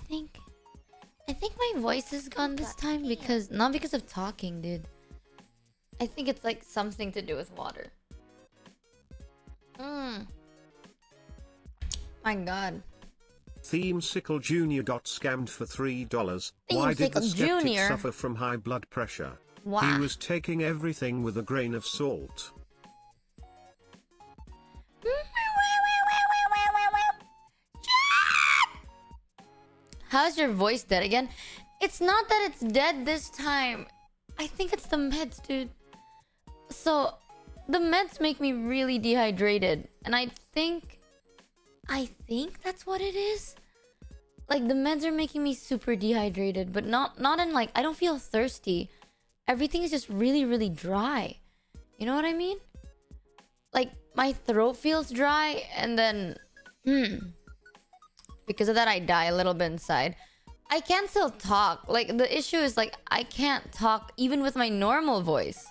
think my voice is gone this time because not because of talking, dude. I think it's like something to do with water. My god. Theme Sickle Jr. got scammed for $3. Why did Sickle the skeptic Jr.? suffer from high blood pressure? Why? He was taking everything with a grain of salt. How's your voice dead again? It's not that it's dead this time. I think it's the meds, dude. So, the meds make me really dehydrated. And I think that's what it is. Like, the meds are making me super dehydrated. But not in like, I don't feel thirsty. Everything is just really, really dry. You know what I mean? Like, my throat feels dry. And then, because of that, I die a little bit inside. I can still talk. Like, the issue is, like, I can't talk even with my normal voice.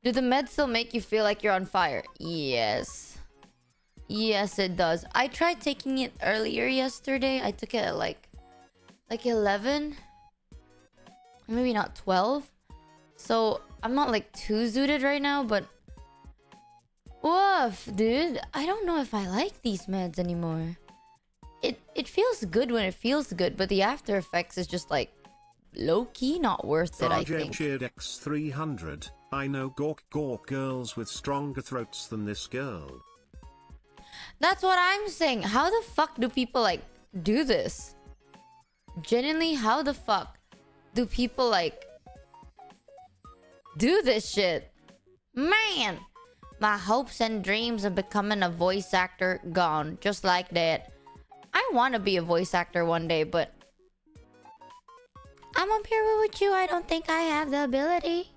Do the meds still make you feel like you're on fire? Yes. Yes, it does. I tried taking it earlier yesterday. I took it at, like 11. Maybe not 12. So, I'm not, like, too zooted right now, but... Woof, dude. I don't know if I like these meds anymore. It feels good when it feels good, but the after effects is just like low-key not worth it, I think. Cheered X300. I know gawk girls with stronger throats than this girl. That's what I'm saying. How the fuck do people like do this? Genuinely, how the fuck do people like do this shit? Man, my hopes and dreams of becoming a voice actor gone just like that. I want to be a voice actor one day, but I'm up here with you. I don't think I have the ability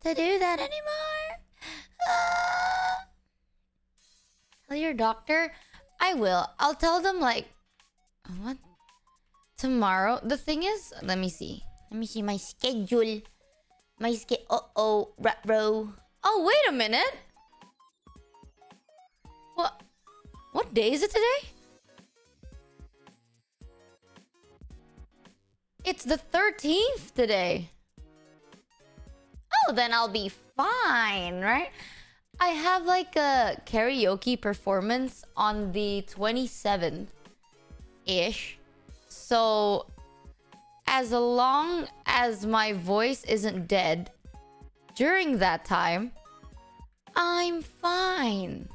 to do that anymore. Tell your doctor. I will. I'll tell them like what? Tomorrow. The thing is, let me see. Let me see my schedule. My schedule. Rat-row. Oh, wait a minute. What day is it today? It's the 13th today. Oh, then I'll be fine, right? I have like a karaoke performance on the 27th-ish. So, as long as my voice isn't dead during that time, I'm fine.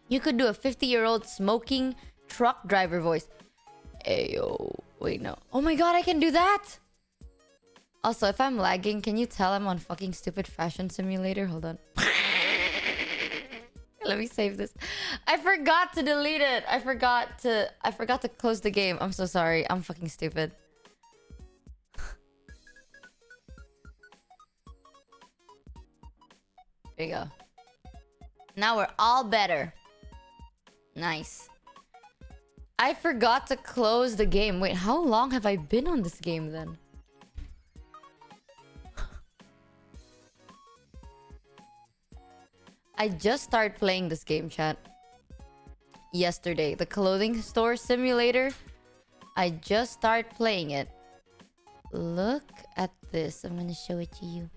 You could do a 50-year-old smoking truck driver voice. Ayo. Wait, no. Oh my god, I can do that! Also, if I'm lagging, can you tell I'm on fucking stupid fashion simulator? Hold on. Let me save this. I forgot to delete it. I forgot to close the game. I'm so sorry. I'm fucking stupid. There you go. Now we're all better. Nice. I forgot to close the game. Wait, how long have I been on this game then? I just started playing this game, chat. Yesterday. The clothing store simulator. I just started playing it. Look at this. I'm gonna show it to you.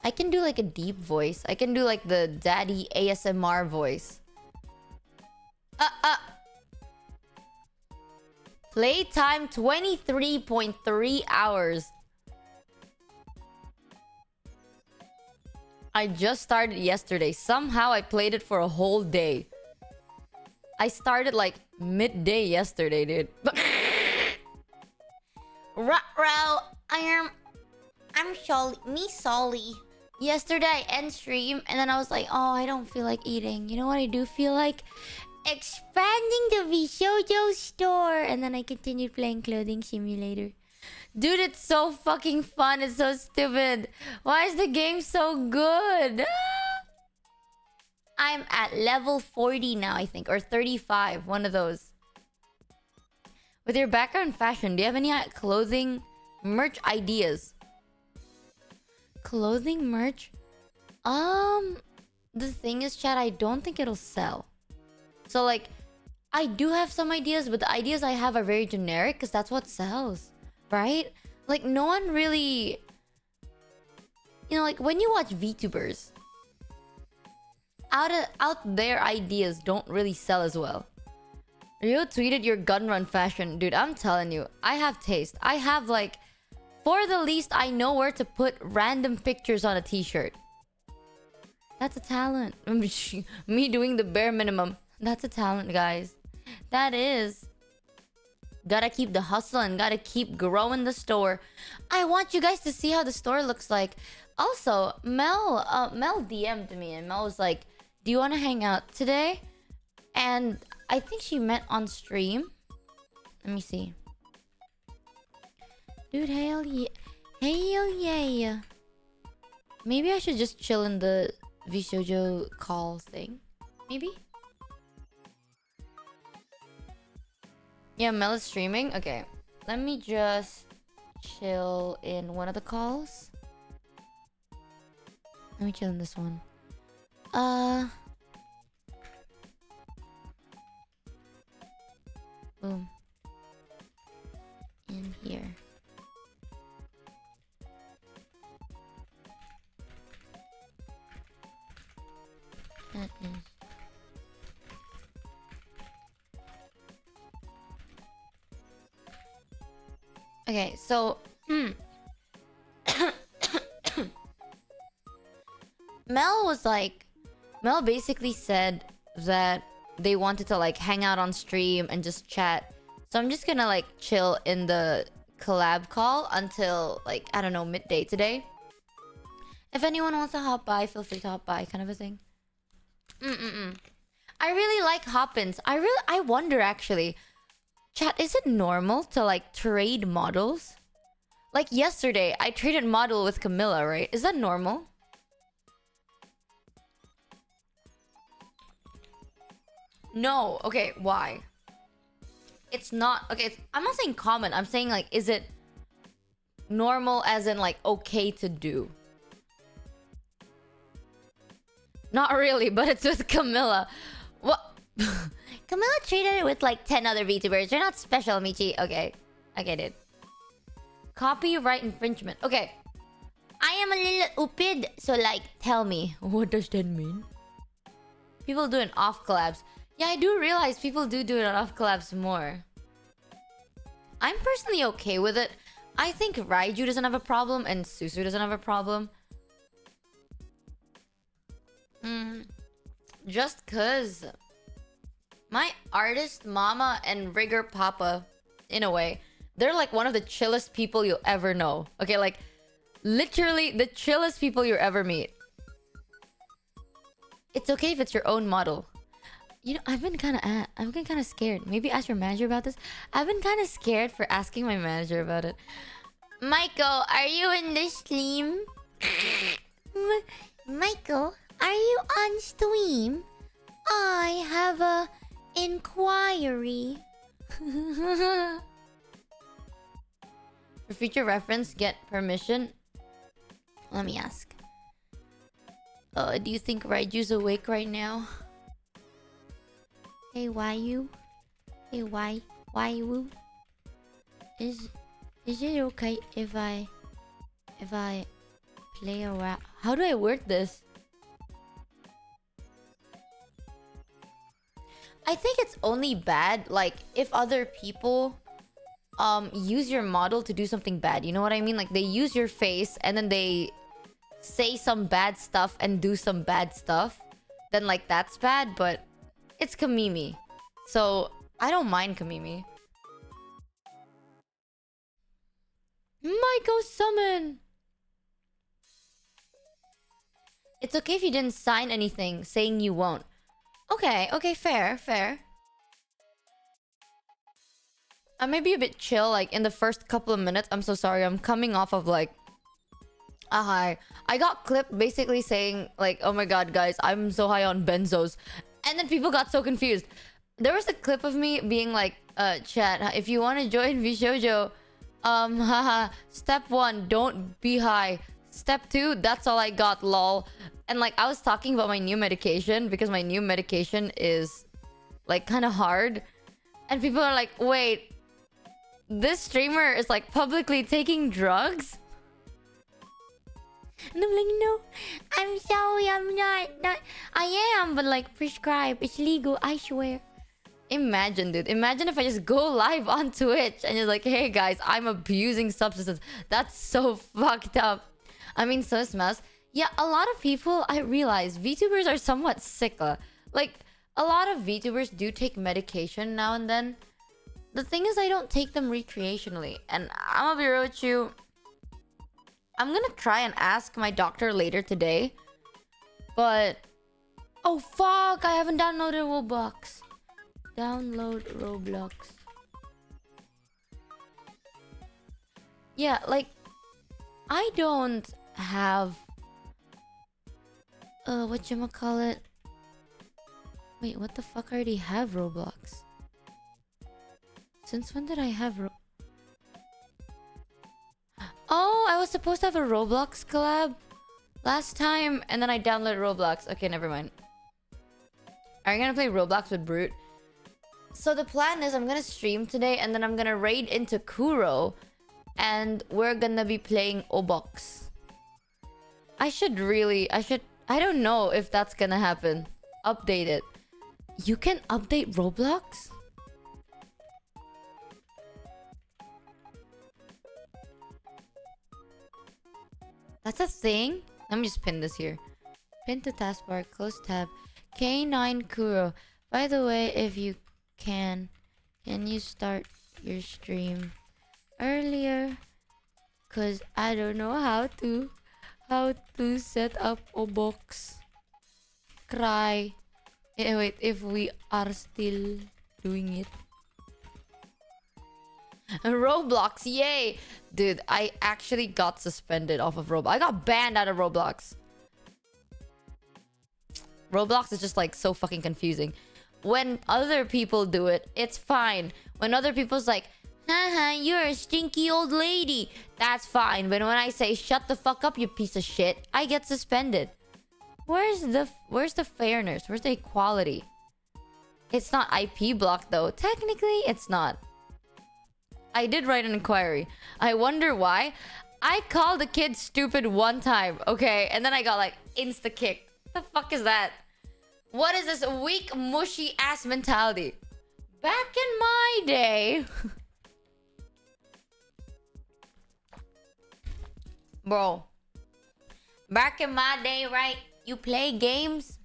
I can do like a deep voice. I can do like the daddy ASMR voice. Playtime 23.3 hours. I just started yesterday. Somehow I played it for a whole day. I started like midday yesterday, dude. Ruh-roh, I'm Solly. Yesterday I end stream and then I was like, oh, I don't feel like eating. You know what I do feel like? Expanding the Vishojo store. And then I continued playing Clothing Simulator. Dude, it's so fucking fun. It's so stupid. Why is the game so good? I'm at level 40 now, I think. Or 35. One of those. With your background in fashion, do you have any clothing merch ideas? Clothing merch? The thing is, chat, I don't think it'll sell. So, like, I do have some ideas, but the ideas I have are very generic because that's what sells, right? Like, no one really... You know, like, when you watch VTubers, out their ideas don't really sell as well. Rio tweeted your gun run fashion. Dude, I'm telling you, I have taste. I have, like... For the least, I know where to put random pictures on a t-shirt. That's a talent. Me doing the bare minimum. That's a talent, guys. That is. Gotta keep the hustle and gotta keep growing the store. I want you guys to see how the store looks like. Also, Mel DM'd me and Mel was like, do you want to hang out today? And I think she meant on stream. Let me see. Dude, hell yeah. Hell yeah. Maybe I should just chill in the VShojo call thing. Maybe? Yeah, Mel is streaming. Okay. Let me just chill in one of the calls. Let me chill in this one. Boom. In here. That is. Okay, so Mel basically said that they wanted to like hang out on stream and just chat. So I'm just gonna like chill in the collab call until like, I don't know, midday today. If anyone wants to hop by, feel free to hop by, kind of a thing. I really like hop-ins. I wonder actually, chat, is it normal to like trade models? Like yesterday, I traded model with Camilla, right? Is that normal? No. Okay, why? It's not... Okay, I'm not saying common. I'm saying like, is it normal as in like okay to do? Not really, but it's with Camilla. What? Camilla traded it with like 10 other VTubers. They're not special, Michi. Okay. Okay, dude. Copyright infringement. Okay. I am a little upid, so like, tell me. What does that mean? People doing off collabs. Yeah, I do realize people do it on off collabs more. I'm personally okay with it. I think Raiju doesn't have a problem and Susu doesn't have a problem. Just cause my artist mama and rigger papa, in a way, they're like one of the chillest people you'll ever know. Okay, like literally the chillest people you'll ever meet. It's okay if it's your own model. You know, I've been kind of scared. Maybe ask your manager about this. I've been kind of scared for asking my manager about it. Michael, are you in the stream? Michael, are you on stream? I have a inquiry. For future reference, get permission. Let me ask. Do you think Raiju's awake right now? Hey, why you? Hey, why you? Is it okay if I play around? How do I word this? I think it's only bad like if other people use your model to do something bad. You know what I mean? Like they use your face and then they say some bad stuff and do some bad stuff. Then like that's bad, but it's Kamimi. So I don't mind Kamimi. Michael summon. It's okay if you didn't sign anything saying you won't. Okay, fair. I may be a bit chill, like, in the first couple of minutes. I'm so sorry, I'm coming off of, like... a high. I got clipped basically saying, like, oh my god, guys, I'm so high on benzos. And then people got so confused. There was a clip of me being like, chat, if you want to join VShojo, haha, step 1, don't be high. Step 2, that's all I got, lol. And like I was talking about my new medication because my new medication is like kind of hard, and people are like, wait, this streamer is like publicly taking drugs. And I'm like, no, I'm sorry, I'm not. I am, but like prescribed. It's legal, I swear. Imagine, dude. Imagine if I just go live on Twitch and you're like, hey guys, I'm abusing substances. That's so fucked up. I mean, so smells. Yeah, a lot of people, I realize, VTubers are somewhat sick. Like, a lot of VTubers do take medication now and then. The thing is, I don't take them recreationally. And I'm gonna be real with you. I'm gonna try and ask my doctor later today. But... oh, fuck! I haven't downloaded Roblox. Download Roblox. Yeah, like... I don't have... whatchamacallit? Wait, what the fuck? I already have Roblox. Since when did I have Oh, I was supposed to have a Roblox collab last time, and then I downloaded Roblox. Okay, never mind. Are you gonna play Roblox with Brute? So the plan is I'm gonna stream today, and then I'm gonna raid into Kuro, and we're gonna be playing Obox. I don't know if that's gonna happen. Update it. You can update Roblox? That's a thing? Let me just pin this here. Pin to taskbar, close tab. K9 Kuro. By the way, if you can you start your stream earlier? Cause I don't know how to set up a box. Cry. Wait, if we are still doing it. Roblox, yay! Dude, I actually got suspended off of Roblox. I got banned out of Roblox. Roblox is just like so fucking confusing. When other people do it, it's fine. When other people's like, haha, you're a stinky old lady, that's fine. But when I say, shut the fuck up, you piece of shit, I get suspended. Where's the fairness? Where's the equality? It's not IP blocked though. Technically, it's not. I did write an inquiry. I wonder why. I called the kid stupid one time, okay? And then I got like insta-kicked. What the fuck is that? What is this weak, mushy ass mentality? Back in my day... Bro. Back in my day, right? You play games.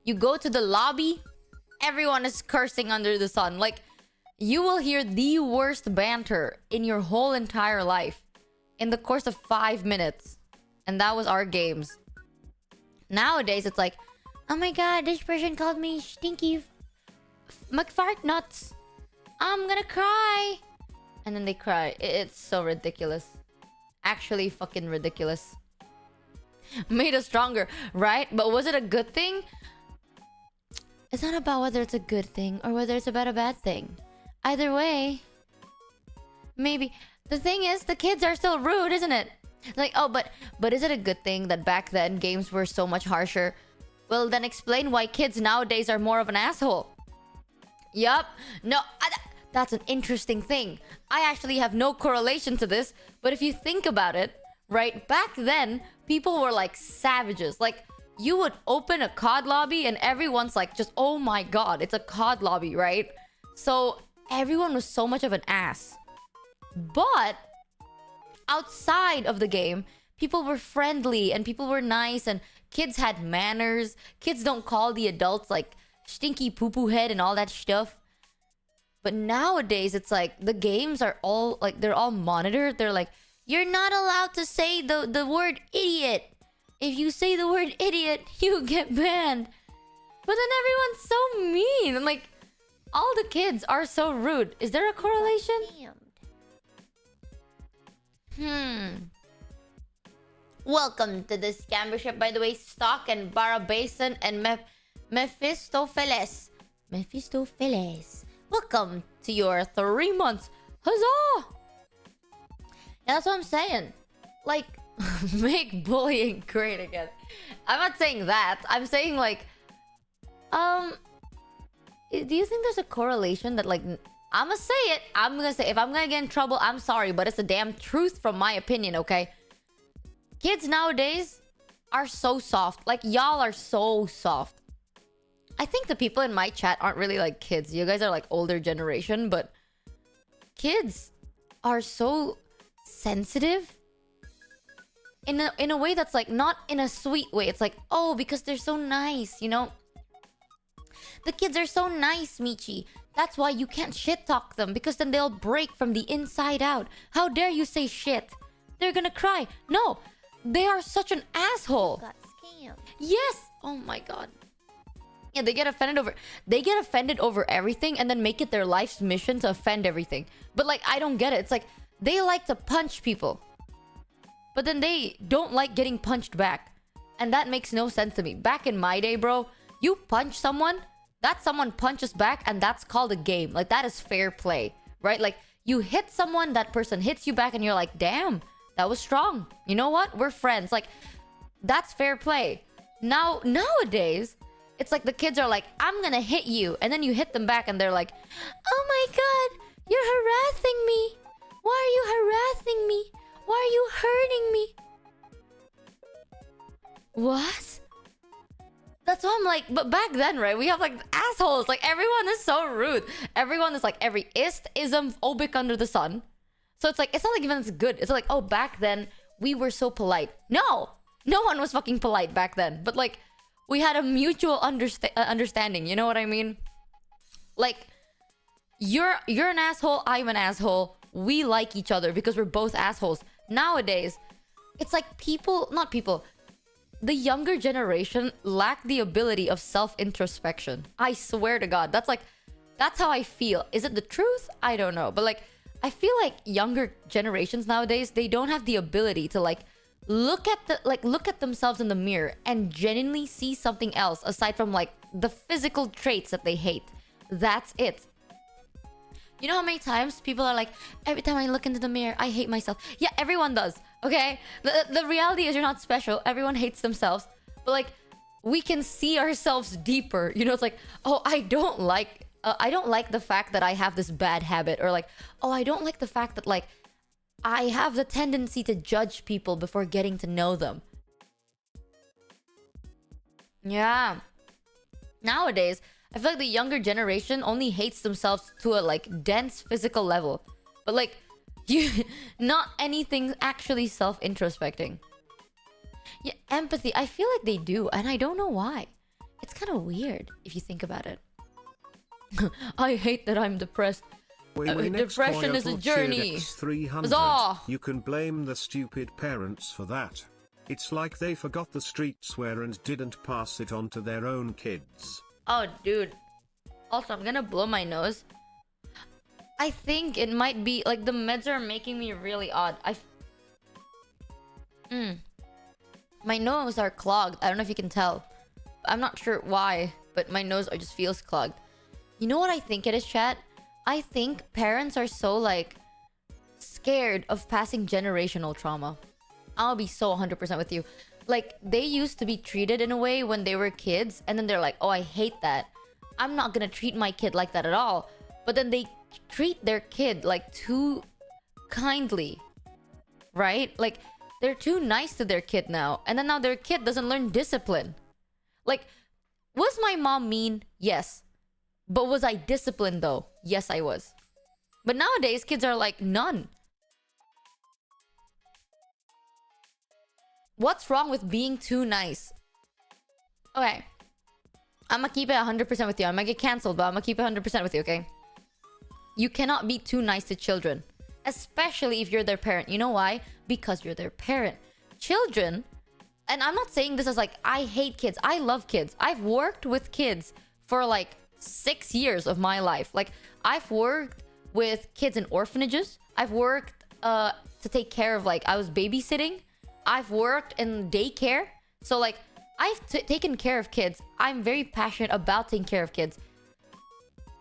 You go to the lobby. Everyone is cursing under the sun. Like... you will hear the worst banter in your whole entire life in the course of 5 minutes. And that was our games. Nowadays, it's like, oh my god, this person called me stinky McFart nuts. I'm gonna cry. And then they cry. It's so ridiculous. Actually fucking ridiculous. Made us stronger, right? But was it a good thing? It's not about whether it's a good thing or whether it's about a bad thing. Either way, maybe. The thing is, the kids are still rude, isn't it? Like, oh, but is it a good thing that back then games were so much harsher? Well, then explain why kids nowadays are more of an asshole. Yup. No, that's an interesting thing. I actually have no correlation to this, but if you think about it, right, back then, people were like savages. Like, you would open a COD lobby and everyone's like, just, oh my god, it's a COD lobby, right? So... everyone was so much of an ass. But outside of the game, people were friendly and people were nice and kids had manners. Kids don't call the adults like stinky poo-poo head and all that stuff. But nowadays, it's like the games are all like, they're all monitored. They're like, you're not allowed to say the word idiot. If you say the word idiot, you get banned. But then everyone's so mean and like, all the kids are so rude. Is there a correlation? Welcome to the scambership, by the way. Stock and Barra Basin and Mephistopheles. Welcome to your 3 months. Huzzah! Yeah, that's what I'm saying. Like, make bullying great again. I'm not saying that. I'm saying like, Do you think there's a correlation that, like, I'm gonna say it. I'm gonna say, if I'm gonna get in trouble, I'm sorry, but it's the damn truth from my opinion, okay? Kids nowadays are so soft. Like, y'all are so soft. I think the people in my chat aren't really like kids. You guys are like older generation, but kids are so sensitive in a way that's like not in a sweet way. It's like, oh, because they're so nice, you know? The kids are so nice, Michi. That's why you can't shit talk them, because then they'll break from the inside out. How dare you say shit? They're gonna cry. No, they are such an asshole. Got scammed. Yes. Oh my god. Yeah, they get offended over everything and then make it their life's mission to offend everything. But like, I don't get it. It's like they like to punch people, but then they don't like getting punched back. And that makes no sense to me. Back in my day, bro, you punch someone, that someone punches back, and that's called a game. Like, that is fair play, right? Like, you hit someone, that person hits you back, and you're like, damn, that was strong. You know what? We're friends. Like, that's fair play. Nowadays, it's like the kids are like, I'm gonna hit you. And then you hit them back and they're like, oh my god, you're harassing me. Why are you harassing me? Why are you hurting me? What? That's why I'm like, but back then, right? We have like assholes. Like, everyone is so rude. Everyone is like, every ism phobic under the sun. So it's like, it's not like even it's good. It's like, oh, back then we were so polite. No one was fucking polite back then. But like, we had a mutual understanding. You know what I mean? Like, you're an asshole. I'm an asshole. We like each other because we're both assholes. Nowadays, it's like the younger generation lack the ability of self-introspection. I swear to God. That's how I feel. Is it the truth? I don't know. But like, I feel like younger generations nowadays, they don't have the ability to like look at themselves in the mirror and genuinely see something else aside from like the physical traits that they hate. That's it. You know how many times people are like, every time I look into the mirror, I hate myself. Yeah, everyone does. Okay? The reality is you're not special. Everyone hates themselves. But like, we can see ourselves deeper. You know, it's like, oh, I don't like the fact that I have this bad habit. Or like, oh, I don't like the fact that like, I have the tendency to judge people before getting to know them. Yeah. Nowadays, I feel like the younger generation only hates themselves to a like dense physical level. But like, not anything actually self-introspecting. Yeah, empathy. I feel like they do, and I don't know why. It's kind of weird if you think about it. I hate that I'm depressed. Depression is a journey. Huzzah! You can blame the stupid parents for that. It's like they forgot the streetswear and didn't pass it on to their own kids. Oh, dude. Also, I'm gonna blow my nose. I think it might be like the meds are making me really odd. My nose are clogged. I don't know if you can tell. I'm not sure why, but my nose just feels clogged. You know what I think it is, chat? I think parents are so like scared of passing generational trauma. I'll be so 100% with you. Like, they used to be treated in a way when they were kids, and then they're like, oh, I hate that. I'm not gonna treat my kid like that at all. But then they treat their kid like too kindly, right? Like, they're too nice to their kid now, and then now their kid doesn't learn discipline. Like, was my mom mean? Yes. But was I disciplined though? Yes, I was. But nowadays, kids are like, none. What's wrong with being too nice? Okay. I'm gonna keep it 100% with you. I might get cancelled, but I'm gonna keep it 100% with you, okay? You cannot be too nice to children. Especially if you're their parent. You know why? Because you're their parent. Children, and I'm not saying this as like, I hate kids. I love kids. I've worked with kids for like 6 years of my life. Like, I've worked with kids in orphanages. I've worked to take care of, like, I was babysitting. I've worked in daycare. So like, I've taken care of kids. I'm very passionate about taking care of kids.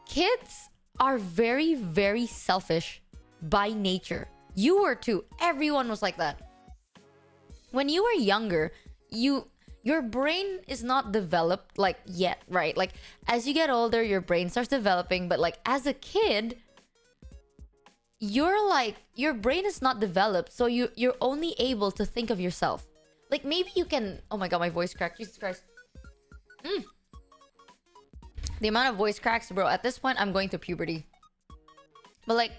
Kids are very, very selfish by nature. You were too. Everyone was like that. When you were younger, you your brain is not developed like yet, right? Like as you get older, your brain starts developing, but like as a kid, your brain is not developed, so you're only able to think of yourself. Like maybe you can, oh my god, my voice cracked, Jesus Christ. The amount of voice cracks, bro, at this point I'm going through puberty. But like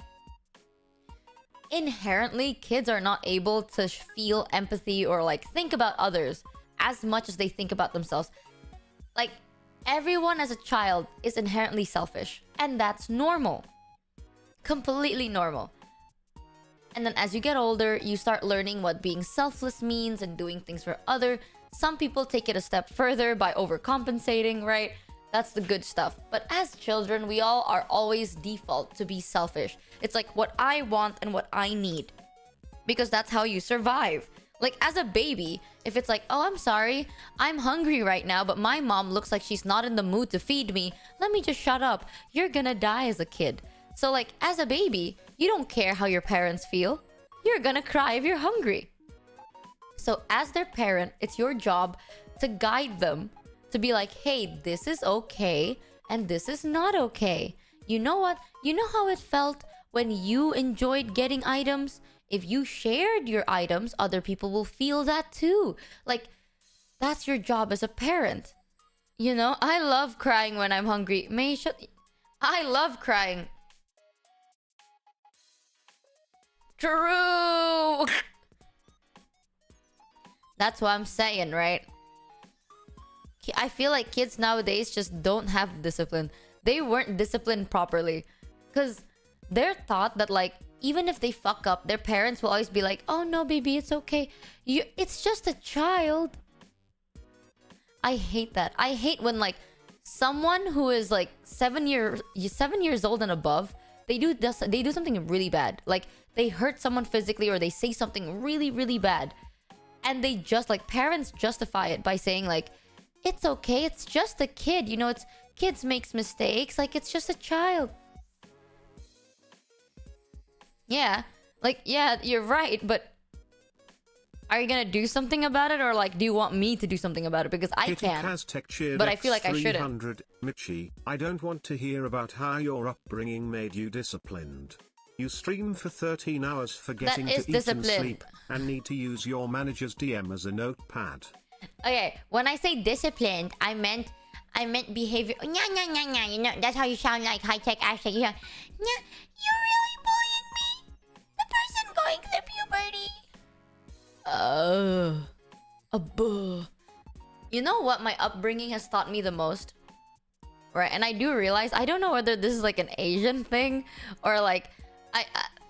inherently, kids are not able to feel empathy or like think about others as much as they think about themselves. Like everyone as a child is inherently selfish, and that's normal. Completely normal. And then as you get older, you start learning what being selfless means and doing things for other. Some people take it a step further by overcompensating, right? That's the good stuff. But as children, we all are always default to be selfish. It's like what I want and what I need, because that's how you survive. Like as a baby, if it's like, oh, I'm sorry, I'm hungry right now, but my mom looks like she's not in the mood to feed me, let me just shut up. You're gonna die as a kid. So like as a baby, you don't care how your parents feel. You're gonna cry if you're hungry. So as their parent, it's your job to guide them, to be like, hey, this is okay and this is not okay. You know what? You know how it felt when you enjoyed getting items? If you shared your items, other people will feel that too. Like, that's your job as a parent. You know, I love crying when I'm hungry. I love crying. True. That's what I'm saying, right? I feel like kids nowadays just don't have discipline. They weren't disciplined properly. Because they're taught that like, even if they fuck up, their parents will always be like, oh no, baby, it's okay. It's just a child. I hate that. I hate when like someone who is like 7 years old and above, they do something really bad. Like they hurt someone physically or they say something really, really bad. And they just like, parents justify it by saying like, it's okay, it's just a kid. You know, it's kids makes mistakes. Like, it's just a child. Yeah. Like, yeah, you're right. But are you gonna do something about it? Or like, do you want me to do something about it? Because I can. But I feel like I shouldn't. Michi, I don't want to hear about how your upbringing made you disciplined. You stream for 13 hours forgetting to eat and sleep, and need to use your manager's DM as a notepad. Okay, when I say disciplined, I meant behavior. Nya. You know, that's how you sound like high-tech accent. You know, you're really bullying me. The person going through puberty. You know what my upbringing has taught me the most? Right, and I do realize, I don't know whether this is like an Asian thing or like,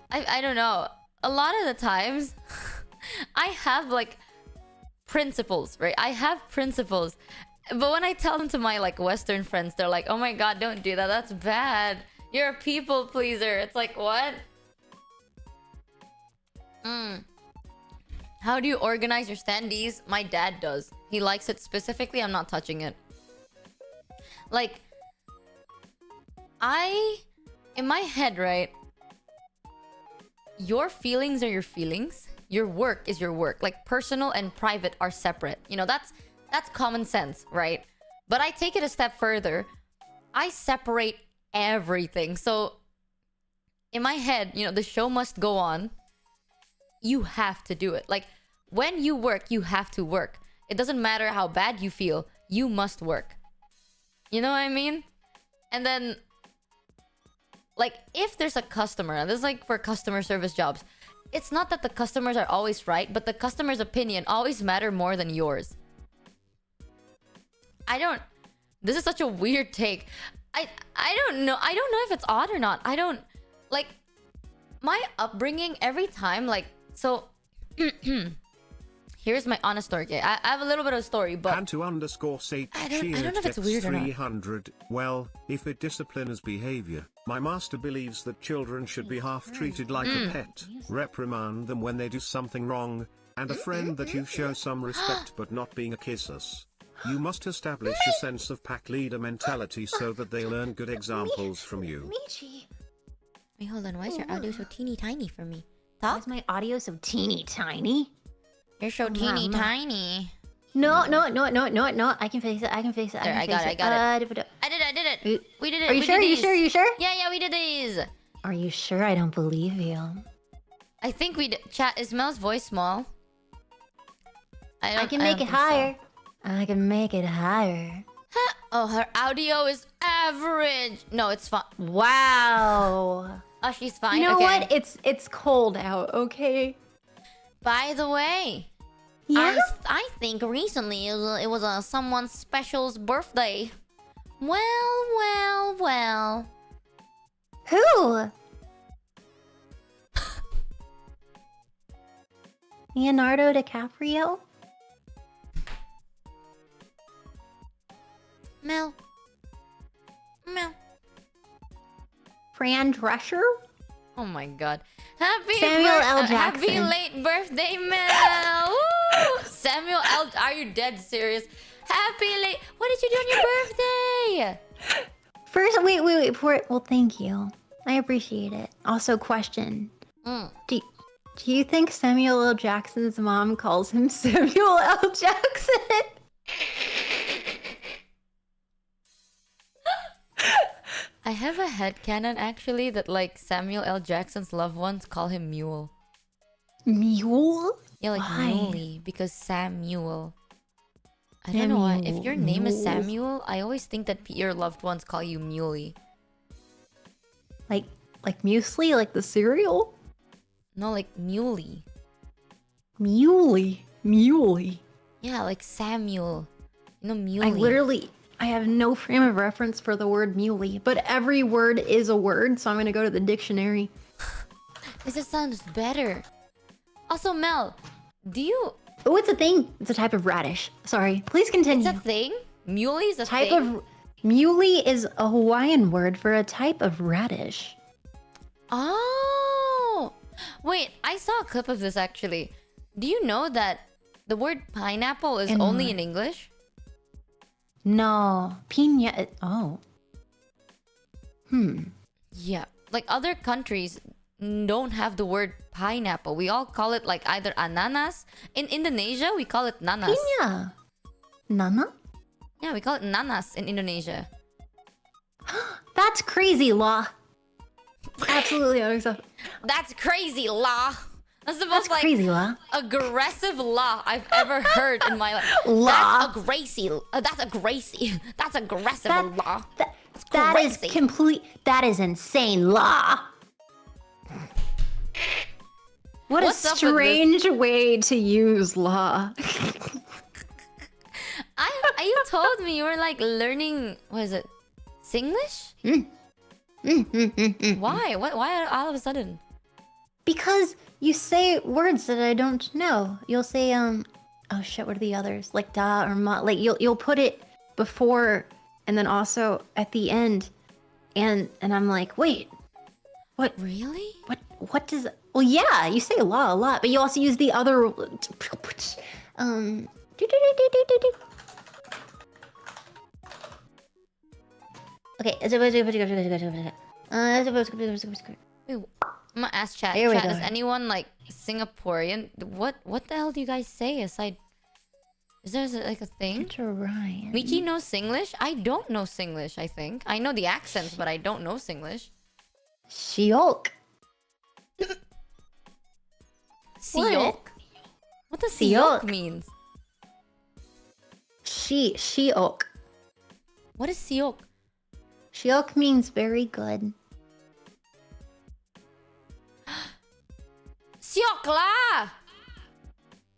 I don't know. A lot of the times, I have like principles, right? I have principles. But when I tell them to my like Western friends, they're like, oh my god, don't do that. That's bad. You're a people pleaser. It's like, what? How do you organize your standees? My dad does. He likes it specifically. I'm not touching it. Like, in my head, right? Your feelings are your feelings. Your work is your work. Like, personal and private are separate. You know, that's common sense, right? But I take it a step further. I separate everything. So, in my head, you know, the show must go on. You have to do it. Like, when you work, you have to work. It doesn't matter how bad you feel. You must work. You know what I mean? And then, like, if there's a customer, and this is like for customer service jobs, it's not that the customers are always right, but the customer's opinion always matter more than yours. This is such a weird take. I don't know. I don't know if it's odd or not. I don't, like, my upbringing every time, like, so, here's my honest story, okay? I have a little bit of a story, but... Pantu_Sate I don't know if it's weird or not. 300. Well, if it disciplines behavior, my master believes that children should be half treated like a pet, reprimand them when they do something wrong, and a friend that you show some respect but not being a kissus. You must establish a sense of pack leader mentality so that they learn good examples from you. Michi. Wait, hold on. Why is your audio so teeny tiny for me? Why is my audio so teeny tiny? You're so teeny tiny. No, no, no, no, no, no. I can fix it. I can fix it. There, I got it. I did it. We did it. Are you sure? Are you sure? Are you sure? Yeah, we did these. Are you sure? I don't believe you. I think we did. Chat, is Mel's voice small? I can make it higher. I can make it higher. Huh? Oh, her audio is average. No, it's fine. Wow. Oh, she's fine. You know okay. what? It's cold out. Okay. By the way, Yeah. I think recently it was someone special's birthday. Well. Who? Leonardo DiCaprio? Mel. Fran Drescher? Oh my god. Happy Samuel L. Jackson. Happy late birthday, Mel. Woo! Samuel L. Are you dead serious? Happy late. What did you do on your birthday? First, wait. Before, well, thank you. I appreciate it. Also, question. Do you think Samuel L. Jackson's mom calls him Samuel L. Jackson? I have a headcanon actually that like Samuel L. Jackson's loved ones call him Mule. Mule? Yeah, like Why? Muley, because Samuel. I don't know why. If your name is Mule. Samuel, I always think that your loved ones call you Muley. Like muesli, like the cereal? No, like Muley. Muley. Yeah, like Samuel. You know, Muley. I have no frame of reference for the word muley, but every word is a word, so I'm gonna go to the dictionary. This just sounds better. Also, Mel, do you... Oh, it's a thing. It's a type of radish. Sorry. Please continue. It's a thing? Muley is a Type thing? of... Muley is a Hawaiian word for a type of radish. Oh! Wait, I saw a clip of this actually. Do you know that the word pineapple is only in English? No. Piña... Oh. Yeah. Like other countries don't have the word pineapple. We all call it like either ananas. In Indonesia, we call it nanas. Piña. Nana? Yeah, we call it nanas in Indonesia. That's crazy, law. Absolutely unacceptable. That's crazy, law. That's the most That's crazy, law. aggressive law I've ever heard in my life. Law. That's aggressive. That's aggressive law. That is crazy. That is insane, law. What What's a up with strange way to use law. You told me you were like learning, what is it, Singlish? Why? Why all of a sudden? Because you say words that I don't know. You'll say oh shit, what are the others? Like da or ma. Like you'll put it before and then also at the end, and I'm like, wait, what? Really? What does? Well, yeah, you say law a lot, but you also use the other. Okay. Wait, I'm gonna ask chat. Here we Chat, go. is anyone like Singaporean? What the hell do you guys say aside? Is there like a thing? Ryan. Michi knows Singlish? I don't know Singlish, I think. I know the accents, but I don't know Singlish. Shiok. Siok? What does Siok? Siok means? Shiok. What is Siok? Shiok means very good. Siok la!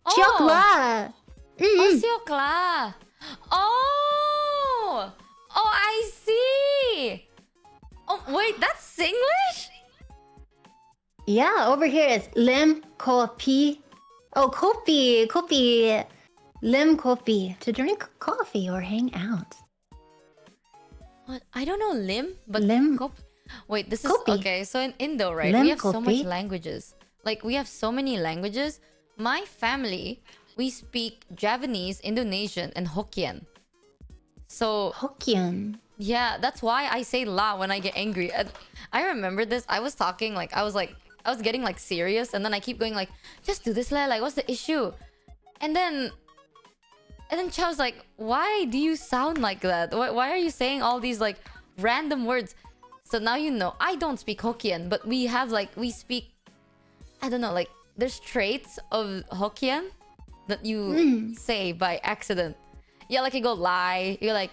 Shiok la. Oh, siok la! Oh! Oh, I see! Oh, wait, that's Singlish? Yeah, over here is lim kopi. Oh, kopi. Lim kopi. To drink coffee or hang out. What? I don't know lim, but Lim. Wait, this is Kopi. okay. So in Indo, right? Lim We have so much kopi. languages. Like we have so many languages. My family, we speak Javanese, Indonesian, and Hokkien. So Hokkien. yeah, that's why I say la when I get angry. I remember this. I was talking like I was getting like serious, and then I keep going like, just do this la. Like, what's the issue? And then And then Chow's like, why do you sound like that? Why are you saying all these like random words? So now you know, I don't speak Hokkien, but we have like, we speak, I don't know, like there's traits of Hokkien that you say by accident. Yeah, like you go lie, you're like,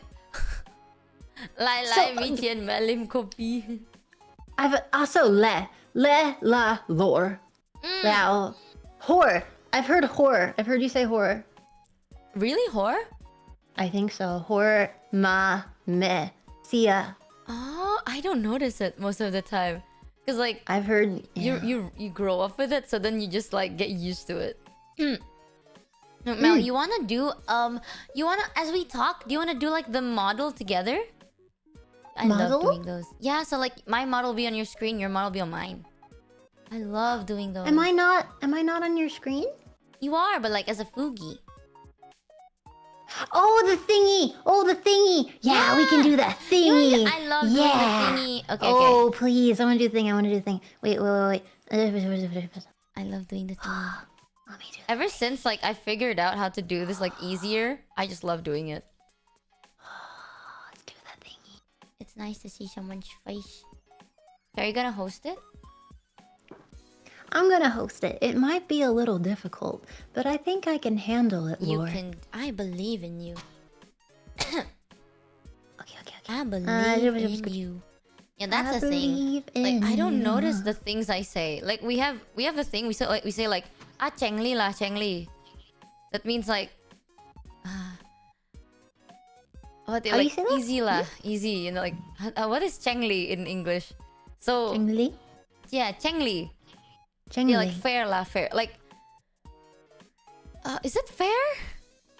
lie, mi chien ma lim kopi. I've also le, la, lore. Now, whore. I've heard whore. I've heard you say whore. Really, whore? I think so. Whore, ma, me, sia. Oh, I don't notice it most of the time. Cause like I've heard you grow up with it, so then you just like get used to it. No, Mel, you wanna do as we talk, do you wanna do like the model together? I love doing those. Yeah, so like my model will be on your screen, your model will be on mine. I love doing those. Am I not on your screen? You are, but like as a Fugi. Oh, the thingy! Oh, the thingy! Yeah, we can do that thingy! I love doing the thingy. Okay, oh, please. I want to do the thing. I want to do the thing. Wait. I love doing the thingy. Let me do that. Ever since like I figured out how to do this like easier, I just love doing it. Let's do that thingy. It's nice to see someone's face. Are you gonna host it? I'm gonna host it. It might be a little difficult, but I think I can handle it, You Lord. can. I believe in you. Okay. I believe in you. Yeah, that's the thing. Like I don't notice the things I say. Like we have a thing we say like ah chengli lah chengli. That means like what How do you like say that? easy lah easy. You know like what is chengli in English? So Chengli? yeah, chengli. Chengli. Yeah, like fair lah fair. Like is it fair?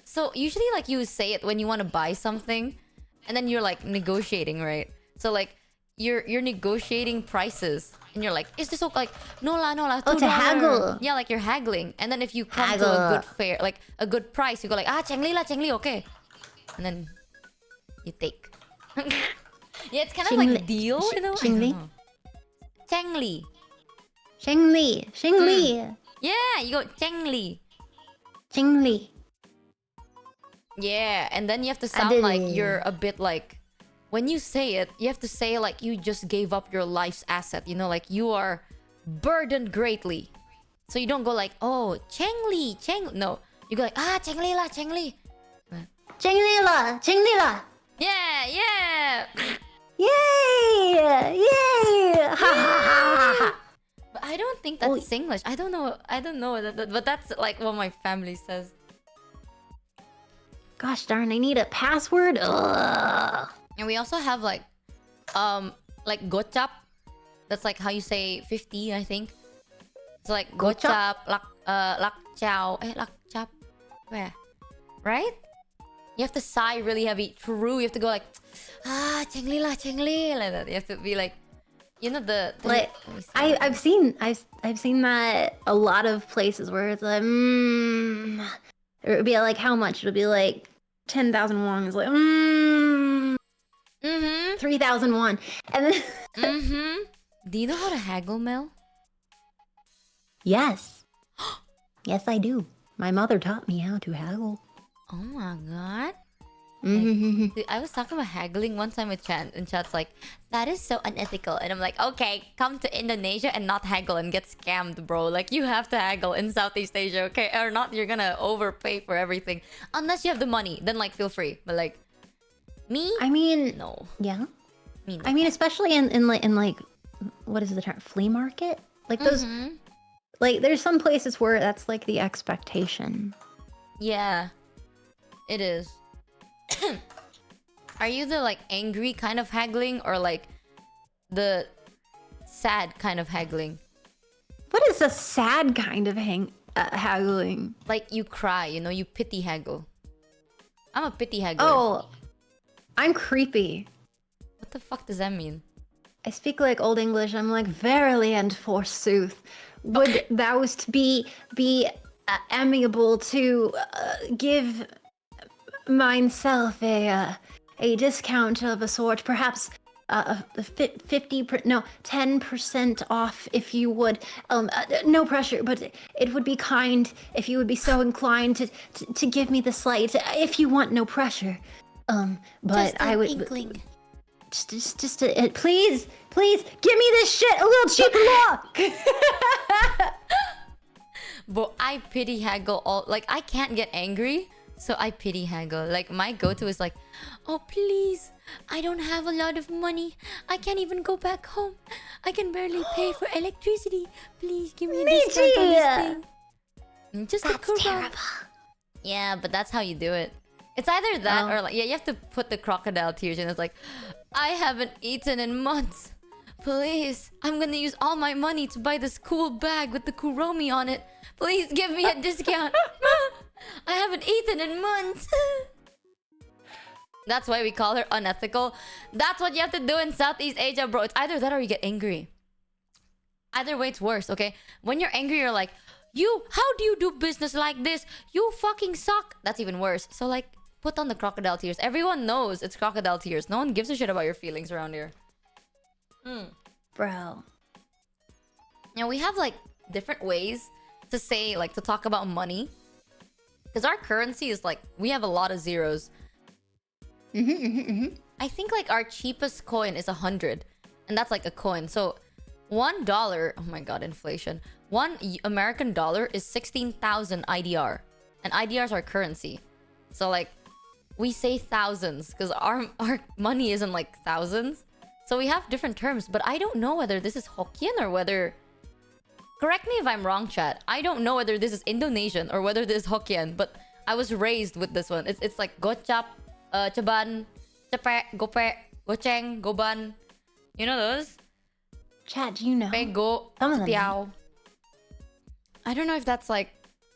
So usually like you say it when you want to buy something, and then you're like negotiating, right? So like you're negotiating prices, and you're like, is this okay? Like no lah, Oh, to $2. haggle. Yeah, like you're haggling, and then if you come to a good fair, like a good price, you go like ah chengli lah chengli, okay, and then you take. Yeah, it's kind of like deal, you know. Chengli? Chengli. Chengli. Yeah, you go chengli. Chengli. Yeah, and then you have to sound like you're a bit like, when you say it, you have to say like you just gave up your life's asset, you know, like you are burdened greatly. So you don't go like, oh, chengli. No, you go like, ah, chengli lah, chengli. Chengli la. Yeah. Yay! Ha ha ha. But I don't think that's English. I don't know, but that's like what my family says. Gosh darn, I need a password. Ugh. And we also have like gochap. That's like how you say 50, I think. It's like gochap, lak chow, lak chap. Where? Right? You have to sigh really heavy. True. You have to go like ah chengli lah chengli like that. You have to be like, you know the Like I've seen that a lot of places where it's like it would be like how much? It'll be like 10,000 won. It's like 3,000 won, and then Do you know how to haggle, Mel? yes, yes I do. My mother taught me how to haggle. Oh my god. Dude, I was talking about haggling one time with Chan, and Chat's like, that is so unethical. And I'm like, okay, come to Indonesia and not haggle and get scammed, bro. Like, you have to haggle in Southeast Asia, okay? Or not, you're gonna overpay for everything. Unless you have the money, then like, feel free. But like, me? I mean, no. Yeah. Me no. I mean, especially in like what is the term? Flea market? Like those. Like, there's some places where that's like the expectation. Yeah, it is. Are you the like angry kind of haggling or like the sad kind of haggling? What is a sad kind of haggling? Like you cry, you know, you pity haggle. I'm a pity haggler. Oh, I'm creepy. What the fuck does that mean? I speak like Old English. I'm like, verily and forsooth, would thou be amiable to give myself a discount of a sort, perhaps no, 10% off if you would. No pressure, but it would be kind if you would be so inclined to give me the slight. If you want no pressure. But I would. Inkling. Please, give me this shit a little cheaper. But I pity haggle all. Like, I can't get angry, so I pity haggle. Like, my go-to is like, oh please, I don't have a lot of money. I can't even go back home. I can barely pay for electricity. Please give me a discount on this thing. Just That's a terrible. Yeah, but that's how you do it. It's either that or like, yeah, you have to put the crocodile tears in. It's like, I haven't eaten in months. Please, I'm gonna use all my money to buy this cool bag with the Kuromi on it. Please give me a discount. I haven't eaten in months. That's why we call her unethical. That's what you have to do in Southeast Asia, bro. It's either that or you get angry. Either way, it's worse, okay? When you're angry, you're like, how do you do business like this? You fucking suck. That's even worse. So like, put on the crocodile tears. Everyone knows it's crocodile tears. No one gives a shit about your feelings around here. Bro. Now we have like different ways to say, like, to talk about money. Because our currency is like, we have a lot of zeros. I think like our cheapest coin is 100. And that's like a coin. So $1, oh my god, inflation. $1 American dollar is 16,000 IDR. And IDR is our currency. So like, we say thousands because our money isn't like thousands. So we have different terms, but I don't know whether this is Hokkien or whether... Correct me if I'm wrong, chat. I don't know whether this is Indonesian or whether this is Hokkien, but I was raised with this one. It's like gocap, chaban, cepek, gopek, gocheng, goban. You know those? Chat, do you know? Pego, Some of them. tiao. I don't know if that's like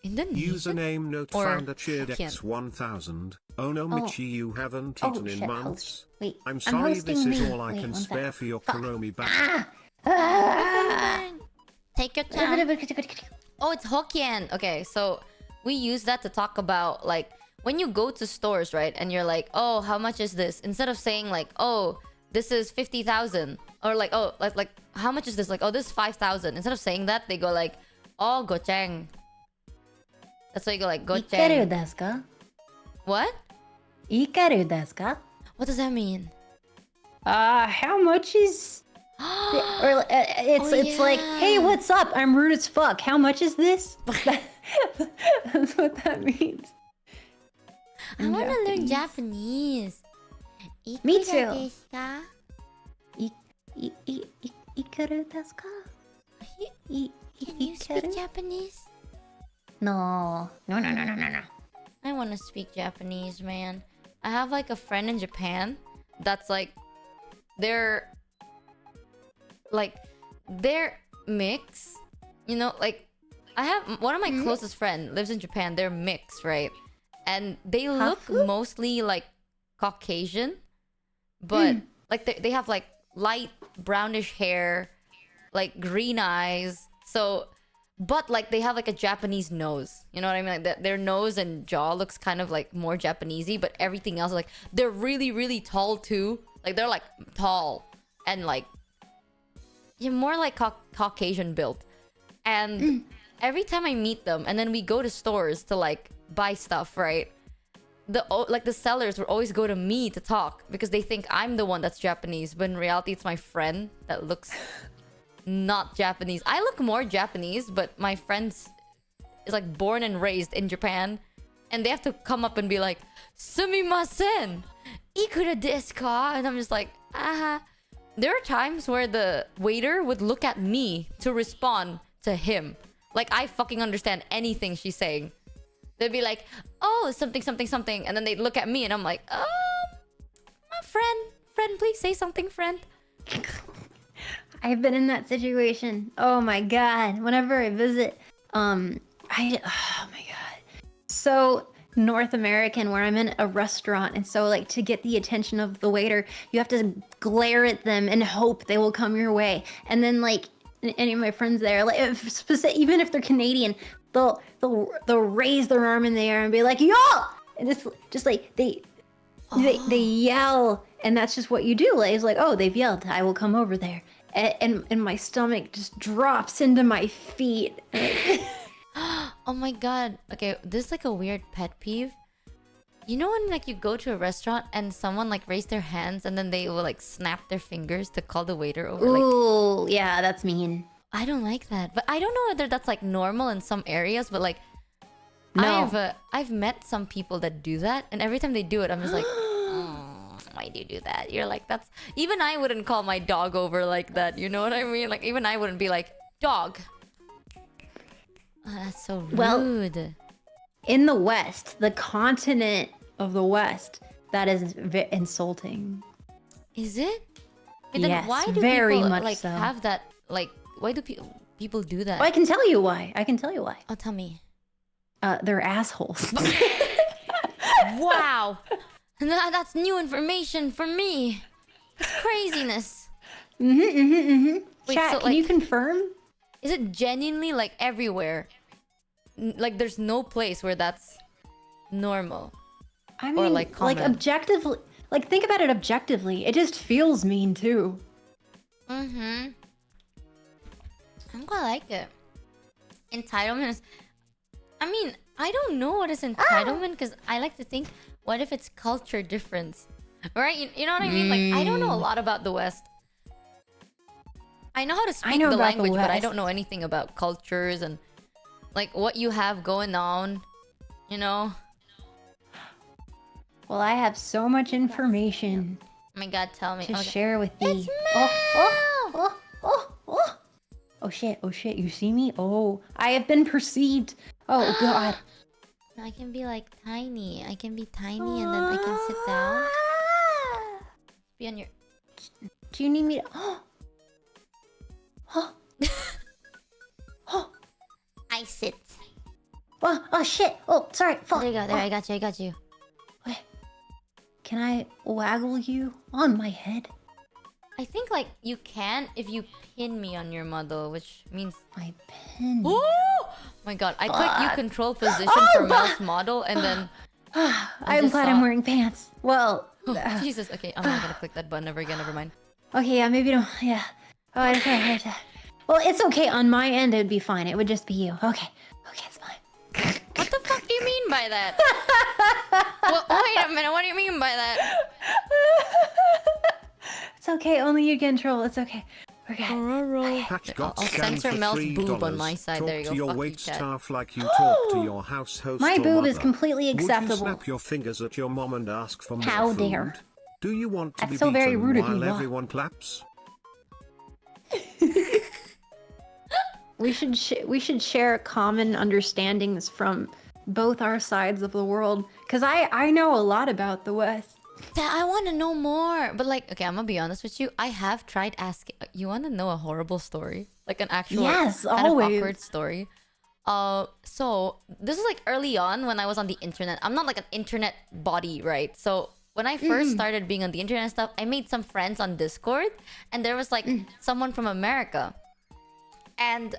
Indonesian Username note or founder cheered Hokkien. X1000. Oh no, Michi, you haven't eaten in shit, months. Wait, I'm sorry, this hosting is the- all I wait, can one sec. spare for your Kuromi bag. Take your time. Oh, it's Hokkien. Okay, so we use that to talk about like when you go to stores, right? And you're like, oh, how much is this? Instead of saying like, oh, this is 50,000, or like, oh, like how much is this? Like, oh, this is 5,000. Instead of saying that, they go like, oh, gocheng. That's why you go like Ikaru gocheng. desu ka? What? Ikaru desu ka? What does that mean? How much is... or it's like, hey, yeah. what's up? I'm rude as fuck. How much is this? That's what that means. I want to learn Japanese. Me Ikura too. desu ka? Ikaru desu ka? Can you speak Japanese? No. No. I want to speak Japanese, man. I have like a friend in Japan that's like, they're mix, you know, like I have one of my closest friend lives in Japan. They're mixed, right? And they look Hafu? mostly like Caucasian, but like they have like light brownish hair, like green eyes. So, but like they have like a Japanese nose. You know what I mean? Like their nose and jaw looks kind of like more Japanesey, but everything else, like they're really, really tall too. Like they're like tall and like, you're more like Caucasian built. And every time I meet them, and then we go to stores to like buy stuff, right? The sellers will always go to me to talk because they think I'm the one that's Japanese, but in reality it's my friend that looks not Japanese. I look more Japanese, but my friend is like born and raised in Japan, and they have to come up and be like, "Sumimasen, ikura desu ka?" And I'm just like, aha. There are times where the waiter would look at me to respond to him. Like I fucking understand anything she's saying. They'd be like, oh, something, something, something. And then they'd look at me and I'm like, my friend, please say something, friend. I've been in that situation. Oh my god. Whenever I visit, oh my god. So North American, where I'm in a restaurant, and so like to get the attention of the waiter, you have to glare at them and hope they will come your way. And then like any of my friends there, like even if they're Canadian, they'll raise their arm in the air and be like, "Yo!" And just like they They yell, and that's just what you do. Like, it's like, oh, they've yelled. I will come over there, and my stomach just drops into my feet. Oh my god. Okay, this is like a weird pet peeve. You know when like you go to a restaurant and someone like raise their hands and then they will like snap their fingers to call the waiter over? Like, Ooh, yeah, that's mean. I don't like that. But I don't know whether that's like normal in some areas, but like No. I've met some people that do that, and every time they do it, I'm just like, why do you do that? You're like, that's even I wouldn't call my dog over like that. You know what I mean? Like even I wouldn't be like, dog. Oh, that's so rude. Well, in the West, the continent of the West, that is insulting. Is it? But then Yes, why do very people much like so. have that? Like, why do people do that? Oh, I can tell you why. Oh, tell me. They're assholes. Wow, that's new information for me. It's craziness. Wait, Chat, so, can you confirm? Is it genuinely like everywhere? Like, there's no place where that's normal. I mean, Or, like, common. objectively, like think about it objectively. It just feels mean too. Mm-hmm. I'm quite like it. Entitlement is... I mean, I don't know what is entitlement because I like to think, what if it's culture difference? Right? You know what I mean? Like, I don't know a lot about the West. I know how to speak know the about the language, but I West. don't know anything about cultures and like what you have going on, you know? Well, I have so much information Oh my god, tell me. to Okay. share with thee. It's Oh shit, you see me? Oh, I have been perceived. Oh god. I can be like tiny. I can be tiny and then I can sit down. Be on your... Do you need me to... I sit. Oh shit. Oh, sorry. Fuck. There you go. There, I got you. I got you. Wait. Can I waggle you on my head? I think like you can if you pin me on your model, which means... My pen. Oh my god, I clicked you control position for mouse model and then... I'm just glad saw- I'm wearing pants. Well, Oh, Jesus, okay, I'm not gonna click that button ever again, never mind. okay, yeah, maybe don't. Yeah. Oh, it's alright. Well, it's okay. On my end, it would be fine. It would just be you. Okay. Okay, it's fine. What the fuck do you mean by that? Well, wait a minute, what do you mean by that? It's okay. Only you get in trouble. It's okay. We're good. Patch I'll got scammed censor for Mel's $3. boob on my side. Talk There you go. to your Fuck you, wait Cat. staff like you talk to your house host My or boob is mother. completely Would you acceptable. snap your fingers at your mom and ask for more How food? dare. Do you want to That's be so beaten very rude of while you, what? everyone claps? We should share common understandings from both our sides of the world. Cause I know a lot about the West. Yeah, I want to know more. But like, okay, I'm gonna be honest with you. I have tried asking. You want to know a horrible story, like an actual Yes, kind always. of awkward story. So this is like early on when I was on the internet. I'm not like an internet body, right? So when I first started being on the internet and stuff, I made some friends on Discord, and there was like someone from America. And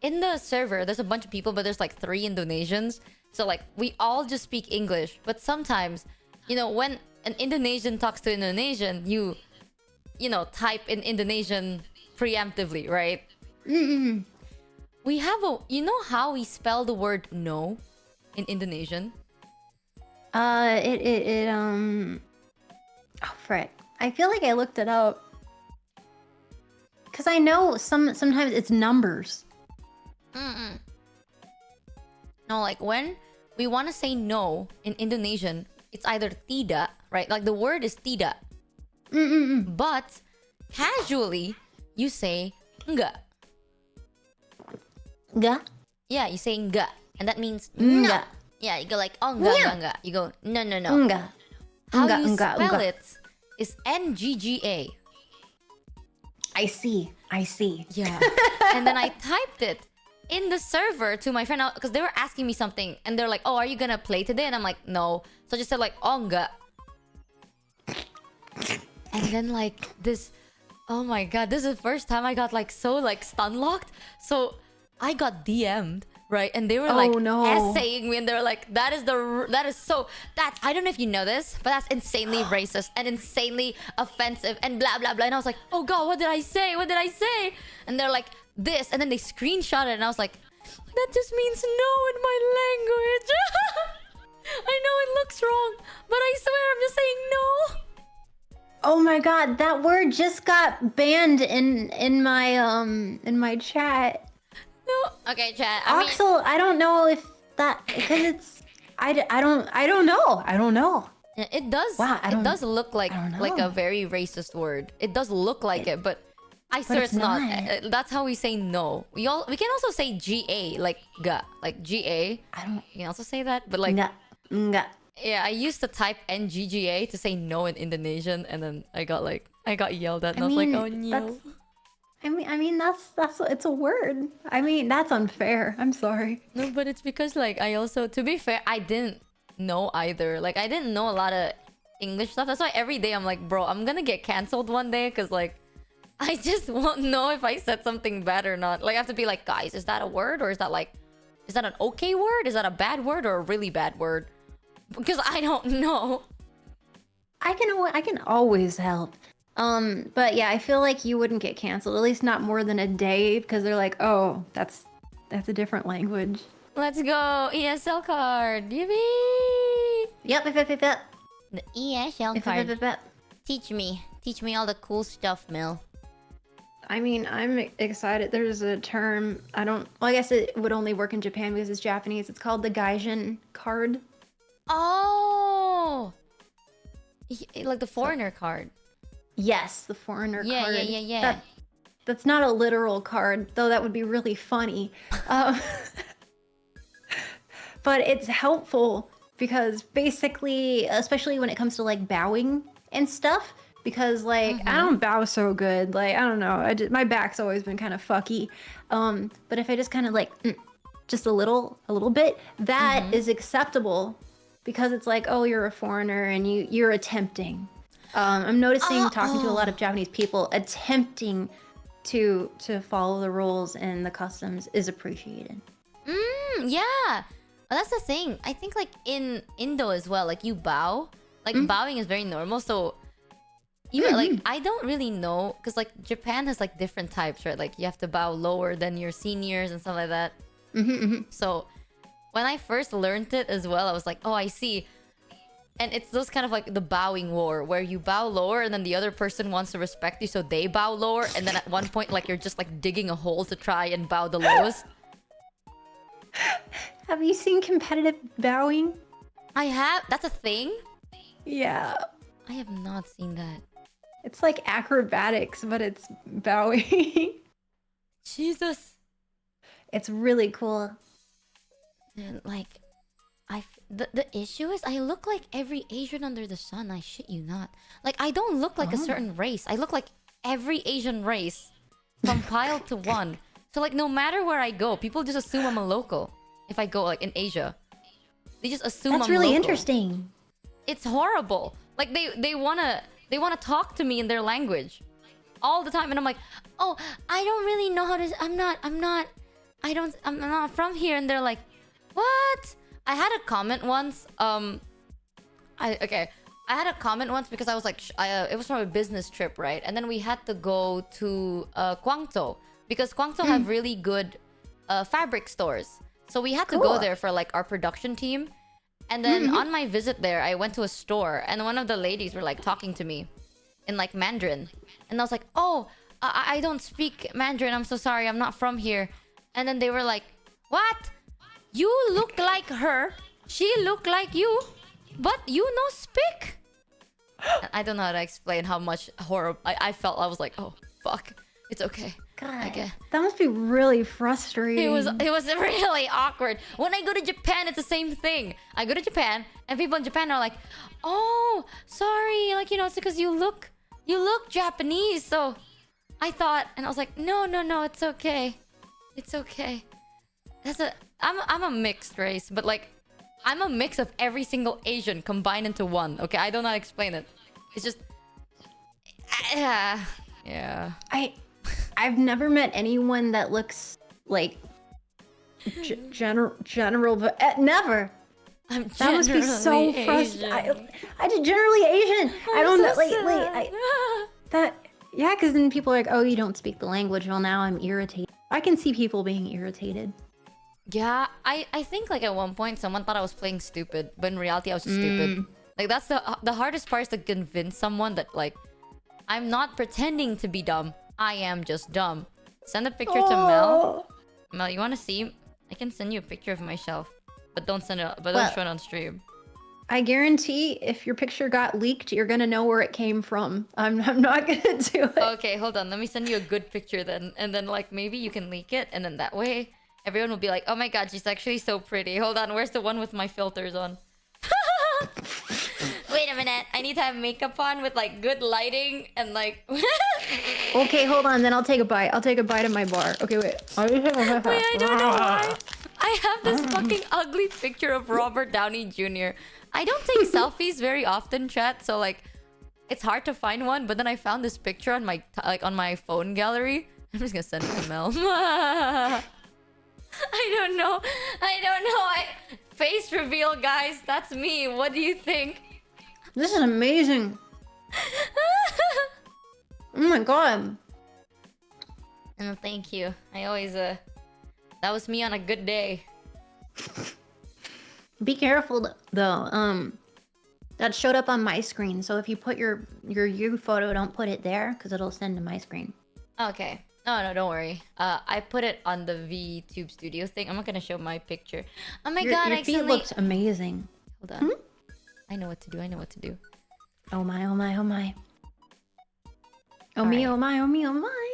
in the server, there's a bunch of people, but there's like 3 Indonesians. So like we all just speak English. But sometimes, you know, when an Indonesian talks to Indonesian, you know, type in Indonesian preemptively, right? We have a... You know how we spell the word no in Indonesian? Oh frick. I feel like I looked it up. Cause I know sometimes it's numbers. No, like when we want to say no in Indonesian, it's either tidak, right? Like the word is tidak. But casually, you say enggak. Enggak? Yeah, you say enggak. And that means Enggak. no. Yeah, you go like, oh, enggak, enggak, enggak. You go, no, no, no. Enggak. How Enggak, you enggak, spell enggak. it is NGGA. I see. Yeah. And then I typed it in the server to my friend because they were asking me something and they're like, oh, are you gonna play today? And I'm like, no. So I just said like, oh, enggak. And then like this, oh my god, this is the first time I got like so like stun locked. So I got DM'd right? And they were Oh, like no. essaying me, and they were like, "That is that's I don't know if you know this, but that's insanely racist and insanely offensive and blah blah blah." And I was like, "Oh God, what did I say? What did I say?" And they're like, "This," and then they screenshot it, and I was like, "That just means no in my language." I know it looks wrong, but I swear I'm just saying no. Oh my God, that word just got banned in my chat. No. Okay, chat. I mean, Oxel, I don't know if that because it's I don't know. I don't know. it does. Wow, it does look like I don't like know. a very racist word. It does look like it, but I swear it's it's not. not. That's how we say no. We can also say ga like ga like ga. I don't. You can also say that, but like Nga, nga. yeah, I used to type ngga to say no in Indonesian, and then I got yelled at, and I was like, oh no. I mean that's it's a word. I mean that's unfair. I'm sorry. No, but it's because like I also, to be fair, I didn't know either. Like I didn't know a lot of English stuff. That's why every day I'm like, bro, I'm gonna get cancelled one day because like I just won't know if I said something bad or not. Like I have to be like, guys, is that a word, or is that an okay word? Is that a bad word or a really bad word? Because I don't know. I can always help. But yeah, I feel like you wouldn't get canceled, at least not more than a day, because they're like, oh, that's a different language. Let's go ESL card. Yippee! Yep. The ESL card. Teach me all the cool stuff, Mel. I mean, I'm excited. There's a term. Well, I guess it would only work in Japan because it's Japanese. It's called the Gaijin card. Oh, like the foreigner card. Yes, the foreigner card. Yeah. That's not a literal card, though that would be really funny. But it's helpful because basically, especially when it comes to like bowing and stuff, because like I don't bow so good. Like I don't know, my back's always been kind of fucky. But if I just kind of like just a little bit, that is acceptable because it's like, oh, you're a foreigner and you're attempting. I'm noticing talking to a lot of Japanese people, attempting to follow the rules and the customs is appreciated. Yeah. Well, that's the thing. I think like in Indo as well, like you bow. Like bowing is very normal. So even like I don't really know, because like Japan has like different types, right? Like you have to bow lower than your seniors and stuff like that. So when I first learned it as well, I was like, oh, I see. And it's those kind of like the bowing war where you bow lower and then the other person wants to respect you, so they bow lower, and then at one point like you're just like digging a hole to try and bow the lowest. Have you seen competitive bowing? I have. That's a thing? Yeah. I have not seen that. It's like acrobatics, but it's bowing. Jesus. It's really cool. And like the issue is I look like every Asian under the sun. I shit you not. Like I don't look like a certain race. I look like every Asian race compiled to one. So like no matter where I go, people just assume I'm a local. If I go like in Asia, they just assume That's I'm really local. interesting. It's horrible. Like they wanna talk to me in their language all the time, and I'm like, oh, I don't really know how to. I'm not from here, and they're like, what? I had a comment once. I had a comment once because I was like, it was from a business trip, right? And then we had to go to Guangzhou because Guangzhou have really good fabric stores. So we had to go there for like our production team. And then on my visit there, I went to a store and one of the ladies were like talking to me in like Mandarin. And I was like, oh, I don't speak Mandarin. I'm so sorry. I'm not from here. And then they were like, what? You look like her. She look like you. But you no speak. I don't know how to explain how much horror I felt. I was like, oh, fuck. It's okay. God, that must be really frustrating. It was really awkward. When I go to Japan, it's the same thing. I go to Japan, and people in Japan are like, "Oh, sorry, like it's because you look Japanese." So I thought, and I was like, "No, it's okay, it's okay." I'm a mixed race, but like I'm a mix of every single Asian combined into one. Okay, I don't know how to explain it. It's just, yeah. I've never met anyone that looks like general, but never. I'm That must be so generally frustrating. Asian. I did generally Asian. I don't know. so sad. Yeah, because then people are like, oh, you don't speak the language. Well, now I'm irritated. I can see people being irritated. Yeah, I think like at one point someone thought I was playing stupid, but in reality I was just stupid. Like that's the hardest part is to convince someone that like I'm not pretending to be dumb. I am just dumb. Send a picture to Mel. Mel, you want to see? I can send you a picture of myself, but don't send it. But don't show it on stream. I guarantee if your picture got leaked, you're gonna know where it came from. I'm not gonna do it. Okay, hold on. Let me send you a good picture then, and then like maybe you can leak it, and then that way everyone will be like, "Oh my god, she's actually so pretty." Hold on, where's the one with my filters on? Wait a minute, I need to have makeup on with like good lighting and like. Okay, hold on. Then I'll take a bite. I'll take a bite of my bar. Okay, wait. Wait, I don't know why. I have this fucking ugly picture of Robert Downey Jr. I don't take selfies very often, chat. So like, it's hard to find one. But then I found this picture on my on my phone gallery. I'm just gonna send it to Mel. I don't know. Face reveal, guys. That's me. What do you think? This is amazing. Oh my god. Oh, thank you. I always that was me on a good day. Be careful though. That showed up on my screen. So if you put your you photo, don't put it there because it'll send to my screen. Okay. No, don't worry. I put it on the VTube Studio thing. I'm not gonna show my picture. Oh my god, your feet looked amazing. Hold on. I know what to do. Oh my, oh my, oh my. Oh All me, right. oh my, oh me, oh my.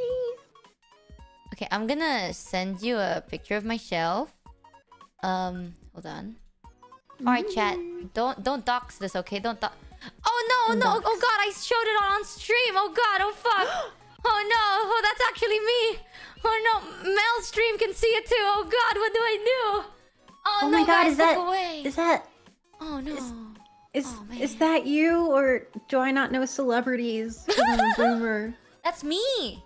Okay, I'm gonna send you a picture of my shelf. Hold on. Alright, chat. Don't dox this, okay? Don't dox. Oh no! Oh god, I showed it on stream. Oh god, oh fuck. Oh no! Oh, that's actually me. Oh no, Mel's stream can see it too. Oh god, what do I do? Oh no, my god, guys, is that look away. is that Oh no. is that you, or do I not know celebrities? 'Cause I'm a boomer. That's me.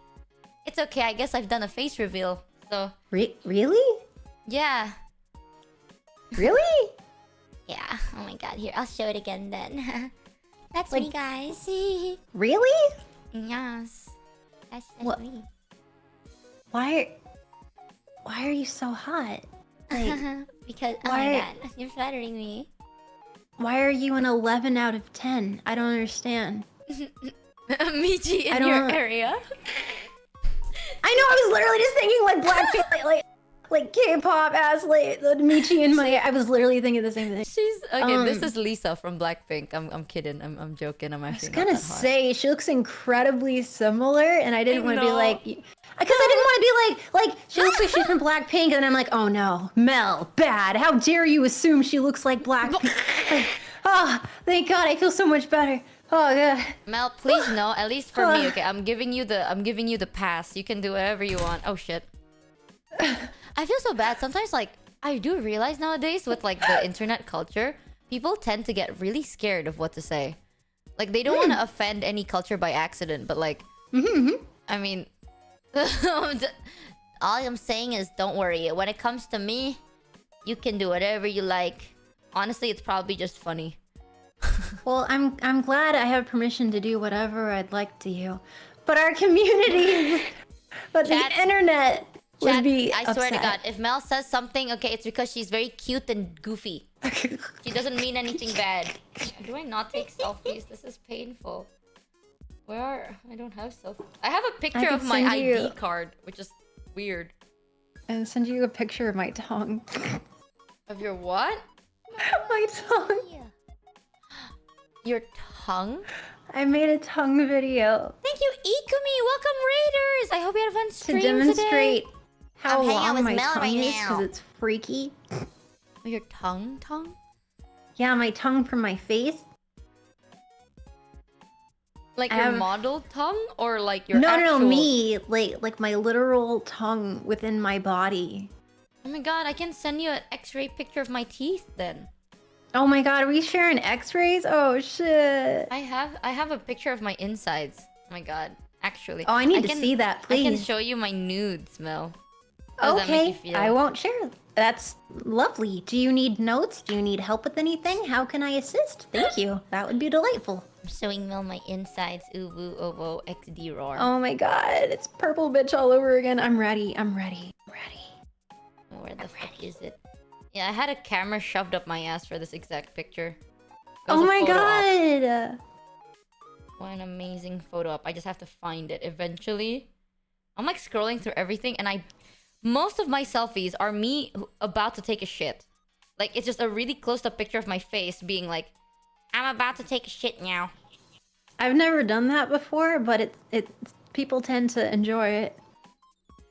It's okay. I guess I've done a face reveal. So Really? yeah. Really? Yeah. Oh my god. Here, I'll show it again then. That's Like- me, guys. Really? Yes. That's What? me. Why are you so hot? Like, Because oh Why- my god, you're flattering me. why are you an 11 out of 10? I don't understand. Michi in I your don't- area. I know, I was literally just thinking like Blackpink, like K-pop ass, like the Michi in my. I was literally thinking the same thing. She's okay. This Um, is Lisa from Blackpink. I'm kidding. I'm joking. I'm I was actually gonna not that hot. say she looks incredibly similar, and I didn't I want to be know. like, because I didn't want to be like she looks like she's from Blackpink, and then I'm like, oh no, Mel, bad. How dare you assume she looks like Blackpink? Like, oh, thank God, I feel so much better. Oh god. Mel, please no. At least for me, okay. I'm giving you the pass. You can do whatever you want. Oh shit. I feel so bad. Sometimes like I do realize nowadays with like the internet culture, people tend to get really scared of what to say. Like they don't want to offend any culture by accident, but like I mean all I'm saying is don't worry. When it comes to me, you can do whatever you like. Honestly, it's probably just funny. Well, I'm glad I have permission to do whatever I'd like to you, but our community, but Chat- the internet would Chat, be. I swear to God, upset. if Mel says something, okay, it's because she's very cute and goofy. She doesn't mean anything bad. Do I not take selfies? This is painful. I don't have selfies. I have a picture could of my send ID you- card, which is weird. And send you a picture of my tongue. Of your what? My tongue. Your tongue? I made a tongue video Thank you, Ikumi! Welcome, Raiders! I hope you had a fun to stream demonstrate how I'm hanging out long with my Mel tongue right is now. because it's freaky. today. Oh, your tongue? Yeah, my tongue from my face. Like I your have- model tongue? Or like your No, actual... me. Like my literal tongue within my body. Oh my god, I can send you an x-ray picture of my teeth then. Oh my god, are we sharing x-rays? Oh shit. I have a picture of my insides. Oh my god. Actually. Oh, I need to see that, I can please. show you my nudes, Mel. How does that make Okay, you feel? I won't share That's lovely. Do you need notes? Do you need help with anything? How can I assist? Thank you. That would be delightful. I'm showing Mel my insides. Ooh, woo, oh, whoa, XD roar. Oh my god, it's purple bitch all over again. I'm ready. I'm ready. I'm ready. Where the fuck is it? Yeah, I had a camera shoved up my ass for this exact picture. It was Oh a my photo op. god. What an amazing photo op. I just have to find it eventually. I'm like scrolling through everything and most of my selfies are me about to take a shit. Like it's just a really close up picture of my face being like, I'm about to take a shit now. I've never done that before, but people tend to enjoy it.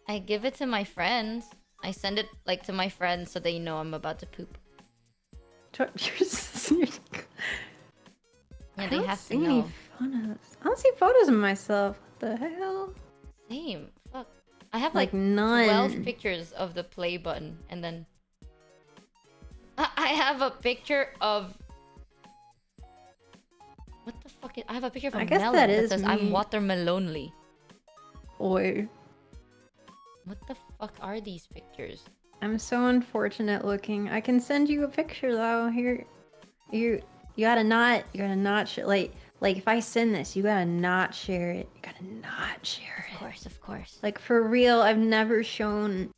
I give it to my friends. I send it like to my friends so they know I'm about to poop. Yeah, they have to any know. photos. I don't see photos of myself. What the hell? Same. Fuck. I have Like like none. 12 pictures of the play button and then I have a picture of what the fuck I have a picture of a I guess melon that that is says me. I'm watermelonly. Oi. What the fuck are these pictures? I'm so unfortunate looking. I can send you a picture though. Here, you gotta not like if I send this, you gotta not share it. You gotta not share it. Of course. Like for real, I've never shown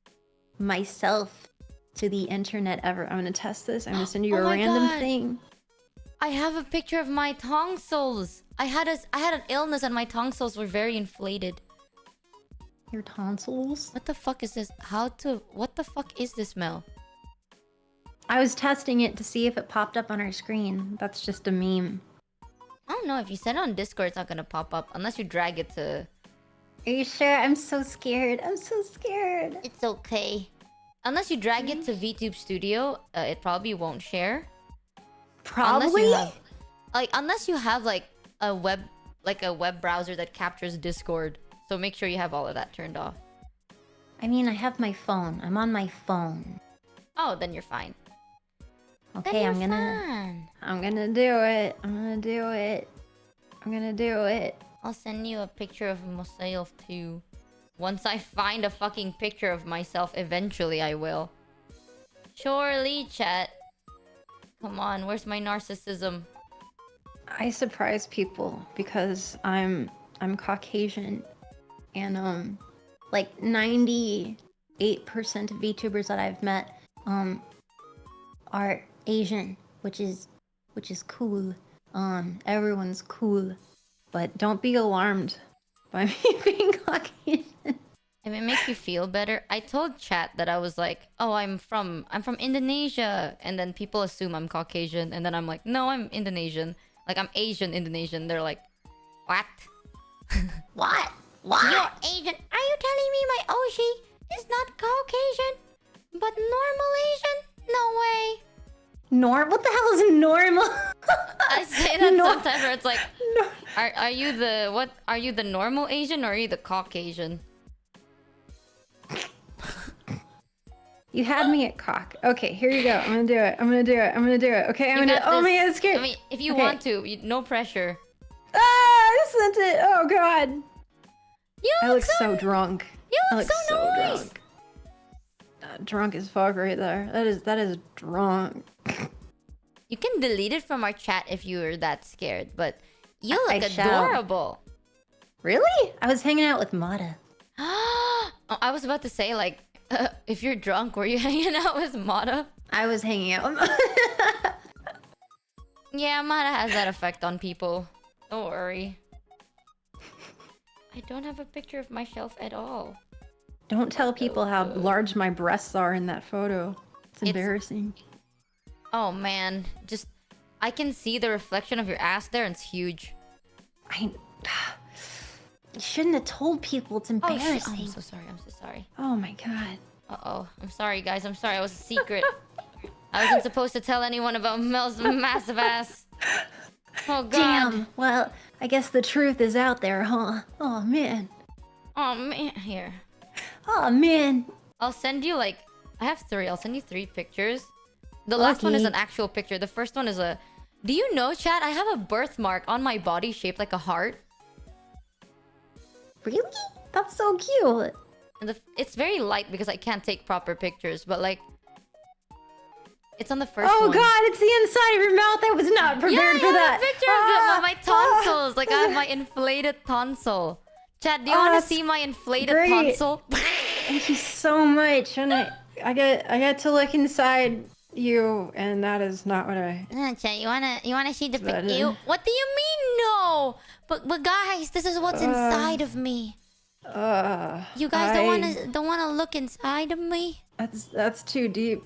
myself to the internet ever. I'm gonna test this. I'm gonna send you Oh a my random God. thing. I have a picture of my tonsils. I had an illness and my tonsils were very inflated. Your tonsils? What the fuck is this? What the fuck is this, Mel? I was testing it to see if it popped up on our screen. That's just a meme. I don't know. If you send it on Discord, it's not gonna pop up unless you drag it to... Are you sure? I'm so scared. I'm so scared. It's okay. Unless you drag it to VTube Studio, it probably won't share. Probably? Unless you have like a web browser that captures Discord. So make sure you have all of that turned off. I mean, I have my phone. I'm on my phone. Oh, then you're fine. Okay, I'm gonna do it. I'm gonna do it. I'll send you a picture of myself too. Once I find a fucking picture of myself, eventually I will. Surely, chat. Come on, where's my narcissism? I surprise people because I'm Caucasian, and like 98% of VTubers that I've met are Asian, which is cool. Everyone's cool, but don't be alarmed by me being Caucasian. If it makes you feel better, I told chat that I was like, oh, I'm from Indonesia, and then people assume I'm Caucasian, and then I'm like, no, I'm Indonesian. Like I'm Asian Indonesian. They're like, what? What? You're Asian? Are you telling me my Oshi is not Caucasian, but normal Asian? No way. What the hell is normal? I say that sometimes where it's like, are you the normal Asian or are you the Caucasian? You had me at cock. Okay, here you go. I'm gonna do it. Okay, You got oh my this. god, it's scary. I mean, if you Okay. want to, no pressure. Ah, I sent it. Oh god. I look look so drunk. You I look look so nice. drunk. Drunk as fuck right there. That is drunk. You can delete it from our chat if you're that scared, but you I look shall. adorable. Really? I was hanging out with Mata. Oh, I was about to say, like, if you're drunk, were you hanging out with Mata? I was hanging out with Mata. Yeah, Mata has that effect on people. Don't worry. I don't have a picture of myself at all. Don't tell people how large my breasts are in that photo. It's embarrassing. Oh man, I can see the reflection of your ass there and it's huge. You shouldn't have told people. It's embarrassing. Oh, I'm so sorry. Oh my god. Uh-oh. I'm sorry, guys. I'm sorry. I was a secret. I wasn't supposed to tell anyone about Mel's massive ass. Oh, God. Damn. Well, I guess the truth is out there, huh? Oh, man. Oh, man. Here. Oh, man. I'll send you, I have 3. I'll send you 3 pictures. The last one is Okay. an actual picture. The first one is a... Do you know, chat? I have a birthmark on my body shaped like a heart. Really? That's so cute. And it's very light because I can't take proper pictures. But, It's on the first Oh one. god, it's the inside of your mouth. I was not prepared for that. A picture of my tonsils. Like I have my inflated tonsil. Chat, do you want to see my inflated tonsil? Thank you so much. And I get to look inside you, and that is not what I. Chat, you wanna see the That picture? is- What do you mean no? But guys, this is what's inside of me. You guys don't wanna look inside of me? That's too deep.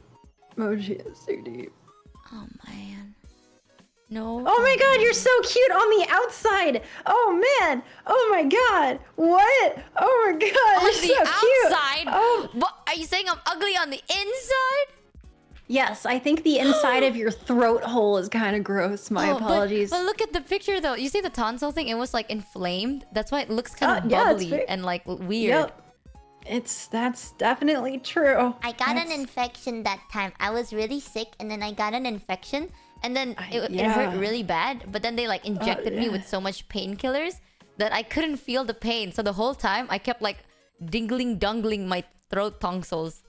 Mochi, it's too deep. Oh man. No. Oh my god, you're so cute on the outside. Oh man. Oh my god. What? Oh my god, On you're the so cute. outside? Oh. What, are you saying I'm ugly on the inside? Yes, I think the inside of your throat hole is kind of gross. My apologies. But look at the picture though. You see the tonsil thing? It was like inflamed. That's why it looks kind of yeah, it's bubbly and like weird. Yep. That's definitely true. I got an infection that time. I was really sick and then I got an infection and then it hurt really bad. But then they like injected me with so much painkillers that I couldn't feel the pain. So the whole time I kept like dingling my throat tonsils.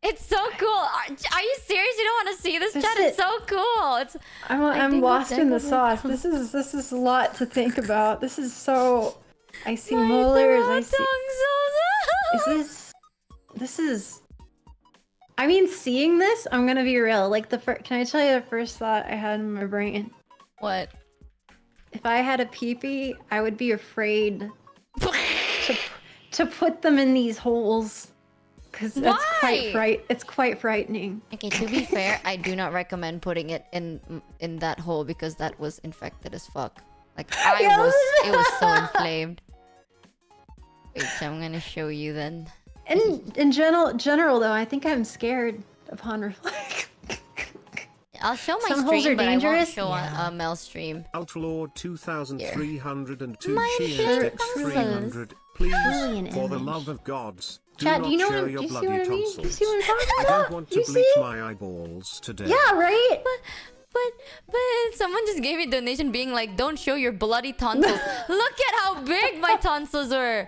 It's so cool. Are you serious? You don't want to see this, chat? It's so cool. I'm lost in the sauce. This is a lot to think about. This is so. I see molars. I see. This is. I mean, seeing this, I'm gonna be real. Like can I tell you the first thought I had in my brain? What? If I had a peepee, I would be afraid to put them in these holes. Because that's it's quite frightening. Okay, to be fair, I do not recommend putting it in that hole because that was infected as fuck. Like it was so inflamed. Wait, so I'm gonna show you then. In general though, I think I'm scared upon reflect. I'll show my Some holes stream, are but dangerous. I won't show Mel's stream. Outlord 2302 My cheers inflated to 300. Please, Brilliant for the image. love of gods, do Chad, not do you know show what, your do you see bloody what I mean? Do you tonsils. see what I'm talking I about? don't want You to bleach see? my eyeballs today. Yeah, right? But someone just gave me a donation being like, don't show your bloody tonsils. Look at how big my tonsils were.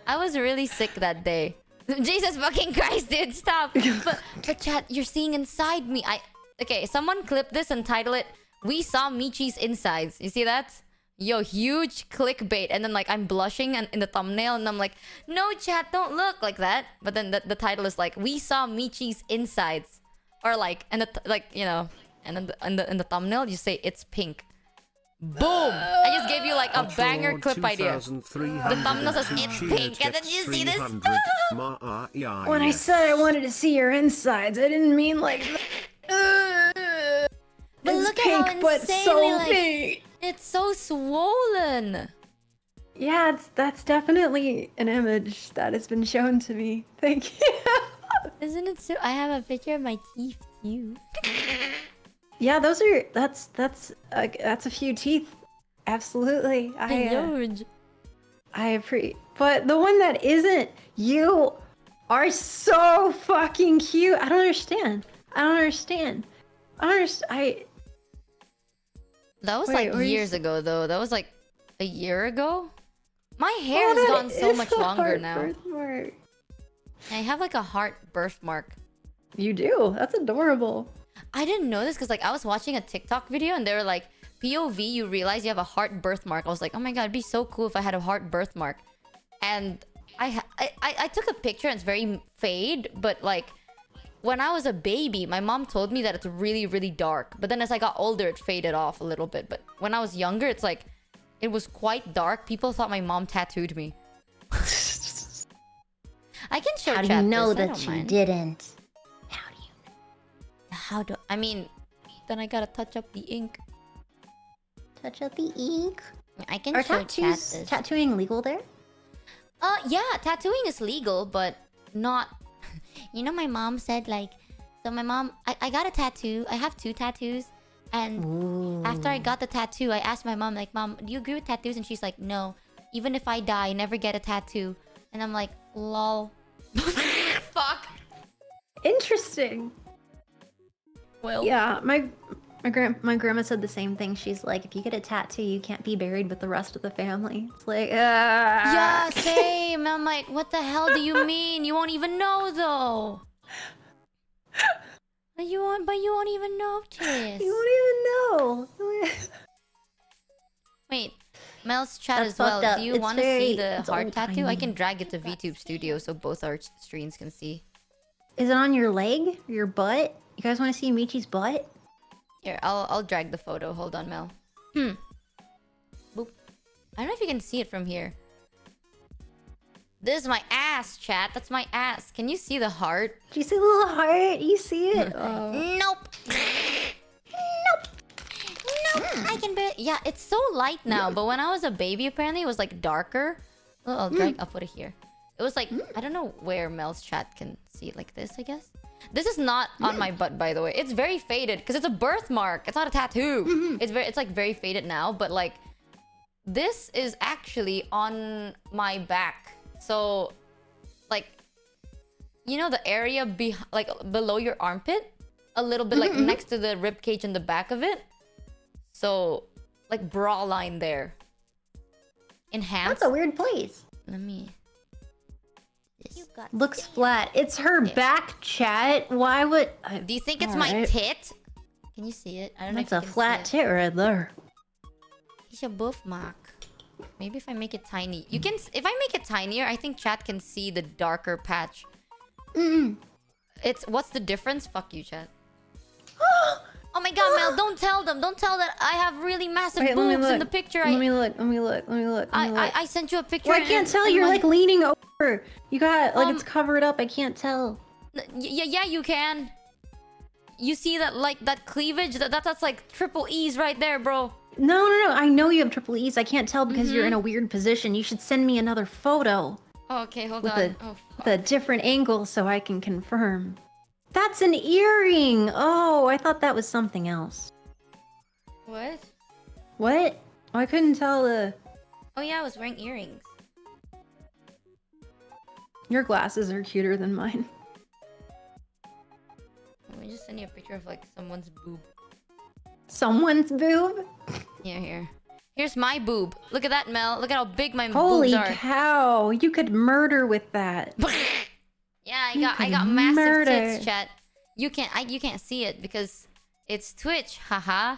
I was really sick that day. Jesus fucking Christ, dude, stop. But chat, you're seeing inside me. Okay, someone clip this and title it, "We saw Michi's insides." You see that? Yo, huge clickbait. And then like I'm blushing in the thumbnail and I'm like, no chat, don't look like that. But then the title is like, "We saw Michi's insides." Or like, and you know, and then in the thumbnail you say it's pink. Boom! I just gave you like a banger clip idea. The thumbnail says it's pink, and then you see this. When I said I wanted to see your insides, I didn't mean like. But it's look pink, at how but so insanely, pink. It's so swollen. Yeah, that's definitely an image that has been shown to me. Thank you. Isn't it so? I have a picture of my teeth too. Yeah, that's a few teeth. Absolutely. I appreciate. But the one that isn't, you are so fucking cute. I don't understand. That was Wait, like years ago though. That was like a year ago. My hair has gone so much longer now. Birthmark. I have like a heart birthmark. You do? That's adorable. I didn't know this because like I was watching a TikTok video and they were like, POV, you realize you have a heart birthmark. I was like, oh my god, it'd be so cool if I had a heart birthmark. And I took a picture and it's very fade, but like when I was a baby, my mom told me that it's really, really dark. But then as I got older, it faded off a little bit. But when I was younger, it's like, it was quite dark. People thought my mom tattooed me. I can show How do chat you know this, I that don't you mind. didn't? How do you know? How do I mean? Then I gotta touch up the ink. Touch up the ink. I can Are show chat this. tattooing legal there? Yeah, tattooing is legal, but not. You know, my mom said like, so my mom, I got a tattoo. I have 2 tattoos, and after I got the tattoo, I asked my mom like, Mom, do you agree with tattoos? And she's like, no. Even if I die, never get a tattoo. And I'm like, lol. Fuck. Interesting. Well, Yeah, my grandma said the same thing. She's like, if you get a tattoo, you can't be buried with the rest of the family. It's like, yeah, same. I'm like, what the hell do you mean? You won't even know though. But you won't even notice. You won't even know. Wait, Mel's chat That's as well. fucked up. Do you It's want to see very- the it's heart tattoo? I old-timey. can drag it to VTube Studio so both our streams can see. Is it on your leg? Your butt? You guys want to see Michi's butt? Here, I'll drag the photo. Hold on, Mel. Boop. I don't know if you can see it from here. This is my ass, chat. That's my ass. Can you see the heart? Do you see the little heart? You see it? Oh. Nope. Nope. I can bet. Yeah, it's so light now. But when I was a baby, apparently it was like darker. Oh, I'll put it here. It was like I don't know where Mel's chat can see it like this. I guess this is not on my butt, by the way. It's very faded because it's a birthmark. It's not a tattoo. It's like very faded now. But like this is actually on my back. So, like, you know the area like below your armpit, a little bit like next to the rib cage in the back of it. So, like bra line there. Enhanced. That's a weird place. Let me. Looks flat. It's her back, chat. Why would... Do you think it's my tit? Can you see it? I don't know. That's a flat tit right there. It's a birthmark. Maybe if I make it tiny. You can... If I make it tinier, I think chat can see the darker patch. It's... What's the difference? Fuck you, chat. Oh my god, Mel, don't tell them. Don't tell that I have really massive boobs in the picture. Let me look. I sent you a picture. Well, I can't tell. You're like leaning over. You got... Like, it's covered up. I can't tell. Yeah, you can. You see that, like, that cleavage? That's like triple E's right there, bro. No. I know you have triple E's. I can't tell because you're in a weird position. You should send me another photo. Oh, okay, hold on. With a different angle so I can confirm. That's an earring! Oh, I thought that was something else. What? What? Oh, I couldn't tell the... Oh yeah, I was wearing earrings. Your glasses are cuter than mine. Let me just send you a picture of, like, someone's boob. Someone's boob? Yeah, here. Here's my boob. Look at that, Mel. Look at how big my Holy boobs are. cow! You could murder with that. Yeah, I got massive tits, chat. You can't see it because it's Twitch. Haha.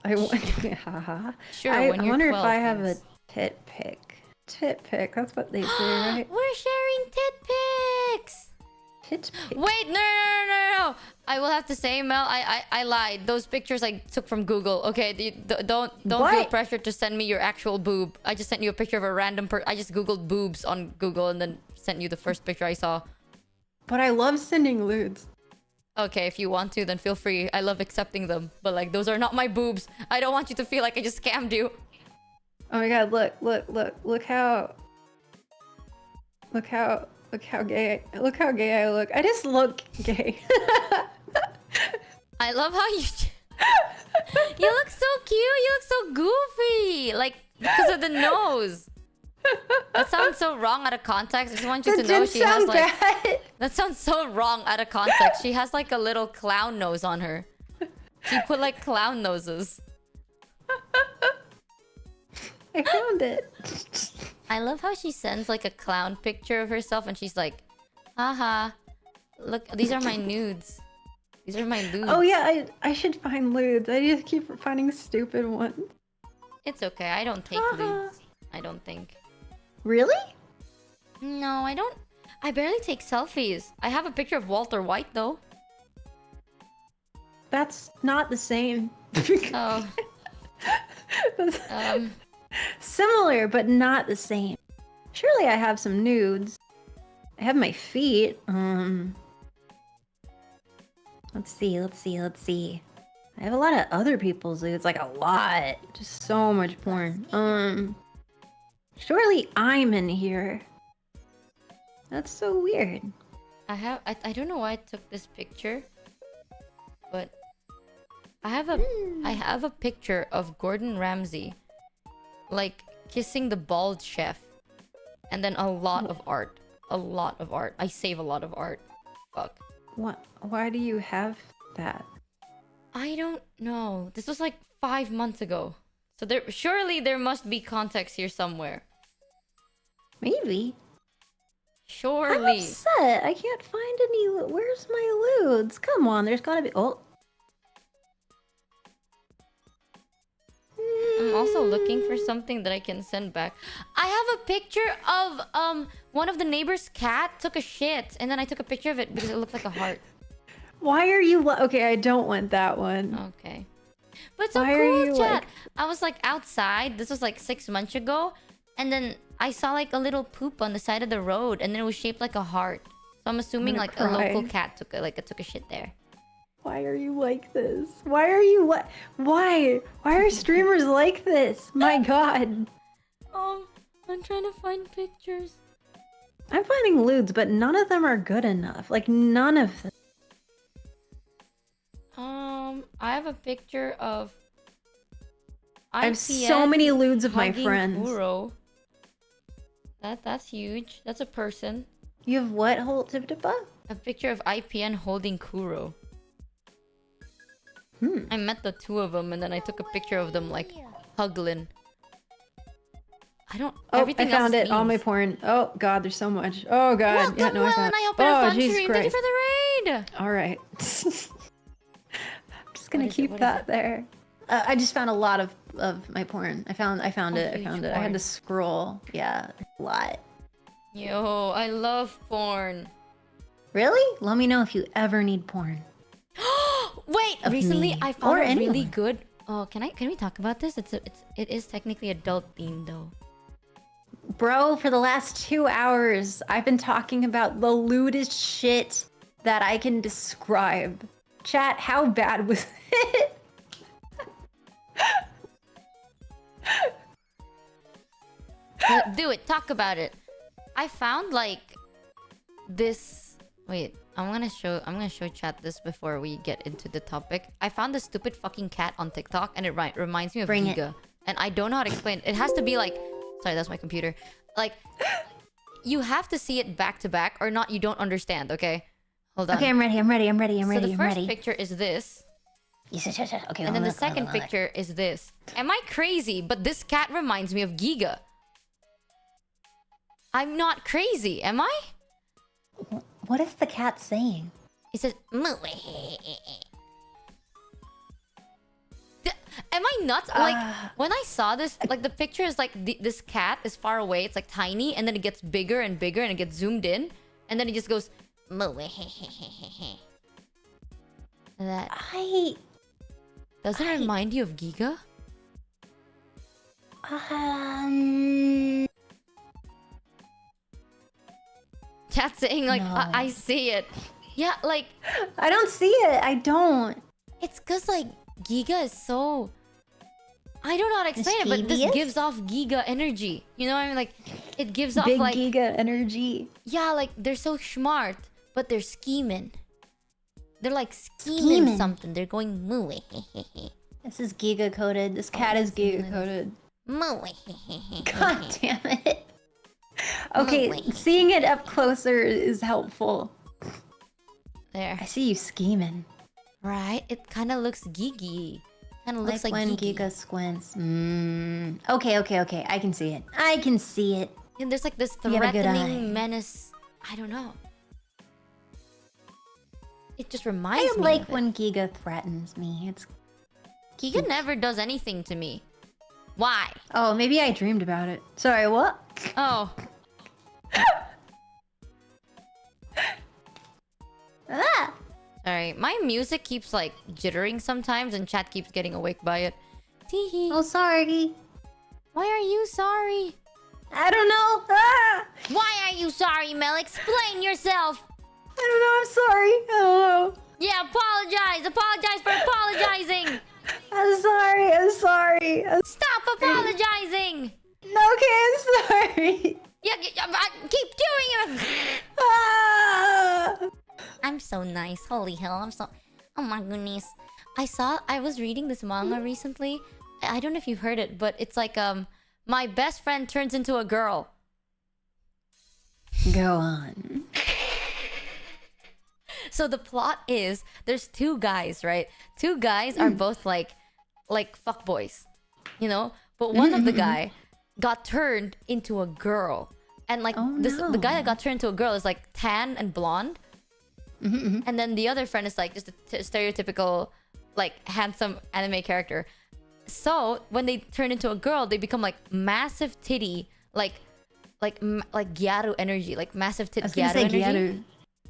Haha. Sure. I when you're wonder 12, if I have yes. a tit pic. Tit pic. That's what they say, right? We're sharing tit pics. Tit pic. Wait, no. I will have to say, Mel, I lied. Those pictures I took from Google. Okay, don't feel pressure to send me your actual boob. I just sent you a picture of a random I just Googled boobs on Google and then sent you the first picture I saw. But I love sending lewds. Okay, if you want to, then feel free. I love accepting them. But, like, those are not my boobs. I don't want you to feel like I just scammed you. Oh my god, look how gay I look. I just look gay. I love how you you look so cute. You look so goofy. Like, because of the nose. That sounds so wrong out of context. I just want you to know she has, like... bad. That sounds so wrong out of context. She has, like, a little clown nose on her. She put, like, clown noses. I found it. I love how she sends, like, a clown picture of herself and she's like, haha, look, these are my nudes. These are my nudes. Oh yeah, I should find lewds. I just keep finding stupid ones. It's okay. I don't take nudes. I don't think. Really? No, I don't. I barely take selfies. I have a picture of Walter White, though. That's not the same. Oh. Similar, but not the same. Surely I have some nudes. I have my feet. Let's see. I have a lot of other people's nudes, like a lot. Just so much porn. Surely I'm in here. That's so weird. I don't know why I took this picture, but I have a picture of Gordon Ramsay, like, kissing the bald chef, and then a lot of art. I save a lot of art. Fuck. What? Why do you have that? I don't know. This was like 5 months ago. So surely there must be context here somewhere. Maybe. Surely. upset. I can't find any. Where's my lewds? Come on, there's gotta be. Oh. I'm also looking for something that I can send back. I have a picture of one of the neighbor's cat took a shit, and then I took a picture of it because it looked like a heart. Why are you? Okay, I don't want that one. Okay. But it's so Why are cool, you, chat. like- I was like outside. This was like 6 months ago, and then I saw like a little poop on the side of the road, and then it was shaped like a heart. So I'm assuming gonna like cry. a local cat took a shit there. Why are you like this? Why are you what? Why? Why are streamers like this? My God. I'm trying to find pictures. I'm finding lewds, but none of them are good enough. Like none of them. I have a picture of. I have so many lewds of my hugging friends. Kuro. That's huge. That's a person. You have what? Hold tip tip up? A picture of IPN holding Kuro. I met the two of them and then I took a picture of them like huggling. I don't. Oh, everything I found else it on my means- porn. Oh God, there's so much. Oh God. Welcome, Yeah, no, Will, I found. and I hope you had a fun Jesus stream. Christ. Thank you for the raid. All right. I'm just gonna What is it? keep What is that it? there. I just found a lot of my porn. I found it. I found it. huge I had porn. to scroll. Yeah, a lot. Yo, I love porn. Really? Let me know if you ever need porn. Wait, Of recently me. I found Or a really anyone. good. Oh, can we talk about this? It is technically adult themed though. Bro, for the last 2 hours, I've been talking about the lewdest shit that I can describe. Chat, how bad was it? Do it. Talk about it. I found like this. Wait, I'm gonna show chat this before we get into the topic. I found this stupid fucking cat on TikTok, and it reminds me of Bring it. Giga. And I don't know how to explain it. It has to be like, sorry, that's my computer. Like, you have to see it back to back, or not. You don't understand. Okay, hold on. Okay, I'm ready. So the I'm first ready. picture is this, Okay, and then the second picture is this. Am I crazy? But this cat reminds me of Giga. I'm not crazy, am I? What is the cat saying? It says, am I nuts? Like, when I saw this, like, the picture is like, this cat is far away. It's like tiny, and then it gets bigger and bigger, and it gets zoomed in. And then it just goes, that. Doesn't it remind you of Giga? Chat saying, like, No. I see it. Yeah, like, I don't see it. I don't. it's because, like, Giga is so... I don't know how to explain it, but this Mischievous? gives off Giga energy. You know what I mean? Like, it gives off, Big like... Giga energy. Yeah, like, they're so smart, but they're scheming. They're, like, scheming Scheming. something. They're going, moo. This is Giga coded. This cat is Giga coded. Moo. God damn it. Okay, Moo. seeing it up closer is helpful. There. I see you scheming. Right? It kind of looks geeky. Kind of looks like when geeky. Giga squints. Okay. I can see it. I can see it. And there's, like, this You have a good eye. threatening menace. I don't know. It just reminds I me like of it. when Giga threatens me. It's Giga never does anything to me. Why? oh, maybe I dreamed about it. Sorry, what? Oh. Ah! Sorry. My music keeps, like, jittering sometimes and chat keeps getting awake by it. Teehee. Oh, sorry. Why are you sorry? I don't know. Ah! Why are you sorry, Mel? Explain yourself. I don't know. I'm sorry. I don't know. Yeah, apologize. Apologize for apologizing. I'm sorry. Stop apologizing. Okay, I'm sorry. Yeah, keep doing it. Ah! I'm so nice. Holy hell, I'm so... Oh my goodness. I was reading this manga recently. I don't know if you've heard it, but it's like, my best friend turns into a girl. Go on. So the plot is, there's two guys, right? Two guys are both like fuckboys, you know? But one of the guy got turned into a girl. And like Oh, the guy that no. got turned into a girl is like tan and blonde. And then the other friend is like just a stereotypical like handsome anime character. So when they turn into a girl, they become like massive titty, like Gyaru energy, like massive I was titty gonna Gyaru say energy.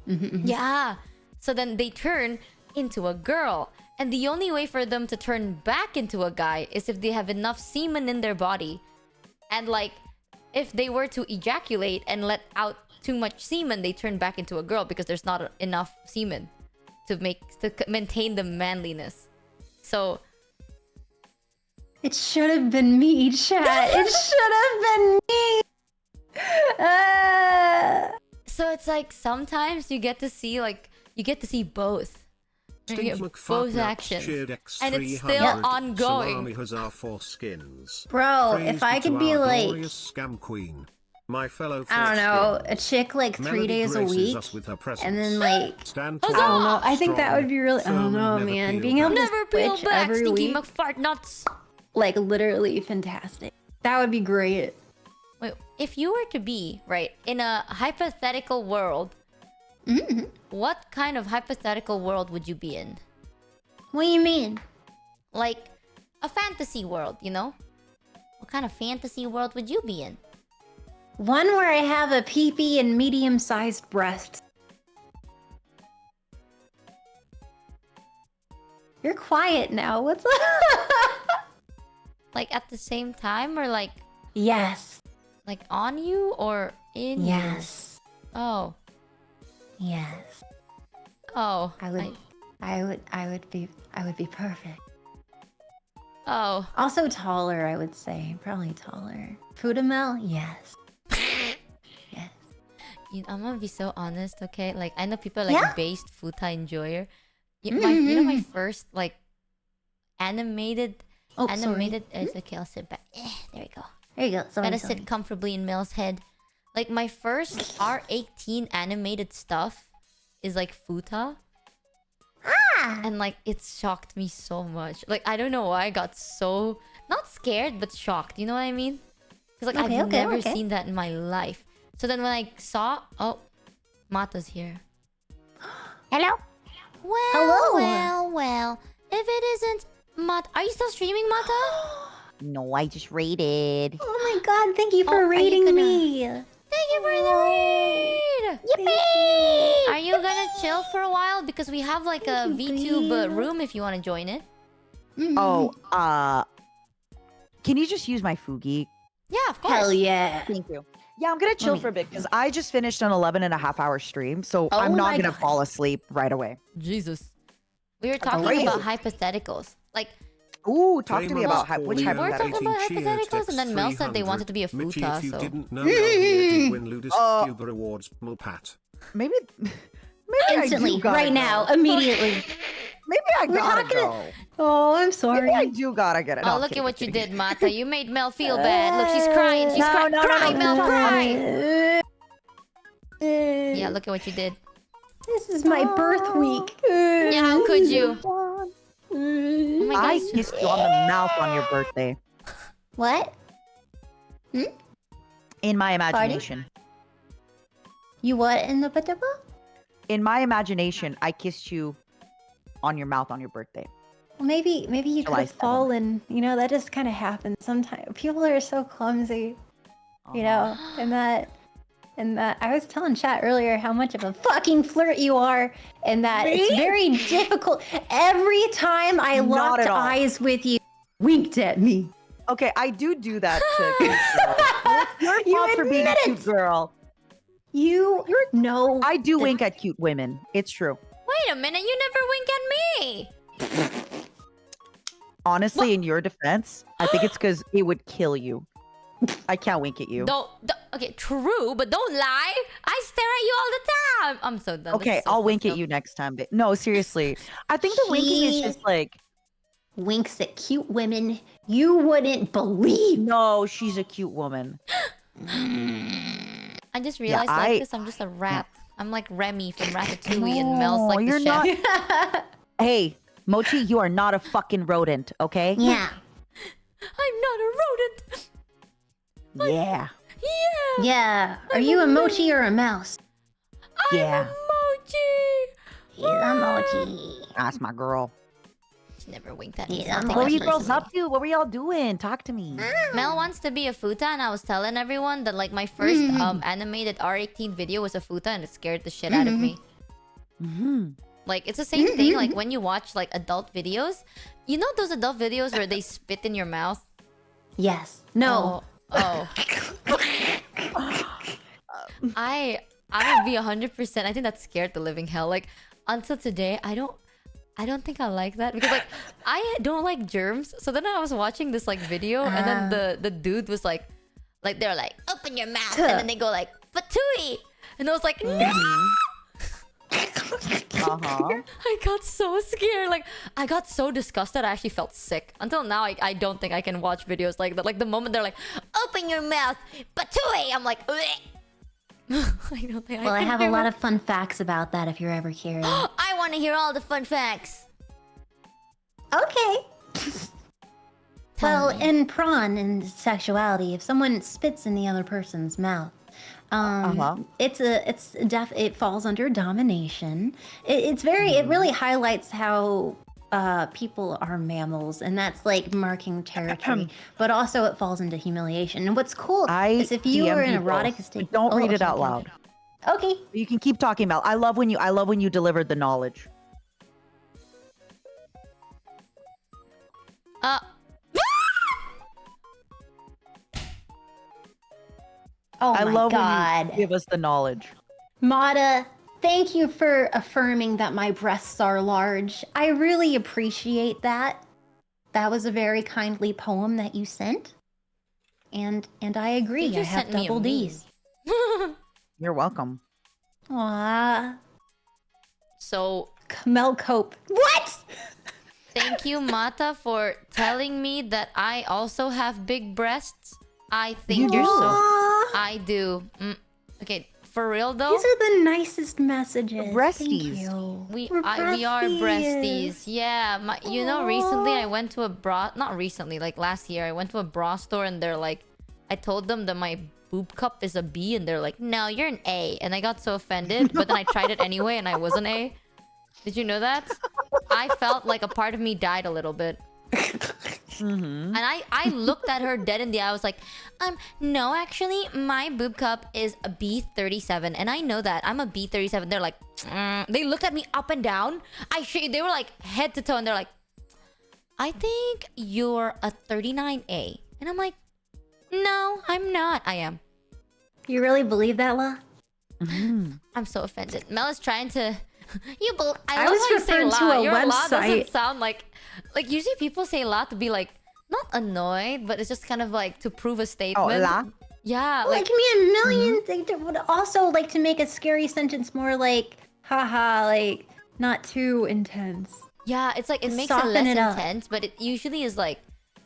Gyaru. Yeah. So then they turn into a girl. And the only way for them to turn back into a guy is if they have enough semen in their body. And like if they were to ejaculate and let out too much semen, they turn back into a girl because there's not enough semen to maintain the manliness. So It should have been me, chat. It should have been me. so it's like sometimes you get to see both. You Steve get both McFartnett actions. cheered And it's still ongoing. Salami Huzzah for skins. Bro, Praise if I be to could be our like, glorious scam queen. My fellow I don't know, a skins. chick like 3 Melody days a graces week, us with her presence. and then like, Stand I tall, don't know. I think that would be really, I strong, don't know, firm, and man. never Being peel able to Never peel switch back, every stinky week, McFart nuts. like literally fantastic. That would be great. Wait, if you were to be, right, in a hypothetical world, what kind of hypothetical world would you be in? What do you mean? Like, a fantasy world, you know? What kind of fantasy world would you be in? One where I have a peepee and medium-sized breasts. You're quiet now. What's up? Like, at the same time, or like Yes. on you, or in you? Yes. Oh. Yes. Oh. I would be perfect. Oh. Also taller, I would say. Probably taller. Fudamel? Yes. Yes. I'm gonna be so honest, okay? Like, I know people are like Yeah? based futa enjoyer. You know my first like animated Oh, is okay. I'll sit back. There we go. There you go. Sorry, Gotta sorry. sit comfortably in Mel's head. Like my first R18 animated stuff is like futa, and like it shocked me so much. Like I don't know why I got so not scared but shocked. You know what I mean? Because like I've never seen that in my life. So then when I saw, oh, Mata's here. Hello? Well, Hello. well. If it isn't Mata, are you still streaming, Mata? No, I just raided. Oh my god, thank you Oh, for are you rating gonna- me. Thank you for the raid. Yippee! Are you gonna chill for a while? Because we have like a Thank you, VTube babe. room if you want to join it. Oh, can you just use my Fugi? Yeah, of course. Hell yeah. Thank you. Yeah, I'm gonna chill for a bit because I just finished an 11.5-hour stream, so I'm Oh not my gonna God. fall asleep right away. Jesus. We were talking Crazy. about hypotheticals. Like, Ooh, talk to me about which We're hypothetical. talking about hypotheticals, and then Mel said they wanted to be a Mitchie, futa, if you so... didn't know, Melvia did win Ludus Uber Awards. Pat. Maybe Instantly, I do gotta right go. now, immediately. Maybe I We're gotta talking- go. Oh, I'm Maybe sorry. I do gotta get it. Oh, No, look kidding, at what you kidding. did, Mata. You made Mel feel bad. Look, she's crying. She's crying. no, Cry, no, Mel, no, cry. Yeah, look at what you did. This is my birth week. Yeah, how could you? Oh my I gosh. kissed you on the mouth on your birthday. What? In my imagination. You what in the patapa? In my imagination, I kissed you on your mouth on your birthday. Well, maybe you could July have 7th. fallen. You know, that just kind of happens sometimes. People are so clumsy. You know, and that I was telling chat earlier how much of a fucking flirt you are, and that it's very difficult. Every time I Not locked at all. eyes with you, winked at me. Okay, I do that to cute girls. Well, it's your You fault for being a admit cute it. girl. You know. I do wink at cute women. It's true. Wait a minute, you never wink at me. Honestly, in your defense, I think it's because it would kill you. I can't wink at you. Okay, true, but don't lie. I stare at you all the time. I'm so done. This Okay, is so I'll wink fucked at up. you next time. But no, seriously. I think the winking is just like, Winks at cute women you wouldn't believe. no, she's a cute woman. I just realized like this, I'm just a rat. I'm like Remy from Ratatouille, and Mel's like you're the chef. not. Hey, Mochi, you are not a fucking rodent, okay? Yeah. I'm not a rodent. Yeah. Yeah. Yeah. Are you a mochi or a mouse? Yeah. Mochi. He's a mochi. That's my girl. She never winked at Yeah, me. so I'll I'm take What were that you girls personally. up to? What were y'all doing? Talk to me. Mel wants to be a futa, and I was telling everyone that like my first animated R18 video was a futa, and it scared the shit out of me. Like it's the same thing. Like when you watch like adult videos, you know those adult videos where they spit in your mouth. Yes. No. Oh. I would be 100%. I think that scared the living hell. Like until today, I don't think I like that because like I don't like germs. So then I was watching this like video, and then the dude was like they're like open your mouth, and then they go like patooey, and I was like no. I got so scared. Like I got so disgusted. I actually felt sick. Until now, I don't think I can watch videos like that. Like the moment they're like open your mouth, patooey, I'm like. I don't think Well, I can have a do lot it. of fun facts about that if you're ever curious. I want to hear all the fun facts. Okay. Tell Well, me. in prawn and sexuality, if someone spits in the other person's mouth, it falls under domination. It really highlights how people are mammals, and that's like marking territory. But also, it falls into humiliation. And what's cool is if you DM are in people. erotic state. Don't read it okay, out okay, loud. Okay. You can keep talking about. I love when you delivered the knowledge. Oh I my love god. when you give us the knowledge. Mata, thank you for affirming that my breasts are large. I really appreciate that. That was a very kindly poem that you sent. And I agree. You I just have sent me a double meme. D's. You're welcome. Aww. So Kamel Cope. What? thank you, Mata, for telling me that I also have big breasts. I think you're so. Aw. I do. Okay, for real though. These are the nicest messages. Breasties. Thank you. We We're are breasties. Yeah, you know, recently I Aw. went to a bra. Not recently, like last year, I went to a bra store and they're like, I told them that my boob cup is a B, and they're like, no, you're an A, and I got so offended. But then I tried it anyway, and I was an A. Did you know that? I felt like a part of me died a little bit. And I looked at her dead in the eye. I was like, no, actually, my boob cup is a B37, and I know that I'm a B37. They're like, they looked at me up and down. They were like head to toe, and they're like, I think you're a 39A, and I'm like, no, I'm not. I am. You really believe that, La? I'm so offended. Mel is trying to. I I love was how you say referring la. to a Your la doesn't website. sound like usually people say la to be like not annoyed, but it's just kind of like to prove a statement. Oh, la? Yeah, Like like me a million things would also like to make a scary sentence more like, haha, like not too intense. yeah, it's like it to makes it soften less it up. intense, but it usually is like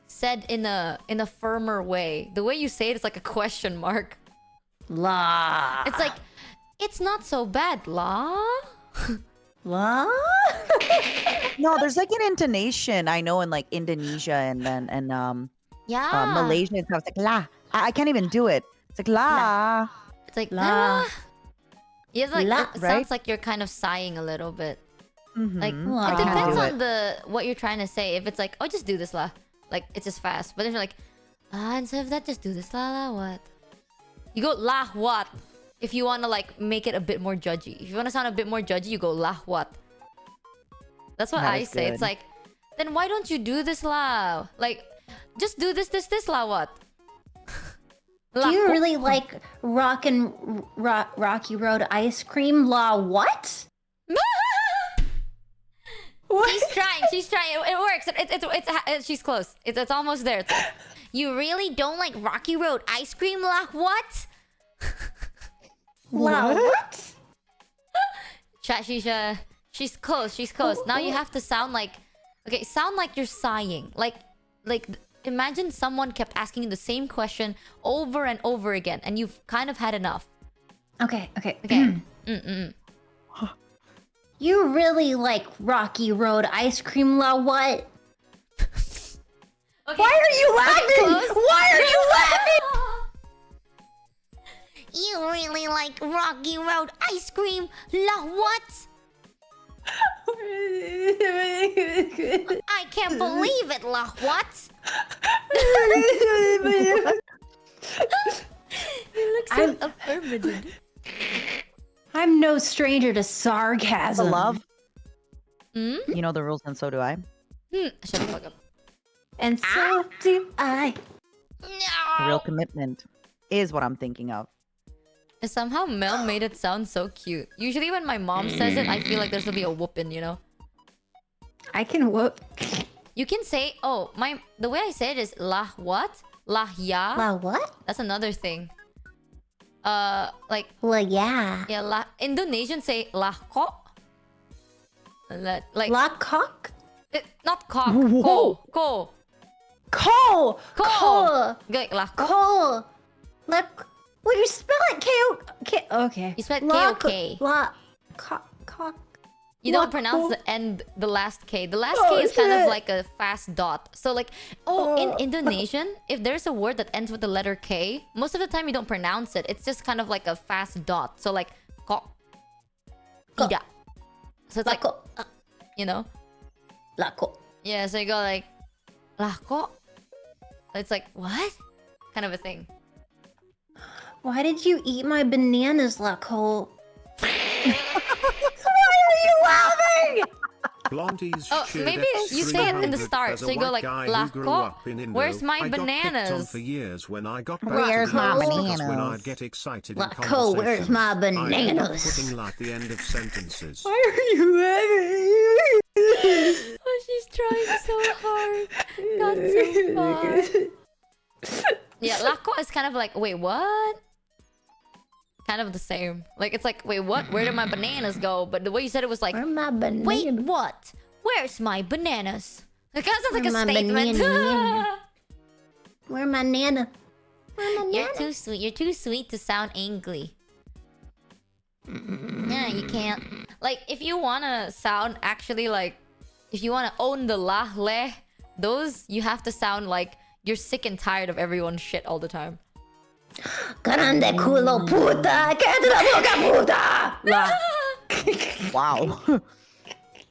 said in a firmer way. The way you say it is like a question mark. La. It's like it's not so bad, la. La? No, there's like an intonation I know in like Indonesia and Yeah, Malaysia and stuff. It's like la. I can't even do it. It's like la. It's like La. la. Yeah, it's like La, it right? sounds like you're kind of sighing a little bit. Like La. it I can't depends do on what you're trying to say. If it's like, oh, just do this la, like it's just fast. But if you're like, instead of that, just do this la what? You go la what? If you want to like make it a bit more judgy. If you want to sound a bit more judgy, you go la what? That's what That I is say. good. It's like, then why don't you do this la? Like, just do this la what? Do you really like Rocky Road ice cream? La what? She's trying. It works. She's close. It's almost there. It's like, you really don't like Rocky Road ice cream, la what? La what? She's close. She's close. Now you have to sound like, okay, sound like you're sighing. Like imagine someone kept asking you the same question over and over again, and you've kind of had enough. Okay. Okay. You really like Rocky Road ice cream, la what? Okay. Why are you laughing? close. Why are you laughing? You really like Rocky Road ice cream? La what? I can't believe it, la what? You look so affirmative. I'm no stranger to sarcasm. Love. Hmm? You know the rules, and so do I. Shut the fuck up. And so do I. Real No! commitment is what I'm thinking of. And somehow Mel made it sound so cute. Usually when my mom says it, I feel like there's gonna be a whooping, you know? I can whoop. You can say, oh, the way I say it is lah what? Lah ya? La what? That's another thing. Like, Well, yeah. yeah, Indonesians say lah ko. Like, La cock? not cock. Whoa. Ko. Coal! Ko. Like lah ko. Coal! Like, well, you spell it K-O... K... Okay. You spell it La K-O-K. La... Cock... Cock... You don't pronounce the end, the last K. The last Oh, K is kind of shit. like a fast dot. So like, in Indonesian, if there's a word that ends with the letter K, most of the time you don't pronounce it. It's just kind of like a fast dot. So like, kok, Ko. ida. So it's like, Lako. you know? Lako. Yeah, so you go like, lako. It's like, what? Kind of a thing. Why did you eat my bananas, Lako? Why are you laughing? Blondie's Oh, shared maybe you say it in the X300 start. as a So you go white like, guy who grew lako. up in Indo. Where's my I got picked on bananas? for years when I got back Where's to the my house because when bananas? I'd get excited in Lako, conversations, where's my I ended up bananas? putting la at the end of sentences. Why are you laughing? Oh, she's trying so hard. Got so far. Yeah, lako is kind of like, wait, what? Kind of the same. Like, it's like, wait, what? Where did my bananas go? But the way you said it was like, Where my bananas? wait, what? Where's my bananas? It kind of sounds like a Where my statement. banana? Where my nana? Where my You're nana? too sweet. You're too sweet to sound angry. Yeah, you can't. Like, if you wanna sound actually like, if you wanna own the la, le, those, you have to sound like you're sick and tired of everyone's shit all the time. Grande culo puta! Cállate la boca, puta! La. Wow. I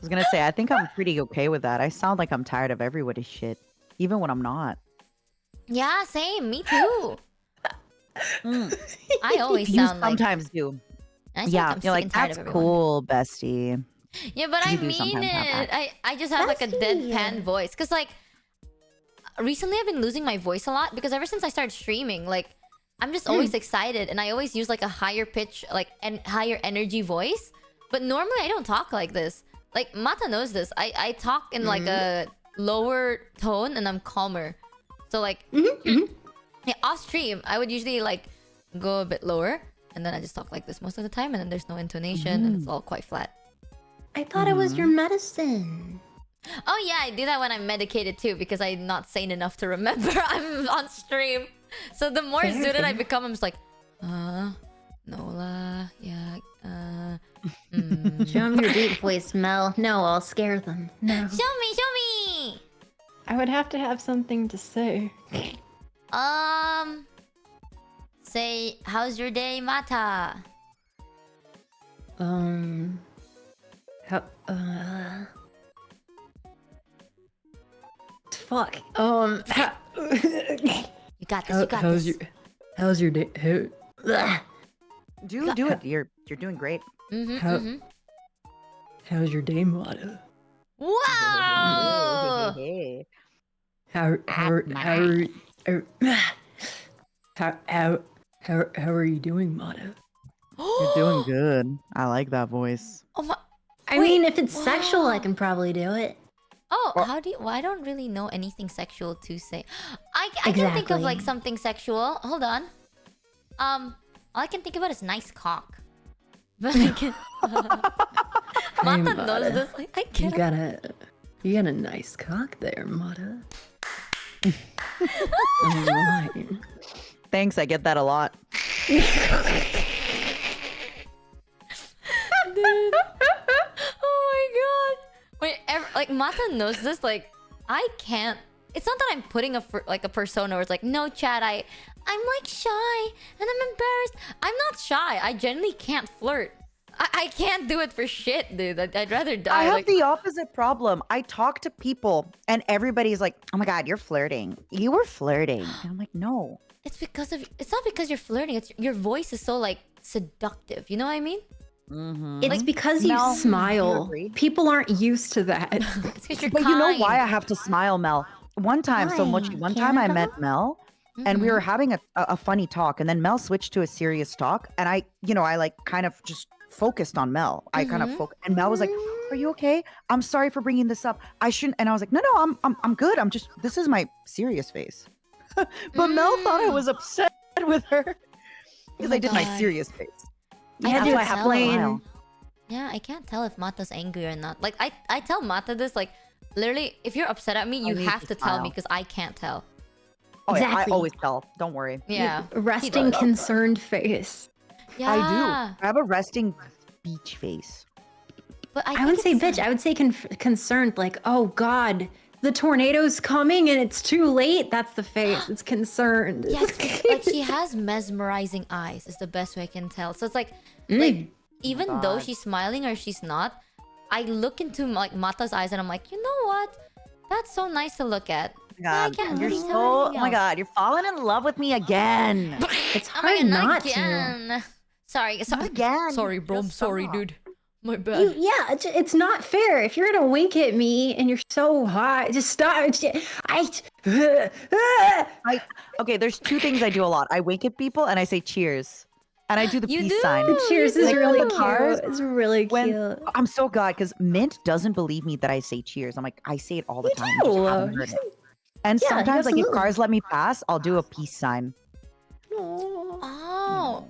was gonna say, I think I'm pretty okay with that. I sound like I'm tired of everybody's shit, even when I'm not. Yeah, same. Me too. I always You sound like. sometimes do. I sound Yeah, I'm you're sick like, and tired that's of everyone. cool, bestie. Yeah, but I You do mean sometimes have it. I just have like a Bestie. deadpan voice. Cause like recently I've been losing my voice a lot because ever since I started streaming, like I'm just always excited and I always use like a higher pitch, like and higher energy voice. But normally I don't talk like this. Like Mata knows this. I talk in like a lower tone and I'm calmer. So like yeah, off stream I would usually like go a bit lower and then I just talk like this most of the time and then there's no intonation and it's all quite flat. I thought it was your medicine. Oh yeah, I do that when I'm medicated too because I'm not sane enough to remember I'm on stream. So the more Fair, zooted I fair. become, I'm just like, Nola, yeah, Show them your deep voice, Mel. No, I'll scare them. No. Show me! I would have to have something to say. Say, how's your day, Mata? How, fuck. You got this, you got this. How's your day? Do it. You're doing great. How's your day, Mata? Wow! Hey. How are you doing, Mata? You're doing good. I like that voice. Oh my... I mean, if it's sexual, I can probably do it. Oh, how do you... Well, I don't really know anything sexual to say. I can think of like Exactly. something sexual. Hold on. All I can think about is nice cock. But I can... Hey, Mata knows Mata. this. Like, I You can't... got a nice cock there, Mata. Oh, my. Thanks, I get that a lot. Dude. Oh my god. Wait, like Mata knows this. Like, I can't it's not that I'm putting like a persona where it's like, no, chat, I'm like shy and I'm embarrassed. I'm not shy. I genuinely can't flirt. I can't do it for shit, dude. I'd rather die. I have like, the opposite problem. I talk to people and everybody's like, "Oh my god, you're flirting. You were flirting." And I'm like, "No." it's not because you're flirting. It's your voice is so like seductive. You know what I mean? It's because you Mel, do you smile. agree? People aren't used to that. It's because you're But kind. you know why I have to smile, Mel? One time, so much. Why? One time I Canada? met Mel, and we were having a funny talk, and then Mel switched to a serious talk, and I like kind of just focused on Mel. I kind of focused, and Mel was like, "Are you okay? I'm sorry for bringing this up. I shouldn't." And I was like, "No, I'm good. I'm just this is my serious face." But Mel thought I was upset with her because my I did my God. serious face. You had I to can't tell. explain. Yeah, I can't tell if Mata's angry or not. Like I tell Mata this, like literally, if you're upset at me, you need have to to tell me smile. because I can't tell. Oh, yeah, I Exactly. always tell. Don't worry. Yeah. Resting does. concerned face. Yeah. I do. I have a resting beach face. But I I wouldn't say think it's- bitch. I would say concerned. Like, oh God, the tornado's coming and it's too late. That's the face. It's concerned. Yeah, like she has mesmerizing eyes. Is the best way I can tell. So it's like even though God. she's smiling or she's not, I look into like Mata's eyes and I'm like, you know what? That's so nice to look at. I God, can't you're really so. tell Oh anything my else. God, you're falling in love with me again. It's Oh my hard God, not to. again. Sorry. Again. Sorry, bro. I'm Just sorry, stop. dude. My bad. Yeah, it's not fair. If you're gonna wink at me and you're so hot, just stop. Okay, there's two things I do a lot. I wink at people and I say cheers, and I do the You peace do? sign. Cheers is Like, really on the cars, cute. It's really When cute. I'm so glad because Mint doesn't believe me that I say cheers. I'm like, I say it all the You time. you just do. haven't You heard say- it. And Yeah, sometimes, like, if absolutely. cars let me pass, I'll do a peace sign. Oh.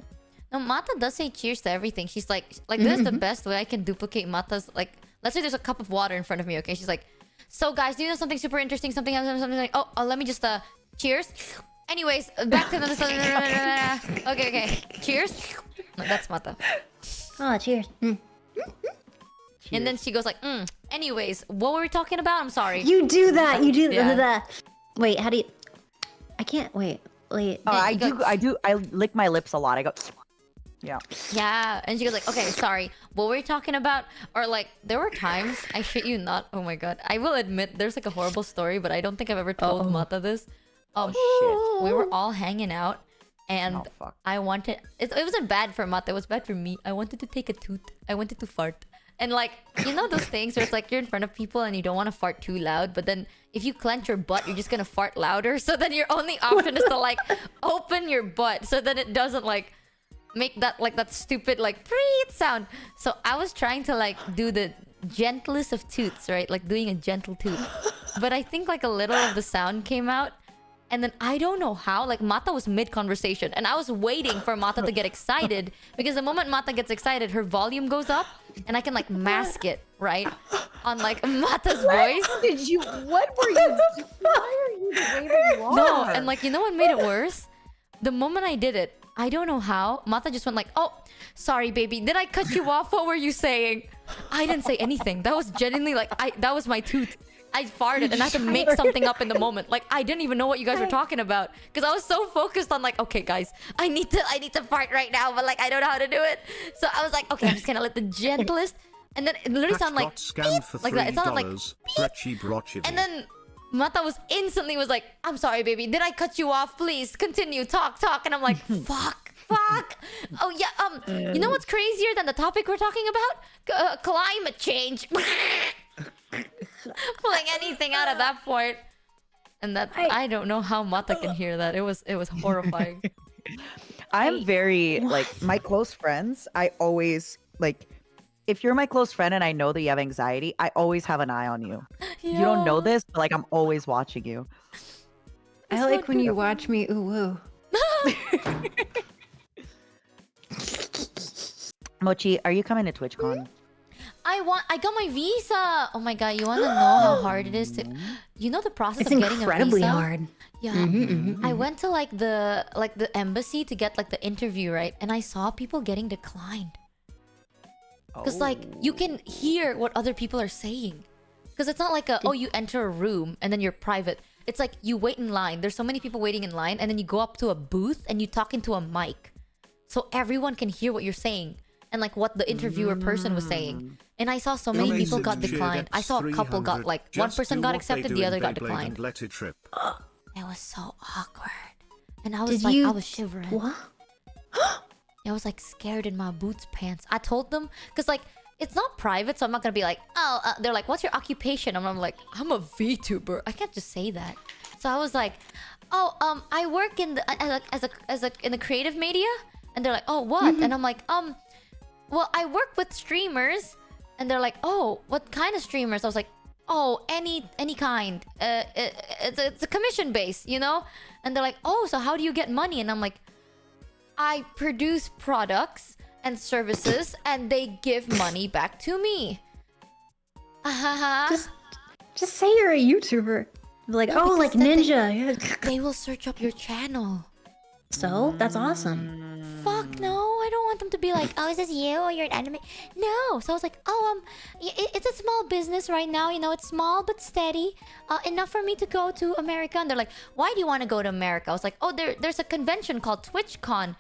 No, Mata does say cheers to everything. She's like this is the best way I can duplicate Mata's, like, let's say there's a cup of water in front of me, okay? She's like, so guys, do you know something super interesting? Something like, oh, let me just cheers. Anyways, back to the okay. Cheers. No, that's Mata. Oh, cheers. And then she goes like, anyways, what were we talking about? I'm sorry. You do that. You do Yeah. that. Wait, how do you? I can't wait. Wait. Oh, Yeah, you go- I do. I lick my lips a lot. I go, yeah. Yeah, and she goes like, okay, sorry, what were we talking about? Or like, there were times, I shit you not, oh my god, I will admit there's like a horrible story, but I don't think I've ever told Mata this. Shit. We were all hanging out, and Oh, fuck. I wanted, it wasn't bad for Mata, it was bad for me. I wanted to take a toot, I wanted to fart. And like, you know those things where it's like you're in front of people and you don't want to fart too loud, but then if you clench your butt, you're just gonna fart louder. So then your only option is to like open your butt so that it doesn't like make that like that stupid like preet sound. So I was trying to like do the gentlest of toots, right? Like doing a gentle toot. But I think like a little of the sound came out. And then I don't know how, like Mata was mid-conversation and I was waiting for Mata to get excited because the moment Mata gets excited, her volume goes up and I can like mask it, right? On like Mata's voice. Did you? What were you? Why are you the way that you are? No, and like, you know what made it worse? The moment I did it, I don't know how, Mata just went like, oh, sorry, baby. Did I cut you off? What were you saying? I didn't say anything. That was genuinely like, that was my toot. I farted and I had to make something up in the moment. Like, I didn't even know what you guys were talking about. Because I was so focused on like, okay, guys, I need to fart right now, but like, I don't know how to do it. So I was like, okay, I'm just gonna let the gentlest. And then it literally sounded like, Scam for like that. It sounded like, $3. and then Mata was instantly was like, I'm sorry, baby. Did I cut you off? Please continue. Talk. And I'm like, fuck. Oh, yeah. You know what's crazier than the topic we're talking about? Climate change. Pulling anything out at that point. And that, I don't know how Mata can hear that. It was horrifying. I'm very like my close friends. I always like if you're my close friend and I know that you have anxiety, I always have an eye on you. You don't know this, but like I'm always watching you. I like when you watch me ooh woo. Mochi, are you coming to TwitchCon? I got my visa. Oh my god, you want to know how hard it is to, you know, the process It's of getting incredibly a visa? hard. Yeah. I went to like the embassy to get like the interview, right? And I saw people getting declined. Because like you can hear what other people are saying. Because it's not like you enter a room and then you're private. It's like you wait in line. There's so many people waiting in line, and then you go up to a booth and you talk into a mic, so everyone can hear what you're saying and like what the interviewer person was saying. And I saw so many people got declined. I saw a couple got like one person got accepted, the other got declined. Let it rip. It was so awkward, and I was Did like, you- I was shivering. What? I was like scared in my boots pants. I told them because like it's not private, so I'm not gonna be like, oh. They're like, what's your occupation? And I'm like, I'm a VTuber. I can't just say that. So I was like, oh, I work in the in the creative media. And they're like, oh, what? And I'm like, well, I work with streamers. And they're like, oh, what kind of streamers? I was like, oh, any kind. It's a commission base, you know? And they're like, oh, so how do you get money? And I'm like, I produce products and services, and they give money back to me. Just say you're a YouTuber. Be like, No, oh, like because then Ninja. Yeah. They will search up your channel. So that's awesome. Fuck no, I don't want them to be like, oh, is this you or you're an anime? No. So I was like, oh, it's a small business right now. You know, it's small but steady. Enough for me to go to America. And they're like, why do you want to go to America? I was like, oh, there's a convention called TwitchCon.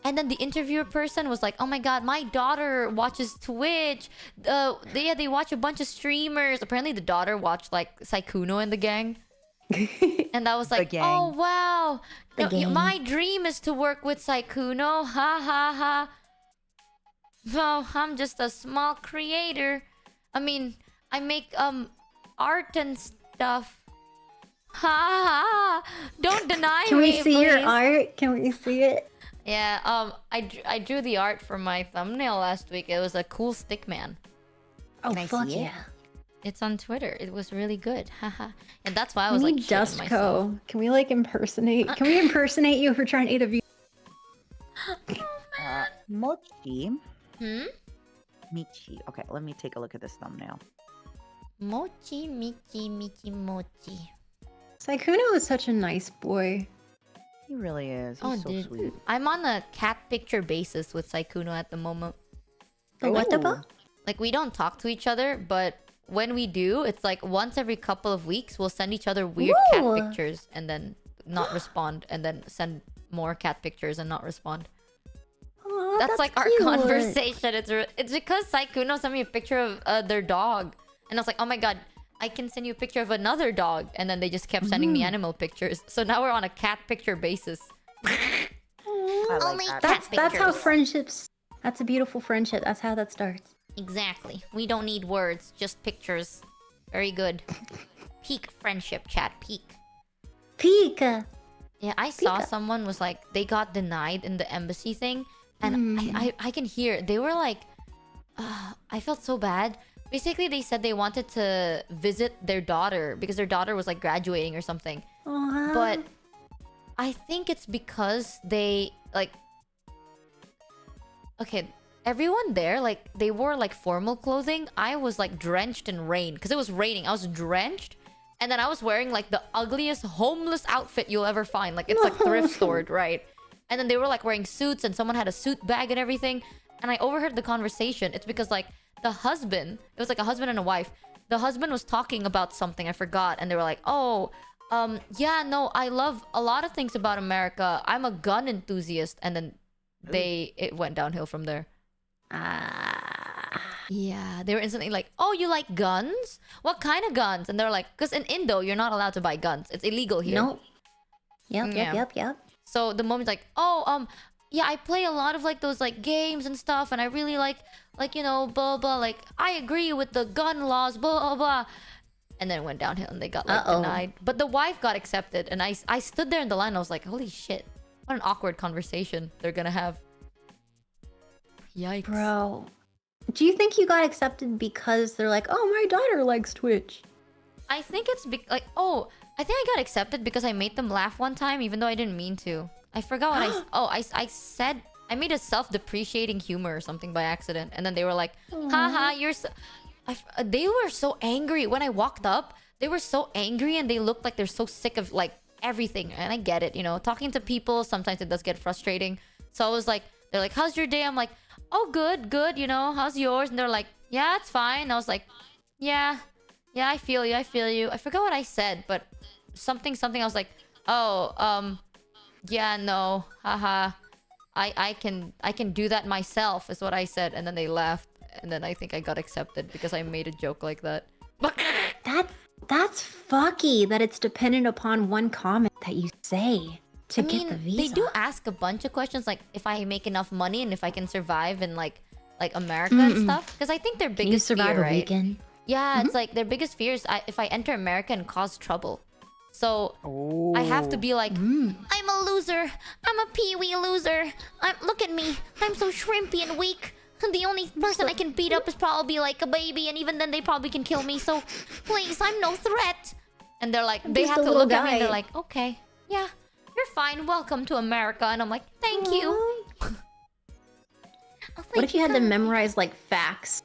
And then the interviewer person was like, oh my god, my daughter watches Twitch. They watch a bunch of streamers. Apparently the daughter watched like Saikuno and the gang. And I was like, gang. oh wow. The gang. My dream is to work with Saikuno. Ha ha ha. No, I'm just a small creator. I mean, I make art and stuff. Ha ha. Don't deny Can me. we see your please. art? Can we see it? Yeah, I drew the art for my thumbnail last week. It was a cool stick man. Oh, Can I fuck see it? yeah. It's on Twitter. It was really good. Haha. And that's why I We was like need shitting myself. Dustco. Can we like impersonate? Can we impersonate you for trying to eat a view? Mochi. Hmm? Okay, let me take a look at this thumbnail. Mochi, Michi, Mochi. Saikuno is such a nice boy. He really is. He's Oh, so dude. sweet. I'm on a cat picture basis with Saikuno at the moment. The what the Ooh. fuck? Like, we don't talk to each other, but when we do, it's like once every couple of weeks, we'll send each other weird cat Ooh. pictures and then not respond, and then send more cat pictures and not respond. Aw, That's like our cute. conversation. It's because Saikuno sent me a picture of their dog, and I was like, oh my god, I can send you a picture of another dog, and then they just kept sending me animal pictures. So now we're on a cat picture basis. I like Only that. cat That's how pictures. friendships. That's a beautiful friendship. That's how that starts. Exactly. We don't need words, just pictures. Very good. Peak friendship chat. Peak. Pika. Yeah, I saw Pika. someone was like, they got denied in the embassy thing, and I can hear they were like, I felt so bad. Basically, they said they wanted to visit their daughter because their daughter was like graduating or something. Aw. But I think it's because they like, okay, everyone there, like, they wore like formal clothing. I was like drenched in rain because it was raining. I was drenched, and then I was wearing like the ugliest homeless outfit you'll ever find. Like, it's like thrift stored, right? And then they were like wearing suits, and someone had a suit bag and everything. And I overheard the conversation. It's because like the husband, it was like a husband and a wife. The husband was talking about something, I forgot, and they were like, oh, yeah, no, I love a lot of things about America. I'm a gun enthusiast. And then it went downhill from there. Yeah, they were instantly like, oh, you like guns? What kind of guns? And they're like, because in Indo, you're not allowed to buy guns. It's illegal here. Nope. Yep, Yeah. yep. So the moment's like, oh, yeah, I play a lot of like those like games and stuff, and I really like, you know, blah blah. Like, I agree with the gun laws, blah blah blah. And then it went downhill, and they got like denied. But the wife got accepted, and I stood there in the line. I was like, holy shit, what an awkward conversation they're gonna have. Yikes, Bro. Do you think you got accepted because they're like, oh, my daughter likes Twitch? I think it's I think I got accepted because I made them laugh one time, even though I didn't mean to. I forgot what I said. I made a self-depreciating humor or something by accident, and then they were like, haha, you're so... they were so angry when I walked up. They were so angry, and they looked like they're so sick of like everything. And I get it, you know, talking to people sometimes it does get frustrating. So I was like, they're like, how's your day? I'm like, oh, good, you know, how's yours? And they're like, yeah, it's fine. I was like, yeah, I feel you. I forgot what I said, but something something. I was like, oh, yeah, no, haha. I can do that myself, is what I said, and then they laughed, and then I think I got accepted because I made a joke like that. That's fucky that it's dependent upon one comment that you say to I get the mean, visa. they do ask a bunch of questions, like if I make enough money and if I can survive in like America and stuff. Because I think their Can you biggest survive fear, a right? weekend? Yeah, it's like their biggest fear is if I enter America and cause trouble. So I have to be like, I'm a loser. I'm a peewee loser. Look at me. I'm so shrimpy and weak. The only person I can beat up is probably like a baby, and even then they probably can kill me. So please, I'm no threat. And they're like, they just have a to little look at me and they're guy. like, okay, yeah, you're fine. Welcome to America. And I'm like, thank you. Aw. What if you had to memorize like facts,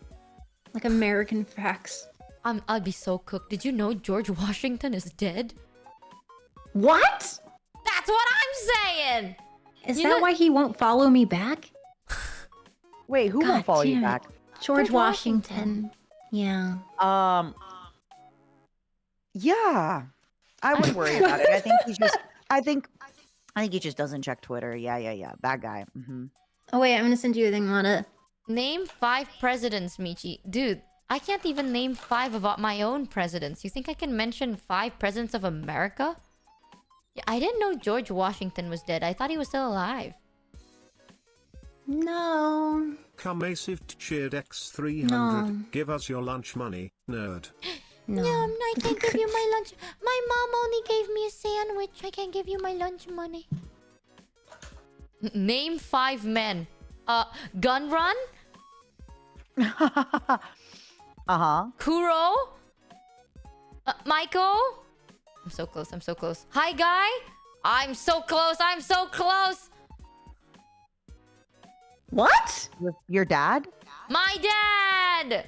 like American facts? I'd be so cooked. Did you know George Washington is dead? What? That's what I'm saying. Is You that know- why he won't follow me back? Wait, who God won't follow you damn it. back? George George Washington. Yeah. Yeah. I wouldn't worry about it. I think he's just I think he just doesn't check Twitter. Yeah. That guy. Oh wait, I'm gonna send you a thing, Lana. Name 5 presidents, Michi. Dude, I can't even name 5 of my own presidents. You think I can mention 5 presidents of America? Yeah, I didn't know George Washington was dead. I thought he was still alive. No. CAMIMIR cheered X300. No. Give us your lunch money, nerd. No. I can't give you my lunch. My mom only gave me a sandwich. I can't give you my lunch money. Name 5 men. Gun Run? Uh-huh. Kuro? Michael? I'm so close. I'm so close. Hi, guy. I'm so close. I'm so close. What? Your dad? My dad.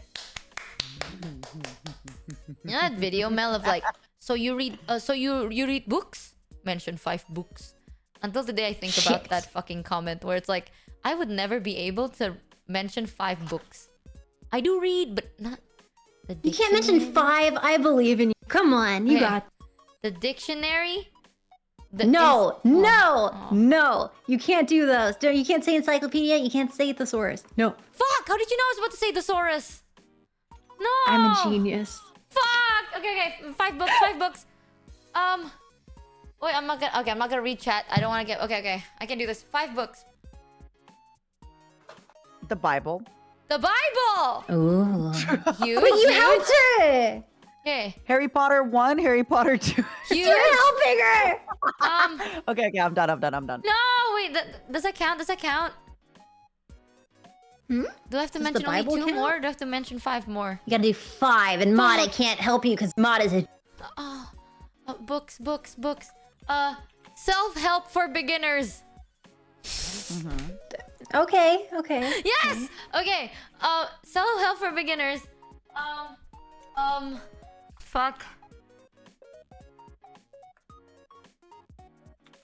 You know that video, Mel, of like, so you read books? Mention 5 books. Until today, I think about Shit. that fucking comment where it's like, I would never be able to mention 5 books. I do read, but not the You can't mention dictionary. 5. I believe in you. Come on, you Okay. got. The dictionary. No, no, Oh. no. You can't do those. You can't say encyclopedia. You can't say thesaurus. No. Fuck! How did you know I was about to say thesaurus? No. I'm a genius. Fuck. Okay. 5 books. 5 books. Wait, I'm not gonna read chat. I don't want to get. Okay. I can do this. 5 books. The Bible. The Bible. Ooh. Huge. But you helped her. Okay. Harry Potter 1, Harry Potter 2. Huge. You're helping her. Okay, I'm done. No. Wait. Does that count? Does that count? Hmm? Do I have to Does the mention only Bible 2 count? more? Or do I have to mention 5 more? You gotta do 5, and Mada can't help you because Mada's a. Oh, books. Self-help for beginners. Okay. Yes. Okay. Self-help for beginners. Fuck.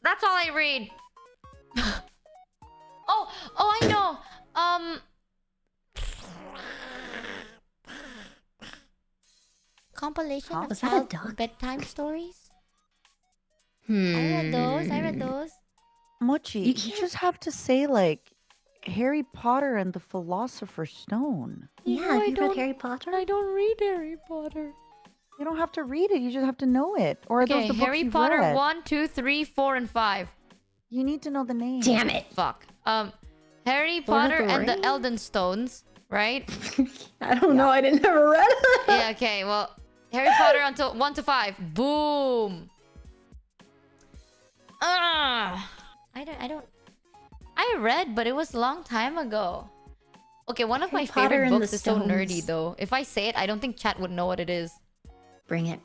That's all I read. oh, I know. Compilation Huh? of Was that a child duck? bedtime stories. Hmm. I read those. Mochi, You you can't- just have to say like Harry Potter and the Philosopher's Stone. Yeah, have you read Harry Potter? I don't read Harry Potter. You don't have to read it. You just have to know it. Or are Okay, those the books Harry you've Potter read? 1, 2, 3, 4, and 5. You need to know the name. Damn it. Fuck. Harry Lord of Potter the and the Rings? Elden Stones, right? I don't know. I didn't ever read it. Yeah, okay, well, Harry Potter until 1 to 5. Boom. I read, but it was a long time ago. Okay, one of Harry my Potter favorite and the books is so nerdy Stones. though. If I say it, I don't think chat would know what it is. Bring it.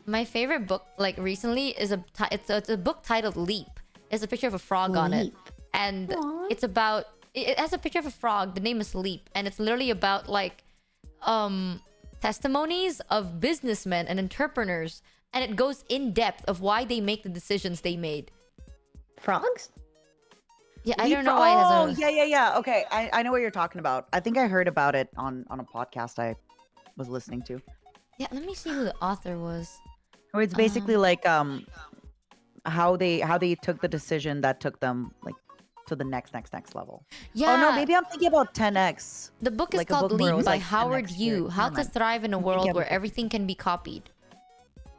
My favorite book, like recently, is it's a book titled Leap. There's a picture of a frog on it, Leap. and Aw. it's about. It has a picture of a frog. The name is Leap, and it's literally about like, testimonies of businessmen and entrepreneurs, and it goes in depth of why they make the decisions they made. Frogs? Yeah, I don't know why it has a. Yeah. Okay, I know what you're talking about. I think I heard about it on a podcast I was listening to. Yeah, let me see who the author was. Or it's basically like how they took the decision that took them like to the next level. Yeah. Oh no, maybe I'm thinking about 10x. The book is like a called book where it Leap was by like Howard 10x Yu. How Never to mind. Thrive in a I'm thinking World of Where a book. Everything Can Be Copied.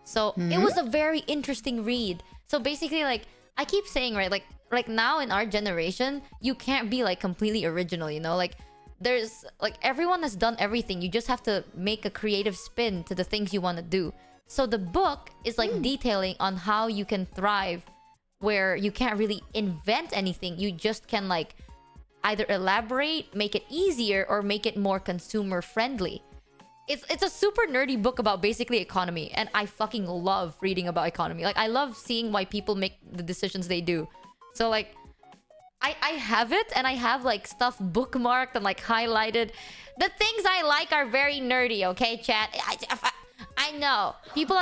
So it was a very interesting read. So basically, like I keep saying, right, like now in our generation, you can't be like completely original, you know? Like there's like everyone has done everything. You just have to make a creative spin to the things you want to do. So the book is like detailing on how you can thrive where you can't really invent anything. You just can like either elaborate, make it easier, or make it more consumer friendly. It's a super nerdy book about basically economy, and I fucking love reading about economy. Like I love seeing why people make the decisions they do. So like I have it, and I have like stuff bookmarked and like highlighted. The things I like are very nerdy, okay, chat? I know. People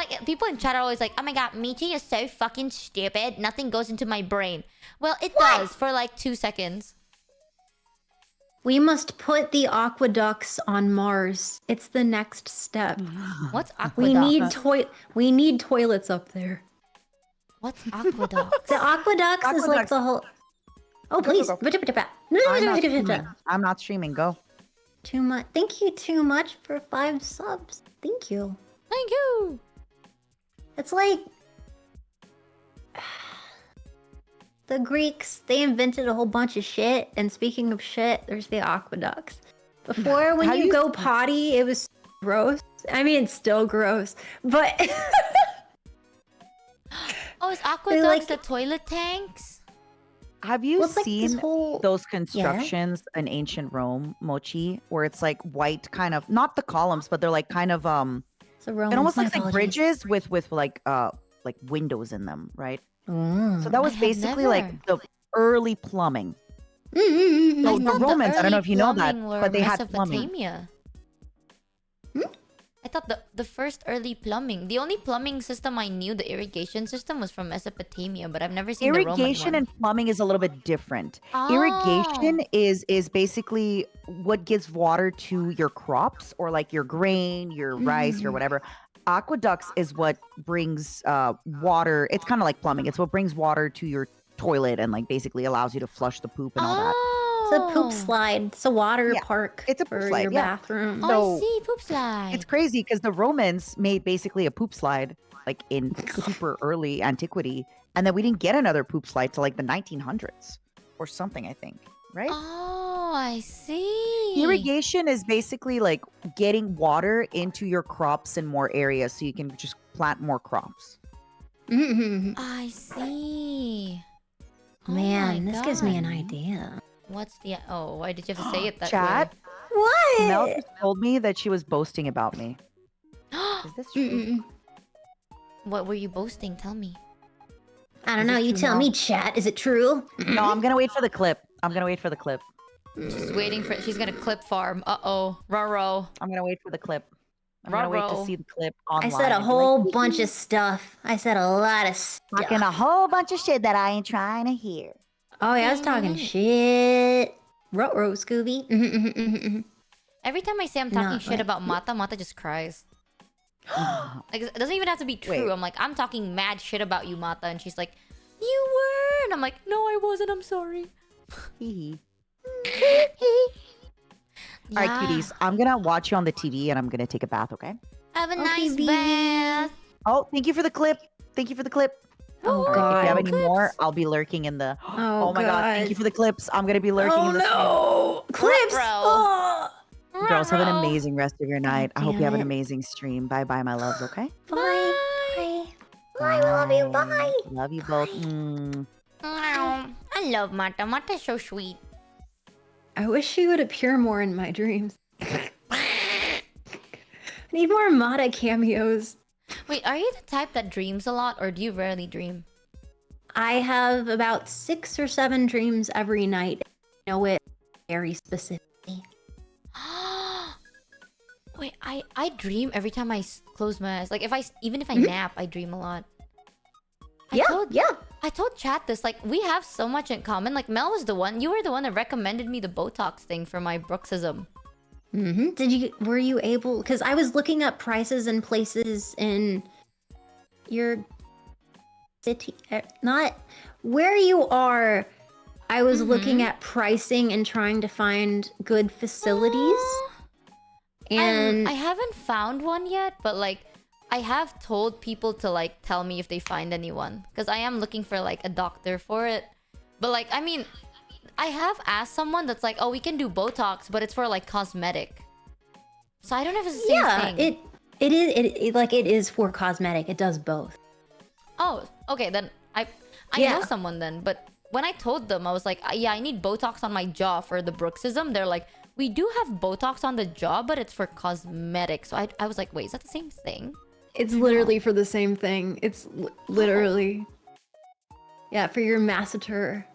in chat are always like, "Oh my god, Michi is so fucking stupid. Nothing goes into my brain." Well, it does for like 2 seconds. We must put the aqueducts on Mars. It's the next step. What's We aqueduct? need toilets up there. What's aqueduct? The aqueducts is like Aqueducts. the whole. Oh Go, please! go, I'm not streaming. Go. Too much. Thank you too much for 5 subs. Thank you. Thank you. It's like the Greeks, they invented a whole bunch of shit. And speaking of shit, there's the aqueducts. Before, when How you do you- go potty, it was gross. I mean, it's still gross, but Oh, is aqueducts like- the toilet tanks? Have you Well, it's like this seen whole- those constructions in ancient Rome, Mochi, where it's like white kind of, not the columns, but they're like kind of it's a Roman. it almost My looks like apologies. bridges with like windows in them, right? Mm. So that was I have basically never. like the early plumbing. Mm. No, I the thought Romans, I don't know early if you know that, plumbing were but they had plumbing. Mesopotamia. Hmm? I thought the first early plumbing, the only plumbing system I knew, the irrigation system, was from Mesopotamia, but I've never seen the Roman Irrigation one. and plumbing is a little bit different. Oh. Irrigation is basically what gives water to your crops or like your grain, your rice, or whatever. Aqueducts is what brings water. It's kind of like plumbing. It's what brings water to your toilet and like basically allows you to flush the poop and all that. It's a poop slide. It's a water Yeah, park. it's a poop for slide, your yeah. bathroom. Oh, So- I see. Poop slide. It's crazy because the Romans made basically a poop slide like in super early antiquity, and then we didn't get another poop slide till like the 1900s or something, I think. Right? Oh, I see. Irrigation is basically like getting water into your crops in more areas so you can just plant more crops. Mhm. I see. Oh Man, my this gives me an God. idea. What's the... Oh, why did you have to say it that Chat, way? What? Mel just told me that she was boasting about me. Is this true? Mm-mm. What were you boasting? Tell me. I don't Is know. it You true, tell Mel? me, chat. Is it true? No, I'm gonna wait for the clip. Just waiting for it. She's gonna clip farm. Uh-oh. Roro. I'm gonna wait for the clip. I'm gonna wait to Ruh-roh. see the clip I online. said a and be whole like, bunch of stuff. I said a lot of stuff. talking a whole bunch of shit that I ain't trying to hear. Oh, yeah, I was talking shit. Ruh-roh, Scooby. Mhm. Every time I say I'm talking Not shit like- about Mata, Mata just cries. Like, it doesn't even have to be true. Wait. I'm like, I'm talking mad shit about you, Mata. And she's like, you were. And I'm like, no, I wasn't. I'm sorry. Hee Yeah. All right, cuties. I'm gonna watch you on the TV and I'm gonna take a bath, okay? Have a Okay, nice baby. bath. Oh, thank you for the clip. Oh, All right, God. if you have any clips. more, I'll be lurking in the. Oh, my God. Thank you for the clips. I'm gonna be lurking in the. no. Clips. Ruh-roh. Oh. Stream. Girls, have an Ruh-roh. amazing rest of your night. I hope you damn have an it. amazing stream. Bye bye, my loves, okay? Bye. Bye. Bye. We love you. Bye. Love you both. Mm. I love Mata. Mata's so sweet. I wish she would appear more in my dreams. I need more Mata cameos. Wait, are you the type that dreams a lot, or do you rarely dream? I have about 6 or 7 dreams every night. I know it very specifically. Wait, I dream every time I close my eyes. Like even if I nap, I dream a lot. I told chat this. Like, we have so much in common. Like, Mel was the one. You were the one that recommended me the Botox thing for my bruxism. Were you able? Because I was looking up prices and places in your city, not where you are. I was looking at pricing and trying to find good facilities. And I haven't found one yet, but like I have told people to like tell me if they find anyone, because I am looking for like a doctor for it. But like, I mean, I have asked someone that's like, oh, we can do Botox, but it's for like cosmetic. So I don't know if it's the same thing. it is for cosmetic. It does both. Oh, okay, then I know someone then, but when I told them, I was like, yeah, I need Botox on my jaw for the bruxism. They're like, we do have Botox on the jaw, but it's for cosmetic. So I was like, wait, is that the same thing? It's literally for the same thing. It's literally, yeah, for your masseter.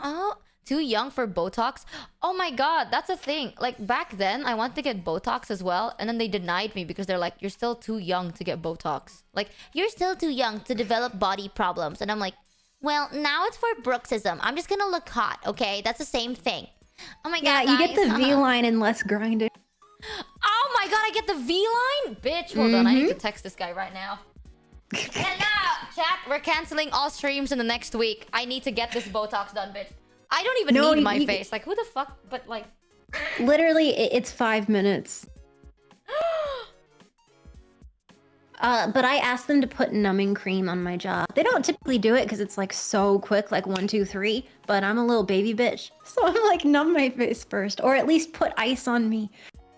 Oh, too young for Botox? Oh my god, that's a thing. Like back then, I wanted to get Botox as well, and then they denied me because they're like, you're still too young to get Botox. Like, you're still too young to develop body problems. And I'm like, well, now it's for bruxism. I'm just gonna look hot, okay? That's the same thing. Oh my god, Yeah, you get guys. the V line and less grinding. Oh my god, I get the V line? Bitch, hold on, I need to text this guy right now. Hello, chat, we're canceling all streams in the next week. I need to get this Botox done, bitch. I don't even need my face. Like, who the fuck? But like... Literally, it's 5 minutes. But I asked them to put numbing cream on my jaw. They don't typically do it because it's like so quick, like 1, 2, 3. But I'm a little baby bitch, so I'm like numb my face first, or at least put ice on me.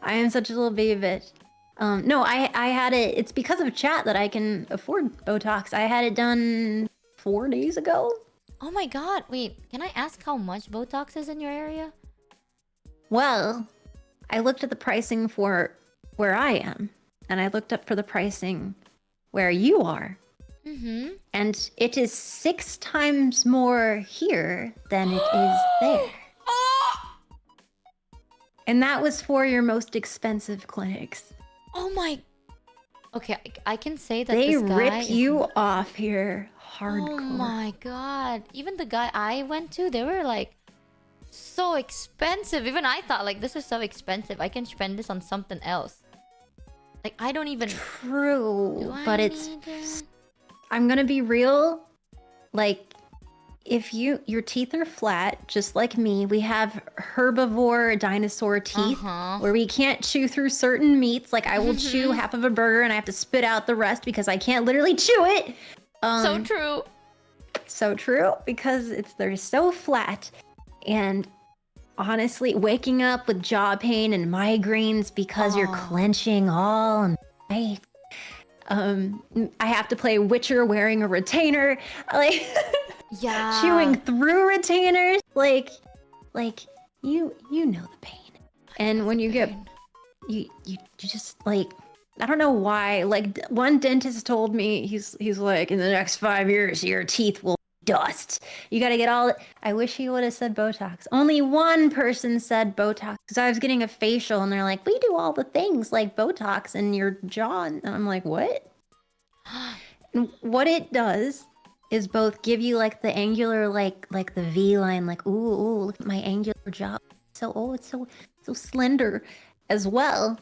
I am such a little baby bitch. No, I had it. It's because of chat that I can afford Botox. I had it done 4 days ago. Oh my god, wait, can I ask how much Botox is in your area? Well, I looked at the pricing for where I am, and I looked up for the pricing where you are. And it is 6 times more here than it is there. And that was for your most expensive clinics. Oh my... Okay, I can say that They this guy rip you off here hardcore. Oh my god. Even the guy I went to, they were like so expensive. Even I thought like, this is so expensive. I can spend this on something else. Like, I don't even... True, but it's... I'm gonna be real. Like, if your teeth are flat, just like me, we have herbivore dinosaur teeth where we can't chew through certain meats. Like, I will chew half of a burger and I have to spit out the rest because I can't literally chew it. So true. So true, because they're so flat. And honestly, waking up with jaw pain and migraines because you're clenching all night. I have to play Witcher wearing a retainer. Like... Yeah. Chewing through retainers, like you know the pain. And when you get you just like, I don't know why. Like, one dentist told me, he's like, in the next 5 years your teeth will dust. You got to get all... I wish he would have said Botox. Only one person said Botox, because I was getting a facial and they're like, we do all the things like Botox in your jaw, and I'm like, what? And what it does is both give you like the angular, like the V line, like, ooh, look at my angular jaw. It's so slender. As well,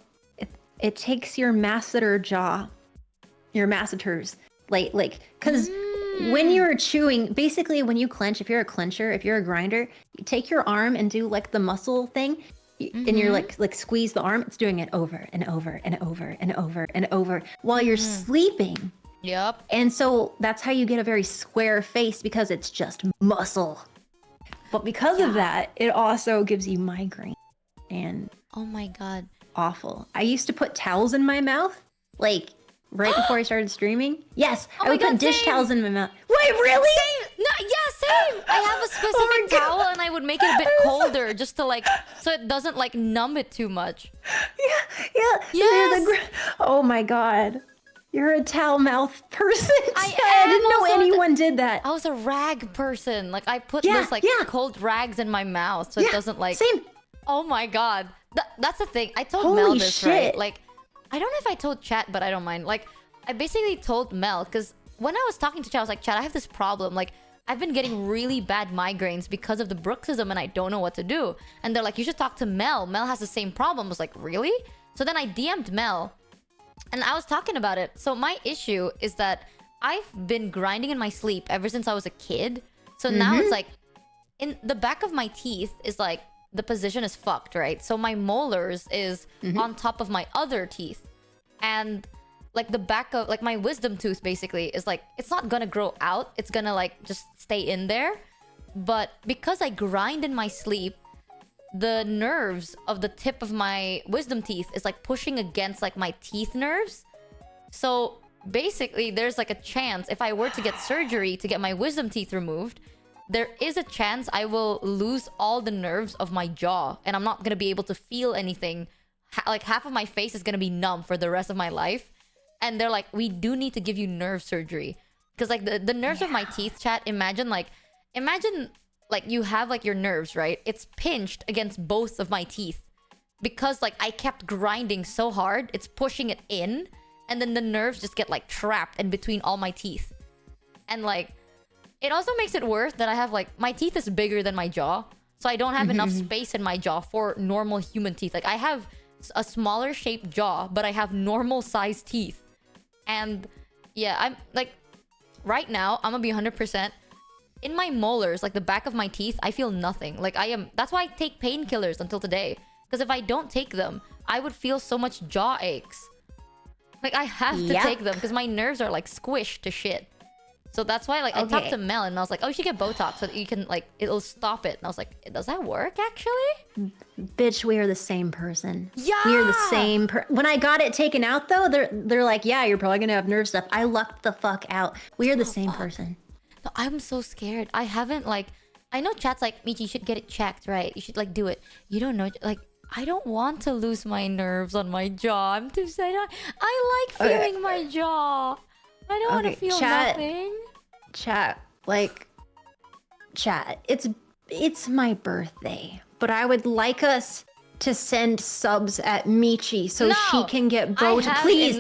it takes your masseter jaw, your masseters, like, because when you're chewing, basically when you clench, if you're a clencher, if you're a grinder, you take your arm and do like the muscle thing, and you're like squeeze the arm. It's doing it over and over and over and over and over while you're sleeping. Yep. And so that's how you get a very square face, because it's just muscle. But because of that, it also gives you migraine. And oh my god, awful. I used to put towels in my mouth, like right before I started streaming. Yes, I would put dish towels in my mouth. Wait, really? Same. No, yeah, same. I have a specific towel and I would make it a bit colder just to like, so it doesn't like numb it too much. Yeah. Yes. Oh my god. You're a towel mouth person. I didn't know also anyone did that. I was a rag person. Like, I put those like cold rags in my mouth so it doesn't like... Same. Oh my god. That's the thing. I told Holy Mel this, shit. right? Like, I don't know if I told Chat, but I don't mind. Like, I basically told Mel, because when I was talking to Chat, I was like, Chat, I have this problem. Like, I've been getting really bad migraines because of the bruxism and I don't know what to do. And they're like, you should talk to Mel. Mel has the same problem. I was like, really? So then I DM'd Mel. And I was talking about it. So my issue is that I've been grinding in my sleep ever since I was a kid. So now it's like in the back of my teeth is like the position is fucked, right? So my molars is on top of my other teeth. And like the back of like my wisdom tooth basically is like it's not gonna grow out. It's gonna like just stay in there. But because I grind in my sleep, the nerves of the tip of my wisdom teeth is like pushing against like my teeth nerves. So basically there's like a chance if I were to get surgery to get my wisdom teeth removed, there is a chance I will lose all the nerves of my jaw and I'm not gonna be able to feel anything. Like half of my face is gonna be numb for the rest of my life. And they're like, we do need to give you nerve surgery. Because like the nerves of my teeth, chat, imagine like you have like your nerves, right? It's pinched against both of my teeth. Because like I kept grinding so hard, it's pushing it in. And then the nerves just get like trapped in between all my teeth. And like, it also makes it worse that I have like, my teeth is bigger than my jaw. So I don't have enough space in my jaw for normal human teeth. Like I have a smaller shaped jaw, but I have normal sized teeth. And yeah, I'm like, right now, I'm gonna be 100%. In my molars, like the back of my teeth, I feel nothing. Like that's why I take painkillers until today. Because if I don't take them, I would feel so much jaw aches. Like I have to take them because my nerves are like squished to shit. So that's why like I talked to Mel and I was like, oh, you should get Botox so that you can like, it'll stop it. And I was like, does that work actually? Bitch, we are the same person. Yeah! We are the same when I got it taken out though, they're like, yeah, you're probably gonna have nerve stuff. I lucked the fuck out. We are the same person. No, I'm so scared. I haven't like, I know chat's like, Michi, you should get it checked, right? You should like do it. You don't know, like, I don't want to lose my nerves on my jaw. I'm too sad. I like feeling my jaw. I don't want to feel nothing. Chat, it's my birthday, but I would like us to send subs at Michi so she can get Botox. Please,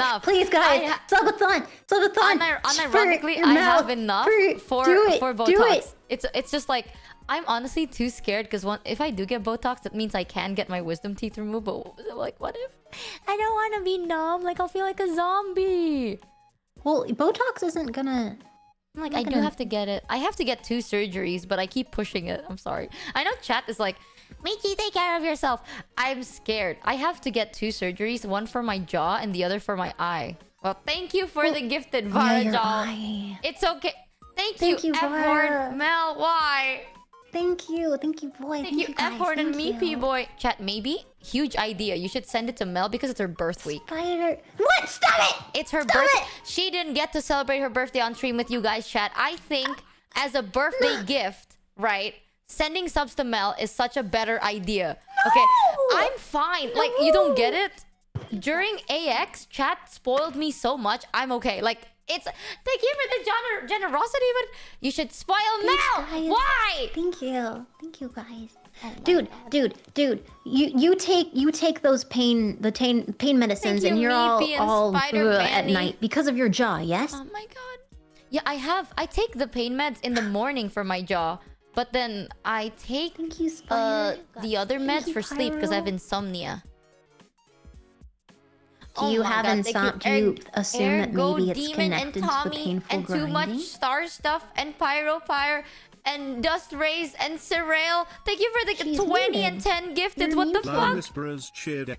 guys, subathon. Unironically, I have enough for Botox. It's just like I'm honestly too scared because if I do get Botox, it means I can get my wisdom teeth removed. But like, what if I don't want to be numb? Like I'll feel like a zombie. Well, Botox isn't gonna. Like I do have to get it. I have to get 2 surgeries, but I keep pushing it. I'm sorry. I know chat is like, Michi, take care of yourself. I'm scared. I have to get 2 surgeries, one for my jaw and the other for my eye. Well, thank you for the gifted Varajal. It's okay. Thank you, F-Horde, Mel. Why? Thank you, boy. Thank you, F-Horde and Meepy boy. Chat, maybe huge idea. You should send it to Mel because it's her birth week. Spider. What? Stop it! It's her birthday. She didn't get to celebrate her birthday on stream with you guys, chat. I think as a birthday gift, right? Sending subs to Mel is such a better idea. Okay, I'm fine. Like, you don't get it? During AX, chat spoiled me so much. I'm okay. Like, it's thank you for the generosity, but you should spoil Mel. Guys. Why? Thank you, guys. Dude, you take those pain medicines and you're all at night because of your jaw. Yes. Oh my god. Yeah, I take the pain meds in the morning for my jaw, but then I take the other meds for sleep because I have insomnia. Do you have insomnia? Do you assume that maybe it's connected to the painful and grinding? Too much star stuff and pyro and dust rays and Surreal. Thank you for the 20 and 10 gifted. What the fuck?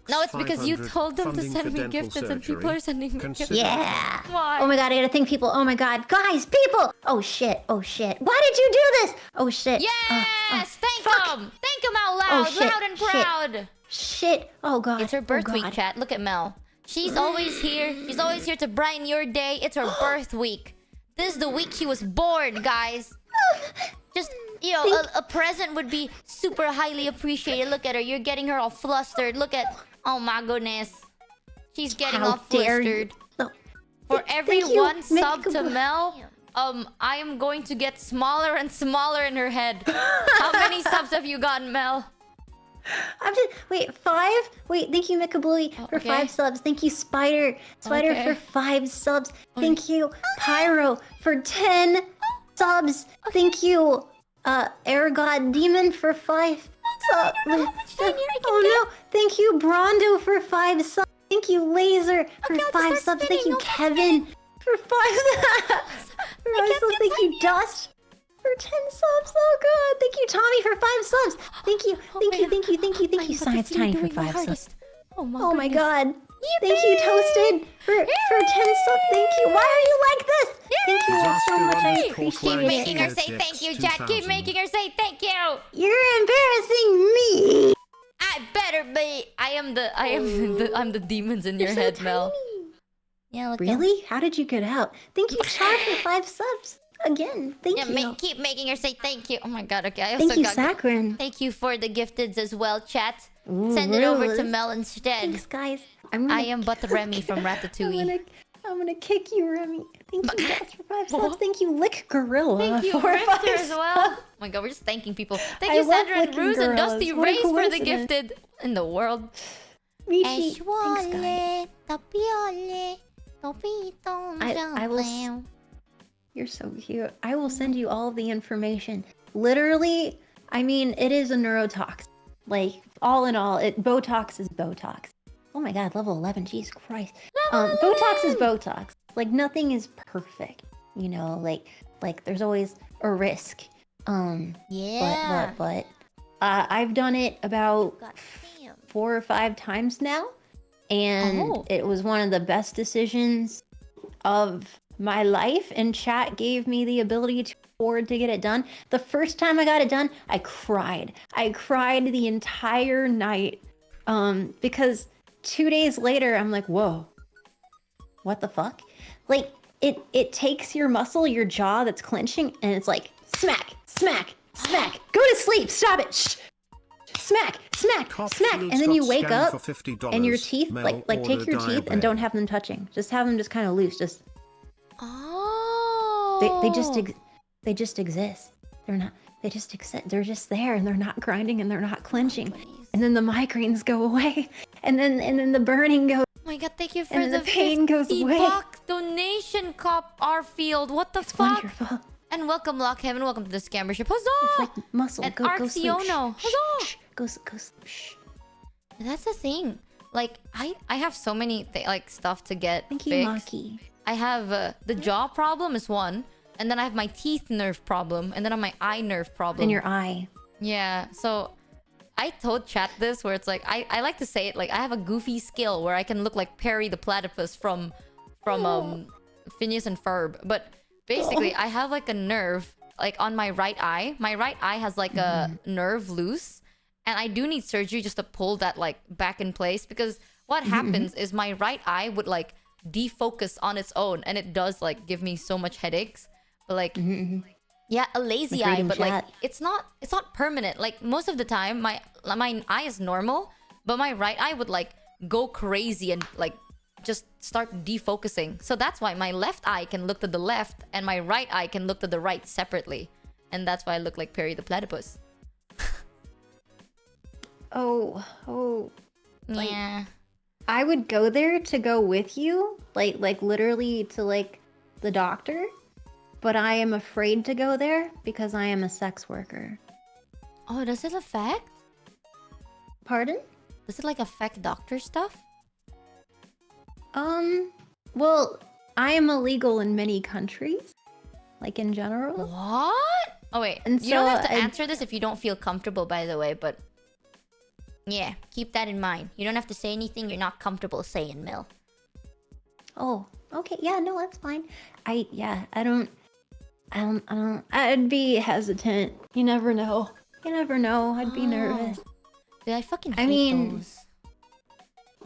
No, it's because you told them to send me gifteds and people are sending me gifteds. Yeah. Why? Oh my god, I gotta thank people. Oh my god. Guys, people! Oh shit. Why did you do this? Oh shit. Yes! Thank them! Thank them out loud! Loud and proud! Shit. Oh god. It's her birth week, chat. Look at Mel. She's always here. She's always here to brighten your day. It's her birth week. This is the week she was born, guys. Just, you know, a present would be super highly appreciated. Look at her. You're getting her all flustered. Look at... Oh my goodness. She's getting all flustered. For every one sub to Mel, I am going to get smaller and smaller in her head. How many subs have you gotten, Mel? Wait, 5? Wait, thank you, Mikabuli, for 5 subs. Thank you, Spider for 5 subs. Thank you, Pyro, for 10 subs. Thank you, Air God Demon, for 5 subs. Oh no, thank you, Brondo, for 5 subs. Thank you, Laser, for I'll 5 start subs. Thank spinning, you, I'll start Kevin, for 5 subs. For 5 subs. Thank you, Dust, for 10 subs. Oh god. Thank you, Tommy, for 5 subs. Thank you, thank you, thank you, thank you, thank you, Science Tiny, for 5 subs. Oh my, Oh my goodness. god. Thank you, Toasted, for 10 subs. Thank you. Why are you like this? Thank you all so much. I Disaster appreciate Keep Runner's making her it. say thank you, chat. Keep 2000. making her say thank you. You're embarrassing me. I better be. I'm the demons in your You're so head, Mel. tiny. Yeah, look. Really? How did you get out? Thank you, Char, for 5 subs. Again, thank Yeah, you. keep making her say thank you. Oh my god. Okay, I Thank also you, got. Sakrin. Thank you for the gifteds as well, chat. Ooh, Send it over to Rose. Mel instead. Thanks, guys. I am but Remy from Ratatouille. I'm gonna kick you, Remy. Thank you, Dust, for 5 subs. Thank you, Lick Gorilla, Thank you, for 5 Rifter, as well. subs. Oh my god, we're just thanking people. Thank I you, love Sandra and licking Ruse and gorillas. Dusty What a Race for the coincidence. gifted in the world. Michi, thanks, guys. I will You're so cute. I will send you all of the information. Literally, I mean, it is a neurotox. Like, all in all, Botox is Botox. Oh my god, level 11, Jesus Christ. Botox is Botox. Like, nothing is perfect. You know, like there's always a risk. Yeah. But I've done it about God damn. 4 or 5 times now, and Oh. it was one of the best decisions of my life, and chat gave me the ability to afford to get it done. The first time I got it done, I cried the entire night, because 2 days later I'm like, whoa, what the fuck? Like, it takes your muscle, your jaw that's clenching, and it's like smack, smack, smack, go to sleep, stop it, shh. Smack, smack, Cop smack, Shields and then got you wake scammed up for $50. and your teeth, Mel like take your ordered teeth and don't diabetic. have them touching. Just have them just kind of loose. Just Oh. they just exist. They're not. They just exist. They're just there, and they're not grinding, and they're not clenching. And then the migraines go away, and then the burning goes. Oh my god, thank you for And the the pain goes 50 away. buck donation, Cop Arfield. What the It's fuck? wonderful. And welcome, Lockhaven. Welcome to the Scammer Ship. It's Huzzah! like muscle. And Go sleep. Arxiono. Shh, Huzzah! shh, go sleep. Shh. That's the thing. Like, I have so many like stuff to get Thank you, fixed. Maki. I have the jaw problem is one, and then I have my teeth nerve problem, and then I have my eye nerve problem. And your eye. Yeah, so I told chat this where it's like I like to say it like I have a goofy skill where I can look like Perry the platypus from Phineas and Ferb, but basically I have like a nerve like on my right eye. My right eye has like a nerve loose, and I do need surgery just to pull that like back in place, because what happens is my right eye would like defocus on its own, and it does like give me so much headaches. But like yeah, a lazy Like eye, reading but like chat. it's not permanent. Like most of the time my eye is normal, but my right eye would like go crazy and like just start defocusing. So that's why my left eye can look to the left and my right eye can look to the right separately. And that's why I look like Perry the platypus. Oh. Like- Yeah. I would go there to go with you, like literally to like the doctor, but I am afraid to go there because I am a sex worker. Oh, does it affect? Pardon? Does it like affect doctor stuff? Well, I am illegal in many countries, like in general. What? Oh wait, And you don't so have to I- answer this if you don't feel comfortable, by the way, but yeah, keep that in mind. You don't have to say anything you're not comfortable saying, Mel. Oh, okay, yeah, no, that's fine. I don't. I'd be hesitant. You never know. I'd be nervous. Dude, I fucking hate I mean- those.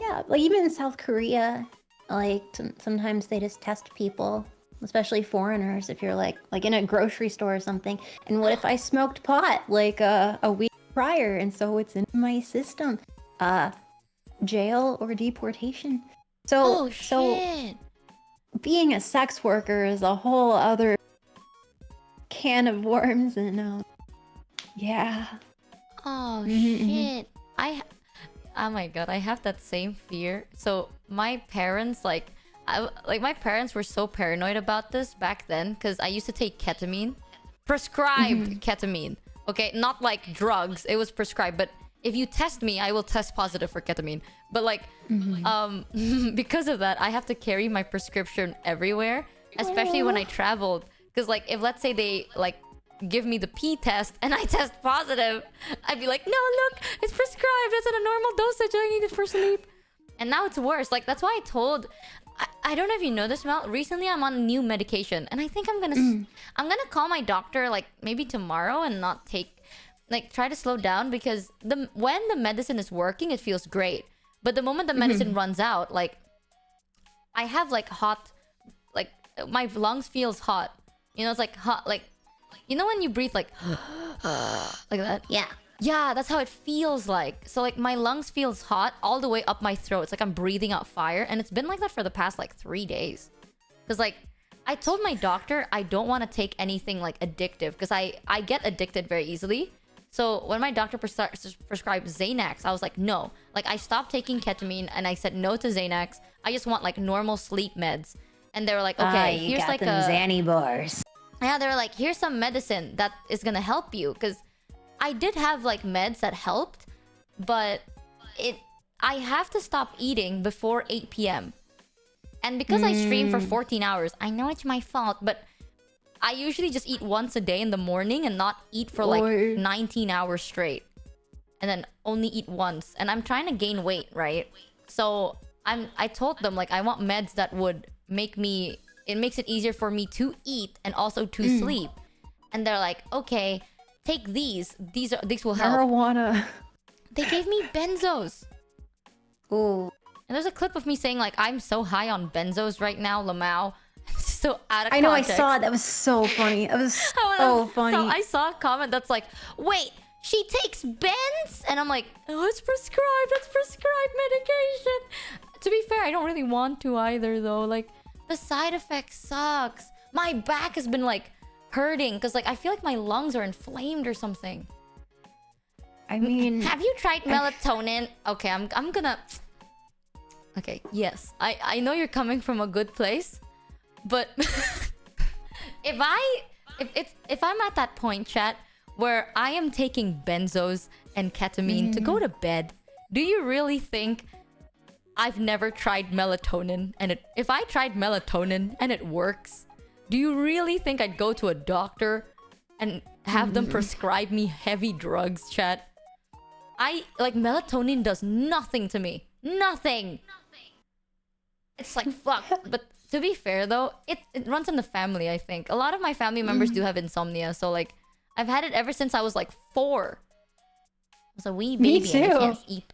Yeah, like even in South Korea, like sometimes they just test people, especially foreigners. If you're like in a grocery store or something, and what if I smoked pot like a week prior, and so it's in my system, jail or deportation. Oh So shit. being a sex worker is a whole other can of worms, and yeah. Oh Mhm, shit. Oh my god, I have that same fear. So my parents my parents were so paranoid about this back then because I used to take ketamine, prescribed ketamine. Okay, not like drugs. It was prescribed, but if you test me, I will test positive for ketamine. But like, because of that, I have to carry my prescription everywhere, especially when I traveled. Because like, if let's say they like give me the pee test and I test positive, I'd be like, no, look, it's prescribed. It's at a normal dosage. I need it for sleep. And now it's worse. Like, that's why I told... I don't know if you know this, Mel. Recently, I'm on new medication. And I think I'm gonna call my doctor, like, maybe tomorrow and not take... Like, try to slow down. Because when the medicine is working, it feels great. But the moment the medicine runs out, like... I have, like, hot... Like, my lungs feels hot. You know, it's like hot, like... You know when you breathe, like... like that? Yeah. Yeah, that's how it feels like. So like my lungs feels hot all the way up my throat. It's like I'm breathing out fire. And it's been like that for the past like 3 days. Because like I told my doctor I don't want to take anything like addictive. Because I get addicted very easily. So when my doctor prescribed Xanax, I was like, no. Like I stopped taking ketamine and I said no to Xanax. I just want like normal sleep meds. And they were like, okay, you here's got like them Xanny bars. Yeah, they were like, here's some medicine that is gonna help you. Because I did have like meds that helped, but I have to stop eating before 8 p.m. And because I stream for 14 hours, I know it's my fault, but I usually just eat once a day in the morning and not eat for like 19 hours straight. And then only eat once. And I'm trying to gain weight, right? So I told them like I want meds that would make me... It makes it easier for me to eat and also to sleep. And they're like, okay... Take these. These will help. Marijuana. They gave me benzos. Ooh. And there's a clip of me saying like, I'm so high on benzos right now, Lamau. It's so out of context. I know, I saw it. That was so funny. It was so funny. So I saw a comment that's like, wait, she takes Benz? And I'm like, oh, it's prescribed. It's prescribed medication. To be fair, I don't really want to either though. Like, the side effect sucks. My back has been like hurting because like I feel like my lungs are inflamed or something. I mean, have you tried melatonin? Okay, I'm gonna... Okay, yes. I know you're coming from a good place, but if I'm at that point, chat, where I am taking benzos and ketamine to go to bed, do you really think I've never tried melatonin and if I tried melatonin and it works, do you really think I'd go to a doctor and have them prescribe me heavy drugs, chat? Like, melatonin does nothing to me. Nothing! It's like, fuck. But to be fair, though, it runs in the family, I think. A lot of my family members do have insomnia. So, like, I've had it ever since I was, like, 4. I was a wee baby. Me too. And I can't sleep.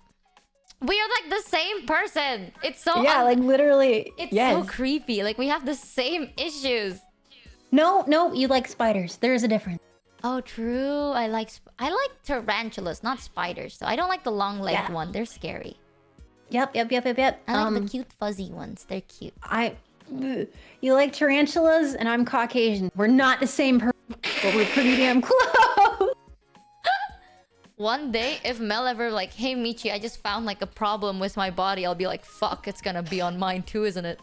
We are, like, the same person! It's so... yeah, like, literally. It's so creepy. Like, we have the same issues. No, you like spiders. There is a difference. Oh, true. I like tarantulas, not spiders. So I don't like the long-legged one. They're scary. Yep. I like the cute fuzzy ones. They're cute. You like tarantulas, and I'm Caucasian. We're not the same person, but we're pretty damn close. One day, if Mel ever like, hey Michi, I just found like a problem with my body, I'll be like, fuck, it's gonna be on mine too, isn't it?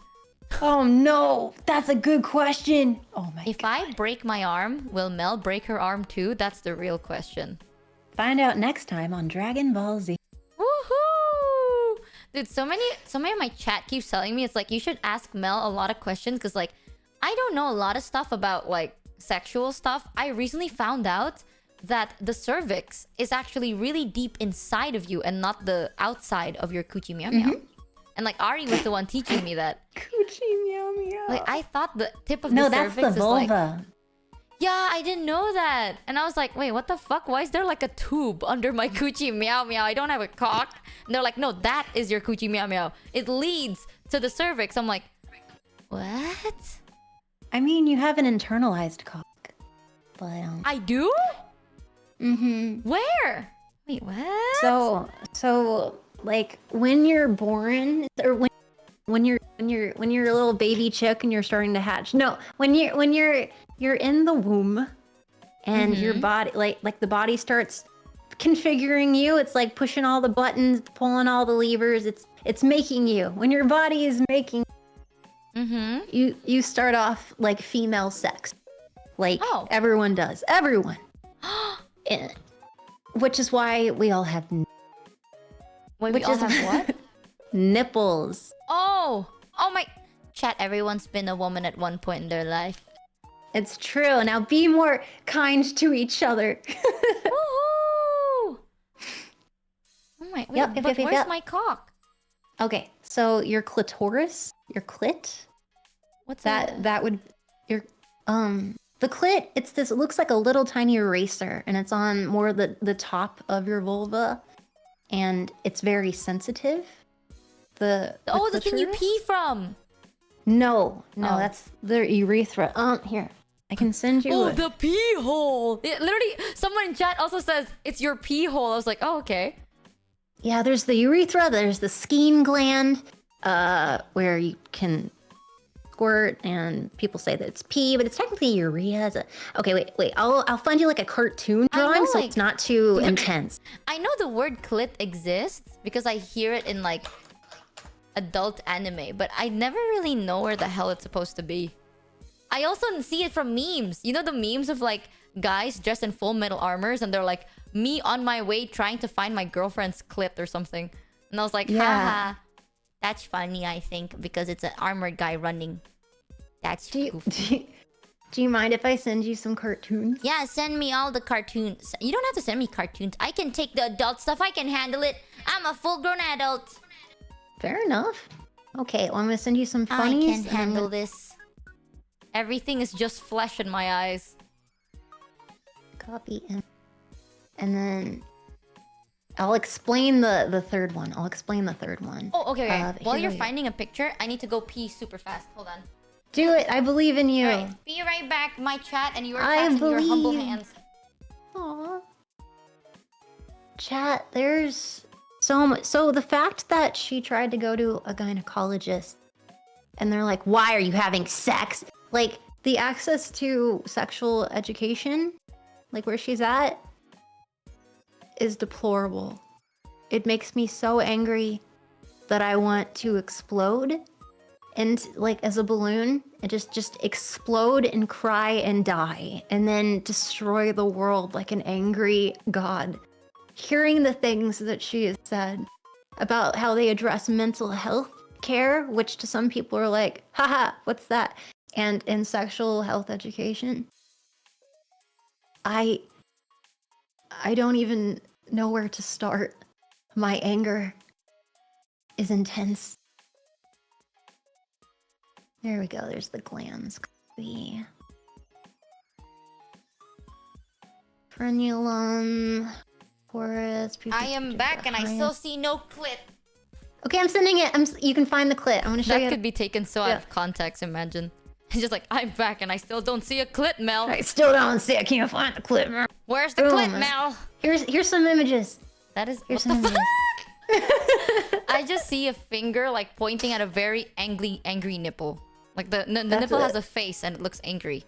Oh no, that's a good question. Oh my If I break my arm, will Mel break her arm too? That's the real question. Find out next time on Dragon Ball Z. Woohoo! Dude, somebody in my chat keeps telling me it's like you should ask Mel a lot of questions because like I don't know a lot of stuff about like sexual stuff. I recently found out that the cervix is actually really deep inside of you and not the outside of your coochie meow meow. And like Ari was the one teaching me that. Coochie meow meow. Like I thought the tip of the cervix that's the is vulva. like... Yeah, I didn't know that. And I was like, wait, what the fuck? Why is there like a tube under my coochie meow meow? I don't have a cock. And they're like, no, that is your coochie meow meow. It leads to the cervix. I'm like, what? I mean, you have an internalized cock. But I do? Where? Wait, what? So like when you're born or when you're a little baby chick and you're starting to hatch. No, when you're in the womb and your body like the body starts configuring you. It's like pushing all the buttons, pulling all the levers. It's making you. When your body is making you start off like female sex. Like everyone does. Everyone. which is why we all have Wait, we which all is- have what? nipples. Oh my chat. Everyone's been a woman at one point in their life. It's true. Now be more kind to each other. Woohoo! Oh my. Wait, Yep, but where's yep. my cock? Okay, so your clitoris, your clit, What's that would your the clit. It's this. It looks like a little tiny eraser, and it's on more the top of your vulva, and it's very sensitive. The thing you clitoris? pee from. No, Oh. that's the urethra. Here, I can send you. Oh, a- the pee hole. Yeah, literally, someone in chat also says it's your pee hole. I was like, oh, okay. Yeah, there's the urethra, there's the skein gland, where you can squirt, and people say that it's pee, but it's technically urea. Okay, wait. I'll find you like a cartoon I know, drawing so like- it's not too intense. I know the word clit exists because I hear it in like adult anime, but I never really know where the hell it's supposed to be. I also see it from memes. You know the memes of like guys dressed in full metal armors and they're like, me on my way trying to find my girlfriend's clit or something. And I was like, Yeah. haha. That's funny, I think, because it's an armored guy running. That's goofy. Do you mind if I send you some cartoons? Yeah, send me all the cartoons. You don't have to send me cartoons. I can take the adult stuff. I can handle it. I'm a full-grown adult. Fair enough. Okay, well, I'm gonna send you some I funnies. can and I'm handle gonna this. Everything is just flesh in my eyes. copy and then I'll explain the third one. Oh, okay. While here you're we go. finding a picture, I need to go pee super fast. Hold on. Do it. I believe in you. Alright, be right back. My chat and your I chat in your humble believe. hands. Aww. Chat, there's so much. So the fact that she tried to go to a gynecologist and they're like, why are you having sex? Like, the access to sexual education, like where she's at, is deplorable. It makes me so angry that I want to explode and like as a balloon and just explode and cry and die and then destroy the world like an angry god. Hearing the things that she has said about how they address mental health care, which to some people are like, haha, what's that? And in sexual health education, I don't even know where to start. My anger is intense. There we go. There's the glands. The frenulum, porous. I am back and I still see no clit. Okay, I'm sending it. You can find the clit. I'm gonna show That you. could be taken so out Yeah. of context, imagine. It's just like, I'm back and I still don't see a clit, Mel. I still don't see. I can't find the clit. Man. Where's the Boom. clit, Mel? Here's some images. That is... Here's what some the images. fuck? I just see a finger like pointing at a very angry nipple. Like the nipple it. has a face and it looks angry.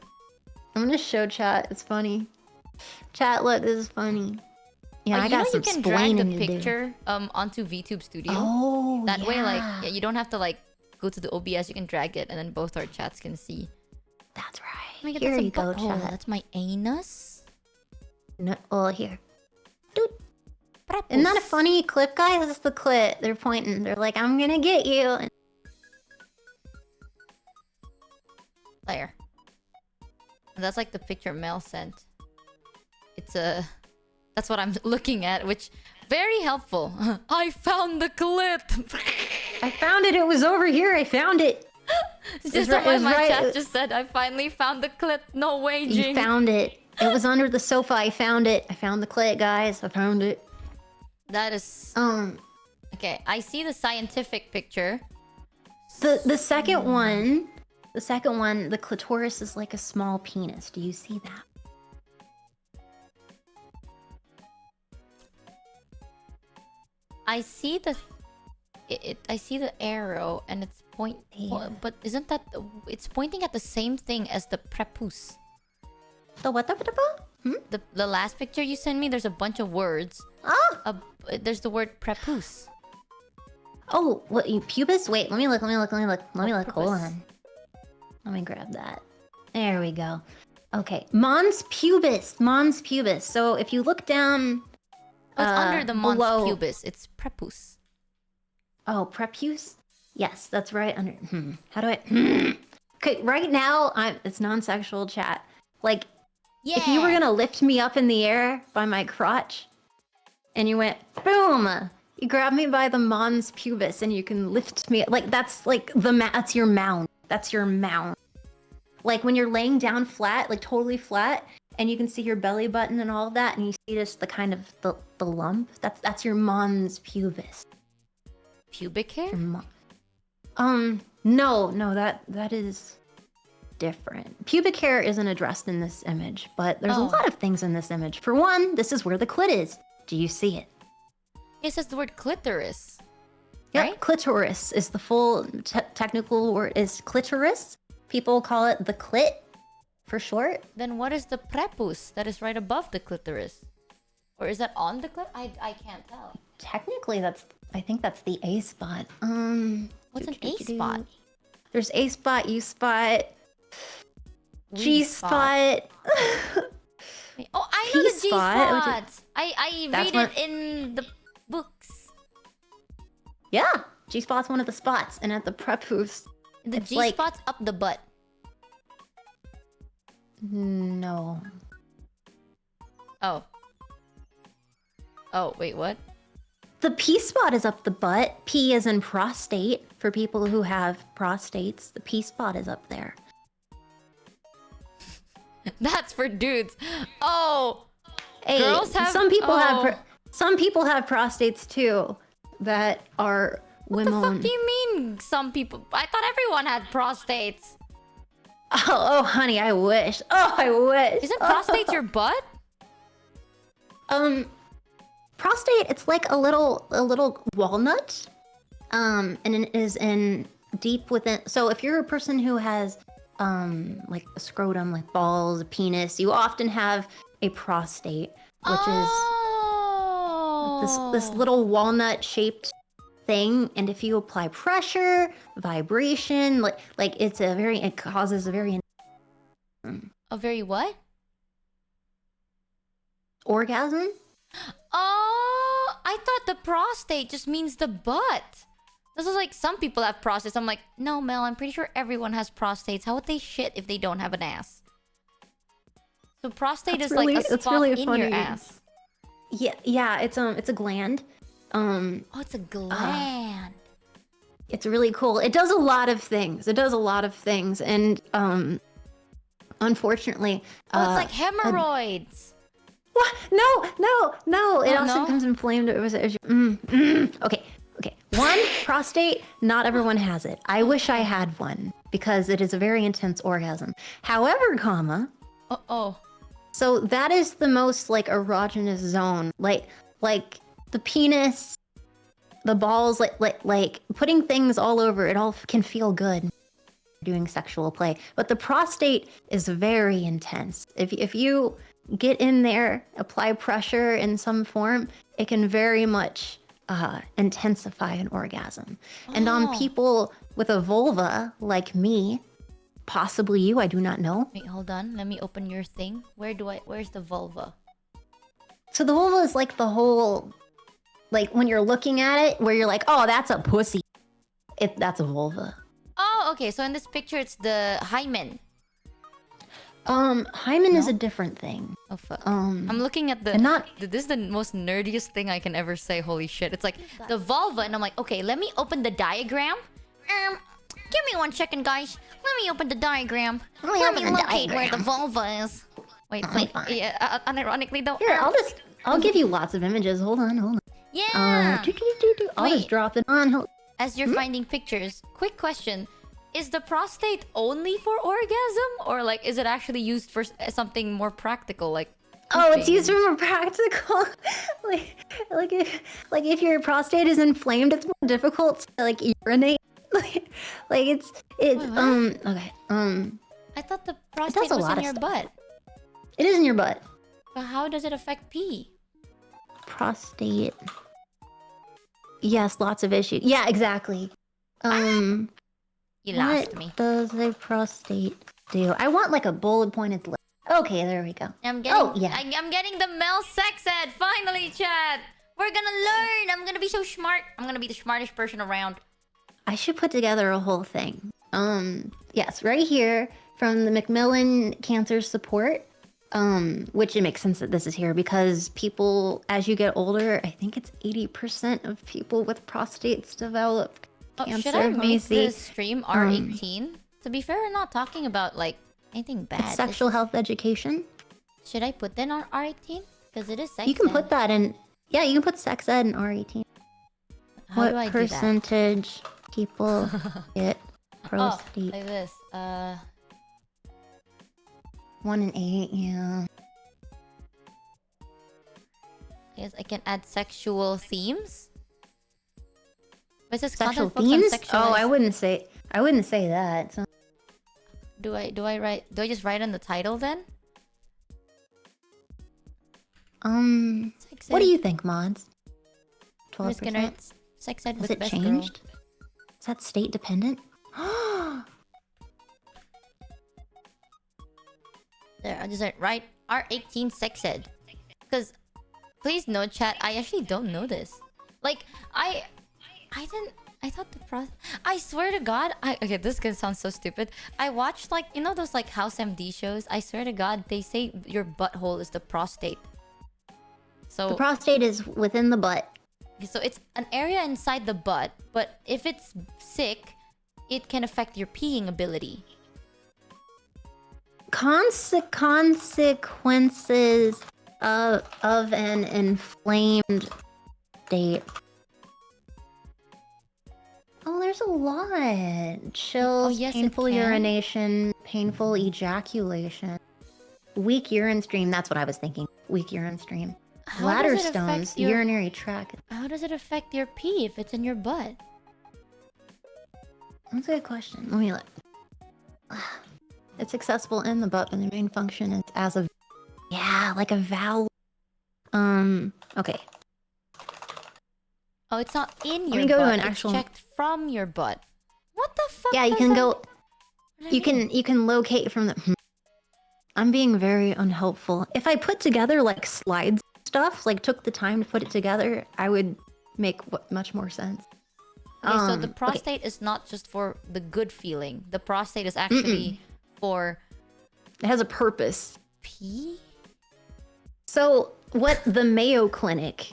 I'm gonna show chat. It's funny. Chat, look, this is funny. Yeah, I you got know some you can drag the splaining to do. picture onto VTube Studio. Oh, That way, like, yeah. yeah, you don't have to like go to the OBS. You can drag it, and then both our chats can see. That's right. Oh my God, Here that's a you go, butthole. chat. That's my anus. No, well, here. Dude. Isn't that a funny clip, guys? That's the clit. They're pointing. They're like, I'm gonna get you. And There. And that's like the picture Mel sent. It's a... That's what I'm looking at, which... Very helpful. I found the clit! I found it. It was over here. I found it. It's was just right- what it was my right- chat just said. I finally found the clit. No way, You Jing. found it. It was under the sofa. I found it. I found the clit, guys. I found it. That is... Okay, I see the scientific picture. The second one, the clitoris is like a small penis. Do you see that? I see the... I see the arrow and it's Yeah. but isn't that... It's pointing at the same thing as the prepuce. The what? The last picture you sent me, there's a bunch of words. Oh, There's the word prepuce. oh, what? You pubis? Wait, let me look. Hold Pubis. on. Let me grab that. There we go. Okay, mons pubis. So if you look down Oh, it's under the mons below. pubis. It's prepuce. Oh, prepuce? Yes, that's right. Under. How do I? Okay, right now it's non-sexual chat. Like, Yeah. if you were gonna lift me up in the air by my crotch, and you went boom, you grab me by the mons pubis, and you can lift me. Like that's like that's your mound. That's your mound. Like when you're laying down flat, like totally flat, and you can see your belly button and all of that, and you see just the kind of the lump. That's your mons pubis. Pubic hair? No, that is different. Pubic hair isn't addressed in this image, but there's a lot of things in this image. For one, this is where the clit is. Do you see it? It says the word clitoris. Yep, Right? clitoris is the full technical word is clitoris. People call it the clit for short. Then what is the prepuce that is right above the clitoris? Or is that on the clit? I can't tell. Technically, I think that's the A spot. What's an A spot? There's A spot, U spot, Wee G spot. Oh, I know the G P-spot, spot. I That's read it what- in the books. Yeah, G spot's one of the spots, and at the prepuce, The it's G like- spot's up the butt. no. Oh. Oh, wait, what? The P spot is up the butt. P is in prostate for people who have prostates. The P spot is up there. That's for dudes. Oh, Hey, Girls have- some people oh. some people have prostates too that are what the women. fuck do you mean? Some people. I thought everyone had prostates. Oh, honey, I wish. Oh, I wish. Isn't prostate your butt? Prostate, it's like a little walnut. And it is in deep within. So if you're a person who has like a scrotum, like balls, a penis, you often have a prostate, which is this little walnut shaped thing. And if you apply pressure, vibration, it causes a very A very what? orgasm. Oh, I thought the prostate just means the butt. This is like some people have prostates. I'm like, no, Mel, I'm pretty sure everyone has prostates. How would they shit if they don't have an ass? So prostate That's is like really- a that's spot really in funny. your ass. Yeah, it's a gland. Oh, it's a gland. It's really cool. It does a lot of things. And unfortunately, Oh, it's like hemorrhoids. what? No. It Oh, also no? becomes inflamed. Okay. One, prostate. Not everyone has it. I wish I had one because it is a very intense orgasm. However, Oh. so that is the most like erogenous zone. Like the penis, the balls, like putting things all over. It all can feel good doing sexual play. But the prostate is very intense. If you get in there, apply pressure in some form, it can very much intensify an orgasm. And on Oh. people with a vulva like me, possibly you, I do not know. Wait, hold on. Let me open your thing. Where's the vulva? So the vulva is like the whole, like when you're looking at it, where you're like, oh, that's a pussy. That's a vulva. Oh, okay. So in this picture, it's the hymen. Hymen is a different thing. Oh, fuck. Um, I'm looking at the... and not- This is the most nerdiest thing I can ever say. Holy shit. It's like the vulva. And I'm like, okay, let me open the diagram. Give me 1 second, guys. Let me open the diagram. Let me Let open me the locate where the diagram. vulva is. Wait, Alright, wait. fine. Yeah, unironically though. Here, I'll give you lots of images. Hold on. Yeah. I'll just Wait. drop it on. As you're finding pictures, quick question. Is the prostate only for orgasm? Or like, is it actually used for something more practical? Like, Oh, it's pooping? used for more practical. like if your prostate is inflamed, it's more difficult to like urinate. It's Wait, what? okay. I thought the prostate a was lot in of your stuff. butt. It is in your butt. But how does it affect pee? Prostate. Yes, lots of issues. Yeah, exactly. You lost What me. does a prostate do? I want like a bullet pointed list. Okay, there we go. I'm getting. Oh, yeah. I'm getting the Mel sex ed. Finally, chat. We're gonna learn. I'm gonna be so smart. I'm gonna be the smartest person around. I should put together a whole thing. Yes, right here from the Macmillan Cancer Support. Which it makes sense that this is here because people, as you get older, I think it's 80% of people with prostates develop cancer. Should I Let me make see. this stream R18? To be fair, we're not talking about like anything bad. It's sexual health education. Should I put that on R18? Because it is sex You can ed. put that in. Yeah, you can put sex ed in R18. How do I What do that? percentage people get Oh, prostate? like this. 1 in 8, yeah. Yes, I can add sexual themes. But it says Sexual content focused on themes? Oh, I sexualized- wouldn't say that. So. Do I just write in the title then? Sex What do ed. you think, mods? I'm just gonna 12%? write sex ed Has with it best changed? Is that state dependent? There, I just write R18 sex ed. Because, please note, chat, I actually don't know this. Like, I thought the I swear to God, okay, this is gonna sound so stupid. I watched, like, you know those, like, House MD shows? I swear to God, they say your butthole is the prostate. So, The prostate is within the butt. so it's an area inside the butt, but if it's sick, it can affect your peeing ability. Consequences of an inflamed state. Oh, there's a lot. Chills, yes, it painful can. urination, painful ejaculation, weak urine stream. That's what I was thinking. Weak urine stream. How Bladder does it affect stones, your- urinary tract. How does it affect your pee if it's in your butt? That's a good question. Let me look. It's accessible in the butt, but the main function is as a like a valve. Okay. Oh, it's not in me your go to butt. an It's actual- checked from your butt. What the fuck? Yeah, you does can that- go. what does that mean? You can locate from the. I'm being very unhelpful. If I put together like slides stuff, like took the time to put it together, I would make much more sense. Okay, so the okay. prostate is not just for the good feeling. The prostate is actually for It has a purpose. pee. So what the Mayo Clinic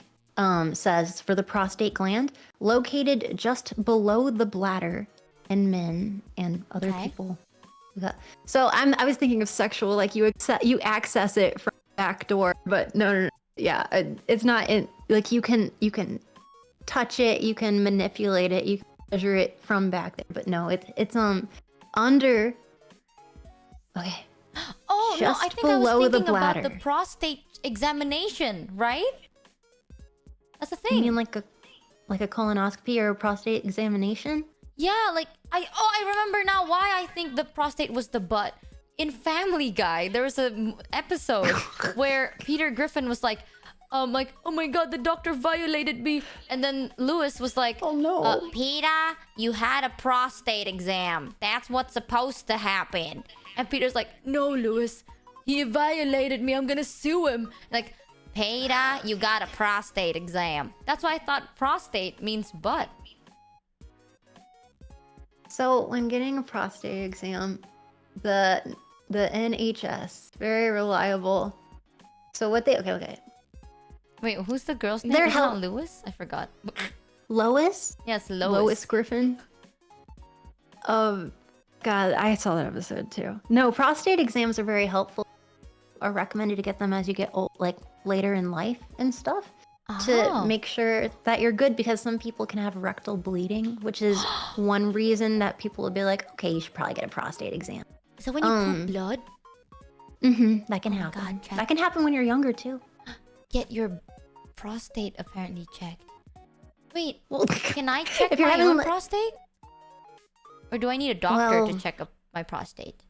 says for the prostate gland, located just below the bladder in men and other Okay. people. So I was thinking of sexual, like you access it from the back door, but no. Yeah, it's not in, like you can touch it, you can manipulate it, you can measure it from back there, but no, it's under. Okay. Oh no, I Just think I was below the thinking about the bladder. prostate examination, right? That's the You thing. mean like a colonoscopy or a prostate examination? Yeah, like I remember now why I think the prostate was the butt. In Family Guy, there was a episode where Peter Griffin was like, oh my god, the doctor violated me, and then Lewis was like, Oh no. Peter, you had a prostate exam. That's what's supposed to happen. And Peter's like, no, Lewis, he violated me. I'm gonna sue him. Like, Peter, you got a prostate exam. That's why I thought prostate means butt. So when getting a prostate exam, the NHS, very reliable. So what they okay. Wait, who's the girl's name? They're Is it not hel- Lewis? I forgot. Lois? Yes, Lois Griffin. God, I saw that episode too. No, prostate exams are very helpful. Are recommended to get them as you get old, like later in life and stuff, to Oh. make sure that you're good, because some people can have rectal bleeding, which is one reason that people would be like, okay, you should probably get a prostate exam. So when you poop blood, That can Oh my happen. God, Chad. That can happen when you're younger too. get your prostate apparently checked. Wait, Well, can I check if you're my having own li- prostate? Or do I need a doctor to Well- check up my prostate?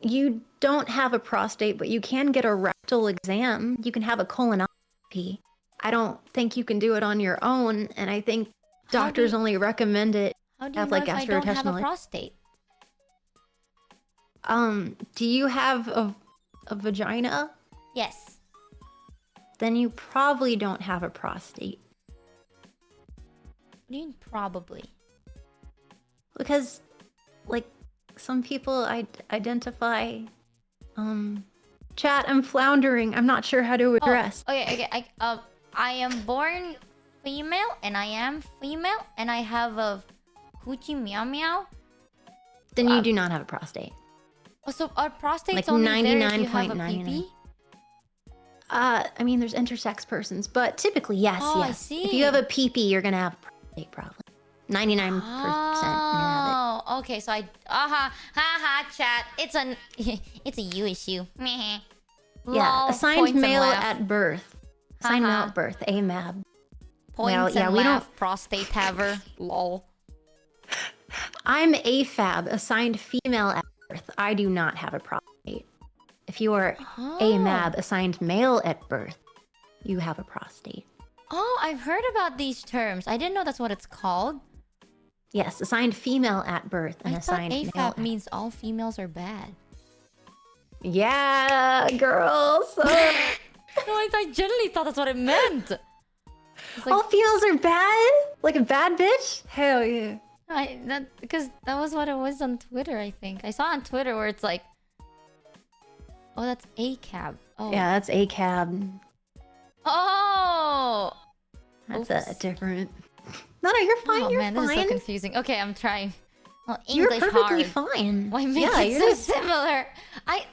you don't have a prostate, but you can get a rectal exam. You can have a colonoscopy. I don't think you can do it on your own, and I think How do doctors you- only recommend it. How do you have, know like, if I don't have a gastrointestinal- prostate? Do you have a a vagina, Yes. then you probably don't have a prostate. What do you mean probably? Because, like, some people identify... Chat, I'm floundering. I'm not sure how to address. Okay. I am born female, and I am female, and I have a coochie meow meow. Then you do not have a prostate. Oh, so are prostates Like only there if you have a 99.99. pee-pee? I mean, there's intersex persons, but typically, yes, Oh, I yes. see. If you have a PP, you're gonna have a prostate problem. 99% you're gonna have Oh, okay. So haha, chat. It's a you issue. it. Lol, Yeah, assigned points and male laugh. at birth. Assigned male Haha. at birth, AMAB. Points Well, yeah, and we laugh. don't- Prostate haver. Lol. I'm AFAB, assigned female at birth. I do not have a prostate. If you are Oh. AMAB, assigned male at birth, you have a prostate. Oh, I've heard about these terms. I didn't know that's what it's called. Yes, assigned female at birth and I thought assigned male. AFAB means all females are bad. Yeah, girls. No, I generally thought that's what it meant. It's like, All females are bad? Like a bad bitch? Hell yeah. because that was what it was on Twitter, I think. I saw on Twitter where it's like, oh, that's ACAB. Oh. Yeah, that's ACAB. Oh! That's Oops. a different. No, you're fine. Oh you're man, fine. this is so confusing. Okay, I'm trying. Well, You're English perfectly hard. fine. Why make yeah, it you're so just similar?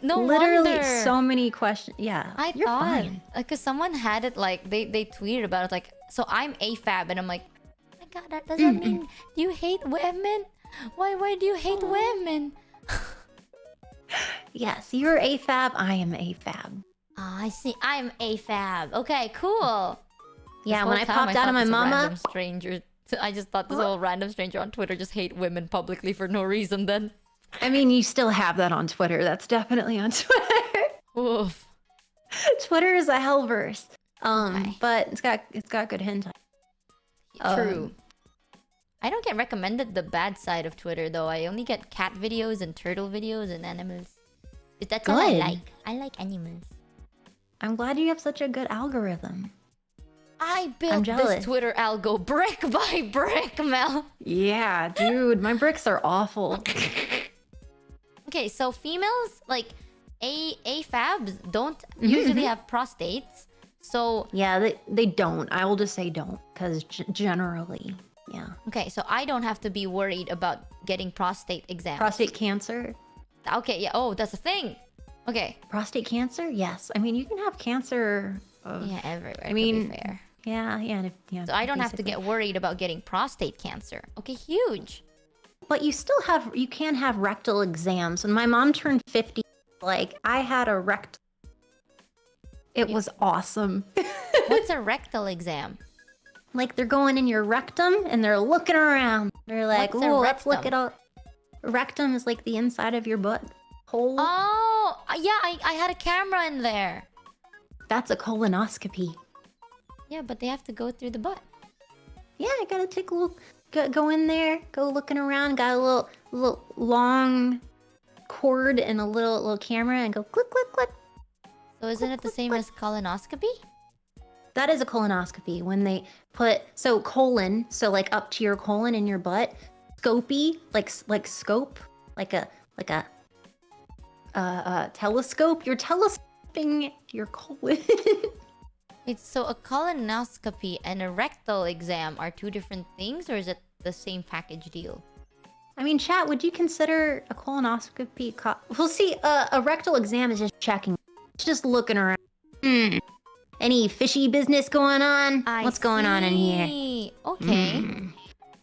No literally wonder. so many questions. Yeah, I you're thought, fine. because someone had it like they tweeted about it like, so I'm AFAB, and I'm like, oh my god, does that mean you hate women? Why do you hate women? Yes, you're AFAB. I am AFAB. Ah, I see. I'm AFAB. Okay, cool. Yeah, This when whole I time popped out of thought my this mama. random stranger. I just thought this little random stranger on Twitter just hate women publicly for no reason. Then, I mean, you still have that on Twitter. That's definitely on Twitter. oof. Twitter is a hellverse. Okay. But it's got good hentai. True. I don't get recommended the bad side of Twitter though. I only get cat videos and turtle videos and animals. That's all I Good. like. I like animals. I'm glad you have such a good algorithm. I built this jealous. Twitter algo brick by brick, Mel. Yeah, dude, my bricks are awful. Okay, so females like AFABs don't usually have prostates. So Yeah, they don't. I will just say don't, because generally, yeah. okay, so I don't have to be worried about getting prostate exams. Prostate cancer? Okay, yeah. Oh, that's a thing. Okay. Prostate cancer? Yes. I mean, you can have cancer. Yeah, everywhere. I to mean, be fair. Yeah. So I don't have to basically. get worried about getting prostate cancer. Okay, huge. But you can have rectal exams. When my mom turned 50, like, I had a rectal. It was awesome. What's a rectal exam? Like, they're going in your rectum and they're looking around. They're like, What's a oh, let's look rectum? at all. Rectum is like the inside of your butt hole. Oh, yeah, I had a camera in there. That's a colonoscopy. Yeah, but they have to go through the butt. Yeah, I gotta take a look. Go in there, go looking around. Got a little long cord and a little camera, and go click, click, click. So isn't it the same as colonoscopy? That is a colonoscopy when they put colon, so like up to your colon in your butt, scopy, like scope, like a telescope. You're telescoping your colon. Wait, so a colonoscopy and a rectal exam are two different things, or is it the same package deal? I mean, chat, would you consider a colonoscopy? Well, see, a rectal exam is just checking. It's just looking around. Any fishy business going on? What's going on in here? see. Okay.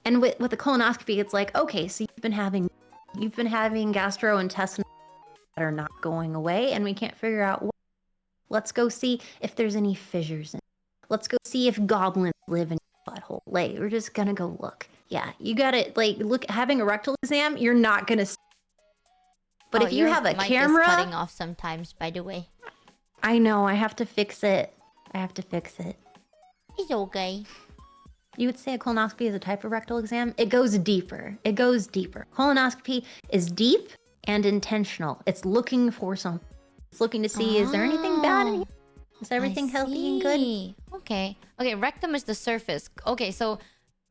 And with the colonoscopy, it's like, okay, so you've been having gastrointestinal that are not going away, and we can't figure out what. Let's go see if there's any fissures in it. Let's go see if goblins live in your butthole. Like, we're just gonna go look. Yeah, you gotta, like, look, having a rectal exam, you're not gonna see. But if you your have a mic is camera... cutting off sometimes, by the way. I know, I have to fix it. It's okay. You would say a colonoscopy is a type of rectal exam? It goes deeper. Colonoscopy is deep and intentional. It's looking for something. It's looking to see, is there anything bad in here? Is everything I healthy and good? see. Okay. Okay, rectum is the surface. Okay, so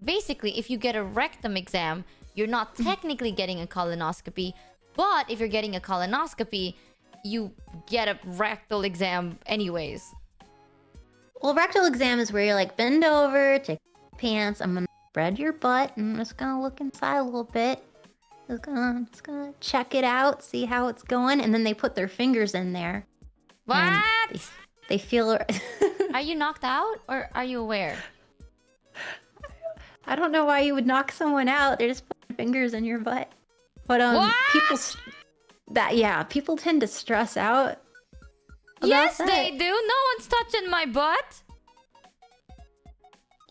basically, if you get a rectum exam, you're not technically getting a colonoscopy. But if you're getting a colonoscopy, you get a rectal exam anyways. Well, rectal exam is where you're like, bend over, take your pants, I'm gonna spread your butt, and I'm just gonna look inside a little bit. Just gonna check it out, see how it's going, and then they put their fingers in there. and What? They feel... Are you knocked out or are you aware? I don't know why you would knock someone out. They're just putting fingers in your butt. But What? people tend to stress out. about Yes, that. they do. No one's touching my butt.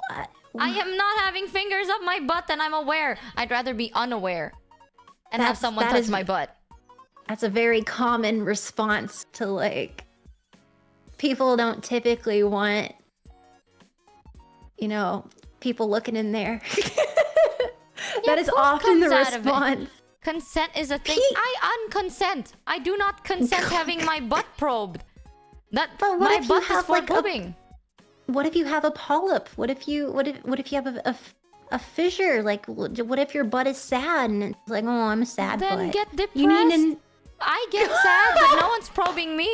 What? I am not having fingers up my butt and I'm aware. I'd rather be unaware and have someone that touch is- my butt. That's a very common response to like people don't typically want, people looking in there. That is poop often the comes out of it. response. Consent is a thing. Pete- I unconsent. I do not consent having my butt probed. But what My if you butt is have, for like, a- pooping. What if you have a polyp? What if you have a fissure? Like, what if your butt is sad and it's like, oh, I'm a sad Then butt. get depressed. You need an I get sad, but no one's probing me.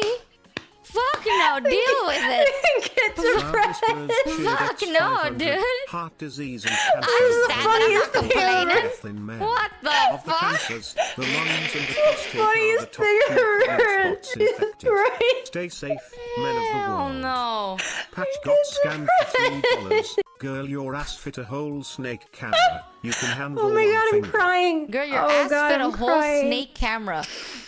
Fuck no, deal with it. get Travis depressed. Burns cheered Fuck no, X500. dude. Heart disease and I'm cancer. sad, but I'm not complaining. Death in men. What the Of the fuck? cancers, the lungs and the prostate are the Funniest top thing two I've cancer heard. spots infected. Right? Stay safe, men of the Hell world. no. Patch got scammed for $3. Girl, your ass fit a whole snake camera. You can handle Oh my one god, I'm finger. crying. Girl, your oh ass god, fit a I'm whole crying. snake camera.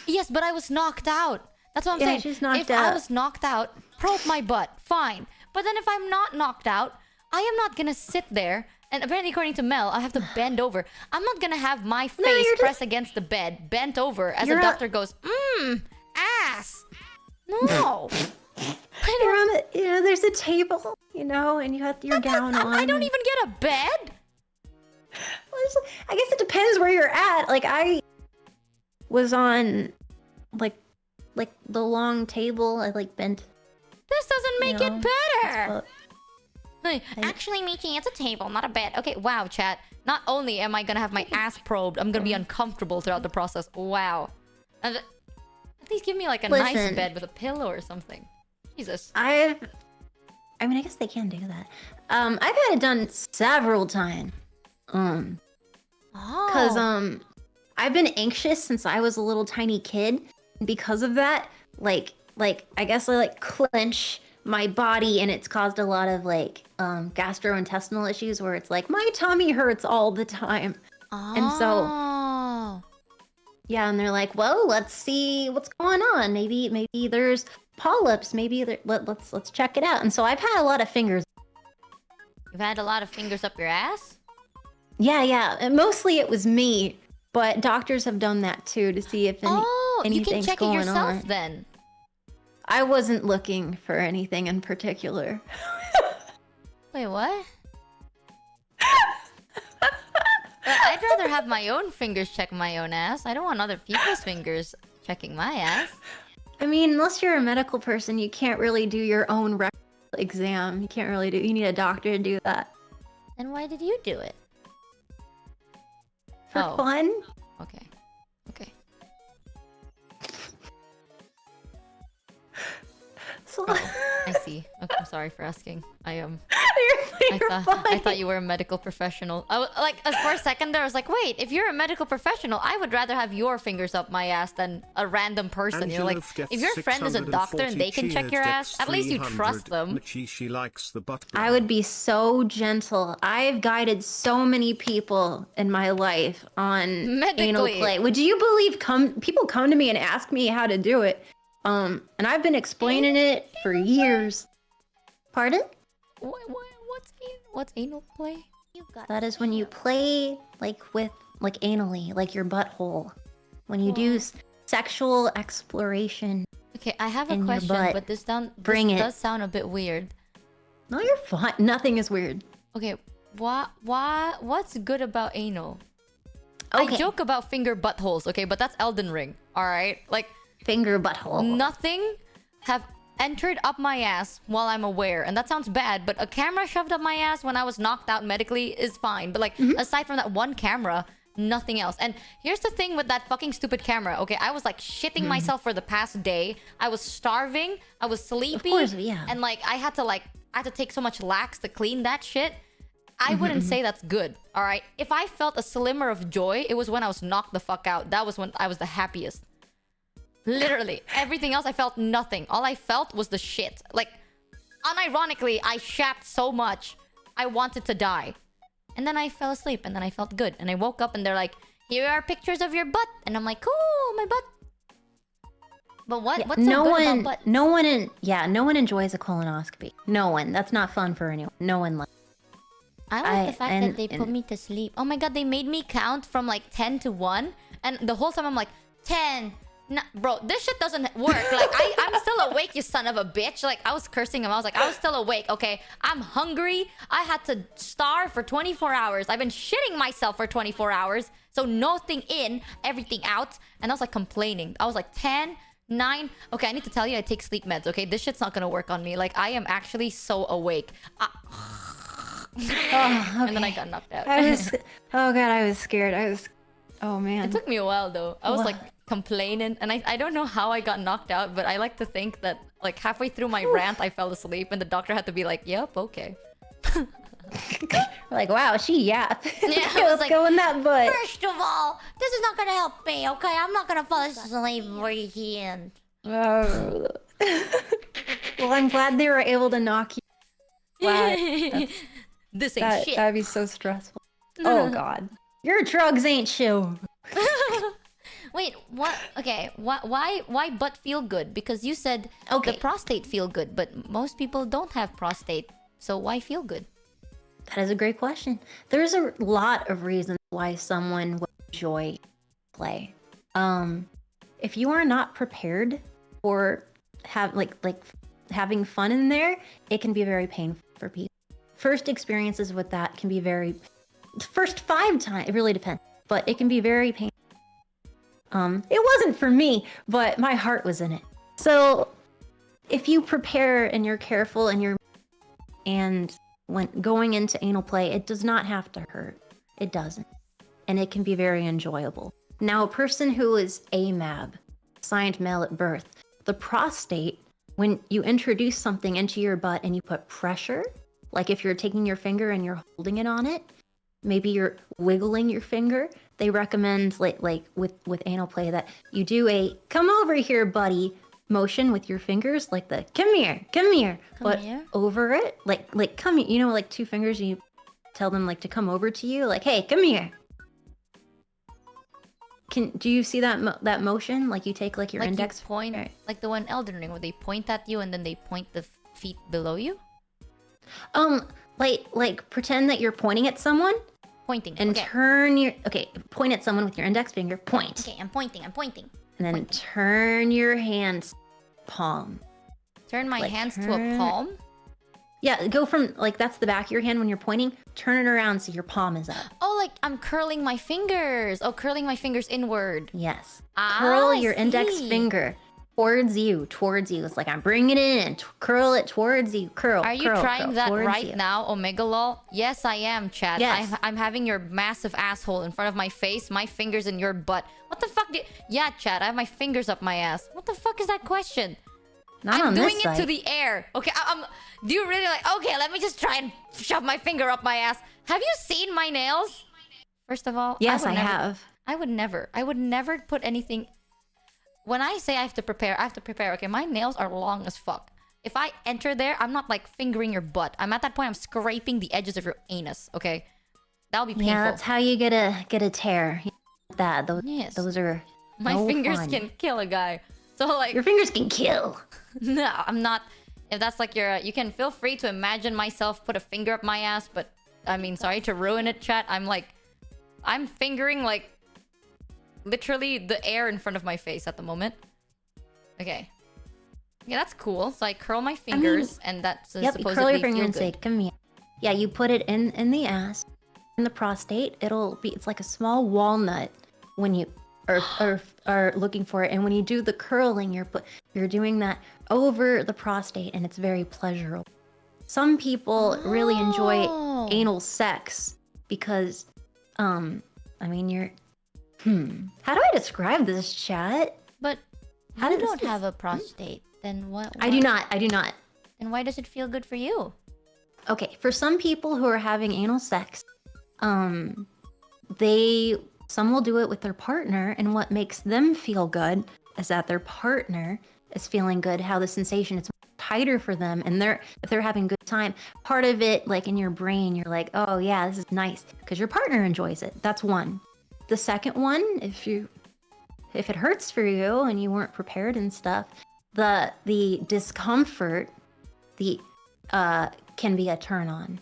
Yes, but I was knocked out. That's what I'm Yeah, saying. she's knocked if I out. was knocked out, probe my butt, fine. But then if I'm not knocked out, I am not gonna sit there. And apparently, according to Mel, I have to bend over. I'm not gonna have my face you're just- pressed against the bed, bent over, as You're a not- doctor goes, ass. No. You're on the, there's a table, and you have your gown on. I don't and- even get a bed. Well, I guess it depends where you're at. Like I was on, like the long table. I like bent. This doesn't make No. it better. Well, Hey, actually, Michi, it's a table, not a bed. Okay, wow, chat. Not only am I gonna have my ass probed, I'm gonna be uncomfortable throughout the process. Wow. And at least give me like a nice Listen. bed with a pillow or something. Jesus. I guess they can do that. I've had it done several times. Oh. Cause I've been anxious since I was a little tiny kid. And because of that, like I guess I like clench my body, and it's caused a lot of like gastrointestinal issues where it's like my tummy hurts all the time. And so Oh. yeah, and they're like, well, let's see what's going on. Maybe there's polyps. Maybe let's check it out. And so I've had a lot of fingers. You've had a lot of fingers up your ass? Yeah. And mostly it was me, but doctors have done that too to see if You can anything's check it going yourself on. then. I wasn't looking for anything in particular. Wait, what? I'd rather have my own fingers check my own ass. I don't want other people's fingers checking my ass. I mean, unless you're a medical person, you can't really do your own rectal exam. You can't really you need a doctor to do that. Then why did you do it? For Oh. fun? Okay. So I see. Okay, I'm sorry for asking. you're I fine. thought you were a medical professional. For a second there, I was like, wait, if you're a medical professional, I would rather have your fingers up my ass than a random person. Angela Like, gets if your friend is a doctor and they can check your ass, at least you trust them. She likes the butt I would be so gentle. I've guided so many people in my life on anal Medically. play. Would you believe people come to me and ask me how to do it? And I've been explaining it for years. Pardon? What's anal play? That is when you play with anally, like your butthole. When you do sexual exploration. Okay, I have a In your question, butt. but this Bring it. does sound a bit weird. No, you're fine. Nothing is weird. Okay, what's good about anal? Okay. I joke about finger buttholes, okay, but that's Elden Ring, all right? Like, Finger butthole. Nothing have entered up my ass while I'm aware. And that sounds bad, but a camera shoved up my ass when I was knocked out medically is fine. But like, aside from that one camera, nothing else. And here's the thing with that fucking stupid camera. Okay, I was like shitting myself for the past day. I was starving. I was sleepy. Of course, yeah. And like, I had to take so much lax to clean that shit. I wouldn't say that's good. All right. If I felt a slimmer of joy, it was when I was knocked the fuck out. That was when I was the happiest. Literally. Everything else, I felt nothing. All I felt was the shit. Like, unironically, I shapped so much. I wanted to die. And then I fell asleep, and then I felt good. And I woke up, and they're like, here are pictures of your butt. And I'm like, cool, my butt. But what's so good about butt? No one enjoys a colonoscopy. No one. That's not fun for anyone. No one likes. I like the fact that they put me to sleep. Oh my god, they made me count from like 10 to 1. And the whole time I'm like, 10. Bro, this shit doesn't work. Like, I'm still awake, you son of a bitch. Like, I was cursing him. I was like, I was still awake, okay? I'm hungry. I had to starve for 24 hours. I've been shitting myself for 24 hours. So nothing in, everything out. And I was like complaining. I was like 10, 9. Okay, I need to tell you, I take sleep meds, okay? This shit's not gonna work on me. Like, I am actually so awake. And then I got knocked out. Oh god, I was scared. Oh man. It took me a while though. I was like complaining, and I don't know how I got knocked out, but I like to think that like halfway through my rant I fell asleep, and the doctor had to be like, yep, okay. Like, wow, she yapped. Yeah, I was like, go in that butt. first of all, this is not gonna help me, okay? I'm not gonna fall asleep right here. Oh. Well, I'm glad they were able to knock you. Glad. This ain't shit. That'd be so stressful. Oh god. Your drugs ain't chill. Wait, what? Okay, why butt feel good? Because you said the prostate feel good, but most people don't have prostate, so why feel good? That is a great question. There's a lot of reasons why someone would enjoy play. If you are not prepared for having fun in there, it can be very painful for people. First experiences with that can be first 5 times, it really depends, but it can be very painful. It wasn't for me, but my heart was in it. So if you prepare and you're careful and when going into anal play, it does not have to hurt. It doesn't. And it can be very enjoyable. Now, a person who is AMAB, assigned male at birth, the prostate, when you introduce something into your butt and you put pressure, like if you're taking your finger and you're holding it on it, maybe you're wiggling your finger, they recommend like with anal play that you do a come over here, buddy motion with your fingers, like the come here, but here? over it, like come here, you know, like 2 fingers, and you tell them like to come over to you, like, hey, come here. Do you see that motion? Like you take like your index point, right. Like the one Elden Ring where they point at you and then they point the feet below you. Like pretend that you're pointing at someone. Pointing. And turn your point at someone with your index finger. Point. Okay, I'm pointing. And then turn your hands palm. Turn my hands to a palm? Yeah, go from like that's the back of your hand when you're pointing. Turn it around so your palm is up. Oh, like I'm curling my fingers. Oh, curling my fingers inward. Yes. Curl your index finger towards you. It's like I'm bringing it in. Curl it towards you. Are you trying that right now, Omega Lol? Yes, I am, chat. Yes. I'm having your massive asshole in front of my face, my fingers in your butt. What the fuck? Yeah, chat. I have my fingers up my ass. What the fuck is that question? I'm doing it to the air. Okay, do you really like... Okay, let me just try and shove my finger up my ass. Have you seen my nails? First of all... Yes, I have. I would never put anything... When I say I have to prepare, okay? My nails are long as fuck. If I enter there, I'm not like fingering your butt. I'm at that point, I'm scraping the edges of your anus, okay? That'll be painful. Yeah, that's how you get a tear. Those are... My fingers can kill a guy. So like... Your fingers can kill. No, I'm not... If that's like your... You can feel free to imagine myself put a finger up my ass, but... I mean, sorry to ruin it, chat. I'm fingering like... Literally the air in front of my face at the moment. Okay. Yeah, that's cool. So I curl my fingers and that's supposedly you curl your finger feel and good. say, come here. Yeah, you put it in the ass, in the prostate. It's like a small walnut when you are looking for it. And when you do the curling, you're doing that over the prostate, and it's very pleasurable. Some people really enjoy Oh. anal sex because, I mean, how do I describe this, chat? But How you does don't this- have a prostate. Then what? I do not. I do not. Then why does it feel good for you? Okay, for some people who are having anal sex, some will do it with their partner, and what makes them feel good is that their partner is feeling good, how the sensation is tighter for them, and if they're having a good time, part of it, like in your brain, you're like, oh yeah, this is nice because your partner enjoys it. That's one. The second one, if it hurts for you and you weren't prepared and stuff, the discomfort, can be a turn on.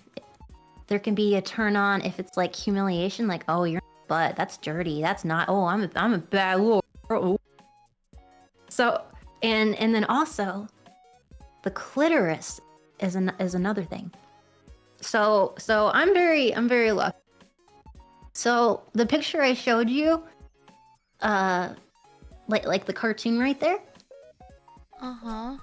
There can be a turn on if it's like humiliation, like, oh, your butt, that's dirty, that's not, oh, I'm a bad little girl. So, and then also, the clitoris is another thing. So I'm very lucky. So the picture I showed you, like the cartoon right there. Uh-huh.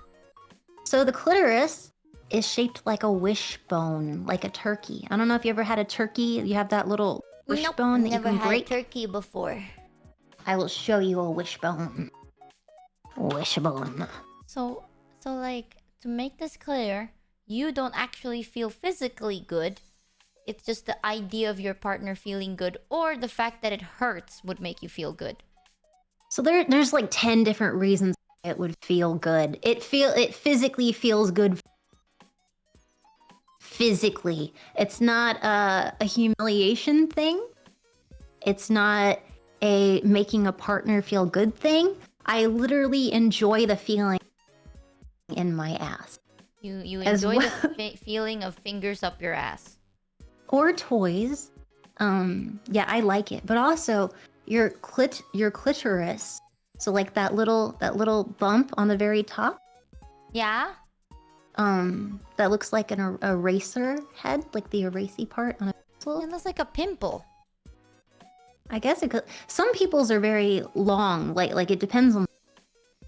So the clitoris is shaped like a wishbone, like a turkey. I don't know if you ever had a turkey. You have that little wishbone that you never can had break. turkey before. I will show you a wishbone. Wishbone. So like, to make this clear, you don't actually feel physically good. It's just the idea of your partner feeling good, or the fact that it hurts would make you feel good. So there's like 10 different reasons it would feel good. It physically feels good. Physically, it's not a humiliation thing. It's not a making a partner feel good thing. I literally enjoy the feeling in my ass. You As enjoy well. the feeling of fingers up your ass. Or toys. Yeah, I like it. But also your clitoris. So like that little bump on the very top. Yeah? That looks like an eraser head, like the erasy part on a pencil. It looks like a pimple. I guess it could. Some people's are very long, like it depends on.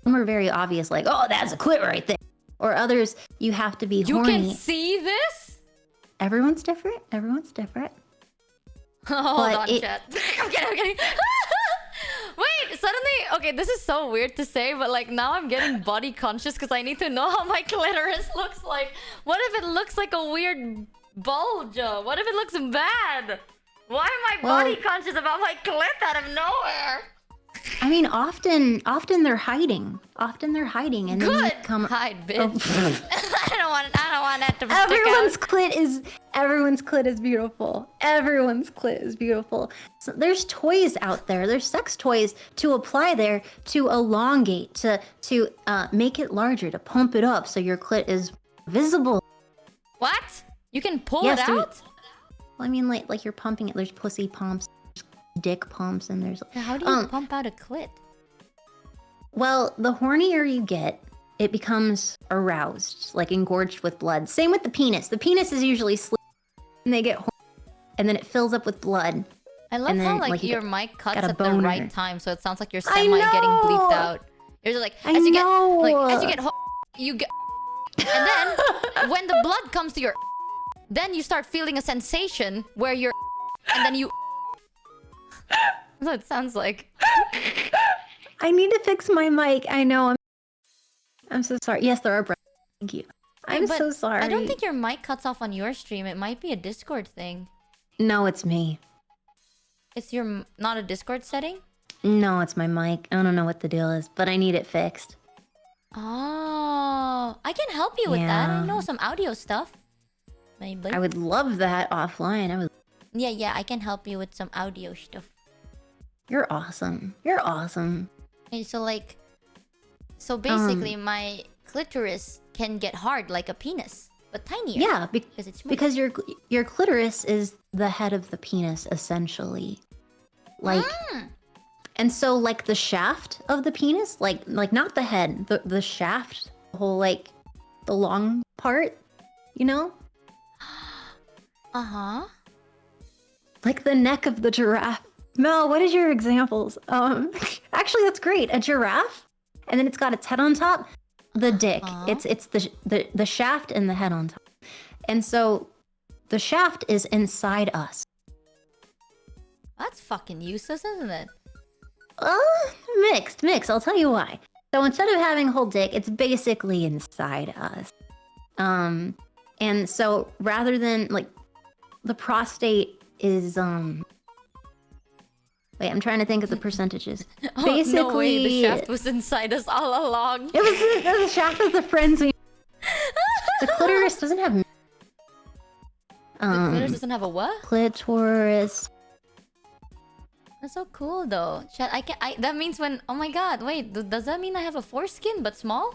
Some are very obvious, like, oh, that's a clit right there. Or others, you have to be You horny. can see this? Everyone's different. Everyone's different. Hold on, it- chat. I'm kidding. Wait, suddenly, okay, this is so weird to say, but like now I'm getting body conscious because I need to know how my clitoris looks like. What if it looks like a weird bulge? What if it looks bad? Why am I body conscious about my clit out of nowhere? I mean, often they're hiding. Often they're hiding, and then Good. you come. Hide, bitch. I don't want that to Everyone's stick clit is beautiful. Everyone's clit is beautiful. So there's toys out there. There's sex toys to apply there to elongate, to make it larger, to pump it up so your clit is visible. out. What? You can pull Yes, it dude. out? Well, I mean, like you're pumping it. There's pussy pumps, there's dick pumps, and there's. How do you pump out a clit? Well, the hornier you get, it becomes aroused, like engorged with blood. Same with the penis. The penis is usually slit, and they get horny, and then it fills up with blood. I love And how then, like, like, you your get- mic cuts got a at the boner. right time, so it sounds like you're I semi getting bleeped know! out. You're just like I as you know! get like as you get you get, and then when the blood comes to your, then you start feeling a sensation where you're, and then you. That's what it sounds like. I need to fix my mic. I know. I'm so sorry. Yes, there are breaths. Thank you. I'm But so sorry. I don't think your mic cuts off on your stream. It might be a Discord thing. No, it's me. It's your not a Discord setting. No, it's my mic. I don't know what the deal is, but I need it fixed. Oh, I can help you with that. I Yeah. know some audio stuff. Maybe. I would love that offline. Yeah, I can help you with some audio stuff. You're awesome. You're awesome. Okay, so basically my clitoris can get hard like a penis, but tinier. Yeah, because it's smooth. because your clitoris is the head of the penis essentially. Like and so like the shaft of the penis, like not the head, the shaft, the whole like the long part, you know? Uh-huh. Like the neck of the giraffe. Mel, what is your examples? Actually, that's great. A giraffe, and then it's got its head on top. The dick. It's the shaft and the head on top. And so the shaft is inside us. That's fucking useless, isn't it? Mixed. I'll tell you why. So instead of having a whole dick, it's basically inside us. And so rather than like the prostate is wait, I'm trying to think of the percentages. Oh, Basically, no way, the shaft was inside us all along. it was the shaft was the frenzy. The clitoris doesn't have. The clitoris doesn't have a what? Clitoris. That's so cool though. Chat, that means when, oh my god, wait, does that mean I have a foreskin but small?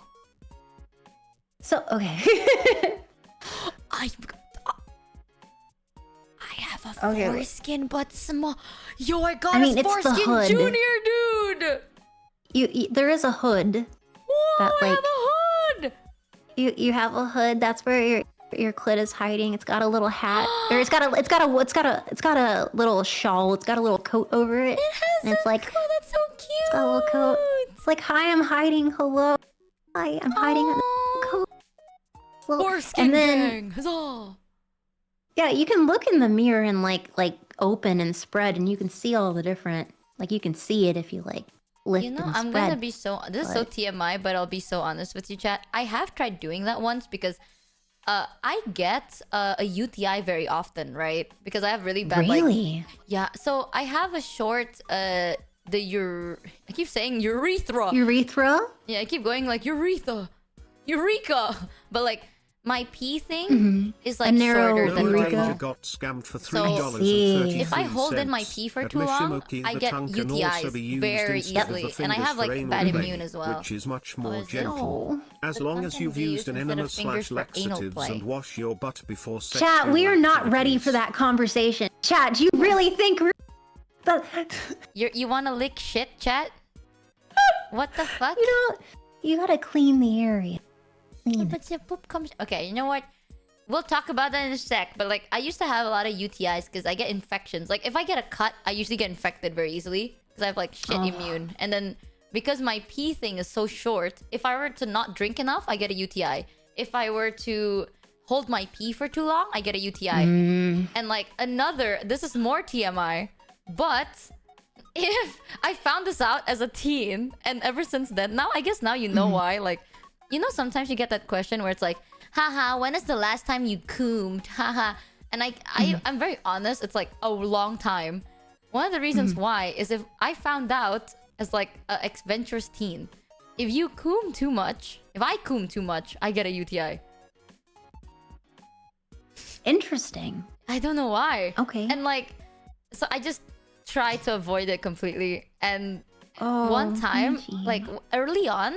So okay. I have a foreskin but small. Yo, I got a it's the foreskin hood. junior, dude. There is a hood. Whoa, That, I like, have a hood. You have a hood. That's where your clit is hiding. It's got a little hat, or it's got a little shawl. It's got a little coat over it. It has and it's a like coat. That's so cute. it's got a little coat. It's like, hi, I'm hiding. Hello, hi, I'm hiding in the coat. It's little- Foreskin and then gang. Huzzah. yeah, you can look in the mirror and like open and spread, and you can see all the different. Like you can see it if you like lift You know, and I'm spread. gonna be so. This is so TMI, but I'll be so honest with you, chat. I have tried doing that once because, I get a UTI very often, right? Because I have really bad Really? yeah. So I have a short I keep saying urethra. Urethra? Yeah, I keep going like urethra, eureka. But like my pee thing is like narrow shorter than Lone urethra. Ranger normal. got scammed for So, $3.33. if I hold in my pee for too long, I get UTIs very easily, and I have like bad immune as well. which is much more is it? gentle. As But long as sometimes you've they used use an instead of fingers enema for anal /laxatives play. and wash your butt before sex. Chat, we are not ready for that conversation. Chat, do you really think that You want to lick shit, chat? What the fuck? you gotta clean the area. Clean it. But the poop comes. Okay, you know what? We'll talk about that in a sec. But like, I used to have a lot of UTIs because I get infections. Like, if I get a cut, I usually get infected very easily because I have like shit immune. And then because my pee thing is so short, if I were to not drink enough, I get a UTI. If I were to hold my pee for too long, I get a UTI. And like this is more TMI, but if I found this out as a teen, and ever since then, now I guess now you know why. Like, you know, sometimes you get that question where it's like, haha, when is the last time you coomed? Haha. And I'm very honest, it's like a long time. One of the reasons why is if I found out as like an adventurous teen, if I coom too much, I get a UTI. Interesting. I don't know why. Okay. And like, so I just try to avoid it completely. And Oh, one time, Michi. like early on,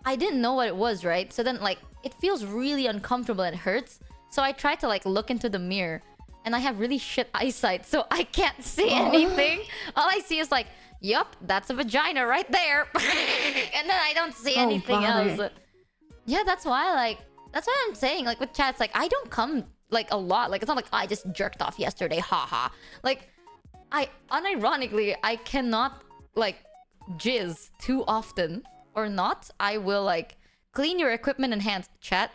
I didn't know what it was, right? So then like, it feels really uncomfortable and it hurts. So I try to like look into the mirror and I have really shit eyesight. So I can't see anything. All I see is like, yup, that's a vagina right there. And then I don't see anything bother. else. Yeah, that's why that's what I'm saying. Like with chats, like I don't come like a lot. Like it's not like I just jerked off yesterday, haha. Like unironically, I cannot like jizz too often or not. I will like clean your equipment and hands. Chat,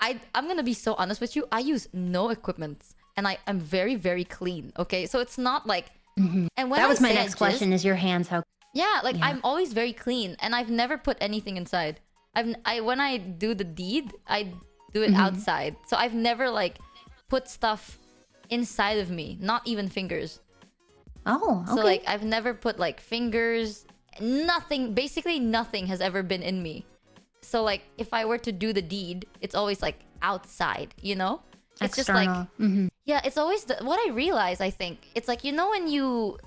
I'm gonna be so honest with you. I use no equipment and I'm very, very clean. Okay, so it's not like. And when That was my say I next question. Is your hands how? yeah, like I'm always very clean and I've never put anything inside. When I do the deed, I do it outside. So I've never like put stuff inside of me, not even fingers. Oh, okay. So like I've never put like fingers, nothing, basically nothing has ever been in me. So like if I were to do the deed, it's always like outside, you know? It's External. just like yeah, it's always what I realize, I think. It's like, you know, when you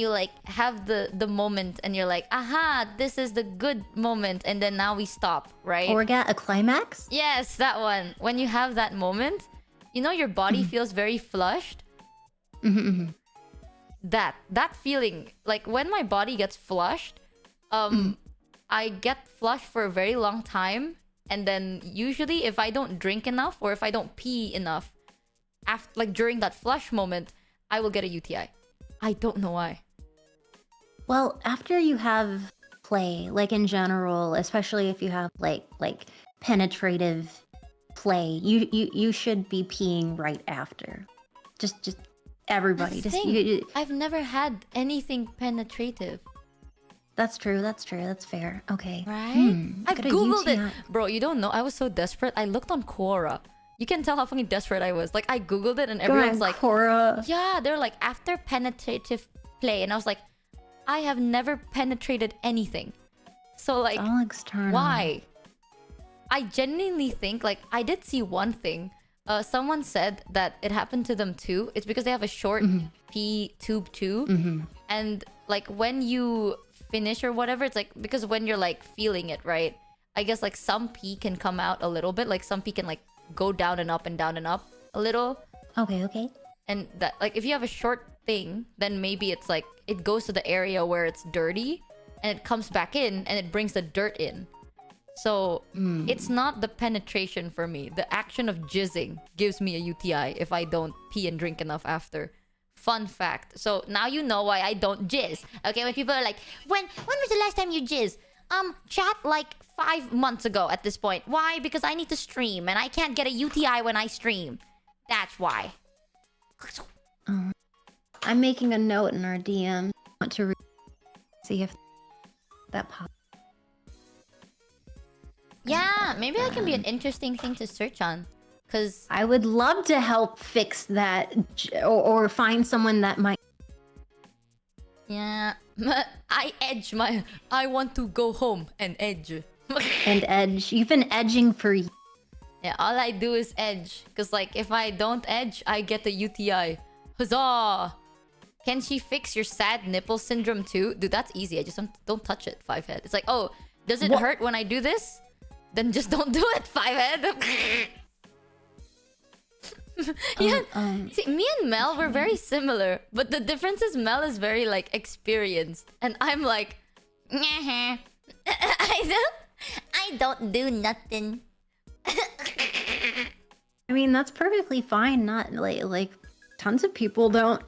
like have the moment and you're like, aha, this is the good moment, and then now we stop, right? a climax? Yes, that one. When you have that moment, you know, your body feels very flushed. That feeling, like when my body gets flushed, I get flushed for a very long time, and then usually if I don't drink enough or if I don't pee enough, after like during that flush moment, I will get a UTI. I don't know why. Well, after you have play, like in general, especially if you have like penetrative play, you should be peeing right after. Just everybody. That's the Just thing. I've never had anything penetrative. That's true. That's fair. Okay. Right? I Got a googled it. UTI. Bro, you don't know. I was so desperate. I looked on Quora. You can tell how fucking desperate I was. Like, I googled it and everyone's like, Cora. yeah, they're like, after penetrative play. And I was like, I have never penetrated anything. So, like, All external. why? I genuinely think, like, I did see one thing. Someone said that it happened to them too. It's because they have a short pee tube too. And, like, when you finish or whatever, it's like, because when you're, like, feeling it, right? I guess, like, some pee can come out a little bit. Like, some pee can, like, go down and up and down and up a little. Okay. And that, like, if you have a short thing, then maybe it's like it goes to the area where it's dirty and it comes back in and it brings the dirt in. So it's not the penetration for me. The action of jizzing gives me a UTI if I don't pee and drink enough after. Fun fact. So now you know why I don't jizz. Okay, when people are like, when was the last time you jizz? Chat, like 5 months ago at this point. Why? Because I need to stream and I can't get a UTI when I stream. That's why. I'm making a note in our DM. Want to see if that pops. Yeah, maybe that can be an interesting thing to search on. Cause I would love to help fix that, or find someone that might. yeah, I want to go home and edge. And edge. You've been edging for. Yeah, all I do is edge. Cause like if I don't edge, I get the UTI. Huzzah! Can she fix your sad nipple syndrome too? Dude, that's easy. I just don't touch it, 5head. It's like, oh, does it hurt when I do this? Then just don't do it, 5head. Yeah. See, me and Mel were very similar, but the difference is Mel is very like experienced, and I'm like, I don't do nothing. I mean, that's perfectly fine. Not like tons of people don't.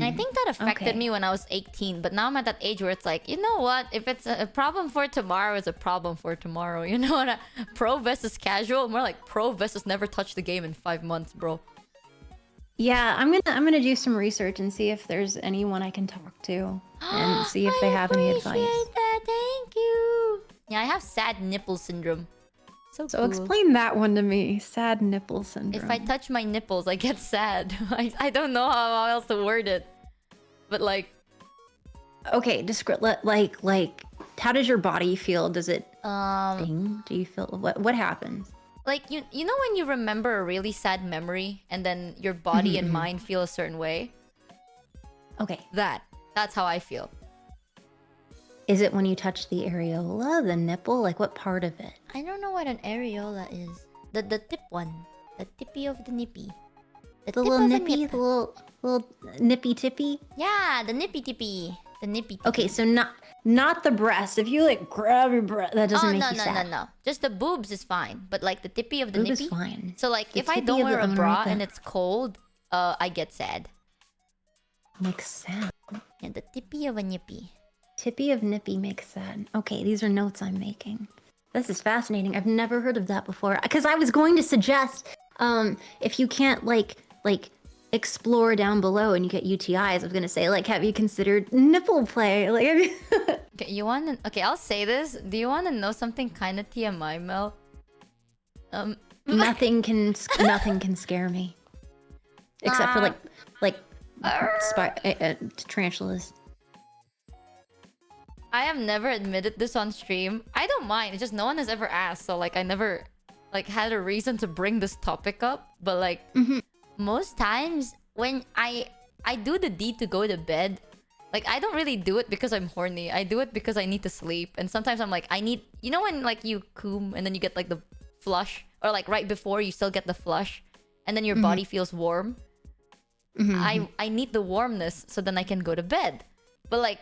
I think that affected me when I was 18, but now I'm at that age where it's like, you know what? If it's a problem for tomorrow, it's a problem for tomorrow. You know what? Pro versus casual, more like pro versus never touch the game in 5 months, bro. Yeah, I'm gonna do some research and see if there's anyone I can talk to and see if they have any advice. Appreciate that. Thank you. Yeah, I have sad nipple syndrome. So So cool. explain that one to me. Sad nipple syndrome. If I touch my nipples, I get sad. I don't know how else to word it. But like... Okay, like, how does your body feel? Does it sting? Do you feel... What happens? Like, you know when you remember a really sad memory and then your body and mind feel a certain way? Okay. That's how I feel. Is it when you touch the areola, the nipple? Like, what part of it? I don't know what an areola is. The tip one. The tippy of the nippy. The tip little of a nippy, nip. the little nippy tippy? Yeah, the nippy tippy. The nippy tippy. Okay, so not the breast. If you like grab your breast, that doesn't make you sad. No. Just the boobs is fine. But like the tippy of the Boob nippy. is fine. So like The if I tippy don't of the- wear a I'm gonna bra write and that. it's cold, I get sad. Makes sad. Yeah, the tippy of a nippy. Tippy of nippy makes sad. Okay, these are notes I'm making. This is fascinating. I've never heard of that before. Because I was going to suggest, if you can't like explore down below and you get UTIs, I was gonna say like, have you considered nipple play? Like, Okay, you want to... Okay, I'll say this. Do you want to know something kind of TMI, Mel? nothing can scare me, except for tarantulas. I have never admitted this on stream. I don't mind. It's just no one has ever asked. So, like, I never, like, had a reason to bring this topic up. But, like, most times when I do the deed to go to bed, like, I don't really do it because I'm horny. I do it because I need to sleep. And sometimes I'm like, I need... You know when, like, you coom and then you get, like, the flush? Or, like, right before you still get the flush. And then your body feels warm. I need the warmness so then I can go to bed. But, like...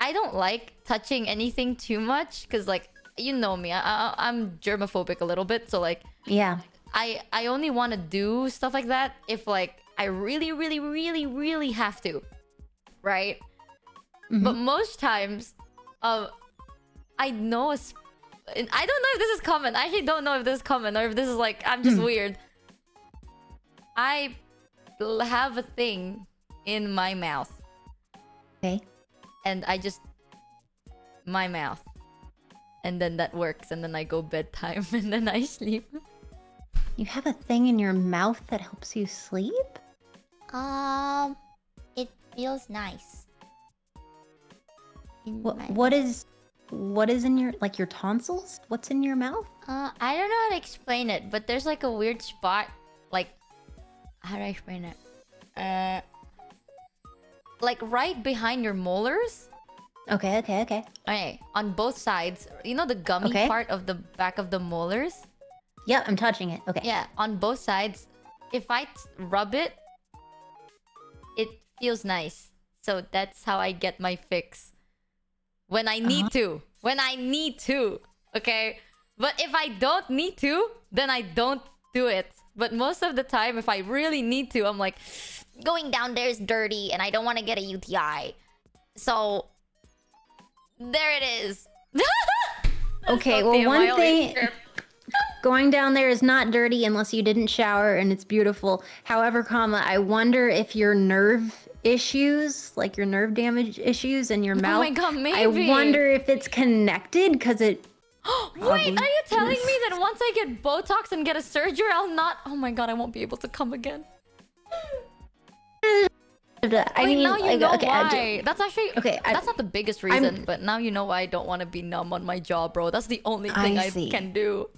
I don't like touching anything too much because, like, you know me, I'm germophobic a little bit. So, like, Yeah. I only want to do stuff like that if, like, I really, really, really, really have to, right? Mhm. But most times, I know I don't know if this is common. I actually don't know if this is common or if this is like I'm just weird. I have a thing in my mouth, Okay. and I just my mouth, and then that works, and then I go bedtime, and then I sleep. You have a thing in your mouth that helps you sleep? It feels nice. What is in your, like, your tonsils? What's in your mouth? I don't know how to explain it, but there's like a weird spot, like, how do I explain it? Like right behind your molars. Okay. Okay, on both sides. You know the gummy Okay. part of the back of the molars? Yep, I'm touching it. Okay. Yeah, on both sides. If I rub it, it feels nice. So that's how I get my fix. When I need to. When I need to. Okay? But if I don't need to, then I don't do it. But most of the time, if I really need to, I'm like, going down there is dirty and I don't want to get a UTI. So, there it is. Okay, So well, TMI one always thing, trip. going down there is not dirty unless you didn't shower and it's beautiful. However, I wonder if your nerve issues, like your nerve damage issues in your mouth. Oh my god, maybe. I wonder if it's connected because it. Wait, are you telling me that once I get Botox and get a surgery, I'll not... Oh my god, I won't be able to come again. I Wait, mean, now you like, know okay, why. That's actually... Okay, that's not the biggest reason, but now you know why I don't want to be numb on my jaw, bro. That's the only thing I see. can do.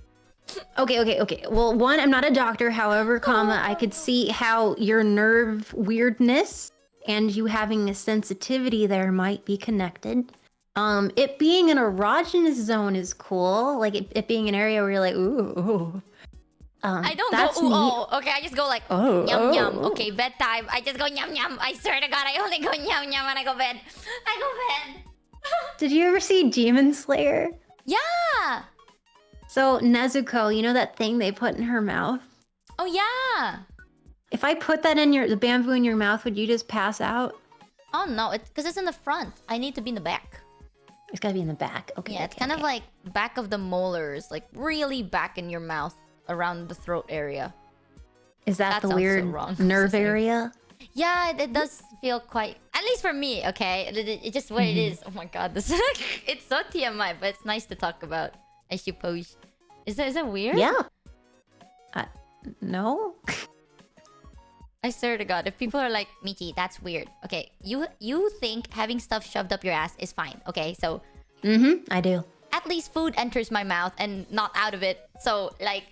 Okay. Well, one, I'm not a doctor. However, I could see how your nerve weirdness and you having a sensitivity there might be connected. It being an erogenous zone is cool. Like it being an area where you're like, ooh. I don't that's go, ooh, neat. oh. Okay, I just go like, Oh, yum, yum. oh. Okay, bedtime. I just go yum, yum. I swear to God, I only go yum, yum when I go bed. I go bed. Did you ever see Demon Slayer? Yeah. So Nezuko, you know that thing they put in her mouth? Oh, yeah. If I put that in the bamboo in your mouth, would you just pass out? Oh, no. Because it's in the front. I need to be in the back. It's gotta be in the back. Okay. Yeah, it's kind of like back of the molars. Like really back in your mouth. Around the throat area. Is that the sounds so weird wrong. nerve area? Yeah, it does feel quite... At least for me, okay? It's just what it is. Oh my god, this it's so TMI, but it's nice to talk about, I suppose. Is that weird? Yeah. No. I swear to God, if people are like, Michi, that's weird. Okay, you think having stuff shoved up your ass is fine, okay? So... I do. At least food enters my mouth and not out of it. So, like...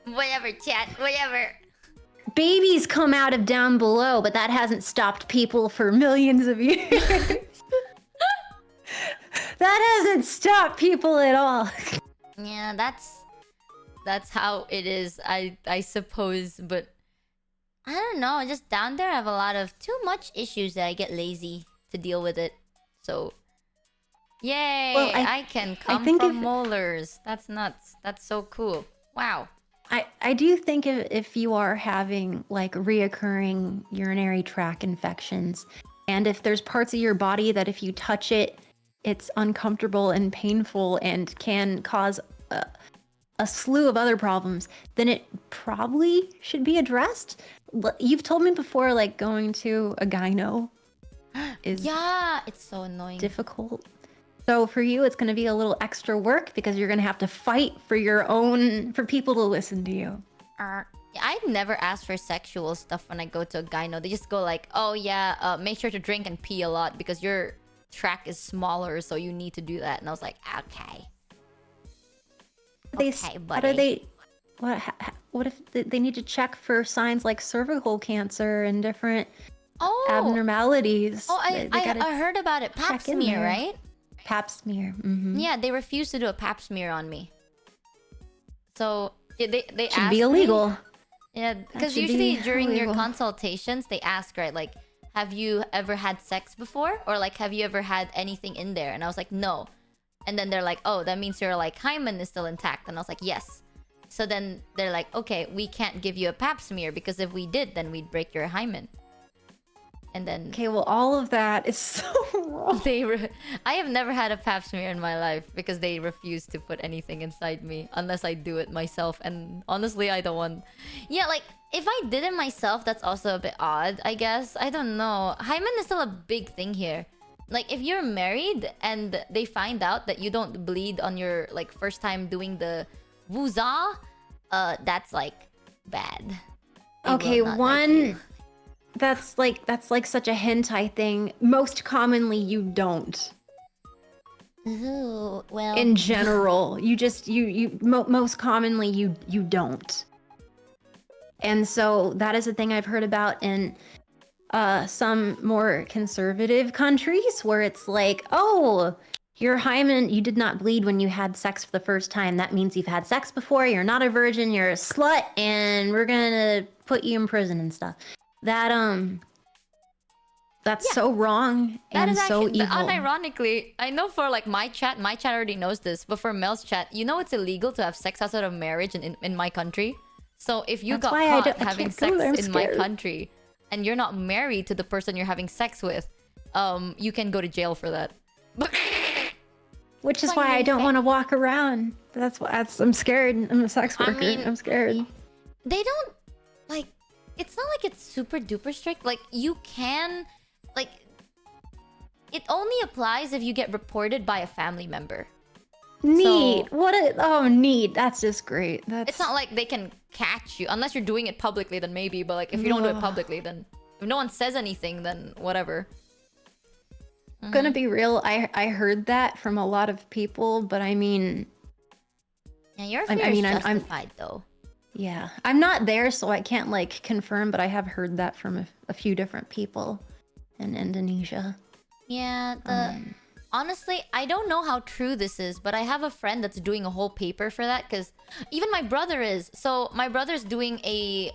Whatever, chat, whatever. Babies come out of down below, but that hasn't stopped people for millions of years. That hasn't stopped people at all. Yeah, that's how it is, I suppose, but I don't know, just down there I have a lot of too much issues that I get lazy to deal with it. So yay, Well, I can come think from if- molars. That's nuts. That's so cool. Wow. I do think if you are having like reoccurring urinary tract infections, and if there's parts of your body that if you touch it, it's uncomfortable and painful and can cause a slew of other problems, then it probably should be addressed. You've told me before, like going to a gyno is Yeah, it's so annoying. difficult. So for you, it's going to be a little extra work because you're going to have to fight for people to listen to you. I never ask for sexual stuff when I go to a gyno. They just go like, oh yeah, make sure to drink and pee a lot because your tract is smaller, so you need to do that. And I was like, okay. Okay, buddy. What if they need to check for signs like cervical cancer and different Oh, abnormalities? oh, They gotta I heard about it. Pap check in smear, there. right? Pap smear. Mm-hmm. Yeah, they refused to do a pap smear on me. So they Should asked be me- illegal. Yeah, because should usually be during your illegal. consultations, they ask, right, like, have you ever had sex before? Or like, have you ever had anything in there? And I was like, no. And then they're like, oh, that means your like hymen is still intact. And I was like, yes. So then they're like, okay, we can't give you a pap smear because if we did, then we'd break your hymen. And then Okay, well, all of that is so wrong. I have never had a pap smear in my life because they refuse to put anything inside me unless I do it myself. And honestly, I don't want. Yeah, like if I did it myself, that's also a bit odd, I guess. I don't know. Hymen is still a big thing here. Like if you're married and they find out that you don't bleed on your like first time doing the HUZZAH, that's like bad. They Okay, will not like one. you. That's like such a hentai thing. Most commonly, you don't. Ooh, well. In general, most commonly you don't. And so that is a thing I've heard about in some more conservative countries where it's like, oh, your hymen, you did not bleed when you had sex for the first time. That means you've had sex before. You're not a virgin. You're a slut, and we're gonna put you in prison and stuff. That's Yeah. so wrong That and is so actually, evil. unironically, I know for like my chat already knows this, but for Mel's chat, you know it's illegal to have sex outside of marriage in my country. So if you That's got why I caught I having can't go sex there, I'm in my scared. country and you're not married to the person you're having sex with, you can go to jail for that. Which is Like why I they don't say- want to walk around. I'm scared. I'm a sex I worker. mean, I'm scared. They don't like. It's not like it's super duper strict. Like you can, like, it only applies if you get reported by a family member. Neat. Neat. That's just great. That's It's not like they can catch you unless you're doing it publicly. Then maybe, but like if you don't do it Ugh. publicly, then if no one says anything, then whatever. gonna be real. I heard that from a lot of people, but I mean, Yeah, your I fear mean, is I'm- justified though. yeah, I'm not there, so I can't like confirm, but I have heard that from a few different people in Indonesia. Yeah, Um, honestly, I don't know how true this is, but I have a friend that's doing a whole paper for that because even my brother is. So my brother's doing a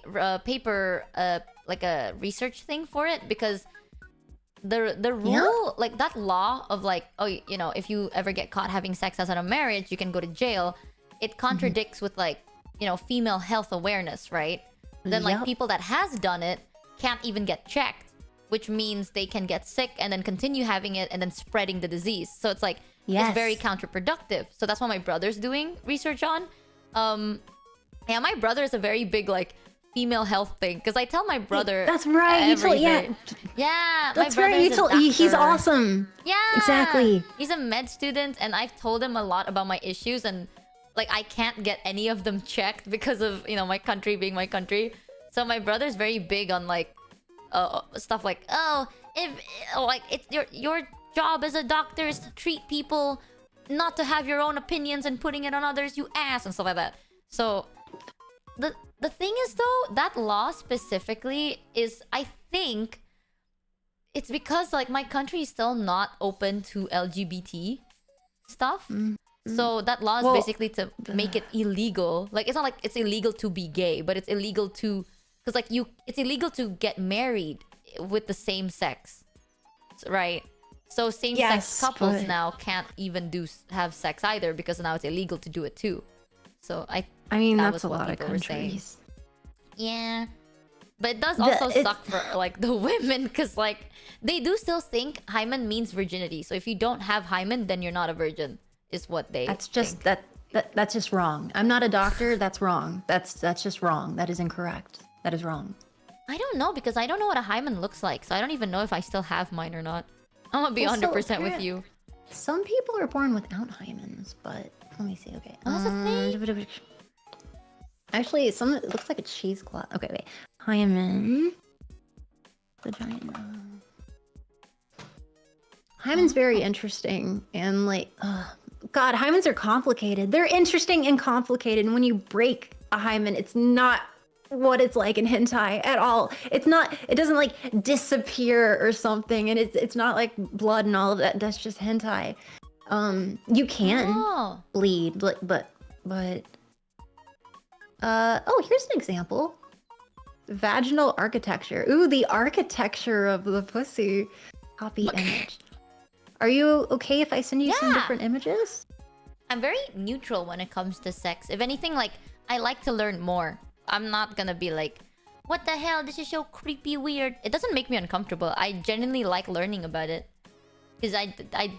paper, like a research thing for it because the rule, like that law of like, oh, you know, if you ever get caught having sex outside of marriage, you can go to jail. It contradicts with like, you know, female health awareness, right? Then like Yup. people that has done it can't even get checked, which means they can get sick and then continue having it and then spreading the disease. So it's like it's very Yes. counterproductive. So that's what my brother's doing research on. Yeah, my brother is a very big like female health thing because I tell my brother. That's right. You told, yeah, everything. Yeah, that's my right. brother You is a told. He's doctor. awesome. Yeah, Exactly. He's a med student, and I've told him a lot about my issues, and like I can't get any of them checked because of, you know, my country being my country. So my brother's very big on like stuff like, oh, if like it's your job as a doctor is to treat people, not to have your own opinions and putting it on others, you ass, and stuff like that. So the thing is though, that law specifically is, I think it's because like my country is still not open to LGBT stuff. So that law is Well, basically to make it illegal. Like it's not like it's illegal to be gay, but it's illegal to, because like it's illegal to get married with the same sex, right? So same-sex Yes, couples but- now can't even have sex either because now it's illegal to do it too. So I I mean, that that's was a what lot of people were saying. countries. Yeah. But it does also it's- suck for like the women because like they do still think hymen means virginity. So if you don't have hymen, then you're not a virgin, is what they That's just think. that's just wrong. I'm not a doctor. That's wrong. That's just wrong. That is incorrect. That is wrong. I don't know because I don't know what a hymen looks like. So I don't even know if I still have mine or not. I'm gonna be Well, so 100% with you. Some people are born without hymens, but let me see. Okay. Oh, that's a thing? Actually, it looks like a cheesecloth. Okay, wait. Hymen. Vagina. Hymen's very interesting and like, God, hymens are complicated. They're interesting and complicated. And when you break a hymen, it's not what it's like in hentai at all. It doesn't like disappear or something, and it's not like blood and all of that. That's just hentai. You can Oh. bleed, but oh, here's an example. Vaginal architecture. Ooh, the architecture of the pussy. Copy image. Are you okay if I send you some Yeah. different images? I'm very neutral when it comes to sex. If anything, like I like to learn more. I'm not gonna be like, what the hell? This is so creepy, weird. It doesn't make me uncomfortable. I genuinely like learning about it. Because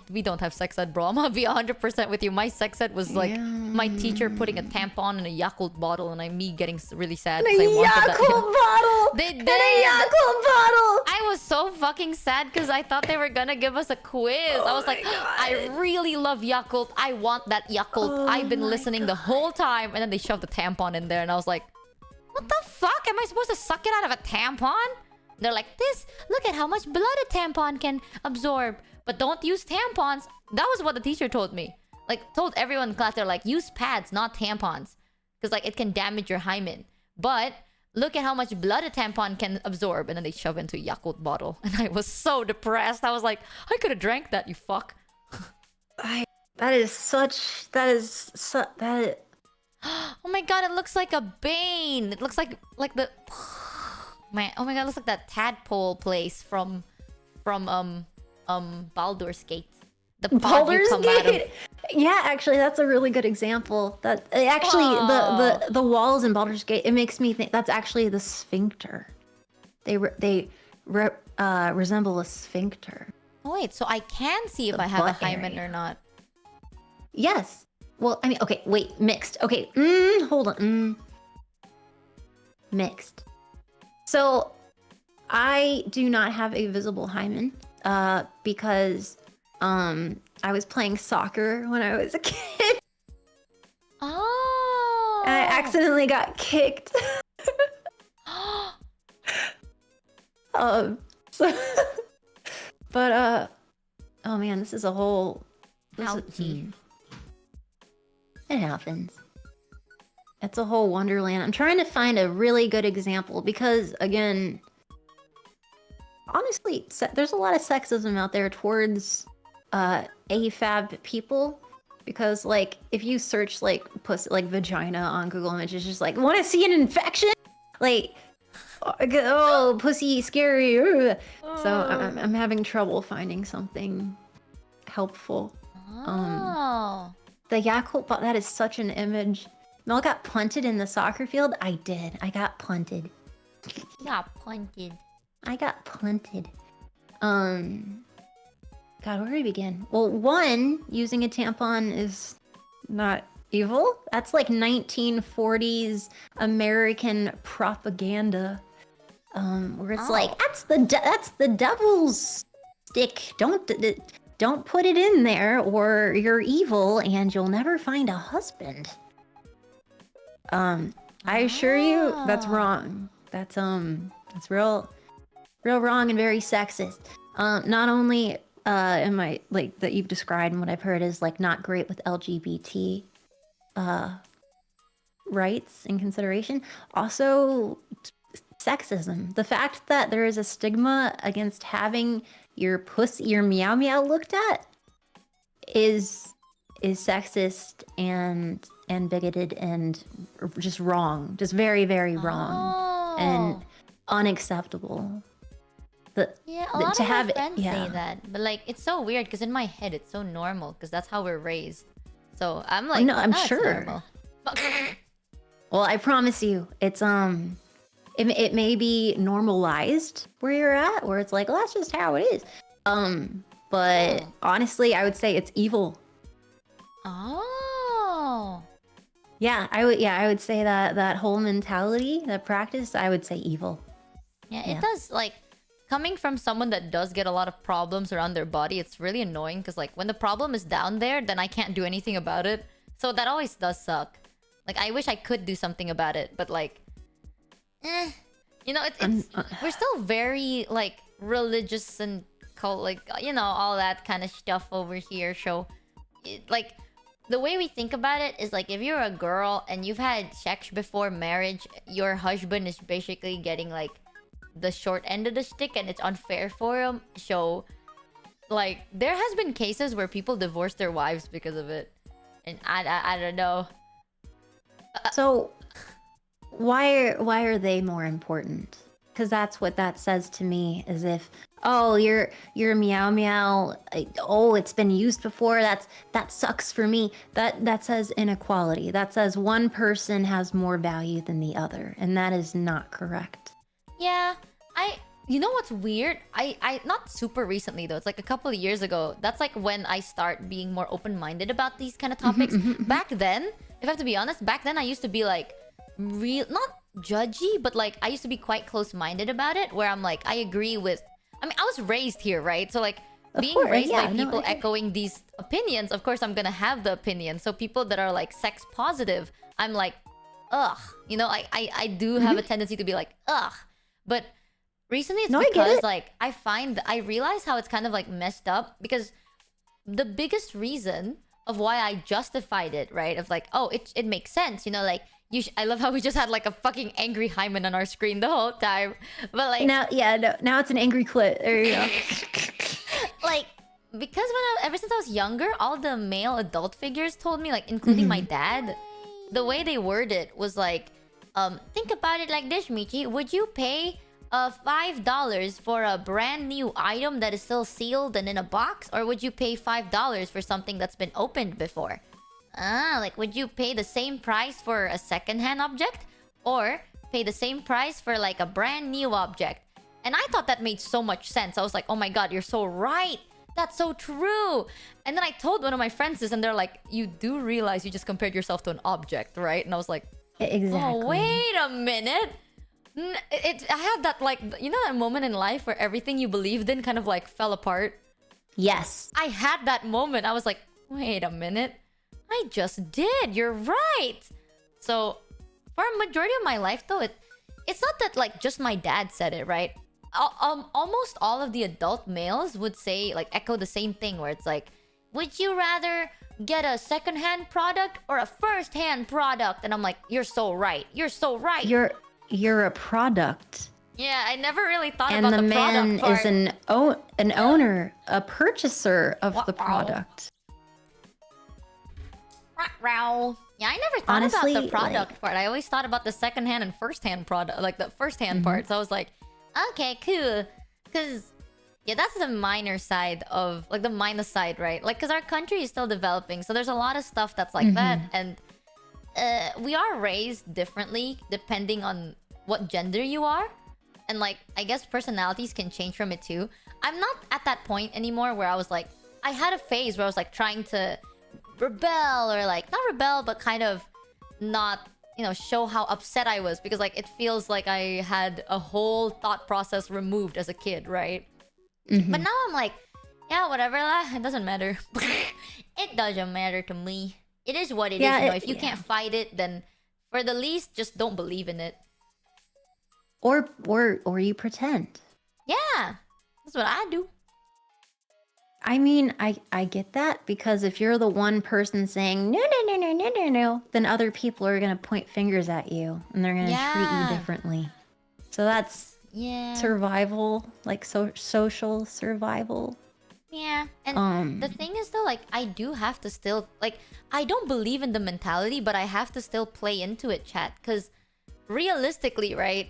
we don't have sex ed, bro. I'm gonna be 100% with you. My sex ed was like my teacher putting a tampon in a Yakult bottle and me getting really sad. In a 'cause I wanted that. Yakult bottle. They In did. a Yakult bottle. I was so fucking sad because I thought they were gonna give us a quiz. I was like, I really love Yakult. I want that Yakult. I've been listening the whole time. And then they shoved the tampon in there and I was like, what the fuck? Am I supposed to suck it out of a tampon? They're like, look at how much blood a tampon can absorb. But don't use tampons. That was what the teacher told me. Like, told everyone in class, they're like, use pads, not tampons. Because, like, it can damage your hymen. But look at how much blood a tampon can absorb. And then they shove into a Yakult bottle. And I was so depressed. I was like, I could have drank that, you fuck. That is Oh my god, it looks like a Bane. It looks like the... Man, oh my god, it looks like that tadpole place from Baldur's Gate. The pod you Baldur's come out of. Gate. Yeah, actually, that's a really good example. That actually the walls in Baldur's Gate. It makes me think that's actually the sphincter. They resemble a sphincter. Oh wait, so I can see if I have a hymen or not. Yes. Well, I mean, okay, wait, mixed. Okay, hold on. Mixed. So, I do not have a visible hymen, because, I was playing soccer when I was a kid. Oh. And I accidentally got kicked. So, but, oh man, this is a whole... Ouchie. It happens. It's a whole wonderland. I'm trying to find a really good example because, again, honestly, there's a lot of sexism out there towards AFAB people. Because, like, if you search, like, pussy, like, vagina on Google Images, just like, want to see an infection? Like, oh, pussy, scary. Ugh. So I'm having trouble finding something helpful. Oh. The Yakult bot, that is such an image. Mel got punted in the soccer field. I did. I got punted. Got punted. I got punted. God, where do we begin? Well, one, using a tampon is not evil. That's like 1940s American propaganda. Where it's like, that's the devil's stick. Don't put it in there or you're evil and you'll never find a husband. I assure you that's wrong. That's real wrong and very sexist. Not only am I like that you've described and what I've heard is like not great with LGBT rights and consideration. Also sexism. The fact that there is a stigma against having your pussy, your meow meow looked at is sexist and bigoted and just wrong. Just very, very wrong and unacceptable. Yeah, a lot of my friends say that. But like, it's so weird because in my head it's so normal because that's how we're raised. So I'm like, no, I'm it's sure. normal. Well, I promise you, it's it may be normalized where you're at, where it's like, well, that's just how it is. But honestly, I would say it's evil. Oh. Yeah, I would say that whole mentality, that practice, I would say evil. Yeah, it does, like, coming from someone that does get a lot of problems around their body, it's really annoying because, like, when the problem is down there, then I can't do anything about it. So that always does suck. Like, I wish I could do something about it, but, like, you know, it's we're still very, like, religious and like, you know, all that kind of stuff over here. So, like, the way we think about it is like, if you're a girl and you've had sex before marriage, your husband is basically getting like the short end of the stick and it's unfair for him. So, like, there has been cases where people divorce their wives because of it, and I don't know. So why are they more important? Because that's what that says to me, is if oh, you're meow meow. Oh, it's been used before. That sucks for me. That says inequality. That says one person has more value than the other, and that is not correct. Yeah, you know what's weird? I not super recently though. It's like a couple of years ago. That's like when I start being more open-minded about these kind of topics. Back then, if I have to be honest, back then I used to be like not judgy, but like I used to be quite close-minded about it, where I'm like, I agree with. I mean, I was raised here, right? So like being course, raised yeah, by no, people I get it. echoing these opinions, of course I'm gonna have the opinion. So people that are like sex positive, I'm like, ugh. You know, I do have a tendency to be like, ugh. But recently it's No, I get because it. like I realize how it's kind of like messed up, because the biggest reason of why I justified it, right? Of like, oh, it makes sense, you know, like I love how we just had like a fucking angry hymen on our screen the whole time. But like Now, yeah, no, now it's an angry clit. There you go. like because ever since I was younger, all the male adult figures told me, like including my dad, the way they word it was like, think about it like this, Michi. Would you pay $5 for a brand new item that is still sealed and in a box, or would you pay $5 for something that's been opened before? Like would you pay the same price for a secondhand object, or pay the same price for like a brand new object? And I thought that made so much sense. I was like, oh my god, you're so right. That's so true. And then I told one of my friends this, and they're like, you do realize you just compared yourself to an object, right? And I was like, Exactly. oh, wait a minute. I had that, like, you know, that moment in life where everything you believed in kind of like fell apart. Yes. I had that moment. I was like, wait a minute. I just did. You're right. So for a majority of my life, though, it's not that like just my dad said it, right? Almost all of the adult males would say, like, echo the same thing, where it's like, would you rather get a secondhand product or a first-hand product? And I'm like, you're so right. You're so right. You're a product. Yeah, I never really thought And about the the man product is an owner, a purchaser of the Wow. product. Row. Yeah, I never thought Honestly, about the product like- part. I always thought about the secondhand and first-hand product, like the first-hand part. So I was like, okay, cool. Because, yeah, that's the minor side of, like, the minus side, right? Like, because our country is still developing, so there's a lot of stuff that's like that. And we are raised differently depending on what gender you are. And, like, I guess personalities can change from it too. I'm not at that point anymore where I was like, I had a phase where I was like trying to rebel, or like not rebel, but kind of not, you know, show how upset I was, because like it feels like I had a whole thought process removed as a kid, right? But now I'm like, yeah, whatever lah, it doesn't matter. It doesn't matter to me. It is what it is, you know. If you can't fight it, then for the least, just don't believe in it. Or you pretend. Yeah, that's what I do. I mean, I get that, because if you're the one person saying no, then other people are gonna point fingers at you, and they're gonna treat Yeah. you differently. So that's Yeah. survival, like social survival. Yeah, and the thing is though, like, I do have to still, like, I don't believe in the mentality, but I have to still play into it, chat, because realistically, right,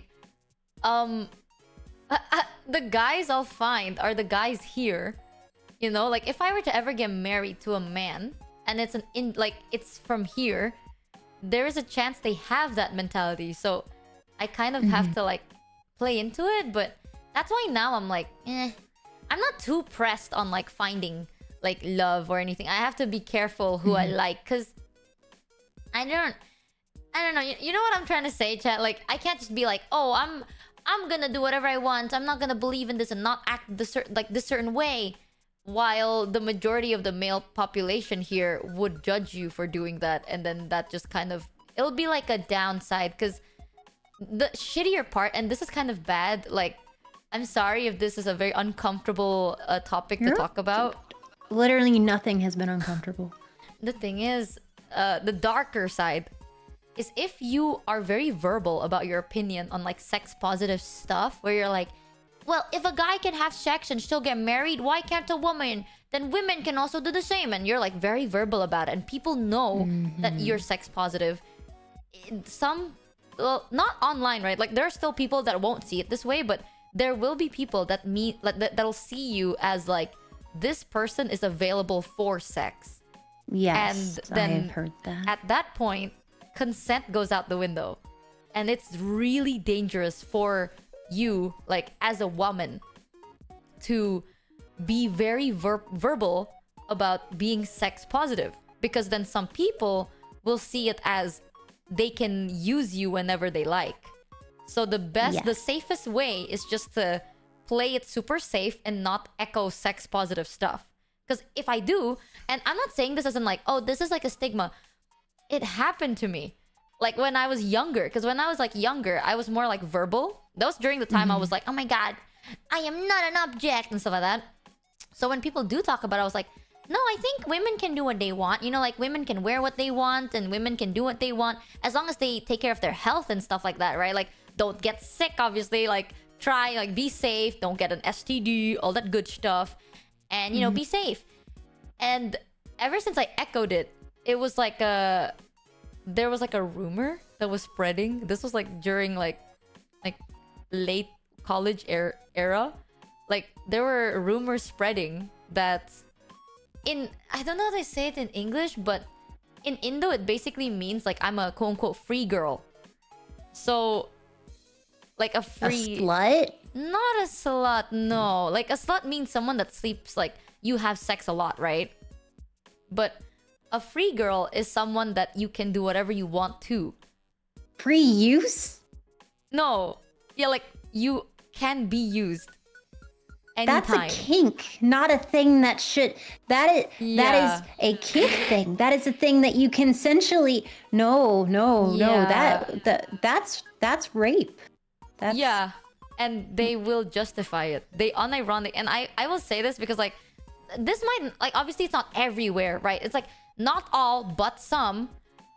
the guys I'll find are the guys here, you know. Like, if I were to ever get married to a man, and it's it's from here, there is a chance they have that mentality. So I kind of have to like play into it, but that's why now I'm like, I'm not too pressed on like finding like love or anything. I have to be careful who I like, because I don't know. You know what I'm trying to say, chat? Like, I can't just be like, oh, I'm gonna do whatever I want. I'm not gonna believe in this and not act this certain way, while the majority of the male population here would judge you for doing that, and then that just kind of, it'll be like a downside. Because the shittier part, and this is kind of bad, like, I'm sorry if this is a very uncomfortable topic to talk about. Literally nothing has been uncomfortable. The thing is, the darker side is if you are very verbal about your opinion on like sex positive stuff, where you're like, well, if a guy can have sex and still get married, why can't a woman? Then women can also do the same. And you're like very verbal about it, and people know that you're sex positive. Well, not online, right? Like, there are still people that won't see it this way, but there will be people that that'll see you as like, this person is available for sex. Yes, And then I've heard that. at that point, consent goes out the window. And it's really dangerous for you, like as a woman, to be very verbal about being sex positive. Because then some people will see it as they can use you whenever they like. So the safest way is just to play it super safe and not echo sex positive stuff. Because if I do, and I'm not saying this as in like, oh, this is like a stigma. It happened to me. Like when I was younger. Because when I was like younger, I was more like verbal. That was during the time I was like, oh my God, I am not an object and stuff like that. So when people do talk about it, I was like, no, I think women can do what they want. You know, like women can wear what they want and women can do what they want as long as they take care of their health and stuff like that, right? Like, don't get sick, obviously. Like, try, like, be safe. Don't get an STD, all that good stuff. And, you know, be safe. And ever since I echoed it, it was like there was like a rumor that was spreading. This was like during like late college era. Like, there were rumors spreading that I don't know how they say it in English, but in Indo it basically means like I'm a quote-unquote free girl. So like a free... A slut? Not a slut, no. Like a slut means someone that sleeps, like you have sex a lot, right? But a free girl is someone that you can do whatever you want to. Free use? No. Yeah, like you can be used anytime. That's a kink, not a thing that should... That is a kink thing. That is a thing that you consensually... No. That's rape. That's... Yeah. And they will justify it. They unironic. And I will say this because like, this might, like, obviously it's not everywhere, right? It's like, not all, but some,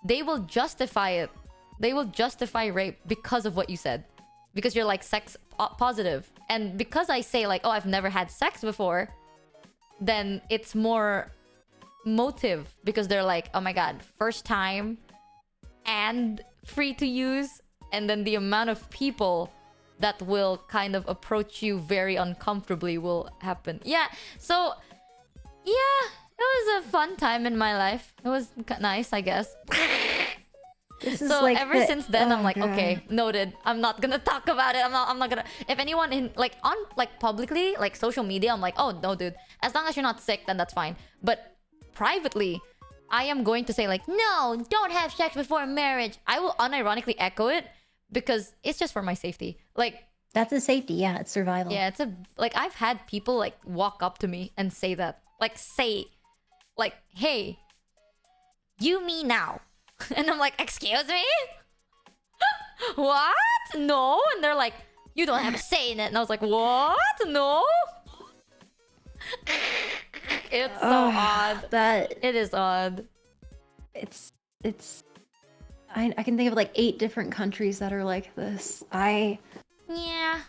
they will justify it. They will justify rape because of what you said. Because you're like sex positive. And because I say like, oh, I've never had sex before, then it's more motive. Because they're like, oh my God, first time and free to use. And then the amount of people that will kind of approach you very uncomfortably will happen. Yeah, so, yeah, it was a fun time in my life. It was nice, I guess. So like ever since then, I'm like, okay, noted. I'm not gonna talk about it. I'm not gonna... If anyone in, like, on, like, publicly, like, social media, I'm like, oh, no, dude. As long as you're not sick, then that's fine. But privately, I am going to say, like, no, don't have sex before marriage. I will unironically echo it because it's just for my safety. Like... That's a safety, yeah. It's survival. Yeah, it's a... Like, I've had people, like, walk up to me and say that. Like, say... Like, hey, you me now. And I'm like, excuse me? What? No? And they're like, you don't have a say in it. And I was like, what? No? It's so odd. It is odd. It's I can think of like 8 different countries that are like this. Yeah.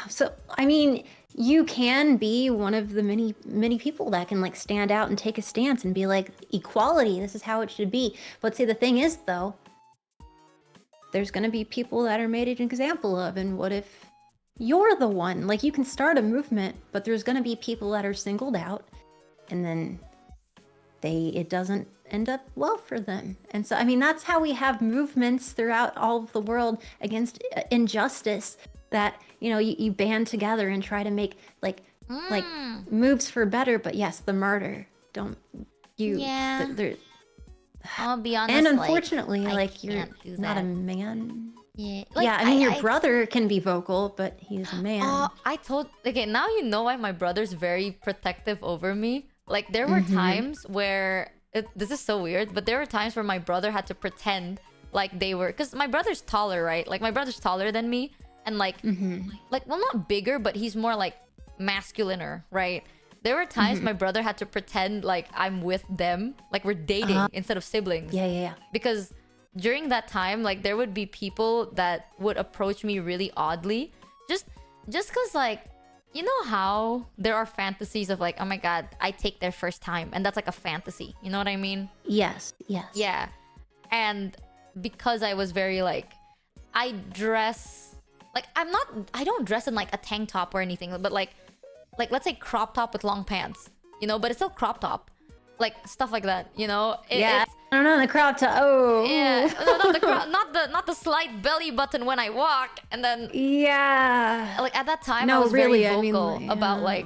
So I mean, you can be one of the many people that can like stand out and take a stance and be like, equality, this is how it should be. But see, the thing is though, there's gonna be people that are made an example of, and what if you're the one? Like, you can start a movement, but there's gonna be people that are singled out, and then it doesn't end up well for them. And so I mean, that's how we have movements throughout all of the world against injustice, that you know, you band together and try to make like moves for better. But yes, the murder, don't you? Yeah. I'll be honest. And unfortunately, like you're not a man. Yeah. Like, yeah, I mean, your brother can be vocal, but he's a man. Okay, now you know why my brother's very protective over me. Like, there were times where this is so weird, but there were times where my brother had to pretend like they were, because my brother's taller, right? Like, my brother's taller than me. And like, well, not bigger, but he's more like masculiner, right? There were times my brother had to pretend like I'm with them, like we're dating instead of siblings. Yeah. Because during that time, like, there would be people that would approach me really oddly, just because, like, you know how there are fantasies of like, oh my God, I take their first time, and that's like a fantasy. You know what I mean? Yes. Yeah. And because I was very like, I dress Like I don't dress in like a tank top or anything, but like let's say crop top with long pants, you know, but it's still crop top. Like stuff like that, you know? Yeah. It's, I don't know, the crop top. Oh. yeah. No, not the slight belly button when I walk, and then Yeah. like at that time No, I was really, very I mean, vocal like, about yeah. like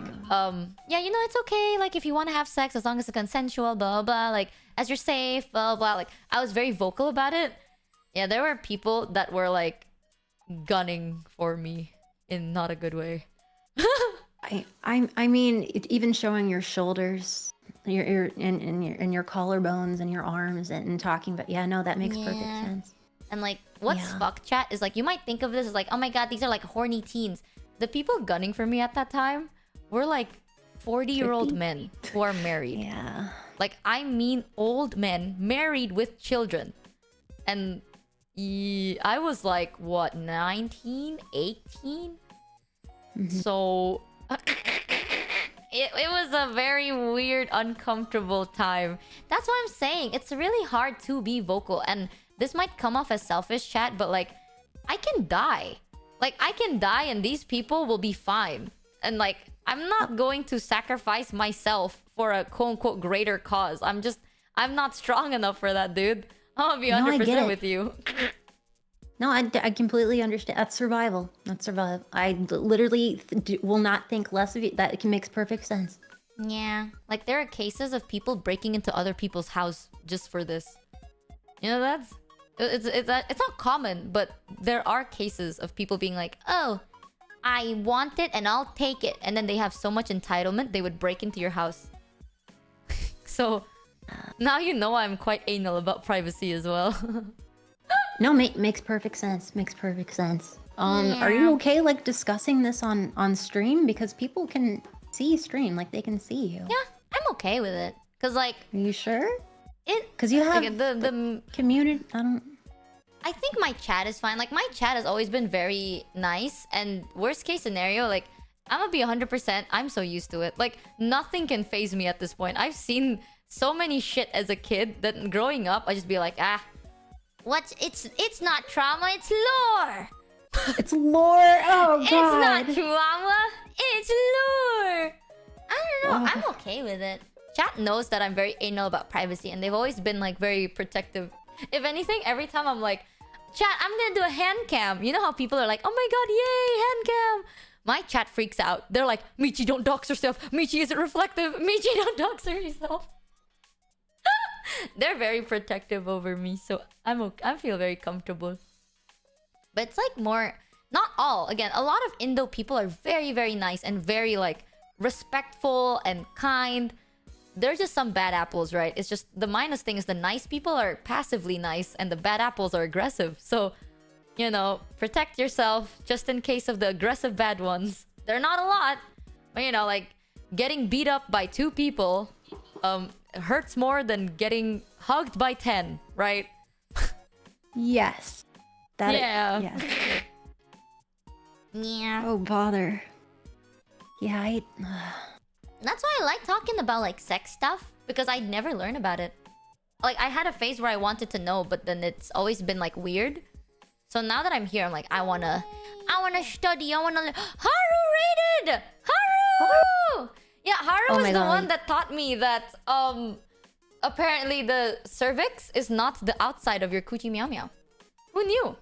yeah, you know, it's okay, like if you want to have sex as long as it's consensual, blah blah, like as you're safe, blah blah. Like I was very vocal about it. Yeah, there were people that were like gunning for me in not a good way. I mean, even showing your shoulders, and your collarbones and your arms and talking about, yeah, no, that makes perfect Yeah. sense. And like what's Yeah. fuck chat is like, you might think of this as like, oh my god, these are like horny teens. The people gunning for me at that time were like 40-year-old 50? men who are married. Yeah. Like I mean old men married with children. And I was like, what, 19, 18? So it was a very weird, uncomfortable time. That's why I'm saying it's really hard to be vocal. And this might come off as selfish, chat, but like I can die. Like I can die and these people will be fine. And like I'm not going to sacrifice myself for a quote-unquote greater cause. I'm not strong enough for that, dude. I'll be No, I get 100% it. with you. No, I completely understand. That's survival. That's survival. I literally will not think less of it. That it makes perfect sense. Yeah, like there are cases of people breaking into other people's house just for this. You know, it's not common, but there are cases of people being like, "Oh, I want it and I'll take it," and then they have so much entitlement they would break into your house. So now you know I'm quite anal about privacy as well. No, makes perfect sense. Makes perfect sense. Are Yeah. you okay like discussing this on stream, because people can see stream, like they can see you? Yeah, I'm okay with it, cause like Are you sure? it. Because you have Like, the community. I think my chat is fine. Like my chat has always been very nice. And worst case scenario, like I'm gonna be 100%. I'm so used to it. Like nothing can phase me at this point. I've seen so many shit as a kid that growing up, I just be like, ah, what's it's not trauma, it's lore. It's lore. Oh It's god. not trauma, it's lore. I don't know. Oh. I'm okay with it. Chat knows that I'm very anal about privacy, and they've always been like very protective. If anything, every time I'm like, chat, I'm gonna do a hand cam. You know how people are like, oh my god, yay, hand cam. My chat freaks out. They're like, Michi, don't dox yourself. Michi isn't reflective. Michi, don't dox yourself. They're very protective over me, so I'm okay. I feel very comfortable. But it's like more, not all. Again, a lot of Indo people are very, very nice and very like respectful and kind. There's just some bad apples, right? It's just the minus thing is the nice people are passively nice and the bad apples are aggressive. So, you know, protect yourself just in case of the aggressive bad ones. They're not a lot, but you know, like getting beat up by 2 people hurts more than getting hugged by 10, right? Yes. That Yeah. Yes. Yeah. Oh bother. Yeah. That's why I like talking about like sex stuff, because I'd never learn about it. Like I had a phase where I wanted to know, but then it's always been like weird. So now that I'm here, I'm like, I wanna study. I wanna. Haru rated. Haru. Yeah, Haru Oh was my the God. one that taught me that apparently the cervix is not the outside of your coochie meow meow. Who knew? On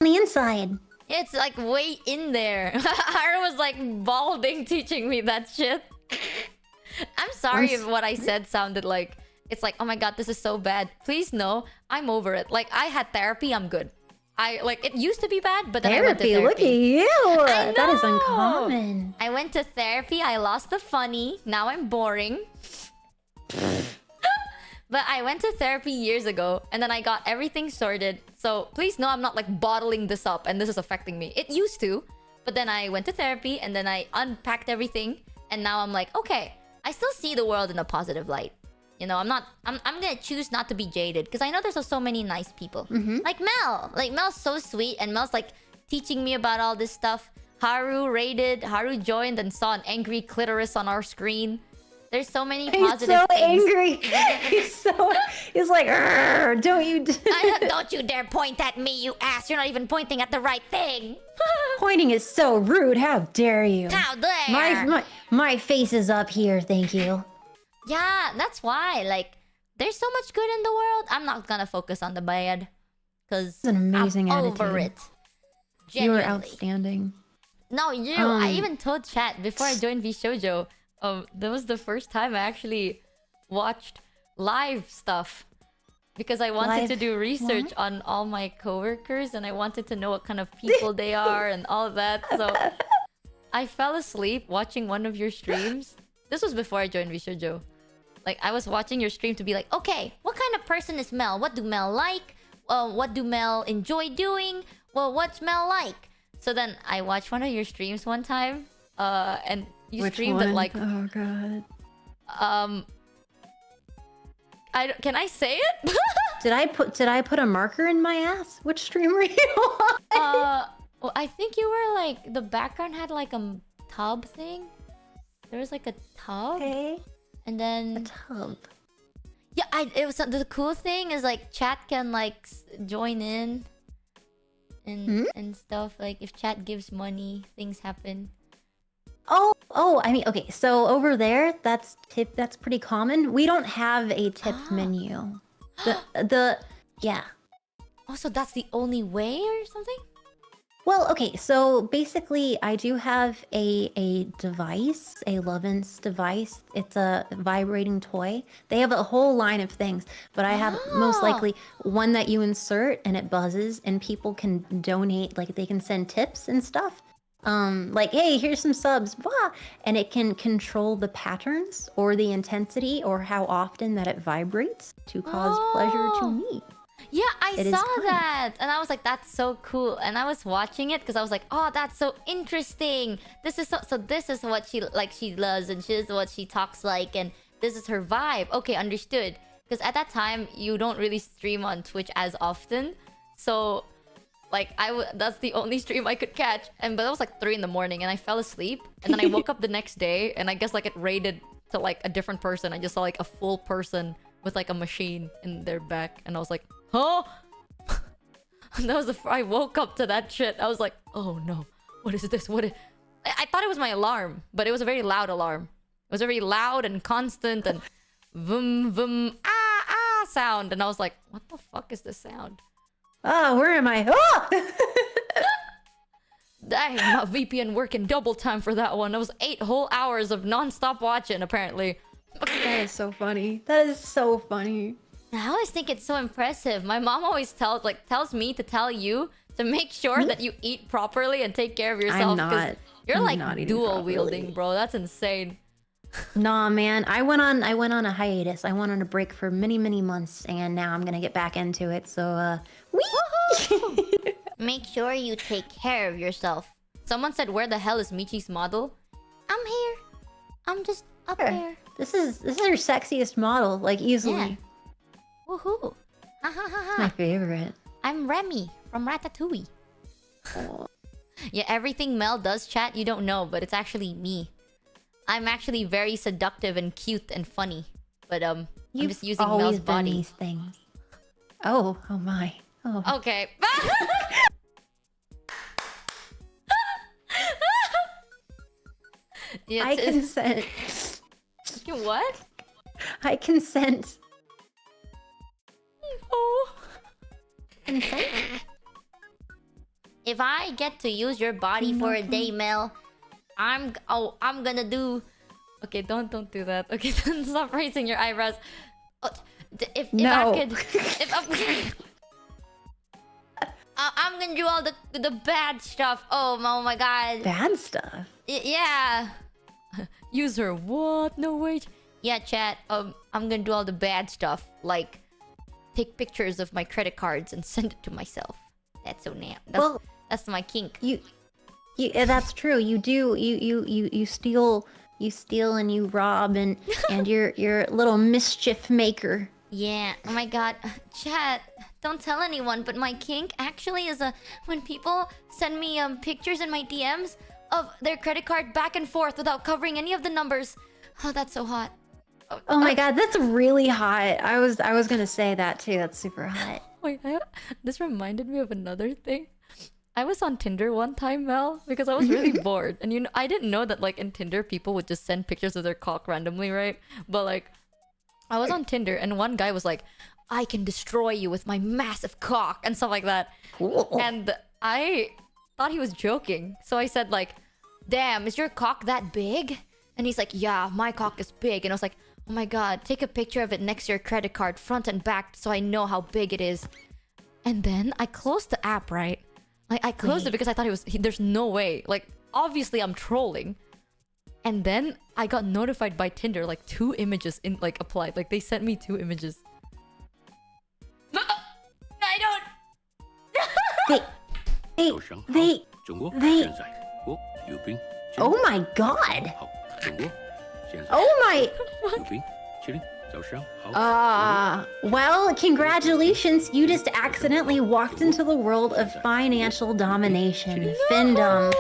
the inside. It's like way in there. Haru was like balding teaching me that shit. I'm sorry if what I said sounded like, it's like, oh my god, this is so bad. Please no, I'm over it. Like I had therapy, I'm good. I like, it used to be bad, but then I went to Therapy. Look at you. I That is know. uncommon. I went to therapy, I lost the funny, now I'm boring. But I went to therapy years ago, and then I got everything sorted. So please know I'm not like bottling this up and this is affecting me. It used to, but then I went to therapy and then I unpacked everything, and now I'm like, okay, I still see the world in a positive light. You know, I'm gonna choose not to be jaded, because I know there's so many nice people. Like Mel. Like Mel's so sweet, and Mel's like teaching me about all this stuff. Haru raided, Haru joined and saw an angry clitoris on our screen. There's so many He's positive so things. angry. He's like, "Arr, don't you Don't you dare point at me, you ass! You're not even pointing at the right thing. pointing is so rude. How dare you? How dare? My face is up here, thank you." Yeah, that's why. Like, there's so much good in the world. I'm not gonna focus on the bad, cause It's an amazing I'm over attitude. it. You are Genuinely. outstanding. No, you. I even told chat before I joined VShojo. That was the first time I actually watched live stuff because I wanted to do research on all my coworkers and I wanted to know what kind of people they are and all that. So I fell asleep watching one of your streams. This was before I joined VShojo. Like, I was watching your stream to be like, okay, what kind of person is Mel? What do Mel like? What do Mel enjoy doing? Well, what's Mel like? So then I watched one of your streams one time, and you Which streamed one? at like, Oh god. can I say it? Did I put a marker in my ass? Which stream were you on? Well, I think you were like, the background had like a tub thing. There was like a tub, Okay. and then Tub. yeah, it was the cool thing is like chat can like join in and stuff. Like if chat gives money, things happen. Oh, I mean, okay, so over there, that's pretty common. We don't have a tipped menu. Yeah. Oh, so that's the only way or something? Well, okay, so basically I do have a device, a Lovin's device. It's a vibrating toy. They have a whole line of things, but I have most likely one that you insert and it buzzes and people can donate, like they can send tips and stuff. Like, hey, here's some subs, blah, and it can control the patterns or the intensity or how often that it vibrates to cause pleasure to me. Yeah, I It is saw fun. that, and I was like, "That's so cool." And I was watching it because I was like, "Oh, that's so interesting. This is so this is what she loves, and this is what she talks like, and this is her vibe." Okay, understood. Because at that time, you don't really stream on Twitch as often, so like that's the only stream I could catch. But that was like 3 in the morning, and I fell asleep, and then I woke up the next day, and I guess like it raided to like a different person. I just saw like a full person with like a machine in their back, and I was like, huh? And that was I woke up to that shit. I was like, oh no, what is this? I thought it was my alarm, but it was a very loud alarm. It was a very loud and constant and vum vum sound, and I was like, what the fuck is this sound? Oh, where am I? Oh! Dang, my VPN working double time for that one. It was 8 whole hours of non-stop watching, apparently. That is so funny. That is so funny. I always think it's so impressive. My mom always tells me to tell you to make sure that you eat properly and take care of yourself. I'm 'cause not. You're I'm like not eating dual properly. wielding, bro. That's insane. Nah, man. I went on a hiatus. I went on a break for many, many months, and now I'm gonna get back into it. So, whee! Make sure you take care of yourself. Someone said, "Where the hell is Michi's model?" I'm here. I'm just up there. This is her sexiest model, like easily. Yeah. Woohoo! Ha ha ha My ha! favorite. I'm Remy from Ratatouille. Yeah, everything Mel does, chat, you don't know, but it's actually me. I'm actually very seductive and cute and funny, but I'm just using always Mel's been body. these things. Oh my. Oh. Okay. Yeah, I consent. What? I consent. Oh. Consent? If I get to use your body for a day, Mel, I'm gonna do. Okay, don't do that. Okay, don't stop raising your eyebrows. Oh, if No. I could, I'm gonna do all the bad stuff. Oh my god. Bad stuff. Yeah. User what? No wait. Yeah, chat. I'm gonna do all the bad stuff, like take pictures of my credit cards and send it to myself. That's so that's my kink. You that's true. You do. You steal and you rob and you're a little mischief maker. Yeah. Oh my god. Chat. Don't tell anyone, but my kink actually is when people send me pictures in my DMs of their credit card back and forth without covering any of the numbers. Oh, that's so hot. Oh my god, that's really hot. I was gonna say that too. That's super hot. Wait, this reminded me of another thing. I was on Tinder one time, Mel, because I was really bored. And I didn't know that like in Tinder people would just send pictures of their cock randomly, right? But like I was on Tinder and one guy was like, I can destroy you with my massive cock and stuff like that. Cool. And I thought he was joking. So I said like, damn, is your cock that big? And he's like, yeah, my cock is big. And I was like, oh my god, take a picture of it next to your credit card, front and back, so I know how big it is. And then I closed the app, right? Like I closed it because I thought there's no way. Like obviously I'm trolling. And then I got notified by Tinder, like 2 images in like applied. Like they sent me 2 images. I don't. They. Oh my god. Oh my. Well, congratulations. You just accidentally walked into the world of financial domination. Findom.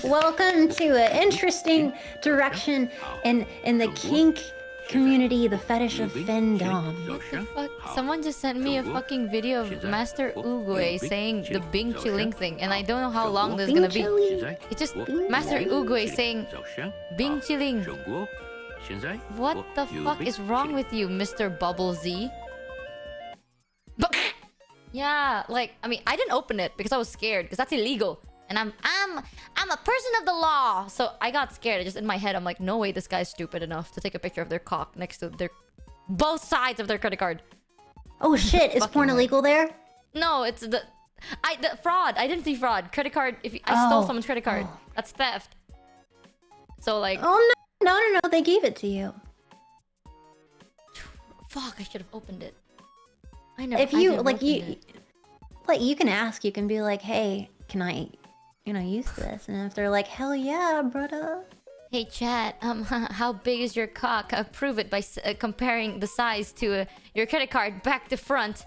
Welcome to an interesting direction in the kink community, the fetish of findom. Fuck, someone just sent me a fucking video of Master Uguay saying the Bing Chilling thing, and I don't know how long this is gonna be. It's just Master Uguay saying Bing Chilling. What the fuck is wrong with you, Mr. Bubble Z? But yeah, like I mean, I didn't open it because I was scared because that's illegal, and I'm a person of the law, so I got scared. Just in my head, I'm like, no way, this guy's stupid enough to take a picture of their cock next to both sides of their credit card. Oh shit! Is porn illegal there? No, it's the fraud, identity fraud, credit card. If I stole someone's credit card, that's theft. So like, oh no, they gave it to you. Fuck, I should have opened it. I never. If you like, you can ask. You can be like, hey, can I, use this? And if they're like, hell yeah, brother. Hey chat, how big is your cock? Prove it by comparing the size to your credit card back to front.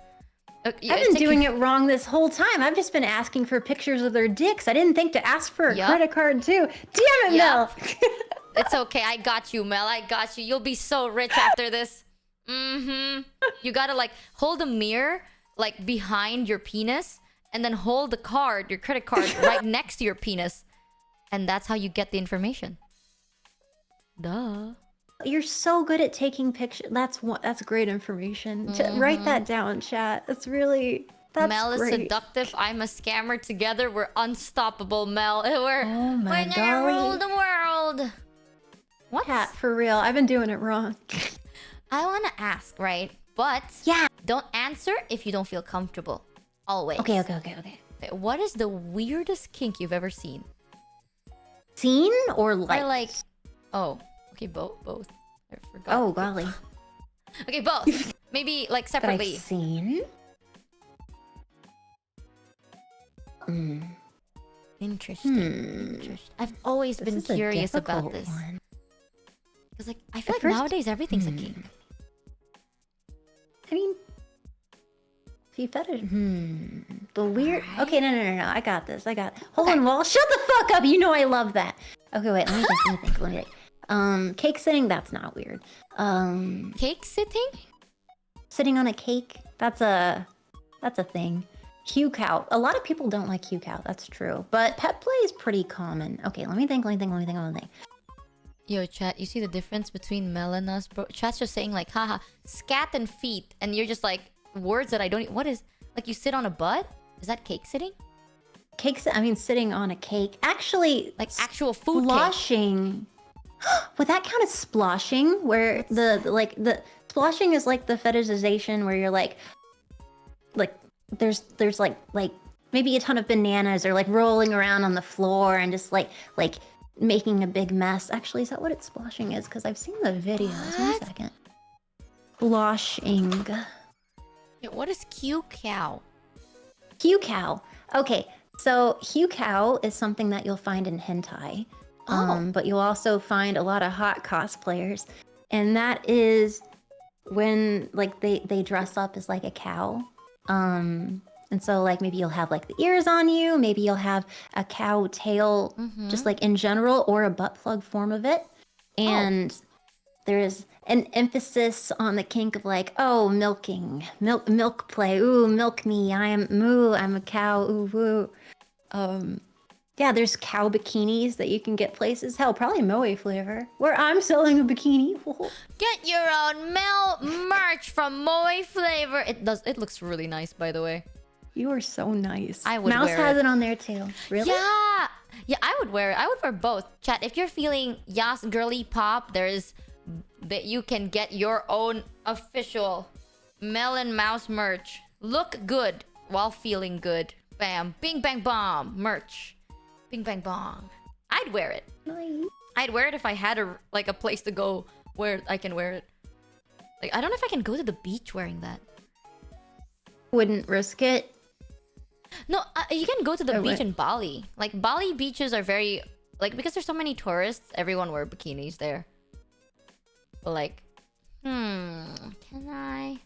I've been doing it wrong this whole time. I've just been asking for pictures of their dicks. I didn't think to ask for a credit card too. Damn it, Mel. It's okay, I got you, Mel. I got you. You'll be so rich after this. You gotta like hold a mirror like behind your penis, and then hold the card, your credit card, right next to your penis, and that's how you get the information. Duh. You're so good at taking pictures. That's great information. Write that down, chat. That's great. Mel is seductive. I'm a scammer. Together, we're unstoppable, Mel. We're gonna rule the world. What? Cat, for real. I've been doing it wrong. I want to ask, right? But yeah, don't answer if you don't feel comfortable. Always. Okay. What is the weirdest kink you've ever seen? Seen or liked? Or like, oh, okay, both. I forgot. Oh golly. Okay, both. Maybe like separately. That I've seen. Interesting. I've always been curious about this. Because like I feel like nowadays everything's a kink. I mean, feet fetish. The weird. Right. Okay, no. I got this. Hold on, Wall. Shut the fuck up. You know I love that. Okay, wait. Let me think. Cake sitting. That's not weird. Cake sitting? Sitting on a cake. That's a thing. Hue cow. A lot of people don't like hue cow. That's true. But pet play is pretty common. Okay, let me think. Yo, chat, you see the difference between Mel and us, bro? Chat's just saying like, haha, scat and feet, and you're just like words that I don't. What is like? You sit on a butt? Is that cake sitting? Sitting on a cake. Actually, like actual food. Splashing. Would that count as splashing? Where the splashing is like the fetishization where you're like there's like maybe a ton of bananas or like rolling around on the floor and just like making a big mess. Actually, is that what it's splashing is? Because I've seen the videos. 1 second. Splashing. Yeah, what is Q cow? Hue cow. Okay, so hue cow is something that you'll find in hentai. But you'll also find a lot of hot cosplayers. And that is when like they dress up as like a cow. And so like maybe you'll have like the ears on you, maybe you'll have a cow tail just like in general, or a butt plug form of it. And there's an emphasis on the kink of like, oh, milking, milk play. Ooh, milk me. I'm a cow. Ooh, woo. Yeah, there's cow bikinis that you can get places. Hell, probably Moe flavor, where I'm selling a bikini. Get your own Mel merch from Moe Flavor. It looks really nice, by the way. You are so nice. I would Mouse wear has it. it on there too. Really? Yeah. Yeah, I would wear it. I would wear both. Chat, if you're feeling Yas girly pop, there's that you can get your own official Mel and Mouse merch. Look good while feeling good. Bam. Bing bang bomb. Merch. Bing bang bong. I'd wear it. Nice. I'd wear it if I had a place to go where I can wear it. Like, I don't know if I can go to the beach wearing that. Wouldn't risk it. No, you can go to the Oh, beach what? in Bali. Like, Bali beaches are very... Like, because there's so many tourists, everyone wear bikinis there. But like... Can I...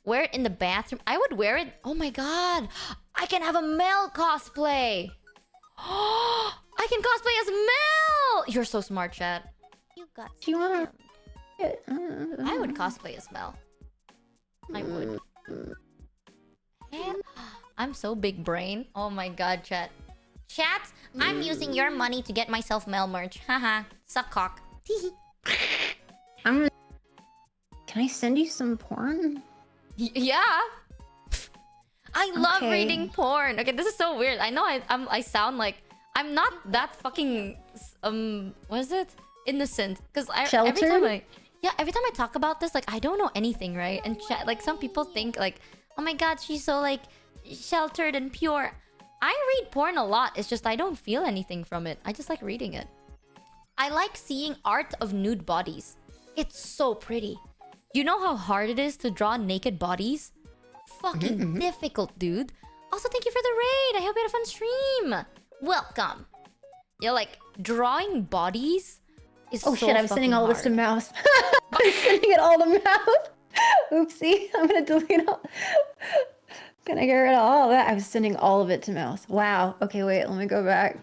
Wear it in the bathroom? I would wear it... Oh my god! I can have a Mel cosplay! I can cosplay as Mel! You're so smart, chat. You got Do you wanna- scammed. I would cosplay as Mel. I would. I'm so big brain. Oh my god, chat. Chat, I'm using your money to get myself Mel merch. Haha. Suck cock. Teehee. I'm gonna... Can I send you some porn? Yeah. I love Okay. reading porn. Okay, this is so weird. I know I sound like I'm not that fucking what is it? Innocent. Because every time Sheltered? I talk about this, like I don't know anything, right? And like some people think like, oh my god, she's so like sheltered and pure. I read porn a lot. It's just I don't feel anything from it. I just like reading it. I like seeing art of nude bodies. It's so pretty. You know how hard it is to draw naked bodies? Fucking difficult, dude. Also, thank you for the raid. I hope you had a fun stream. Welcome. Yeah, like drawing bodies is Oh so shit, I'm sending fucking all this to hard. Mouse. I'm sending it all to Mouse. Oopsie, I'm gonna delete all. Can I get rid of all that? I was sending all of it to Mouse. Wow. Okay, wait, let me go back.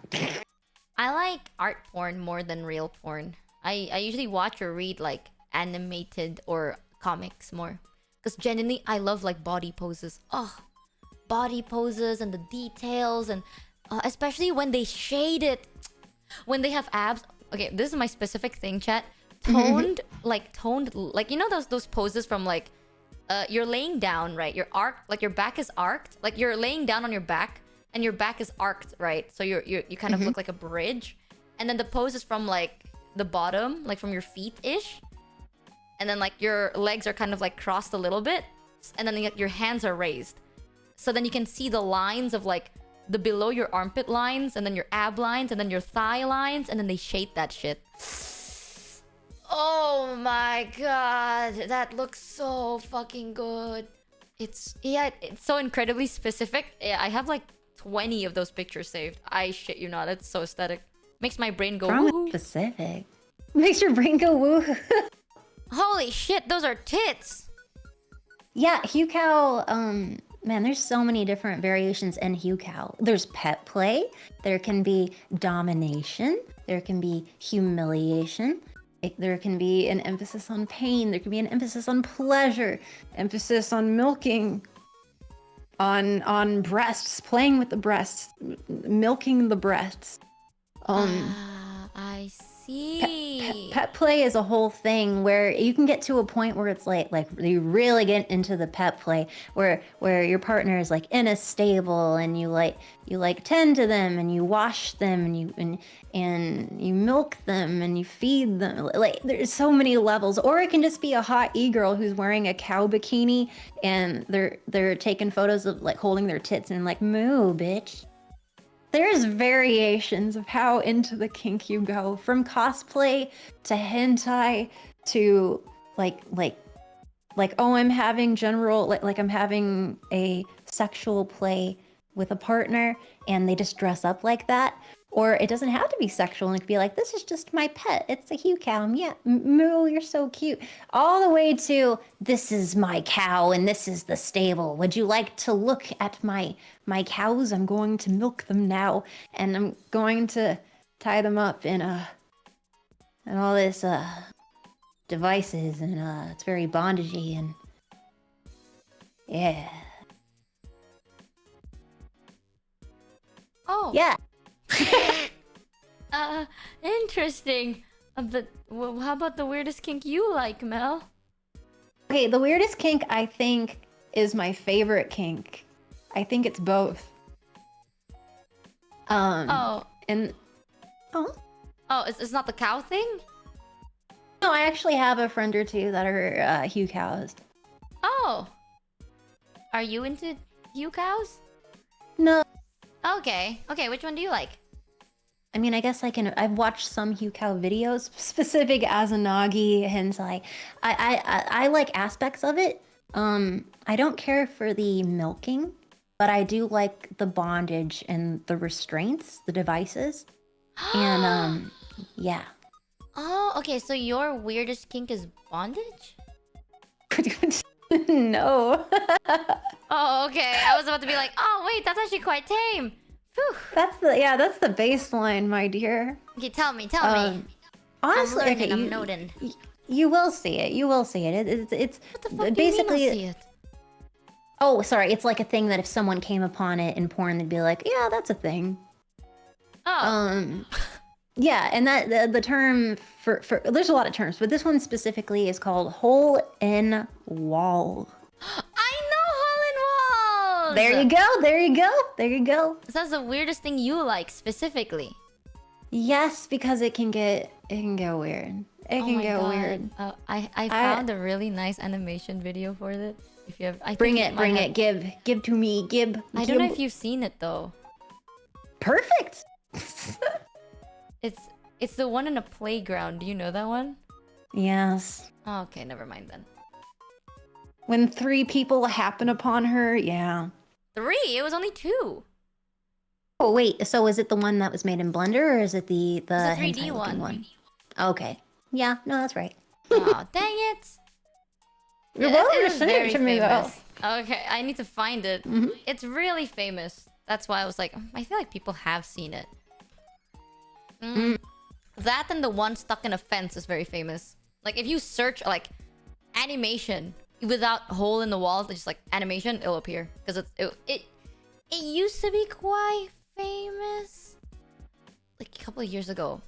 I like art porn more than real porn. I usually watch or read like animated or comics more. Because genuinely, I love like body poses. Oh, body poses and the details and especially when they shade it. When they have abs. Okay, this is my specific thing, chat. Toned, like you know those poses from like, you're laying down, right? Your back is arced. Like you're laying down on your back and your back is arced, right? So you kind of look like a bridge. And then the pose is from like the bottom, like from your feet-ish. And then like your legs are kind of like crossed a little bit. And then your hands are raised. So then you can see the lines of like the below your armpit lines and then your ab lines and then your thigh lines. And then they shade that shit. Oh my god. That looks so fucking good. It's so incredibly specific. Yeah, I have like 20 of those pictures saved. I shit you not. It's so aesthetic. Makes my brain go Wrong woo. with specific. Makes your brain go woo. Holy shit, those are tits. Yeah, Hugh Cow, man, there's so many different variations in Hugh Cow. There's pet play, there can be domination, there can be humiliation, there can be an emphasis on pain, there can be an emphasis on pleasure, emphasis on milking, on breasts, playing with the breasts, milking the breasts. I see. Pet play is a whole thing where you can get to a point where it's like you really get into the pet play where your partner is like in a stable and you tend to them and you wash them and you milk them and you feed them. Like there's so many levels. Or it can just be a hot e-girl who's wearing a cow bikini and they're taking photos of like holding their tits and like, moo, bitch. There's variations of how into the kink you go, from cosplay to hentai to like oh, I'm having general like I'm having a sexual play with a partner and they just dress up like that. Or it doesn't have to be sexual and it could be like, this is just my pet. It's a Hugh cow. Yeah, moo, you're so cute. All the way to, this is my cow and this is the stable. Would you like to look at my cows? I'm going to milk them now. And I'm going to tie them up in all this devices, and it's very bondagey, and yeah, Oh. yeah. Interesting. But how about the weirdest kink you like, Mel? Okay, the weirdest kink I think is my favorite kink. I think it's both. Oh. And oh Oh, it's not the cow thing? no, I actually have a friend or two that are Hugh cows. Oh. Are you into Hugh cows? No, Okay. Okay, which one do you like? I mean, I guess I've watched some Hugh cow videos, specific Azanagi hentai. I like aspects of it. I don't care for the milking, but I do like the bondage and the restraints, the devices, and yeah. Oh, okay, so your weirdest kink is bondage? No, Oh, okay. I was about to be like, oh wait, that's actually quite tame. Phew. that's the baseline, my dear. Okay, tell me. Honestly, I'm learning, okay, I'm noting. you will see it. You will see it. It's What the fuck basically. do you mean I'll see it? Oh, sorry. It's like a thing that if someone came upon it in porn, they'd be like, "Yeah, that's a thing." Oh. Yeah, and that the term for there's a lot of terms, but this one specifically is called hole in wall. I know hole in walls! There you go. There you go. There you go. So that's the weirdest thing you like specifically. Yes, because it can get weird. It Oh can my get God. weird. I found a really nice animation video for it. If you have, I Bring think it. might Bring have- it. Give to me. Give. I don't know give. if you've seen it though. Perfect. It's the one in a playground. Do you know that one? Yes. Oh, okay, never mind then. When 3 people happen upon her, yeah. 3? It was only 2. Oh wait, so is it the one that was made in Blender, or is it the It's a 3D hentai-looking one. Okay. Yeah, no, that's right. Oh, dang it! You're It- welcome it to is send it very to me, though. famous. Okay, I need to find it. Mhm. It's really famous. That's why I was like, I feel like people have seen it. That and the one stuck in a fence is very famous. Like if you search like animation without hole in the walls, just like animation, it'll appear because it used to be quite famous like a couple of years ago.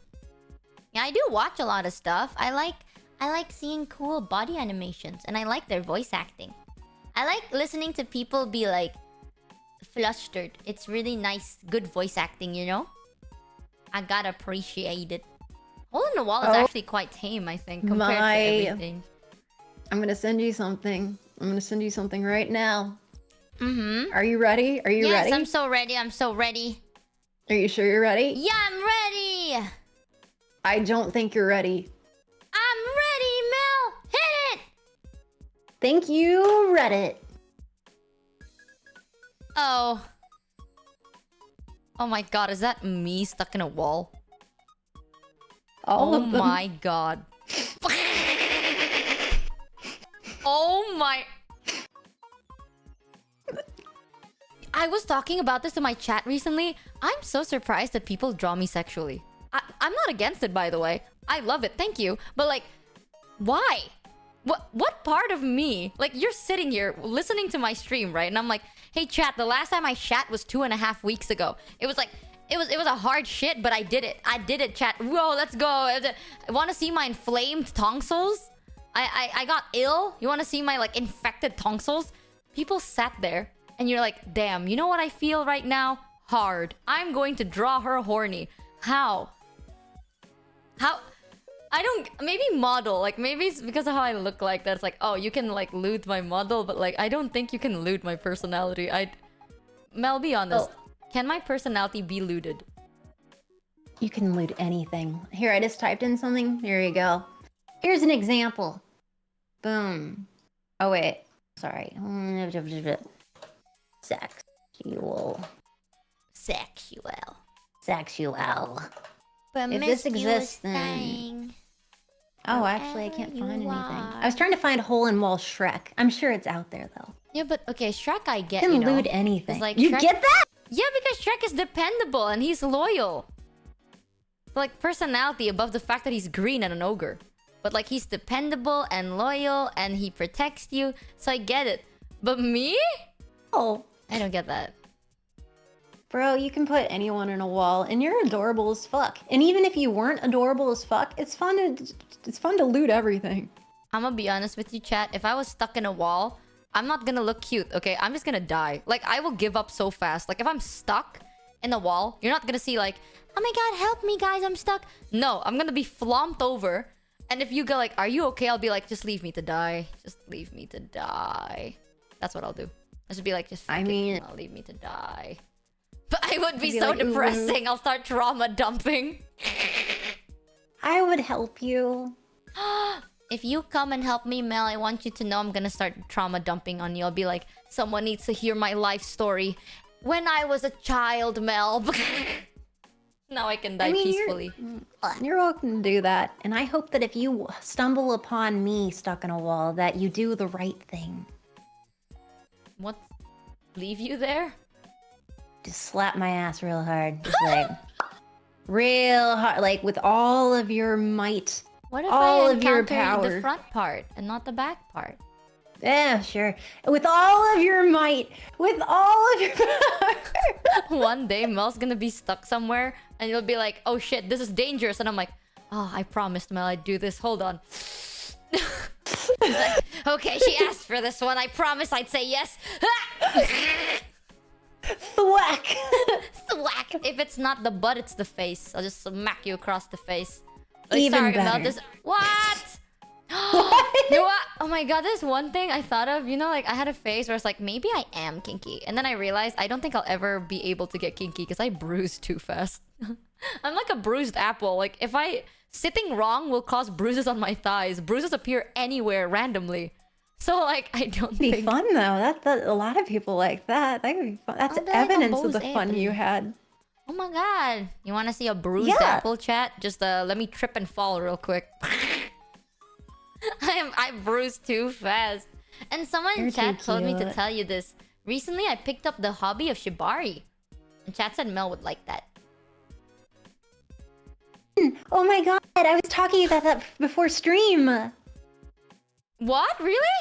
Yeah, I do watch a lot of stuff. I like seeing cool body animations and I like their voice acting. I like listening to people be like flustered. It's really nice, good voice acting, you know? I gotta appreciate it. Hole in the wall is Oh. actually quite tame, I think, compared My- to everything. I'm gonna send you something. I'm gonna send you something right now. Mm-hmm. Are you ready? Are you Yes, ready? I'm so ready. I'm so ready. Are you sure you're ready? Yeah, I'm ready. I don't think you're ready. I'm ready, Mel. Hit it. Thank you, Reddit. Oh. Oh my god, is that me stuck in a wall? All Oh of them. my god. Oh my... I was talking about this in my chat recently. I'm so surprised that people draw me sexually. I'm not against it, by the way. I love it, thank you. But like, why? What part of me? Like, you're sitting here listening to my stream, right? And I'm like, hey chat, the last time I shat was 2.5 weeks ago. It was like, it was a hard shit, but I did it. I did it, chat. Whoa, let's go. Want to see my inflamed tonsils? I got ill. You want to see my like infected tonsils? People sat there and you're like, damn, you know what I feel right now? Hard. I'm going to draw her horny. How? I don't... Maybe model. Like, maybe it's because of how I look like that. It's like, oh, you can, like, loot my model. But, like, I don't think you can loot my personality. Mel, be honest. Can my personality be looted? You can loot anything. Here, I just typed in something. Here you go. Here's an example. Boom. Oh, wait. Sorry. Sexual. Sexual. If this exists, then... Oh, actually, I can't find anything. I was trying to find Hole in Wall Shrek. I'm sure it's out there, though. Yeah, but, okay, Shrek I get, You can you know. loot anything. It's like You Shrek- get that? Yeah, because Shrek is dependable and he's loyal. Like, personality above the fact that he's green and an ogre. But like he's dependable and loyal and he protects you. So I get it. But me? Oh, I don't get that. bro, you can put anyone in a wall, and you're adorable as fuck. And even if you weren't adorable as fuck, it's fun to loot everything. I'm gonna be honest with you, chat. If I was stuck in a wall, I'm not gonna look cute, okay? I'm just gonna die. Like, I will give up so fast. Like, if I'm stuck in a wall, you're not gonna see like, oh my god, help me, guys, I'm stuck. No, I'm gonna be flomped over. And if you go like, are you okay? I'll be like, just leave me to die. Just leave me to die. That's what I'll do. I'll just be like, just fuck it. I'll leave me to die. But I would be so like, ooh. depressing. I'll start trauma dumping. I would help you. If you come and help me, Mel, I want you to know I'm gonna start trauma dumping on you. I'll be like, someone needs to hear my life story. When I was a child, Mel. Now I can die peacefully. You're welcome to do that. And I hope that if you stumble upon me stuck in a wall, that you do the right thing. What? Leave you there? Just slap my ass real hard. Just like, real hard. Like, with all of your might. What if all I of your encounter power. the front part and not the back part? Yeah, sure. With all of your might. With all of your power. One day, Mel's gonna be stuck somewhere and you'll be like, oh shit, this is dangerous. And I'm like, oh, I promised Mel I'd do this. Hold on. Like, okay, she asked for this one. I promised I'd say yes. Thwack. Thwack. If it's not the butt, it's the face. I'll just smack you across the face. Like, Even sorry, better. Mel. This... What? What? You know what? Oh my god, there's one thing I thought of. You know, like I had a phase where it's like, maybe I am kinky. And then I realized I don't think I'll ever be able to get kinky because I bruise too fast. I'm like a bruised apple. Like if I... Sitting wrong will cause bruises on my thighs. Bruises appear anywhere randomly. So like, I don't That'd be think... fun though. That a lot of people like that. That could be fun. That's Oh, that evidence of goes the fun you had. Oh my god. You want to see a bruised Yeah. apple, chat? Just let me trip and fall real quick. I bruised too fast. And someone in You're chat too told me to cute. tell you this. Recently, I picked up the hobby of shibari. And chat said Mel would like that. Oh my god, I was talking about that before stream. What? Really?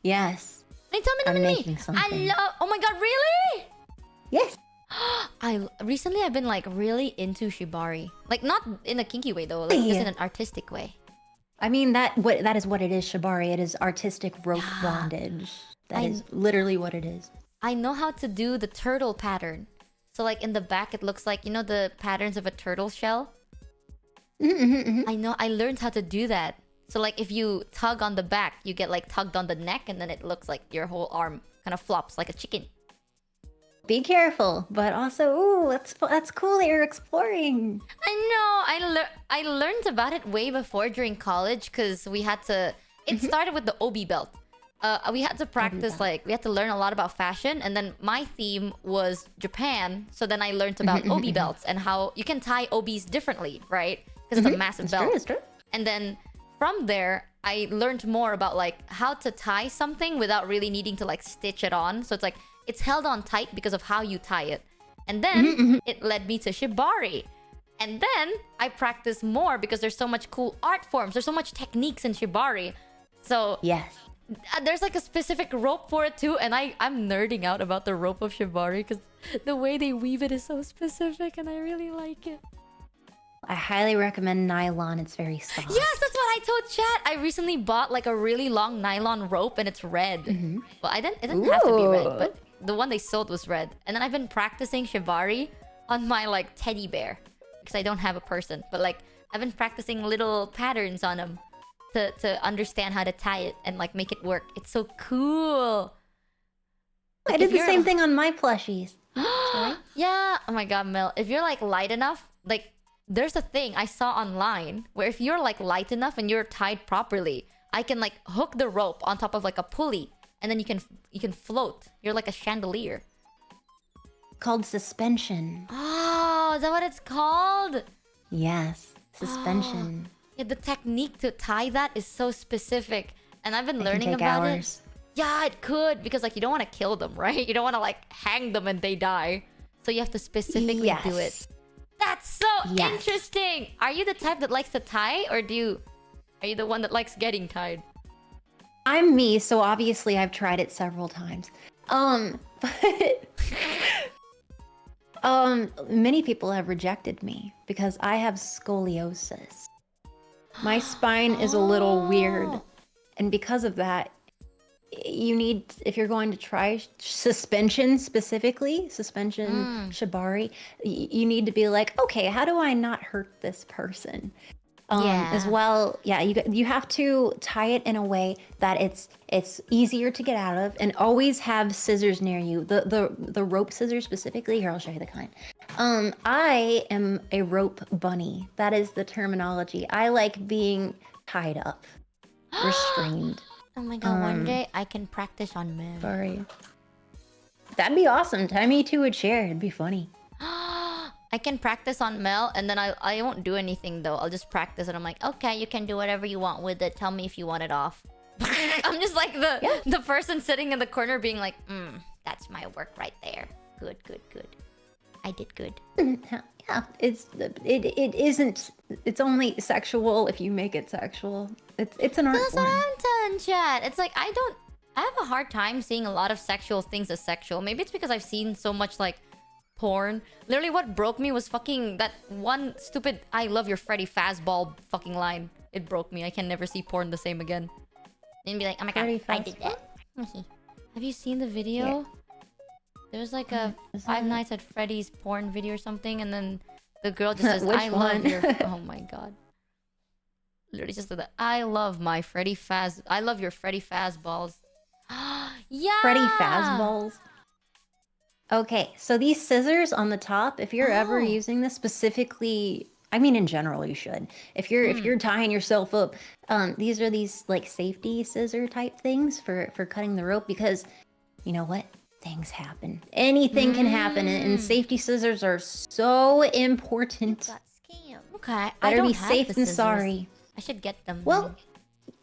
Yes. Hey, tell me, I'm tell me. making something. Oh my god, really? Yes. Recently I've been like really into shibari. Like not in a kinky way though, like just in an artistic way. I mean that is what it is, shibari. It is artistic rope bondage. That is literally what it is. I know how to do the turtle pattern. So like in the back it looks like, you know, the patterns of a turtle shell? I learned how to do that. So like if you tug on the back, you get like tugged on the neck and then it looks like your whole arm kind of flops like a chicken. Be careful, but also, ooh, that's cool that you're exploring. I know. I learned about it way before during college because we had to... It started with the obi belt. We had to practice, like, we had to learn a lot about fashion. And then my theme was Japan. So then I learned about obi belts and how you can tie obis differently, right? Because it's a massive belt. It's true. And then from there, I learned more about, like, how to tie something without really needing to, like, stitch it on. So it's like, it's held on tight because of how you tie it. And then it led me to shibari. And then I practiced more because there's so much cool art forms. There's so much techniques in shibari. So Yes. there's like a specific rope for it too. And I'm nerding out about the rope of shibari because the way they weave it is so specific and I really like it. I highly recommend nylon. It's very soft. Yes, that's what I told chat. I recently bought like a really long nylon rope and it's red. Well, it didn't have to be red, but the one they sold was red. And then I've been practicing shibari on my like teddy bear because I don't have a person. But like I've been practicing little patterns on him to understand how to tie it and like make it work. It's so cool. I did the same thing on my plushies. Sorry. Yeah. Oh my god, Mel. If you're like light enough, like there's a thing I saw online where if you're like light enough and you're tied properly, I can like hook the rope on top of like a pulley and then you can float. You're like a chandelier. Called suspension. Oh, is that what it's called? Yes. Suspension. Yeah, the technique to tie that is so specific. And I've been It can learning take about hours. it. Yeah, it could. Because like you don't want to kill them, right? You don't want to like hang them and they die. So you have to specifically do it. That's so Yes. interesting. Are you the type that likes to tie or do you Are you the one that likes getting tied? I'm me, so obviously I've tried it several times. But many people have rejected me because I have scoliosis. My spine is a little weird, Oh. and because of that, you need, if you're going to try suspension specifically, suspension shibari, you need to be like, okay, how do I not hurt this person? As Yeah. well, yeah, you have to tie it in a way that it's easier to get out of, and always have scissors near you. The rope scissors specifically. Here, I'll show you the kind. I am a rope bunny. That is the terminology. I like being tied up, restrained. Oh my god, one day I can practice on men. Sorry. That'd be awesome. Tie me to a chair. It'd be funny. I can practice on Mel, and then I won't do anything though. I'll just practice, and I'm like, okay, you can do whatever you want with it. Tell me if you want it off. I'm just like the person sitting in the corner, being like, that's my work right there. Good, good, good. I did good. Yeah, it isn't. It's only sexual if you make it sexual. It's an art That's form. what I'm telling chat. It's like I have a hard time seeing a lot of sexual things as sexual. Maybe it's because I've seen so much like porn. Literally what broke me was fucking that one stupid I love your Freddy Fazball fucking line. It broke me. I can never see porn the same again. And be like, oh my god, Freddy I did that. Have you seen the video? There's like a Five Nights at Freddy's porn video or something, and then the girl just says, Which I love one? your oh my god. Literally just said that. I love your Freddy Fazballs. Yeah. Freddy Fazballs. Okay, so these scissors on the top, if you're ever using this specifically, I mean in general you should. If you're tying yourself up, these are these like safety scissor type things for cutting the rope, because you know what? Things happen. Anything can happen, and safety scissors are so important. Got scammed. Okay. I Better don't be have safe the than scissors. sorry. I should get them. Well,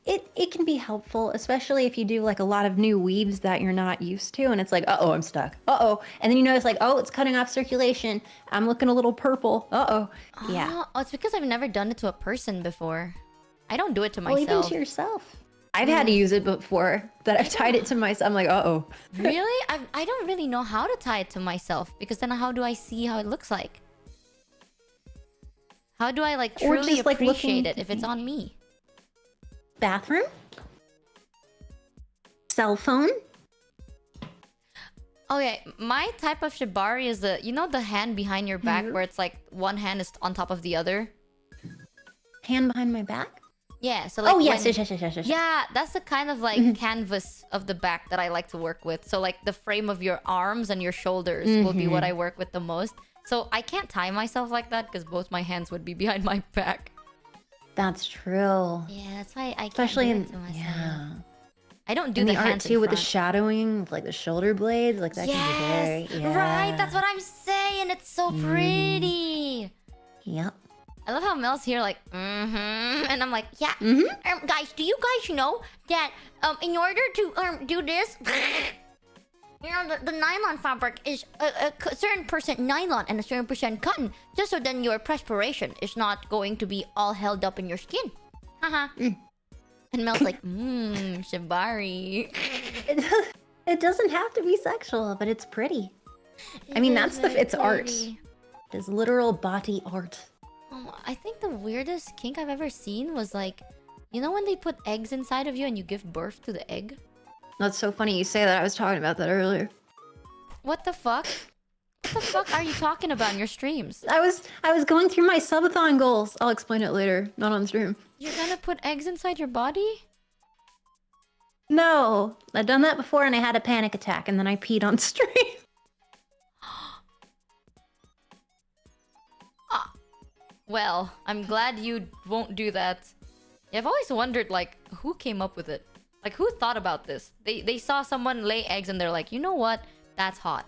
it can be helpful, especially if you do like a lot of new weaves that you're not used to, and it's like, uh-oh, I'm stuck. Uh-oh. And then you notice like, oh, it's cutting off circulation. I'm looking a little purple. Uh-oh. Yeah. Oh, it's because I've never done it to a person before. I don't do it to Well, even myself. to yourself. I've had to use it before, that I've tied it to myself. I'm like, uh-oh. Really? I don't really know how to tie it to myself, because then how do I see how it looks like? How do I like Or truly just, like, appreciate looking- it if it's on me? Bathroom? Cell phone? Okay, my type of shibari is the, you know, the hand behind your back where it's like one hand is on top of the other? Hand behind my back? Yeah, so like Oh, yes, when- yes. Yeah, that's the kind of like canvas of the back that I like to work with. So like the frame of your arms and your shoulders will be what I work with the most. So I can't tie myself like that because both my hands would be behind my back. That's true. Yeah, that's why I Especially can't in, do it to myself. yeah. I don't do And the the art hands too in with the front. shadowing, like the shoulder blades, like that can Yes, be very, right. That's what I'm saying. It's so pretty. Yep. I love how Mel's here, like, and I'm like, yeah. Guys, do you guys know that in order to do this, you know, the nylon fabric is a certain percent nylon and a certain percent cotton, just so then your perspiration is not going to be all held up in your skin. Haha. And Mel's like, shibari. It doesn't have to be sexual, but it's pretty. I mean, that's it's art. It's literal body art. Oh, I think the weirdest kink I've ever seen was like, you know when they put eggs inside of you and you give birth to the egg? That's so funny you say that. I was talking about that earlier. What the fuck? What the fuck are you talking about in your streams? I was going through my subathon goals. I'll explain it later, not on stream. You're gonna put eggs inside your body? No, I've done that before and I had a panic attack and then I peed on stream. Well, I'm glad you won't do that. Yeah, I've always wondered, like, who came up with it? Like, who thought about this? They saw someone lay eggs and they're like, you know what? That's hot.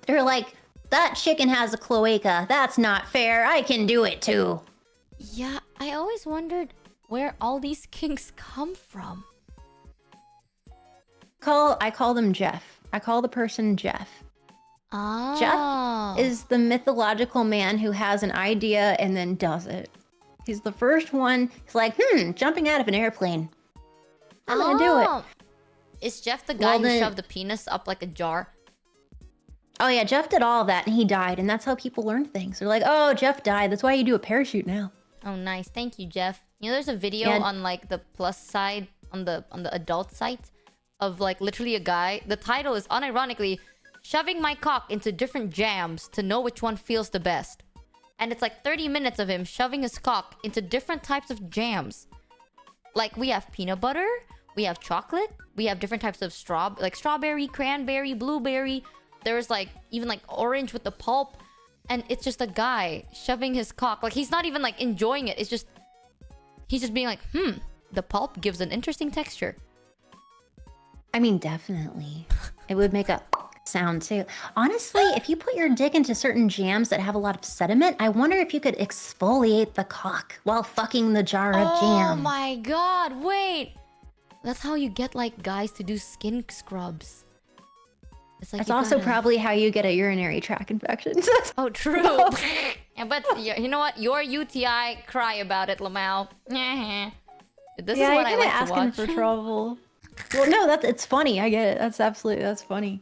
They're like, that chicken has a cloaca. That's not fair. I can do it too. Yeah, I always wondered where all these kinks come from. I call them Jeff. I call the person Jeff. Oh. Jeff is the mythological man who has an idea and then does it. He's the first one. He's like, jumping out of an airplane. I'm gonna do it. Is Jeff the guy Well, who then- shoved the penis up like a jar? Oh yeah, Jeff did all of that and he died, and that's how people learn things. They're like, oh, Jeff died. That's why you do a parachute now. Oh, nice. Thank you, Jeff. You know, there's a video Yeah. on like the plus side on the adult site of like literally a guy. The title is unironically shoving my cock into different jams to know which one feels the best. And it's like 30 minutes of him shoving his cock into different types of jams. Like we have peanut butter, we have chocolate, we have different types of strawberry, cranberry, blueberry. There's like even like orange with the pulp. And it's just a guy shoving his cock. Like he's not even like enjoying it. It's just he's just being like, the pulp gives an interesting texture. I mean, definitely. It would make a sound too. Honestly, if you put your dick into certain jams that have a lot of sediment, I wonder if you could exfoliate the cock while fucking the jar of jam. Oh my god, wait. That's how you get like guys to do skin scrubs. It's like That's you also gotta- probably how you get a urinary tract infection. Oh, true. Yeah, but you know what? Your UTI, cry about it, Lamau. This is what I like to asking watch. for trouble. Well, no, it's funny. I get it. That's funny.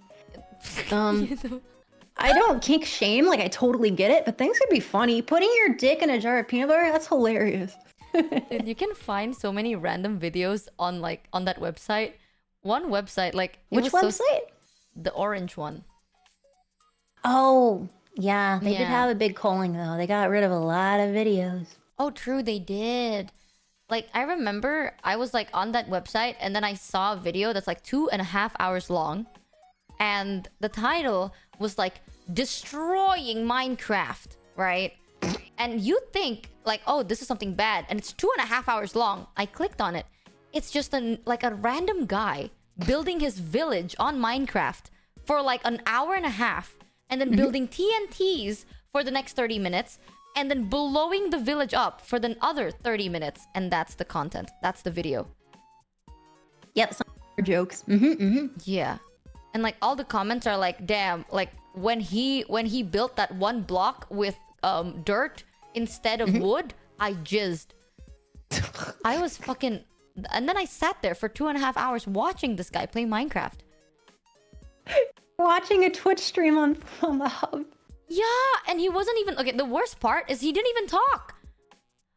I don't kink shame. Like, I totally get it, but things could be funny. Putting your dick in a jar of peanut butter, that's hilarious. Dude, you can find so many random videos on like on that website. One website, like it Which was so- website? the orange one. Oh, yeah. They did Yeah. have a big culling, though. They got rid of a lot of videos. Oh, true, they did. Like I remember, I was like on that website, and then I saw a video that's like 2.5 hours long, and the title was like "Destroying Minecraft," right? And you think like, oh, this is something bad, and it's 2.5 hours long. I clicked on it. It's just like a random guy building his village on Minecraft for like an hour and a half, and then building TNTs for the next 30 minutes, and then blowing the village up for the other 30 minutes. And that's the content. That's the video. Yep, some jokes. Yeah. And like all the comments are like, damn, like when he built that one block with dirt instead of wood, I jizzed. I was fucking... And then I sat there for 2.5 hours watching this guy play Minecraft. Watching a Twitch stream on the hub. Yeah, and he wasn't even... Okay, the worst part is he didn't even talk.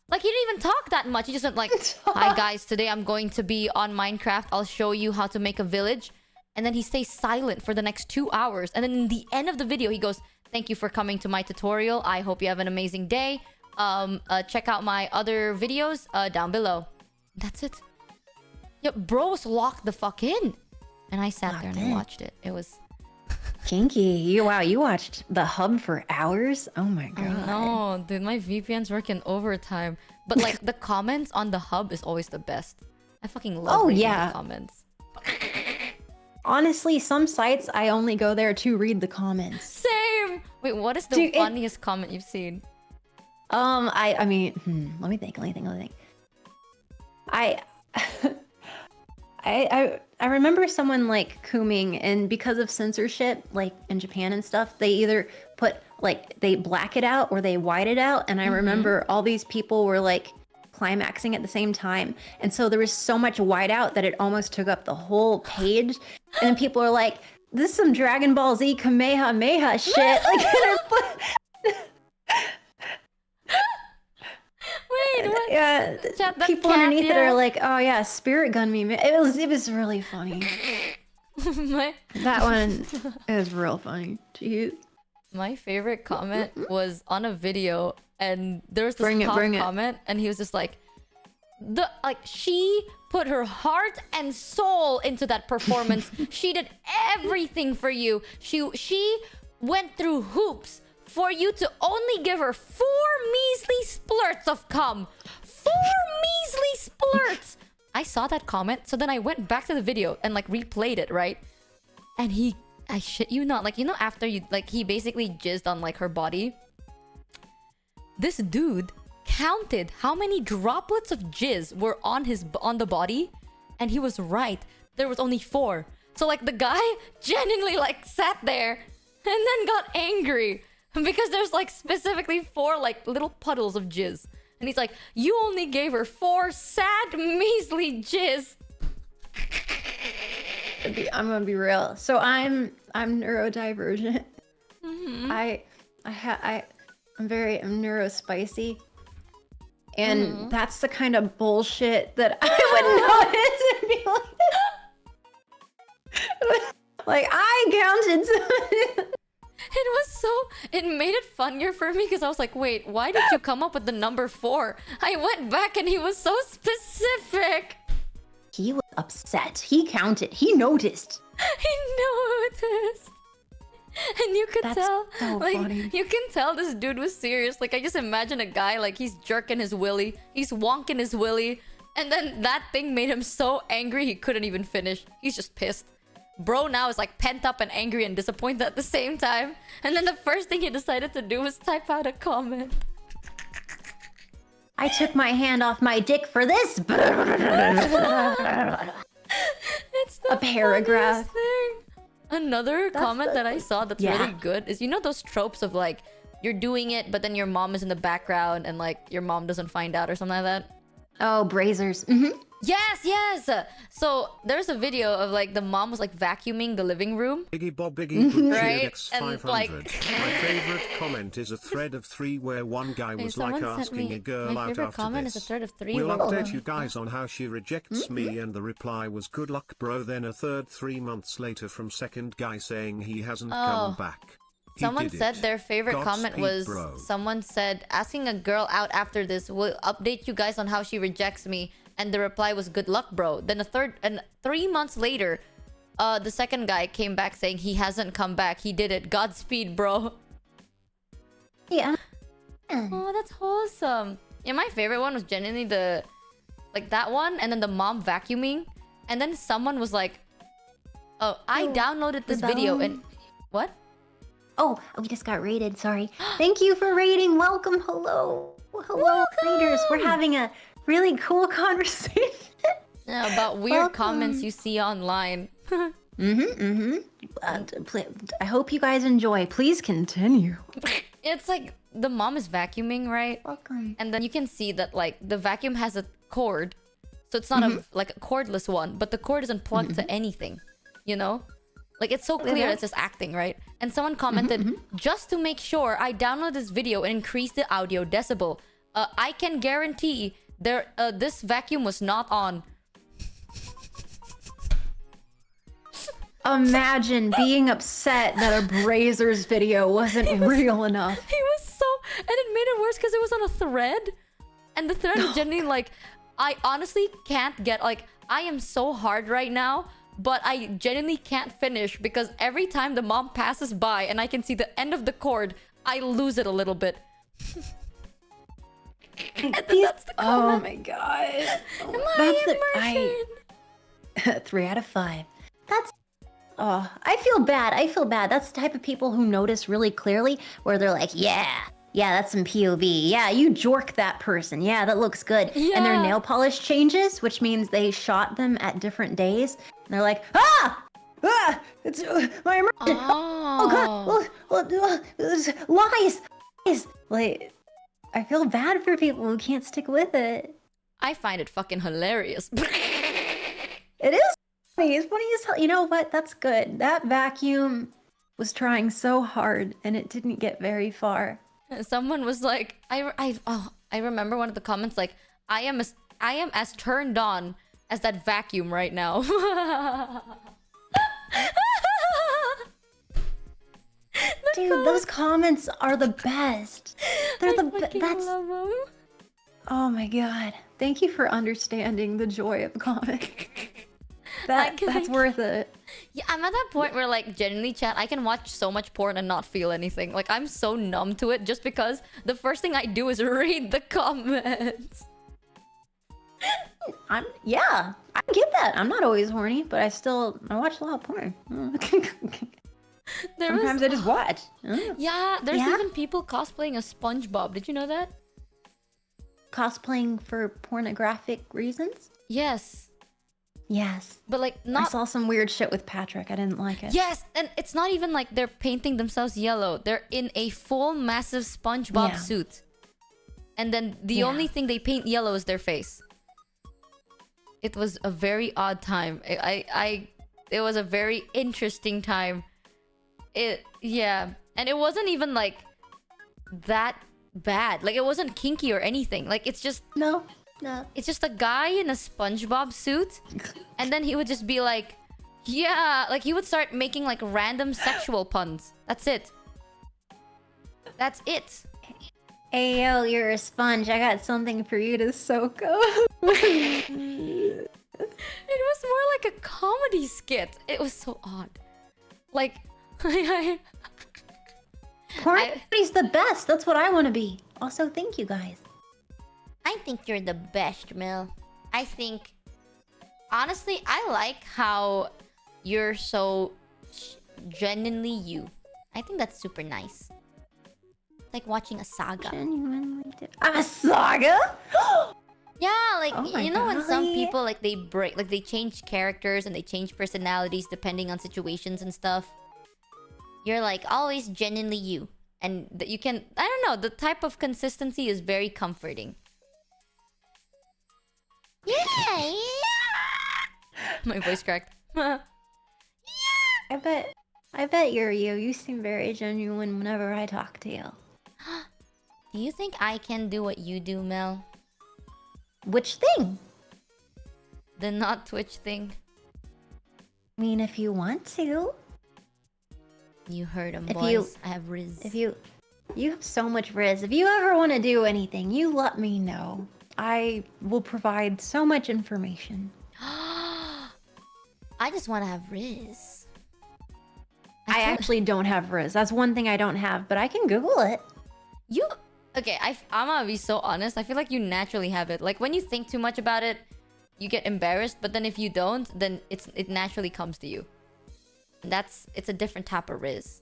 Like, he didn't even talk that much. He just went like, hi guys, today I'm going to be on Minecraft. I'll show you how to make a village. And then he stays silent for the next 2 hours. And then in the end of the video, he goes, thank you for coming to my tutorial. I hope you have an amazing day. Check out my other videos down below. That's it. Yeah, bros locked the fuck in. And I sat there and I watched it. It was... Kinky. Wow, you watched the hub for hours? Oh my god. No, dude, my VPN's working overtime. But like the comments on the hub is always the best. I fucking love reading the comments. Honestly, some sites I only go there to read the comments. Same. Wait, what is the Dude, funniest comment you've seen? I mean, let me think. I remember someone like cooming, and because of censorship, like in Japan and stuff, they either put like they black it out or they white it out. And I remember all these people were like climaxing at the same time, and so there was so much whiteout that it almost took up the whole page. And then people are like, "This is some Dragon Ball Z Kamehameha shit." Like, Wait, what? yeah, Chat, that people cat, underneath it yeah. are like, "Oh yeah, spirit gun me." It was really funny. my, That one is real funny. Jeez. my favorite comment was on a video, and there was this Bring it, top bring it. comment, and he was just like, she put her heart and soul into that performance. She did everything for you. She went through hoops for you to only give her 4 measly splurts of cum. 4 measly splurts. I saw that comment, so then I went back to the video and like replayed it, right? And I shit you not, like, you know, after you, like, he basically jizzed on like her body. This dude counted how many droplets of jizz were on the body, and he was right. There was only 4. So like the guy genuinely like sat there and then got angry because there's like specifically 4 like little puddles of jizz. And he's like, you only gave her 4 sad, measly jizz. I'm gonna be real. So I'm neurodivergent. I'm neurospicy. And that's the kind of bullshit that I would notice and be like I counted. It made it funnier for me because I was like, wait, why did you come up with the number 4? I went back and he was so specific. He was upset. He counted. He noticed. He noticed. And you could tell, so like, funny. you can tell this dude was serious. Like, I just imagine a guy, like, he's jerking his willy, he's wonking his willy, and then that thing made him so angry he couldn't even finish. He's just pissed. Bro now is like pent up and angry and disappointed at the same time. And then the first thing he decided to do was type out a comment. I took my hand off my dick for this. It's the A paragraph. funniest thing. Another comment that I saw that's really good is, you know those tropes of like, you're doing it, but then your mom is in the background and like your mom doesn't find out or something like that? Oh, brazers. Yes. So there's a video of like the mom was like vacuuming the living room. Biggie Bob Biggie Good Right? X And, 500. like- My favorite comment is a thread of 3 where one guy was like someone sent asking me- a girl my out favorite after comment this. is a thread of 3 We'll where- update you guys on how she rejects me, and the reply was good luck bro, then a third 3 months later from second guy saying he hasn't come back. He Someone did said it. their favorite comment Godspeed, was, bro. someone said, asking a girl out after this will update you guys on how she rejects me. And the reply was, good luck, bro. Then 3 months later, the second guy came back saying he hasn't come back. He did it. Godspeed, bro. Yeah. Oh, that's wholesome. Yeah, my favorite one was genuinely that one. And then the mom vacuuming. And then someone was like, oh, I downloaded this video and... What? Oh, we just got raided. Sorry. Thank you for raiding. Welcome. Hello, raiders. We're having a really cool conversation. Yeah, about weird comments you see online. I hope you guys enjoy. Please continue. It's like the mom is vacuuming, right? Welcome. And then you can see that like the vacuum has a cord. So it's not like a cordless one, but the cord isn't plugged to anything, you know? Like it's so clear it's just acting, right? And someone commented, just to make sure, I download this video and increase the audio decibel. I can guarantee this vacuum was not on. Imagine being upset that a Brazers video wasn't real enough. He was so... And it made it worse because it was on a thread. And the thread is genuinely like... I honestly can't get... Like, I am so hard right now, but I genuinely can't finish because every time the mom passes by and I can see the end of the cord, I lose it a little bit. That's the comment. Oh my god. That's 3 out of 5. That's... Oh, I feel bad. That's the type of people who notice really clearly where they're like, yeah, that's some POV. Yeah, you jork that person. Yeah, that looks good. Yeah. And their nail polish changes, which means they shot them at different days. And they're like, it's my emergency. Oh. Lies. Like, I feel bad for people who can't stick with it. I find it fucking hilarious. It is funny. It's funny as hell. You know what? That's good. That vacuum was trying so hard and it didn't get very far. Someone was like, I remember one of the comments like, I am as turned on as that vacuum right now. Dude, those comments are the best. They're the best. That's... love 'em. Oh my god. Thank you for understanding the joy of comic. That's worth it. Yeah, I'm at that point where like genuinely chat, I can watch so much porn and not feel anything. Like I'm so numb to it just because the first thing I do is read the comments. I get that. I'm not always horny, but I watch a lot of porn. Sometimes I just watch. Yeah, there's even people cosplaying as SpongeBob. Did you know that? Cosplaying for pornographic reasons? Yes. Yes. But like I not... saw some weird shit with Patrick. I didn't like it. Yes, and it's not even like they're painting themselves yellow. They're in a full massive SpongeBob suit. and then the only thing they paint yellow is their face. It was a very odd time. It was a very interesting time. And it wasn't even like that bad. Like, it wasn't kinky or anything. Like, it's just No. it's just a guy in a SpongeBob suit, and then he would just be like, yeah, like he would start making like random sexual puns. That's it. That's it. Hey yo, you're a sponge. I got something for you to soak up. It was more like a comedy skit. It was so odd. Like, Porno's the best. That's what I want to be. Also, thank you guys. I think you're the best, Mel. I think, honestly, I like how you're so genuinely you. I think that's super nice. It's like watching a saga. Genuinely a saga? Yeah, like, Oh my you know when some golly. people like they change characters and they change personalities depending on situations and stuff. You're like always genuinely you, and that you can, I don't know, the type of consistency is very comforting. Yeah. My voice cracked. I bet you're you. You seem very genuine whenever I talk to you. Do you think I can do what you do, Mel? Which thing? The not Twitch thing. I mean, if you want to. You heard him, If boys. you- I have Riz. If you have so much riz. If you ever want to do anything, you let me know. I will provide so much information. I just want to have Riz. I actually don't have riz. That's one thing I don't have, but I can Google it. You okay? I'm gonna be so honest. I feel like you naturally have it. Like when you think too much about it, you get embarrassed. But then if you don't, then it naturally comes to you. It's a different type of Riz.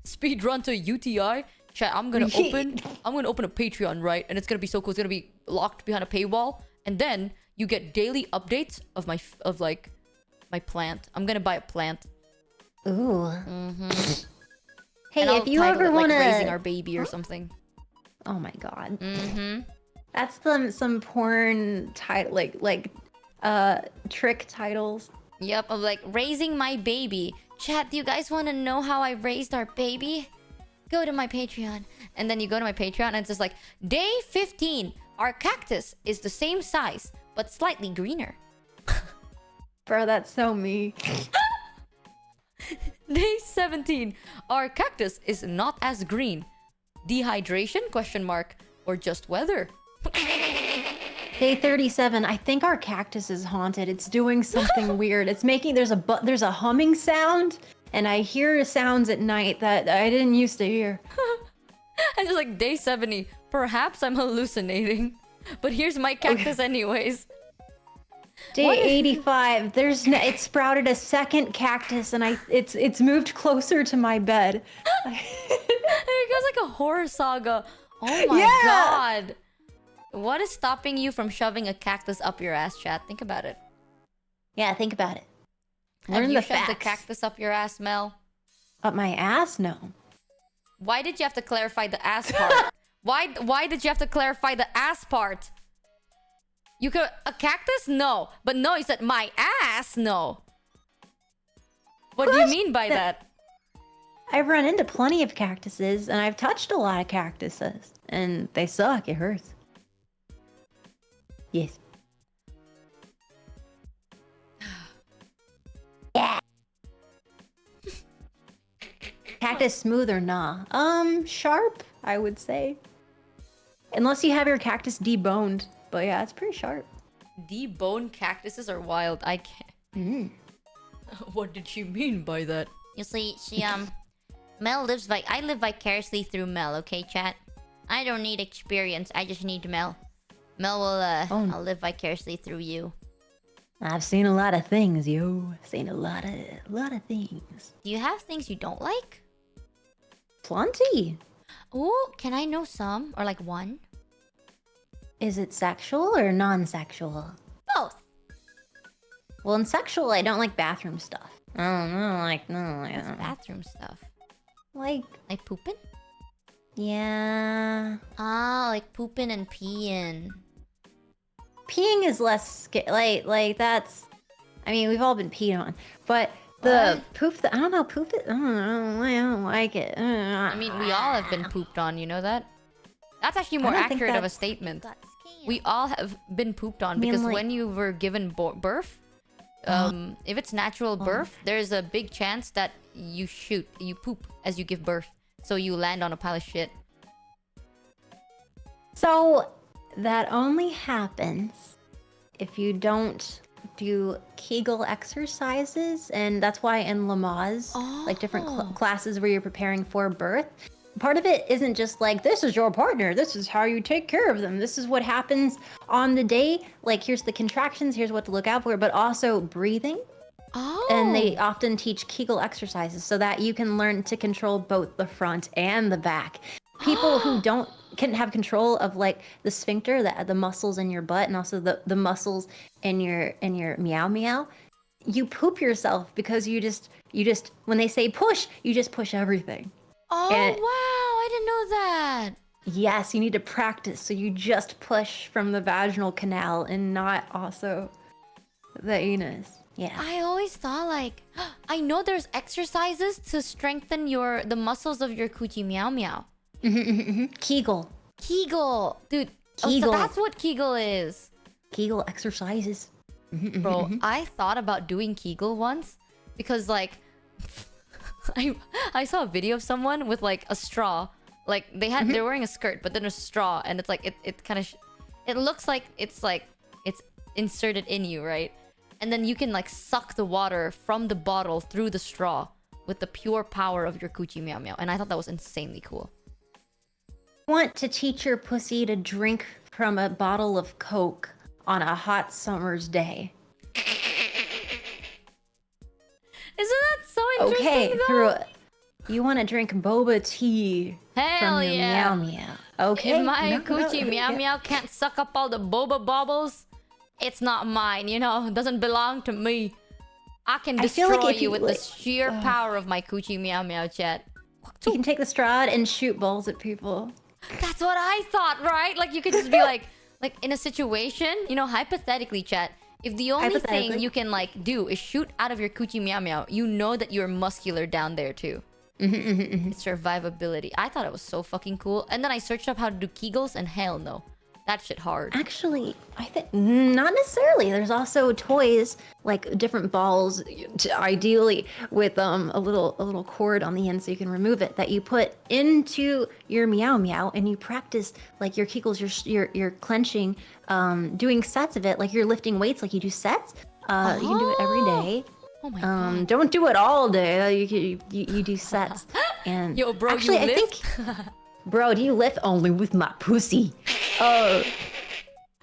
Speed run to UTI. Chat. I'm gonna open a Patreon, right? And it's gonna be so cool. It's gonna be locked behind a paywall, and then you get daily updates of my plant. I'm gonna buy a plant. Ooh. Hey, And I'll if you title ever it, want like, to, raising our baby or something. oh my god, Mm-hmm. that's some porn title, like trick titles. Yep, of like raising my baby. Chat, do you guys want to know how I raised our baby? Go to my Patreon. And then you go to my Patreon and it's just like, day 15, our cactus is the same size, but slightly greener. Bro, that's so me. Day 17, our cactus is not as green. Dehydration, question mark, or just weather? Day 37, I think our cactus is haunted. It's doing something weird. It's making, there's a humming sound, and I hear sounds at night that I didn't used to hear. And just like day 70, perhaps I'm hallucinating. But here's my cactus anyways. Day 85, it sprouted a second cactus, and it's moved closer to my bed. It goes like a horror saga. Oh my Yeah. god. What is stopping you from shoving a cactus up your ass, chat? Think about it. Yeah, think about it. Have Learn you the shoved the facts. cactus up your ass, Mel? Up my ass? No. Why did you have to clarify the ass part? Why did you have to clarify the ass part? You could a cactus? No. But no, you said my ass? No. What do you mean by that? I've run into plenty of cactuses, and I've touched a lot of cactuses, and they suck. It hurts. Yes. Yeah. Cactus smooth or nah? Sharp, I would say. Unless you have your cactus deboned. But yeah, it's pretty sharp. Deboned cactuses are wild. I can't. What did she mean by that? You see, Mel lives I live vicariously through Mel, okay, chat? I don't need experience, I just need Mel. Mel will, I'll live vicariously through you. I've seen a lot of things, yo. Seen a lot of things. Do you have things you don't like? Plenty. Oh, can I know some? Or like one? Is it sexual or non-sexual? Both. Well, in sexual, I don't like bathroom stuff. I don't like Bathroom stuff. like Like pooping? yeah. Oh, like pooping and peeing. Peeing is less like that's. I mean, we've all been peed on, but the poop. I don't know. Poop. I don't like it. I mean, we all have been pooped on. You know that? That's actually more don't think accurate of a that's- statement. We all have been pooped on mean, because like- when you were given birth, if it's natural birth, there's a big chance that you poop as you give birth, so you land on a pile of shit. So that only happens if you don't do Kegel exercises, and that's why in Lamaze, like different classes where you're preparing for birth, part of it isn't just like, this is your partner, this is how you take care of them, this is what happens on the day, like here's the contractions, here's what to look out for, but also breathing. And they often teach Kegel exercises so that you can learn to control both the front and the back. People who can have control of like the sphincter, the muscles in your butt, and also the muscles in your meow meow, you poop yourself because you just when they say push, you just push everything. Oh, And- wow, I didn't know that. Yes, you need to practice, so you just push from the vaginal canal and not also the anus. Yeah. I always thought like, I know there's exercises to strengthen the muscles of your coochie meow meow. Kegel. Kegel, dude. Kegel. Oh, so that's what Kegel is. Kegel exercises. Bro, I thought about doing Kegel once because like I saw a video of someone with like a straw. Like they're wearing a skirt, but then a straw, and it's like it kind of it looks like it's inserted in you, right? And then you can like suck the water from the bottle through the straw with the pure power of your coochie meow meow. And I thought that was insanely cool. Want to teach your pussy to drink from a bottle of Coke on a hot summer's day. Isn't that so interesting? Okay, though? you want to drink boba tea Hell from your yeah. meow meow. Okay. If my no, coochie meow yeah. meow can't suck up all the boba bobbles, it's not mine, you know? It doesn't belong to me. I can I feel destroy like if you you, with the like- sheer power of my coochie meow meow, chat. You can take the straw and shoot balls at people. That's what I thought, right? Like you could just be like in a situation, you know, hypothetically, chat. If the only thing Hypothetically. you can like do is shoot out of your coochie meow meow, you know that you're muscular down there too. It's survivability. I thought it was so fucking cool. And then I searched up how to do Kegels, and hell no. That shit hard. Actually, I think not necessarily. There's also toys like different balls, ideally with a little cord on the end so you can remove it, that you put into your meow meow, and you practice like your Kegels, you're clenching, doing sets of it, like you're lifting weights, like you do sets. You can do it every day. Oh my god. Don't do it all day. You do sets. And Yo, bro, actually, you I lift? think, bro, do you lift only with my pussy?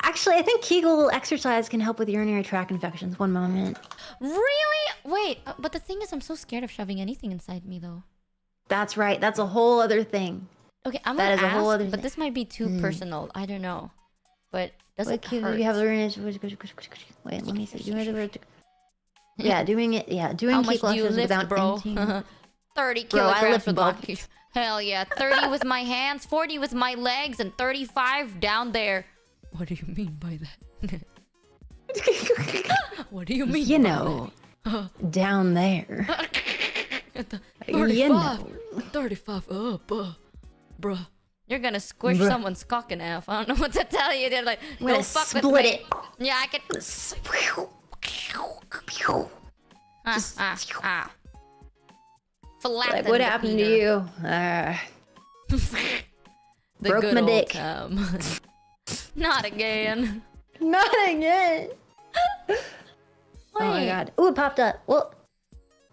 Actually, I think Kegel exercise can help with urinary tract infections. One moment. Really? Wait, but the thing is, I'm so scared of shoving anything inside me, though. That's right. That's a whole other thing. Okay, I'm That gonna is a ask, whole other but thing. this might be too personal. I don't know. But does it Like, hurt? you have urinary. Wait, let me see. Yeah, doing it. Yeah, doing How much Kegel do you exercise lift, without bro? emptying. 30 Bro, I kilograms lift with my... both. Hell yeah. 30 with my hands, 40 with my legs, and 35 down there. What do you mean by that? What do you mean You by know, down there. that? You know. 35 up, bruh. You're gonna squish Bruh. someone's cock in half. I don't know what to tell you. They're like, I'm gonna don't fuck split with me. it. Yeah, I can... Flatten Like, what the happened to peanut. you? The Broke good my old dick. time. Not again. Not again. Oh my Wait. god. Ooh, it popped up. Well,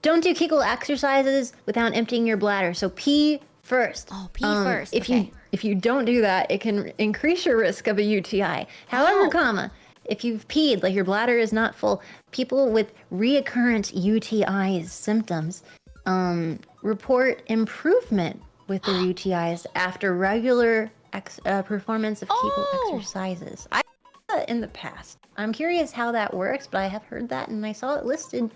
don't do Kegel exercises without emptying your bladder. So pee first. Oh, pee first, If okay. you don't do that, it can increase your risk of a UTI. However, Oh. if you've peed, like your bladder is not full, people with reoccurrent UTIs symptoms report improvement with their UTIs after regular performance of Kegel Oh. exercises. I in the past. I'm curious how that works, but I have heard that and I saw it listed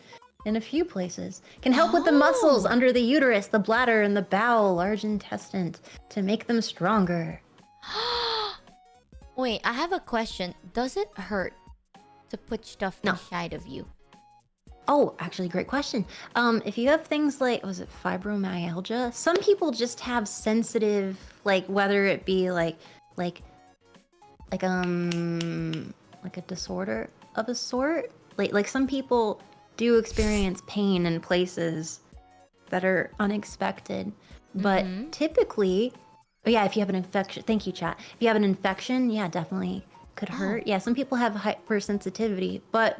in a few places. Can help with the muscles Oh. under the uterus, the bladder, and the bowel, large intestine to make them stronger. Wait, I have a question. Does it hurt to put stuff No. inside of you? Oh, actually, great question. If you have things like, was it fibromyalgia? Some people just have sensitive, like whether it be like a disorder of a sort. Like some people do experience pain in places that are unexpected, but typically, yeah, if you have an infection, thank you, chat. If you have an infection, yeah, definitely could hurt. Yeah, some people have hypersensitivity, but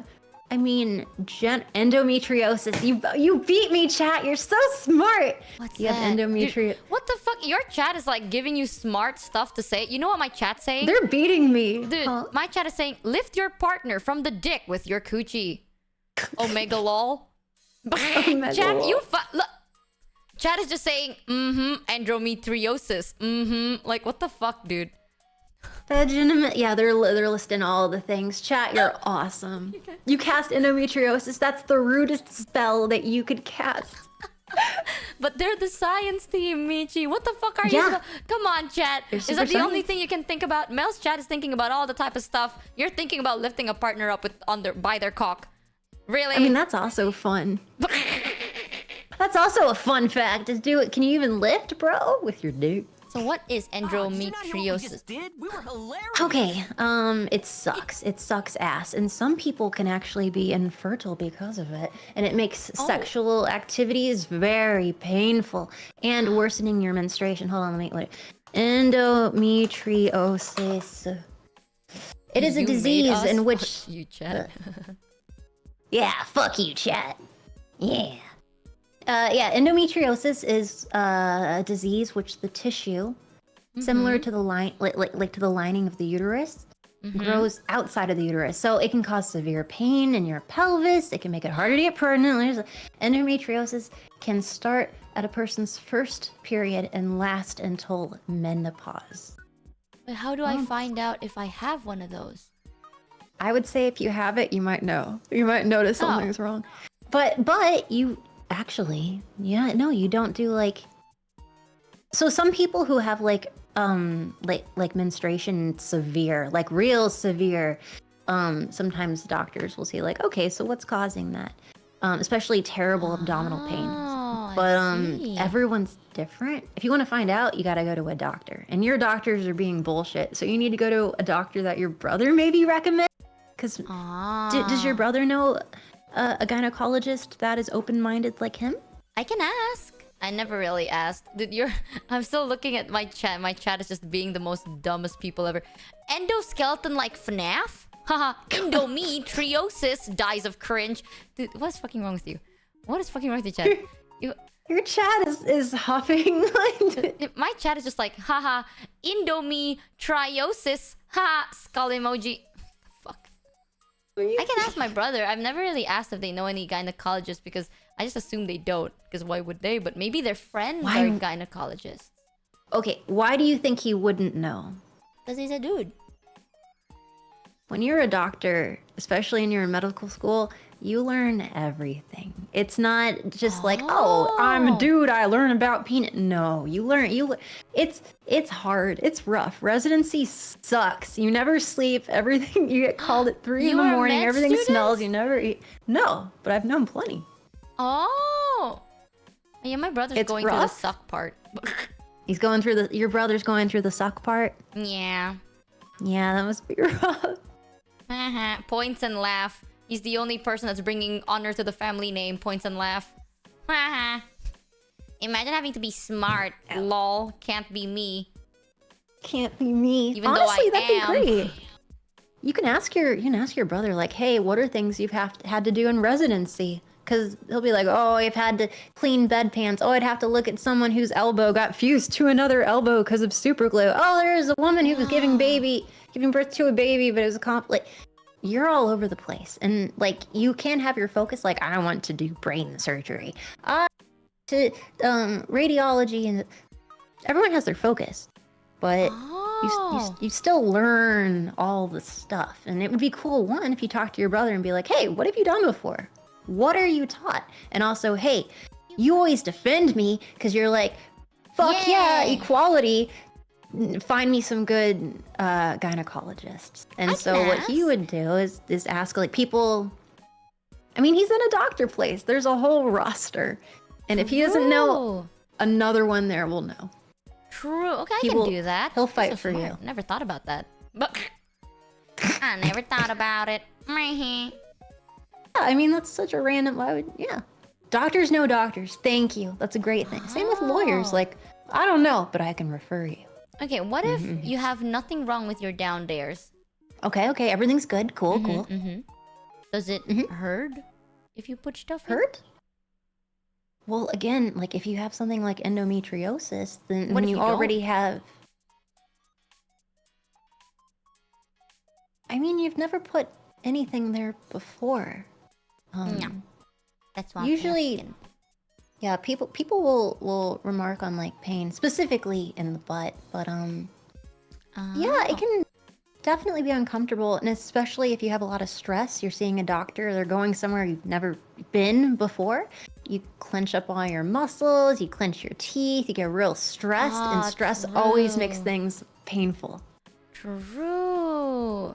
I mean, endometriosis. You beat me, chat. You're so smart. What's you that? have endometriosis. Dude, what the fuck? Your chat is like giving you smart stuff to say. You know what my chat's saying? They're beating me. Dude, Huh? my chat is saying, lift your partner from the dick with your coochie. Omega lol. Omega Chat, lol. look. Chat is just saying, endometriosis. Like, what the fuck, dude? Legitimate. Yeah, they're listing all the things. Chat, you're awesome. You cast endometriosis. That's the rudest spell that you could cast. But they're the science team, Michi. What the fuck are Yeah. you? Come on, chat. They're Is super that the only science. thing you can think about? Mel's chat is thinking about all the type of stuff. You're thinking about lifting a partner up by their cock. Really? I mean, that's also fun. That's also a fun fact. Is do it. Can you even lift, bro, with your dick? So what is Did you not hear what we endometriosis? just did? We were hilarious. Okay, it sucks. It sucks ass. And some people can actually be infertile because of it. And it makes sexual activities very painful and worsening your menstruation. Hold on, let me wait. Endometriosis. It is a You made disease us? in which Fuck you, chat. yeah, fuck you, chat. Yeah. Endometriosis is a disease which the tissue, similar to the like to the lining of the uterus, grows outside of the uterus. So it can cause severe pain in your pelvis. It can make it harder to get pregnant. Endometriosis can start at a person's first period and last until menopause. But how do I find out if I have one of those? I would say if you have it, you might know. You might notice something's wrong. But you actually, yeah, no, you don't do like. So some people who have like menstruation severe, like real severe, sometimes doctors will say like, okay, so what's causing that? Especially terrible abdominal pains. Oh, But I see. everyone's different. If you want to find out, you got to go to a doctor. And your doctors are being bullshit. So you need to go to a doctor that your brother maybe recommends. Because does your brother know a gynecologist that is open-minded like him? I can ask. I never really asked. Dude, I'm still looking at my chat. My chat is just being the most dumbest people ever. Endoskeleton like FNAF? Haha. Endometriosis dies of cringe. Dude, what's fucking wrong with you? What is fucking wrong with you, chat? Your chat is huffing. My chat is just like, haha, endometriosis, haha, skull emoji. Fuck. I can ask my brother. I've never really asked if they know any gynecologists because I just assume they don't. Because why would they? But maybe their friends are gynecologists. Okay, why do you think he wouldn't know? Because he's a dude. When you're a doctor, especially when you're in medical school, you learn everything. It's not just like, oh, I'm a dude, I learn about penis. No, it's hard. It's rough. Residency sucks. You never sleep. Everything, you get called at 3 in the You are morning. med Everything students? smells. You never eat. No, but I've known plenty. Oh. Yeah, my brother's It's going through the rough. suck part. He's going through your brother's going through the suck part. Yeah. Yeah, that must be rough. Points and laugh. He's the only person that's bringing honor to the family name. Points and laugh. Imagine having to be smart. Lol. Can't be me. Can't be me. Even Honestly, though I that'd am. be great. You can ask your brother like, hey, what are things you've had to do in residency? Because he'll be like, oh, I've had to clean bedpans. Oh, I'd have to look at someone whose elbow got fused to another elbow because of super glue. Oh, there's a woman who was giving birth to a baby, but it was a like, you're all over the place. And like, you can't have your focus like, I want to do brain surgery. To radiology, and everyone has their focus. But you still learn all the stuff. And it would be cool, one, if you talk to your brother and be like, hey, what have you done before? What are you taught? And also, hey, you always defend me because you're like, fuck yeah, equality. find me some good gynecologists. And I so can what he ask. would do is ask like people. I mean, he's in a doctor place. There's a whole roster, and if he doesn't know, True. another one there will know. True. Okay, I He can will- do that. he'll That's fight so for smart. you. Never thought about that. But I never thought about it. Yeah, I mean that's such a random. Why would yeah? Doctors know doctors. Thank you. That's a great thing. Same with lawyers. Oh. Like I don't know, but I can refer you. Okay, what if you have nothing wrong with your down dares? Okay, everything's good. Cool, cool. Does it hurt if you put stuff in? Hurt? Well, again, like if you have something like endometriosis, then What if you you already don't? have. I mean, you've never put anything there before. No. That's why I'm Usually, asking. yeah, people will remark on like pain, specifically in the butt, but yeah, it Oh. can definitely be uncomfortable, and especially if you have a lot of stress, you're seeing a doctor, they're going somewhere you've never been before. You clench up all your muscles, you clench your teeth, you get real stressed, and Ah, stress always makes true. things painful. True.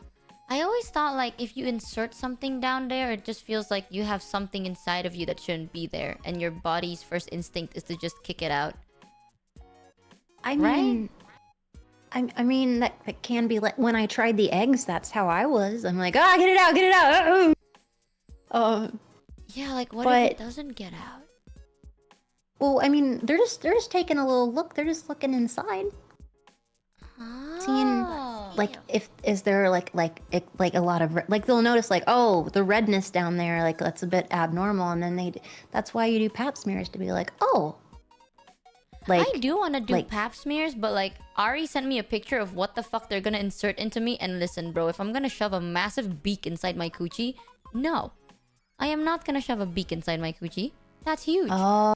I always thought like if you insert something down there, it just feels like you have something inside of you that shouldn't be there, and your body's first instinct is to just kick it out. I Right? mean, I mean that can be like when I tried the eggs. That's how I was. I'm like, ah, get it out, get it out. Yeah, like what if it But- doesn't get out? Well, I mean, they're just taking a little look. They're just looking inside, seeing like if is there like a lot of like they'll notice like, oh, the redness down there, like that's a bit abnormal, and then that's why you do pap smears to be like, oh, like I do want to do like- pap smears, but like Ari sent me a picture of what the fuck they're gonna insert into me. And listen, bro, if I'm gonna shove a massive beak inside my coochie, no, I am not gonna shove a beak inside my coochie. That's huge. oh,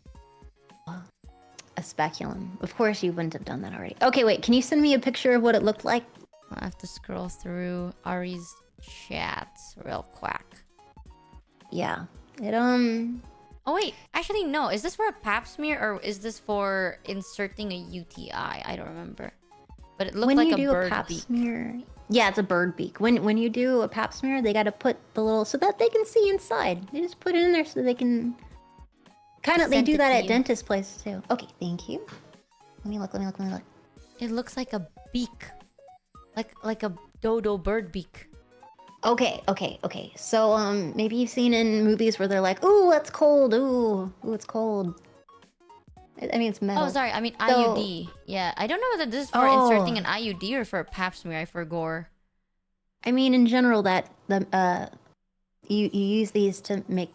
a speculum. Of course, you wouldn't have done that already. Okay, wait. Can you send me a picture of what it looked like? I have to scroll through Ari's chats real quick. Yeah. It Oh wait, actually no. Is this for a pap smear or is this for inserting a UTI? I don't remember. But it looked when like you a do a bird pap beak. smear, yeah, it's a bird beak. When you do a pap smear, they got to put the little so that they can see inside. They just put it in there so they can kind of. They Sent do it that to at you. dentist places too. Okay, thank you. Let me look. It looks like a beak. Like a dodo bird beak. Okay. So maybe you've seen in movies where they're like, "Ooh, it's cold. Ooh, it's cold." I mean, it's metal. Oh, sorry. I mean So- IUD. Yeah, I don't know whether this is for Oh. inserting an IUD or for a pap smear. I forgot. I mean, in general, that you use these to make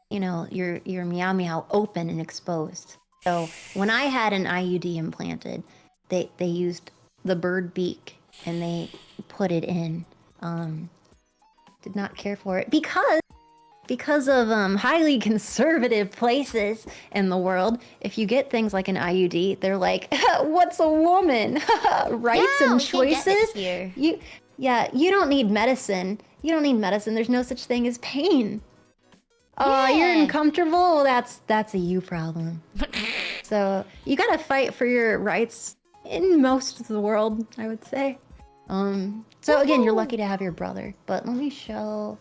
your meow meow open and exposed. So when I had an IUD implanted, they used the bird beak and they put it in. Did not care for it because of highly conservative places in the world. If you get things like an IUD, they're like, "What's a woman? Rights Yeah, and we can get this choices." here. You don't need medicine. You don't need medicine. There's no such thing as pain. Oh, you're Yeah. uncomfortable. That's a you problem. So you gotta fight for your rights in most of the world, I would say. So again, you're lucky to have your brother. But let me show.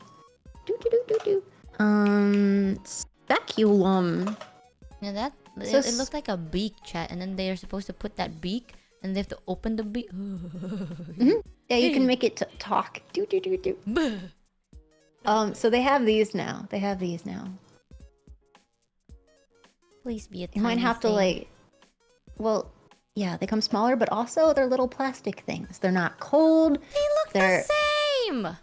Speculum. Yeah, that So it looked like a beak, chat, and then they are supposed to put that beak, and they have to open the beak. Yeah, you can make it to talk. So they have these now. Please be a You might tiny have to thing. like, well, yeah, they come smaller, but also they're little plastic things. They're not cold. They look They're the same.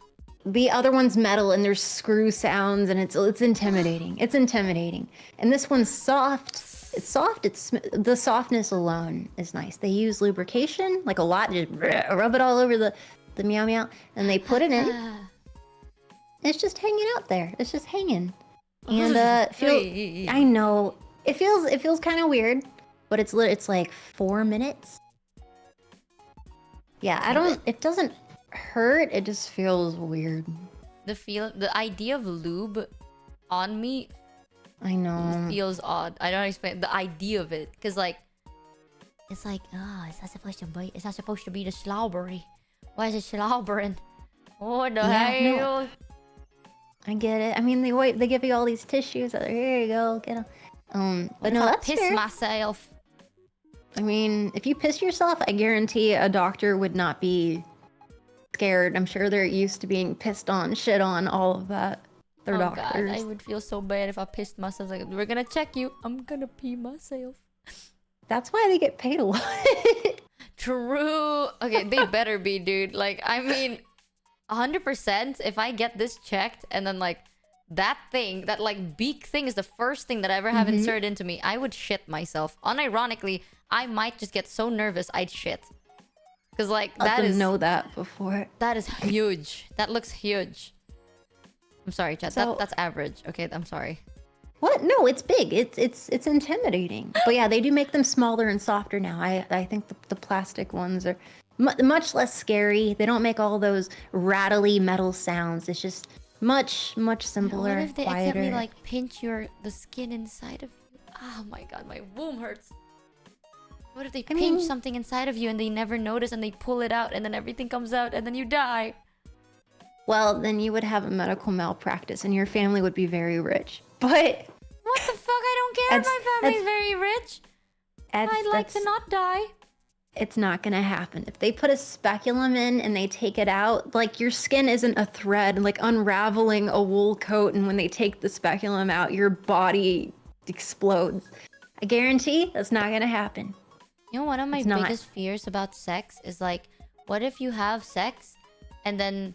the other one's metal, and there's screw sounds, and it's intimidating. It's intimidating. And this one's soft. It's soft. The softness alone is nice. They use lubrication, like a lot, just rub it all over the meow meow, and they put it in. It's just hanging out there. It's just hanging. And I know it feels kind of weird, but it's like 4 minutes. Yeah, it doesn't hurt. It just feels weird. The idea of lube on me I know. feels odd. I don't explain the idea of it, because like It's like, oh, it's not supposed to be. It's not supposed to be the slobbery. Why is it slobbering? What the Yeah, hell? no. I get it. I mean, they give you all these tissues. Here you go, get them. What But if no, I that's piss fair. myself? I mean, if you piss yourself, I guarantee a doctor would not be scared. I'm sure they're used to being pissed on, shit on, all of that. They're Oh doctors. god, I would feel so bad if I pissed myself. Like, we're gonna check you. I'm gonna pee myself. That's why they get paid a lot. True. Okay, they better be, dude. Like, I mean, 100%. If I get this checked and then like that thing, that like beak thing is the first thing that I ever have inserted into me, I would shit myself. Unironically, I might just get so nervous I'd shit. Cause like Let them know that before. that is huge. That looks huge. I'm sorry, chat. So- That's average. Okay, I'm sorry. What? No, it's big. It's intimidating. But yeah, they do make them smaller and softer now. I think the plastic ones are much less scary. They don't make all those rattly metal sounds. It's just much simpler, What if they quieter. accidentally like pinch the skin inside of you? Oh my god, my womb hurts. What if they pinch mean- something inside of you and they never notice and they pull it out and then everything comes out and then you die? Well, then you would have a medical malpractice and your family would be very rich. But What the fuck? I don't care if That's- my family's that's- very rich. that's, I'd like to that's- not die. it's not gonna happen. If they put a speculum in and they take it out, like your skin isn't a thread, like unraveling a wool coat, and when they take the speculum out, your body explodes. I guarantee that's not gonna happen. You know, one of my It's not. biggest fears about sex is like, what if you have sex and then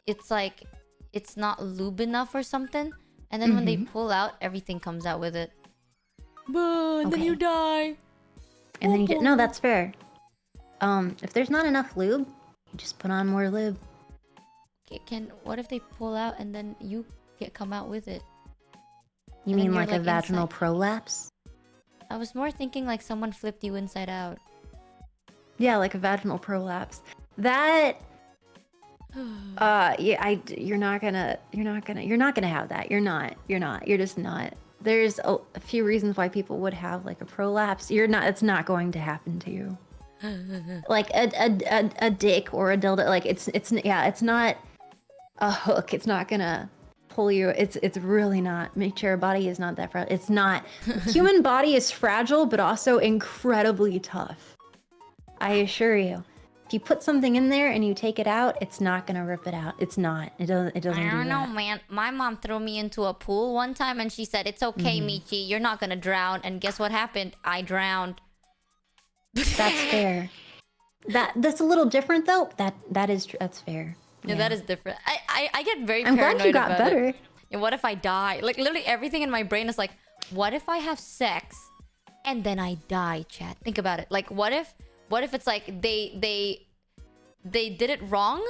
it's like, it's not lube enough or something, and then when they pull out, everything comes out with it. But then you Okay. die. And then no, that's fair. If there's not enough lube, you just put on more lube. Okay, what if they pull out and then you come out with it? You And then mean you're, like a like, vaginal inside. prolapse? I was more thinking like someone flipped you inside out. Yeah, like a vaginal prolapse. That yeah, you're not gonna have that. You're just not. There's a few reasons why people would have like a prolapse. It's not going to happen to you. Like a dick or a dildo, like it's not a hook. It's not gonna pull you. It's really not. Your body is not that fragile. It's not. Human body is fragile, but also incredibly tough. I assure you. If you put something in there and you take it out, it's not gonna rip it out. It's not. It doesn't I do don't know, that. man. My mom threw me into a pool one time and she said, "It's okay, Michi. You're not gonna drown." And guess what happened? I drowned. That's fair. That's a little different though. That's fair. Yeah, that is different. I get very I'm paranoid glad you got about better. it. And what if I die? Like literally everything in my brain is like, what if I have sex and then I die, chat? Think about it. Like what if it's like they did it wrong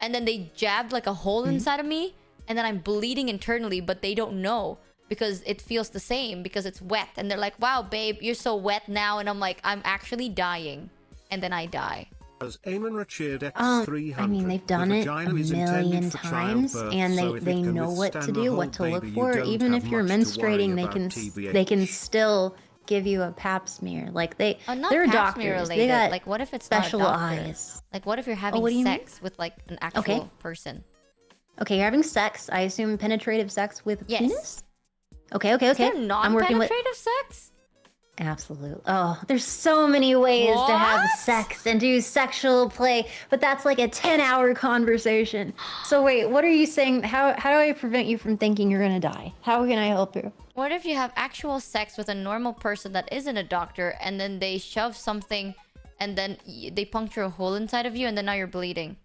and then they jabbed like a hole inside of me and then I'm bleeding internally, but they don't know because it feels the same because it's wet and they're like, "Wow, babe, you're so wet now." And I'm like, "I'm actually dying." And then I die. As Eamon Richard X300, I mean, they've done the it a vagina is intended million for times, childbirth, and so if they it can know what to withstand the do, whole what to look baby, you for. don't Even have if you're much to menstruating, worry they about can TBH. they can still give you a pap smear. Like Not they're pap smear doctors. related. They got Like what if it's special not a doctor? eyes. Like what if you're having what do you mean? sex with like an actual person? Okay, you're having sex. I assume penetrative sex with a Yes. penis. Okay. Is there I'm working with non-penetrative sex? absolute. Oh, there's so many ways to have What? sex and do sexual play, but that's like a 10-hour conversation. So wait, what are you saying? How do I prevent you from thinking you're gonna die? How can I help you? What if you have actual sex with a normal person that isn't a doctor and then they shove something and then they puncture a hole inside of you and then now you're bleeding?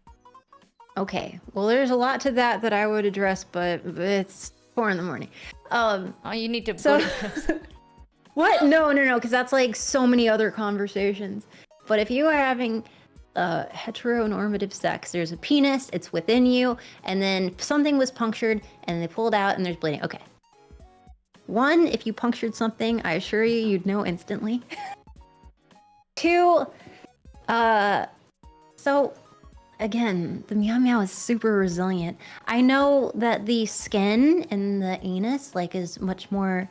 Okay, well, there's a lot to that I would address, but it's 4 in the morning. Oh, you need to So- go to- What? No, because that's like so many other conversations. But if you are having heteronormative sex, there's a penis, it's within you, and then something was punctured and they pulled out and there's bleeding. Okay. One, if you punctured something, I assure you, you'd know instantly. Two, so again, the meow meow is super resilient. I know that the skin in the anus like is much more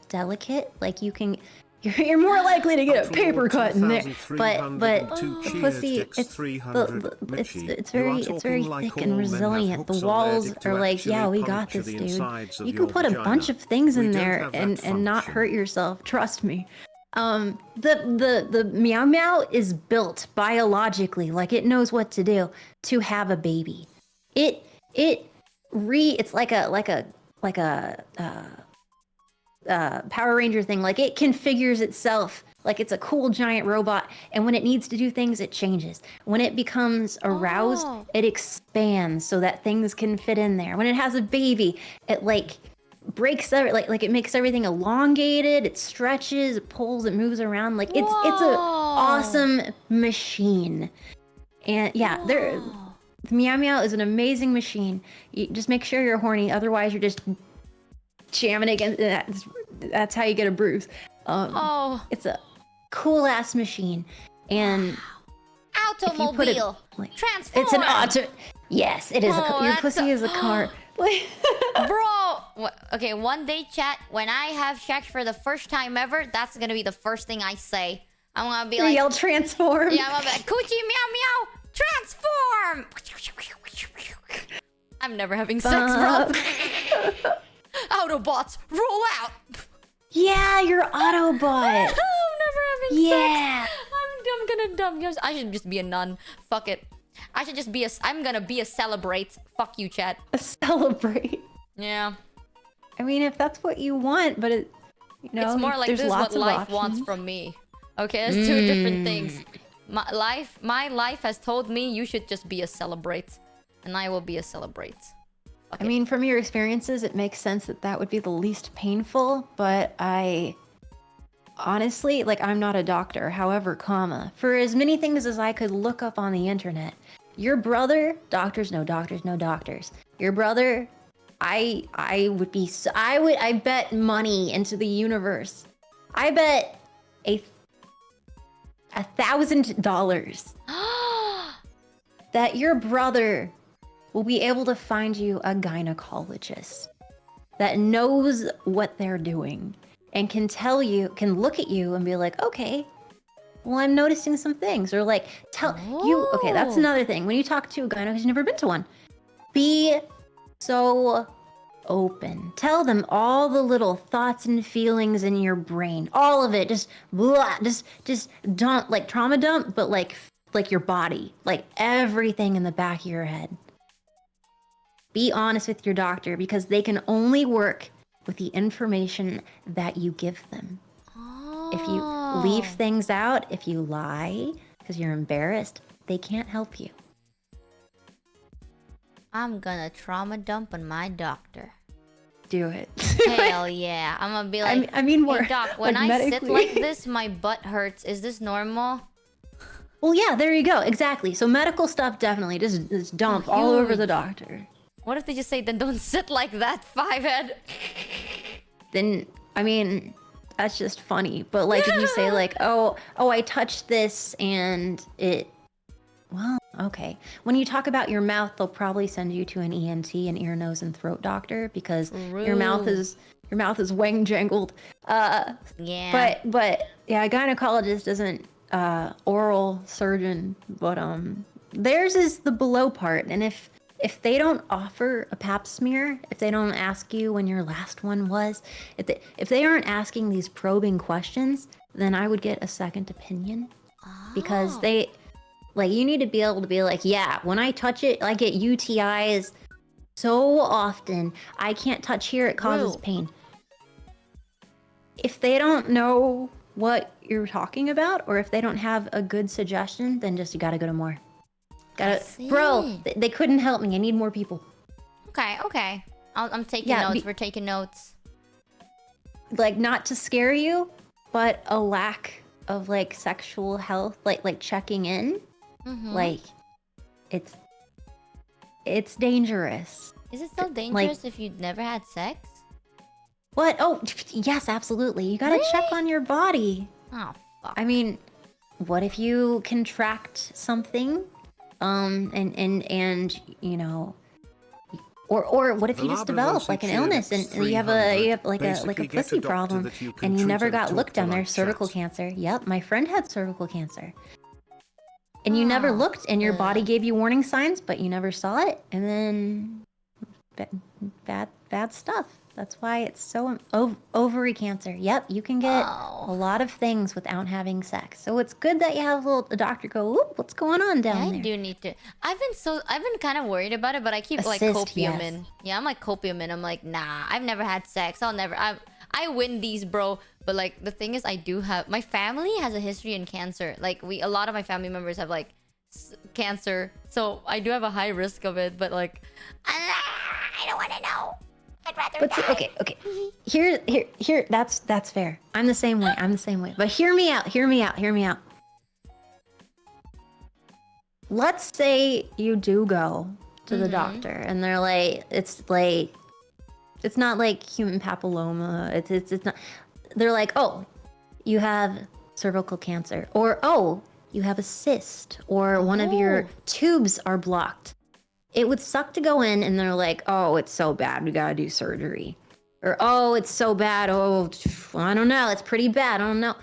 delicate. Like you can You're more likely to get a Control paper cut in there. 2302 The cheers, pussy, Dix it's 300, it's Mitchie. it's You are very talking like thick all and men have resilient. The hooks on their walls dick to are like, actually yeah, we got puncture this, the dude. insides of You your can put a bunch vagina. of things We in don't there have that and not function. hurt yourself. Trust me. The meow meow is built biologically, like it knows what to do to have a baby. It's like a Power Ranger thing. Like it configures itself like it's a cool giant robot, and when it needs to do things, it changes. When it becomes aroused, Oh. it expands so that things can fit in there. When it has a baby, it like breaks like it makes everything elongated. It stretches, it pulls, it moves around. Like it's a Whoa. awesome machine. And yeah, the Meow Meow is an amazing machine. You just make sure you're horny, otherwise you're just jamming against that. That's how you get a bruise. Oh. It's a cool ass machine, and if you put it, Automobile. like, Transform. it's an auto. Yes, it is. Oh, Your that's pussy is a car. Like, Bro. Okay, one day, chat, when I have sex for the first time ever, that's gonna be the first thing I say. I'm gonna be like, yell transform. yeah, I'm gonna be like, coochie meow meow, transform. I'm never having sex, bro. Autobots, roll out. Yeah, your Autobot. I'm never having Yeah. sex. I'm gonna dumb. I should just be a nun. Fuck it. I should just be I'm gonna be a celebrate. Fuck you, chat. Celebrate. Yeah. I mean, if that's what you want, but it, It's more like there's this is lots what of life options. wants from me. Okay, it's two different things. My life has told me you should just be a celebrate, and I will be a celebrate. I mean, from your experiences, it makes sense that that would be the least painful, but I honestly, like, I'm not a doctor. However, for as many things as I could look up on the internet, your brother, doctors, no doctors, no doctors. Your brother, I bet money into the universe. I bet $1,000 that your brother will be able to find you a gynecologist that knows what they're doing and can look at you and be like, okay, well, I'm noticing some things. Or like, okay, that's another thing. When you talk to a gynecologist, you've never been to one, be so open. Tell them all the little thoughts and feelings in your brain. All of it. Just don't, like, trauma dump, but like your body. Like everything in the back of your head. Be honest with your doctor, because they can only work with the information that you give them. If you leave things out, if you lie because you're embarrassed, they can't help you. I'm gonna trauma dump on my doctor. Do it. Hell yeah. I'm gonna be like, I mean, more hey, doc, when like, I sit medically. like this, my butt hurts. Is this normal? Well, yeah, there you go. Exactly. So medical stuff, definitely just dump all over the doctor. What if they just say, then don't sit like that, five-head? Then, I mean, that's just funny. But like, if you say like, oh, I touched this and it, well, okay. When you talk about your mouth, they'll probably send you to an ENT, an ear, nose, and throat doctor, because your mouth is wang jangled. Yeah. But yeah, a gynecologist isn't oral surgeon, but theirs is the below part. And if they don't offer a pap smear, if they don't ask you when your last one was, if they aren't asking these probing questions, then I would get a second opinion. Because you need to be able to be like, yeah, when I touch it, I get UTIs so often. I can't touch here, it causes pain. If they don't know what you're talking about, or if they don't have a good suggestion, then just you gotta go to more. Bro, they couldn't help me. I need more people. Okay. I'm taking notes. We're taking notes. Like, not to scare you, but a lack of like sexual health, like checking in, like it's dangerous. Is it so dangerous if you've never had sex? What? Oh, yes, absolutely. You gotta check on your body. Oh, fuck. I mean, what if you contract something? And you know, Or what if The you just Laba develop Losi like an Cheer illness and you have like a Basically, get a pussy doctor problem that you can and you treat never and got talk looked to down there, like cervical chat. cancer. Yep, my friend had cervical cancer. And you never looked and your body gave you warning signs, but you never saw it. And then bad stuff. That's why it's so ovary cancer. Yep, you can get a lot of things without having sex. So it's good that you have a doctor go, "Oop, what's going on down I there?" do need to. I've been kind of worried about it, but I keep like Assist, copium yes. in. Yeah, I'm like copium in. I'm like, nah, I've never had sex. I win these, bro. But like the thing is, I do have, my family has a history in cancer. Like a lot of my family members have like cancer, so I do have a high risk of it. But like, I don't want to know. I'd rather But see, die. okay. Here. That's fair. I'm the same way. But hear me out. Let's say you do go to the doctor, and they're like, it's not like human papilloma. It's not. They're like, oh, you have cervical cancer, or oh, you have a cyst, or one of your tubes are blocked. It would suck to go in and they're like, oh, it's so bad, we gotta do surgery. Or, oh, it's so bad, oh, I don't know, it's pretty bad, I don't know.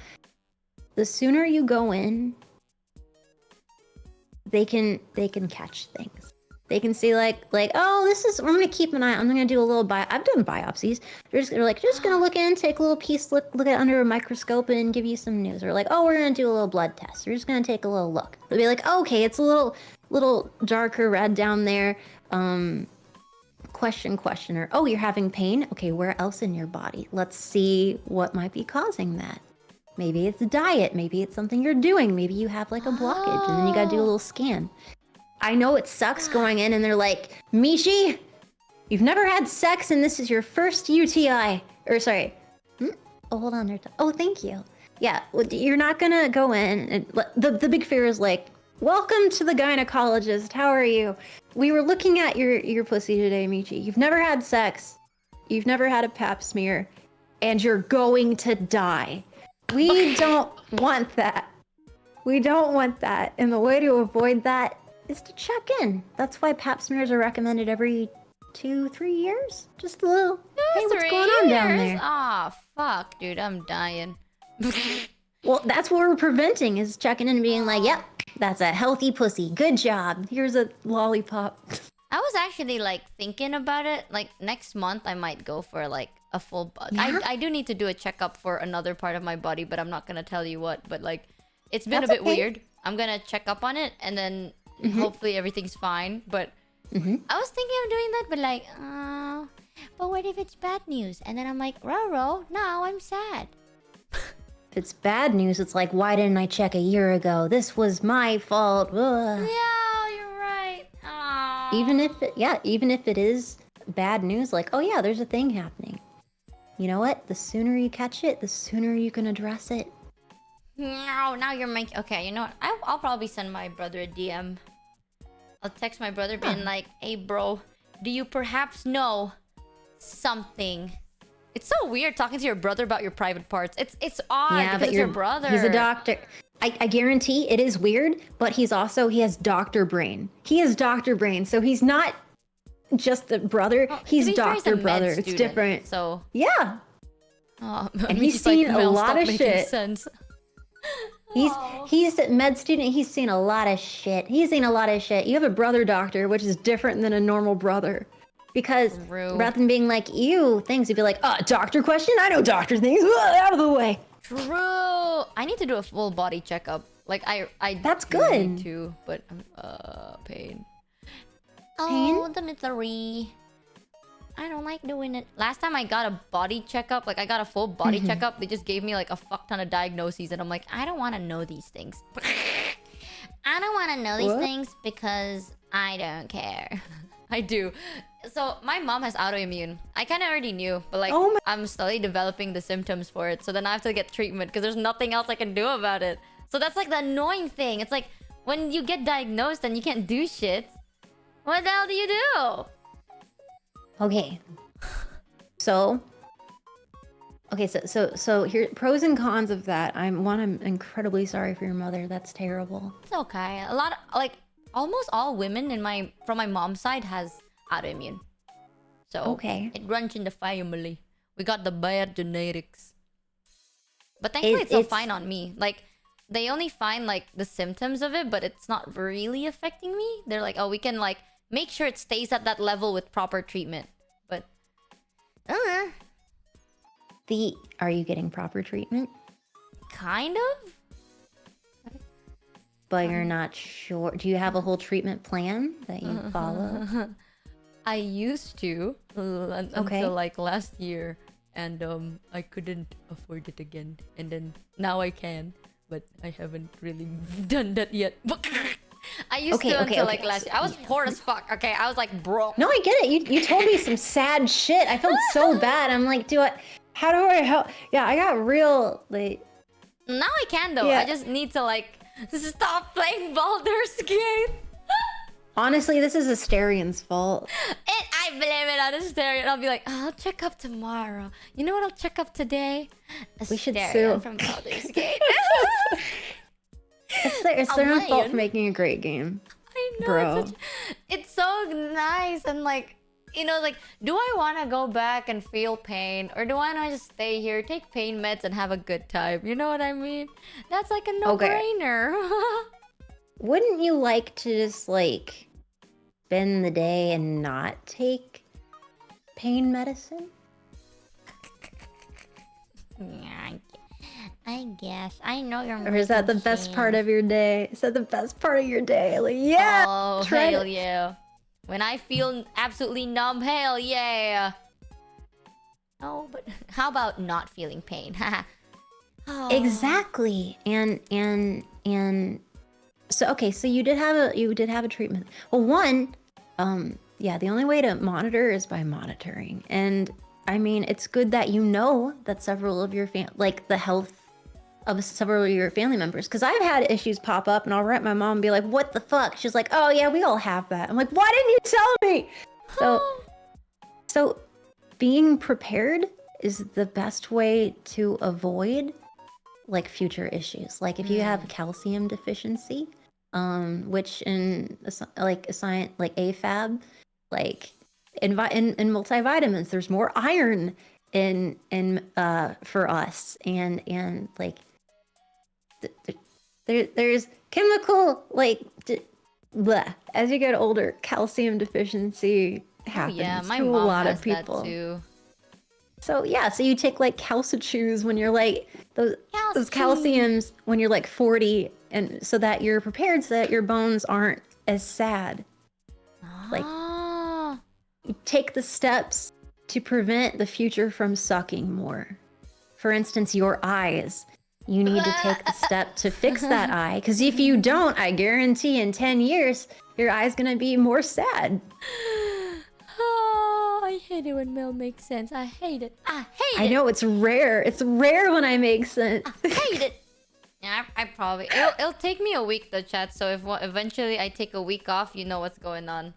The sooner you go in, they can catch things. They can see like, oh, I'm gonna keep an eye, I'm gonna do a little I've done biopsies. They're like, just gonna look in, take a little piece, look at it under a microscope and give you some news. Or like, oh, we're gonna do a little blood test. We're just gonna take a little look. They'll be like, okay, it's a little darker red down there. Questioner. Oh, you're having pain? Okay, where else in your body? Let's see what might be causing that. Maybe it's diet, maybe it's something you're doing, maybe you have like a blockage, and then you gotta do a little scan. I know it sucks going in and they're like, Michi, you've never had sex and this is your first UTI. Or sorry. Oh, hold on. Oh, thank you. Yeah, you're not gonna go in and the big fear is like, welcome to the gynecologist. How are you? We were looking at your pussy today, Michi. You've never had sex. You've never had a pap smear. And you're going to die. We don't want that. We don't want that. And the way to avoid that is to check in. That's why pap smears are recommended every 2-3 years. Just a little, hey, what's going on down there? Ah, fuck, dude, I'm dying. Well, that's what we're preventing, is checking in and being like, yep, that's a healthy pussy. Good job. Here's a lollipop. I was actually like thinking about it. Like next month, I might go for like a full body. Yeah? I do need to do a checkup for another part of my body, but I'm not gonna tell you what. But like, it's been That's a bit okay. weird. I'm gonna check up on it, and then hopefully everything's fine. But I was thinking of doing that, but like, but what if it's bad news? And then I'm like, Roro, now I'm sad. If it's bad news, it's like, why didn't I check a year ago? This was my fault. Ugh. Yeah, you're right. Aw. Even if it is bad news, like, oh yeah, there's a thing happening. You know what? The sooner you catch it, the sooner you can address it. No, now you're making... Okay, you know what? I'll probably send my brother a DM. I'll text my brother being like, hey, bro, do you perhaps know something? It's so weird talking to your brother about your private parts. It's odd because it's your brother. He's a doctor. I guarantee it is weird, but he has doctor brain. He has doctor brain, so he's not just a brother. Well, he's to be fair, doctor a med brother. It's student, different. So... Yeah. Oh, And Michi's he's seen a "Mel, lot stop of making shit. sense." He's a med student. He's seen a lot of shit. You have a brother doctor, which is different than a normal brother. Because True. rather than being like, ew, things, you'd be like, doctor question? I know doctor things. Out of the way. True. I need to do a full body checkup. Like I That's do good. need to, but pain. Oh, the misery. I don't like doing it. Last time I got a body checkup, like I got a full body checkup, they just gave me like a fuck ton of diagnoses, and I'm like, I don't want to know these things. I don't want to know these things because I don't care. I do. So my mom has autoimmune. I kind of already knew, but like I'm slowly developing the symptoms for it. So then I have to get treatment because there's nothing else I can do about it. So that's like the annoying thing. It's like when you get diagnosed and you can't do shit, what the hell do you do? Okay. So here, pros and cons of that. I'm incredibly sorry for your mother. That's terrible. It's okay. A lot of, like, almost all women from my mom's side has autoimmune. So Okay. it runs in the family. We got the bad genetics. But thankfully it's still fine on me. Like, they only find like the symptoms of it, but it's not really affecting me. They're like, oh, we can like make sure it stays at that level with proper treatment. But Are you getting proper treatment? kind of. But you're not sure. Do you have a whole treatment plan that you follow? I used to until like last year, and I couldn't afford it again, and then now I can, but I haven't really done that yet. I used to until like last year. I was poor as fuck. Okay, I was like broke. No, I get it. You told me some sad shit. I felt so bad. I'm like, how do I help? Yeah, I got real like. Now I can though. Yeah. I just need to like stop playing Baldur's Gate. Honestly, this is Asterian's fault. I blame it on Asterion. I'll be like, oh, I'll check up tomorrow. You know what I'll check up today? We should Asterion sue. from Baldur's Gate. It's their own fault for making a great game. I know. Bro. It's so nice and like, you know, like, do I want to go back and feel pain, or do I want to just stay here, take pain meds, and have a good time? You know what I mean? That's like a no-brainer. Wouldn't you like to just like spend the day and not take pain medicine? Yeah, I guess. I know you're. Or is that the best part of your day? Is that the best part of your day? Like, yeah. Oh, try hell it. yeah. When I feel absolutely numb, hell yeah. Oh, but how about not feeling pain? Oh. Exactly. And so okay, so you did have a treatment. Well, one, yeah, the only way to monitor is by monitoring. And I mean, it's good that you know that several of your like the health of several of your family members, because I've had issues pop up and I'll write my mom and be like, what the fuck? She's like, oh yeah, we all have that. I'm like, why didn't you tell me? So being prepared is the best way to avoid like future issues. Like if you have calcium deficiency, which in like a science like AFAB, like in multivitamins, there's more iron in for us, and like there's chemical like bleh. As you get older, calcium deficiency happens my to a mom lot has of people. that too. So yeah, so you take like calcichews when you're like those calciums when you're like 40, and so that you're prepared so that your bones aren't as sad. Like you take the steps to prevent the future from sucking more. For instance, your eyes. You need to take the step to fix that eye, because if you don't, I guarantee in 10 years, your eye's gonna be more sad. Oh, I hate it when Mel makes sense. I hate it. I hate it. I know, it's rare. It's rare when I make sense. I hate it. Yeah, I probably... It'll take me a week though, chat. So if eventually I take a week off, you know what's going on.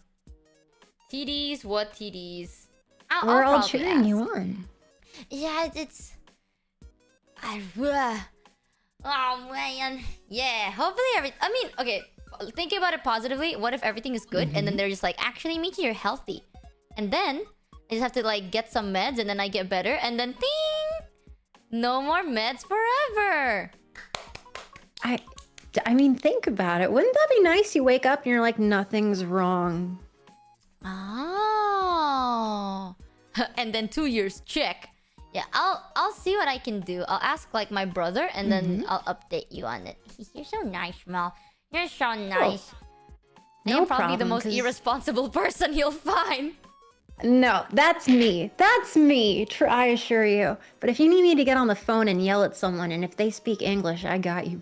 TDs? What TDs? We're I'll all probably cheering ask. you on. Yeah, it's... Oh, man. Yeah, hopefully I mean, okay. Thinking about it positively, what if everything is good and then they're just like, actually, Michi, you're healthy. And then I just have to like get some meds and then I get better and then ding! No more meds forever. I mean, think about it. Wouldn't that be nice? You wake up and you're like, nothing's wrong. Oh. And then 2 years, check. Yeah, I'll see what I can do. I'll ask like my brother and then I'll update you on it. You're so nice, Mel. You're so nice. No I'm probably the problem, most 'cause- irresponsible person you'll find. No, that's me. That's me. I assure you. But if you need me to get on the phone and yell at someone, and if they speak English, I got you.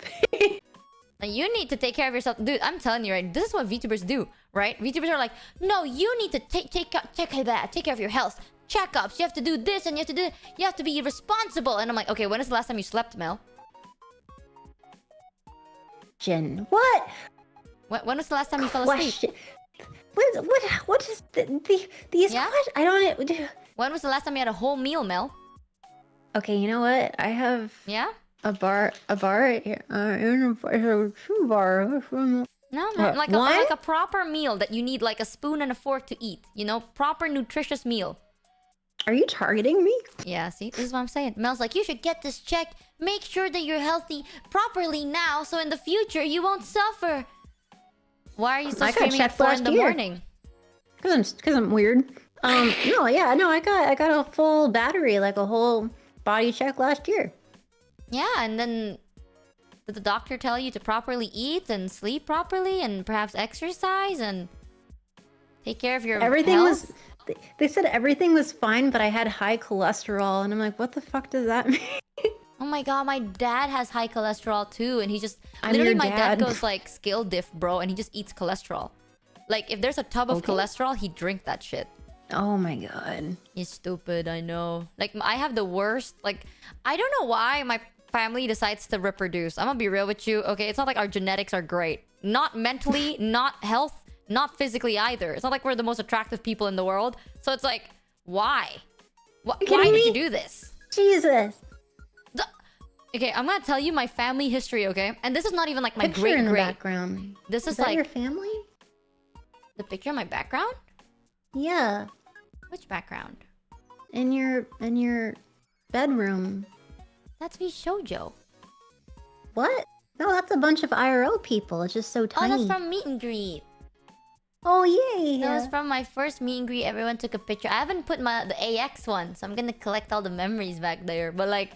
Now, you need to take care of yourself. Dude, I'm telling you, right? This is what VTubers do, right? VTubers are like, no, you need to take care of your health. Checkups. You have to do this and you have to do that. You have to be responsible. And I'm like, okay, when is the last time you slept, Mel? Jen, what? When was the last time you fell asleep? Question. What is these Yeah? questions? I don't. When was the last time you had a whole meal, Mel? Okay, you know what? I have Yeah? a bar right here. In a bar. No, man, like One? like a proper meal that you need like a spoon and a fork to eat. You know, proper nutritious meal. Are you targeting me? Yeah, see, this is what I'm saying. Mel's like, you should get this checked. Make sure that you're healthy properly now, so in the future you won't suffer. Why are you still I got screaming at checked 4 in last the year. morning? Cause I'm weird. No, yeah, no, I got a full battery, like a whole body check last year. Yeah, and then did the doctor tell you to properly eat and sleep properly and perhaps exercise and take care of your Everything health? was. They said everything was fine, but I had high cholesterol, and I'm like, what the fuck does that mean? Oh my god, my dad has high cholesterol too, and he just I'm literally your my dad dad. goes like scale diff, bro, and he just eats cholesterol. Like if there's a tub of Okay. cholesterol, he drink that shit. Oh my god. He's stupid, I know. Like I have the worst. Like I don't know why my family decides to reproduce. I'm gonna be real with you. Okay, it's not like our genetics are great. Not mentally, not health, not physically either. It's not like we're the most attractive people in the world. So it's like, why? Why kidding did you me? do this? Jesus. Okay, I'm gonna tell you my family history, okay? And this is not even like my Picture in the great. background. This is that like your family? the picture of my background? Yeah. Which background? In your bedroom. That's me shoujo. What? No, that's a bunch of IRO people. It's just so Oh, tiny. that's from meet and greet. Oh yay! That was from my first meet and greet. Everyone took a picture. I haven't put the AX one, so I'm gonna collect all the memories back there. But like,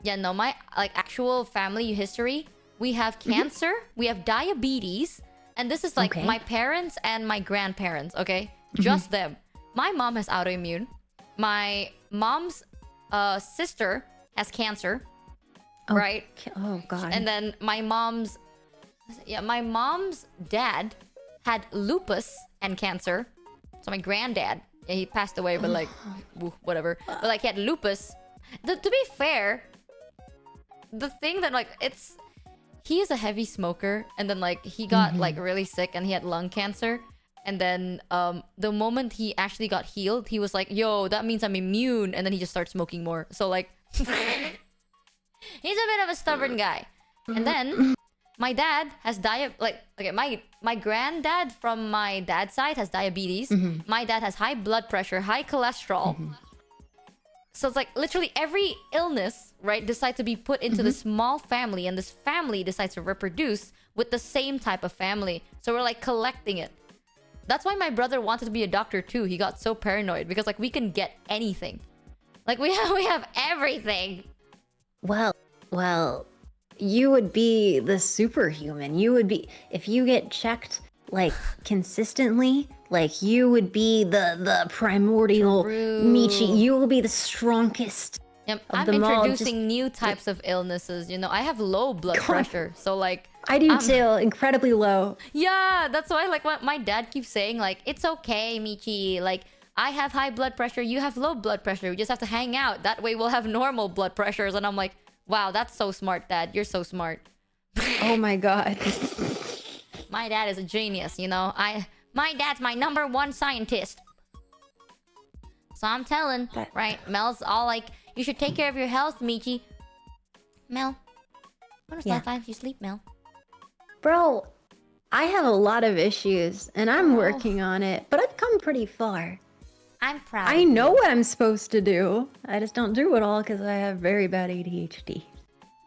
yeah, no, my like actual family history. We have cancer, we have diabetes, and this is like Okay. my parents and my grandparents. Okay, just them. My mom has autoimmune. My mom's sister has cancer, right? Oh god. And then my mom's dad had lupus and cancer. So my granddad, yeah, he passed away, but like, whatever. But like, he had lupus. To be fair, the thing that like, he is a heavy smoker, and then like he got like really sick and he had lung cancer. And then the moment he actually got healed, he was like, yo, that means I'm immune. And then he just started smoking more. So like, he's a bit of a stubborn guy. And then my dad has my granddad from my dad's side has diabetes. My dad has high blood pressure, high cholesterol. So it's like literally every illness, right, decides to be put into this small family, and this family decides to reproduce with the same type of family. So we're like collecting it. That's why my brother wanted to be a doctor too. He got so paranoid because like we can get anything. Like we have everything. Well, you would be the superhuman. You would be, if you get checked like consistently, like you would be the primordial True. Michi. You will be the strongest. Yep, Of I'm them all, introducing new types of illnesses. You know, I have low blood pressure, so like I do too, incredibly low. yeah, that's why like what my dad keeps saying, like, it's okay, Michi. Like, I have high blood pressure, you have low blood pressure. We just have to hang out. That way we'll have normal blood pressures. And I'm like, wow, that's so smart, Dad. You're so smart. Oh my god. My dad is a genius, you know. My dad's my #1 scientist. So I'm telling, right? Mel's all like, you should take care of your health, Michi. Mel, when was the Yeah. last time you sleep, Mel? Bro, I have a lot of issues and I'm working on it, but I've come pretty far. I'm proud. I know what I'm supposed to do. I just don't do it all because I have very bad ADHD.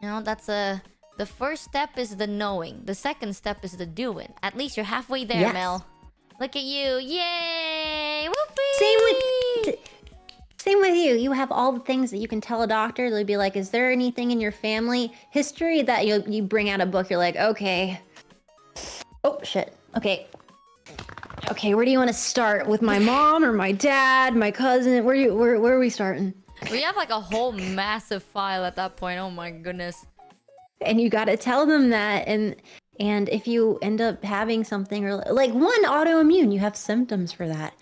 No, that's the first step is the knowing. The second step is the doing. At least you're halfway there, Yes. Mel. Look at you. Yay! Whoopee! Same with you. You have all the things that you can tell a doctor. They'll be like, is there anything in your family history that you bring out a book? You're like, okay. Oh, shit. Okay. Okay, where do you want to start? With my mom or my dad, my cousin? Where are we starting? We have like a whole massive file at that point. Oh my goodness. And you got to tell them that. And if you end up having something, or like one autoimmune, you have symptoms for that.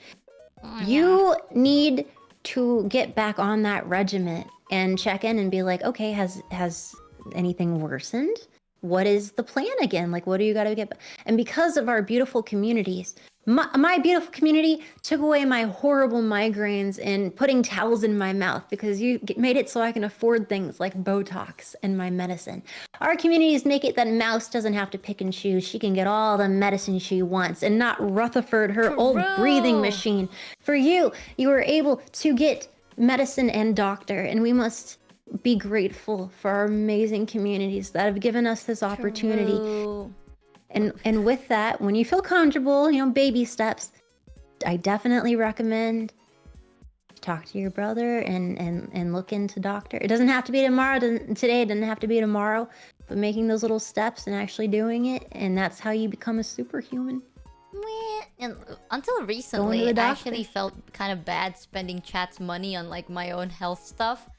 Oh, You need to get back on that regiment and check in and be like, okay, has anything worsened? What is the plan again? Like, what do you got to get? And because of our beautiful communities, my beautiful community took away my horrible migraines and putting towels in my mouth because you made it so I can afford things like Botox and my medicine. Our communities make it that Mouse doesn't have to pick and choose. She can get all the medicine she wants and not Rutherford, her old breathing machine. For you were able to get medicine and doctor, and we must be grateful for our amazing communities that have given us this opportunity. True. And with that, when you feel comfortable, baby steps, I definitely recommend talk to your brother and look into doctor. It doesn't have to be tomorrow. Today, it doesn't have to be tomorrow. But making those little steps and actually doing it, and that's how you become a superhuman. And until recently, I actually felt kind of bad spending chat's money on like my own health stuff,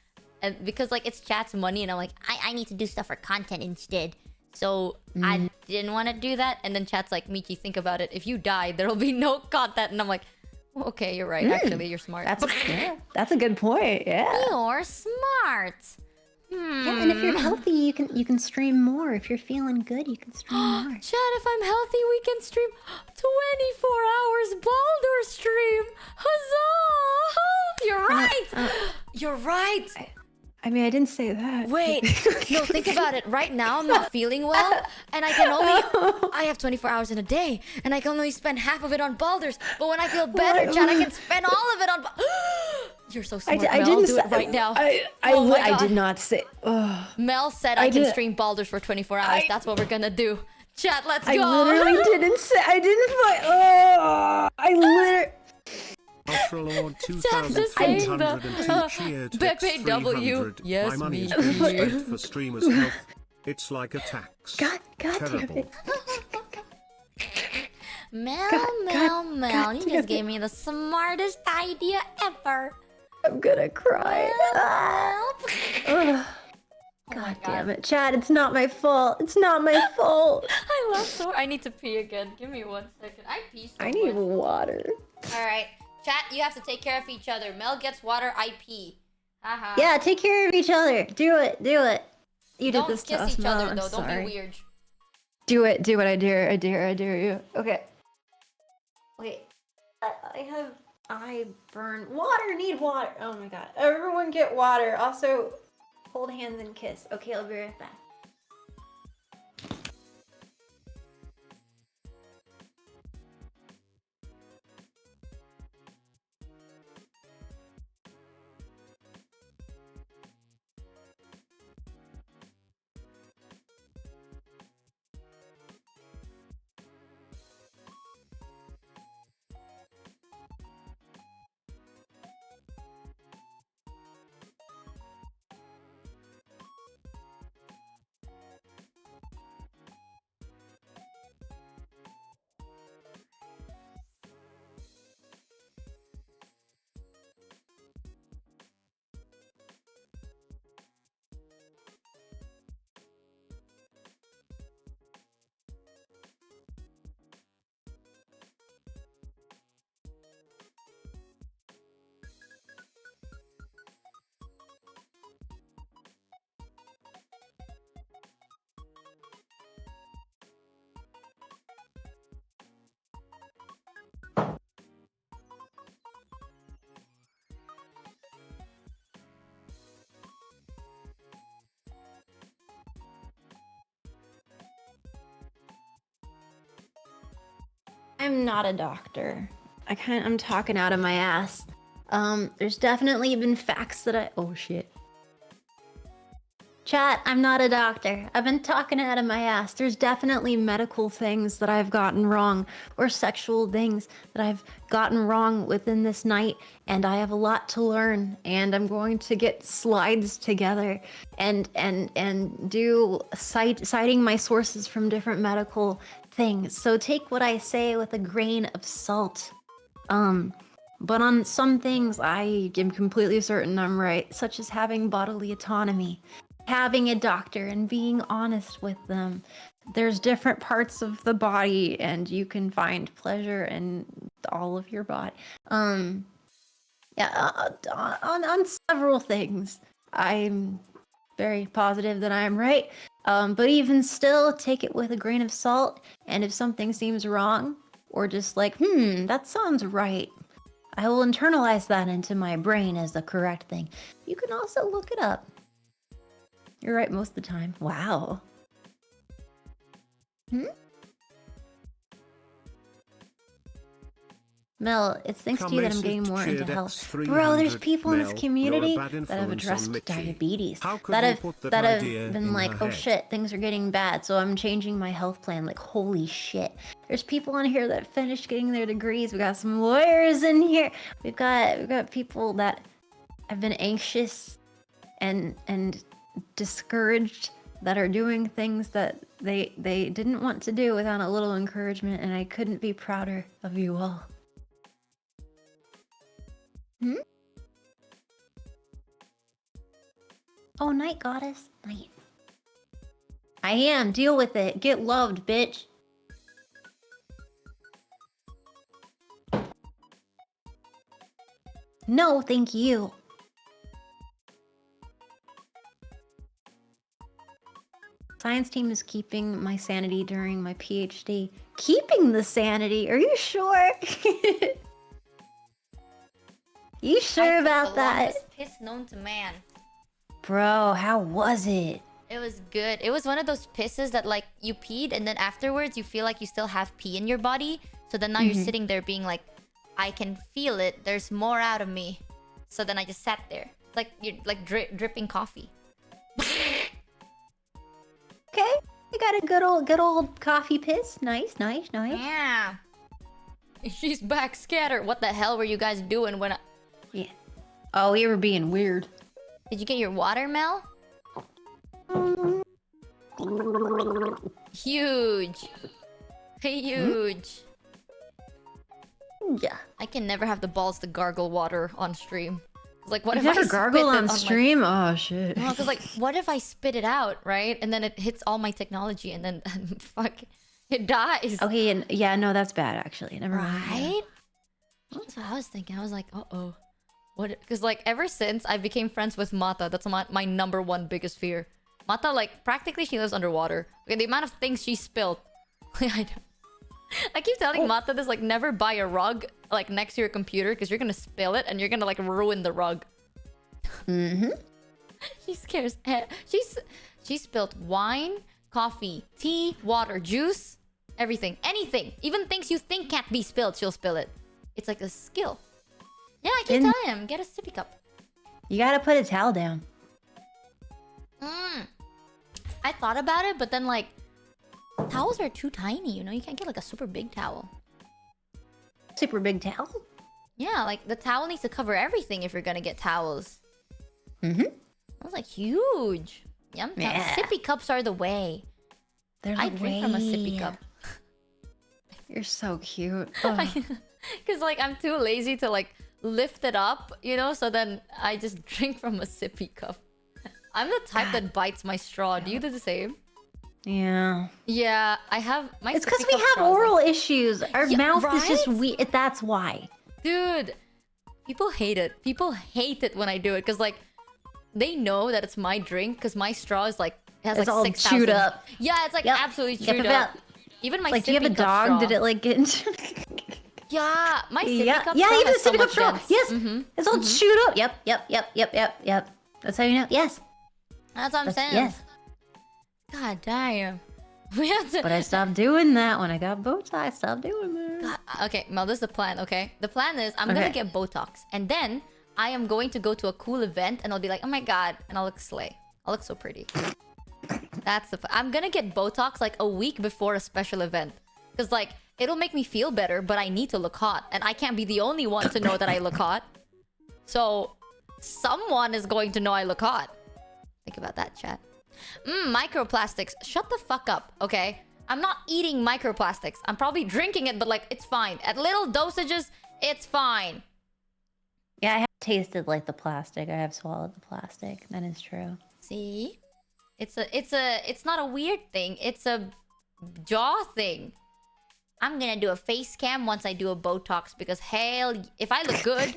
and because like it's chat's money, and I'm like, I need to do stuff for content instead. So I didn't want to do that, and then chat's like, Michi, think about it. If you die, there'll be no content, and I'm like, okay, you're right. Actually, you're smart. That's a good point. Yeah. You're smart. Yeah, and if you're healthy, you can stream more. If you're feeling good, you can stream more. Chat, if I'm healthy, we can stream 24 hours Baldur stream. Huzzah! You're right. You're right. I mean, I didn't say that. Wait, no, think about it. Right now, I'm not feeling well, and I have 24 hours in a day, and I can only spend half of it on Baldur's. But when I feel better, Chad, I can spend all of it on. You're so smart, Mel. I'll do it right now. I did not say. Mel said I can stream Baldur's for 24 hours. That's what we're gonna do. Chat, let's go. I literally didn't say. I didn't. I literally. Ultralord 2802 cheered Pepe W. 300. Yes, My money me. is being spent for streamers' health. It's like a tax. God damn Terrible. it. Mel, you just gave me the smartest idea ever. I'm gonna cry. God damn it, Chad! It's not my fault. It's not my fault. I love so. I need to pee again. Give me 1 second. I pee so I need much. water. All right, chat. You have to take care of each other. Mel gets water. I pee. Haha. Yeah, take care of each other. Do it. You Don't did this to kiss us, each Mel. other I'm though. Don't sorry. be weird. Do it. I dare you. Okay. Wait. I burn. Need water. Oh my god. Everyone get water. Also, hold hands and kiss. Okay, I'll be right back. I'm not a doctor. I'm talking out of my ass. There's definitely been facts that oh shit. Chat, I'm not a doctor. I've been talking out of my ass. There's definitely medical things that I've gotten wrong, or sexual things that I've gotten wrong within this night, and I have a lot to learn, and I'm going to get slides together and do citing my sources from different medical things. So take what I say with a grain of salt. But on some things I am completely certain I'm right, such as having bodily autonomy, having a doctor and being honest with them. There's different parts of the body and you can find pleasure in all of your body. On several things, I'm very positive that I am right. But even still, take it with a grain of salt. And if something seems wrong, or just like, that sounds right. I will internalize that into my brain as the correct thing. You can also look it up. You're right most of the time. Wow. Mel, it's thanks to you that I'm getting more into health. Bro, there's people in this community that have addressed diabetes. That have been like, oh shit, things are getting bad, so I'm changing my health plan. Like, holy shit. There's people on here that finished getting their degrees. We got some lawyers in here. We've got people that have been anxious and discouraged, that are doing things that they didn't want to do without a little encouragement, and I couldn't be prouder of you all. Oh, night goddess. Night. I am. Deal with it. Get loved, bitch. No, thank you. Science team is keeping my sanity during my PhD. Keeping the sanity? Are you sure? You sure about that? The longest piss known to man. Bro, how was it? It was good. It was one of those pisses that like you peed and then afterwards you feel like you still have pee in your body. So then now you're sitting there being like, I can feel it. There's more out of me. So then I just sat there. It's like you're like dripping coffee. Okay, you got a good old coffee piss. Nice. Yeah. She's back, scatter. What the hell were you guys doing when Yeah. Oh, we were being weird. Did you get your water, Mel? Huge. Huge. Yeah. I can never have the balls to gargle water on stream. Like, what You if I never spit gargle it on stream? Oh shit. No, because like, what if I spit it out, right? And then it hits all my technology, and then fuck, it dies. Okay, and yeah, no, that's bad actually. Never mind. Right? That's what I was thinking. I was like, uh-oh. What? Because like, ever since I became friends with Mata, that's my number one biggest fear. Mata, like, practically she lives underwater. Okay, the amount of things she spilled. I keep telling Mata this, like, never buy a rug, like, next to your computer, because you're gonna spill it, and you're gonna, like, ruin the rug. She scares. She spilled wine, coffee, tea, water, juice, everything. Anything. Even things you think can't be spilled, she'll spill it. It's like a skill. Yeah, I keep telling him, get a sippy cup. You gotta put a towel down. I thought about it, but then, like, towels are too tiny, you know? You can't get, like, a super big towel. Super big towel? Yeah, like, the towel needs to cover everything if you're gonna get towels. I was like, huge. Yum. Yeah. Sippy cups are the way. They're I the drink from a sippy cup. You're so cute. Because, like, I'm too lazy to, like, lift it up, you know? So then I just drink from a sippy cup. I'm the type that bites my straw. Do you do the same? Yeah. Yeah, I have my. It's because sippy we cup have straws, oral like, issues. Our mouth is just right? weird. That's why. Dude, people hate it. People hate it when I do it because, like, they know that it's my drink because my straw is like has It's like all 6,000. chewed up. Yeah, it's like absolutely chewed Yep. up. Even my Like, do you have a sippy cup dog? straw. Did it like get into? Yeah, my sippy Yeah, cup yeah. straw Even has the so sippy cup much straw. dents. Yes, it's all chewed up. Yep. That's how you know. Yes. That's what I'm saying. Yes. God damn. We have to. But I stopped doing that when I got Botox. I stopped doing that. God, okay, Mel, this is the plan, okay? The plan is I'm gonna get Botox. And then I am going to go to a cool event and I'll be like, oh my god, and I'll look slay. I'll look so pretty. That's the I'm gonna get Botox like a week before a special event. Because, like, it'll make me feel better, but I need to look hot. And I can't be the only one to know that I look hot. So, someone is going to know I look hot. Think about that, chat. Microplastics. Shut the fuck up, okay? I'm not eating microplastics. I'm probably drinking it, but, like, it's fine. At little dosages, it's fine. Yeah, I have tasted like the plastic. I have swallowed the plastic. That is true. See? It's not a weird thing. It's a jaw thing. I'm gonna do a face cam once I do a Botox because hell, if I look good,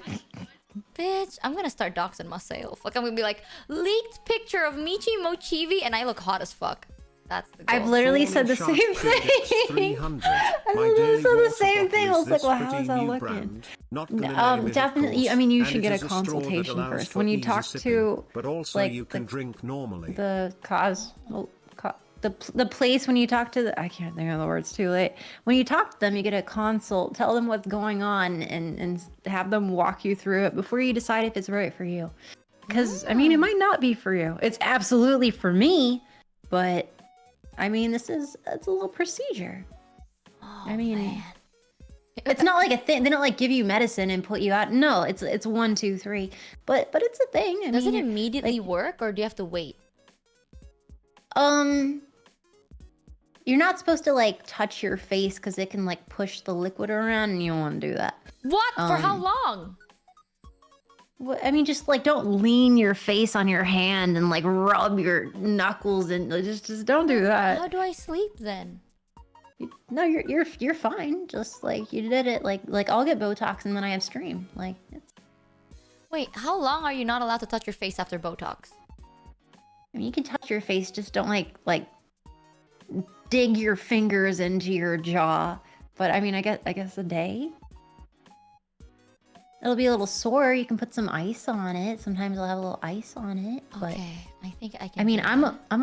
bitch, I'm gonna start doxing myself. Like, I'm gonna be like, leaked picture of michimochievee and I look hot as fuck. That's the I've goal. literally Falling said the Shark same Credits thing. 300. I My literally daily said the water same bottle thing. I is was like, this well, how pretty is that new looking? brand. Not gonna name it, of Definitely. course, I mean, you and should it get a is a straw that consultation allows first. for When you easy talk sipping, to but also like you can drink normally. the place when you talk to the, I can't think of the words, too late. When you talk to them, you get a consult, tell them what's going on, and have them walk you through it before you decide if it's right for you. Because I mean, it might not be for you. It's absolutely for me, but I mean, it's a little procedure. Oh, I mean, man. it's not like a thing. They don't like give you medicine and put you out. No, it's 1, 2, 3. But it's a thing. I Does mean, it you're- immediately like, work, or do you have to wait? You're not supposed to like touch your face because it can like push the liquid around, and you don't want to do that. What? For how long? I mean, just like don't lean your face on your hand and like rub your knuckles and just don't do How that. do I sleep then? No, you're fine. Just like you did it. Like I'll get Botox and then I have stream. Like it's. Wait, how long are you not allowed to touch your face after Botox? I mean, you can touch your face. Just don't like dig your fingers into your jaw. But I mean, I guess a day. It'll be a little sore. You can put some ice on it. Sometimes I'll have a little ice on it. But Okay, I think I can. I mean, do I'm that. a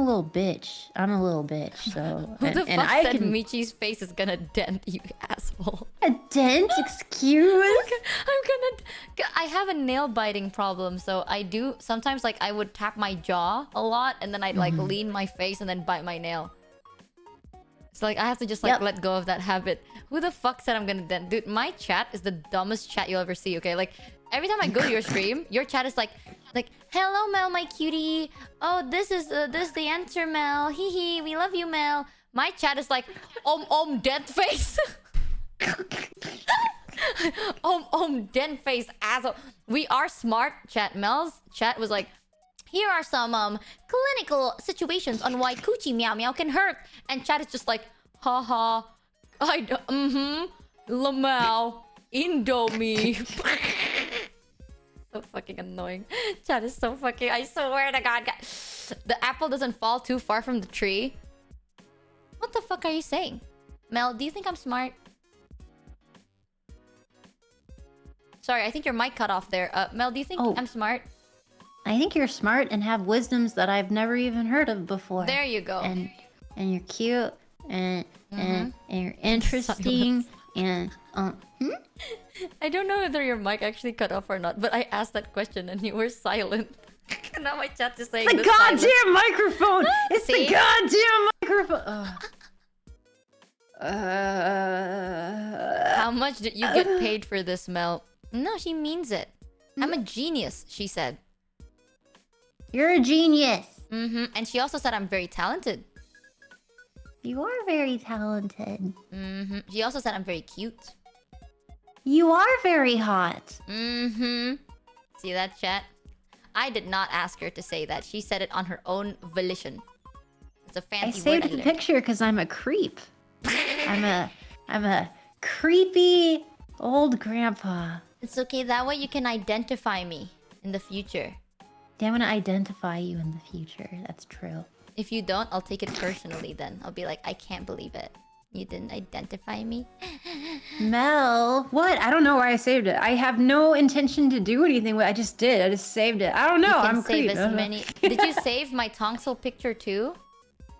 little bitch. I'm a little bitch. So Who the and fuck I said can Michi's face is gonna dent, you asshole? a dent. Excuse. I have a nail biting problem, so I do sometimes like I would tap my jaw a lot, and then I'd like lean my face and then bite my nail. So like I have to just like Yep. let go of that habit. Who the fuck said I'm gonna dent? Dude, my chat is the dumbest chat you'll ever see, okay? Like every time I go to your stream, your chat is like hello Mel, my cutie. Oh, this is the answer, Mel. Hee hee, we love you, Mel. My chat is like dent face. Dent face, asshole. We are smart, chat. Mel's chat was like, here are some clinical situations on why coochie meow meow can hurt. And chat is just like, haha, Lamau, Indomie. So fucking annoying. Chat is so fucking, I swear to God, the apple doesn't fall too far from the tree. What the fuck are you saying? Mel, do you think I'm smart? Sorry, I think your mic cut off there. Mel, do you think Oh. I'm smart? I think you're smart and have wisdoms that I've never even heard of before. There you go. And you're cute and you're interesting and I don't know whether your mic actually cut off or not, but I asked that question and you were silent. Now my chat is saying the the goddamn silence. microphone. It's See? the goddamn microphone. How much did you get paid for this, Mel? No, she means it. I'm a genius, she said. You're a genius. And she also said I'm very talented. You are very talented. She also said I'm very cute. You are very hot. See that, chat? I did not ask her to say that. She said it on her own volition. It's a I fancy saved word. the picture because I'm a creep. I'm a creepy old grandpa. It's okay. That way you can identify me in the future. I'm gonna identify you in the future. That's true. If you don't, I'll take it personally then. I'll be like, I can't believe it. You didn't identify me? Mel, what? I don't know why I saved it. I have no intention to do anything with it. I just did. I just saved it. I don't know. You can I'm save creep. as many... Did you save my tonsil picture too?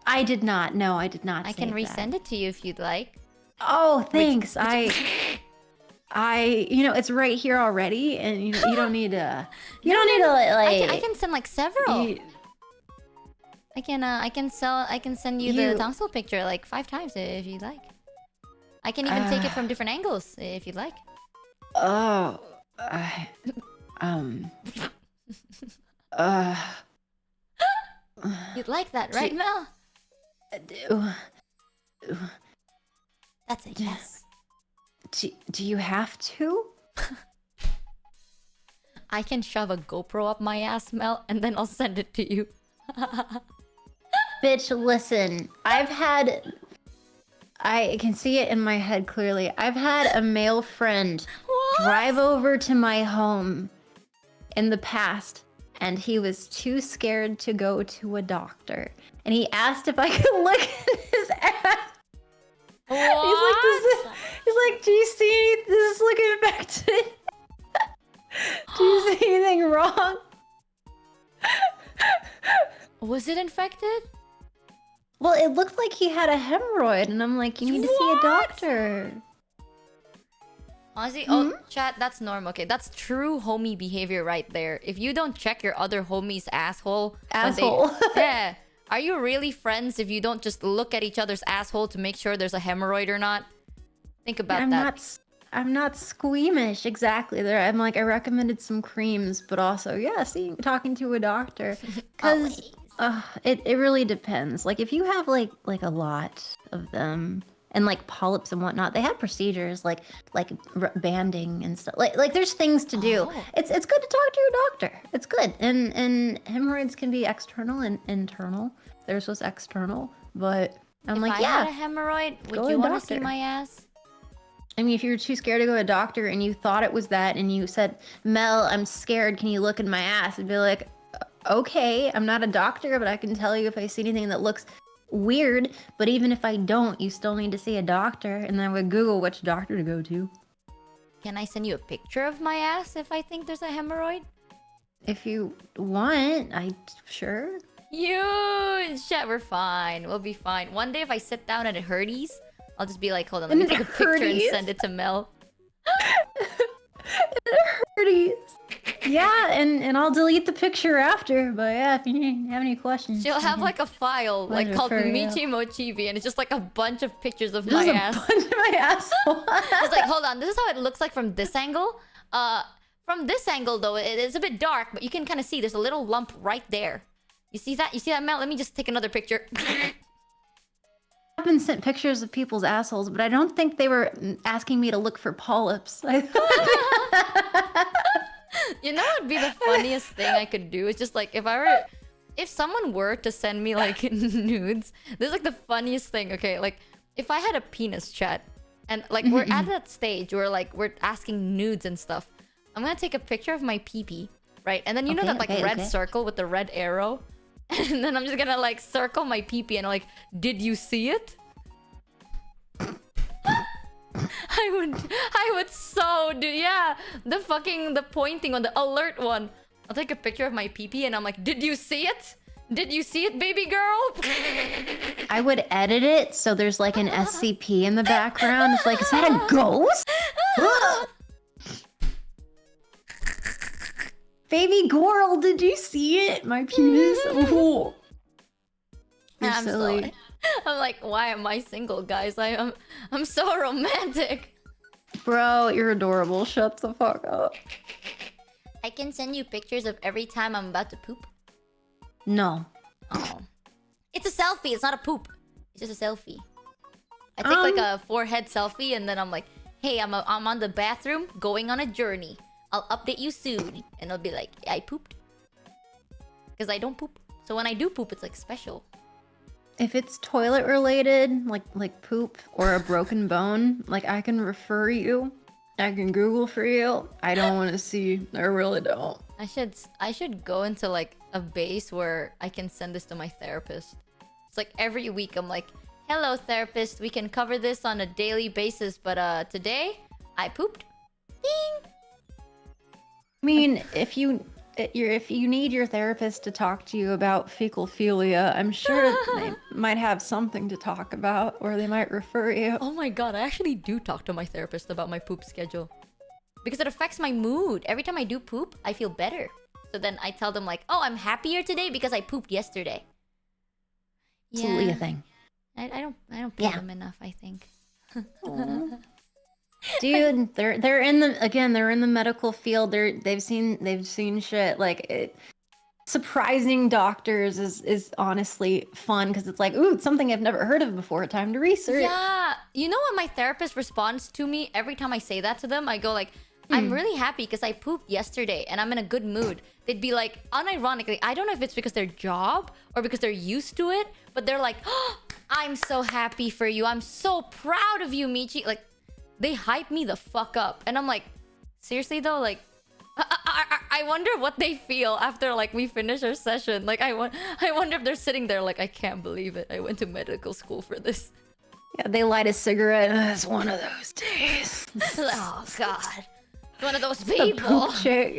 I did not. No, I did not. I can resend it to you if you'd like. Oh, thanks. You know, it's right here already, and you don't need to. You don't need to like. I can send like several. I can send you the tonsil picture like 5 times if you'd like. I can even take it from different angles if you'd like. Oh. You'd like that, right, Mel? That's a yes. Do you have to? I can shove a GoPro up my ass, Mel, and then I'll send it to you. Bitch, listen. I can see it in my head clearly. I've had a male friend drive over to my home in the past and he was too scared to go to a doctor. And he asked if I could look at his ass. What? He's like, do you see this is looking infected? Do you see anything wrong? Was it infected? Well, it looked like he had a hemorrhoid, and I'm like, you need to see a doctor. Honestly, oh, chat, that's normal. Okay, that's true homie behavior right there. If you don't check your other homie's asshole... yeah. Are you really friends if you don't just look at each other's asshole to make sure there's a hemorrhoid or not? Think about that. I'm not squeamish, exactly. There, I'm like, I recommended some creams, but also, yeah, see, talking to a doctor. Because it really depends. Like, if you have, like a lot of them... and like polyps and whatnot, they have procedures like banding and stuff. Like there's things to do. It's good to talk to your doctor. It's good. And hemorrhoids can be external and internal. Theirs was external, but I'm if I had a hemorrhoid, would you want to see my ass? I mean, if you were too scared to go to a doctor and you thought it was that, and you said, "Mel, I'm scared. Can you look in my ass?" I'd be like, "Okay, I'm not a doctor, but I can tell you if I see anything that looks weird, but even if I don't, you still need to see a doctor." And then I would Google which doctor to go to. Can I send you a picture of my ass if I think there's a hemorrhoid? If you want, sure. Huge! Chat, we're fine. We'll be fine. One day if I sit down at a Herdes, I'll just be like, hold on, let me take a picture and send it to Mel. Herdes. Yeah, and I'll delete the picture after. But yeah, if you have any questions, she'll have like a file like called michimochievee, and it's just like a bunch of pictures of my ass. A bunch of my asshole. It's like, hold on, this is how it looks like from this angle. From this angle though, it's a bit dark, but you can kind of see there's a little lump right there. You see that? You see that, Mel? Let me just take another picture. I've been sent pictures of people's assholes, but I don't think they were asking me to look for polyps. You know what'd be the funniest thing I could do? It's just like if someone were to send me like nudes, this is like the funniest thing. Okay, like if I had a penis, chat, and like we're at that stage where like we're asking nudes and stuff, I'm gonna take a picture of my pee-pee, right? And then you know that like red circle with the red arrow, and then I'm just gonna like circle my pee-pee and like, did you see it? I would so do, yeah, the pointing on the alert one. I'll take a picture of my pee-pee and I'm like, did you see it? Did you see it, baby girl? I would edit it so there's like an SCP in the background. It's like, is that a ghost? Baby girl, did you see it? My penis. Ooh. You're I'm silly. Sorry. I'm like, why am I single, guys? I'm so romantic. Bro, you're adorable. Shut the fuck up. I can send you pictures of every time I'm about to poop. No. Oh. It's a selfie. It's not a poop. It's just a selfie. I take like a forehead selfie and then I'm like, hey, I'm on the bathroom going on a journey. I'll update you soon. And I'll be like, I pooped. Because I don't poop. So when I do poop, it's like special. If it's toilet related, like poop or a broken bone, like I can refer you. I can Google for you. I don't want to see. I really don't. I should go into like a base where I can send this to my therapist. It's like every week I'm like, hello therapist, we can cover this on a daily basis, but today I pooped. Ding. I mean, if you need your therapist to talk to you about fecalphilia, I'm sure they might have something to talk about, or they might refer you. Oh my god, I actually do talk to my therapist about my poop schedule. Because it affects my mood. Every time I do poop, I feel better. So then I tell them like, oh, I'm happier today because I pooped yesterday. Absolutely a thing. I don't pay them enough, I think. Dude, they're in the medical field. They've seen shit. Like surprising doctors is honestly fun because it's like, ooh, it's something I've never heard of before. Time to research. Yeah, you know what my therapist responds to me every time I say that to them? I go like, I'm really happy because I pooped yesterday and I'm in a good mood. They'd be like, unironically, I don't know if it's because their job or because they're used to it, but they're like, oh, I'm so happy for you. I'm so proud of you, Michi. Like, they hype me the fuck up. And I'm like, seriously though? Like, I wonder what they feel after like we finish our session. Like I wonder if they're sitting there like, I can't believe it. I went to medical school for this. Yeah, they light a cigarette. It's one of those days. Oh God, one of those The people. poop chick.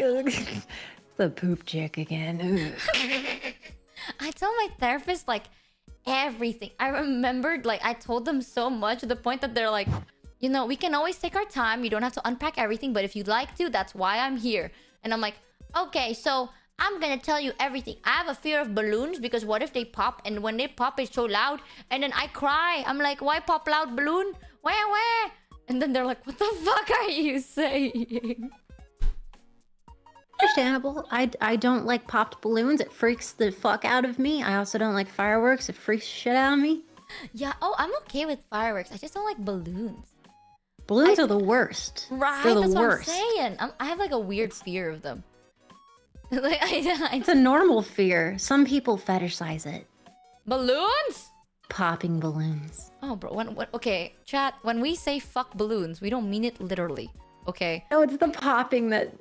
The poop chick again. Ugh. I tell my therapist like everything. I remembered like I told them so much to the point that they're like, you know, we can always take our time. You don't have to unpack everything, but if you'd like to, that's why I'm here. And I'm like, okay, so I'm gonna tell you everything. I have a fear of balloons because what if they pop, and when they pop it's so loud and then I cry. I'm like, why pop loud balloon? Where? And then they're like, what the fuck are you saying? Understandable. I don't like popped balloons. It freaks the fuck out of me. I also don't like fireworks. It freaks shit out of me. Yeah, oh, I'm okay with fireworks. I just don't like balloons. Balloons are the worst. Right, They're the that's worst. what I'm saying. I have like a weird fear of them. Like, It's a normal fear. Some people fetishize it. balloons? Popping balloons. Oh, bro. Okay, chat. When we say fuck balloons, we don't mean it literally. Okay. No, it's the popping that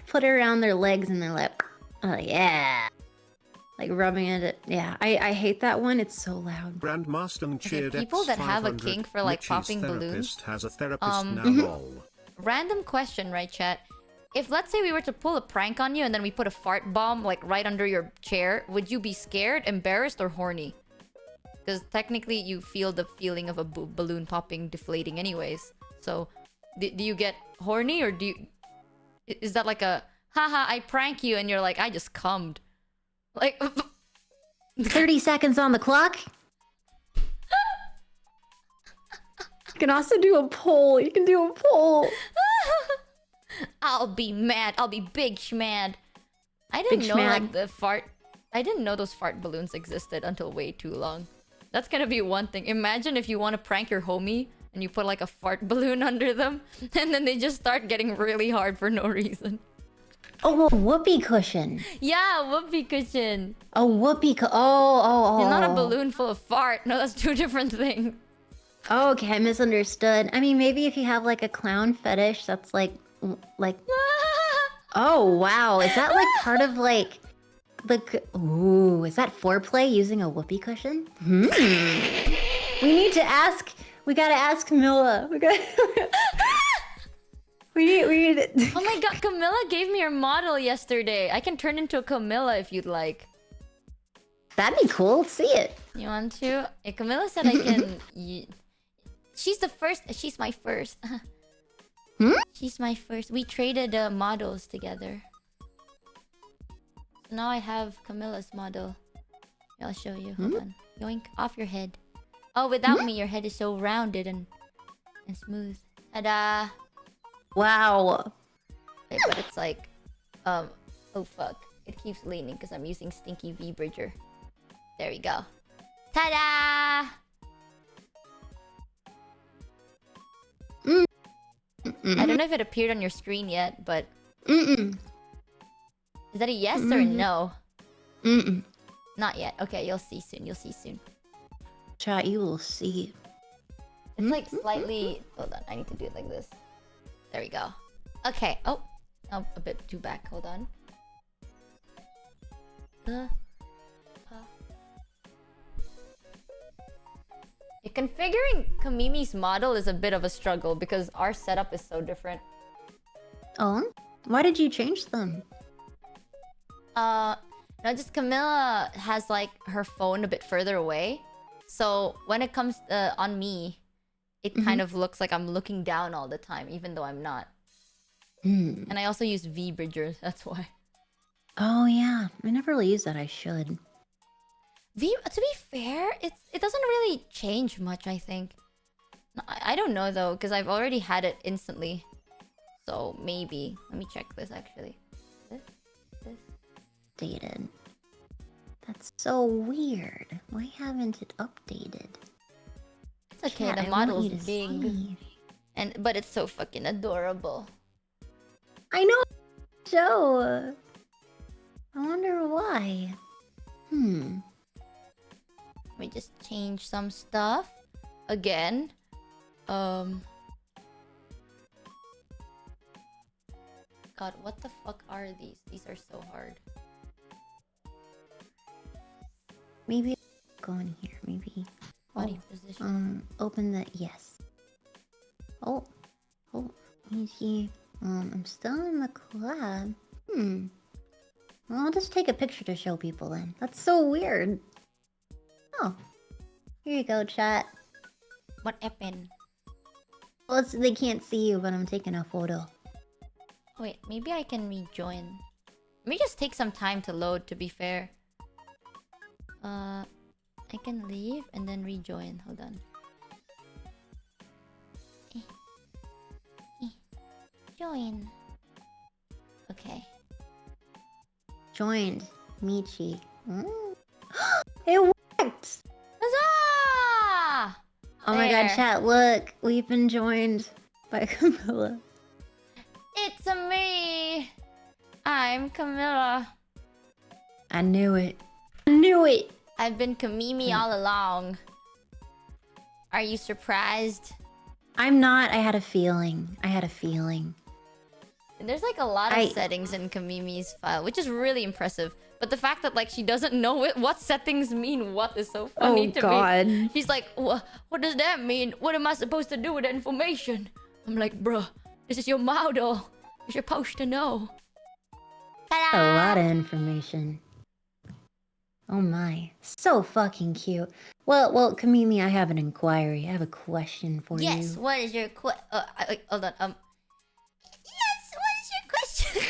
put it around their legs and they're like, oh yeah. Like rubbing it. Yeah, I hate that one. It's so loud. Grandmaster cheered people that have a X500. kink for, like, Mitchie's popping therapist balloons. has a therapist now. Lol. Random question, right, chat? If let's say we were to pull a prank on you and then we put a fart bomb like right under your chair, would you be scared, embarrassed, or horny? Because technically you feel the feeling of a balloon popping, deflating anyways. So do you get horny, or do you... Is that like a, haha, I prank you, and you're like, I just cummed? Like... 30 seconds on the clock. You can also do a poll. You can do a poll. I'll be mad. I'll be big schmad. I didn't Big know like schmad. the fart... I didn't know those fart balloons existed until way too long. That's gonna be one thing. Imagine if you want to prank your homie and you put like a fart balloon under them, and then they just start getting really hard for no reason. Oh, a whoopee cushion. Yeah, whoopee cushion. A whoopee oh. You're not a balloon full of fart. No, that's two different things. Oh, okay, I misunderstood. I mean, maybe if you have like a clown fetish, that's like... Oh, wow. Is that like part of like... Ooh, is that foreplay using a whoopee cushion? We need to ask... We gotta ask Camilla. We need... Oh my god, Camilla gave me her model yesterday. I can turn into a Camilla if you'd like. That'd be cool. Let's see it. You want to? Hey, Camilla said I can... She's the first. She's my first. She's my first. We traded models together. So now I have Camilla's model. I'll show you. Hold on. Yoink. Off your head. Oh, without me, your head is so rounded and smooth. Ta-da! Wow. Wait, but it's like... Oh, fuck. It keeps leaning because I'm using Stinky V Bridger. There we go. Ta-da! I don't know if it appeared on your screen yet, but... Is that a yes or a no? Not yet. Okay, you'll see soon. You'll see soon. Chat, you will see. It's like slightly... Hold on, I need to do it like this. There we go. Okay. Oh, a bit too back. Hold on. Configuring Kamimi's model is a bit of a struggle because our setup is so different. Oh? Why did you change them? No, just Camilla has like her phone a bit further away. So when it comes on me, it kind of looks like I'm looking down all the time, even though I'm not. And I also use V Bridger, that's why. Oh yeah, I never really use that. I should. To be fair, it doesn't really change much, I think. I don't know though, because I've already had it instantly. So maybe. Let me check this actually. This. Updated. That's so weird. Why haven't it updated? It's okay, Chat, the I want you model's to big. see. But it's so fucking adorable. I know, Joe. I wonder why. Let me just change some stuff. Again. God, what the fuck are these? These are so hard. Maybe go in here. Maybe. Body position. Open the yes. Oh, easy. I'm still in the collab. Well, I'll just take a picture to show people then. That's so weird. Oh, here you go, chat. What happened? Well, they can't see you, but I'm taking a photo. Wait, maybe I can rejoin. Let me just take some time to load, to be fair. I can leave and then rejoin. Hold on. Join. Okay. Joined. Michi. It worked! Huzzah! Oh my god, There. chat, look. We've been joined by Camilla. It's me! I'm Camilla. I knew it. I knew it! I've been Kamimi all along. Are you surprised? I'm not. I had a feeling. There's like a lot of settings in Kamimi's file, which is really impressive. But the fact that like she doesn't know what settings mean what is so funny to me. She's like, what does that mean? What am I supposed to do with that information? I'm like, bruh, this is your model. You're supposed to know. A lot of information. Oh my. So fucking cute. Well, Kamimi, I have an inquiry. I have a question for you. Yes, what is your hold on. Yes, what is your question?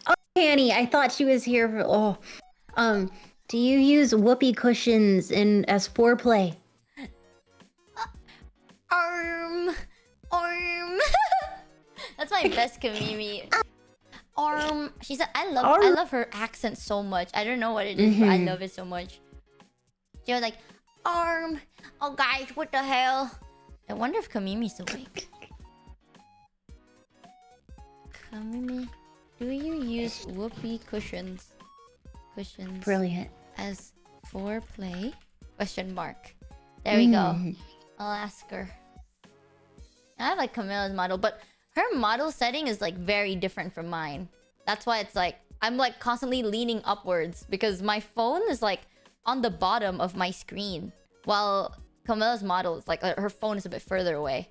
Oh, Annie, I thought she was here for do you use whoopee cushions as foreplay? Arm. That's my best Kamimi. Arm. She said, I love her accent so much. I don't know what it is, but I love it so much. She was like, arm. Oh guys, what the hell? I wonder if Kamimi's awake. Kamimi, do you use whoopee cushions? Brilliant. As foreplay? Question mark. There we go. I'll ask her. I have like Camilla's model, but her model setting is like very different from mine. That's why it's like I'm like constantly leaning upwards because my phone is like on the bottom of my screen, while Camilla's model is like her phone is a bit further away,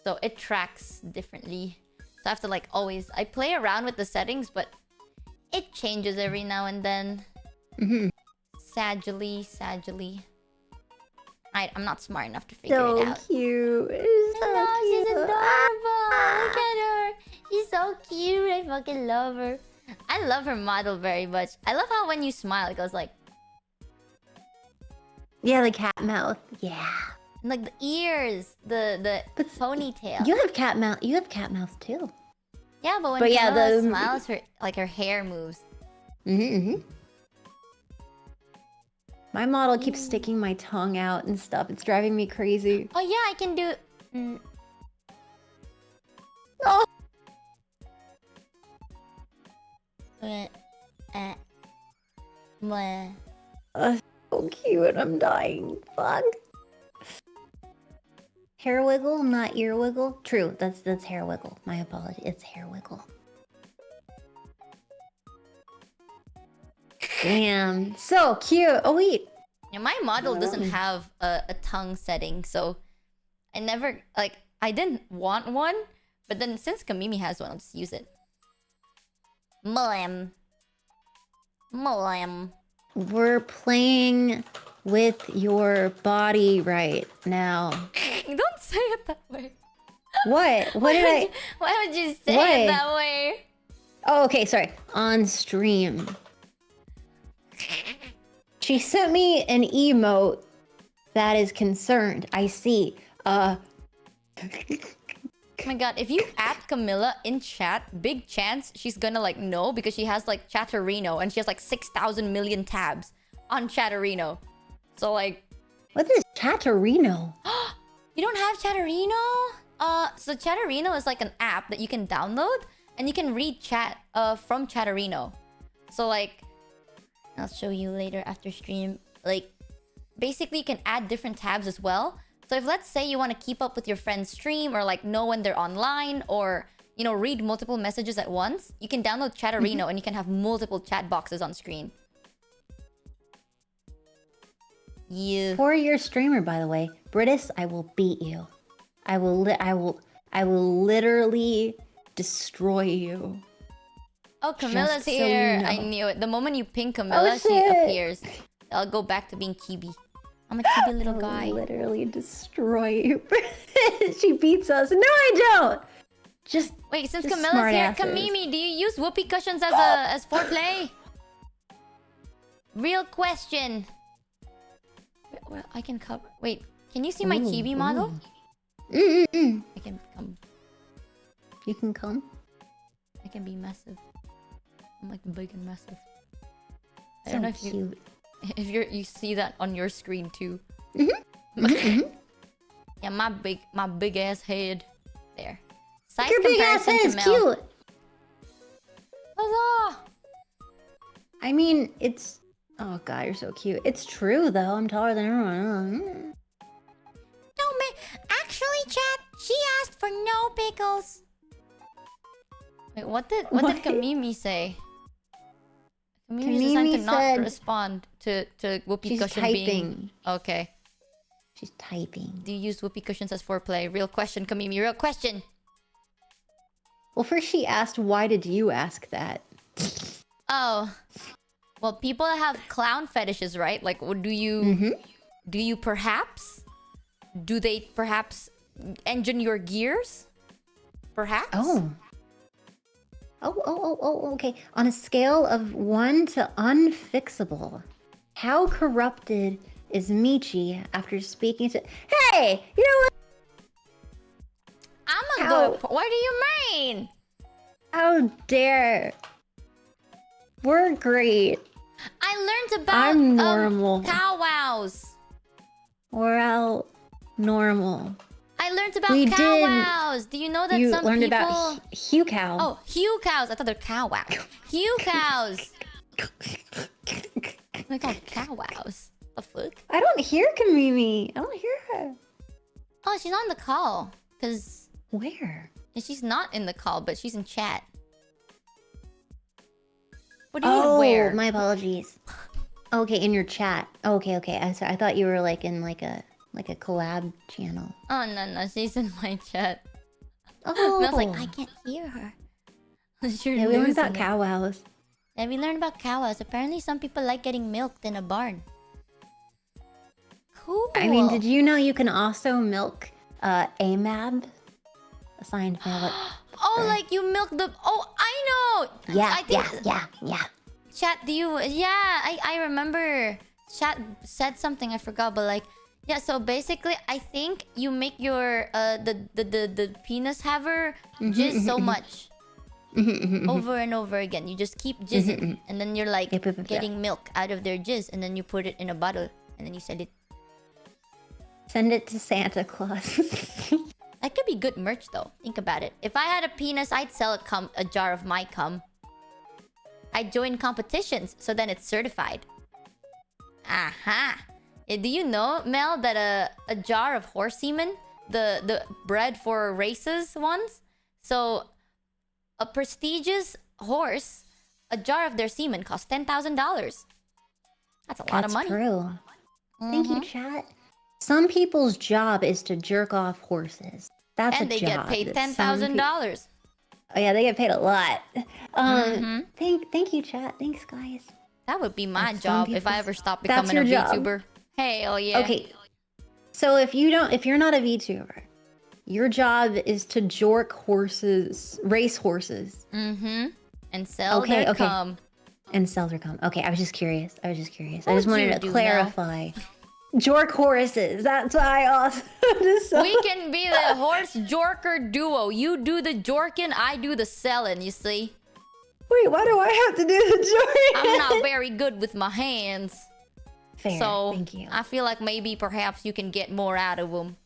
so it tracks differently. So I have to like always I play around with the settings, but it changes every now and then. Sagely. I'm not smart enough to figure it out. So cute. She's adorable. Look at her. She's so cute. I fucking love her. I love her model very much. I love how when you smile, it goes like... Yeah, the cat mouth. Yeah. And like the ears, the ponytail. You have cat mouth. You have cat mouth too. Yeah, but when Camilla smiles, her hair moves. My model keeps sticking my tongue out and stuff. It's driving me crazy. Oh yeah, I can do... Oh! So cute. I'm dying. Fuck. Hair wiggle, not ear wiggle. True. That's hair wiggle. My apology. It's hair wiggle. Damn. So cute. Oh wait. Yeah, my model doesn't have a tongue setting, so I never like I didn't want one, but then since Kamimi has one, I'll just use it. Molam. We're playing with your body right now. Don't say it that way. What? What did I? Why would you say it that way? Oh, okay. Sorry. On stream. She sent me an emote that is concerned. I see. Oh my god, if you add Camilla in chat, big chance she's gonna like know because she has like Chatterino and she has like 6,000 million tabs on Chatterino. So like... What is Chatterino? You don't have Chatterino? So Chatterino is like an app that you can download and you can read chat from Chatterino. So like... I'll show you later after stream. Like, basically you can add different tabs as well. So if let's say you want to keep up with your friend's stream or like know when they're online or you know read multiple messages at once, you can download Chatterino and you can have multiple chat boxes on screen. Yeah. 4-year streamer, by the way. Britis, I will beat you. I will literally destroy you. Oh, Camilla's Just so you here. know. I knew it. The moment you ping Camilla, she shit. appears. I'll go back to being chibi. I'm a chibi little guy. Literally destroy you. She beats us. No, I don't. Just Wait, since just Camilla's here, smartasses. Kamimi, do you use whoopee cushions as foreplay? Real question. Well, I can cover. Wait, can you see my chibi model? I can come. You can come. I can be massive. I'm like big and massive. I So don't know cute. if you see that on your screen too. Yeah, my big ass head. There. Size Your big ass comparison head is to Mel. cute. Huzzah! I mean, it's. Oh god, you're so cute. It's true though. I'm taller than everyone. No, man. Actually, chat, she asked for no pickles. Wait, what did Kamimi say? Kamimi's designed to Kamimi not said- respond to whoopee She's cushion typing. being okay. She's typing. Do you use whoopee cushions as foreplay? Real question, Kamimi. Real question. Well, first she asked, why did you ask that? Oh, well, people have clown fetishes, right? Like, do you perhaps? Do they perhaps engine your gears? Perhaps. Oh, okay. On a scale of 1 to unfixable, how corrupted is Michi after speaking to... Hey! You know what? I'm a Ow. good. What do you mean? How dare... We're great. I learned about I'm normal. cow-wows. We're out normal. I learned about We did- cow-wows. Do you know that You some learned people... about Hugh Cow. Oh, Hugh cows. I thought they're cow-wows. Hugh cows. They're called cow-wows. The fuck? I don't hear Kamimi. I don't hear her. Oh, she's on the call. Because Where? she's not in the call, but she's in chat. What do you mean where? My apologies. Okay, in your chat. Okay. I'm sorry. I thought you were like in like a collab channel. Oh, no. She's in my chat. Oh, Mel's like, I can't hear her. You're yeah, we learned losing about it. cow wows. Yeah, we learned about cow-wows. Apparently, some people like getting milked in a barn. Cool. I mean, did you know you can also milk AMAB? Assigned male. Oh, like you milk the... Oh, I know! Yeah, I think... yeah. Chat, do you... Yeah, I remember. Chat said something, I forgot, but like... Yeah, so basically, I think you make your... the penis haver jizz so much. Over and over again. You just keep jizzing. And then you're like Yep. getting milk out of their jizz. And then you put it in a bottle. And then you send it. Send it to Santa Claus. That could be good merch though. Think about it. If I had a penis, I'd sell a jar of my cum. I'd join competitions, so then it's certified. Aha! Do you know, Mel, that a jar of horse semen, the bred for races ones, so a prestigious horse, a jar of their semen costs $10,000. That's a lot of money. That's true. Thank you, chat. Some people's job is to jerk off horses. That's And a they job get paid that some $10,000. Oh yeah, they get paid a lot. Thank you, chat. Thanks, guys. That would be my That's some job if I people's- ever stopped That's becoming a your job. VTuber. Hell yeah. Okay. So if you're not a VTuber, your job is to jork horses, race horses, And sell Okay, their okay. cum. and sell their cum. Okay, I was just curious. I What just would wanted you to do, clarify. Jork horses. That's why I also just sell. We can be the horse jorker duo. You do the jorking, I do the selling, you see? Wait, why do I have to do the jork? I'm not very good with my hands. Fair. So Thank you. I feel like maybe perhaps you can get more out of them.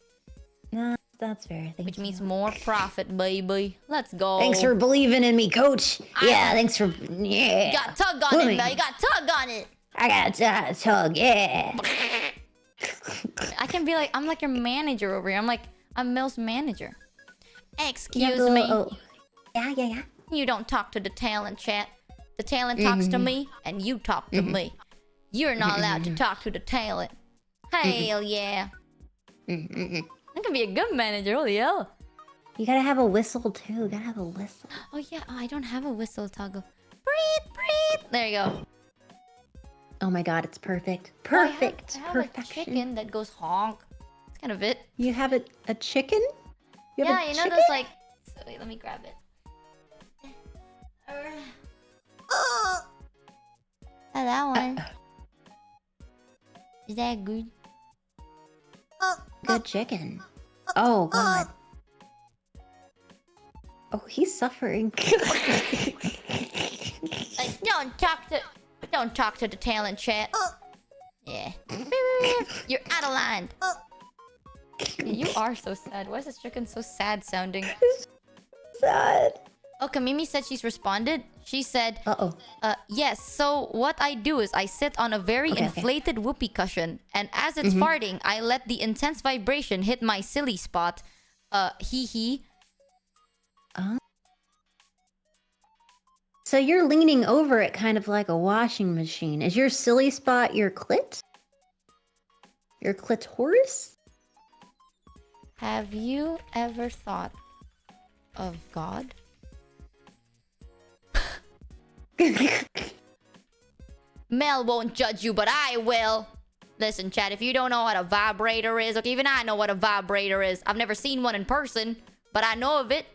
No, that's fair. Thank Which you. means more profit, baby. Let's go. Thanks for believing in me, coach. Yeah, thanks for You got tug on it, Mel. You got tug on it. I got tug, yeah. I can be like, I'm like your manager over here. I'm Mel's manager. Yeah, Excuse go- me. oh. Yeah. You don't talk to the talent chat. The talent talks to me, and you talk to me. You're not allowed to talk to the talent. Hell yeah. I can be a good manager, holy hell. You gotta have a whistle too. You gotta have a whistle. Oh yeah, I don't have a whistle toggle. Breathe. There you go. Oh my god, it's perfect. Oh, I have Perfect. a Perfection. chicken that goes honk. That's kind of it. You have a chicken? You have Yeah, a you know chicken? those like... So, wait, let me grab it. That one. Is that good? Good chicken. Oh god. Oh, he's suffering. Like, don't talk to the talent chat. Yeah. You're out of line. You are so sad. Why is this chicken so sad sounding? Sad. Oh, Kamimi said she's responded. She said, Uh-oh. yes, so what I do is I sit on a very inflated whoopee cushion, and as it's farting, I let the intense vibration hit my silly spot. Hee. So you're leaning over it kind of like a washing machine. Is your silly spot your clit? Your clitoris? Have you ever thought of God? Mel won't judge you, but I will. Listen, chat, if you don't know what a vibrator is, okay, even I know what a vibrator is. I've never seen one in person, but I know of it.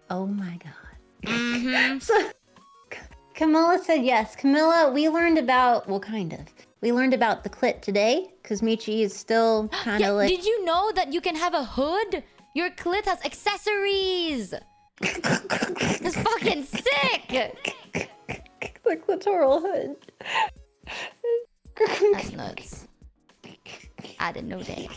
Oh my god. So, Camilla said yes. Camilla, we learned about, well, kind of. We learned about the clit today, because Michi is still kind of like... Did you know that you can have a hood? Your clit has accessories! That's fucking sick! The clitoral hood. That's nuts. I didn't know that.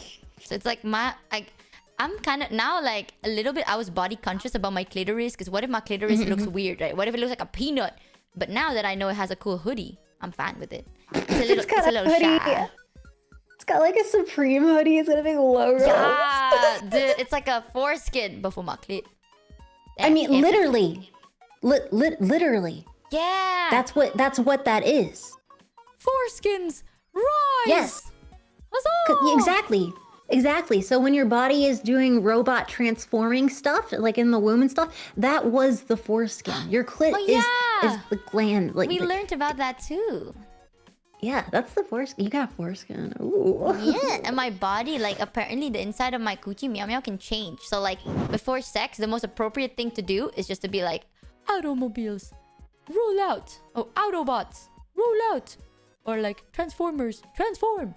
So it's like I'm kind of now like a little bit. I was body conscious about my clitoris because what if my clitoris looks weird, right? What if it looks like a peanut? But now that I know it has a cool hoodie, I'm fine with it. It's a little shy. It's got like a Supreme hoodie. It's got a big logo. Yeah, dude, it's like a foreskin before my clit. I mean, literally. Literally. Yeah. That's what that is. Foreskins. Rise. Yes. Huzzah! Exactly. So when your body is doing robot transforming stuff, like in the womb and stuff, that was the foreskin. Your clit is the gland. Like we learned about that too. Yeah, that's the foreskin. You got foreskin. Ooh. Yeah, and my body, like, apparently the inside of my coochie meow meow can change. So, like, before sex, the most appropriate thing to do is just to be like, automobiles, roll out. Oh, Autobots, roll out. Or, like, Transformers, transform.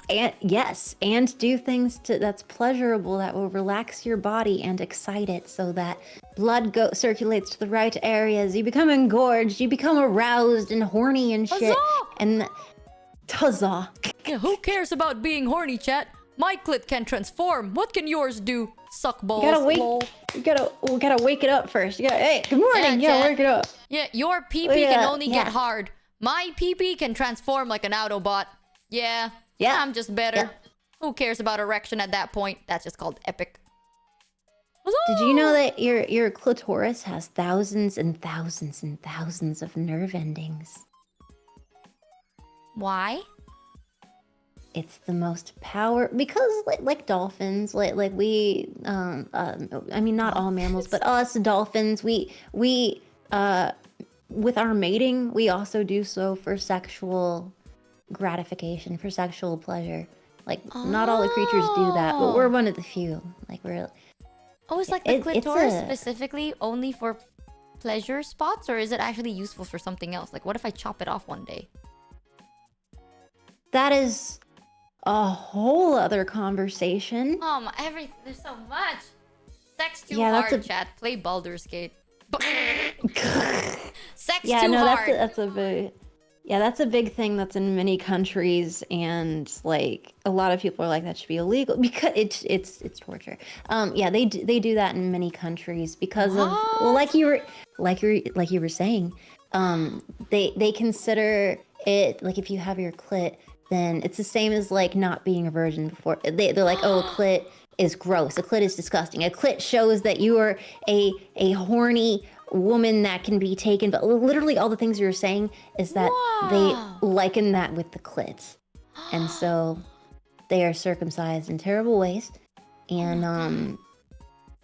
And yes, and do things that's pleasurable, that will relax your body and excite it so that blood circulates to the right areas. You become engorged, you become aroused and horny and shit. Huzzah! And huzzah. Yeah, who cares about being horny, chat? My clit can transform. What can yours do? Suck balls. You gotta wake. lol. We gotta wake it up first. You gotta. Hey, good morning. Yeah, Yeah, wake it up. Yeah, your pee-pee can only yeah. get hard. My pee-pee can transform like an Autobot. Yeah. Yeah. I'm just better. Yeah. Who cares about erection at that point? That's just called epic. Did you know that your clitoris has thousands and thousands and thousands of nerve endings? Why? It's the most power because like dolphins, like we I mean not all mammals, but us dolphins, we with our mating, we also do so for sexual gratification, for sexual pleasure. Like not all the creatures do that, but we're one of the few. Like we're Oh, it's like the it's clitoris a- specifically only for pleasure spots, or is it actually useful for something else? Like, what if I chop it off one day? that is a whole other conversation. There's so much. Sex too Yeah, that's hard, a- chat. Play Baldur's Gate. Sex Yeah, too no, hard. that's a big thing that's in many countries, and like a lot of people are like that should be illegal because it's torture. Yeah, they do that in many countries because of well, like you were saying, they consider it like if you have your clit, then it's the same as like not being a virgin before. They're like, oh, a clit is gross. A clit is disgusting. A clit shows that you are a horny woman that can be taken. But literally all the things you were saying is that Wow. they liken that with the clit. And so they are circumcised in terrible ways. And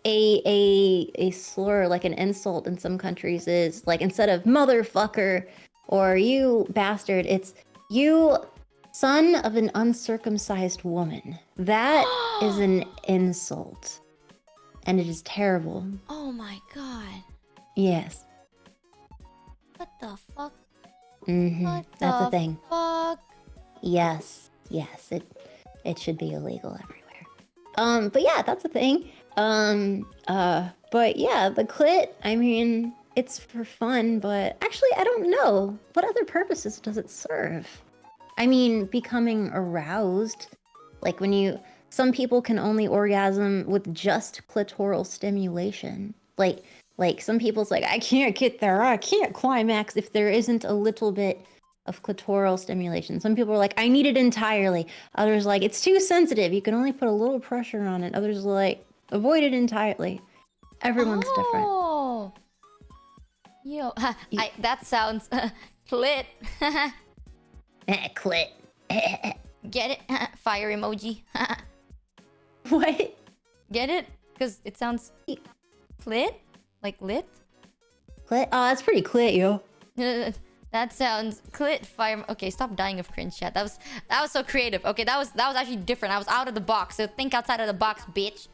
a slur, like an insult in some countries, is like instead of motherfucker or you bastard, it's you son of an uncircumcised woman. That is an insult. And it is terrible. Oh my god. Yes. What the fuck? Mm-hmm. That's a thing. Fuck. Yes. Yes. It should be illegal everywhere. But yeah, that's a thing. But yeah, the clit, I mean, it's for fun, but actually I don't know. What other purposes does it serve? I mean, becoming aroused. Like some people can only orgasm with just clitoral stimulation. Like some people's like, I can't get there, I can't climax if there isn't a little bit of clitoral stimulation. Some people are like, I need it entirely. Others like, it's too sensitive, you can only put a little pressure on it. Others are like, avoid it entirely. Everyone's different. Oh. Yo, that sounds clit. Clit. Get it? Fire emoji. What? Get it? Because it sounds clit? Like lit? Clit? Oh, that's pretty clit, yo. That sounds clit fire. Okay, stop dying of cringe, chat. That was so creative. Okay, that was actually different. I was out of the box. So think outside of the box, bitch.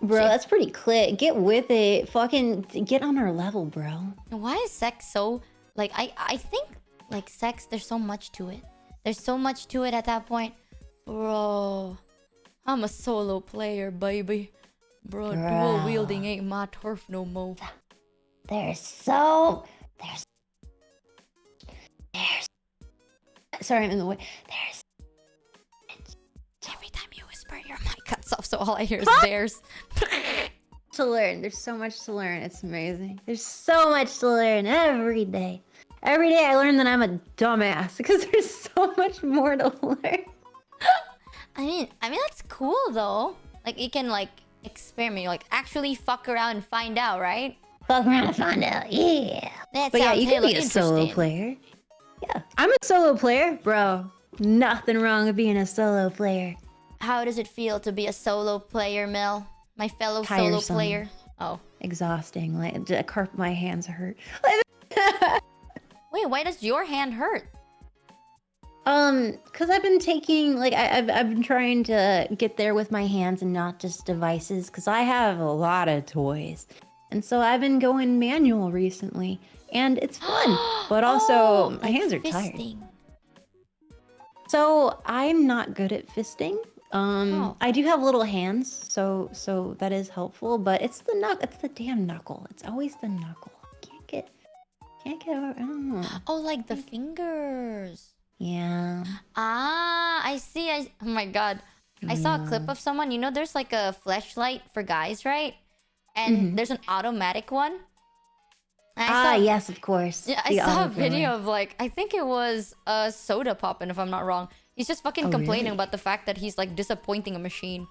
Bro, that's pretty clit. Get with it. Fucking get on our level, bro. Why is sex so like I think like sex, there's so much to it. There's so much to it at that point. Bro, I'm a solo player, baby. Bro, dual wielding ain't my turf no more. There's sorry, I'm in the way. There's Every time you whisper, your mic cuts off, so all I hear is bears. to learn. There's so much to learn. It's amazing. There's so much to learn every day. Every day I learn that I'm a dumbass because there's so much more to learn. I mean that's cool though. Like you can like experiment, like actually fuck around and find out, right? Fuck around and find out, yeah. That But yeah, sounds you can hella be a solo interesting. player. Yeah, I'm a solo player, bro. Nothing wrong with being a solo player. How does it feel to be a solo player, Mel? My fellow solo Tiresome. player. Oh. Exhausting. Like my hands hurt. Wait, why does your hand hurt? Cause I've been taking like I've been trying to get there with my hands and not just devices. Cause I have a lot of toys, and so I've been going manual recently, and it's fun. But also my like hands are tired. fisting. So I'm not good at fisting. I do have little hands, so that is helpful. But it's the damn knuckle. It's always the knuckle. Can't get over. I don't know. Oh, like the fingers. Yeah. Ah, I see. Oh my god. I saw a clip of someone. You know, there's like a fleshlight for guys, right? And there's an automatic one. And Yes, of course. Yeah, I saw a video of like, I think it was a soda poppin', if I'm not wrong. He's just fucking complaining really? about the fact that he's like disappointing a machine.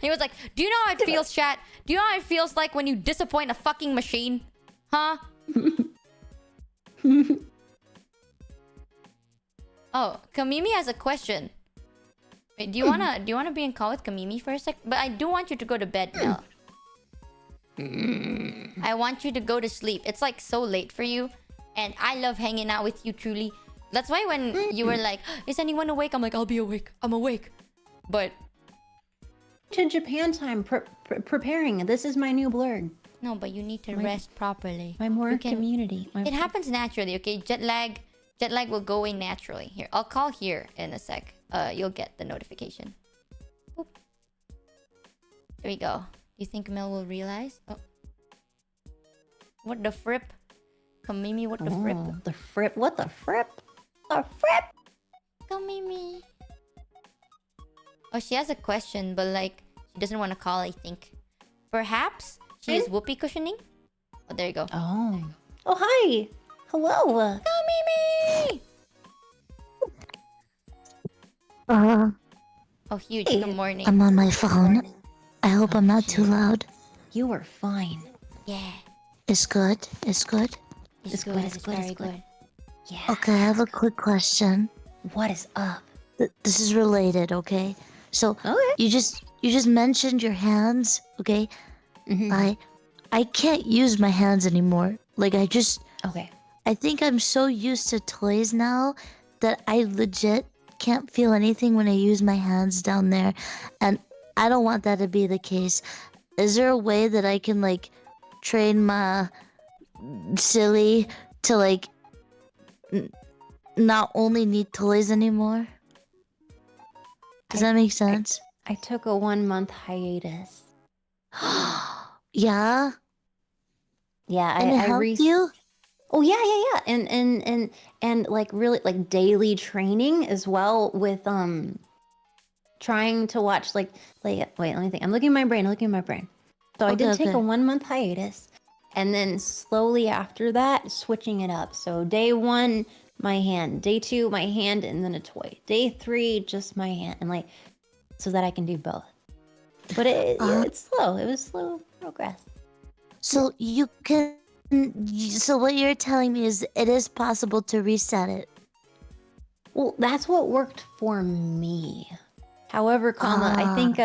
He was like, do you know how it feels, chat? Do you know how it feels like when you disappoint a fucking machine? Huh? Oh, Kamimi has a question. Wait, do you wanna be in call with Kamimi for a sec? But I do want you to go to bed now. I want you to go to sleep. It's like so late for you, and I love hanging out with you truly. That's why when you were like, is anyone awake? I'm like, I'll be awake. I'm awake. But To Japan time, preparing. This is my new blurg. no, but you need to rest properly. My more You can- community. It happens naturally, okay? Jet lag will go away naturally. Here, I'll call here in a sec. You'll get the notification. Boop. There we go. Do you think Mel will realize? Oh. What the frip? Kamimi, what the frip? The frip. What the frip? The frip. Kamimi. Oh, she has a question, but like, she doesn't want to call, I think. Perhaps she is whoopee cushioning? Oh, there you go. Oh. Oh, hi. Hello. Kamimi! Oh, huge. Hey. Good morning. I'm on my phone. I hope I'm not too loud. You were fine. Yeah. It's good. It's good. It's good, it's good, it's very good. Yeah. Okay, I have a quick question. What is up? This is related, okay? So Okay. you just mentioned your hands, okay? Mhm. I can't use my hands anymore. Like Okay. I think I'm so used to toys now that I legit can't feel anything when I use my hands down there, and I don't want that to be the case. Is there a way that I can like train my silly to like not only need toys anymore? Does that make sense? I took a 1-month hiatus. Yeah, Yeah, and it I helped you. Oh yeah. And like really like daily training as well with trying to watch like wait, let me think. I'm looking at my brain, So I Okay, did take okay. a 1-month hiatus and then slowly after that switching it up. So day 1 my hand, day 2 my hand and then a toy. Day 3 just my hand and like so that I can do both. But it's slow. It was slow progress. So you can. So what you're telling me is it is possible to reset it. Well, that's what worked for me. However, I think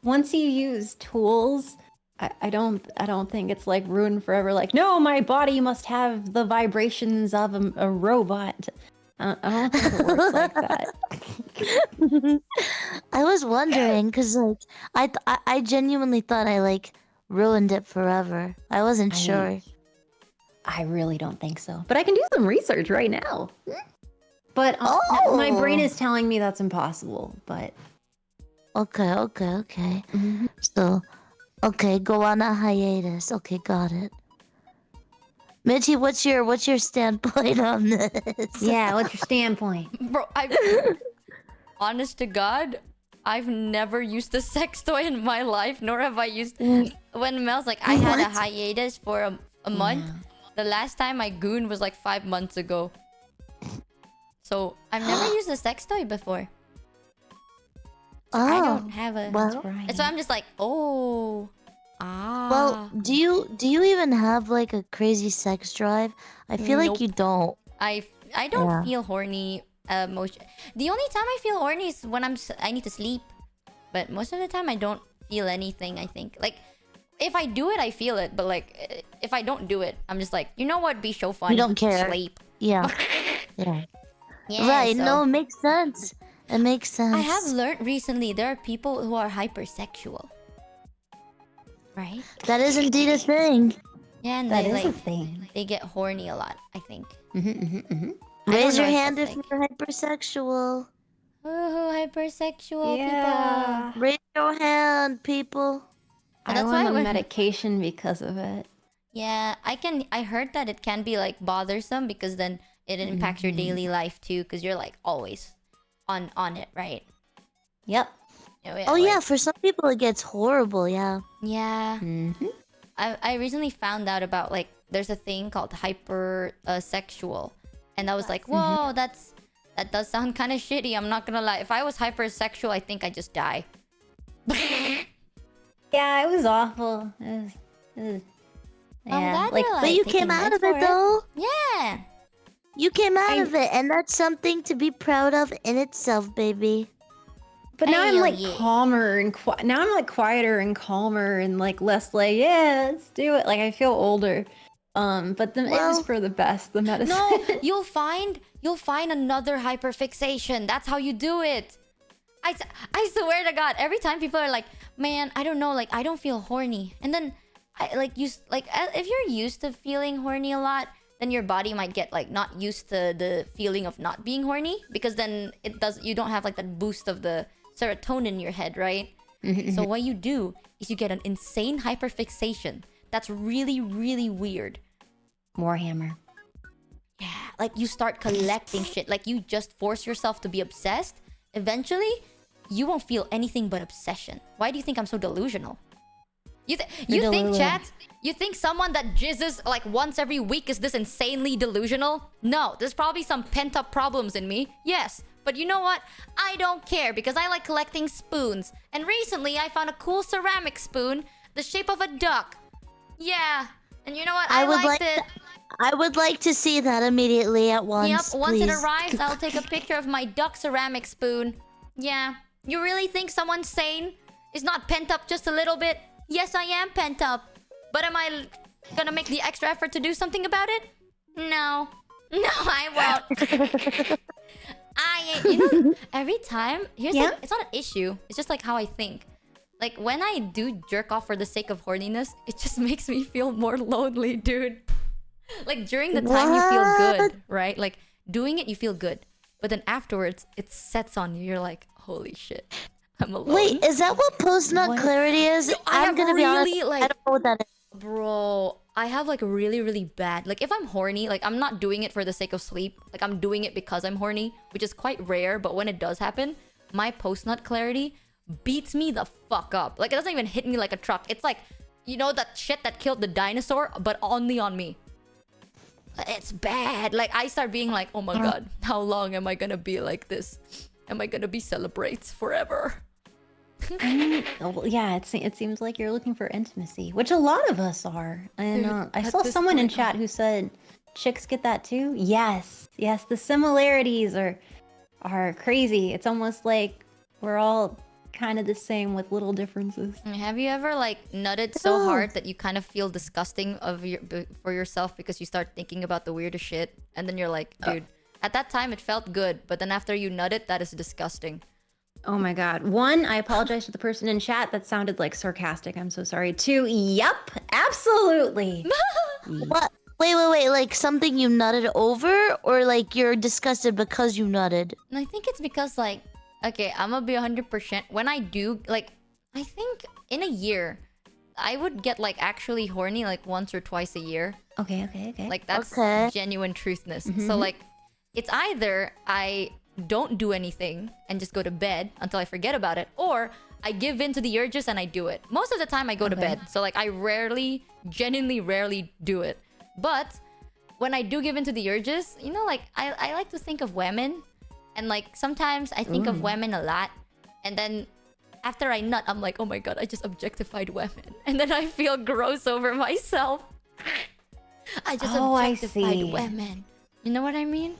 once you use tools, I don't think it's like ruined forever. Like, no, my body must have the vibrations of a robot. I don't think it works like that. I was wondering because like I genuinely thought I like ruined it forever. I wasn't sure. I really don't think so. But I can do some research right now. But my brain is telling me that's impossible. But Okay. So, okay, go on a hiatus. Okay, got it. Mitchie, what's your standpoint on this? yeah, what's your standpoint? Bro, honest to God, I've never used a sex toy in my life, nor have I used. When Mel's like, I had a What? hiatus for a month. The last time I gooned was like 5 months ago. So I've never used a sex toy before. I don't have a. well, So I'm just like, oh, well, do you even have like a crazy sex drive? I feel like Nope. you don't. I don't Yeah. feel horny. Most the only time I feel horny is when I need to sleep, but most of the time I don't feel anything. I think like if I do it, I feel it, but like if I don't do it, I'm just like, you know what? Be so fun. You don't care. Sleep. Yeah. Yeah. Yeah, Right. so- No, it makes sense. It makes sense. I have learned recently there are people who are hypersexual. Right? That is indeed a thing. Yeah, and That they is a like thing. they get horny a lot. I think. I don't Raise your know if hand that's if like- you're hypersexual. Ooh, hypersexual Yeah. people. Raise your hand, people. But I that's went why on when- medication because of it. Yeah, I heard that it can be like bothersome because then it impacts your daily life too, because you're like always on it, right? Yep. Oh yeah, for some people it gets horrible. Yeah. Yeah. Mm-hmm. I recently found out about like there's a thing called hyper sexual, and I was like, whoa, that does sound kind of shitty. I'm not gonna lie. If I was hypersexual, I think I'd just die. Yeah, it was awful. It was yeah, glad like you're But you taking came out meds of for it though. Yeah. You came out of it, and that's something to be proud of in itself, baby. but now I'm Hell like yeah. calmer and now I'm like quieter and calmer and like less like yeah, let's do it. Like I feel older. But it Well- was for the best. The medicine. No, you'll find another hyperfixation. That's how you do it. I swear to God, every time people are like, man, I don't know, like I don't feel horny, and then if you're used to feeling horny a lot, then your body might get like not used to the feeling of not being horny, because then you don't have like that boost of the serotonin in your head, right? So what you do is you get an insane hyperfixation that's really, really weird. Warhammer. Yeah, like you start collecting shit. Like you just force yourself to be obsessed. Eventually, you won't feel anything but obsession. Why do you think I'm so delusional? You think, chat? You think someone that jizzes like once every week is this insanely delusional? No, there's probably some pent-up problems in me. Yes, But you know what? I don't care because I like collecting spoons. And recently I found a cool ceramic spoon, the shape of a duck. Yeah. And you know what? I liked it. I would like to see that immediately at once. Yep, once it please. arrives, I'll take a picture of my duck ceramic spoon. Yeah. You really think someone sane is not pent up just a little bit? Yes, I am pent up. But am I gonna make the extra effort to do something about it? No. No, I won't. Every time, it's not an issue. It's just like how I think. Like, when I do jerk off for the sake of horniness, it just makes me feel more lonely, dude. Like, during the time you feel good, right? Like, doing it, you feel good. But then afterwards, it sets on you. You're like, holy shit, I'm alone. Wait, is that what post-nut clarity is? I'm gonna be honest, I don't know what that is. Bro, I have like really, really bad. Like, if I'm horny, like, I'm not doing it for the sake of sleep. Like, I'm doing it because I'm horny, which is quite rare. But when it does happen, my post-nut clarity beats me the fuck up. Like, it doesn't even hit me like a truck. It's like, you know that shit that killed the dinosaur, but only on me. It's bad. Like, I start being like, oh my god, how long am I gonna be like this? Am I gonna be celebrates forever? Yeah, it seems like you're looking for intimacy, which a lot of us are. And Dude, I saw someone in chat who said chicks get that too. Yes, the similarities are crazy. It's almost like we're all kind of the same with little differences. Have you ever like nutted so hard that you kind of feel disgusting for yourself because you start thinking about the weirdest shit, and then you're like, dude, at that time it felt good, but then after you nut it, that is disgusting. Oh my god. One, I apologize to the person in chat. That sounded like sarcastic. I'm so sorry. Two, yep, absolutely. What? Wait, like something you nutted over, or like you're disgusted because you nutted? And I think it's because like, okay, I'm gonna be 100%. When I do, like, I think in a year, I would get like actually horny like once or twice a year. Okay. Like, that's genuine truthness. Mm-hmm. So like, it's either I don't do anything and just go to bed until I forget about it, or I give in to the urges and I do it. Most of the time I go to bed. So like, I genuinely rarely do it. But when I do give in to the urges, you know, like, I like to think of women. And like, sometimes I think of women a lot. And then after I nut, I'm like, oh my god, I just objectified women. And then I feel gross over myself. I just objectified women. You know what I mean?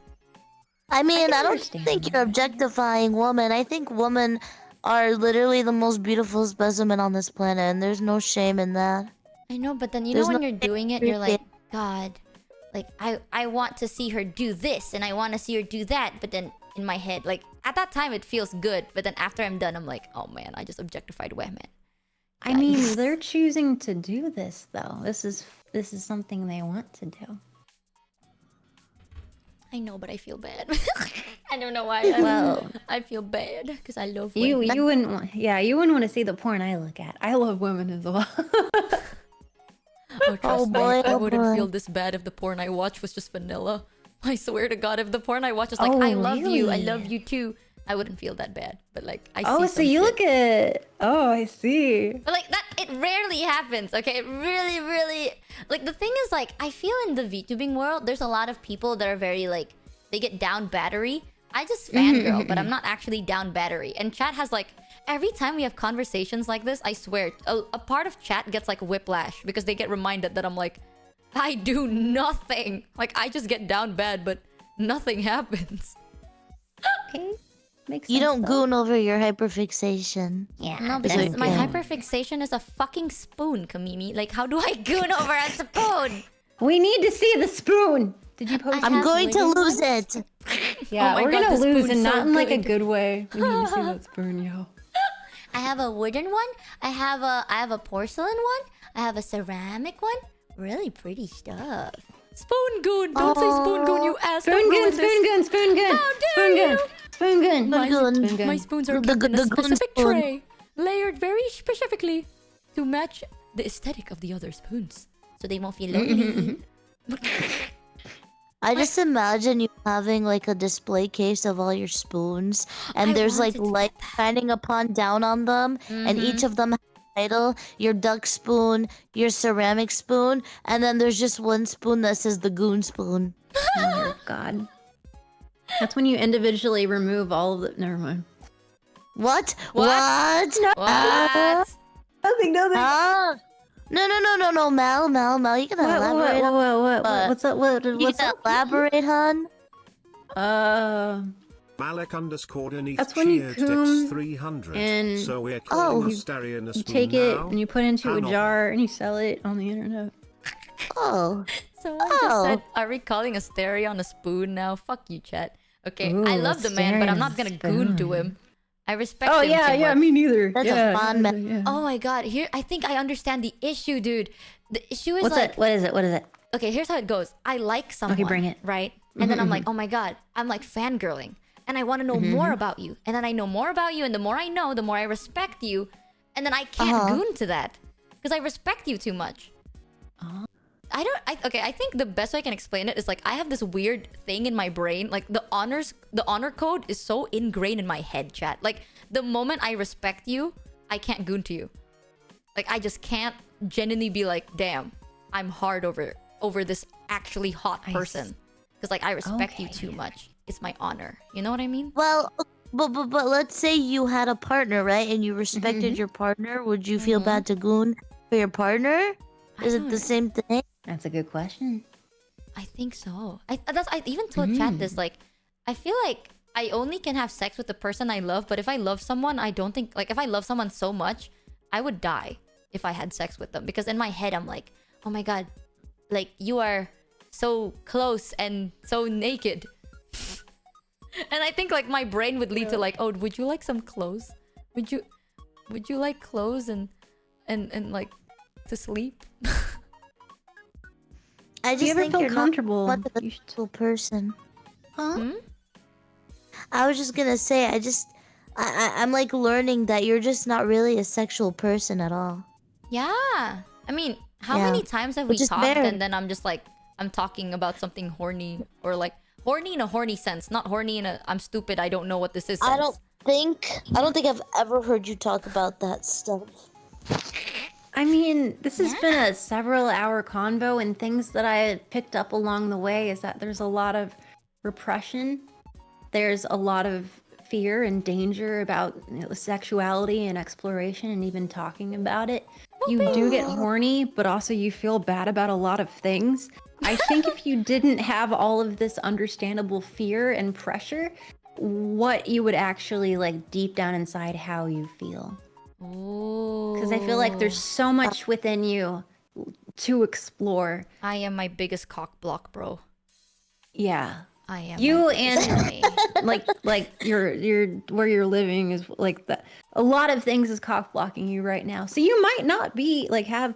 I mean, I don't understand think you're objectifying women. I think women are literally the most beautiful specimen on this planet, and there's no shame in that. I know, but then you know when you're doing it, you're like, God, like, I want to see her do this, and I want to see her do that, but then in my head, like, at that time it feels good, but then after I'm done, I'm like, oh man, I just objectified women. I mean, they're choosing to do this though. This is something they want to do. I know, but I feel bad. I don't know why. I feel bad because I love women. You wouldn't want, you wouldn't want to see the porn I look at. I love women as well. Oh, trust me, I wouldn't feel this bad if the porn I watch was just vanilla. I swear to God, if the porn I watch is like, I love you, I love you too, I wouldn't feel that bad. But like, I see so you look at... Oh, I see. But like, that, it rarely happens, okay? It really, really... Like, the thing is, like, I feel in the VTubing world, there's a lot of people that are very, like, they get down battery. I just fangirl, but I'm not actually down battery. And chat has, like... Every time we have conversations like this, I swear, a part of chat gets, like, whiplash. Because they get reminded that I'm, like... I do nothing. Like, I just get down bad, but nothing happens. Okay. Makes sense, You don't though. goon over your hyperfixation. Yeah. No, because my hyperfixation is a fucking spoon, Kamimi. Like, how do I goon over a spoon? We need to see the spoon. Did you post? I'm going to lose it. Yeah, Oh my we're God, gonna the lose, spoon's and not so in like a good. good way. We need to see that spoon, yo. I have a wooden one. I have a porcelain one. I have a ceramic one. Really pretty stuff. Spoon goon! Don't say spoon goon, you ass! Spoon gun, spoon gun, spoon gun. How dare Spoon gun. you! Spoon gun. My spoons are kept in a specific tray, layered very specifically to match the aesthetic of the other spoons, so they won't feel lonely. I just imagine you having like a display case of all your spoons, and there's like light shining upon down on them, and each of them has a title: your duck spoon, your ceramic spoon, and then there's just one spoon that says the goon spoon. Oh God. That's when you individually remove all of the. Never mind. What? What? What? What? Nothing. Ah. No, Mel, you can elaborate. What? What's up? You What's can up? elaborate, hun. Malek underscore Denise That's when you cheered coom Dex 300. and So we're calling Oh. the Starion a You spoon take it now. and you put it into a Hanover. jar and you sell it on the internet. Oh. Someone just said, Oh. "Are we calling a stereo on a spoon now?" Fuck you, chat. Okay, Ooh, I love the man, but I'm not stereo gonna goon to spoon. him. I respect Oh him yeah, too yeah, much. me neither. That's a yeah, fond man. yeah. Oh my god, here I think I understand the issue, dude. The issue is What's like, it? What is it? What is it? okay, here's how it goes. I like someone, bring it. right? And then I'm like, oh my god, I'm like fangirling, and I want to know more about you. And then I know more about you, and the more I know, the more I respect you. And then I can't goon to that because I respect you too much. Okay, I think the best way I can explain it is like I have this weird thing in my brain. Like the honor code is so ingrained in my head, chat. Like the moment I respect you, I can't goon to you. Like I just can't genuinely be like, damn, I'm hard over this actually hot person. Because like I respect you too much. It's my honor. You know what I mean? Well, but let's say you had a partner, right? And you respected your partner. Would you feel bad to goon for your partner? Is it the same thing? That's a good question. I think so. I even told chat this. Like, I feel like I only can have sex with the person I love. But if I love someone, I don't think like if I love someone so much, I would die if I had sex with them. Because in my head, I'm like, oh my god, like you are so close and so naked. And I think like my brain would lead to like, oh, would you like some clothes? Would you like clothes and like to sleep? I If you just ever think feel you're comfortable, not much of a you should- sexual person. Huh? I was just gonna say, I'm like learning that you're just not really a sexual person at all. Yeah. I mean, how Yeah. many times have we Which is talked fair. and then I'm just like, I'm talking about something horny or like horny in a horny sense, not horny in a I'm stupid, I don't know what this is sense. I don't think I've ever heard you talk about that stuff. I mean, this has been a several-hour convo, and things that I had picked up along the way is that there's a lot of repression. There's a lot of fear and danger about sexuality and exploration and even talking about it. You do get horny, but also you feel bad about a lot of things. I think if you didn't have all of this understandable fear and pressure, what you would actually like deep down inside how you feel. Because I feel like there's so much within you to explore. I am my biggest cock block, bro. Yeah. I am You my biggest enemy. like your where you're living is like that. A lot of things is cock blocking you right now. So you might not be like have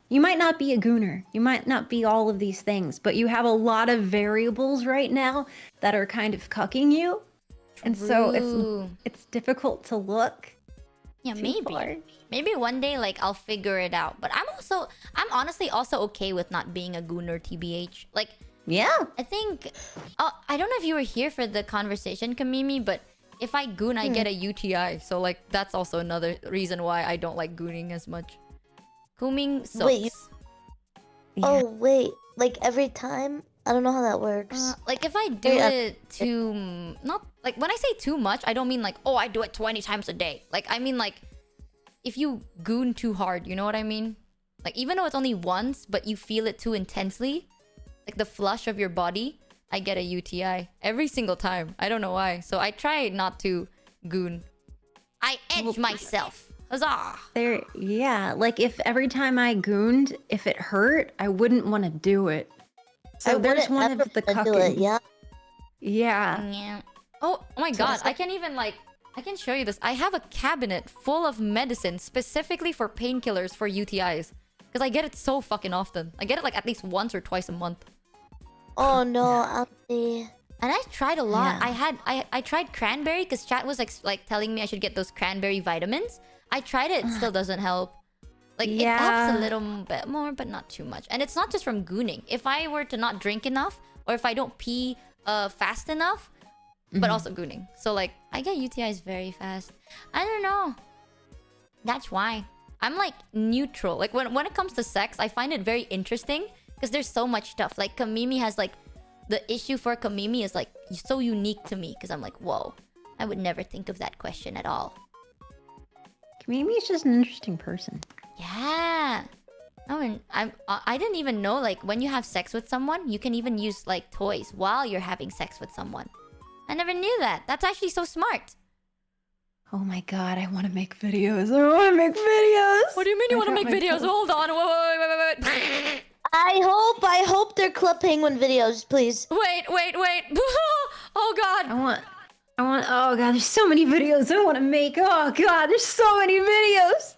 you might not be a gooner. You might not be all of these things, but you have a lot of variables right now that are kind of cucking you. And so True. it's difficult to look. Yeah, too maybe. far. Maybe one day like I'll figure it out. But I'm honestly also okay with not being a gooner, TBH. Like Yeah. I think I don't know if you were here for the conversation, Kamimi, but if I goon, I get a UTI. So like that's also another reason why I don't like gooning as much. Gooming sucks. Wait, Oh wait, like every time? I don't know how that works. Like if I do it too not like when I say too much, I don't mean like, oh, I do it 20 times a day. Like I mean like if you goon too hard, you know what I mean? Like even though it's only once, but you feel it too intensely, like the flush of your body, I get a UTI every single time. I don't know why. So I try not to goon. I edge myself. Huzzah! Yeah, like if every time I gooned, if it hurt, I wouldn't want to do it. So there's one of the cucking. Yeah. Yeah. Yeah. Oh my god, I can even like I can show you this. I have a cabinet full of medicine specifically for painkillers for UTIs. Because I get it so fucking often. I get it like at least once or twice a month. Oh no, Auntie. And I tried a lot. Yeah. I tried cranberry because chat was like telling me I should get those cranberry vitamins. I tried it, it still doesn't help. Like it helps a little bit more, but not too much. And it's not just from gooning. If I were to not drink enough, or if I don't pee fast enough, but also gooning. So like I get UTIs very fast. I don't know. That's why. I'm like neutral. Like when it comes to sex, I find it very interesting because there's so much stuff. Like Kamimi has like the issue for Kamimi is like so unique to me because I'm like, whoa, I would never think of that question at all. Kamimi's just an interesting person. Yeah. I mean, I didn't even know like when you have sex with someone, you can even use like toys while you're having sex with someone. I never knew that. That's actually so smart. Oh my god, I want to make videos. I want to make videos. What do you mean you want to make got my videos? phone. Hold on. Wait. I hope they're Club Penguin videos, please. Wait. Oh god. Oh god, there's so many videos I want to make. Oh god, there's so many videos.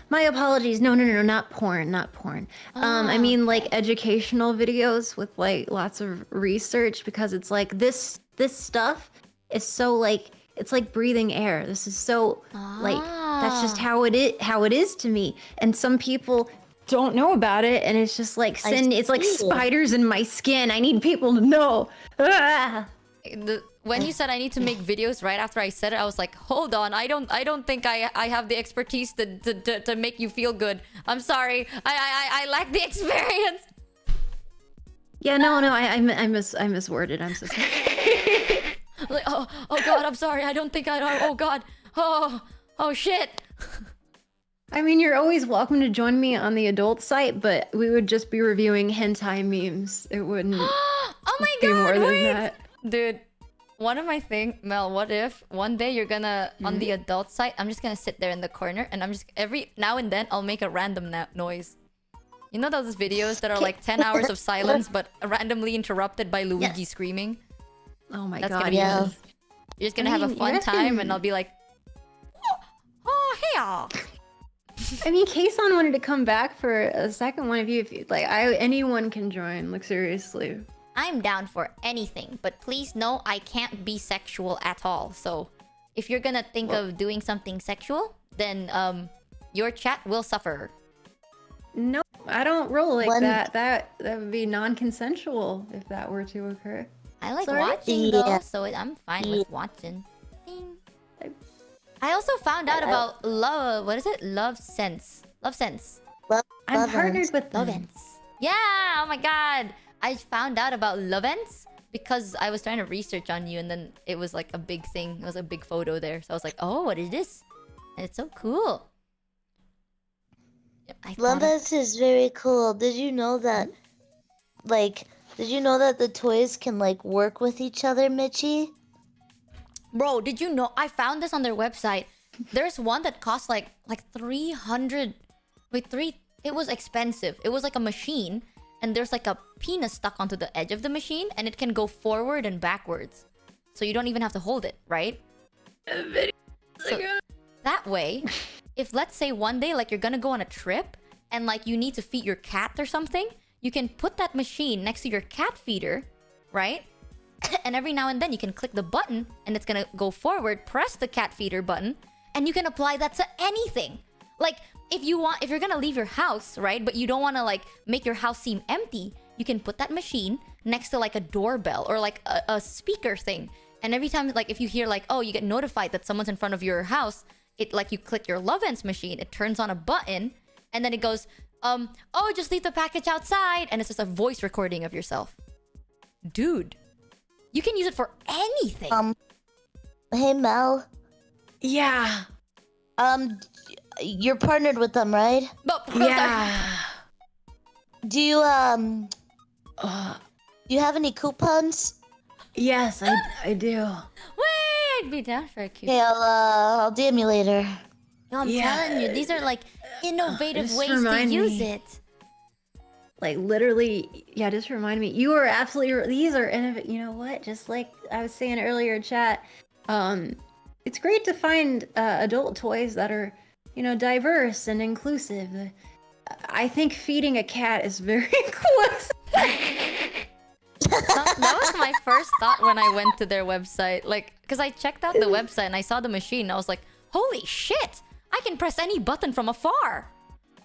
My apologies. No, not porn. I mean like educational videos with like lots of research because it's like this stuff is so like it's like breathing air. This is so like that's just how it is to me. And some people don't know about it and it's just like it's like spiders in my skin. I need people to know. When you said I need to make videos right after I said it, I was like, hold on, I don't think I have the expertise to make you feel good. I'm sorry. I lack the experience. Yeah, no, I misworded. I'm so sorry. Like, oh god, I'm sorry. I don't think oh god. Oh shit. I mean, you're always welcome to join me on the adult site, but we would just be reviewing hentai memes. It wouldn't oh my be more god, than wait. that. Dude, one of my thing, Mel, what if one day you're gonna on the adult site, I'm just gonna sit there in the corner and I'm just every now and then I'll make a random noise. You know those videos that are like 10 hours of silence but randomly interrupted by Luigi screaming? Oh my That's god, gonna be yeah. us. You're just gonna have a fun time and I'll be like, oh hey. I mean, Kason wanted to come back for a second one of you. If you like, anyone can join. Like seriously. I'm down for anything, but please know I can't be sexual at all. So if you're gonna think of doing something sexual, then your chat will suffer. No, I don't roll like that. That would be non-consensual if that were to occur. I like Sorry? watching though, Yeah. so I'm fine with watching. Ding. I also found out about love. What is it? Love Sense. I'm partnered with them. Lovens. Yeah. Oh my god. I found out about Lovens because I was trying to research on you, and then it was like a big thing. It was a big photo there, so I was like, "Oh, what is this?" And it's so cool. Yep, Lovens is very cool. Did you know that? Did you know that the toys can like work with each other, Mitchie? Bro, did you know I found this on their website? There's one that costs like 300. It was expensive. It was like a machine, and there's like a penis stuck onto the edge of the machine, and it can go forward and backwards. So you don't even have to hold it, right? So that way, if let's say one day like you're gonna go on a trip and like you need to feed your cat or something, you can put that machine next to your cat feeder, right? And every now and then you can click the button and it's gonna go forward, press the cat feeder button, and you can apply that to anything. Like if you're gonna leave your house, right? But you don't wanna like make your house seem empty, you can put that machine next to like a doorbell or like a speaker thing. And every time like if you hear like, oh, you get notified that someone's in front of your house, it like you click your Lovens machine, it turns on a button, and then it goes, oh, just leave the package outside, and it's just a voice recording of yourself. Dude. You can use it for anything. Hey Mel. Yeah. You're partnered with them, right? Yeah. Do you you have any coupons? Yes, I do. Wait, I'd be down for a cute. Okay, I'll DM you later. No, I'm telling you, these are like innovative just ways to remind use me. it. Like literally, yeah, just remind me. You are absolutely, these are innovative. You know what? Just like I was saying earlier, chat, it's great to find adult toys that are, you know, diverse and inclusive. I think feeding a cat is very inclusive. That was my first thought when I went to their website. Like, because I checked out the website and I saw the machine. I was like, holy shit! I can press any button from afar.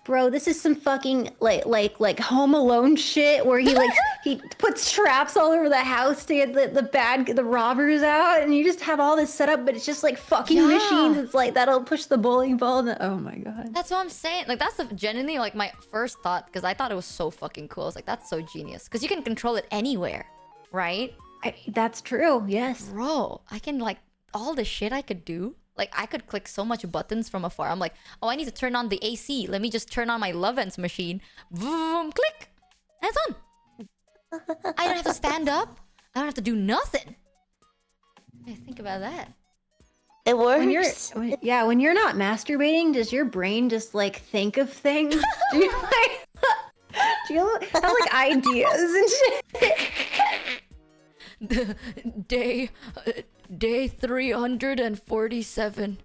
bro, this is some fucking like Home Alone shit where he like he puts traps all over the house to get the robbers out, and you just have all this set up, but it's just like fucking Yeah. machines. It's like that'll push the bowling ball. Oh my god. That's what I'm saying. Like, that's genuinely like my first thought, because I thought it was so fucking cool. I was like, that's so genius, because you can control it anywhere, right? That's true. Yes. Bro, I can like all the shit I could do. Like, I could click so much buttons from afar. I'm like, oh, I need to turn on the AC. Let me just turn on my Lovens machine. Boom, click, and it's on. I don't have to stand up. I don't have to do nothing. Okay, think about that. It works. When you're not masturbating, does your brain just like think of things? Do you like do you have like ideas and shit? Day 347.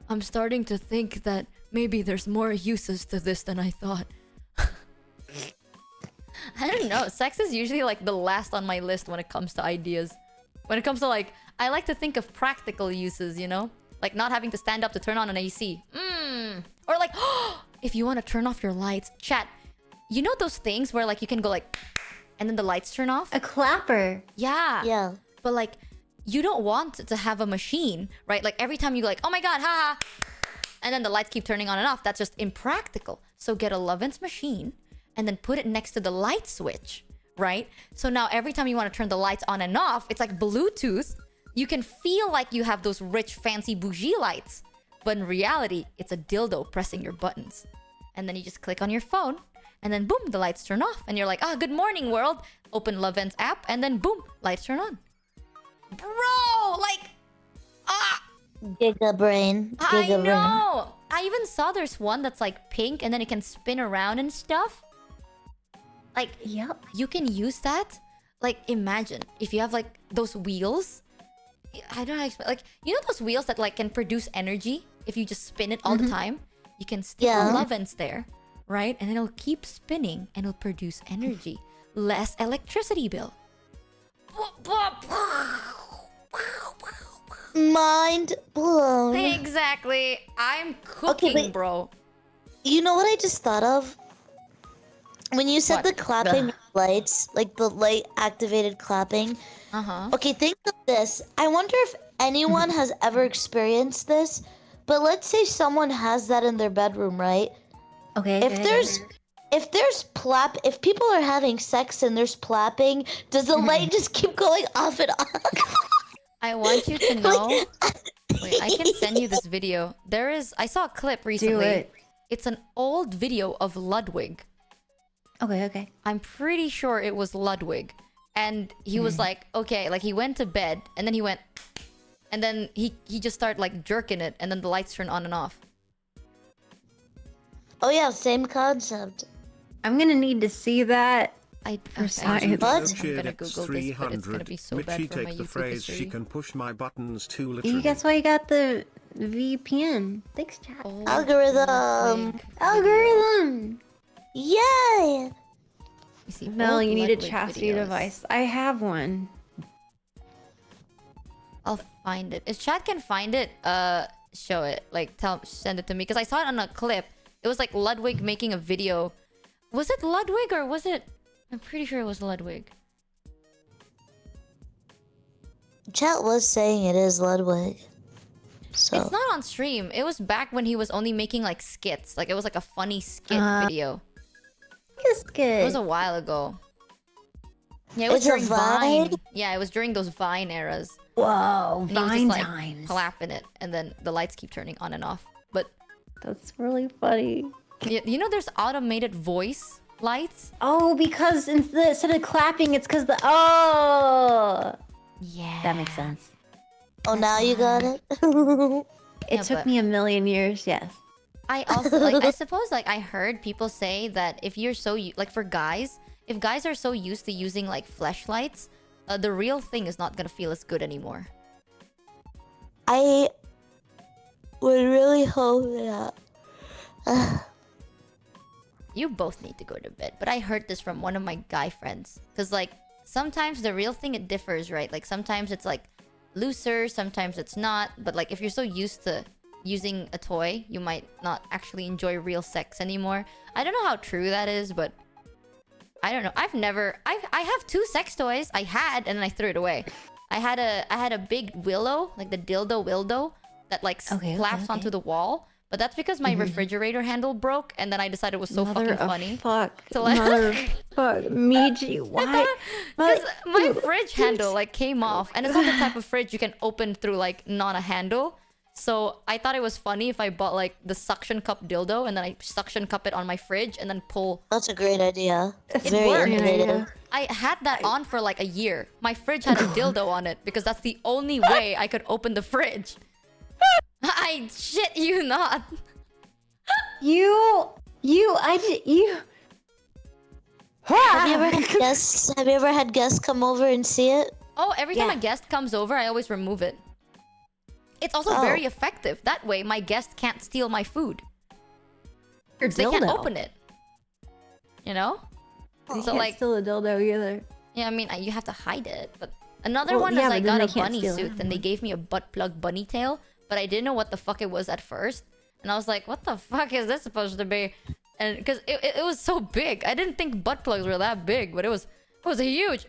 I'm starting to think that maybe there's more uses to this than I thought. I don't know. Sex is usually like the last on my list when it comes to ideas. When it comes to like, I like to think of practical uses, you know? Like not having to stand up to turn on an AC. Or like, if you want to turn off your lights. Chat, you know those things where like you can go like, and then the lights turn off? A clapper. Yeah. Yeah. But like, you don't want to have a machine, right? Like every time you go like, oh my god, haha, and then the lights keep turning on and off. That's just impractical. So get a Lovens machine and then put it next to the light switch, right? So now every time you want to turn the lights on and off, it's like Bluetooth. You can feel like you have those rich, fancy bougie lights. But in reality, it's a dildo pressing your buttons. And then you just click on your phone, and then boom, the lights turn off. And you're like, good morning, world. Open Lovens app, and then boom, lights turn on. Bro, like, Giga brain. I Giga brain. know. I even saw there's one that's like pink, and then it can spin around and stuff. Like, Yep. you can use that. Like, imagine if you have like those wheels. I don't know how to explain. Like, you know those wheels that like can produce energy if you just spin it all the time? You can stick Yeah. a Lovens there, right? And it'll keep spinning and it'll produce energy. Less electricity bill. Mind blown. Exactly. I'm cooking, wait. bro. You know what I just thought of? When you said What? the clapping lights, like the light activated clapping. Uh-huh. Okay, think of this. I wonder if anyone has ever experienced this, but let's say someone has that in their bedroom, right? Okay. If if people are having sex and there's plapping, does the light just keep going off and on? I want you to know. Wait, I can send you this video. I saw a clip recently. it. It's an old video of Ludwig. Okay. I'm pretty sure it was Ludwig. And he was like, okay, like he went to bed and then he went, and then he just started like jerking it, and then the lights turn on and off. Oh yeah, same concept. I'm gonna need to see that. I'm science. What? gonna Google this, but it's gonna be so Mitchie, bad for my take the YouTube phrase, she history. can push my buttons too literally. That's why you got the VPN. Thanks, chat. Old Algorithm. Ludwig Algorithm. Yay! Let me see, Mel, old you need a Ludwig chastity videos. device. I have one. I'll find it. If chat can find it, show it. Like, send it to me. Because I saw it on a clip. It was like Ludwig making a video. Was it Ludwig or was it... I'm pretty sure it was Ludwig. Chat was saying it is Ludwig. So It's not on stream. It was back when he was only making like skits. Like, it was like a funny skit video. It's good. It was a while ago. Yeah, it was It's a during Vine. Vine? Yeah, it was during those Vine eras. Whoa, And he was Vine just like times. clapping it, and then the lights keep turning on and off. But That's really funny. you know, there's automated voice lights. Oh, because instead of clapping, it's because the Yeah, that makes sense. oh, now you got it. It Yeah, took but- me a million years. Yes. I also like. I suppose like I heard people say that if you're so like for guys, if guys are so used to using like fleshlights, the real thing is not gonna feel as good anymore. I would really hope that. You both need to go to bed. But I heard this from one of my guy friends. Because, like, sometimes the real thing, it differs, right? Like, sometimes it's, like, looser. Sometimes it's not. But, like, if you're so used to using a toy, you might not actually enjoy real sex anymore. I don't know how true that is, but I don't know. I have 2 sex toys. I had, and then I threw it away. I had a big willow, like the dildo wildo, that like slaps onto the wall. But that's because my refrigerator handle broke, and then I decided it was so fucking funny. Fuck. So like, Michi, why? because my fridge handle like came off, and it's not the type of fridge you can open through like not a handle. So I thought it was funny if I bought like the suction cup dildo, and then I suction cup it on my fridge, and then pull. That's a great idea. Very worked. innovative. I had that on for like a year. My fridge had a dildo on it because that's the only way I could open the fridge. I shit you not. You. Have you ever had guests? Have you ever had guests come over and see it? Oh, every time a guest comes over, I always remove it. It's also very effective. That way, my guest can't steal my food. Your They can't dildo. open it. You know? You So can't like, steal a dildo either. yeah, I mean, you have to hide it. But another Well, one yeah, is I but then got they a can't bunny steal it. suit, and they gave me a butt plug bunny tail, but I didn't know what the fuck it was at first. And I was like, what the fuck is this supposed to be? And because it was so big. I didn't think butt plugs were that big, but it was huge.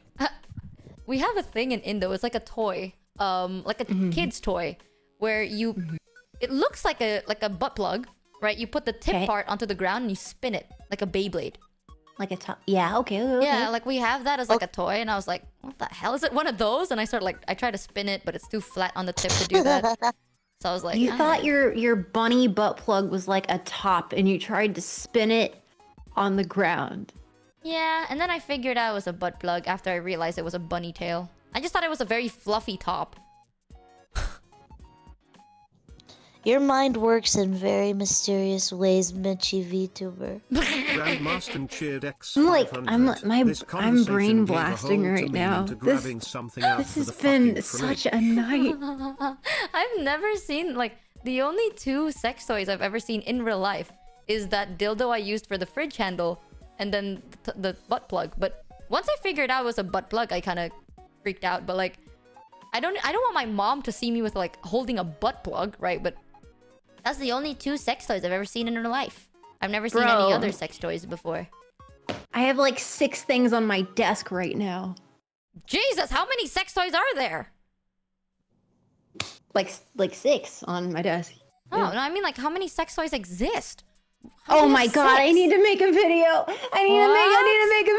We have a thing in Indo. It's like a toy, like a kid's toy, where you, it looks like a butt plug, right? You put the tip part onto the ground and you spin it like a Beyblade. Like a top. Yeah, okay. Yeah, like we have that as like a toy, and I was like, what the hell is it? One of those? And I started like, I tried to spin it, but it's too flat on the tip to do that. So I was like, You thought your bunny butt plug was like a top, and you tried to spin it on the ground. yeah. And then I figured out it was a butt plug after I realized it was a bunny tail. I just thought it was a very fluffy top. Your mind works in very mysterious ways, Mitchie VTuber. Grandmaster cheered X. I'm brain blasting right now. This has been such a night. I've never seen, like, the only 2 sex toys I've ever seen in real life is that dildo I used for the fridge handle, and then the butt plug. But once I figured out it was a butt plug, I kind of freaked out. But like, I don't want my mom to see me with like holding a butt plug, right? But that's the only 2 sex toys I've ever seen in her life. I've never seen any other sex toys before. I have like 6 things on my desk right now. Jesus, how many sex toys are there? Like 6 on my desk. Oh, no, I mean like how many sex toys exist? Oh my god, I need to make a video. I need to make a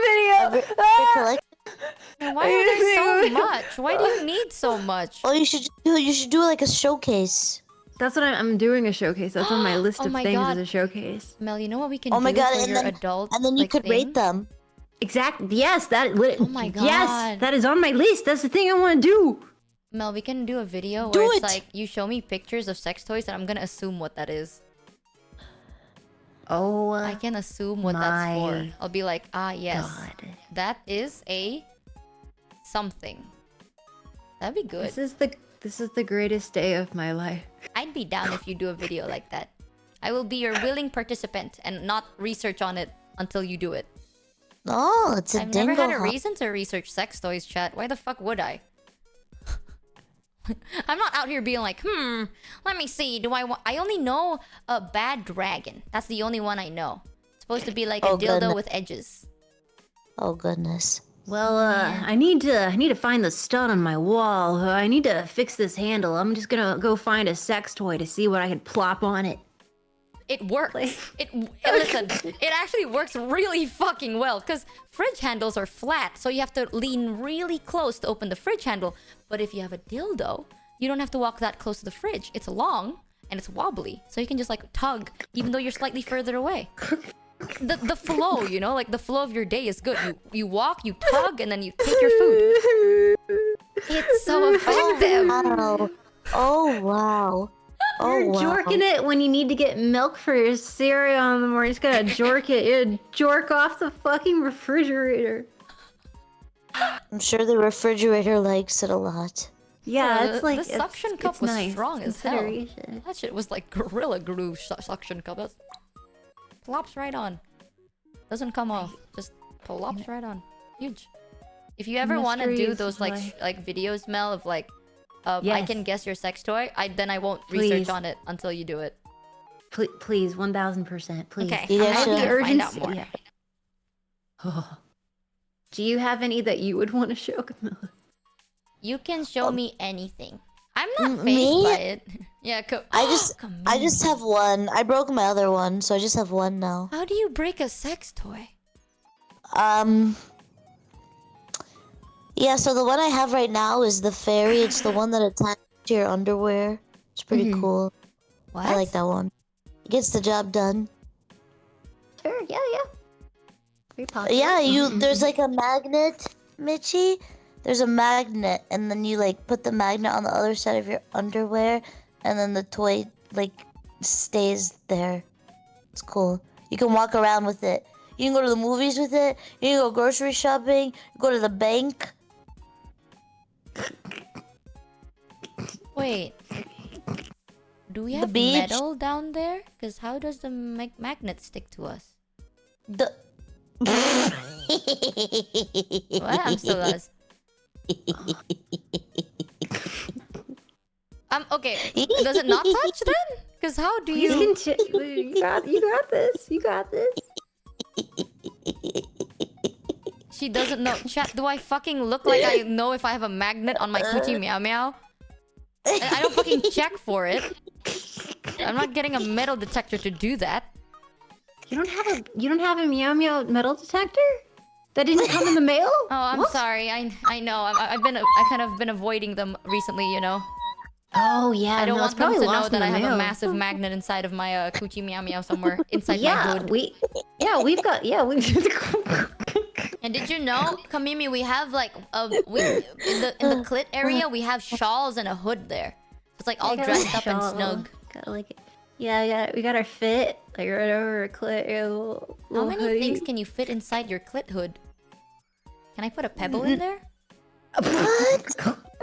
video. Why are there so much? Why do you need so much? Oh, you should do like a showcase. That's what I'm doing, a showcase. That's on my list Oh of my things God. as a showcase. Mel, you know what we can Oh my do god, for and your then adult and then you like, could thing? rate them. Exactly. Yes, that. Oh my Yes, God. that is on my list. That's the thing I want to do. Mel, we can do a video Do where it's it. like you show me pictures of sex toys and I'm gonna assume what that is. Oh, I can assume what that's for. my I'll be like, ah, yes, God. that is a something. That'd be good. This is the greatest day of my life. I'd be down if you do a video like that. I will be your willing participant and not research on it until you do it. Oh, it's a I've dingo. never had a hop. reason to research sex toys, chat. Why the fuck would I? I'm not out here being like, let me see. Do I want? I only know a bad dragon. That's the only one I know. It's supposed to be like a Oh, dildo goodness. with edges. Oh goodness. Well, I need to find the stud on my wall. I need to fix this handle. I'm just gonna go find a sex toy to see what I can plop on it. It works. Listen, it actually works really fucking well because fridge handles are flat, so you have to lean really close to open the fridge handle. But if you have a dildo, you don't have to walk that close to the fridge. It's long and it's wobbly, so you can just like tug even though you're slightly further away. The flow, you know, like the flow of your day is good. You walk, you tug, and then you take your food. It's so effective. Wow. Oh wow. Oh You're wow. jorking it when you need to get milk for your cereal in the morning. You just gotta jork it. You jork off the fucking refrigerator. I'm sure the refrigerator likes it a lot. Yeah, the- it's like the suction cup it's was nice. strong It's as hell. consideration. That shit was like Gorilla Glue suction cup. That plops right on. Doesn't come off. Just plops right on. Huge. If you ever want to do Mysteries those of like life. like videos, Mel, of like I Yes. can guess your sex toy, then I won't Please. research on it until you do it. Please, 1000%, please. Okay, You I'm guys gonna should. find out more. Yeah. Do you have any that you would want to show, Camilla? You can show me anything. I'm not phased me? by it. Yeah, I just have one. I broke my other one, so I just have one now. How do you break a sex toy? Yeah, so the one I have right now is the fairy. It's the one that attaches to your underwear. It's pretty cool. What? I like that one. It gets the job done. Sure, yeah. Very popular. Yeah, there's like a magnet, Mitchie. There's a magnet, and then you like put the magnet on the other side of your underwear, and then the toy like stays there. It's cool. You can walk around with it. You can go to the movies with it. You can go grocery shopping. Go to the bank. Wait. Do we The have beach? metal down there? Because how does the magnet stick to us? The What? I'm so lost. Okay. Does it not touch then? Because how do You you? can you got this. You got this. She doesn't know. Chat, do I fucking look like I know if I have a magnet on my coochie meow meow? And I don't fucking check for it. I'm not getting a metal detector to do that. You don't have a meow meow metal detector? That didn't come in the mail? Oh, I'm What? sorry. I know. I kind of been avoiding them recently. You know. Oh yeah, I don't no, want it's them probably to know lost that in I the have a mail. massive magnet inside of my coochie meow meow somewhere inside my Yeah, hood. we. And did you know, Kamimi, we have like in the clit area we have shawls and a hood there. It's like all dressed up and snug. Gotta like it. Yeah, we got our fit like right over our clit. Yeah, little How many hoodie. things can you fit inside your clit hood? Can I put a pebble in there?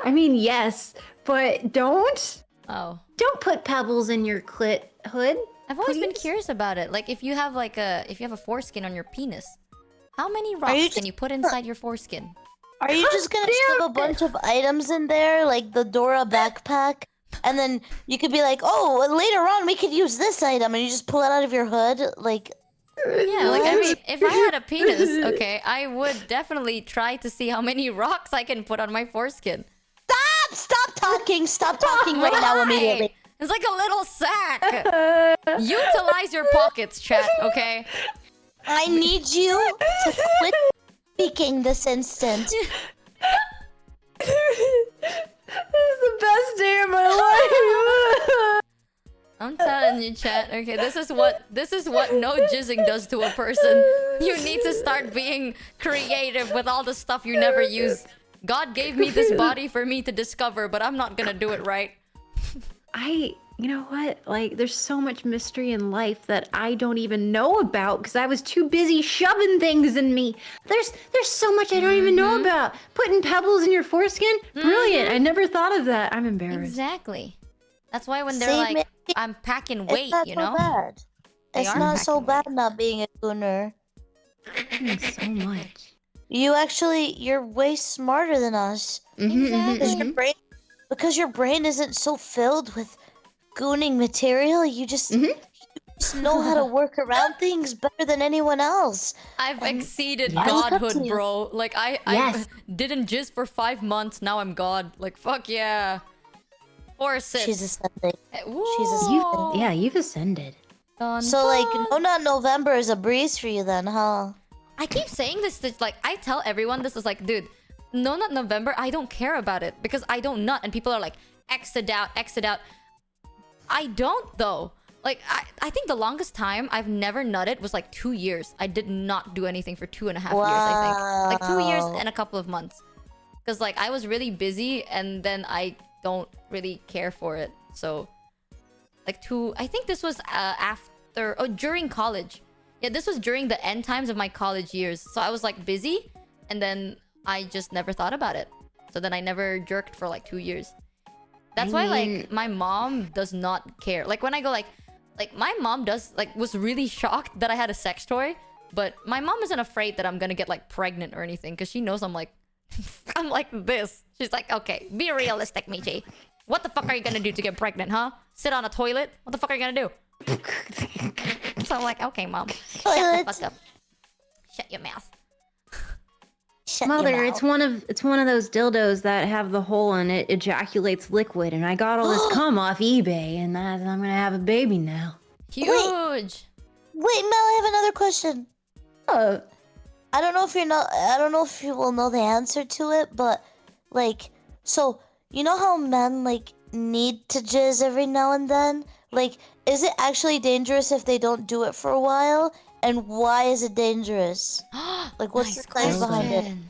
I mean, yes, but don't Oh. put pebbles in your clit hood. I've always been Please? curious about it. Like if you have a foreskin on your penis, how many rocks can you put inside your foreskin? Are you just gonna shove a bunch of items in there, like the Dora backpack? And then you could be like, oh, later on we could use this item, and you just pull it out of your hood, like. Yeah, like I mean, if I had a penis, okay, I would definitely try to see how many rocks I can put on my foreskin. Stop talking! Stop talking right now, immediately. It's like a little sack. Utilize your pockets, chat, okay? I need you to quit speaking this instant. This is the best day of my life. I'm telling you, chat. Okay, this is what no jizzing does to a person. You need to start being creative with all the stuff you never use. God gave me this body for me to discover, but I'm not gonna do it right. You know what? Like, there's so much mystery in life that I don't even know about because I was too busy shoving things in me. There's so much I don't even know about. Putting pebbles in your foreskin? Brilliant. I never thought of that. I'm embarrassed. Exactly. That's why when they're See, like, maybe I'm packing It's weight, not you so know? bad. They It's are not so packing bad weight. not being a gooner. So much. You're way smarter than us. Exactly. Because your brain isn't so filled with gooning material, you just know how to work around things better than anyone else. I've exceeded I look up to godhood, you. bro. Like I Yes. didn't jizz for 5 months. Now I'm god. Like fuck yeah. Or sis. She's ascending. Whoa. You've ascended. Dun, So like, dun. no, not November is a breeze for you then, huh? I keep saying this. Like I tell everyone this is like, dude, no nut November. I don't care about it because I don't nut, and people are like, exit out, exit out. I don't though. Like I think the longest time I've never nutted was like 2 years. I did not do anything for 2.5 years. I think like 2 years Wow. and a couple of months. Because like I was really busy and then I don't really care for it. So like I think this was during college. Yeah, this was during the end times of my college years. So I was like busy and then I just never thought about it. So then I never jerked for like 2 years. That's why like my mom does not care. Like when I go like my mom was really shocked that I had a sex toy, but my mom isn't afraid that I'm gonna get like pregnant or anything because she knows I'm like I'm like this. She's like, okay, be realistic, Michi. What the fuck are you gonna do to get pregnant, huh? Sit on a toilet? What the fuck are you gonna do? So I'm like, okay, mom. Shut the fuck up. Shut your mouth. Shut Mother, your it's mouth. one of those dildos that have the hole and it ejaculates liquid, and I got all this cum off eBay, and I'm gonna have a baby now. Huge. Wait, Mel, I have another question. I don't know if you will know the answer to it, but like, so you know how men like need to jizz every now and then? Like, is it actually dangerous if they don't do it for a while? And why is it dangerous? Like, what's Nice the science behind it? question.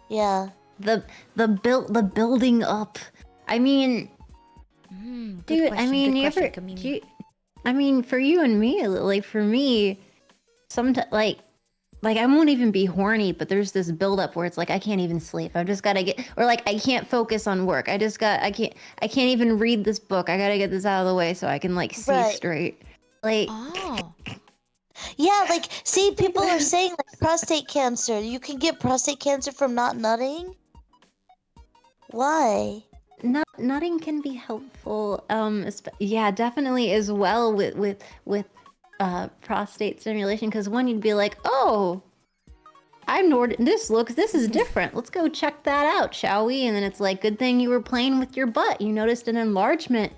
Yeah. The building up. I mean, Good dude. question, I mean, good you question, ever? Kamimi. I mean, for you and me, like for me, sometimes like I won't even be horny, but there's this buildup where it's like I can't even sleep. I've just gotta get, or like I can't focus on work. I can't even read this book. I gotta get this out of the way so I can like see Right. straight. Like, Oh. Yeah, like, see, people are saying like prostate cancer. You can get prostate cancer from not nutting. Why? nutting can be helpful. Yeah, definitely as well with prostate stimulation, because one, you'd be like, oh, this is different. Let's go check that out, shall we? And then it's like, good thing you were playing with your butt. You noticed an enlargement.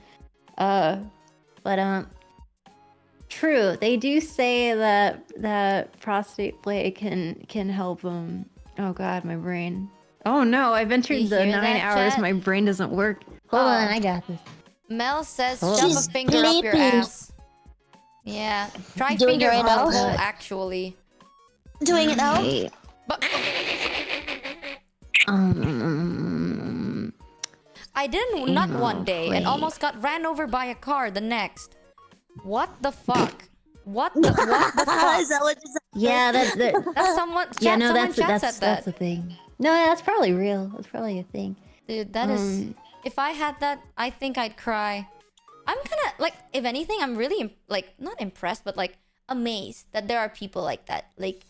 True. They do say that prostate play can help oh god, my brain. Oh no, I've entered You the hear 9 that, hours. chat? My brain doesn't work. Hold on, I got this. Mel says, Oh. shove a She's finger up your bleeping. ass. Yeah. Try Doing finger it right now? butthole, actually. Doing it now? Okay. But Um. I didn't nut one day and wait. almost got ran over by a car the next. What the fuck? What the fuck? Is that what you said? Yeah, That's someone. yeah, Chat, no, someone chat that's said a thing. No, that's probably real. That's probably a thing. Dude, that is. If I had that, I think I'd cry. I'm kind of like, if anything, I'm really like not impressed, but like amazed that there are people like that. Like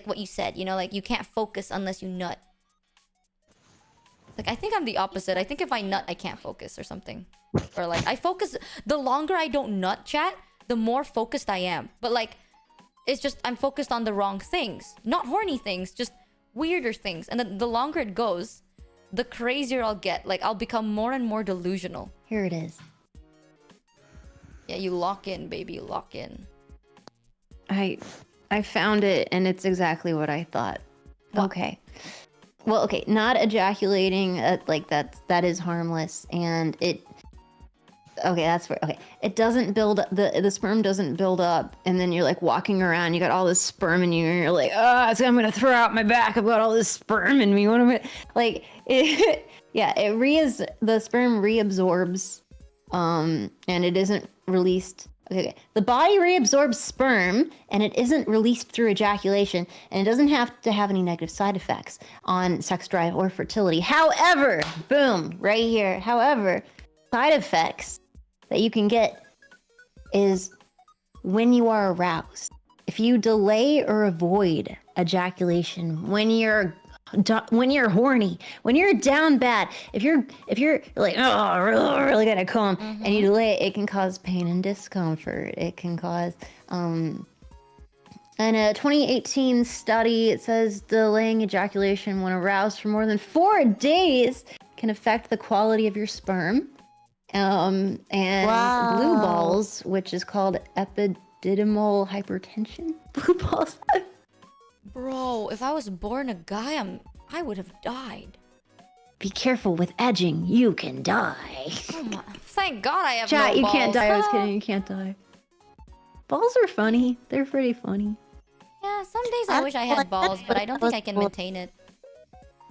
what you said, you know, like you can't focus unless you nut. Like I think I'm the opposite. I think if I nut, I can't focus or something. Or like I focus. The longer I don't nut, chat, the more focused I am. But like, it's just I'm focused on the wrong things, not horny things, just weirder things. And then the longer it goes, the crazier I'll get. Like I'll become more and more delusional. Here it is. Yeah, you lock in, baby, you lock in. I found it, and it's exactly what I thought. What? Okay. Well, okay, not ejaculating, like that is harmless, and it. Okay, it doesn't build up. The sperm doesn't build up, and then you're like walking around. You got all this sperm in you, and you're like, oh, so I'm gonna throw out my back. I've got all this sperm in me. What am I like? Yeah, the sperm reabsorbs, and it isn't released. Okay, the body reabsorbs sperm, and it isn't released through ejaculation, and it doesn't have to have any negative side effects on sex drive or fertility. However, boom, right here. However, side effects that you can get is when you are aroused. If you delay or avoid ejaculation when you're horny, when you're down bad, if you're like, oh, really gotta come, and you delay it, it can cause pain and discomfort. It can cause in a 2018 study, it says delaying ejaculation when aroused for more than 4 days can affect the quality of your sperm. And Wow. blue balls, which is called epididymal hypertension. Blue balls. Bro, if I was born a guy, I would have died. Be careful with edging. You can die. Oh my, thank God I have Chat, no you balls. can't die. I was kidding. You can't die. Balls are funny. They're pretty funny. Yeah, some days I wish I had balls, but I don't think I can maintain it.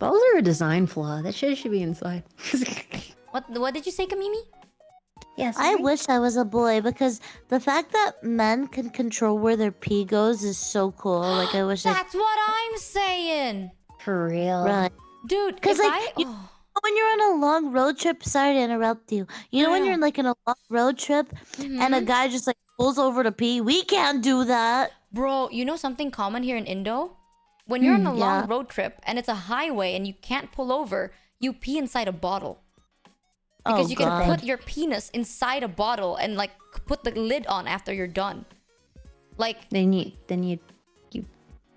Balls are a design flaw. That shit should be inside. What did you say, Kamimi? Yes. I wish I was a boy because the fact that men can control where their pee goes is so cool. Like I wish I That's what I'm saying. For real. right. Dude, 'Cause, if like, when you're on a long road trip, sorry to interrupt you. You know when you're like in a long road trip and a guy just like pulls over to pee? We can't do that. Bro, you know something common here in Indo? when you're on a long Yeah. road trip and it's a highway and you can't pull over, you pee inside a bottle. Because Oh you can god. put your penis inside a bottle and like put the lid on after you're done. Like, Then you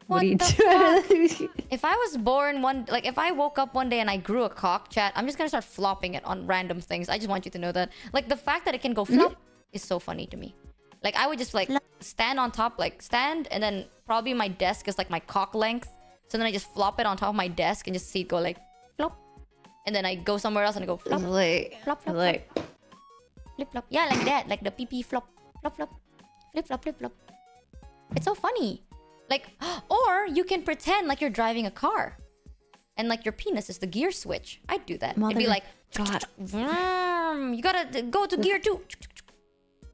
what do you the do? if I was born if I woke up one day and I grew a cock, chat, I'm just gonna start flopping it on random things. I just want you to know that. Like, the fact that it can go flop is so funny to me. Like, I would just like stand on top, like stand, and then probably my desk is like my cock length. So then I just flop it on top of my desk and just see it go like flop. And then I go somewhere else and I go flop, like flop, flop, like flip flop. Yeah, like that, like the pee flop, flop, flop, flip flop, flip flop. It's so funny. Like, or you can pretend like you're driving a car, and like your penis is the gear switch. I'd do that. It'd be like, God, vroom, you gotta go to gear 2.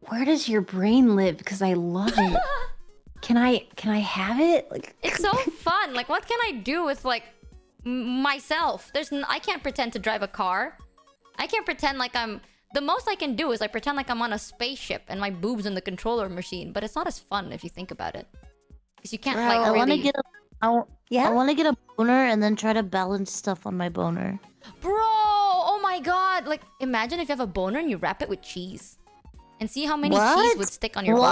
where does your brain live? Because I love it. Can I have it? Like, It's so fun. Like, what can I do with like myself? I can't pretend to drive a car. I can't pretend like I'm. The most I can do is like pretend like I'm on a spaceship and my boobs in the controller machine. But it's not as fun if you think about it, because you can't like I want to really. get a yeah. I want to get a boner and then try to balance stuff on my boner. Bro, oh my god. Like, imagine if you have a boner and you wrap it with cheese. And see how many cheese What? would stick on your boner.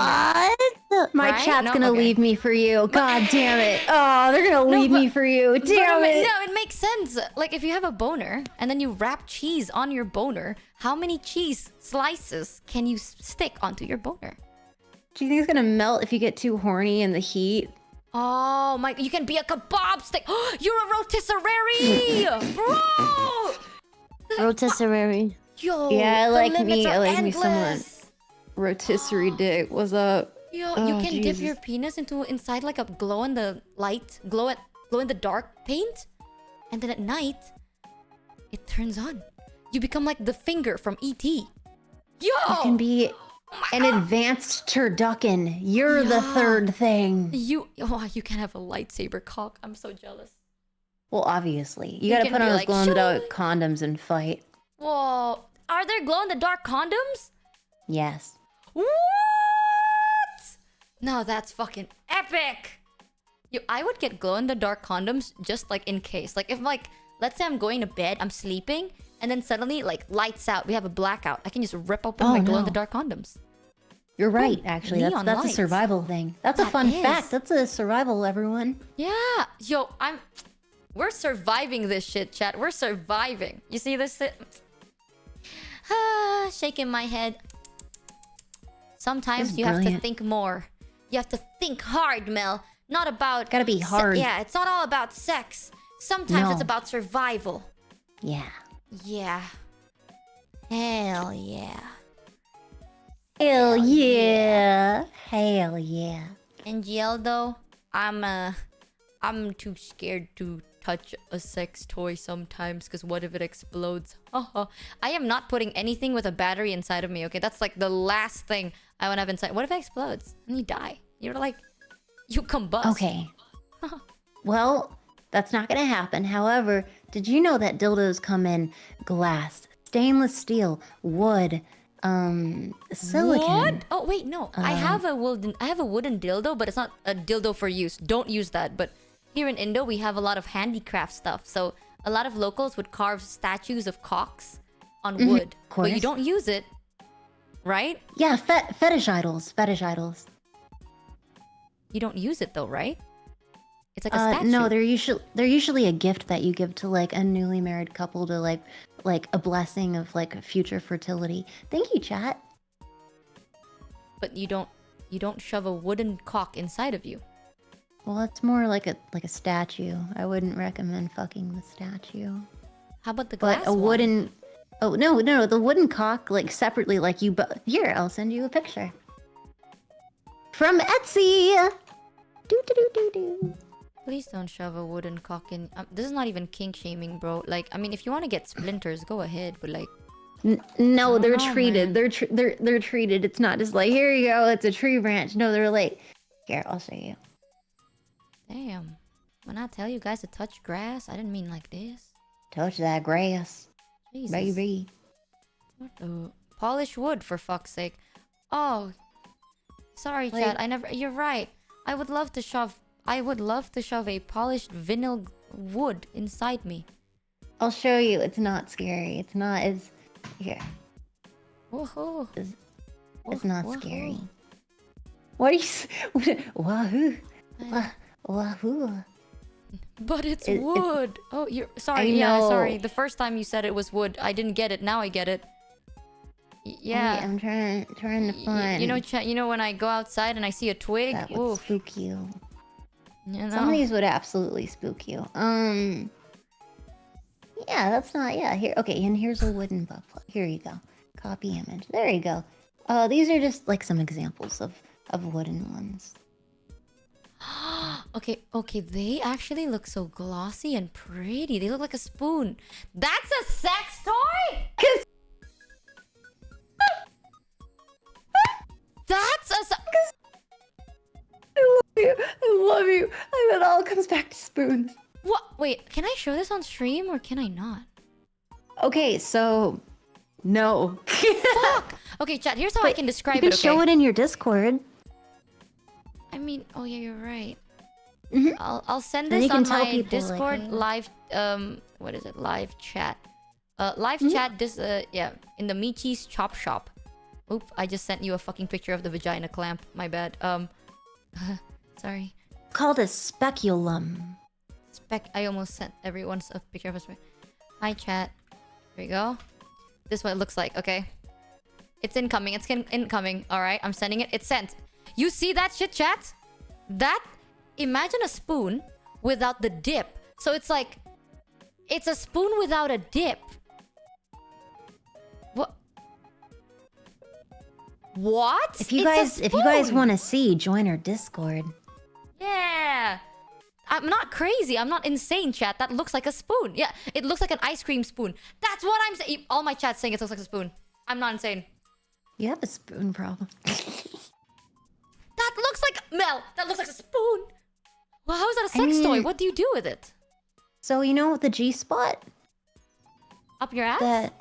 What? My Right? chat's No? gonna Okay. leave me for you. God damn it. Oh, they're gonna leave me for you. Damn it. No, it makes sense. Like, if you have a boner and then you wrap cheese on your boner, how many cheese slices can you stick onto your boner? Do you think it's gonna melt if you get too horny in the heat? Oh my, you can be a kebab stick. You're a rotisserie, bro. Rotisserie. Yo, Yeah, I the like limits me. are I like me someone. endless. Rotisserie dick. What's up? Yo, Oh, you can dip Jesus. your penis inside like a glow in the dark paint, and then at night, it turns on. You become like the finger from E.T. Yo, You can be an advanced turducken. You're the third thing. you can have a lightsaber cock. I'm so jealous. Well, obviously. You You gotta can put be on those like, glow-in-the-dark "Shoo!" condoms and fight. Whoa, are there glow in the dark condoms? Yes. What? No, that's fucking epic. I would get glow in the dark condoms just like in case. Like, if like, let's say I'm going to bed, I'm sleeping, and then suddenly like lights out, we have a blackout. I can just rip open Oh, my glow in no. the dark condoms. You're right, actually. That's neon that's a lights. survival thing. That's a That fun is. fact. That's a survival, everyone. Yeah, yo, we're surviving this shit, chat. We're surviving. You see this? Shaking my head. Sometimes This is you have to brilliant. think more. You have to think hard, Mel. Not about... Gotta be hard. Yeah, it's not all about sex. Sometimes it's No. about survival. Yeah. Yeah. Hell yeah. Hell yeah. Hell yeah. And Gieldo, I'm too scared to touch a sex toy sometimes, because what if it explodes? I am not putting anything with a battery inside of me, okay? That's like the last thing I want to have inside. What if it explodes and you die? You're like, you combust. Okay. Well, that's not gonna happen. However, did you know that dildos come in glass, stainless steel, wood, silicon? What? Oh wait, no. I have a wooden dildo, but it's not a dildo for use. Don't use that. But here in Indo, we have a lot of handicraft stuff. So a lot of locals would carve statues of cocks on wood, but you course. don't use it, right? Yeah, fetish idols. Fetish idols. You don't use it though, right? It's like a statue. No, they're usually a gift that you give to like a newly married couple to like a blessing of like future fertility. Thank you, chat. But you don't shove a wooden cock inside of you. Well, it's more like a statue. I wouldn't recommend fucking the statue. How about the glass But a wooden. Oh no, the wooden cock like separately, like you. Here, I'll send you a picture. From Etsy. Do do do do do. Please don't shove a wooden cock in. This is not even kink shaming, bro. Like, I mean, if you want to get splinters, go ahead. But like, No, they're know, treated. man. They're treated. It's not just like here you go. It's a tree branch. No, they're like here. I'll show you. damn. When I tell you guys to touch grass, I didn't mean like this. Touch that grass, Jesus. baby. What the? Polish wood, for fuck's sake. Oh, sorry, Like- Chad. You're right. I would love to shove I would love to shove a polished vinyl wood inside me. I'll show you. It's not scary. It's not as... Here. Woohoo. It's not Woohoo. scary. What are you... Wahoo. Wahoo. But it's It- wood. Oh, you're I sorry. Yeah, know. sorry. The first time you said it was wood, I didn't get it. Now I get it. Yeah. Wait, I'm trying to find... You know when I go outside and I see a twig? that would Oof. spook you. You Some of know? these would absolutely spook you. Yeah, that's not... Yeah, here... Okay, and here's a wooden butt plug. Here you go. Copy image. There you go. These are just, like, some examples of wooden ones. Okay, they actually look so glossy and pretty. They look like a spoon. That's a sex toy? That's a I love you. And it all comes back to spoons. What? Wait, can I show this on stream or can I not? Okay, so... No. Okay, chat, here's how I can describe You can it, okay? show it in your Discord. I mean, oh yeah, you're right. Mhm. I'll send Then this you can on tell my people, like, Discord hey. live what is it? Live chat. Live chat this yeah, in the Michi's chop shop. Oop, I just sent you a fucking picture of the vagina clamp. My bad. Sorry. Called a speculum. I almost sent everyone a picture of a spec. Hi chat. Here we go. This is what it looks like, okay? It's incoming. It's incoming. Alright, I'm sending it. It's sent. You see that shit, chat? That... Imagine a spoon without the dip. So it's like... It's a spoon without a dip. What? What? If you It's a guys spoon! want to see, join our Discord. Yeah. I'm not crazy. I'm not insane, chat. That looks like a spoon. Yeah, it looks like an ice cream spoon. That's what I'm saying. All my chat's saying it looks like a spoon. I'm not insane. You have a spoon problem. That looks like... Mel, that looks like a spoon. Well, how is that a I sex toy? mean- What do you do with it? So you know the G spot? Up your ass? That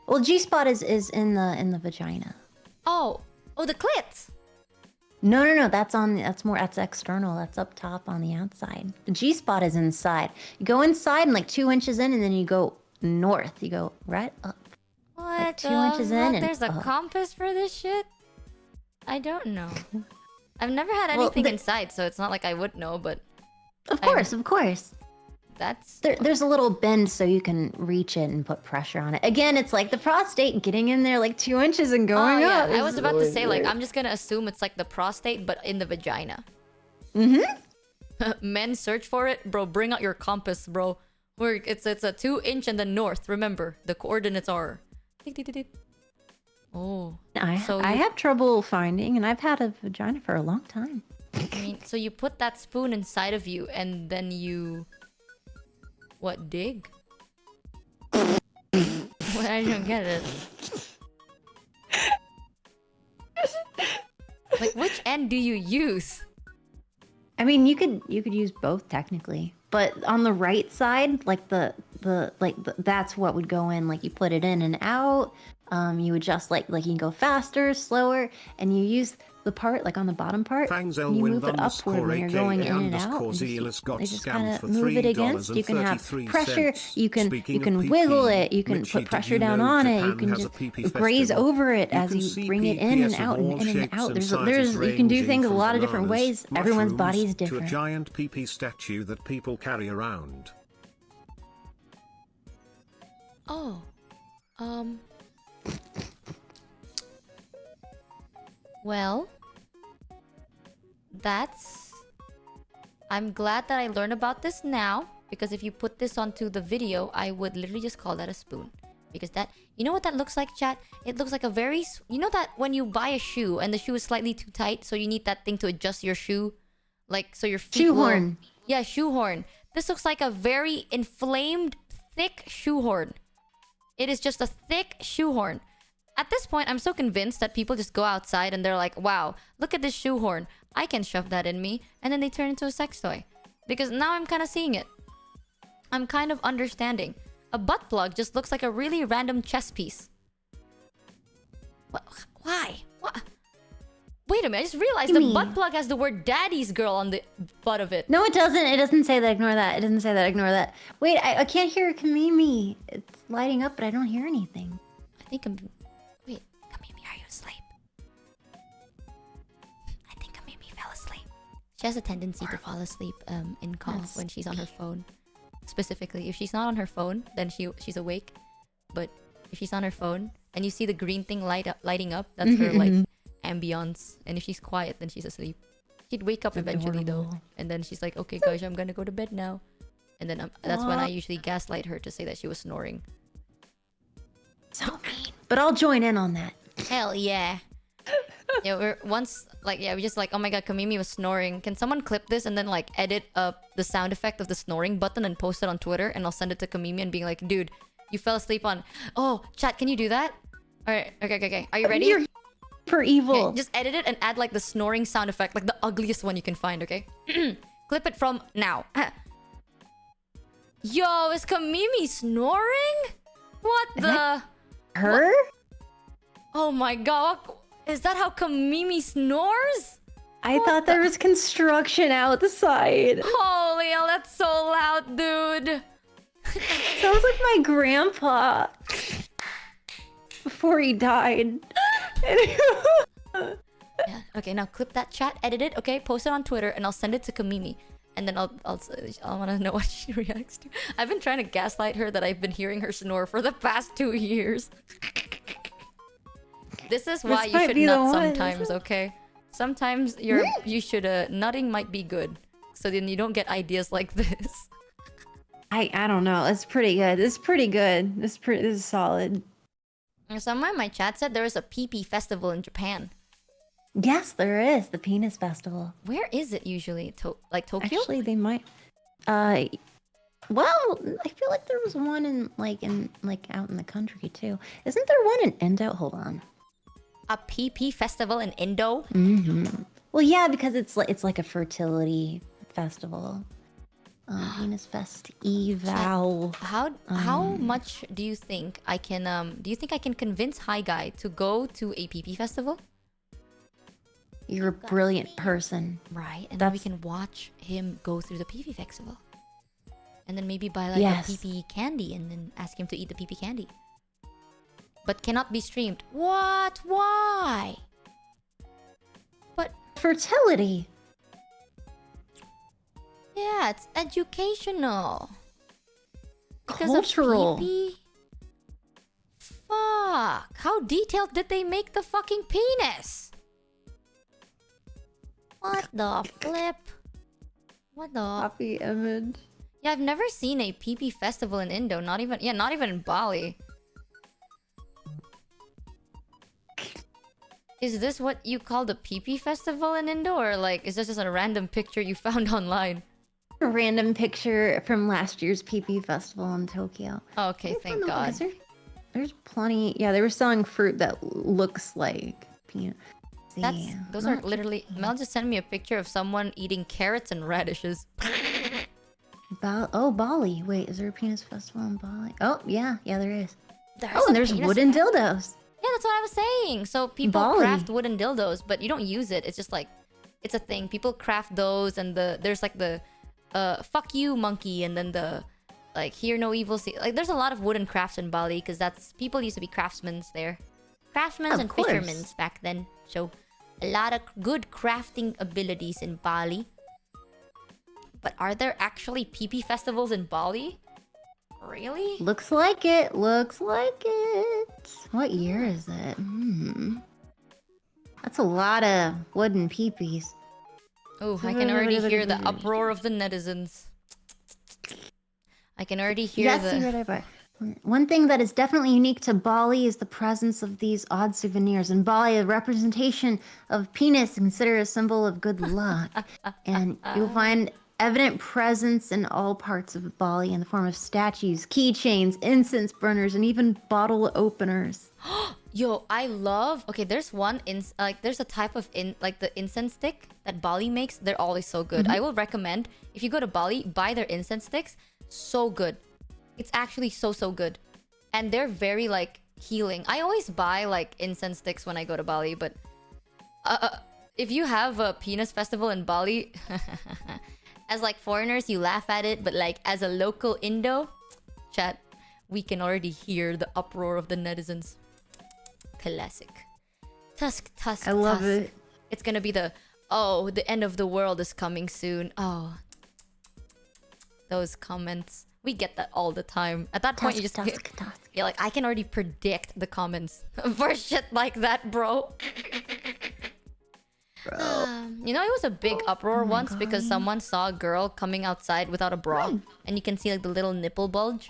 well, G spot is in the vagina. Oh, the clit. No. That's external. That's up top on the outside. The G spot is inside. You go inside and like 2 inches in, and then you go north. You go right up. What? 2 inches in and There's a up. compass for this shit? I don't know. I've never had Well, anything inside, so it's not like I would know, but Of course. that's... There's a little bend so you can reach it and put pressure on it. Again, it's like the prostate getting in there like 2 inches and Oh, going yeah. up. I was about to say, like, weird. I'm just gonna assume it's like the prostate, but in the vagina. Mm-hmm. Men search for it, bro. Bring out your compass, bro. It's a 2-inch in the north. Remember, the coordinates are. Oh, I So you- have trouble finding, and I've had a vagina for a long time. I mean, so you put that spoon inside of you, and then you, what, dig? Well, I don't get it. Like, which end do you use? I mean, you could use both technically, but on the right side, like that's what would go in. Like you put it in and out. You adjust like you can go faster, slower, and you use the part like on the bottom part. Fangs And you move it Elwind upward when you're going in and out. _AKA And Zeal has got you just scammed kind for of move it against. You can have $3.33. pressure. You can Speaking of wiggle PP, it. You can Richie, put did pressure you down know on it. You Japan can has a just PP graze festival? over it You as can you see bring it in and PPS of out all and in and shapes out. and There's sizes you can do ranging things a from lot of different bananas, ways. Everyone's mushrooms, body is to a different. giant PP statue that people carry around. Oh, well, I'm glad that I learned about this now, because if you put this onto the video, I would literally just call that a spoon. Because you know what that looks like, chat? It looks like a very... You know that when you buy a shoe and the shoe is slightly too tight, so you need that thing to adjust your shoe? Like, so your feet Shoehorn. Yeah, shoehorn. This looks like a very inflamed, thick shoehorn. It is just a thick shoehorn. At this point, I'm so convinced that people just go outside and they're like, wow, look at this shoehorn. I can shove that in me. And then they turn into a sex toy. Because now I'm kind of seeing it. I'm kind of understanding. A butt plug just looks like a really random chess piece. Why? What? Wait a minute, I just realized Gimme. the butt plug has the word daddy's girl on the butt of it. No, it doesn't. It doesn't say that. Ignore that. It doesn't say that. Ignore that. Wait, I can't hear Kamimi. It's lighting up, but I don't hear anything. I think wait, Kamimi, are you asleep? I think Kamimi fell asleep. She has a tendency to fall asleep in call when she's on her phone. Specifically, if she's not on her phone, then she's awake. But if she's on her phone and you see the green thing lighting up, that's her like ambience. And if she's quiet, then she's asleep. She'd wake up eventually though, and then she's like, "Okay, guys, I'm gonna go to bed now." And then that's when I usually gaslight her to say that she was snoring. So mean. But I'll join in on that. Hell yeah. Yeah, we just like, oh my god, Kamimi was snoring. Can someone clip this and then like edit up the sound effect of the snoring button and post it on Twitter, and I'll send it to Kamimi and being like, dude, you fell asleep on. Oh, chat, can you do that? All right, okay. Are you ready? You're for evil. Okay, just edit it and add like the snoring sound effect, like the ugliest one you can find. Okay, clip it from now. Yo, is Kamimi snoring? What the? Her? What? Oh my god. Is that how Kamimi snores? I thought there was construction outside. Holy hell, that's so loud, dude. Sounds like my grandpa before he died. Yeah. Okay, now clip that chat, edit it, okay? Post it on Twitter, and I'll send it to Kamimi. And then I'll want to know what she reacts to. I've been trying to gaslight her that I've been hearing her snore for the past 2 years. This is why you should nut sometimes, okay? Sometimes you should nutting might be good, so then you don't get ideas like this. I don't know. It's pretty good. This is solid. Someone in my chat said there was a PP festival in Japan. Yes, there is the penis festival. Where is it usually? Like Tokyo? Actually, they might. Well, I feel like there was one in out in the country too. Isn't there one in Indo? Hold on. A PP festival in Indo? Well, yeah, because it's like a fertility festival. Penis Fest eval. How much do you think I can convince Hi Guy to go to a PP festival? You're a brilliant person. Right, and then we can watch him go through the PP festival. And then maybe buy like a PP candy and then ask him to eat the PP candy. But cannot be streamed. What? Why? But fertility. Yeah, it's educational. Because Cultural. of PP? Fuck. How detailed did they make the fucking penis? What the flip? What the? Copy image. Yeah, I've never seen a PP festival in Indo. Not even in Bali. Is this what you call the PP festival in Indo, or like is this just a random picture you found online? A random picture from last year's PP festival in Tokyo. Oh, okay, thank God. There's plenty. Yeah, they were selling fruit that looks like peanut. Those are literally. Mel just sent me a picture of someone eating carrots and radishes. Bali. Wait, is there a penis festival in Bali? Oh, yeah, there is. And there's wooden dildos. Yeah, that's what I was saying. So people craft wooden dildos, but you don't use it. It's just like, it's a thing. People craft those, and there's like the, fuck you monkey, and then the, like, hear no evil. Like, there's a lot of wooden crafts in Bali, because people used to be craftsmen there. Craftsmen and fishermen back then. So, a lot of good crafting abilities in Bali. But are there actually PP festivals in Bali? Really? Looks like it. What year is it? That's a lot of wooden peepees. Oh, I can already hear the uproar of the netizens. I can already hear One thing that is definitely unique to Bali is the presence of these odd souvenirs. In Bali, a representation of penis is considered a symbol of good luck. And you'll find evident presence in all parts of Bali in the form of statues, keychains, incense burners, and even bottle openers. Yo, I love... Okay, there's there's a type of the incense stick that Bali makes. They're always so good. I will recommend, if you go to Bali, buy their incense sticks. So good. It's actually so good. And they're very, like, healing. I always buy, like, incense sticks when I go to Bali, but... if you have a penis festival in Bali, as like foreigners, you laugh at it, but like as a local Indo, chat, we can already hear the uproar of the netizens. Classic. Tusk. I love it. It's gonna be the the end of the world is coming soon. Oh, those comments. We get that all the time. At that point, you just you're like, I can already predict the comments for shit like that, bro. You know, it was a big uproar once because someone saw a girl coming outside without a bra, and you can see like the little nipple bulge.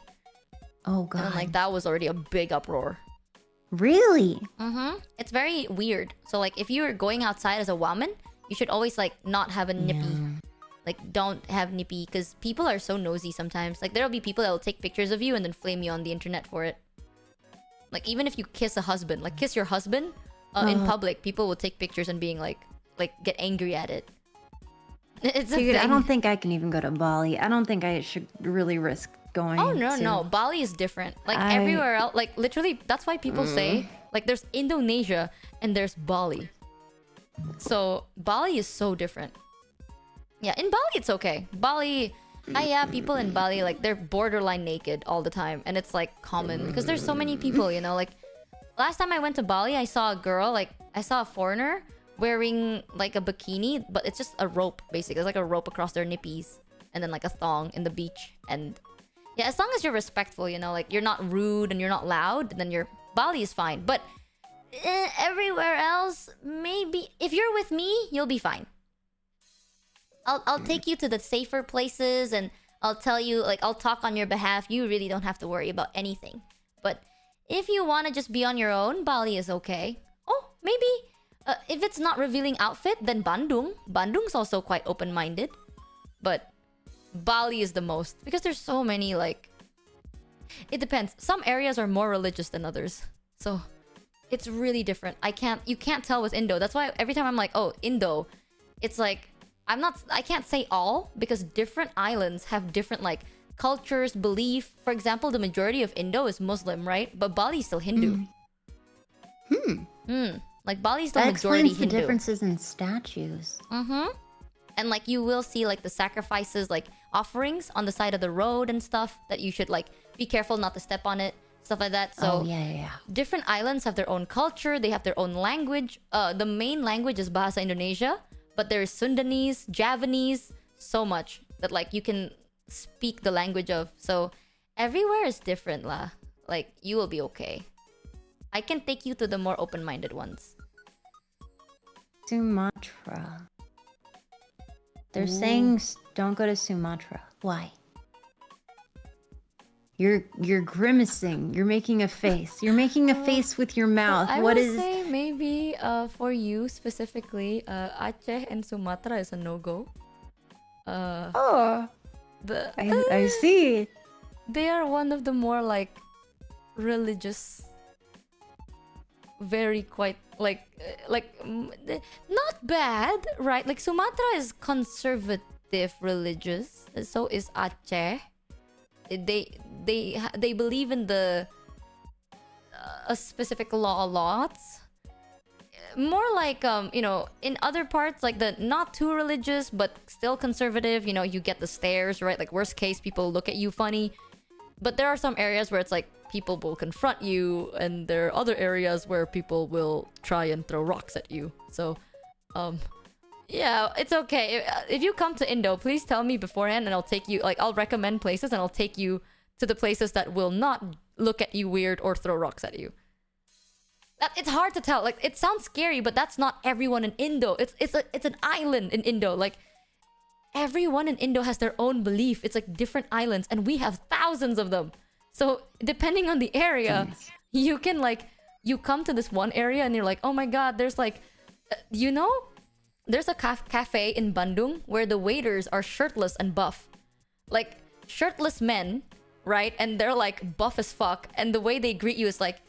Oh god. And like that was already a big uproar. Really? It's very weird. So like, if you're going outside as a woman, you should always like not have a nippy. Yeah. Like, don't have nippy, because people are so nosy sometimes. Like, there'll be people that will take pictures of you and then flame you on the internet for it. Like, even if you kiss a husband, like kiss your husband in public, people will take pictures and being like get angry at it. It's a Dude, I thing. don't think I can even go to Bali. I don't think I should really risk going. Oh no, Bali is different. Like everywhere else, like literally, that's why people say like there's Indonesia and there's Bali. So Bali is so different. Yeah, in Bali it's okay. Bali, yeah, people in Bali like they're borderline naked all the time, and it's like common because there's so many people, you know. Like last time I went to Bali, I saw a girl, like I saw a foreigner wearing like a bikini, but it's just a rope basically. It's like a rope across their nippies, and then like a thong in the beach. And yeah, as long as you're respectful, you know, like you're not rude and you're not loud, then your Bali is fine. But everywhere else, maybe if you're with me, you'll be fine. I'll take you to the safer places, and I'll tell you, like, I'll talk on your behalf. You really don't have to worry about anything. But if you want to just be on your own, Bali is okay. Oh, maybe if it's not revealing outfit, then Bandung. Bandung's also quite open-minded. But Bali is the most, because there's so many, like... It depends. Some areas are more religious than others. So it's really different. You can't tell with Indo. That's why every time I'm like, oh, Indo, it's like... I can't say all, because different islands have different like cultures, belief. For example, the majority of Indo is Muslim, right? But Bali is still Hindu. Like Bali is still That majority explains the Hindu. differences in statues. And like you will see like the sacrifices, like offerings on the side of the road and stuff that you should like be careful not to step on it, stuff like that. So yeah. different islands have their own culture, they have their own language. The main language is Bahasa Indonesia, but there's Sundanese, Javanese, so much that like you can speak the language of. So everywhere is different lah. Like you will be okay. I can take you to the more open-minded ones. Sumatra. They're saying don't go to Sumatra. Why? You're grimacing. You're making a face. You're making a face with your mouth. I What would is? say maybe for you specifically, Aceh and Sumatra is a no-go. Oh, The I see. they are one of the more like religious, very quite not bad, right? Like Sumatra is conservative religious, so is Aceh. They believe in the a specific laws. More like you know, in other parts like the not too religious but still conservative, you know, you get the stares, right? Like worst case people look at you funny. But there are some areas where it's like people will confront you, and there are other areas where people will try and throw rocks at you. So yeah, it's okay. If you come to Indo, please tell me beforehand, and I'll take you, like I'll recommend places and I'll take you to the places that will not look at you weird or throw rocks at you. It's hard to tell. Like it sounds scary, but that's not everyone in Indo. It's an island in Indo. Like everyone in Indo has their own belief. It's like different islands, and we have thousands of them. So depending on the area, you can like you come to this one area and you're like, oh my god, there's like you know, there's a cafe in Bandung where the waiters are shirtless and buff, like shirtless men, right? And they're like buff as fuck, and the way they greet you is like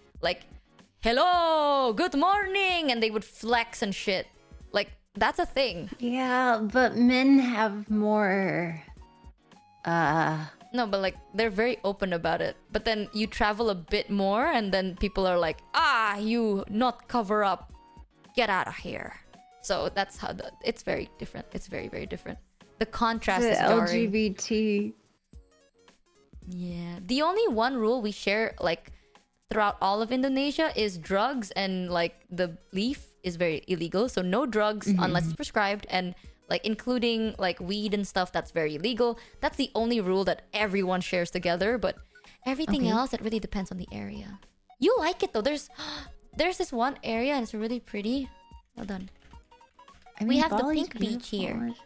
hello, good morning, and they would flex and shit. Like that's a thing. Yeah, but men have more. No, but like they're very open about it. But then you travel a bit more, and then people are like, you not cover up, get out of here. So that's how it's very different. It's very, very different. The contrast The is jarring. LGBT. Yeah. The only one rule we share like throughout all of Indonesia is drugs, and like the leaf is very illegal. So no drugs unless it's prescribed, and like including like weed and stuff that's very illegal. That's the only rule that everyone shares together, but everything else, it really depends on the area. You like it though. There's this one area and it's really pretty. Well done. I We mean, have the Bali's pink beach here. beautiful.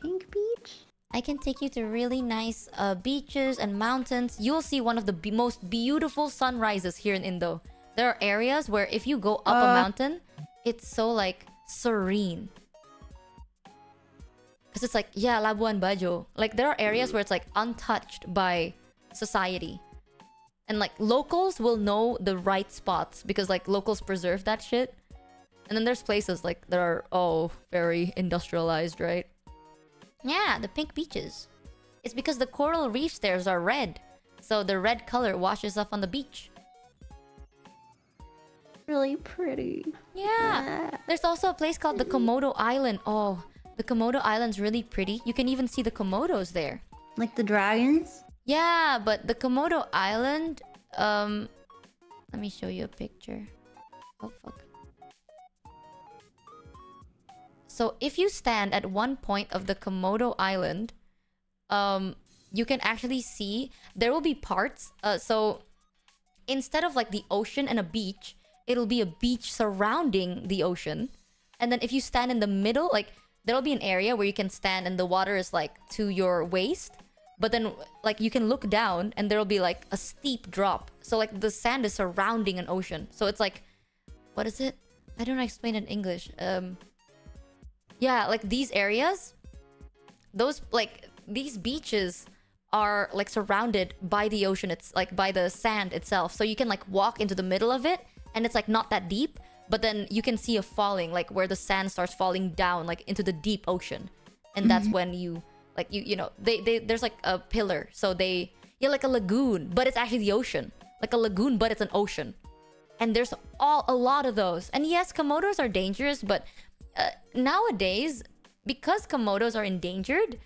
Pink beach? I can take you to really nice beaches and mountains. You'll see one of the most beautiful sunrises here in Indo. There are areas where if you go up a mountain, it's so like serene. Because it's like, yeah, Labuan Bajo. Like there are areas where it's like untouched by society. And like locals will know the right spots because like locals preserve that shit. And then there's places like that are, very industrialized, right? Yeah, the pink beaches. It's because the coral reefs there are red. So the red color washes off on the beach. Really pretty. Yeah. There's also a place called the Komodo Island. Oh, the Komodo Island's really pretty. You can even see the Komodos there. Like the dragons? Yeah, but the Komodo Island, let me show you a picture. Oh, fuck. So if you stand at one point of the Komodo Island, you can actually see there will be parts. So instead of like the ocean and a beach, it'll be a beach surrounding the ocean. And then if you stand in the middle, like there'll be an area where you can stand and the water is like to your waist. But then like you can look down and there'll be like a steep drop. So like the sand is surrounding an ocean. So it's like, what is it? I don't know how to explain it in English. Yeah, like these areas, these beaches are like surrounded by the ocean. It's like by the sand itself. So you can like walk into the middle of it and it's like not that deep, but then you can see a falling, like where the sand starts falling down like into the deep ocean. And that's when you like you know, there's like a pillar. So like a lagoon, but it's actually the ocean. Like a lagoon, but it's an ocean. And there's a lot of those. And yes, Komodos are dangerous, but nowadays, because Komodos are endangered,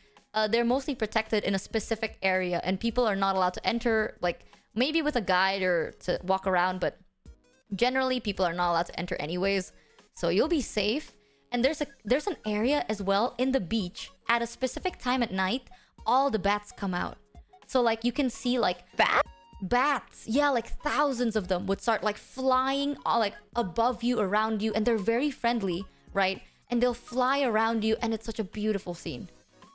they're mostly protected in a specific area, and people are not allowed to enter, like maybe with a guide or to walk around, but generally people are not allowed to enter anyways. So you'll be safe. And there's an area as well in the beach at a specific time at night, all the bats come out. So like you can see like bats, yeah, like thousands of them would start like flying like above you, around you, and they're very friendly, right? And they'll fly around you, and it's such a beautiful scene.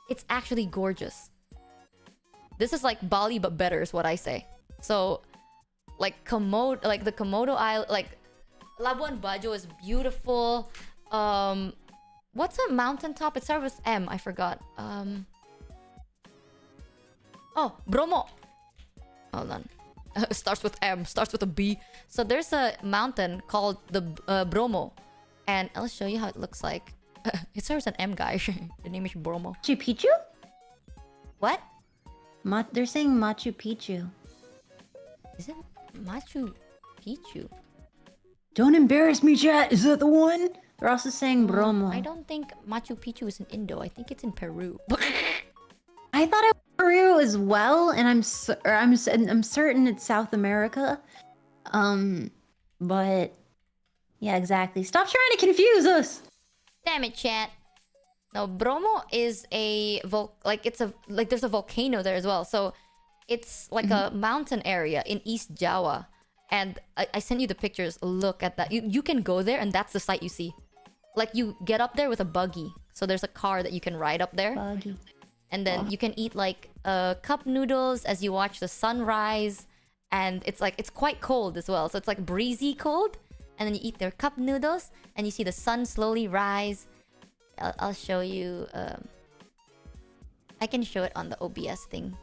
It's actually gorgeous. This is like Bali but better is what I say. So like the Komodo Island, like Labuan Bajo is beautiful. What's a mountaintop? It starts with M, I forgot. Bromo. Hold on. Starts with M, starts with a B. So there's a mountain called the Bromo. And I'll show you how it looks like. It starts with an M, guys. The name is Bromo. Machu Picchu? What? They're saying Machu Picchu. Is it Machu Picchu? Don't embarrass me, chat. Is that the one? They're also saying Bromo. I don't think Machu Picchu is in Indo. I think it's in Peru. I thought it was Peru as well, and I'm certain it's South America. But yeah, exactly. Stop trying to confuse us. Damn it, chat. No, Bromo is there's a volcano there as well. So it's like a mountain area in East Java. And I sent you the pictures. Look at that. You can go there and that's the sight you see. Like you get up there with a buggy. So there's a car that you can ride up there. Buggy. And then you can eat like cup noodles as you watch the sunrise. And it's quite cold as well. So it's like breezy cold. And then you eat their cup noodles and you see the sun slowly rise. I'll show you. I can show it on the OBS thing,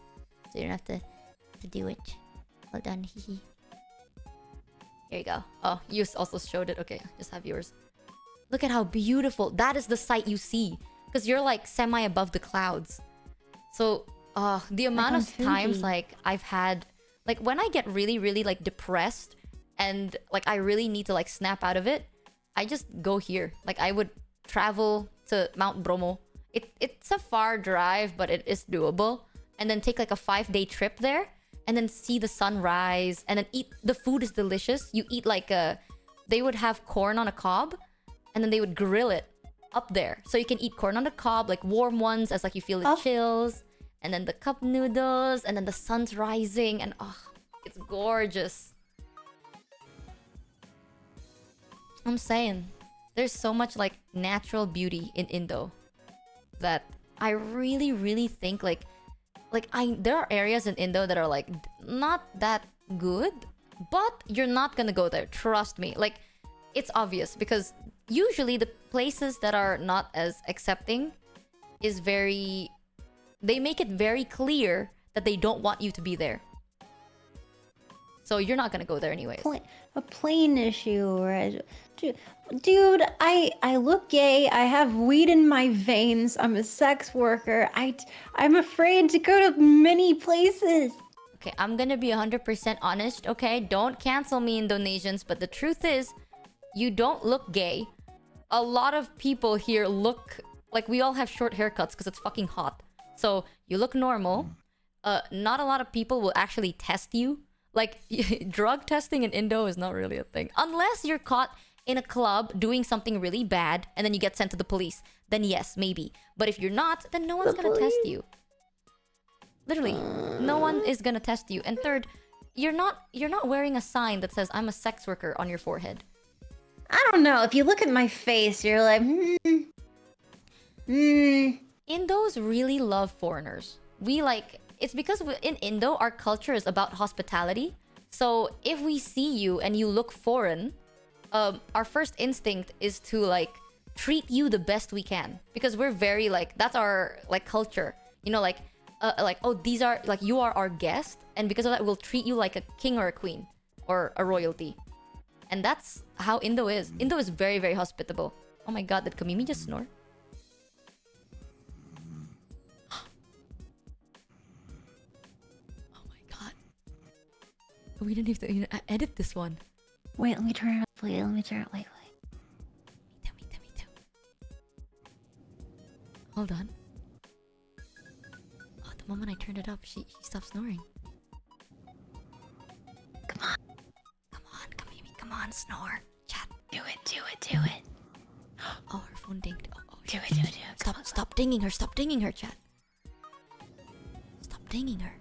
so you don't have to do it. Hold on, hee. Here you go. Oh, you also showed it. Okay, just have yours. Look at how beautiful. That is the sight you see, because you're like semi above the clouds. So, the amount of times like I've had, like when I get really, really like depressed. And like I really need to like snap out of it, I just go here. Like I would travel to Mount Bromo. It's a far drive, but it is doable. And then take like a 5-day trip there, and then see the sunrise, and then eat. The food is delicious. You eat like they would have corn on a cob, and then they would grill it up there. So you can eat corn on the cob, like warm ones, as like you feel the chills, and then the cup noodles, and then the sun's rising, and it's gorgeous. I'm saying, there's so much like natural beauty in Indo that I really, really think like there are areas in Indo that are like not that good, but you're not gonna go there. Trust me. Like, it's obvious because usually the places that are not as accepting is they make it very clear that they don't want you to be there. So you're not gonna go there anyways. A plain issue, or dude, I look gay. I have weed in my veins. I'm a sex worker. I'm afraid to go to many places. Okay, I'm gonna be 100% honest, okay? Don't cancel me, Indonesians, but the truth is, you don't look gay. A lot of people here look like we all have short haircuts because it's fucking hot. So you look normal. Not a lot of people will actually test you. Like, drug testing in Indo is not really a thing. Unless you're caught in a club doing something really bad and then you get sent to the police. Then yes, maybe. But if you're not, then no one's gonna test you. Literally, no one is gonna test you. And third, you're not wearing a sign that says I'm a sex worker on your forehead. I don't know. If you look at my face, you're like, Indos really love foreigners. It's because in Indo, our culture is about hospitality. So if we see you and you look foreign, our first instinct is to like treat you the best we can, because we're very like, that's our like culture. You know, like oh, these are like, you are our guest, and because of that, we'll treat you like a king or a queen or a royalty. And that's how Indo is. Indo is very, very hospitable. Oh my god, did Kamimi just snore? We didn't have to edit this one. wait, let me turn it up. Wait, Me too. Hold on. Oh, the moment I turned it up, she stopped snoring. Come on, Kamimi, come on, snore. Chat. Do it. Oh, her phone dinged. Oh, Do it. Stop dinging her, chat. Stop dinging her.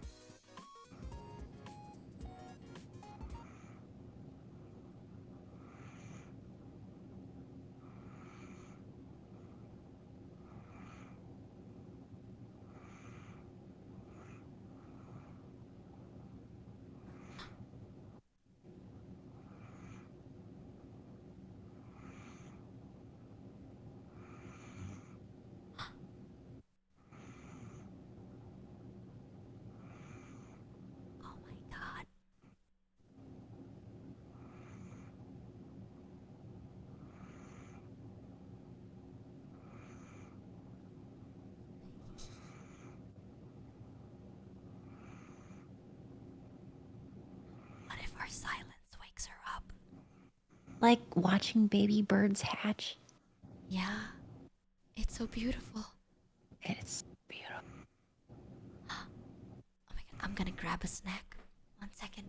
Oh my god. What if our silence wakes her up? Like watching baby birds hatch. Yeah. It's so beautiful. It's beautiful. Oh my god, I'm gonna grab a snack. 1 second.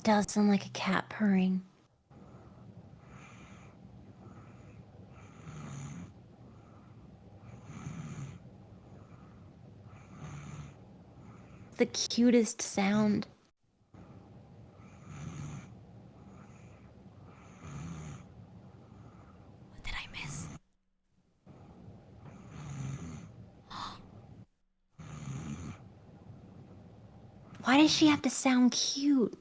does sound like a cat purring. The cutest sound. What did I miss? Why does she have to sound cute?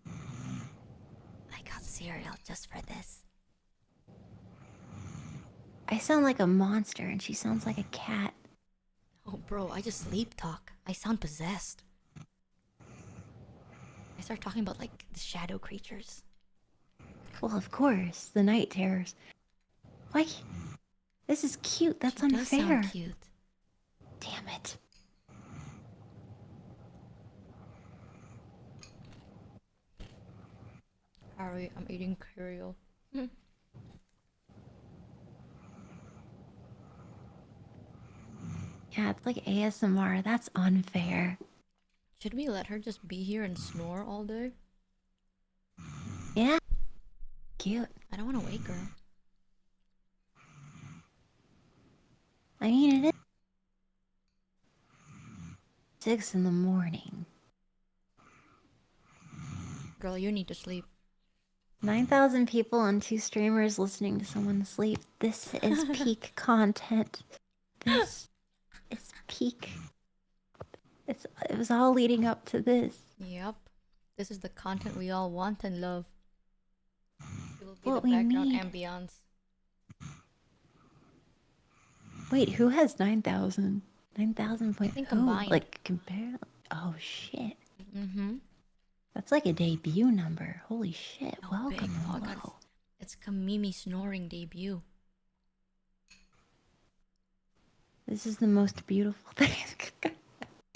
I got cereal just for this. I sound like a monster and she sounds like a cat. Oh, bro, I just sleep talk. I sound possessed. I start talking about like the shadow creatures. Well, of course, the night terrors. Why? This is cute. That's She does unfair. sound cute. Damn it. Harry, I'm eating cereal. Yeah, it's like ASMR. That's unfair. Should we let her just be here and snore all day? Yeah. Cute. I don't want to wake her. I mean, it is 6 in the morning. Girl, you need to sleep. 9,000 people and 2 streamers listening to someone sleep. This is peak content. This is peak. It was all leading up to this. Yep. This is the content we all want and love. It will be What the we background need. ambience. Wait, who has 9,000? 9,000 point. think Oh, combined. like compare. Oh shit. Mm-hmm. That's like a debut number. Holy shit. Oh, Welcome. big. Oh, God. Hello. It's CAMIMIR snoring debut. This is the most beautiful thing.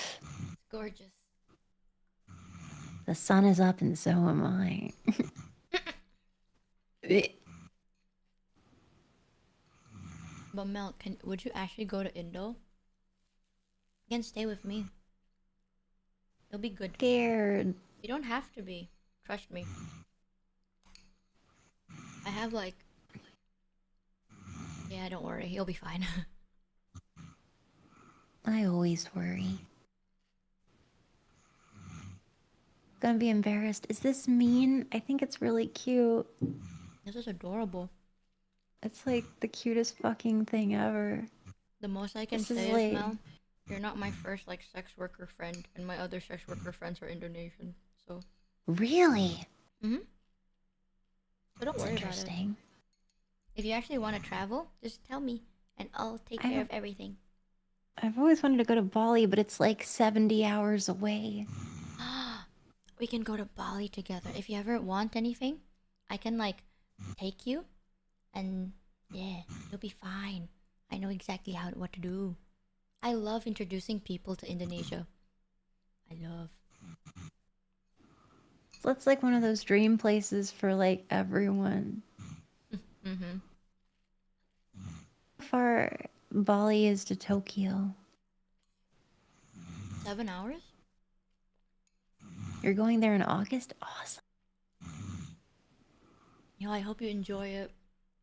It's gorgeous. The sun is up and so am I. But Mel, would you actually go to Indo? You can stay with me. It'll be good. Scared. You don't have to be. Trust me. I have like... Yeah, don't worry. You'll be fine. I always worry. Gonna be embarrassed. Is this mean? I think it's really cute. This is adorable. It's like the cutest fucking thing ever. The most I can This is say like- is, Mel, you're not my first like sex worker friend, and my other sex worker friends are Indonesian. So, Really? so don't That's worry about it. interesting. If you actually want to travel, just tell me, and I'll take I care have- of everything. I've always wanted to go to Bali, but it's like 70 hours away. We can go to Bali together. If you ever want anything, I can like take you, and yeah, you'll be fine. I know exactly what to do. I love introducing people to Indonesia. I love. So it's like one of those dream places for like everyone. Mm-hmm. How far Bali is to Tokyo? 7 hours? You're going there in August? Awesome. Yeah, I hope you enjoy it.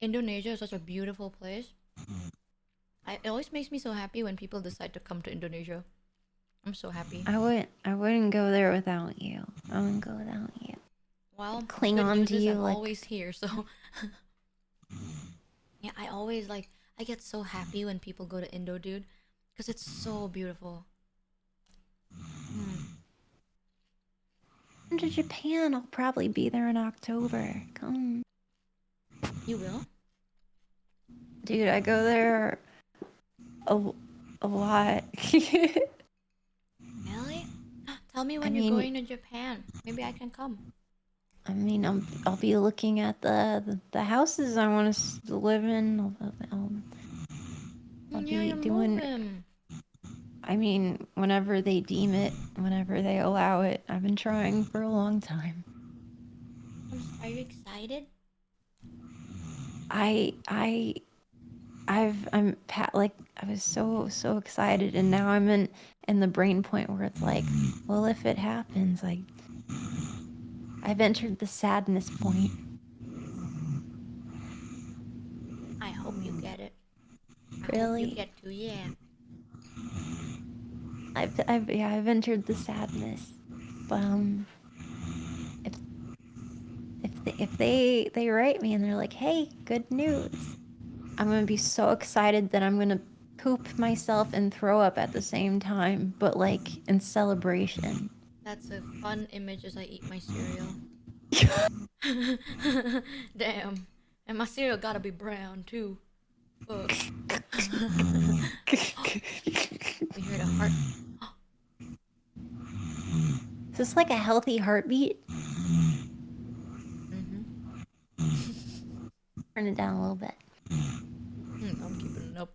Indonesia is such a beautiful place. It always makes me so happy when people decide to come to Indonesia. I'm so happy. I wouldn't go there without you. I wouldn't go without you. Well, cling good on news to is you I'm like- always here, so yeah, I always like I get so happy when people go to Indo, dude, because it's so beautiful. Come to Japan. I'll probably be there in October. Come. You will? Dude, I go there a lot. Really? Tell me when I you're mean- going to Japan. Maybe I can come. I mean, I'll be looking at the houses I want to live in. I'll Yeah, be you're doing. moving. I mean, whenever they deem it, whenever they allow it. I've been trying for a long time. Are you excited? Like I was so excited, and now I'm in the brain point where it's like, well, if it happens, like I've entered the sadness point. I hope you get it. I hope you Really? get to, yeah. I've entered the sadness. But if they write me and they're like, hey, good news, I'm gonna be so excited that I'm gonna poop myself and throw up at the same time, but like in celebration. That's a fun image as I eat my cereal. Damn. And my cereal gotta be brown too. Fuck. We heard a heart. Is this like a healthy heartbeat? Turn it down a little bit. I'm keeping it up.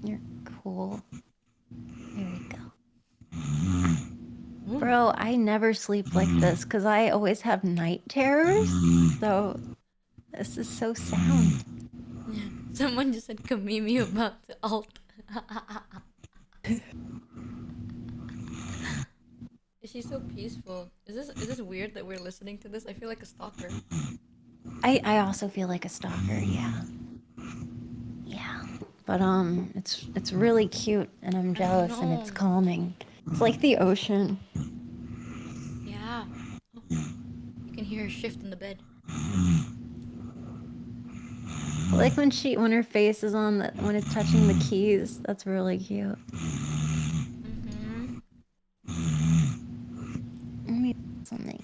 You're cool. There we go. Bro, I never sleep like this because I always have night terrors. So this is so sound. Yeah. Someone just said Kamimi about to alt. She's so peaceful. Is this weird that we're listening to this? I feel like a stalker. I also feel like a stalker, yeah. Yeah. But it's really cute and I'm jealous and it's know. calming. It's like the ocean. Yeah. Oh. You can hear her shift in the bed. Like when her face is on when it's touching the keys. That's really cute. Let me something.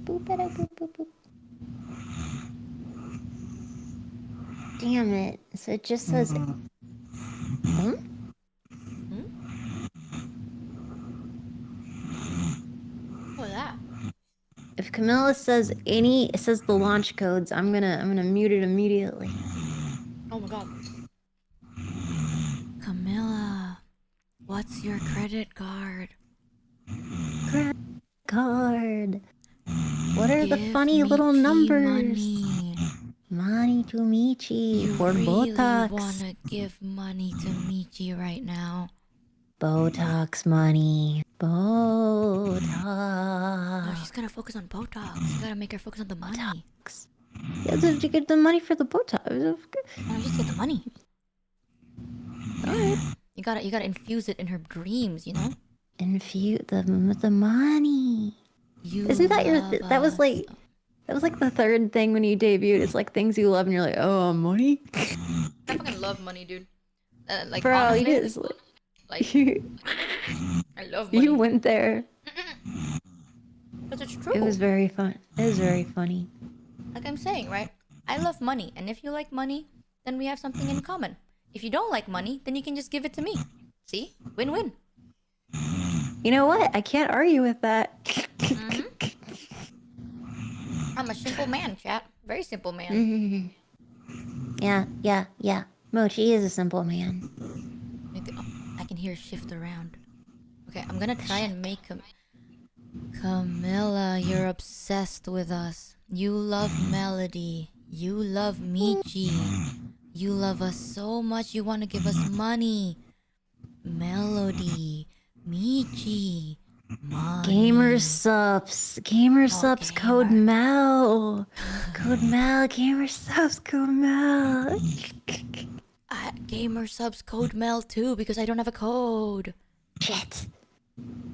Boop, boop, boop, boop. Damn it. So it just says... Hmm? What was that? If Camilla says it says the launch codes, I'm gonna mute it immediately. Oh my god. Camilla, what's your credit card? Credit card. What are the Give funny little Michi numbers? Money. Money to Michi You for really Botox. wanna give money to Michi right now? Botox money. Botox. No, she's gotta focus on Botox. You gotta make her focus on the money. Yeah, to get the money for the Botox. No, just get the money. Alright. You gotta infuse it in her dreams, you know? Infuse with the money. You Isn't that your... love That was us. like... That was like the third thing when you debuted. It's like things you love and you're like, oh, money? I fucking love money, dude. Like, Bro, honestly, you just... like, You I love money. went there. Because it's true. It was very fun. It was very funny. Like I'm saying, right? I love money. And if you like money, then we have something in common. If you don't like money, then you can just give it to me. See? Win-win. You know what? I can't argue with that. I'm a simple man, chat. Very simple man. Yeah. Mochi is a simple man. Oh, I can hear her shift around. Okay, I'm gonna try and make him... Camilla, you're obsessed with us. You love Melody. You love Michi. You love us so much you want to give us money. Melody. Michi. Money. Gamer subs. Gamer subs code Mel. Code Mel. Gamer subs code Mel. Gamer subs code Mel too because I don't have a code. Shit.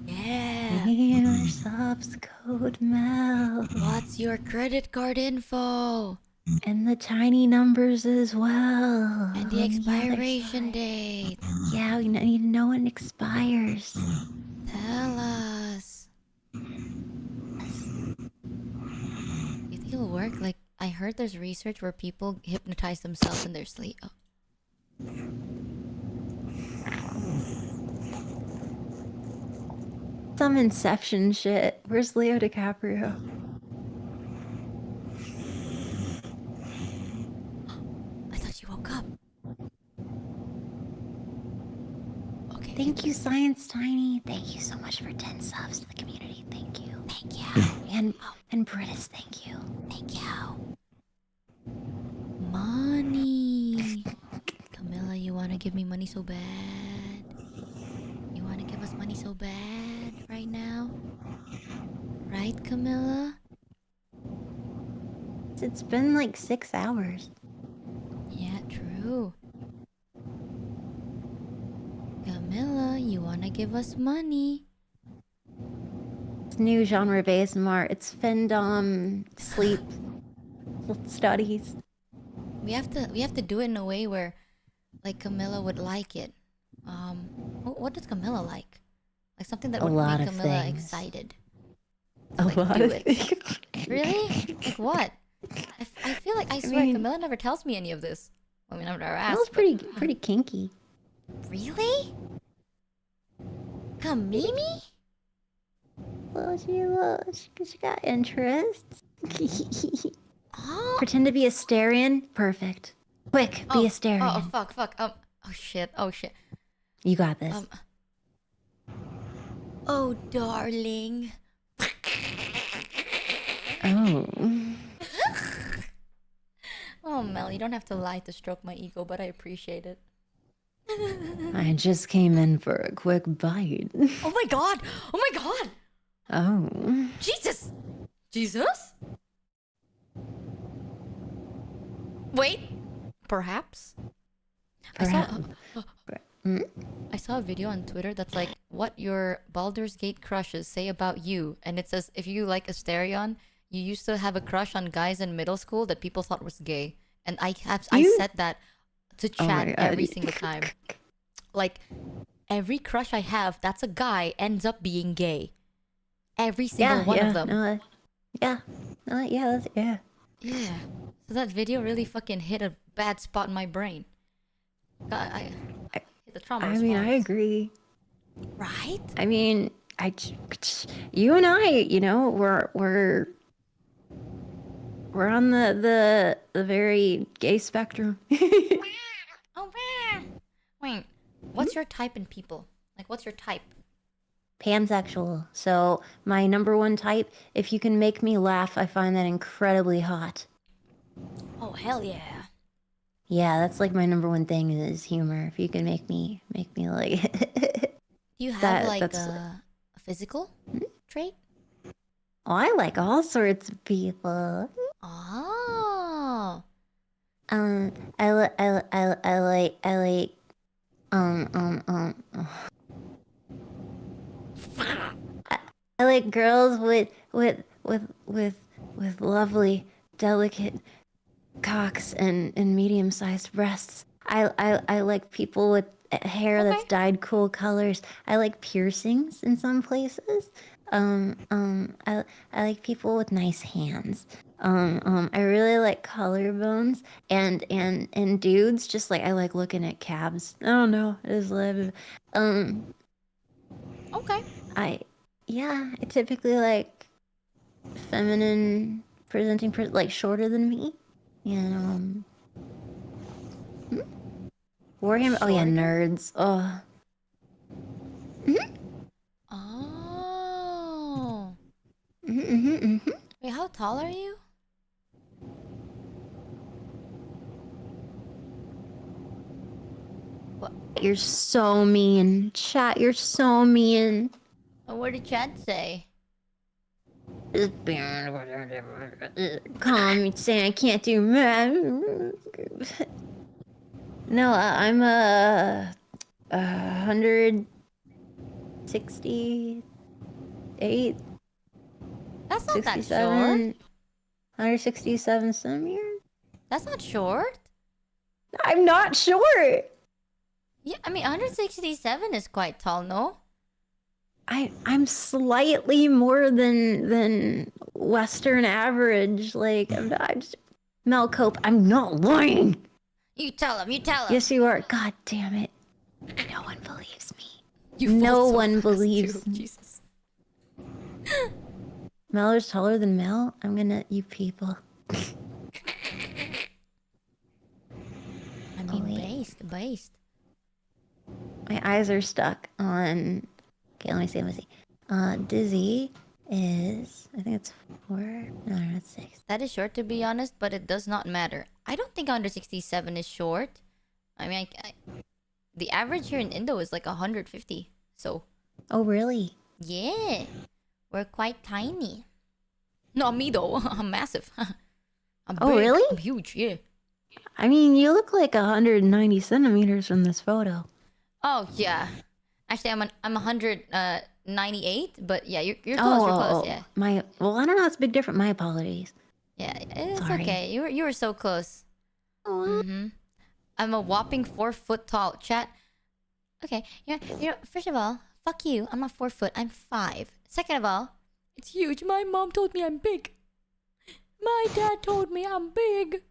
Yeah. Gamer subs code Mel. What's your credit card info? And the tiny numbers as well. And the expiration date. Yeah, we need to know when it expires. Tell us. You think it'll work? Like, I heard there's research where people hypnotize themselves in their sleep. Oh. Some Inception shit. Where's Leo DiCaprio? I thought you woke up. Okay. Thank you, Science Tiny. Thank you so much for 10 subs to the community. Thank you. Thank you. And Britis, thank you. Thank you. Money. Camilla, give me money so bad? You wanna give us money so bad right now? Right, Camilla? It's been like 6 hours. Yeah, true. Camilla, you wanna give us money? It's new genre of ASMR. It's fandom sleep studies. We have to do it in a way where, like, Camilla would like it. What does Camilla like? Like something that A would lot make of Camilla things. excited. A Like, lot do of it. things. Really? Like what? I feel like I swear mean- Camilla never tells me any of this. I mean, I've never That asked. was but- pretty kinky. Really? Kamimi? Well, she got interests. Oh. Pretend to be a Starian. Perfect. Quick, be a Starian. Oh, fuck. Oh shit. You got this. Oh, darling. Oh. Oh, Mel, you don't have to lie to stroke my ego, but I appreciate it. I just came in for a quick bite. Oh my god! Oh. Jesus! Wait. Perhaps? Perhaps. I saw a video on Twitter that's like what your Baldur's Gate crushes say about you, and it says if you like Asterion, you used to have a crush on guys in middle school that people thought was gay, and I said that to Oh my chat God. every single time. Like every crush I have that's a guy ends up being gay. Every single one of them. No, yeah. Yeah. Yeah. So that video really fucking hit a bad spot in my brain. I hit the trauma I mean, I response. agree. Right? I mean, you and I, you know, we're on the very gay spectrum. Oh, man. Wait, what's your type in people? Like, what's your type? Pansexual. So my number one type, if you can make me laugh, I find that incredibly hot. Oh, hell yeah. Yeah, that's like my number one thing is humor. If you can make me like Do you have That- like that's- a physical trait? Oh, I like all sorts of people. Oh. I like I like girls with lovely, delicate cocks and medium-sized breasts. I like people with hair that's Okay. dyed cool colors. I like piercings in some places. I like people with nice hands. I really like collarbones and dudes. Just like I like looking at cabs. I don't know. I just love. Okay. I typically like feminine presenting, like shorter than me. And Warhammer. Oh yeah, Shorter? nerds. Oh. Oh. Mm-hmm. Wait, how tall are you? You're so mean, chat. You're so mean. What did Chad say? Calm, saying I can't do math. No, I'm a 168, That's not that short. 67, 167 centimeters. That's not short. I'm not short. Yeah, I mean 167 is quite tall, no? I'm slightly more than Western average. Like I'm just Mel Cope. I'm not lying. You tell him. Yes, you are. God damn it. No one believes me. You No fall so one fast, believes too. me. Jesus. Mel is taller than Mel. I'm gonna, you people. I mean, wait. based. My eyes are stuck on. Okay, let me see. Dizzy is. I think it's 4. No, it's 6. That is short to be honest, but it does not matter. I don't think 167 is short. I mean, the average here in Indo is like 150. So Oh, really? yeah, we're quite tiny. Not me though. I'm massive. I'm Oh, big. really? I'm huge. Yeah. I mean, you look like 190 centimeters from this photo. Oh yeah. Actually, I'm 198. But yeah, you're close. You're close. Yeah. Well, I don't know. It's a big difference. My apologies. Yeah. It's Sorry. okay. You were so close. Oh, I'm a whopping 4 foot tall. Chat. Okay. First of all, fuck you. I'm not 4 foot. I'm 5. Second of all, it's huge. My mom told me I'm big. My dad told me I'm big.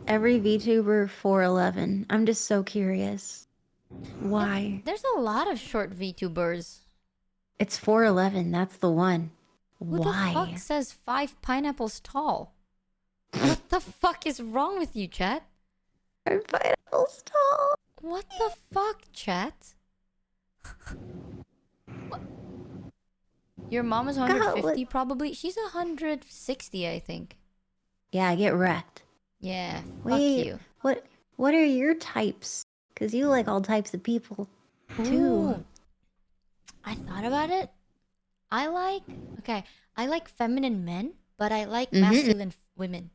every VTuber 4'11. I'm just so curious. Why? There's a lot of short VTubers. It's 4'11. That's the one. Who the Why? fuck says 5 pineapples tall? What the fuck is wrong with you, chat? Are pineapples tall? What the fuck, chat? What? Your mom is 150 probably? She's 160, I think. Yeah, get wrecked. Yeah, Wait, fuck you. what are your types? Because you like all types of people, too. Ooh. I thought about it. I like feminine men, but I like masculine women.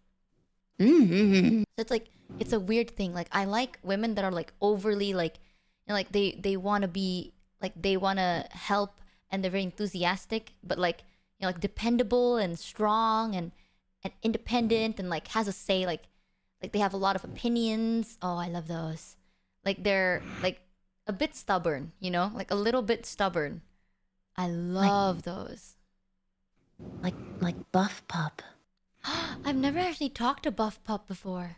Mm-hmm. So it's like, it's a weird thing. Like, I like women that are like overly like, you know, like they want to be like, they want to help and they're very enthusiastic, but like, you know, like dependable and strong and independent and like has a say, like they have a lot of opinions. Oh, I love those. Like they're like a bit stubborn, you know, like a little bit stubborn. I love those. Like Buff Pup. I've never actually talked to Buff Pup before.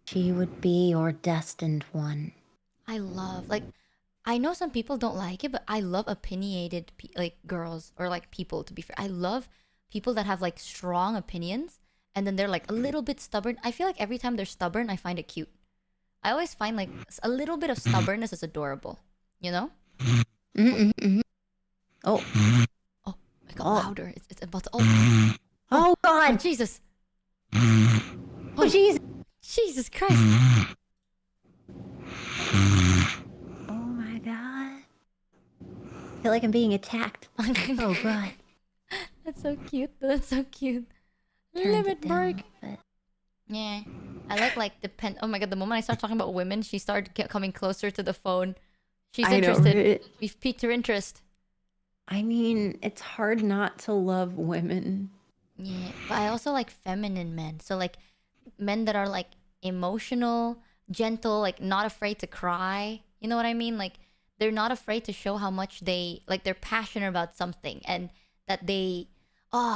She would be your destined one. I love, like, I know some people don't like it, but I love opinionated like girls or like people, to be fair. I love people that have like strong opinions and then they're like a little bit stubborn. I feel like every time they're stubborn, I find it cute. I always find like a little bit of stubbornness is adorable, you know? Oh. Oh, it got louder. It's about to. Oh, Oh, God. Jesus. Oh, jeez. Jesus Christ. Oh, my God. I feel like I'm being attacked. Oh, God. That's so cute. That's so cute. Turns Limit it down break. a bit. Yeah. I like depend. Oh my god, the moment I start talking about women, she started coming closer to the phone. She's I know, interested. right? We've piqued her interest. I mean, it's hard not to love women. Yeah, but I also like feminine men. So like men that are like emotional, gentle, like not afraid to cry. You know what I mean? Like they're not afraid to show how much they like they're passionate about something and that they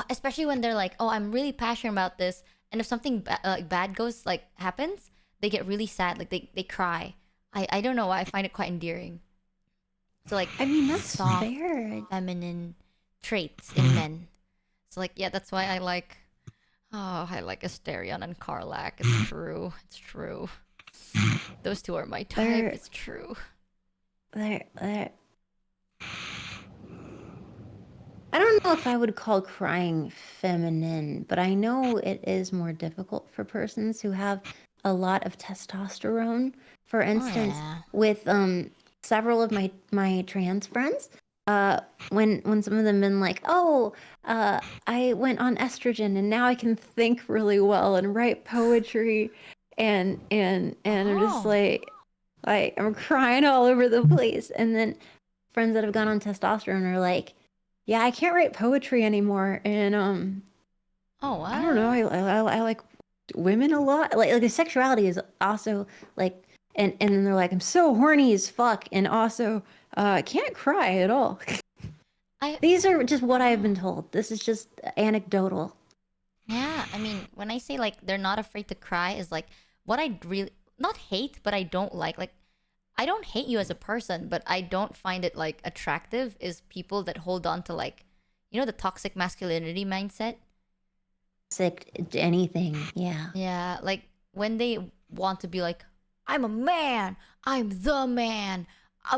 especially when they're like, "Oh, I'm really passionate about this." And if something bad goes like happens, they get really sad, like they cry. I don't know why, I find it quite endearing. So like I mean, that's soft, fair. feminine traits in men. So like yeah, that's why I like Asterion and Karlak. It's true. It's true. Those two are my type. They're- It's true. They're... I don't know if I would call crying feminine, but I know it is more difficult for persons who have a lot of testosterone. For instance, yeah. with several of my trans friends, when some of them been like, I went on estrogen and now I can think really well and write poetry, and I'm just like I'm crying all over the place. And then friends that have gone on testosterone are like, yeah, I can't write poetry anymore, and Oh wow. I don't know, I like women a lot. Like the sexuality is also like, and then they're like, I'm so horny as fuck, and also I can't cry at all. These are just what I've been told. This is just anecdotal. Yeah, I mean, when I say like they're not afraid to cry is like what I really not hate, but I don't like I don't hate you as a person, but I don't find it like attractive is people that hold on to like, you know, the toxic masculinity mindset. Sick anything, yeah. Yeah, like when they want to be like, I'm a man, I'm the man.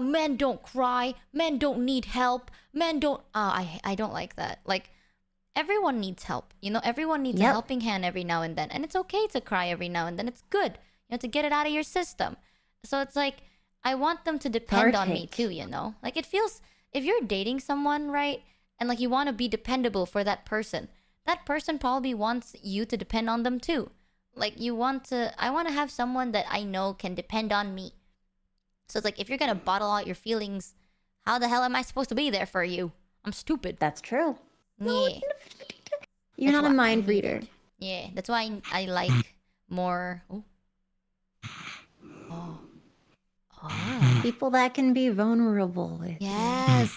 Men don't cry, men don't need help, men don't. I don't like that. Like everyone needs help, you know. Everyone needs a helping hand every now and then, and it's okay to cry every now and then. It's good, you know, to get it out of your system. So it's like I want them to depend on me Partake. too, you know? Like it feels if you're dating someone, right? And like you want to be dependable for that person probably wants you to depend on them too. Like I want to have someone that I know can depend on me. So it's like if you're gonna bottle out your feelings, how the hell am I supposed to be there for you? I'm stupid. That's true. Yeah. You're That's not a what I mind needed. reader. Yeah, that's why I like more. Oh. Oh. Oh. People that can be vulnerable with you. Yes.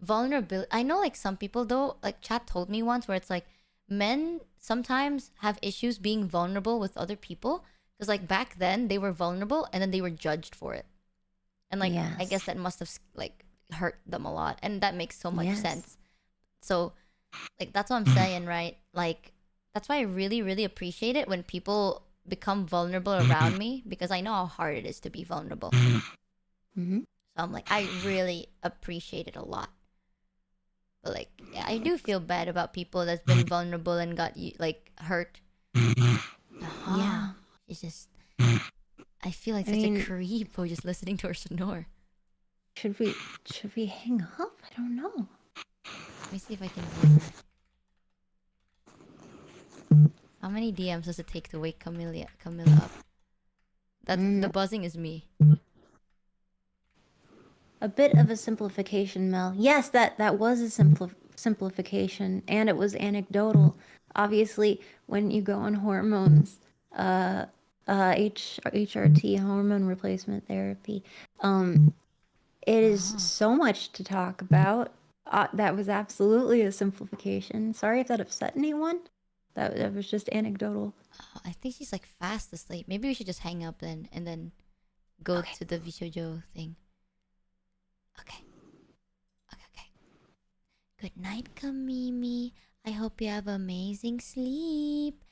Vulnerability. I know like some people though, like chat told me once where it's like men sometimes have issues being vulnerable with other people because like back then they were vulnerable and then they were judged for it. And like I Yes. guess that must have like hurt them a lot and that makes so much Yes. sense. So like that's what I'm saying, right? Like that's why I really really appreciate it when people become vulnerable around me because I know how hard it is to be vulnerable. Mm-hmm. So I'm like, I really appreciate it a lot. But like, yeah, I do feel bad about people that's been vulnerable and got like hurt. Yeah. It's just, I feel like I such mean- a creep for just listening to her snore. Should we hang up? I don't know. Let me see if I can do that. How many DMs does it take to wake Camilla up? The buzzing is me. A bit of a simplification, Mel. Yes, that was a simplification, and it was anecdotal. Obviously, when you go on hormones, HRT, hormone replacement therapy, it is so much to talk about. That was absolutely a simplification. Sorry if that upset anyone. That was just anecdotal. Oh, I think she's like fast asleep. Maybe we should just hang up then and then go to the Vishojo thing. Okay. Okay. Good night, Kamimi. I hope you have amazing sleep.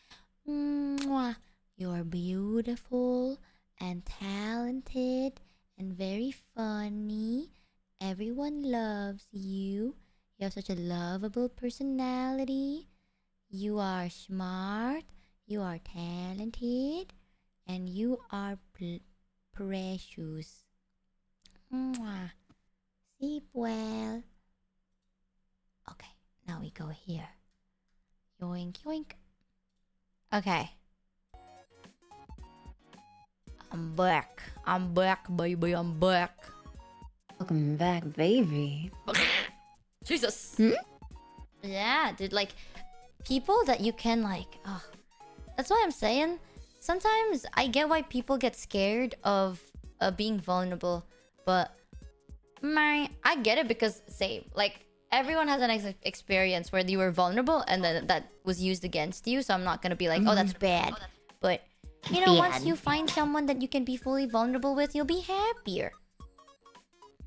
Mwah. You're beautiful and talented and very funny. Everyone loves you. You have such a lovable personality. You are smart. You are talented. And you are precious. Mwah. Sleep well. Okay, now we go here. Yoink, yoink. Okay. I'm back. I'm back, baby. I'm back. Welcome back, baby. Jesus. Hmm? Yeah, dude. Like, people that you can, like... Oh, that's why I'm saying... Sometimes I get why people get scared of being vulnerable. But... I get it because, same. Like, everyone has an experience where you were vulnerable and then that was used against you. So I'm not gonna be like, oh, that's bad. But, you know, once you find someone that you can be fully vulnerable with, you'll be happier.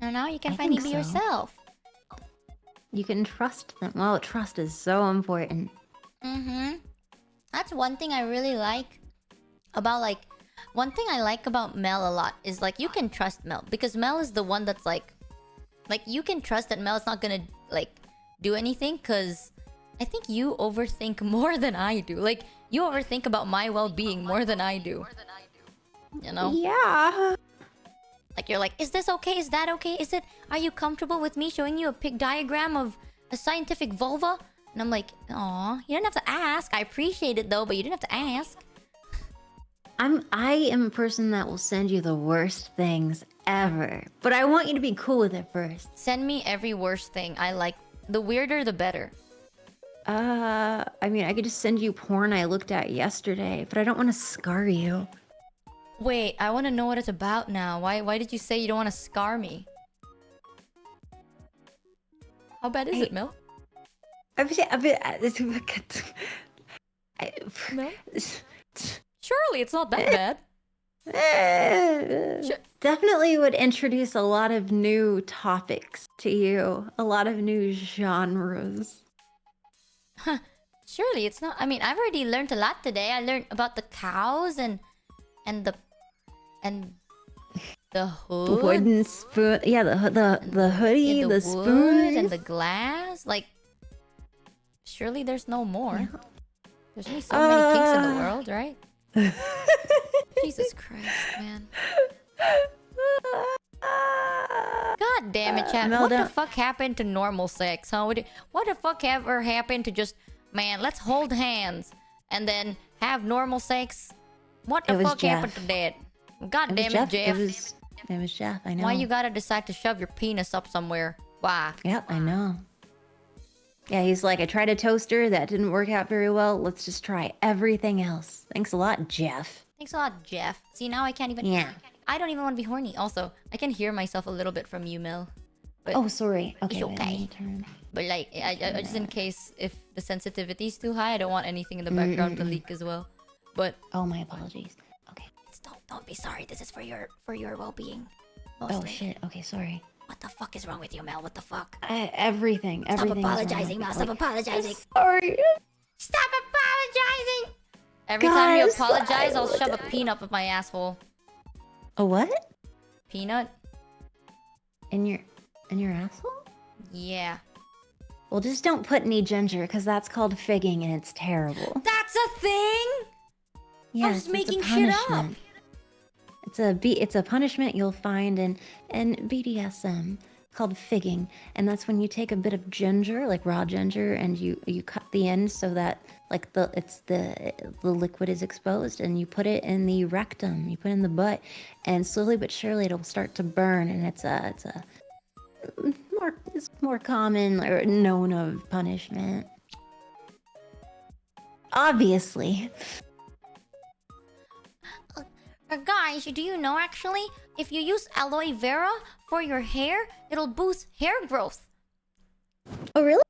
And now you can I finally think be so. yourself. You can trust them. Well, trust is so important. That's one thing I really like about, like... One thing I like about Mel a lot is, like, you can trust Mel. Because Mel is the one that's, like, you can trust that Mel's not gonna, like, do anything. Because I think you overthink more than I do. Like, you overthink about my well-being more than I do. You know? Yeah. Like, you're like, is this okay? Is that okay? Is it... Are you comfortable with me showing you a pig diagram of a scientific vulva? And I'm like, aw, you didn't have to ask. I appreciate it, though, but you didn't have to ask. I am a person that will send you the worst things ever. But I want you to be cool with it first. Send me every worst thing. I like... The weirder, the better. I mean, I could just send you porn I looked at yesterday, but I don't want to scar you. Wait, I want to know what it's about now. Why did you say you don't want to scar me? How bad is it, Mel? Mel? Surely it's not that bad. Definitely would introduce a lot of new topics to you, a lot of new genres. Surely it's not. I mean, I've already learned a lot today. I learned about the cows and the hood. The wooden spoon, yeah, the hoodie, Yeah, the wood spoon, and the glass. Like, surely there's no more. There's only so many kinks in the world, right? Jesus Christ, man. chat. Mel, What the don't- fuck happened to normal sex, huh? What the fuck ever happened to just, man, let's hold hands and then have normal sex? What the It was fuck happened Jeff. to that? God It damn was it, Jeff. Jeff. It was Jeff. I know. Why you gotta decide to shove your penis up somewhere? Why? Yep, I know. Yeah, he's like, I tried a toaster. That didn't work out very well. Let's just try everything else. Thanks a lot, Jeff. Thanks a lot, Jeff. See, now I can't even... Yeah. I don't even want to be horny. Also, I can hear myself a little bit from you, Mel. But, Oh, sorry. Okay, wait, let okay. me turn. but like, I just in case if the sensitivity is too high, I don't want anything in the background to leak as well. But Oh, my apologies. Okay. don't be sorry. This is for your well-being. Oh Mostly. shit. Okay, sorry. What the fuck is wrong with you, Mel? What the fuck? Everything. Stop Everything. is wrong apologizing, with Mel. me. Stop Like, apologizing. sorry. Stop apologizing! Every time you Guys, apologize, I I'll shove a would- peanut up my asshole. A what? Peanut? In your asshole? Yeah. Well, just don't put any ginger, because that's called figging, and it's terrible. That's a thing? Yes, just it's a making shit up. punishment. It's a punishment you'll find in BDSM called figging, and that's when you take a bit of ginger, like raw ginger, and you cut the end so that like the liquid is exposed, and you put it in the rectum, you put it in the butt, and slowly but surely it'll start to burn, and it's more common or known of punishment. Obviously. Guys, do you know actually, if you use aloe vera for your hair, it'll boost hair growth. Oh really?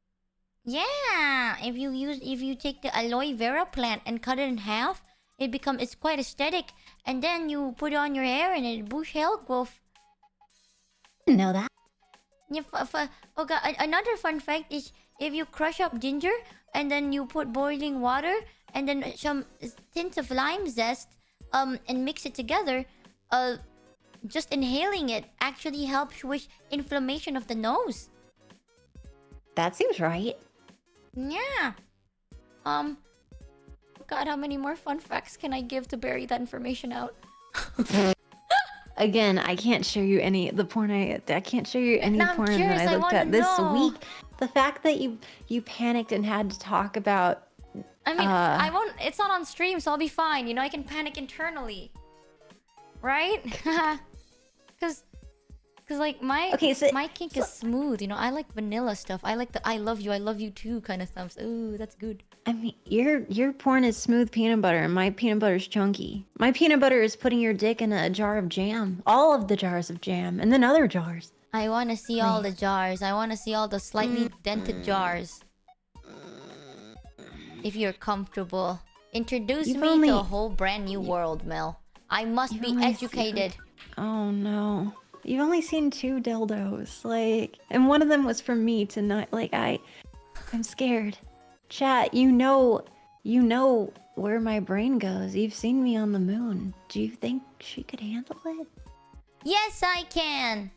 Yeah, if you take the aloe vera plant and cut it in half, it's quite aesthetic, and then you put it on your hair and it boosts hair growth. Didn't know that. Yeah, another fun fact is if you crush up ginger and then you put boiling water and then some tints of lime zest, and mix it together, just inhaling it actually helps with inflammation of the nose. That seems right. Yeah. God, how many more fun facts can I give to bury that information out? Again, I can't show you any the porn I can't show you any No, I'm porn curious, that I I looked wanna at this know. week. The fact that you panicked and had to talk about I mean, I won't. It's not on stream, so I'll be fine. You know, I can panic internally, right? Cause like my kink is smooth. You know, I like vanilla stuff. I like the I love you too kind of stuff. So, ooh, that's good. I mean, your porn is smooth peanut butter, and my peanut butter is chunky. My peanut butter is putting your dick in a jar of jam, all of the jars of jam, and then other jars. I want to see all the jars. I want to see all the slightly dented jars. If you're comfortable, introduce You've me only- to a whole brand new world, Mel. I must You've be only educated. Oh no. You've only seen 2 dildos, like, and one of them was from me tonight. Like, I'm scared. Chat, you know where my brain goes. You've seen me on the moon. Do you think she could handle it? Yes, I can.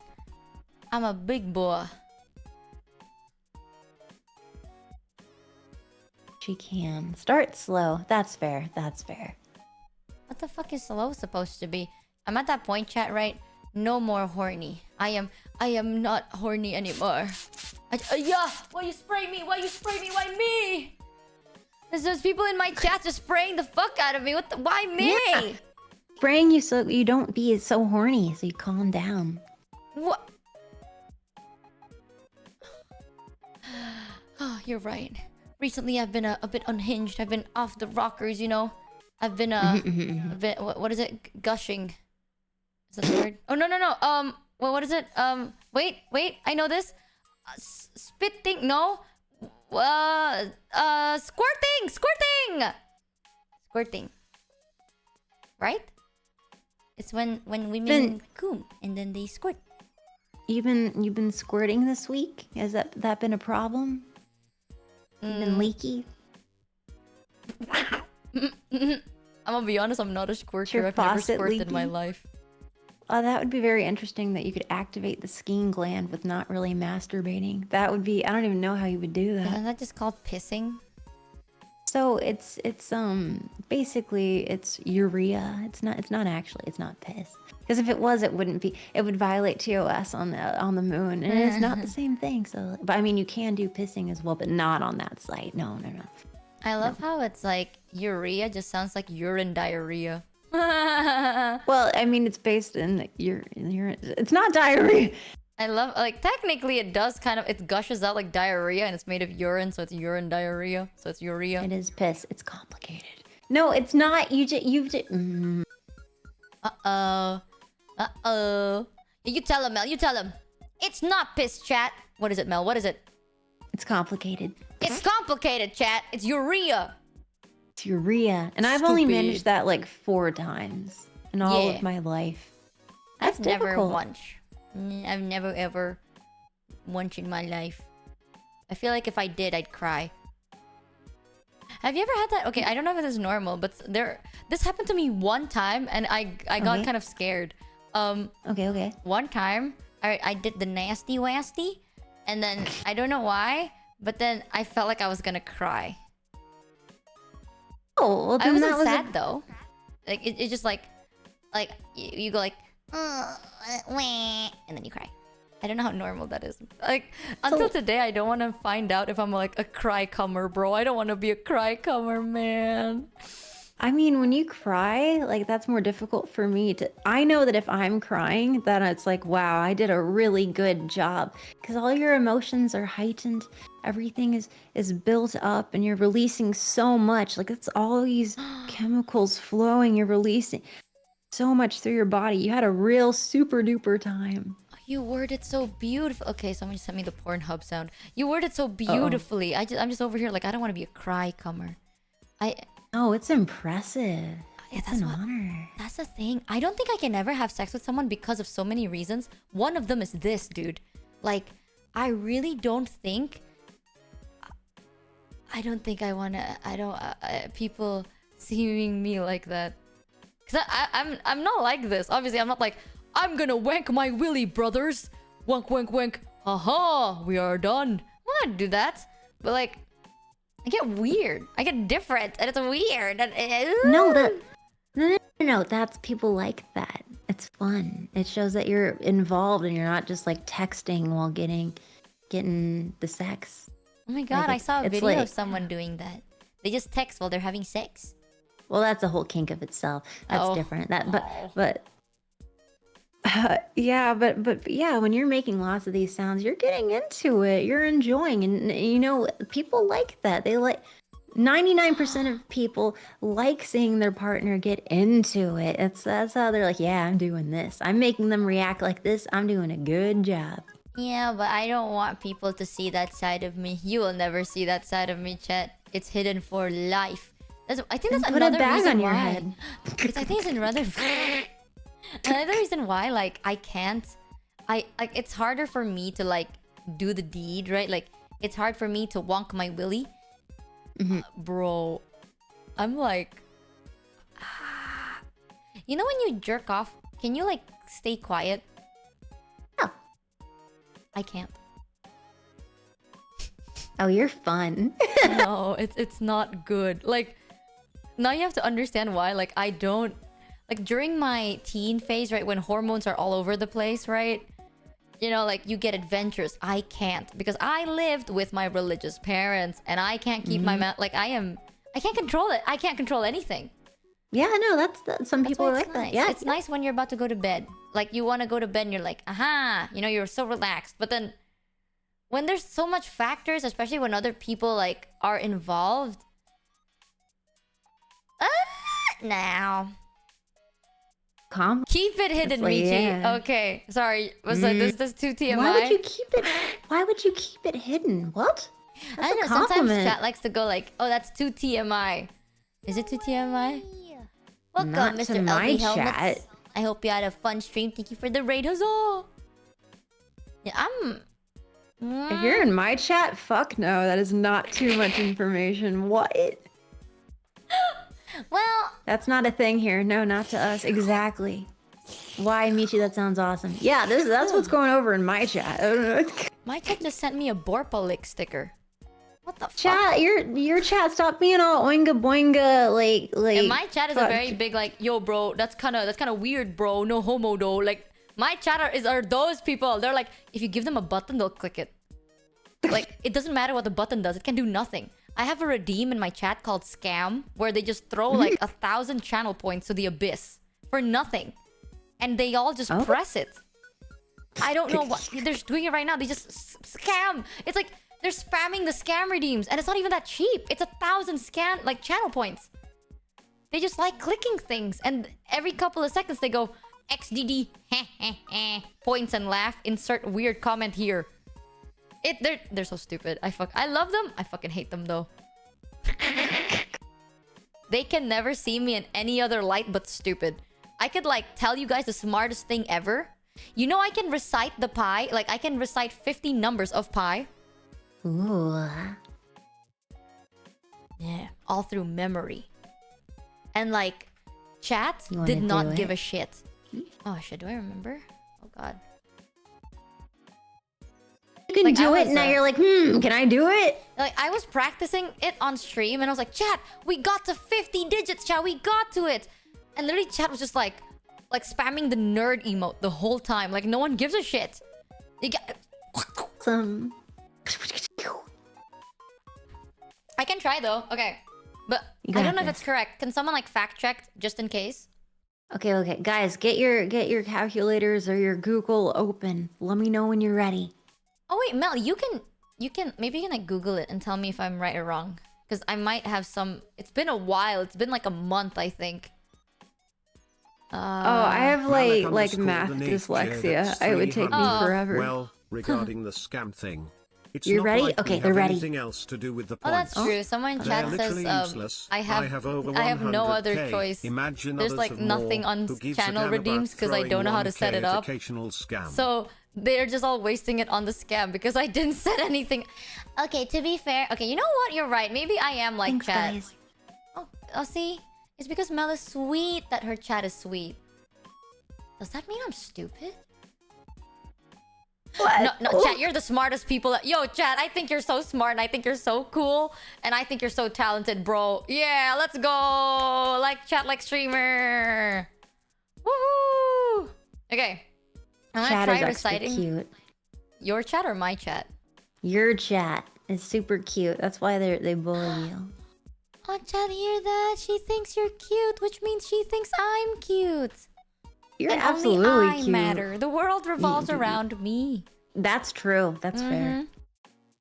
I'm a big boy. She can. Start slow. That's fair. That's fair. What the fuck is slow supposed to be? I'm at that point, chat, right? No more horny. I am not horny anymore. Yeah! Why you spray me? Why you spray me? Why me? There's people in my chat just spraying the fuck out of me. Why me? Yeah. Spraying you so you don't be so horny, so you calm down. What? Oh, you're right. Recently, I've been a bit unhinged. I've been off the rockers, you know. I've been what is it? Gushing. Is that the word? Oh no. Well, what is it? Wait. I know this. Spitting. No. Squirting. Right? It's when women come and then they squirt. You've been squirting this week? Has that been a problem? You've been leaky? I'm gonna be honest, I'm not a squirter. Your I've never faucet squirted in my leaky? life. That would be very interesting that you could activate the skiing gland with not really masturbating. That would be, I don't even know how you would do Isn't that. that just called pissing? So it's basically it's urea. It's not actually, it's not piss. Because if it was, it wouldn't be. It would violate TOS on the moon, and it's not the same thing. So, but I mean, you can do pissing as well, but not on that site. No. I love how it's like urea just sounds like urine diarrhea. Well, I mean, it's based in urine. It's not diarrhea. I love, like, technically it does kind of, it gushes out like diarrhea and it's made of urine, so it's urine diarrhea. So it's urea. It is piss. It's complicated. No, it's not. Uh-oh. You tell him, Mel. You tell him. It's not piss, chat. What is it, Mel? What is it? It's complicated. It's complicated, chat. It's urea. It's urea. And I've only Stupid. managed that like 4 times in all Yeah. of my life. That's I've never difficult. once. I've never ever once in my life. I feel like if I did, I'd cry. Have you ever had that? Okay, I don't know if this is normal, but this happened to me one time and I got Okay. kind of scared. Okay. One time I did the nasty wasty, and then I don't know why, but then I felt like I was gonna cry. Oh, well, I then wasn't that was sad though. Like it's just like you go like wah, and then you cry. I don't know how normal that is. Like until today, I don't want to find out if I'm like a cry comer, bro. I don't want to be a cry comer, man. I mean, when you cry, like that's more difficult for me to. I know that if I'm crying, then it's like, wow, I did a really good job because all your emotions are heightened. Everything is built up, and you're releasing so much. Like it's all these chemicals flowing. You're releasing so much through your body. You had a real super duper time. You worded so beautiful. Okay, someone just sent me the Pornhub sound. You worded so beautifully. I'm just over here like I don't want to be a cry comer. Oh, it's impressive. Yeah, It's that's an what- honor. That's the thing. I don't think I can ever have sex with someone because of so many reasons. One of them is this, dude. Like, I really don't think. I don't think I wanna. I don't. People seeing me like that. Cause I'm not like this. Obviously, I'm not like I'm gonna wank my willy, brothers. Wank, wank, wank. Haha, we are done. I'm not do that. But like, I get weird. I get different, and it's weird. No, that's people like that. It's fun. It shows that you're involved and you're not just like texting while getting the sex. Oh my god, I it's- saw a it's video like- of someone doing that. They just text while they're having sex. Well, that's a whole kink of itself. That's Oh. different. But yeah, but yeah, when you're making lots of these sounds, you're getting into it. You're enjoying, and you know people like that. They like 99% of people like seeing their partner get into it. That's how they're like, yeah, I'm doing this. I'm making them react like this. I'm doing a good job. Yeah, but I don't want people to see that side of me. You will never see that side of me, Chet. It's hidden for life. I think that's Put another a bag reason on your why. head. I think it's another reason why. Like I can't. Like it's harder for me to like do the deed, right? Like it's hard for me to wonk my willy, bro. I'm like, you know when you jerk off, can you like stay quiet? Yeah. I can't. Oh, you're fun. No, it's not good. Like now you have to understand why. Like I don't like during my teen phase, right, when hormones are all over the place, right? You know, like you get adventures. I can't because I lived with my religious parents and I can't keep my mouth. Like I can't control it. I can't control anything. Yeah, no, that's some people why are it's like that. nice. Yeah, It's nice when you're about to go to bed. Like you want to go to bed and you're like, aha, you know, you're so relaxed. But then when there's so much factors, especially when other people like are involved. Now. Keep it hidden, like, Michi. yeah. Okay, sorry. Was that this too TMI? Why would you keep it? Why would you keep it hidden? What? That's I don't a know. Sometimes compliment. chat likes to go like, "Oh, that's too TMI." Is it too TMI? Welcome, Not Mr. to my LB Helmets. chat. I hope you had a fun stream. Thank you for the raid, huzzah! Yeah, I'm. If you're in my chat, fuck no, that is not too much information. What? Well, That's not a thing here. No, not to us. Exactly. Why, Michi? That sounds awesome. Yeah, that's what's going over in my chat. I don't know. my chat just sent me a Borpalick sticker. What the fuck? Chat, your chat, stop being all oinga boinga, like. And my chat is a fuck. very big like, yo, bro, that's kind of weird, bro. No homo, though. Like, my chatter are those people. They're like, if you give them a button, they'll click it. Like, it doesn't matter what the button does. It can do nothing. I have a redeem in my chat called Scam, where they just throw like 1,000 channel points to the abyss for nothing, and they all just press it. I don't know what they're doing it right now. They just scam. It's like they're spamming the scam redeems, and it's not even that cheap. It's 1,000 scam like channel points. They just like clicking things, and every couple of seconds they go XDD points and laugh. Insert weird comment here. They're so stupid. I love them. I fucking hate them though. They can never see me in any other light but stupid. I could like tell you guys the smartest thing ever. You know, I can recite the pi. Like, I can recite 50 numbers of pi. Ooh. Yeah, all through memory. And like, chat You wanna did not do give it? a shit. Oh shit, do I remember? Oh god. You can Like, I do it, was, now you're like, can I do it? Like, I was practicing it on stream and I was like, chat, we got to 50 digits, chat, we got to it. And literally chat was just like spamming the nerd emote the whole time. Like, no one gives a shit. You get... Some. I can try though. Okay. But You I got don't know if this. it's correct. Can someone like fact check just in case? Okay, guys, get your calculators or your Google open. Let me know when you're ready. Oh wait, Mel, you can maybe you can like Google it and tell me if I'm right or wrong. Because I might have some... It's been a while. It's been like a month, I think. Oh, I have like Malak math underscore the nature, dyslexia. that's It would take me 300. forever. Well, regarding the scam thing, it's You not ready? like Okay, we they're have ready. anything else to do with the Oh, that's points. true. Someone in They're chat says, literally useless. I have over no other 100K. choice. Imagine There's others like have nothing more on who gives a channel damn about redeems because I don't know how to set it throwing 1K up. occasional scam. So they're just all wasting it on the scam because I didn't set anything. Okay, to be fair, okay, you know what? You're right. Maybe I am like Thanks, chat. guys. Oh, see, it's because Mel is sweet that her chat is sweet. Does that mean I'm stupid? What? No, chat, you're the smartest people. Yo, chat, I think you're so smart and I think you're so cool and I think you're so talented, bro. Yeah, let's go. Like chat, like streamer. Woohoo! Okay, I'm Chat gonna is try extra reciting cute. your chat or my chat. Your chat is super cute. That's why they bully you. Oh, chat, hear that? She thinks you're cute, which means she thinks I'm cute. You're And absolutely only I cute. matter. The world revolves around me. That's true. That's fair. Mhm.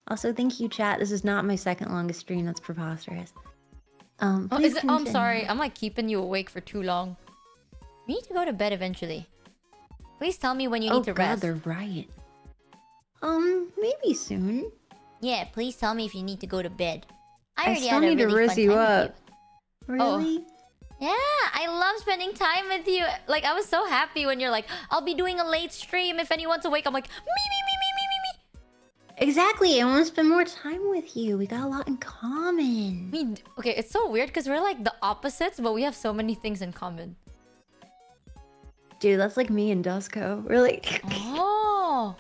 Also, thank you, chat. This is not my second longest stream. That's preposterous. Oh, Please is it? Oh, I'm continue. sorry. I'm like keeping you awake for too long. We need to go to bed eventually. Please tell me when you need to God, rest. they're right. Maybe soon. Yeah, please tell me if you need to go to bed. I I already still had a need to really rizz fun you time up. with Oh. Really? Yeah, I love spending time with you. Like, I was so happy when you're like, I'll be doing a late stream if anyone's awake. I'm like, me. Exactly. I want to spend more time with you. We got a lot in common. Okay, it's so weird because we're like the opposites, but we have so many things in common. Dude, that's like me and Dusko. We're like... Oh.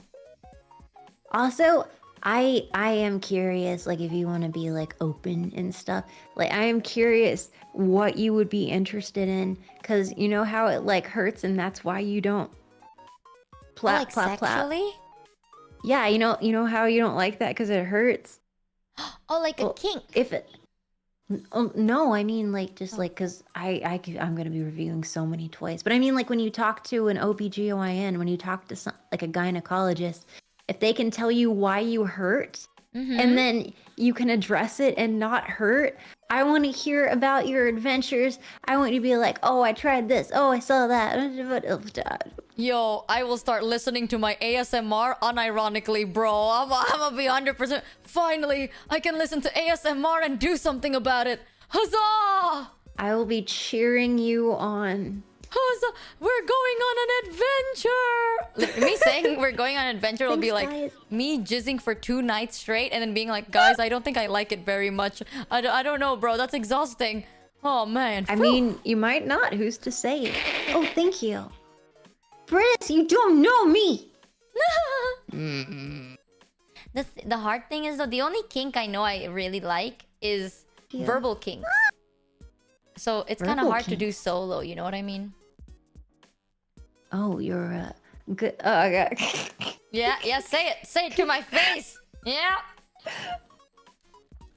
Also, I am curious, like, if you want to be, like, open and stuff. Like, I am curious what you would be interested in. Because you know how it, like, hurts and that's why you don't... Plap, Like plap, plap. sexually? Yeah, you know how you don't like that because it hurts? Oh, like a Well, kink. If it... No, I mean, like, just, like, because I'm going to be reviewing so many toys. But I mean, like, when you talk to an OBGYN, when you talk to, like, a gynecologist, if they can tell you why you hurt, and then you can address it and not hurt, I want to hear about your adventures. I want you to be like, oh, I tried this. Oh, I saw that. Yo, I will start listening to my ASMR unironically, bro. I'm gonna be 100%. Finally, I can listen to ASMR and do something about it. Huzzah! I will be cheering you on. Huzzah! We're going on an adventure! Me saying we're going on an adventure will be like Thanks, guys. me jizzing for 2 nights straight and then being like, guys, I don't think I like it very much. I don't know, bro. That's exhausting. Oh, man. I mean, you might not. Who's to say? Oh, thank you. Briss, you don't know me. The hard thing is though, the only kink I know I really like is verbal kinks. So it's kind of Verbal hard to do kinks. solo. You know what I mean? Oh, you're good. Oh, okay. Yeah. Say it to my face. Yeah.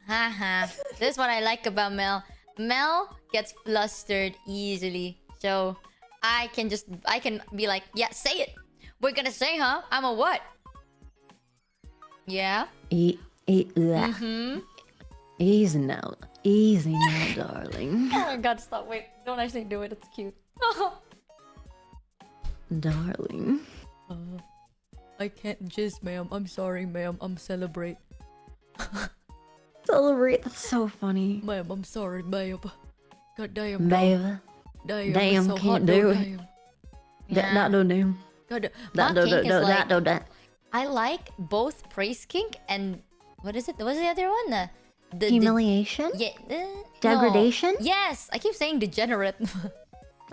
Haha. This is what I like about Mel. Mel gets flustered easily, so I can be like, yeah, say it. We're gonna say, huh? I'm a what? Yeah. Mm-hmm. Easy now, darling. Oh my god, stop. Wait, don't actually do it. It's cute. Darling. I can't jizz, ma'am. I'm sorry, ma'am. I'm celebrate. Celebrate. That's so funny. Ma'am, I'm sorry, ma'am. God damn. Babe. Damn, so can't hot, do though, it. damn. That no name. God, That my no kink is like, that. I like both praise kink and what is it? What's the other one? The Humiliation? yeah, Degradation? No. Yes, I keep saying degenerate.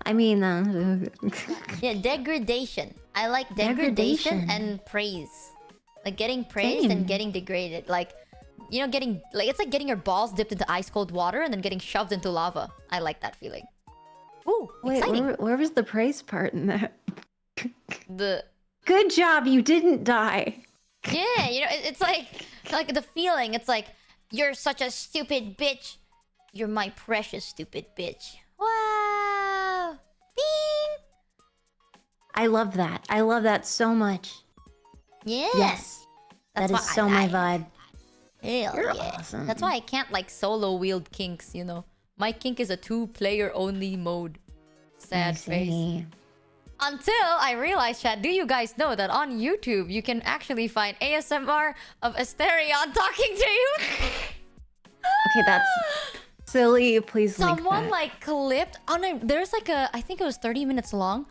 I mean, Yeah, degradation. I like degradation, Degradation. and praise. Like getting praised Same. and getting degraded. Like, you know, getting like it's like getting your balls dipped into ice cold water and then getting shoved into lava. I like that feeling. Ooh, wait, exciting. where was the praise part in that? The Good job, you didn't die. yeah, you know, it's like the feeling. It's like you're such a stupid bitch. You're my precious stupid bitch. Wow. Ding. I love that. I love that so much. Yeah. Yes. That That's is what so I my like. vibe. Hell You're yeah. awesome. That's why I can't like solo wield kinks, you know. My kink is a 2-player only mode. Sad I face. see. Until I realized, chat, do you guys know that on YouTube you can actually find ASMR of Asterion talking to you? Okay, that's silly. Please link Someone that. like clipped on a there's like a I think it was 30 minutes long.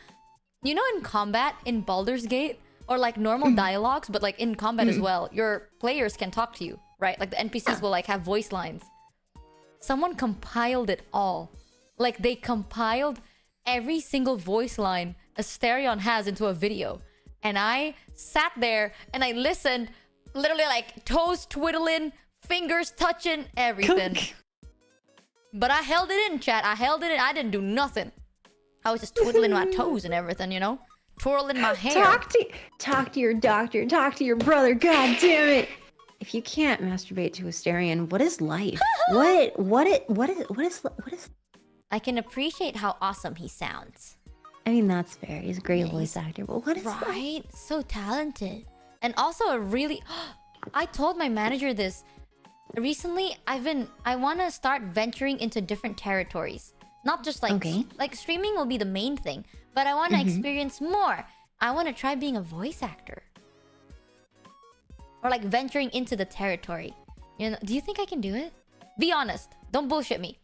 You know, in combat in Baldur's Gate or like normal dialogues, but like in combat as well, your players can talk to you, right? Like the NPCs will like have voice lines. Someone compiled it all. Like they compiled every single voice line Asterion has into a video. And I sat there and I listened, literally like toes twiddling, fingers touching, everything. But I held it in, chat. I held it in. I didn't do nothing. I was just twiddling my toes and everything, you know? Twirling my hair. Talk to your doctor. Talk to your brother. God damn it! If you can't masturbate to Asterion, what is life? what is? I can appreciate how awesome he sounds. I mean, that's fair. He's a great Yeah, voice actor. But what is life? Right? So talented. And also a really... I told my manager this. Recently, I want to start venturing into different territories. Not just like... Okay. Like, streaming will be the main thing. But I want to experience more. I want to try being a voice actor. Or like venturing into the territory. You know, do you think I can do it? Be honest. Don't bullshit me.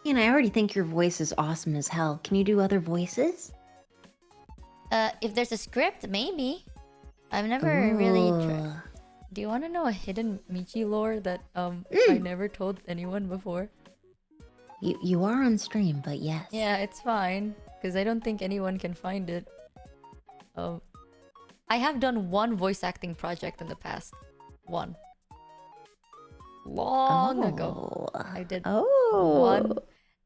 And I already think your voice is awesome as hell. Can you do other voices? If there's a script, maybe. I've never really tried. Ooh. Do you want to know a hidden Michi lore that I never told anyone before? You are on stream, but yes. Yeah, it's fine because I don't think anyone can find it. I have done one voice acting project in the past. One. Long ago. I did one.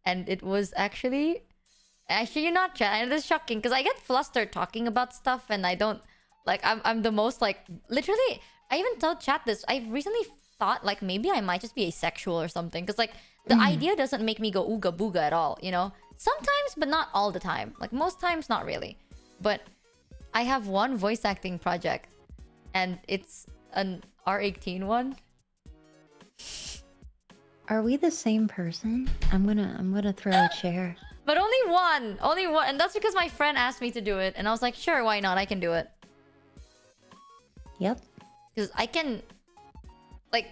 And it was actually you're not chat. I know this is shocking because I get flustered talking about stuff and I don't like I'm the most like literally I even told chat this. I recently thought like maybe I might just be asexual or something because like the idea doesn't make me go ooga booga at all, you know? Sometimes, but not all the time. Like most times, not really. But I have one voice acting project and it's an R18 one. Are we the same person? I'm gonna throw a chair. But only one, and that's because my friend asked me to do it, and I was like, sure, why not? I can do it Yep. because I can. Like,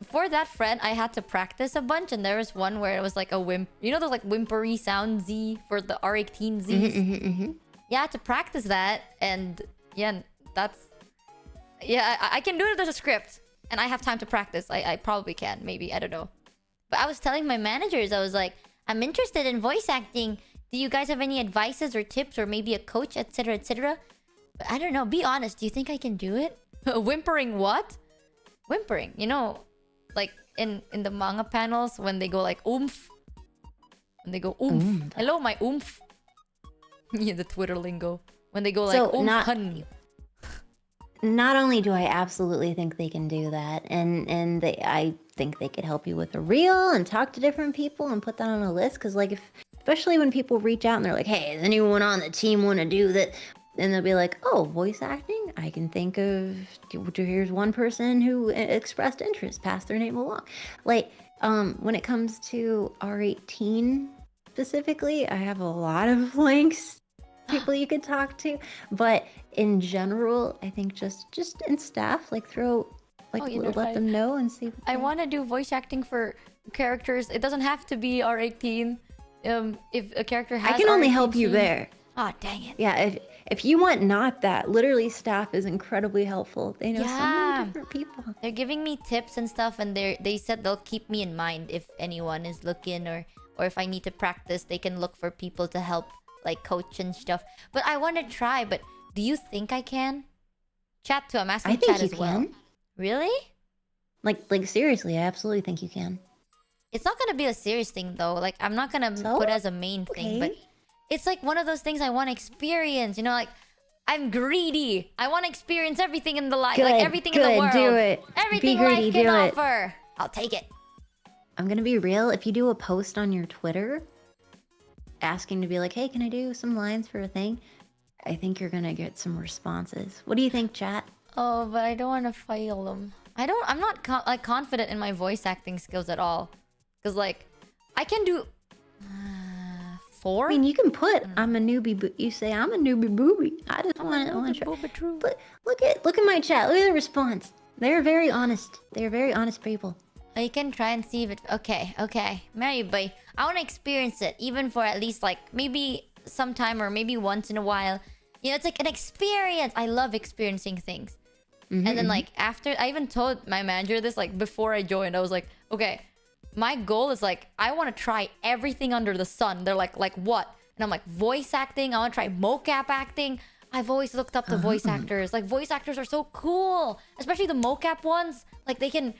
for that friend, I had to practice a bunch, and there was one where it was like a you know, those like whimpery sound Z for the R18 Zs. Yeah, I had to practice that, and yeah, I can do it. There's a script. And I have time to practice. I probably can. Maybe. I don't know. But I was telling my managers, I was like, I'm interested in voice acting. Do you guys have any advices or tips or maybe a coach, etc., etc.? But I don't know. Be honest. Do you think I can do it? Whimpering what? Whimpering, you know, like in the manga panels when they go like oomph. When they go oomph. Hello, my oomph. Yeah, the Twitter lingo. When they go like oomph, hun. Not only do I absolutely think they can do that, and I think they could help you with a reel and talk to different people and put that on a list. Because like, especially when people reach out and they're like, "Hey, does anyone on the team want to do that?" And they'll be like, "Oh, voice acting? I can think of. Here's one person who expressed interest. Pass their name along." Like, when it comes to R18 specifically, I have a lot of links, people you could talk to, but in general, I think just in staff, like let them know and see. I want to do voice acting for characters. It doesn't have to be R18. If a character has, I can only R18 help you gene- there. Oh, dang it. Yeah, if you want not that, literally staff is incredibly helpful. They know so Yeah. many different people. They're giving me tips and stuff, and they said they'll keep me in mind if anyone is looking, or if I need to practice, they can look for people to help, like coach and stuff. But I want to try. But do you think I can? Chat too. I'm asking I think chat you as well. can. Really? Like seriously, I absolutely think you can. It's not gonna be a serious thing though. Like I'm not gonna So? put it as a main thing, but Okay. it's like one of those things I want to experience. You know, like I'm greedy. I want to experience everything in the life, like Good, everything in the good, world. do it. Everything Be greedy, life can do it. offer. I'll take it. I'm gonna be real. If you do a post on your Twitter asking to be like, "Hey, can I do some lines for a thing?" I think you're gonna get some responses. What do you think, chat? Oh, but I don't want to fail them. I'm not like confident in my voice acting skills at all. Cause like, I can do 4. I mean, you can put "I'm a newbie," but you say "I'm a newbie booby." I just want to try. Look at my chat. Look at the response. They're very honest. They're very honest people. You can try and see if it. Okay. Maybe I want to experience it, even for at least like maybe sometime or maybe once in a while. You know, it's like an experience. I love experiencing things. And then like after, I even told my manager this like before I joined. I was like, okay, my goal is like I want to try everything under the sun. They're like what? And I'm like, voice acting. I want to try mocap acting. I've always looked up to voice actors. Like voice actors are so cool, especially the mocap ones. Like they can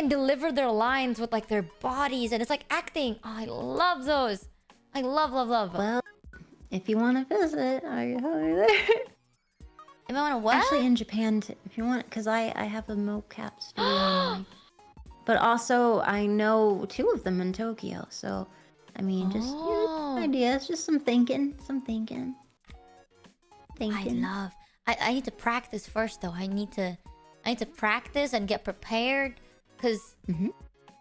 deliver their lines with like their bodies, and it's like acting. Oh, I love those. I love. Well, if you want to visit, I help you there. Am I on a what? Actually, in Japan, if you want, because I have a mocap studio. But also, I know 2 of them in Tokyo. So, I mean, just ideas, just some thinking. I need to practice first though. I need to practice and get prepared, because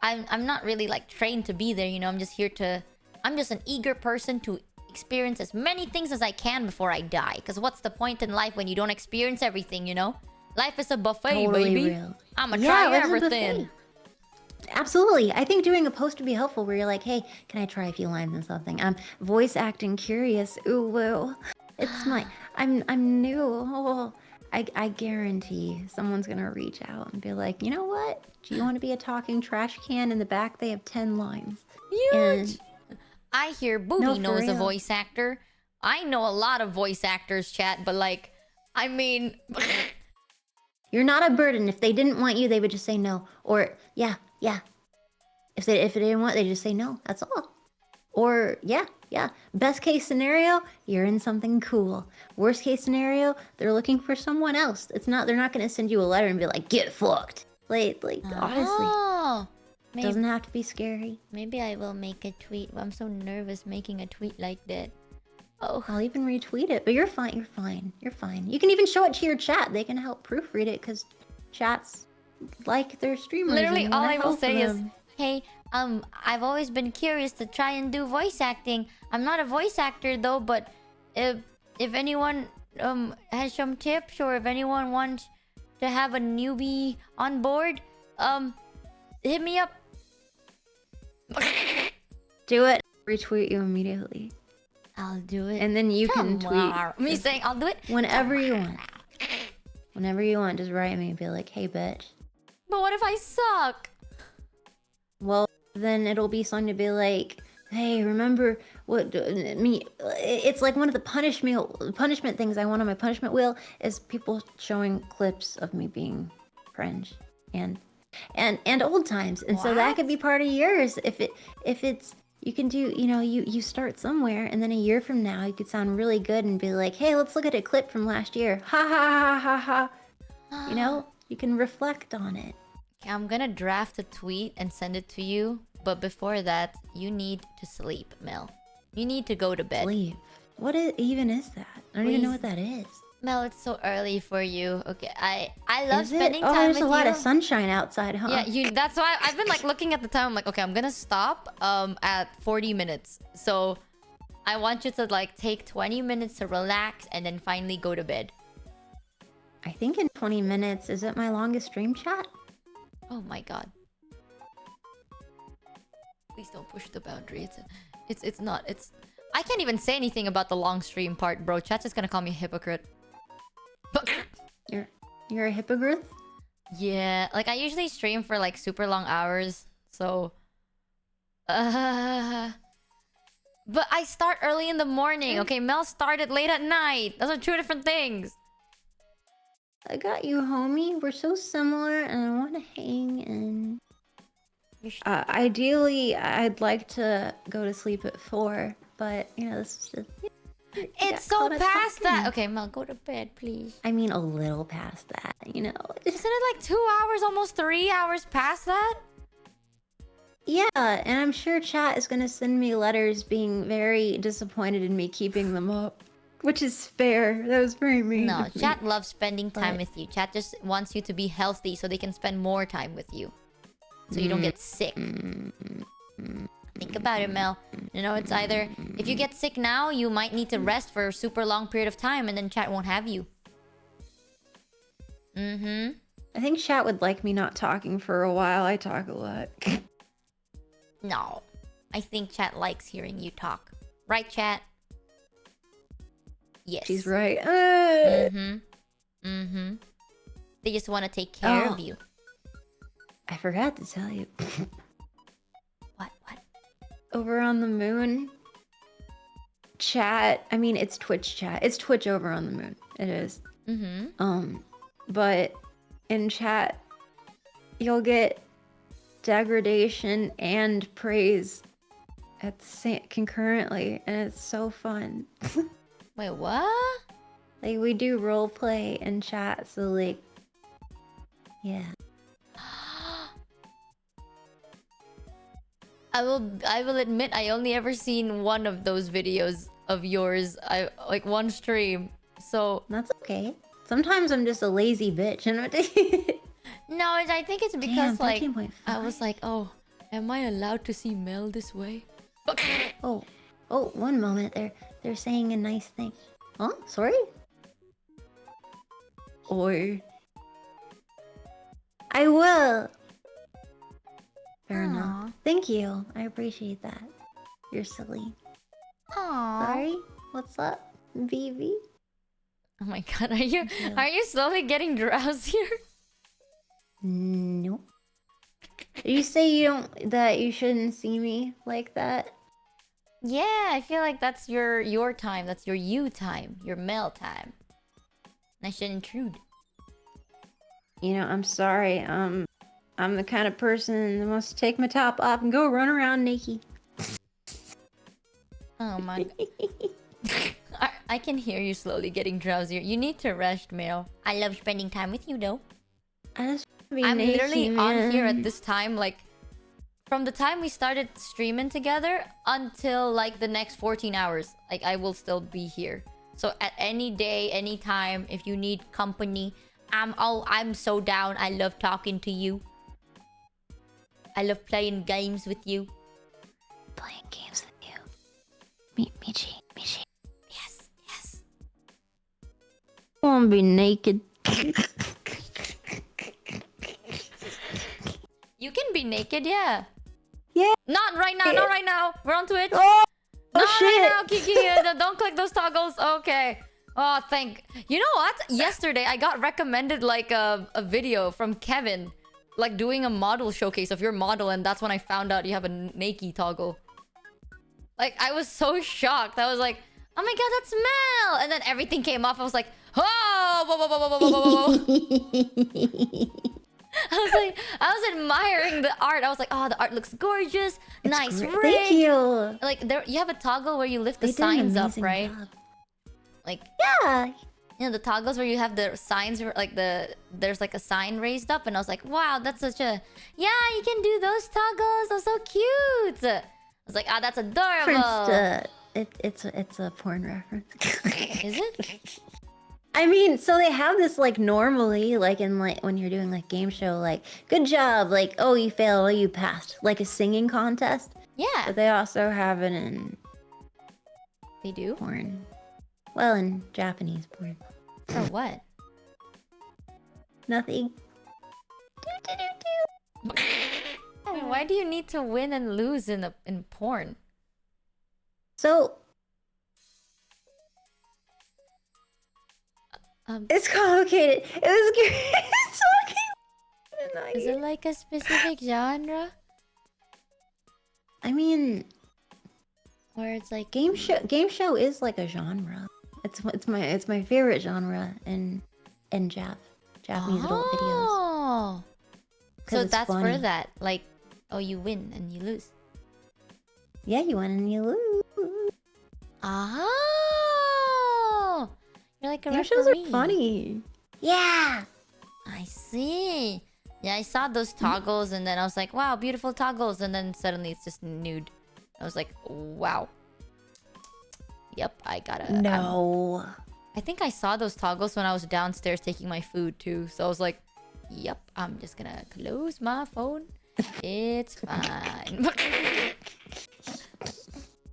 I'm not really like trained to be there, you know. I'm just an eager person to experience as many things as I can before I die, because what's the point in life when you don't experience everything, you know? Life is a buffet, Totally baby. real. I'ma Yeah, try life's a everything. buffet. Absolutely. I think doing a post would be helpful where you're like, "Hey, can I try a few lines and something? I'm voice acting curious. Ooh, woo. It's I'm new. Oh, I guarantee someone's gonna reach out and be like, "You know what? Do you want to be a talking trash can? In the back, they have 10 lines." Huge. I hear Booby No, for knows a real. voice actor. I know a lot of voice actors, chat, but like, I mean, You're not a burden. If they didn't want you, they would just say no. Or yeah. If they didn't want, they just say no. That's all. Or yeah. Best case scenario, you're in something cool. Worst case scenario, they're looking for someone else. They're not gonna send you a letter and be like, "Get fucked." Like honestly, oh, it doesn't have to be scary. maybe I will make a tweet. I'm so nervous making a tweet like that. Oh, I'll even retweet it, but you're fine. You're fine. You can even show it to your chat. They can help proofread it because chats like their streamers. literally and all wanna I will help say is, them. hey, I've always been curious to try and do voice acting. I'm not a voice actor though, but if anyone has some tips, or if anyone wants to have a newbie on board, hit me up. Do it. Retweet you immediately, I'll do it. and then you can tweet Tomorrow. Me saying I'll do it whenever you want. Whenever you want, just write me and be like, "Hey, bitch." But what if I suck? Well, then it'll be something to be like, Hey, remember what me? It's like one of the punishment things I want on my punishment wheel is people showing clips of me being cringe and old times, and so that could be part of yours if it's you can do you start somewhere and then a year from now you could sound really good and be like, hey, let's look at a clip from last year. Ha ha ha ha ha. You can reflect on it. Okay, I'm gonna draft a tweet and send it to you. But before that, you need to sleep, Mel. You need to go to bed. Sleep. What even is that? I don't even know what that is. Mel, it's so early for you. Okay, I love Is spending it? time There's with a lot you. of sunshine outside, huh? Yeah, that's why I've been like looking at the time. I'm like, okay, I'm gonna stop at 40 minutes. So I want you to like take 20 minutes to relax and then finally go to bed. I think in 20 minutes, is it my longest stream chat? Oh my god. Please don't push the boundary. It's not. I can't even say anything about the long stream part, bro. Chat's just gonna call me a hypocrite. You're a hypocrite? Yeah, like I usually stream for like super long hours, so but I start early in the morning. Okay, Mel started late at night. Those are two different things. I got you, homie. We're so similar, and I want to hang. And ideally, I'd like to go to sleep at 4, but this is just. It's so past that. Okay, Mel, go to bed, please. I mean, a little past that, Isn't it like 2 hours, almost 3 hours past that? Yeah, and I'm sure chat is gonna send me letters being very disappointed in me keeping them up. Which is fair. That was very mean. No, chat loves spending time with you. Chat just wants you to be healthy so they can spend more time with you. So you don't get sick. Think about it, Mel. It's either if you get sick now, you might need to rest for a super long period of time and then chat won't have you. I think chat would like me not talking for a while. I talk a lot. No. I think chat likes hearing you talk. Right, chat? Yes. She's right. They just want to take care of you. I forgot to tell you. What? Over on the moon, chat. I mean, it's Twitch chat. It's Twitch over on the moon. It is. But in chat, you'll get degradation and praise at the same concurrently, and it's so fun. Wait, what? Like, we do role play in chat, so like, yeah. I will admit I only ever seen one of those videos of yours. I like one stream. So That's okay. Sometimes I'm just a lazy bitch, and no, I think it's because Damn, like 13.5. I was like, oh, am I allowed to see Mel this way? Oh, one moment. They're saying a nice thing. Oh, sorry. Oi. I will. Fair enough. Thank you. I appreciate that. You're silly. Aww. Sorry. What's up, BB? Oh my god, are you slowly getting drowsier? No. You say that you shouldn't see me like that? Yeah, I feel like that's your time. That's your you time. Your Mel time. And I shouldn't intrude. I'm sorry. I'm the kind of person that wants to take my top off and go run around naked. Oh my god. I can hear you slowly getting drowsier. You need to rest, Mel. I love spending time with you, though. I'm literally on here at this time, like, from the time we started streaming together until, like, the next 14 hours. Like, I will still be here. So, at any day, any time, if you need company, I'm so down. I love talking to you. I love playing games with you. Playing games with you. Michi. Yes. I want to be naked. You can be naked, yeah. Yeah. Not right now. We're on Twitch. Oh, Not shit. right now, Kiki. Don't click those toggles. Okay. Oh, you know what? Yesterday, I got recommended, like, a video from Kevin. Like, doing a model showcase of your model, and that's when I found out you have a naked toggle. Like, I was so shocked. I was like, oh my god, that's Mel! And then everything came off. I was like, oh! Whoa, whoa, whoa, whoa, whoa, whoa, whoa. I was admiring the art. I was like, oh, the art looks gorgeous. It's Nice great. rig. Thank you. Like, there, you have a toggle where you lift the They did an signs up, amazing right? job. Like, Yeah. you know, the toggles where you have the signs, like there's like a sign raised up, and I was like, wow, that's such a, yeah, you can do those toggles. They're so cute. I was like, ah, that's adorable. It's a porn reference. Is it? I mean, so they have this like normally, like in like when you're doing like game show, like good job, like oh you failed, oh you passed, like a singing contest. Yeah, But they also have it in they do. porn. Well, in Japanese porn. For what? Nothing. Wait, why do you need to win and lose in porn? So it's complicated. It was great. It's so cute. Is it like a specific genre, I mean, where it's like game show is like a genre. It's my favorite genre in Japanese adult videos. oh, 'Cause so it's that's funny. for that. Like, oh, you win and you lose. Yeah, you win and you lose. Oh, you're like a Game shows are referee. funny. Yeah. I see. Yeah, I saw those toggles and then I was like, wow, beautiful toggles. And then suddenly it's just nude. I was like, wow. Yep, I gotta. No. I think I saw those toggles when I was downstairs taking my food too. So I was like, yep, I'm just gonna close my phone. It's fine.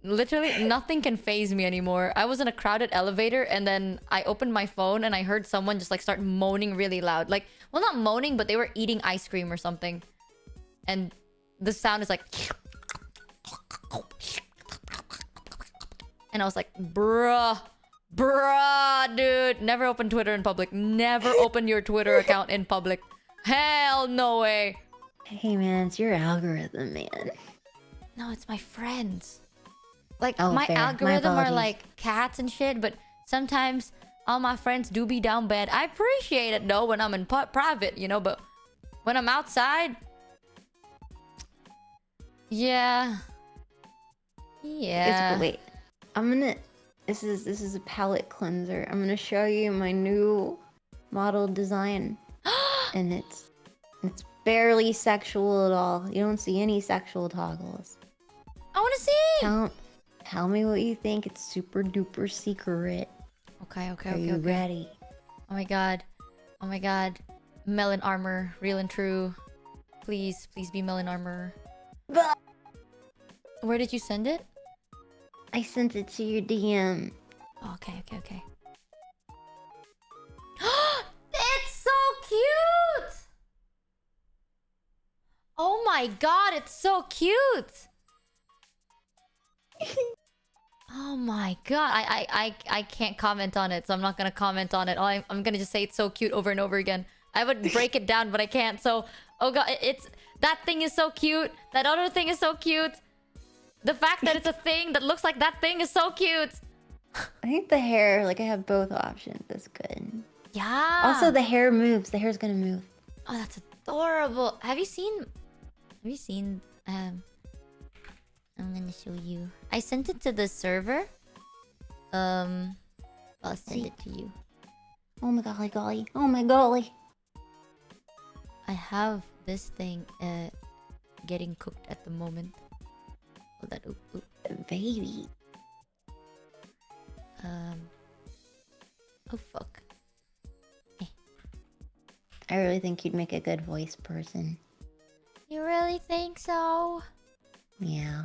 Literally, nothing can phase me anymore. I was in a crowded elevator and then I opened my phone and I heard someone just like start moaning really loud. Like, well, not moaning, but they were eating ice cream or something. And the sound is like... And I was like, bruh, dude. Never open Twitter in public. Never open your Twitter account in public. Hell no way. Hey man, it's your algorithm, man. No, it's my friends. Like, Oh, my fair. My algorithm are apologies. like cats and shit, but sometimes all my friends do be down bad. I appreciate it though when I'm in private, you know, but when I'm outside... Yeah. Yeah. Wait, I'm gonna. This is a palette cleanser. I'm gonna show you my new model design, and it's barely sexual at all. You don't see any sexual toggles. I want to see! Tell me what you think. It's super duper secret. Okay. Are you ready? Oh my god. Oh my god. Melon armor. Real and true. Please be melon armor. Where did you send it? I sent it to your DM. Oh, okay. It's so cute! Oh my god, it's so cute! Oh my god, I can't comment on it, so I'm not gonna comment on it. I'm gonna just say it's so cute over and over again. I would break it down, but I can't, so... Oh god, it's... That thing is so cute. That other thing is so cute. The fact that it's a thing that looks like that thing is so cute. I think the hair, like I have both options. That's good. Yeah. Also, the hair moves. The hair's gonna move. Oh, that's adorable. Have you seen... I'm gonna show you. I sent it to the server. I'll send it to you. Oh my golly. Oh my golly. I have this thing getting cooked at the moment. Hold that. Oop. Baby. Oh fuck. I really think you'd make a good voice person. You really think so? Yeah.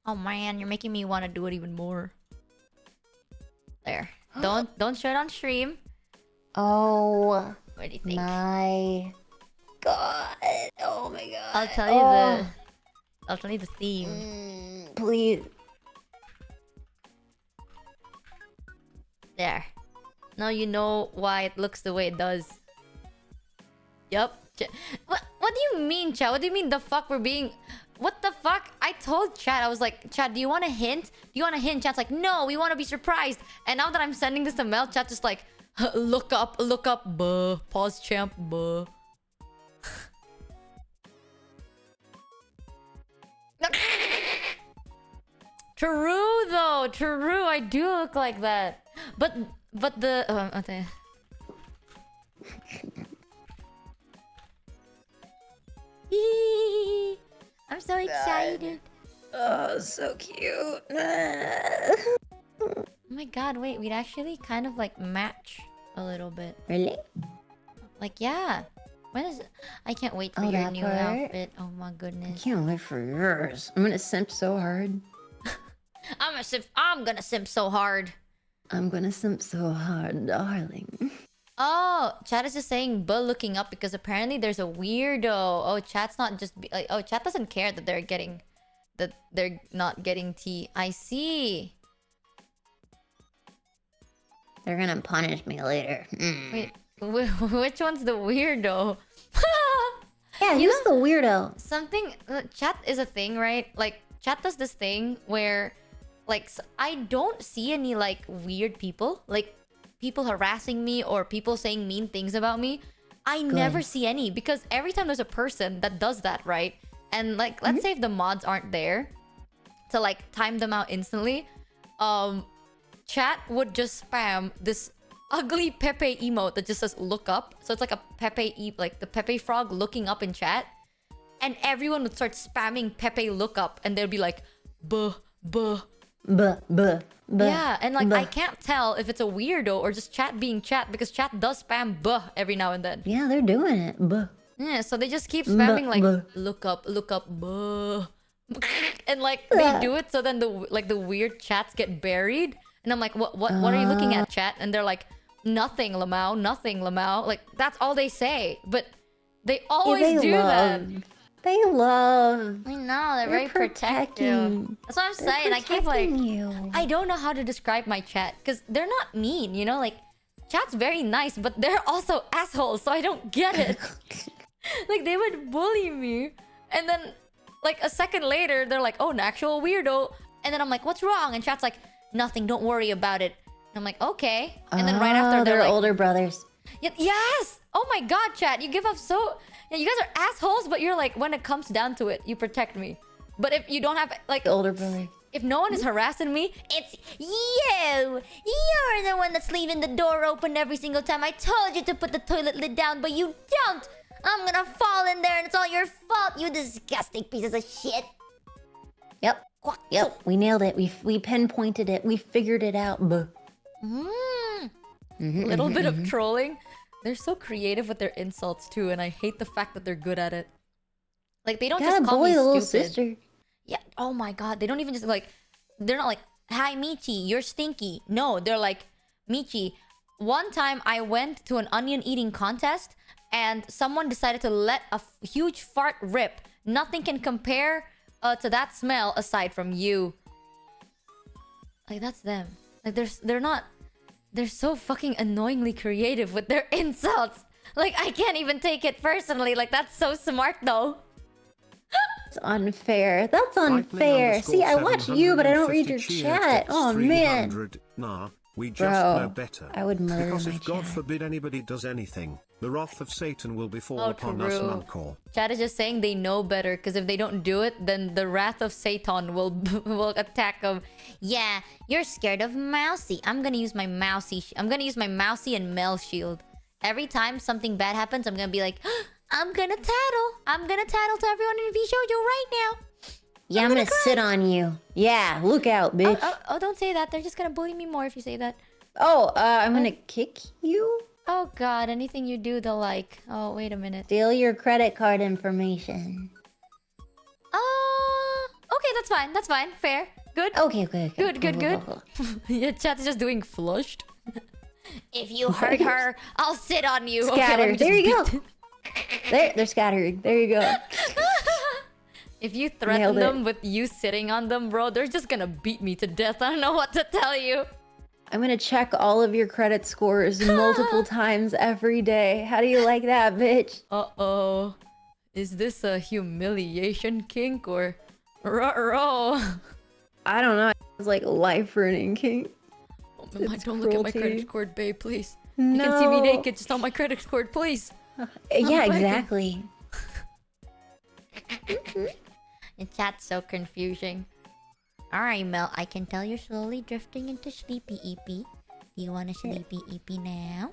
Oh man, you're making me want to do it even more. There. Don't show it on stream. Oh What do you think? my god. Oh my god. I'll tell you the theme. Please. There. Now you know why it looks the way it does. Yup. What do you mean, Cha? What do you mean the fuck we're being... what the fuck? I told chat, I was like, chat, do you want a hint? Do you want a hint? Chat's like, no, we want to be surprised. And now that I'm sending this to Mel, chat just like, look up, buh. Pause champ, buh. True though, true. I do look like that. But the okay. I'm so excited. Oh, so cute. Oh my god, wait, we'd actually kind of like match a little bit. Really? Like, yeah. When is it? I can't wait for Oh, your that new part? outfit. Oh my I goodness. can't wait for yours. I'm gonna simp so hard. I'm gonna simp so hard. I'm gonna simp so hard, darling. Oh, chat is just saying buh looking up because apparently there's a weirdo. Oh, chat's not just like, oh, chat doesn't care that they're not getting tea. I see. They're gonna punish me later. Wait, which one's the weirdo? Yeah, who's the weirdo? Something chat is a thing, right? Like chat does this thing where like I don't see any like weird people, like people harassing me or people saying mean things about me. I never see any because every time there's a person that does that, right? And like let's say if the mods aren't there to like time them out instantly, chat would just spam this ugly Pepe emote that just says look up. So it's like a like the Pepe frog looking up in chat. And everyone would start spamming Pepe look up and they'd be like, buh. Yeah, and like I can't tell if it's a weirdo or just chat being chat because chat does spam buh every now and then. Yeah, they're doing it. Yeah, so they just keep spamming like look up, buh. And like they do it so then the weird chats get buried. And I'm like, what are you looking at, chat? And they're like, nothing, Lamau, nothing, Lamau. Like that's all they say. But they always do that. They love. I know, they're very protective. That's what I'm saying. I keep like I don't know how to describe my chat because they're not mean, you know, like chat's very nice, but they're also assholes, so I don't get it. Like they would bully me. And then like a second later, they're like, oh, an actual weirdo. And then I'm like, what's wrong? And chat's like, nothing, don't worry about it. And I'm like, okay. And then right after they're like, older brothers. Yes! Oh my god, chat, you give up so... Yeah, you guys are assholes, but you're like, when it comes down to it, you protect me. But if you don't have, like... The older brother. If no one is harassing me, it's you! You're the one that's leaving the door open every single time I told you to put the toilet lid down, but you don't! I'm gonna fall in there and it's all your fault, you disgusting pieces of shit! Yep. Yep, we nailed it. We pinpointed it. We figured it out. Little bit of trolling. They're so creative with their insults too, and I hate the fact that they're good at it. Like they don't just call me the stupid. little sister. Yeah. Oh my god. They don't even just like. They're not like, "Hi Michi, you're stinky." No, they're like, "Michi." One time I went to an onion eating contest, and someone decided to let a huge fart rip. Nothing can compare to that smell aside from you. Like that's them. Like they're not. They're so fucking annoyingly creative with their insults. Like, I can't even take it personally. Like, that's so smart, though. It's unfair. That's unfair. See, I watch you, but I don't read your chat. Oh, man. Nah, we just Bro, know better. I would murder Because my if God chat. forbid anybody does anything, the wrath of Satan will befall upon us true. Nuncor. Chat is just saying they know better, because if they don't do it, then the wrath of Satan will attack them. Yeah, you're scared of Mousy. I'm gonna use my Mousy. I'm gonna use my Mousy and Mel shield. Every time something bad happens, I'm gonna be like, I'm gonna tattle. I'm gonna tattle to everyone in VShojo right now. Yeah, I'm gonna sit on you. Yeah, look out, bitch. Oh, don't say that. They're just gonna bully me more if you say that. I'm gonna kick you? Oh god, anything you do, they'll like. Oh, wait a minute. Steal your credit card information. Okay, that's fine. That's fine. Fair. Good. Okay. Good. Yeah, chat is just doing flushed. If you hurt her, I'll sit on you. Scattered. Okay, there you go. They're scattered. There you go. If you threaten them with you sitting on them, bro, they're just gonna beat me to death. I don't know what to tell you. I'm gonna check all of your credit scores multiple times every day. How do you like that, bitch? Uh-oh. Is this a humiliation kink or ruh-roh? I don't know. It's like life ruining kink. Oh, Mama, It's don't look at my cruelty. credit card, babe, please. No. You can see me naked, just on my credit card, please. Yeah, begging. exactly. The chat's so confusing. Alright, Mel, I can tell you're slowly drifting into sleepy eepy. Do you want a sleepy eepy now?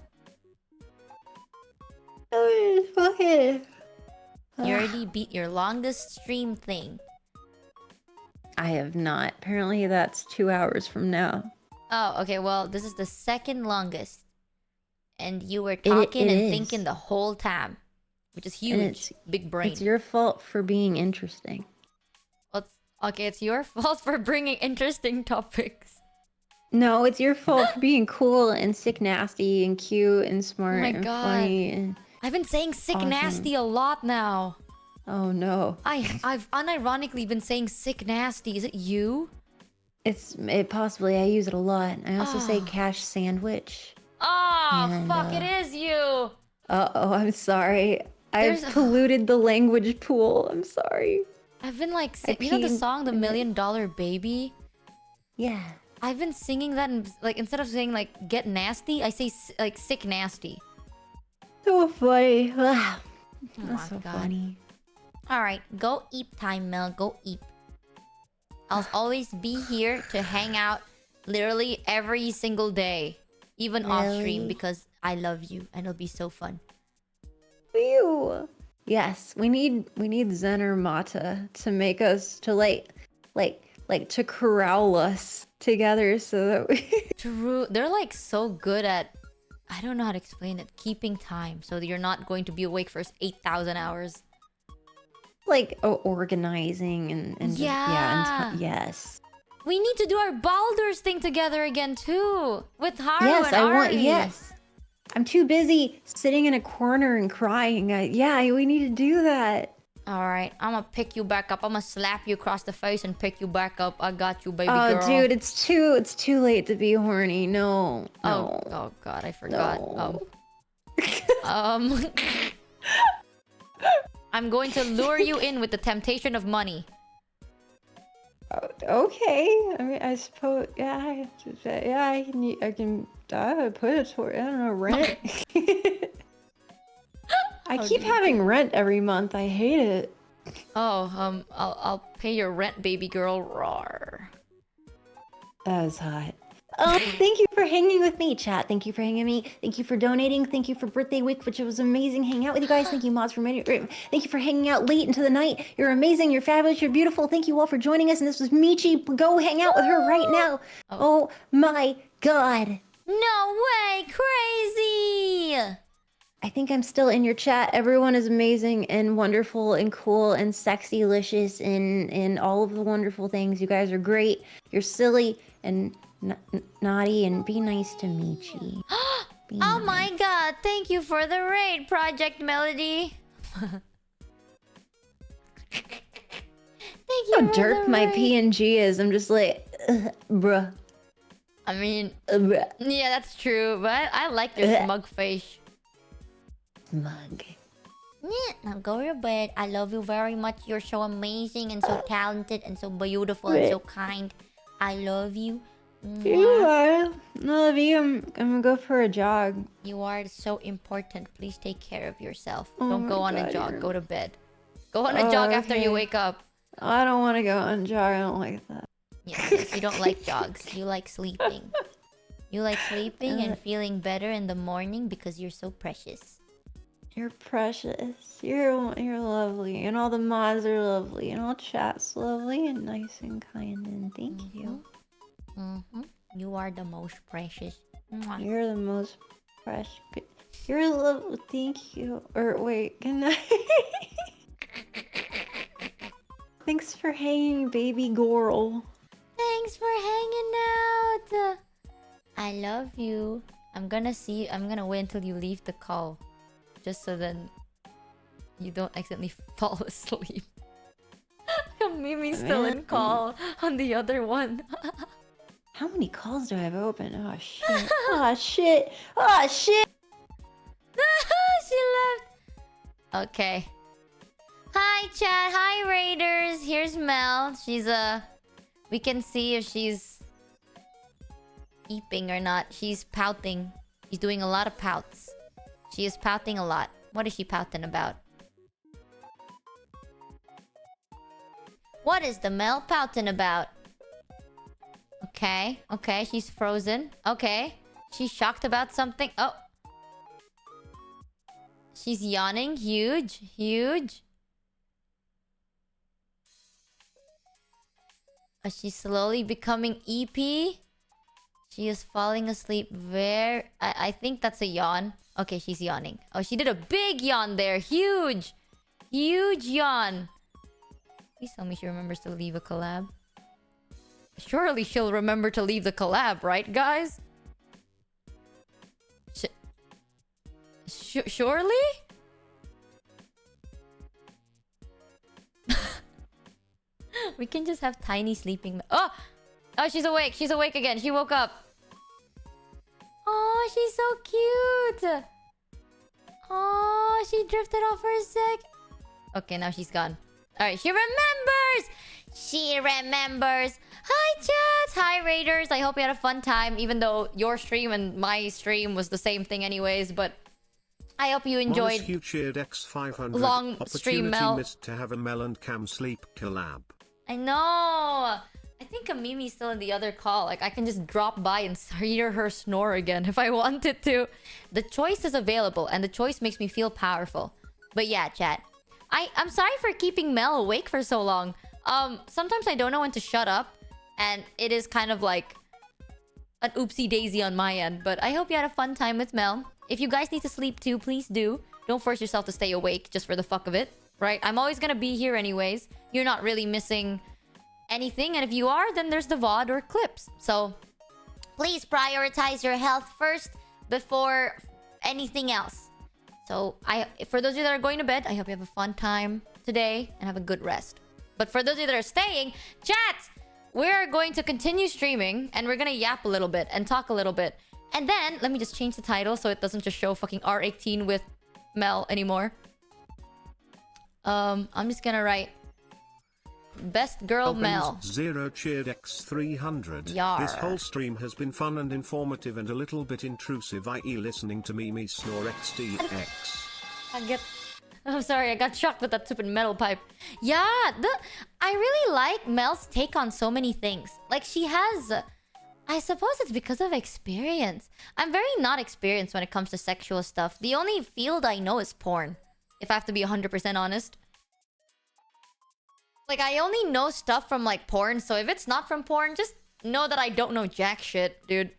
Oh, fuck it. You already beat your longest stream thing. I have not. Apparently, that's 2 hours from now. Oh, okay, well, this is the second longest. And you were talking it and is. thinking the whole time. Which is And huge. Big brain. It's your fault for being interesting. Okay, it's your fault for bringing interesting topics. No, it's your fault for being cool and sick nasty and cute and smart my and God. funny and I've been saying sick Awesome. nasty a lot now. oh no. I've unironically been saying sick nasty. Is it you? It possibly I use it a lot. I also say Ah. cash sandwich. Oh, And, fuck, it is you. Oh, I'm sorry. I've There's- polluted the language pool. I'm sorry. I've been like, I you know the peed song "The in it. Million Dollar Baby"? Yeah. I've been singing that, and like instead of saying like "get nasty," I say like "sick nasty." So funny. Ah, Oh That's my so God. funny. All right, go eep time, Mel. Go eep. I'll always be here to hang out, literally every single day, even off stream, Really? because I love you, and it'll be so fun. Ew. Yes, we need Zen or Mata to make us to like to corral us together so that we True, they're like so good at, I don't know how to explain it, keeping time, so that you're not going to be awake for 8,000 hours. like organizing and just, Yeah. yes. We need to do our Baldur's thing together again too, with Haru Yes, and I want Ari. yes. I'm too busy sitting in a corner and crying. We need to do that. All right, I'm gonna pick you back up. I'm gonna slap you across the face and pick you back up. I got you, baby Oh, girl. dude, it's too late to be horny. No. Oh, oh God, I forgot. No. I'm going to lure you in with the temptation of money. Okay. I mean, I suppose. Yeah. I can put it toward. I don't know, rent. I keep having rent every month. I hate it. Oh, I'll pay your rent, baby girl. Roar. That was hot. Thank you for hanging with me, chat. Thank you for hanging with me. Thank you for donating. Thank you for birthday week, which was amazing hanging out with you guys. Thank you, mods, for thank you for hanging out late into the night. You're amazing. You're fabulous. You're beautiful. Thank you all for joining us. And this was Michi. Go hang out with her right now. Oh my God. No way, crazy. I think I'm still in your chat. Everyone is amazing and wonderful and cool and sexy-licious and all of the wonderful things. You guys are great. You're silly and naughty and be nice to Michi. Be Oh nice. my God, thank you for the raid, Project Melody. Thank you How for derp the my raid. PNG is. I'm just like, bruh. I mean, Bruh. yeah, that's true, but I like your smug face. Smug. Yeah, now go to bed. I love you very much. You're so amazing and so talented and so beautiful and so kind. I love you. You Mwah. are. Love you. I'm gonna go for a jog. You are so important. Please take care of yourself. Oh Don't my go on a God, jog. you're- Go to bed. Go on a jog after you okay. wake up. I don't want to go on a jog. I don't like that. Yes, you don't like jogs. You like sleeping. You like sleeping and feeling better in the morning because you're so precious. You're precious. You're lovely, and all the mods are lovely, and all chat's lovely and nice and kind. And thank you. Mm-hmm. You are the most precious. Mwah. You're the most precious. You're lovely. Thank you. Or wait, good night. Thanks for hanging, baby girl. Thanks for hanging out. I love you. I'm gonna wait until you leave the call. Just so then you don't accidentally fall asleep. Mimi's still in call on the other one. How many calls do I have open? Oh shit. Oh shit. Oh shit. She left. Okay. Hi, chat. Hi, Raiders. Here's Mel. She's we can see if she's eeping or not. She's pouting. She's doing a lot of pouts. She is pouting a lot. What is she pouting about? What is the Mel pouting about? Okay, okay, she's frozen. Okay. She's shocked about something. Oh. She's yawning. Huge. Huge. She's slowly becoming EP. She is falling asleep very... I think that's a yawn. Okay, she's yawning. Oh, she did a big yawn there. Huge. Huge yawn. Please tell me she remembers to leave a collab. Surely she'll remember to leave the collab, right, guys? Surely? We can just have tiny sleeping... Oh! Oh, she's awake. She's awake again. She woke up. Oh, she's so cute. Oh, she drifted off for a sec. Okay, now she's gone. Alright, she remembers! She remembers. Hi, chat! Hi, Raiders. I hope you had a fun time, even though your stream and my stream was the same thing anyways, but... I hope you enjoyed... Mona's cheered X500. Long stream, Mel. Missed to have a Mel and Cam sleep collab. I know! I think CAMIMI's still in the other call. Like, I can just drop by and hear her snore again if I wanted to. The choice is available, and the choice makes me feel powerful. But yeah, chat. I'm sorry for keeping Mel awake for so long. Sometimes I don't know when to shut up, and it is kind of like an oopsie daisy on my end. But I hope you had a fun time with Mel. If you guys need to sleep too, please do. Don't force yourself to stay awake just for the fuck of it, right? I'm always gonna be here anyways. You're not really missing anything, and if you are, then there's the VOD or clips. So please prioritize your health first before anything else. So for those of you that are going to bed, I hope you have a fun time today and have a good rest. But for those of you that are staying, chat, we're going to continue streaming and we're gonna yap a little bit and talk a little bit. And then let me just change the title so it doesn't just show fucking R18 with Mel anymore. I'm just gonna write Best Girl Mel. Zero cheered X300. Yar. This whole stream has been fun and informative and a little bit intrusive, i.e. listening to Mimi snore XDX. I'm sorry, I got shocked with that stupid metal pipe. Yeah, I really like Mel's take on so many things. Like, she has... I suppose it's because of experience. I'm very not experienced when it comes to sexual stuff. The only field I know is porn. If I have to be 100% honest. Like, I only know stuff from, like, porn. So if it's not from porn, just know that I don't know jack shit, dude.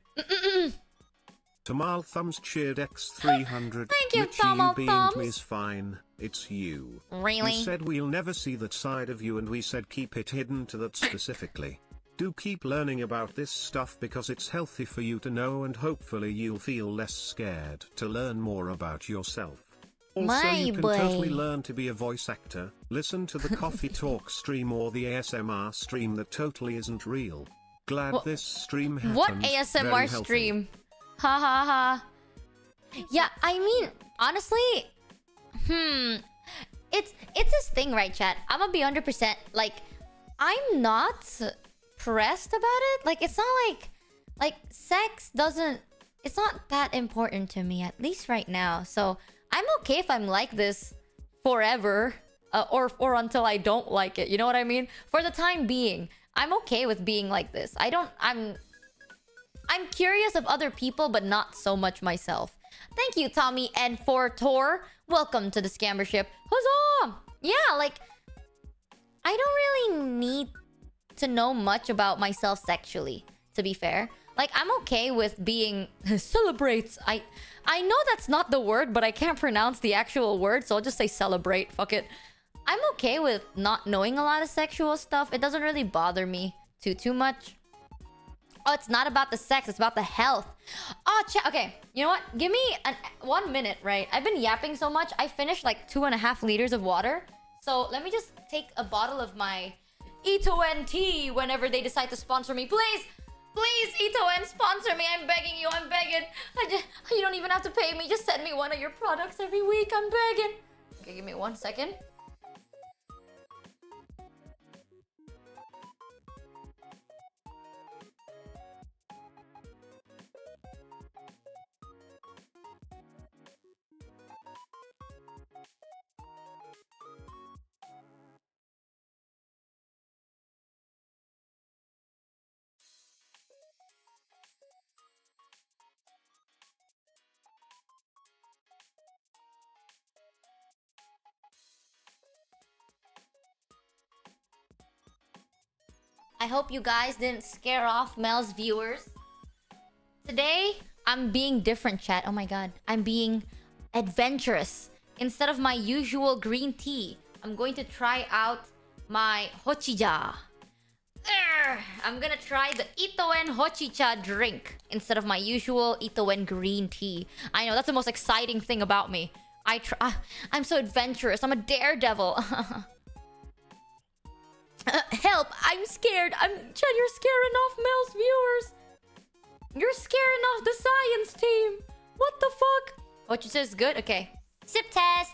Tamal Thumbs cheered X300. Thank you, Richie, Tamal you beamed Thumbs. me is fine. It's you. Really? You said we'll never see that side of you, and we said keep it hidden to that specifically. Do keep learning about this stuff because it's healthy for you to know, and hopefully you'll feel less scared to learn more about yourself. Also, you can totally learn to be a voice actor. Listen to the Coffee Talk stream or the ASMR stream that totally isn't real. Glad this stream happened. What ASMR stream? Ha ha ha. Yeah, I mean, honestly, it's this thing, right, chat? I'm gonna be 100%, like, I'm not pressed about it. Like, it's not like sex doesn't, it's not that important to me, at least right now. So I'm okay if I'm like this forever, or until I don't like it. You know what I mean? For the time being, I'm okay with being like this. I'm curious of other people, but not so much myself. Thank you, Tommy and for Tor. Welcome to the Scammership. Huzzah! Yeah, like, I don't really need to know much about myself sexually, to be fair. Like, I'm okay with being celebrates. I know that's not the word, but I can't pronounce the actual word, so I'll just say celebrate. Fuck it. I'm okay with not knowing a lot of sexual stuff. It doesn't really bother me too much. Oh, it's not about the sex, it's about the health. Oh, okay, you know what? Give me 1 minute, right? I've been yapping so much, I finished like 2.5 liters of water. So let me just take a bottle of my Ito-En tea whenever they decide to sponsor me. Please, please, Ito-En, sponsor me. I'm begging you, I'm begging. You don't even have to pay me. Just send me one of your products every week. I'm begging. Okay, give me 1 second. I hope you guys didn't scare off Mel's viewers. Today, I'm being different, chat. Oh my god. I'm being adventurous. Instead of my usual green tea, I'm going to try out my HUZZAH. I'm gonna try the Itoen Hochicha drink instead of my usual Itoen green tea. I know, that's the most exciting thing about me. I'm so adventurous. I'm a daredevil. Help! I'm scared. Chad, you're scaring off Mel's viewers. You're scaring off the science team. What the fuck? What you said is good? Okay. Sip test.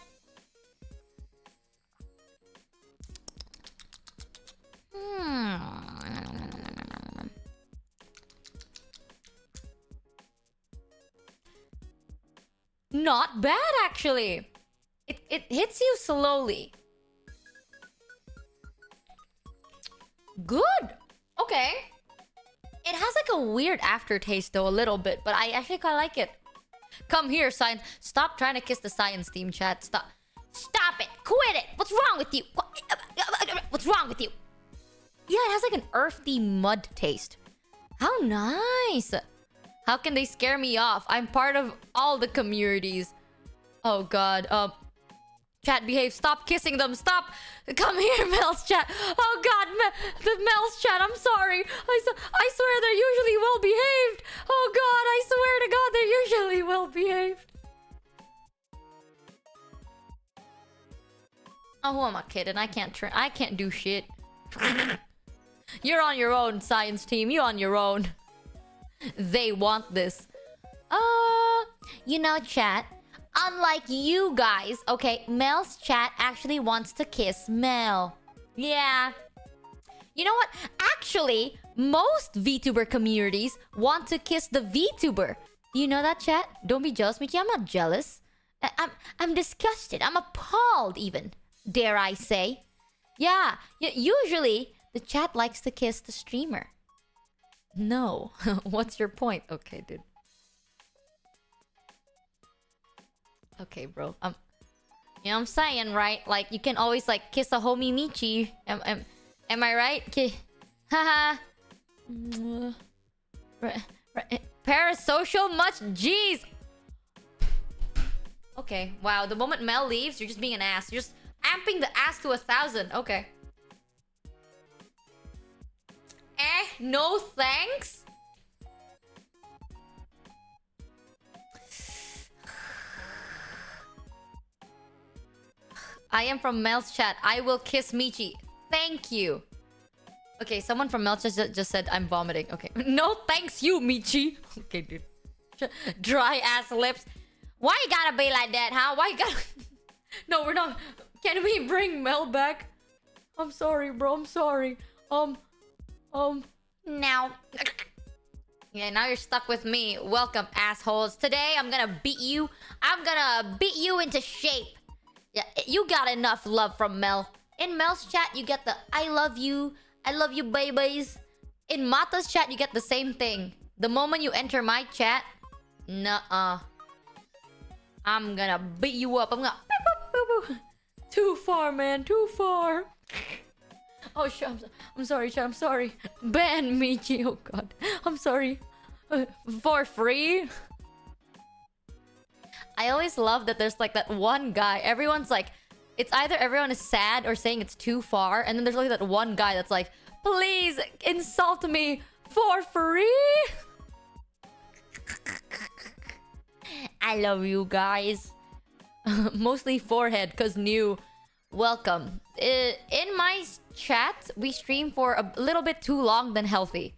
Not bad, actually. It hits you slowly. Good. Okay. It has like a weird aftertaste though, a little bit, but I actually quite like it. Come here, science. Stop trying to kiss the science team, chat. Stop. Stop it. Quit it. What's wrong with you? What's wrong with you? Yeah, it has like an earthy mud taste. How nice. How can they scare me off? I'm part of all the communities. Oh god. Chat, behave. Stop kissing them. Stop. Come here, Mel's chat. Oh god, the Mel's chat. I'm sorry. I swear they're usually well behaved. Oh god, I swear to god they're usually well behaved. Oh, who am I kidding? I can't do shit. You're on your own, science team. You on your own. They want this. You know, chat. Unlike you guys, okay, Mel's chat actually wants to kiss Mel. Yeah. You know what? Actually, most VTuber communities want to kiss the VTuber. Do you know that, chat? Don't be jealous, Michi. I'm not jealous. I'm disgusted. I'm appalled, even. Dare I say? Yeah. Usually, the chat likes to kiss the streamer. No. What's your point? Okay, dude. Okay, bro. You know what I'm saying, right? Like, you can always, like, kiss a homie Michi. Am I right? Okay. Haha. Parasocial much? Jeez. Okay. Wow. The moment Mel leaves, you're just being an ass. You're just amping the ass to 1,000. Okay. No thanks? I am from Mel's chat. I will kiss Michi. Thank you. Okay, someone from Mel's chat just said I'm vomiting. Okay. No thanks you, Michi. Okay, dude. Dry ass lips. Why you gotta be like that, huh? Why you gotta... No, we're not... Can we bring Mel back? I'm sorry, bro. I'm sorry. Now... Yeah, now you're stuck with me. Welcome, assholes. Today, I'm gonna beat you. I'm gonna beat you into shape. Yeah, you got enough love from Mel. In Mel's chat, you get the I love you babies. In Mata's chat, you get the same thing. The moment you enter my chat, nuh-uh. I'm gonna beat you up. I'm gonna... Too far, man. Too far. Oh, shit. I'm sorry, chat. I'm sorry. Ban Michi. Oh, God. I'm sorry. For free? I always love that there's like that one guy. Everyone's like, it's either everyone is sad or saying it's too far. And then there's like that one guy that's like, please insult me for free. I love you guys. Mostly forehead, cause new. Welcome. In my chat, we stream for a little bit too long than healthy.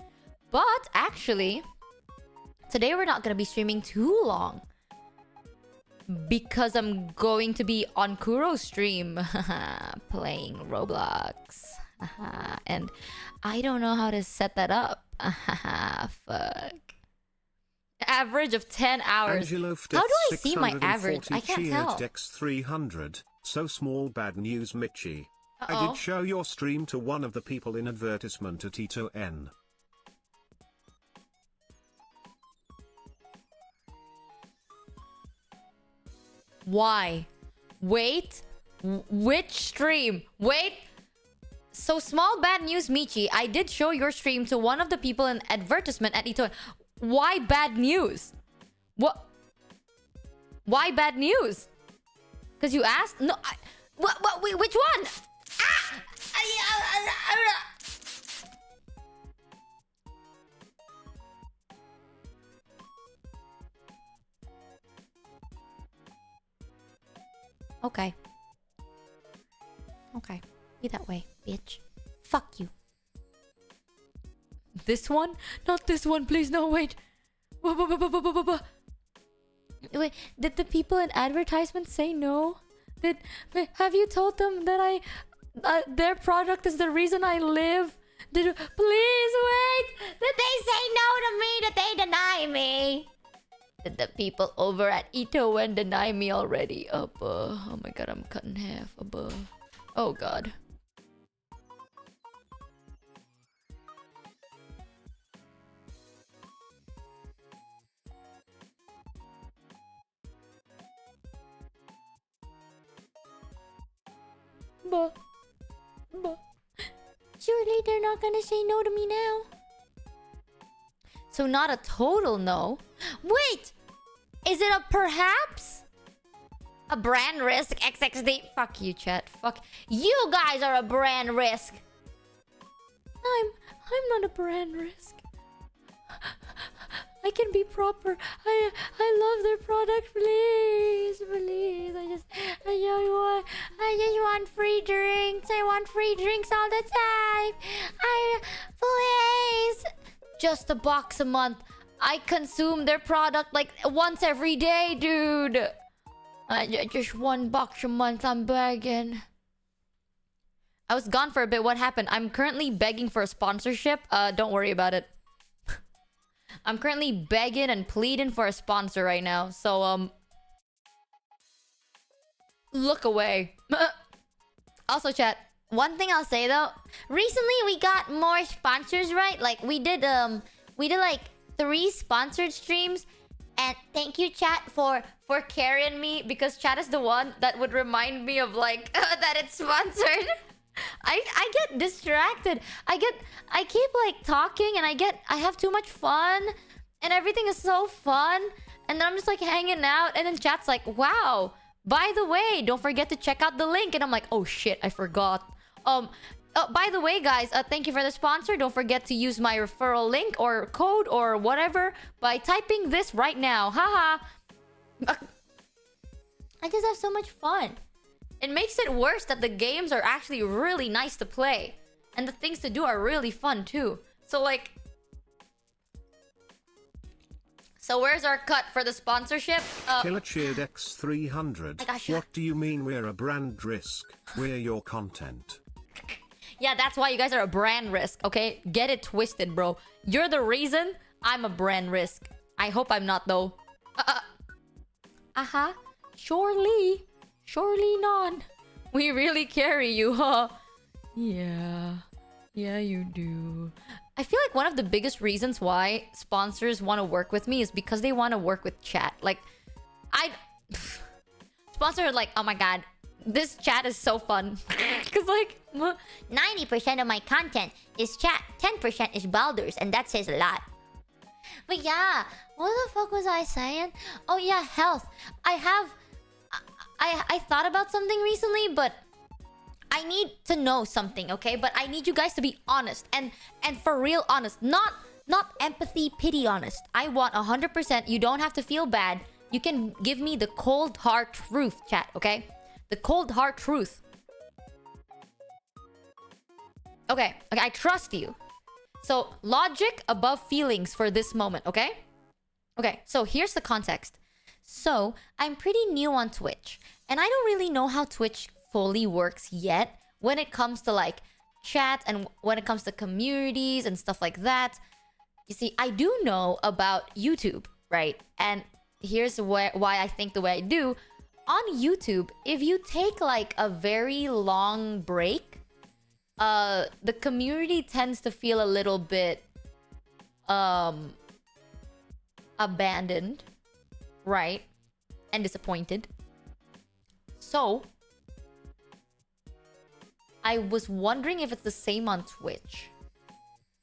But actually, today we're not gonna be streaming too long. Because I'm going to be on Kuro's stream. Playing Roblox. And I don't know how to set that up. Fuck. Average of 10 hours. How do I see my average? I can't tell. X300. So small bad news, Michi. I did show your stream to one of the people in advertisement at Ito N. Why? Wait. Which stream? Wait. So small bad news, Michi. I did show your stream to one of the people in advertisement at Ito. Why bad news? What? Why bad news? Because you asked? No. What? Wait, which one? Ah! Okay. Okay. Be that way, bitch. Fuck you. This one? Not this one, please. No, wait. Wait, did the people in advertisement say no? Wait, have you told them that their product is the reason I live? Please wait. Did they say no to me? Did they deny me? Did the people over at Ito deny me already? Oh my god, I'm cut in half. Oh god. Surely they're not gonna say no to me now. So not a total no. Wait! Is it a perhaps? A brand risk XXD? Fuck you, chat. Fuck. You guys are a brand risk. I'm not a brand risk. I can be proper. I love their product. Please. I just want free drinks. I want free drinks all the time. Please. Just a box a month. I consume their product like once every day, dude. Just one box a month. I'm begging. I was gone for a bit. What happened? I'm currently begging for a sponsorship. Don't worry about it. I'm currently begging and pleading for a sponsor right now. So, look away. Also, chat. One thing I'll say though. Recently, we got more sponsors, right? Like, we did like 3 sponsored streams. And thank you, chat, for carrying me. Because chat is the one that would remind me of, like, that it's sponsored. I get distracted. I keep like talking and I have too much fun and everything is so fun and then I'm just like hanging out and then chat's like, wow, by the way, don't forget to check out the link, and I'm like, oh shit, I forgot. By the way, guys, thank you for the sponsor. Don't forget to use my referral link or code or whatever by typing this right now. Haha. I just have so much fun. It makes it worse that the games are actually really nice to play. And the things to do are really fun too. So like... So where's our cut for the sponsorship? Killer Cheered X300. What do you mean we're a brand risk? We're your content. Yeah, that's why you guys are a brand risk, okay? Get it twisted, bro. You're the reason I'm a brand risk. I hope I'm not though. Surely. Surely not. We really carry you, huh? Yeah. Yeah, you do. I feel like one of the biggest reasons why sponsors want to work with me is because they want to work with chat. Like, sponsors are like, oh my god, this chat is so fun. Because like, 90% of my content is chat. 10% is Baldur's, and that says a lot. But yeah, what the fuck was I saying? Oh yeah, health. I thought about something recently, but I need to know something, okay? But I need you guys to be honest and for real honest, not empathy, pity honest. I want 100%. You don't have to feel bad. You can give me the cold hard truth, chat, okay? The cold hard truth. Okay, I trust you. So, logic above feelings for this moment, okay? Okay, so here's the context. So, I'm pretty new on Twitch, and I don't really know how Twitch fully works yet when it comes to like chat and when it comes to communities and stuff like that. You see, I do know about YouTube, right? And here's why I think the way I do. On YouTube, if you take like a very long break, the community tends to feel a little bit abandoned, right? And disappointed. So I was wondering if it's the same on Twitch.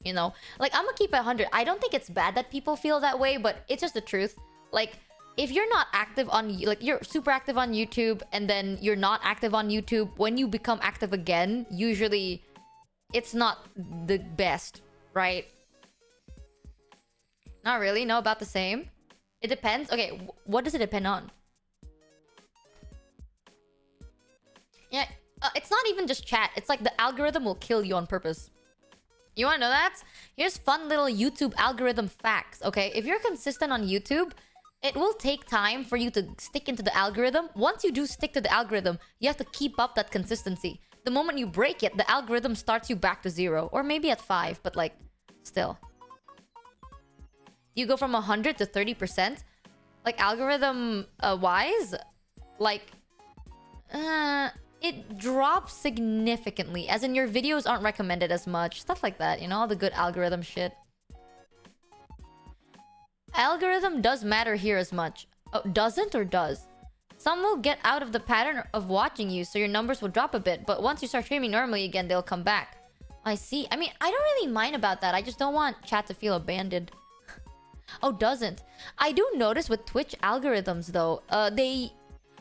You know, like, I'm gonna keep it 100. I don't think it's bad that people feel that way, but it's just the truth. Like, if you're not active on, like, you're super active on YouTube and then you're not active on YouTube, when you become active again, usually it's not the best, right? Not really. No, about the same. It depends. Okay, what does it depend on? Yeah, it's not even just chat. It's like the algorithm will kill you on purpose. You want to know that? Here's fun little YouTube algorithm facts, okay? If you're consistent on YouTube, it will take time for you to stick into the algorithm. Once you do stick to the algorithm, you have to keep up that consistency. The moment you break it, the algorithm starts you back to 0. Or maybe at 5, but like, still. You go from 100 to 30%. Like, algorithm-wise, like... it drops significantly. As in, your videos aren't recommended as much. Stuff like that, you know? All the good algorithm shit. Algorithm does matter here as much. Oh, doesn't or does? Some will get out of the pattern of watching you, so your numbers will drop a bit. But once you start streaming normally again, they'll come back. I see. I mean, I don't really mind about that. I just don't want chat to feel abandoned. Oh, doesn't. I do notice with Twitch algorithms, though.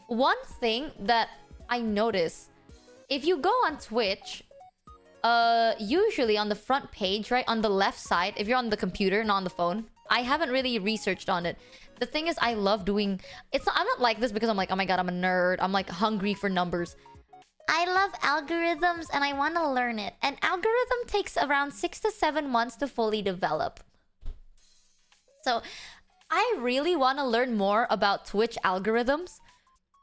One thing that I notice, if you go on Twitch, usually on the front page, right, on the left side, if you're on the computer, not on the phone, I haven't really researched on it. The thing is, I love doing... I'm not like this because I'm like, oh my god, I'm a nerd. I'm like hungry for numbers. I love algorithms and I want to learn it. An algorithm takes around 6 to 7 months to fully develop. So, I really want to learn more about Twitch algorithms.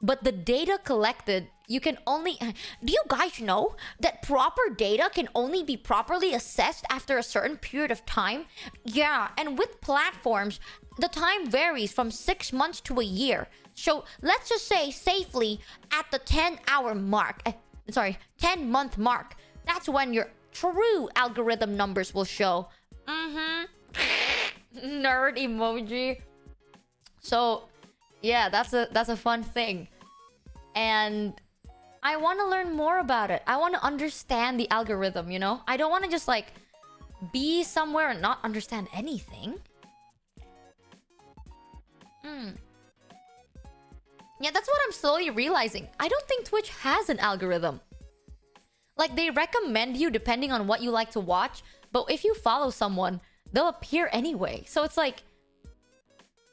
But the data collected, you can only... Do you guys know that proper data can only be properly assessed after a certain period of time? Yeah, and with platforms, the time varies from 6 months to a year. So let's just say safely at the 10-hour mark. 10-month mark. That's when your true algorithm numbers will show. Nerd emoji. So... yeah, that's a fun thing. And I want to learn more about it. I want to understand the algorithm, you know? I don't want to just like be somewhere and not understand anything. Yeah, that's what I'm slowly realizing. I don't think Twitch has an algorithm. Like, they recommend you depending on what you like to watch, but if you follow someone, they'll appear anyway. So it's like,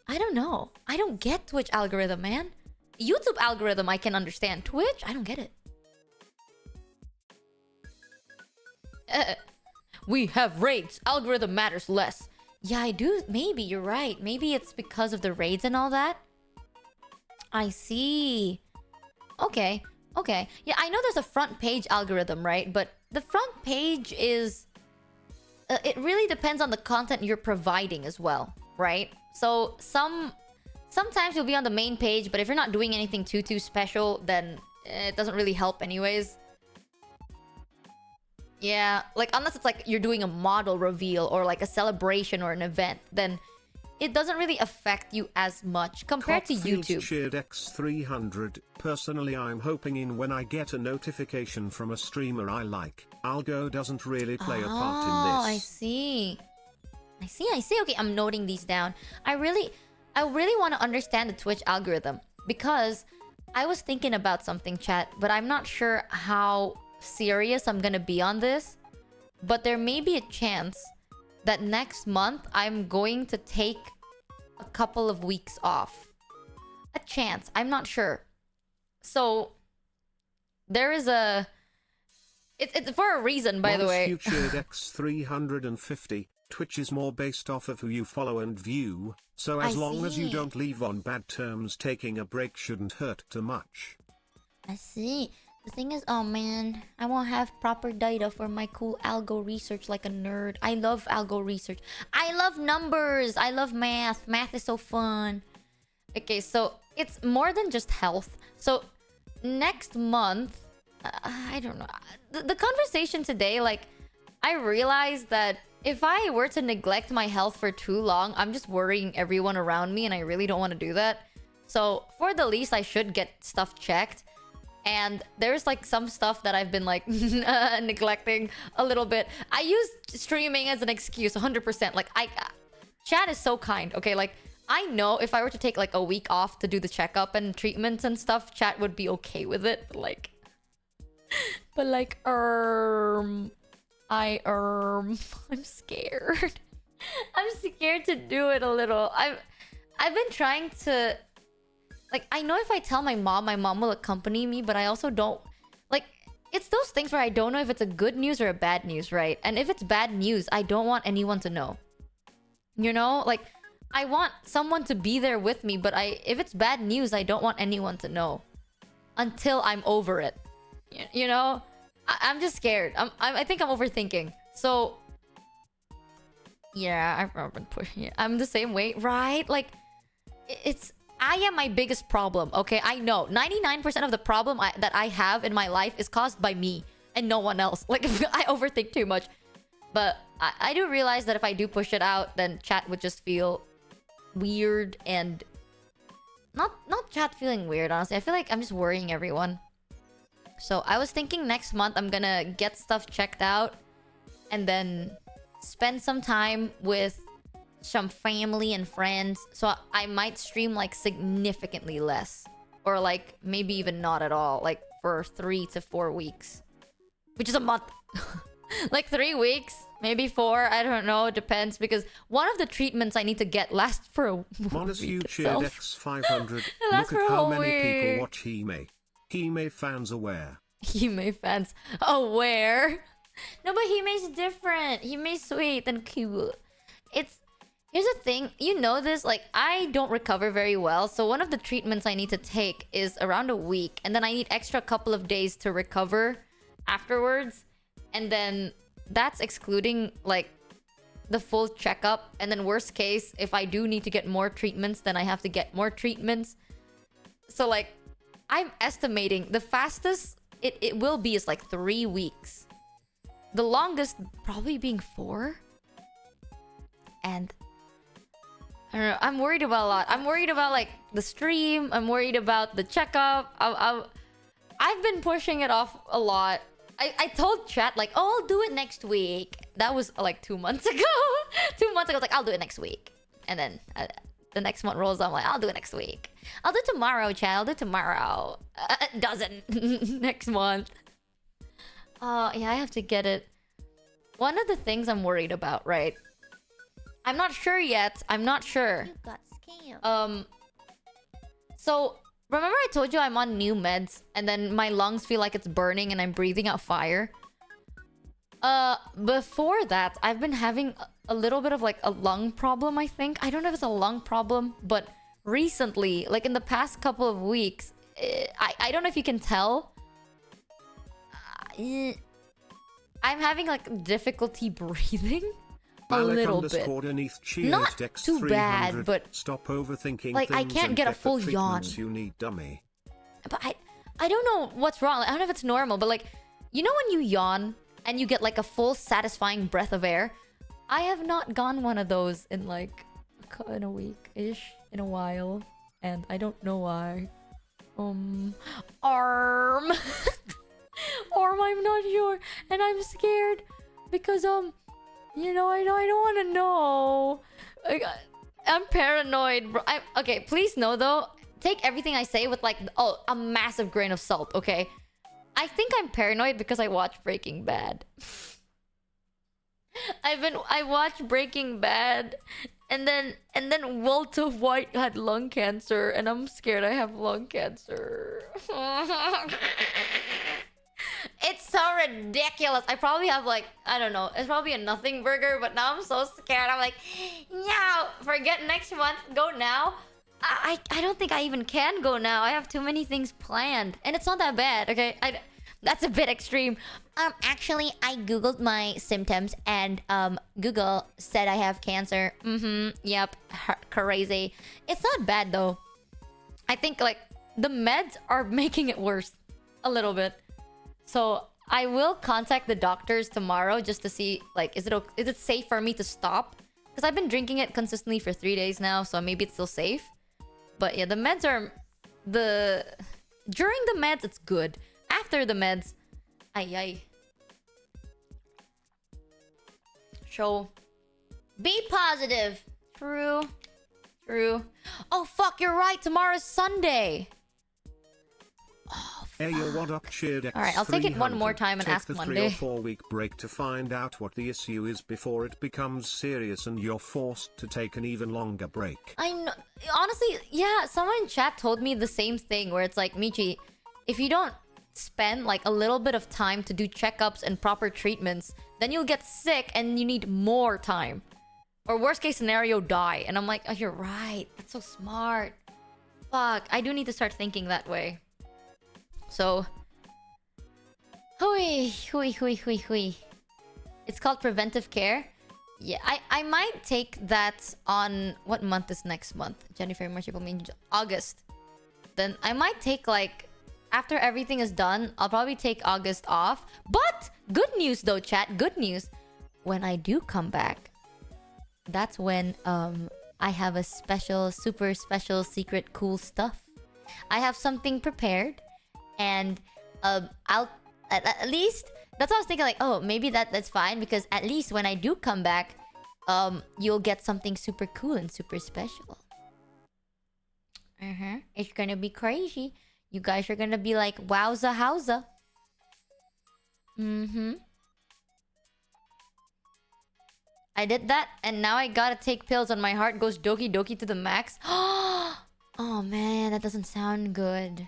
I don't know. I don't get Twitch algorithm, man. YouTube algorithm I can understand. Twitch? I don't get it. We have raids. Algorithm matters less. Yeah, I do. Maybe, you're right. Maybe it's because of the raids and all that. I see. Okay. Okay. Yeah, I know there's a front page algorithm, right? But the front page is... it really depends on the content you're providing as well, right? So sometimes you'll be on the main page, but if you're not doing anything too special, then it doesn't really help anyways. Yeah, like unless it's like you're doing a model reveal or like a celebration or an event, then it doesn't really affect you as much compared to YouTube. Cheered X300. Personally, I'm hoping in when I get a notification from a streamer I like. Algo doesn't really play a part in this. Oh, I see. I see. Okay, I'm noting these down. I really want to understand the Twitch algorithm because I was thinking about something, chat, but I'm not sure how serious I'm gonna be on this. But there may be a chance that next month I'm going to take a couple of weeks off. A chance. I'm not sure. So there is a... It's for a reason, by the way. Futured X350. Twitch is more based off of who you follow and view, so as long as you don't leave on bad terms, taking a break shouldn't hurt too much. I see. The thing is, oh man, I won't have proper data for my cool algo research like a nerd. I love algo research. I love numbers. I love math. Math is so fun. Okay, so it's more than just health. So next month, I don't know. The conversation today, like, I realized that if I were to neglect my health for too long, I'm just worrying everyone around me, and I really don't want to do that. So for the least, I should get stuff checked. And there's like some stuff that I've been like neglecting a little bit. I use streaming as an excuse 100%. Like chat is so kind, okay? Like I know if I were to take like a week off to do the checkup and treatments and stuff, chat would be okay with it. I'm scared. I'm scared to do it a little. I've been trying to, like, I know if I tell my mom will accompany me, but I also don't, like, it's those things where I don't know if it's a good news or a bad news, right? And if it's bad news, I don't want anyone to know. You know? Like, I want someone to be there with me, but if it's bad news, I don't want anyone to know until I'm over it. You know? I'm just scared. I think I'm overthinking. So, yeah, I've been pushing it. I'm the same way, right? Like, I am my biggest problem, okay? I know 99% of the problem that I have in my life is caused by me and no one else. Like, I overthink too much. But I do realize that if I do push it out, then chat would just feel weird and not chat feeling weird, honestly. I feel like I'm just worrying everyone. So I was thinking next month I'm gonna get stuff checked out and then spend some time with some family and friends. So I might stream like significantly less, or like maybe even not at all, like for 3 to 4 weeks, which is a month. Like 3 weeks, maybe 4, I don't know, it depends, because one of the treatments I need to get lasts for a Monas, you week cheered itself. X500. It Look lasts for at a how whole many people week. watch Hime. Hime fans aware. Hime fans aware. No, but Hime's different. Hime's sweet and cool. Here's the thing, you know this, like, I don't recover very well, so one of the treatments I need to take is around a week, and then I need extra couple of days to recover afterwards, and then that's excluding, like, the full checkup, and then worst case, if I do need to get more treatments, then I have to get more treatments. So, like, I'm estimating the fastest it will be is like 3 weeks. The longest probably being 4. And I don't know, I'm worried about a lot. I'm worried about like the stream. I'm worried about the checkup. I've been pushing it off a lot. I told chat like, oh, I'll do it next week. That was like 2 months ago. 2 months ago, I was like, I'll do it next week. And then the next month rolls on, I'm like, I'll do it next week. I'll do tomorrow, chat. I'll do tomorrow. Doesn't. Next month. Yeah, I have to get it. One of the things I'm worried about, right? I'm not sure yet. I'm not sure. You got scammed. So remember I told you I'm on new meds and then my lungs feel like it's burning and I'm breathing out fire? Before that, I've been having a little bit of like a lung problem, I think. I don't know if it's a lung problem, but recently, like in the past couple of weeks, I don't know if you can tell. I'm having like difficulty breathing. A little bit. Not too bad, but stop overthinking like I can't get a full yawn. You need, dummy. But I don't know what's wrong. Like, I don't know if it's normal, but like, you know when you yawn and you get like a full satisfying breath of air? I have not gone one of those in like in a week-ish, in a while, and I don't know why. Arm. I'm not sure, and I'm scared because you know, I don't want to know. I'm paranoid, bro. Okay, please know though. Take everything I say with like, a massive grain of salt, okay? I think I'm paranoid because I watched Breaking Bad. I watched Breaking Bad, and then Walter White had lung cancer, and I'm scared I have lung cancer. It's so ridiculous. I probably have like, I don't know, it's probably a nothing burger, but now I'm so scared. I'm like, no, forget next month, go now. I don't think I even can go now. I have too many things planned, and it's not that bad, okay? That's a bit extreme. Actually, I googled my symptoms, and Google said I have cancer. Yep, crazy. It's not bad though. I think like the meds are making it worse a little bit. So I will contact the doctors tomorrow just to see, like, is it safe for me to stop? Because I've been drinking it consistently for 3 days now, so maybe it's still safe. But yeah, the meds are... During the meds, it's good. After the meds, ay. So, be positive. True. Oh, fuck, you're right. Tomorrow's Sunday. Hey yo, what up, cheered X300. Alright, I'll take it one more time and Take ask the 3 Monday. or 4 week break to find out what the issue is before it becomes serious and you're forced to take an even longer break. I know. Honestly, yeah, someone in chat told me the same thing where it's like, Michi, if you don't spend like a little bit of time to do checkups and proper treatments, then you'll get sick and you need more time. Or worst case scenario, die. And I'm like, oh, you're right. That's so smart. Fuck, I do need to start thinking that way. So, hui. It's called preventive care. Yeah, I might take that on... What month is next month? January, March, April, May, August. Then I might take like... After everything is done, I'll probably take August off. But, good news though, chat. Good news. When I do come back, that's when I have a special, super special, secret, cool stuff. I have something prepared. And I'll at least that's what I was thinking, like, oh, maybe that's fine, because at least when I do come back, you'll get something super cool and super special. It's gonna be crazy. You guys are gonna be like, wowza howza. I did that, and now I gotta take pills and my heart goes doki doki to the max. Oh man, that doesn't sound good.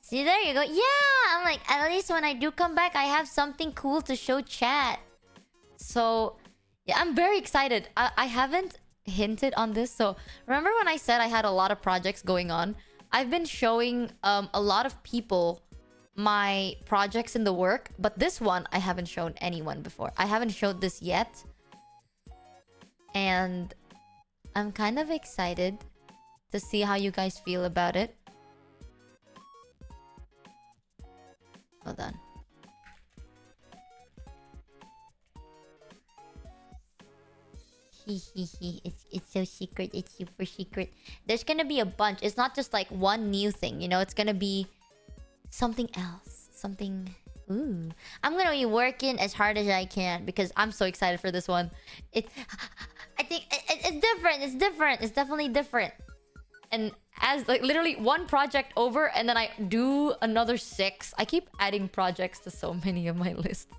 See, there you go. Yeah! I'm like, at least when I do come back, I have something cool to show chat. So, yeah, I'm very excited. I haven't hinted on this. So, remember when I said I had a lot of projects going on? I've been showing a lot of people my projects in the work. But this one, I haven't shown anyone before. I haven't showed this yet. And I'm kind of excited to see how you guys feel about it. Hold on. It's so secret. It's super secret. There's gonna be a bunch. It's not just like one new thing, you know? It's gonna be something else. Something... Ooh. I'm gonna be working as hard as I can because I'm so excited for this one. I think it's different. It's different. It's definitely different. And as like literally one project over and then I do another 6. I keep adding projects to so many of my lists.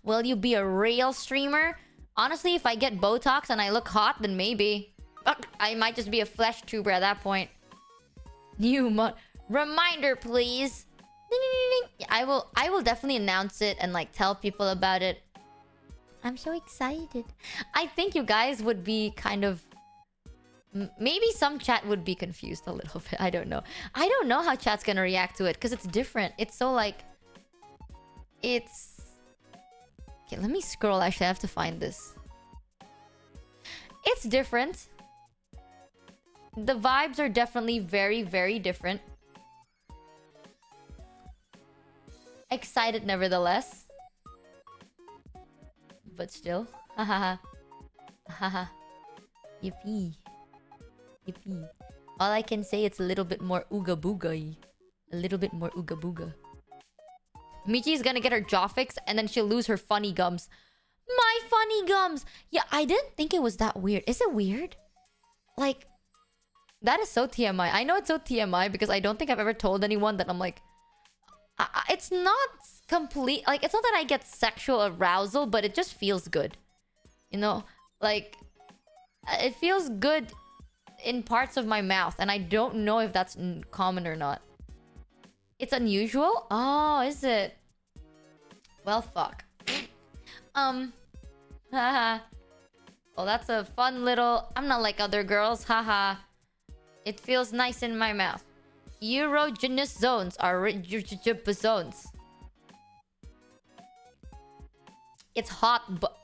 Will you be a real streamer? Honestly, if I get Botox and I look hot, then maybe. I might just be a flesh tuber at that point. Reminder, please. Ding, ding, ding. I will definitely announce it and like tell people about it. I'm so excited. I think you guys would be kind of... Maybe some chat would be confused a little bit. I don't know. I don't know how chat's gonna react to it because it's different. It's so like... It's... Okay, let me scroll. Actually, I have to find this. It's different. The vibes are definitely very, very different. Excited nevertheless. But still. Hahaha. Haha. Yippee. Yippee. All I can say, it's a little bit more ooga booga-y. A little bit more ooga booga. Michi's gonna get her jaw fixed and then she'll lose her funny gums. My funny gums! Yeah, I didn't think it was that weird. Is it weird? Like, that is so TMI. I know it's so TMI because I don't think I've ever told anyone that I'm like... it's not complete... Like, it's not that I get sexual arousal, but it just feels good. You know? Like, it feels good in parts of my mouth. And I don't know if that's common or not. It's unusual? Oh, is it? Well, fuck. Haha. Well, that's a fun little... I'm not like other girls. Haha. It feels nice in my mouth. Erogenous zones are zones. It's hot, but...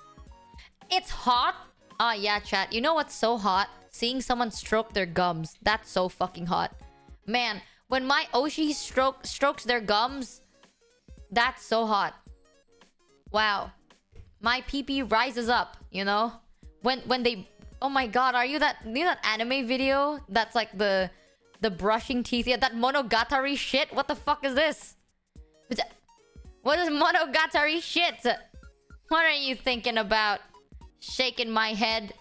It's hot? Ah, yeah, chat. You know what's so hot? Seeing someone stroke their gums. That's so fucking hot. Man, when my Oshi strokes their gums, that's so hot. Wow. My pee-pee rises up, you know? When they... Oh my god, are you that... You know that anime video? That's like the The brushing teeth. Yeah, that monogatari shit. What the fuck is this? What is monogatari shit? What are you thinking about? Shaking my head.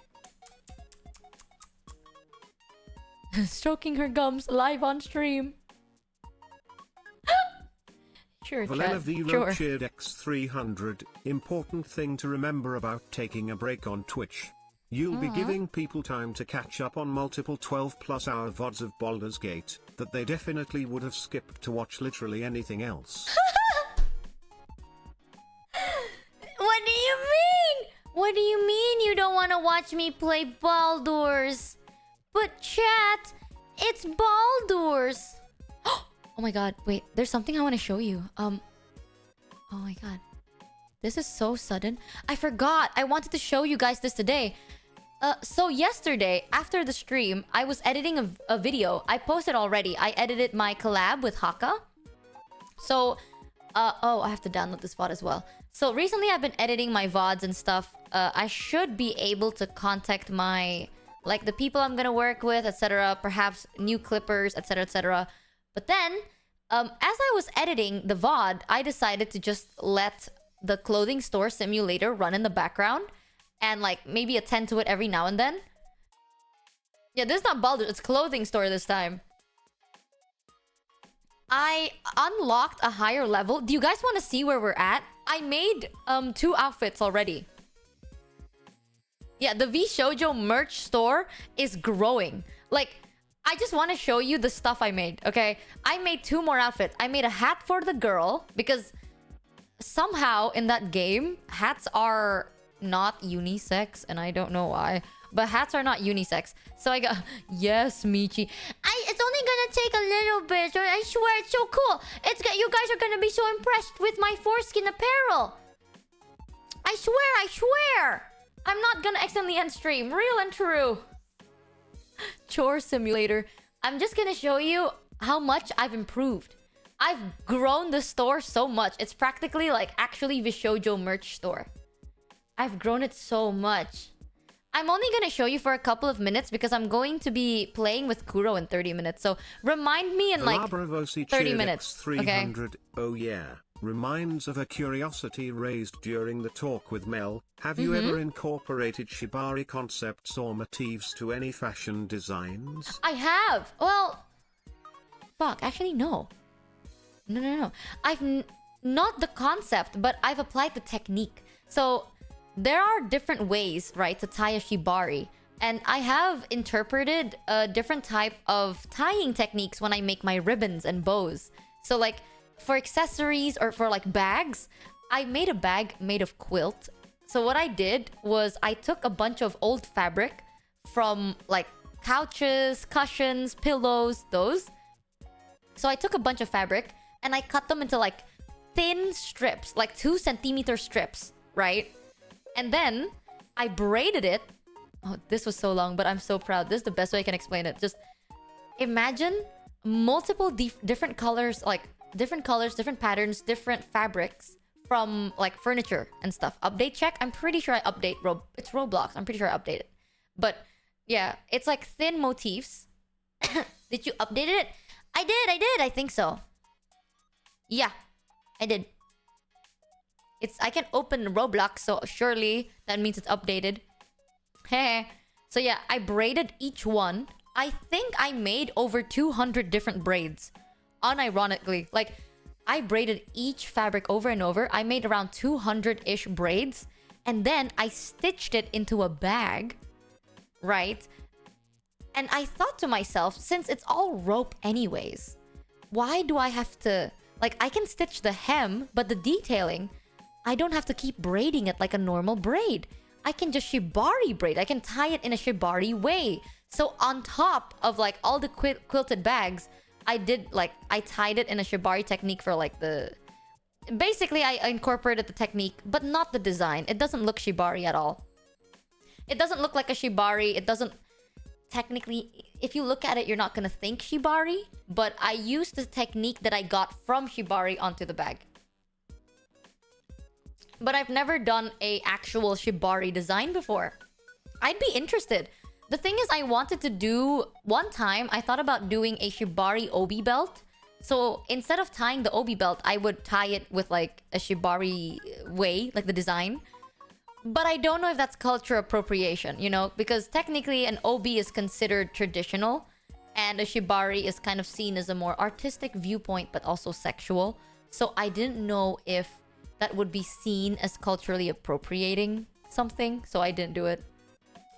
Stroking her gums live on stream. Sure, Valena Chad. Vero Sure. cheered X300. Important thing to remember about taking a break on Twitch. You'll be giving people time to catch up on multiple 12+ hour VODs of Baldur's Gate that they definitely would have skipped to watch literally anything else. What do you mean? What do you mean you don't want to watch me play Baldur's? But chat, it's Baldur's. Oh my god, wait, there's something I want to show you. Oh my god. This is so sudden. I forgot. I wanted to show you guys this today. So yesterday, after the stream, I was editing a video. I posted already. I edited my collab with HUZZAH. So, oh, I have to download this VOD as well. So recently I've been editing my VODs and stuff. I should be able to contact my, like, the people I'm gonna work with, etc. Perhaps new clippers, etc, etc. But then, as I was editing the VOD, I decided to just let the clothing store simulator run in the background and like maybe attend to it every now and then. Yeah, this is not Baldur's, it's clothing store this time. I unlocked a higher level. Do you guys want to see where we're at? I made 2 outfits already. Yeah, the V Shoujo merch store is growing. Like, I just want to show you the stuff I made, okay? I made 2 more outfits. I made a hat for the girl because somehow in that game, hats are not unisex, and I don't know why. But hats are not unisex. So I got... Yes, Michi. It's only gonna take a little bit. I swear, it's so cool. You guys are gonna be so impressed with my foreskin apparel. I swear. I'm not gonna accidentally end stream. Real and true. Chore simulator. I'm just gonna show you how much I've improved. I've grown the store so much. It's practically like actually Vishoujo merch store. I've grown it so much. I'm only gonna show you for a couple of minutes because I'm going to be playing with Kuro in 30 minutes. So remind me in like 30 minutes. Okay. Oh yeah. Reminds of a curiosity raised during the talk with Mel. Have you ever incorporated shibari concepts or motifs to any fashion designs? I have. Well, fuck. Actually, no. No. Not the concept, but I've applied the technique. So there are different ways, right, to tie a shibari. And I have interpreted a different type of tying techniques when I make my ribbons and bows. So like for accessories or for like bags, I made a bag made of quilt. So what I did was I took a bunch of old fabric from like couches, cushions, pillows, those. So I took a bunch of fabric and I cut them into like thin strips, like 2 centimeter strips, right? And then I braided it. Oh, this was so long, but I'm so proud. This is the best way I can explain it. Just imagine multiple different colors, like different colors, different patterns, different fabrics from like furniture and stuff. Update check. I'm pretty sure I update it's Roblox. I'm pretty sure I updated. But yeah, it's like thin motifs. Did you update it? I did. I think so. Yeah, I did. I can open Roblox, so surely that means it's updated. Hey. So yeah, I braided each one. I think I made over 200 different braids. Unironically. Like, I braided each fabric over and over. I made around 200-ish braids. And then I stitched it into a bag. Right? And I thought to myself, since it's all rope anyways, why do I have to... Like, I can stitch the hem, but the detailing... I don't have to keep braiding it like a normal braid. I can just shibari braid. I can tie it in a shibari way. So on top of like all the quilted bags, I tied it in a shibari technique for like the... Basically, I incorporated the technique, but not the design. It doesn't look shibari at all. It doesn't look like a shibari. It doesn't... Technically, if you look at it, you're not gonna think shibari. But I used the technique that I got from shibari onto the bag. But I've never done a actual shibari design before. I'd be interested. The thing is, I wanted to do... One time, I thought about doing a shibari obi belt. So instead of tying the obi belt, I would tie it with like a shibari way, like the design. But I don't know if that's culture appropriation, you know? Because technically an obi is considered traditional. And a shibari is kind of seen as a more artistic viewpoint, but also sexual. So I didn't know if that would be seen as culturally appropriating something. So I didn't do it.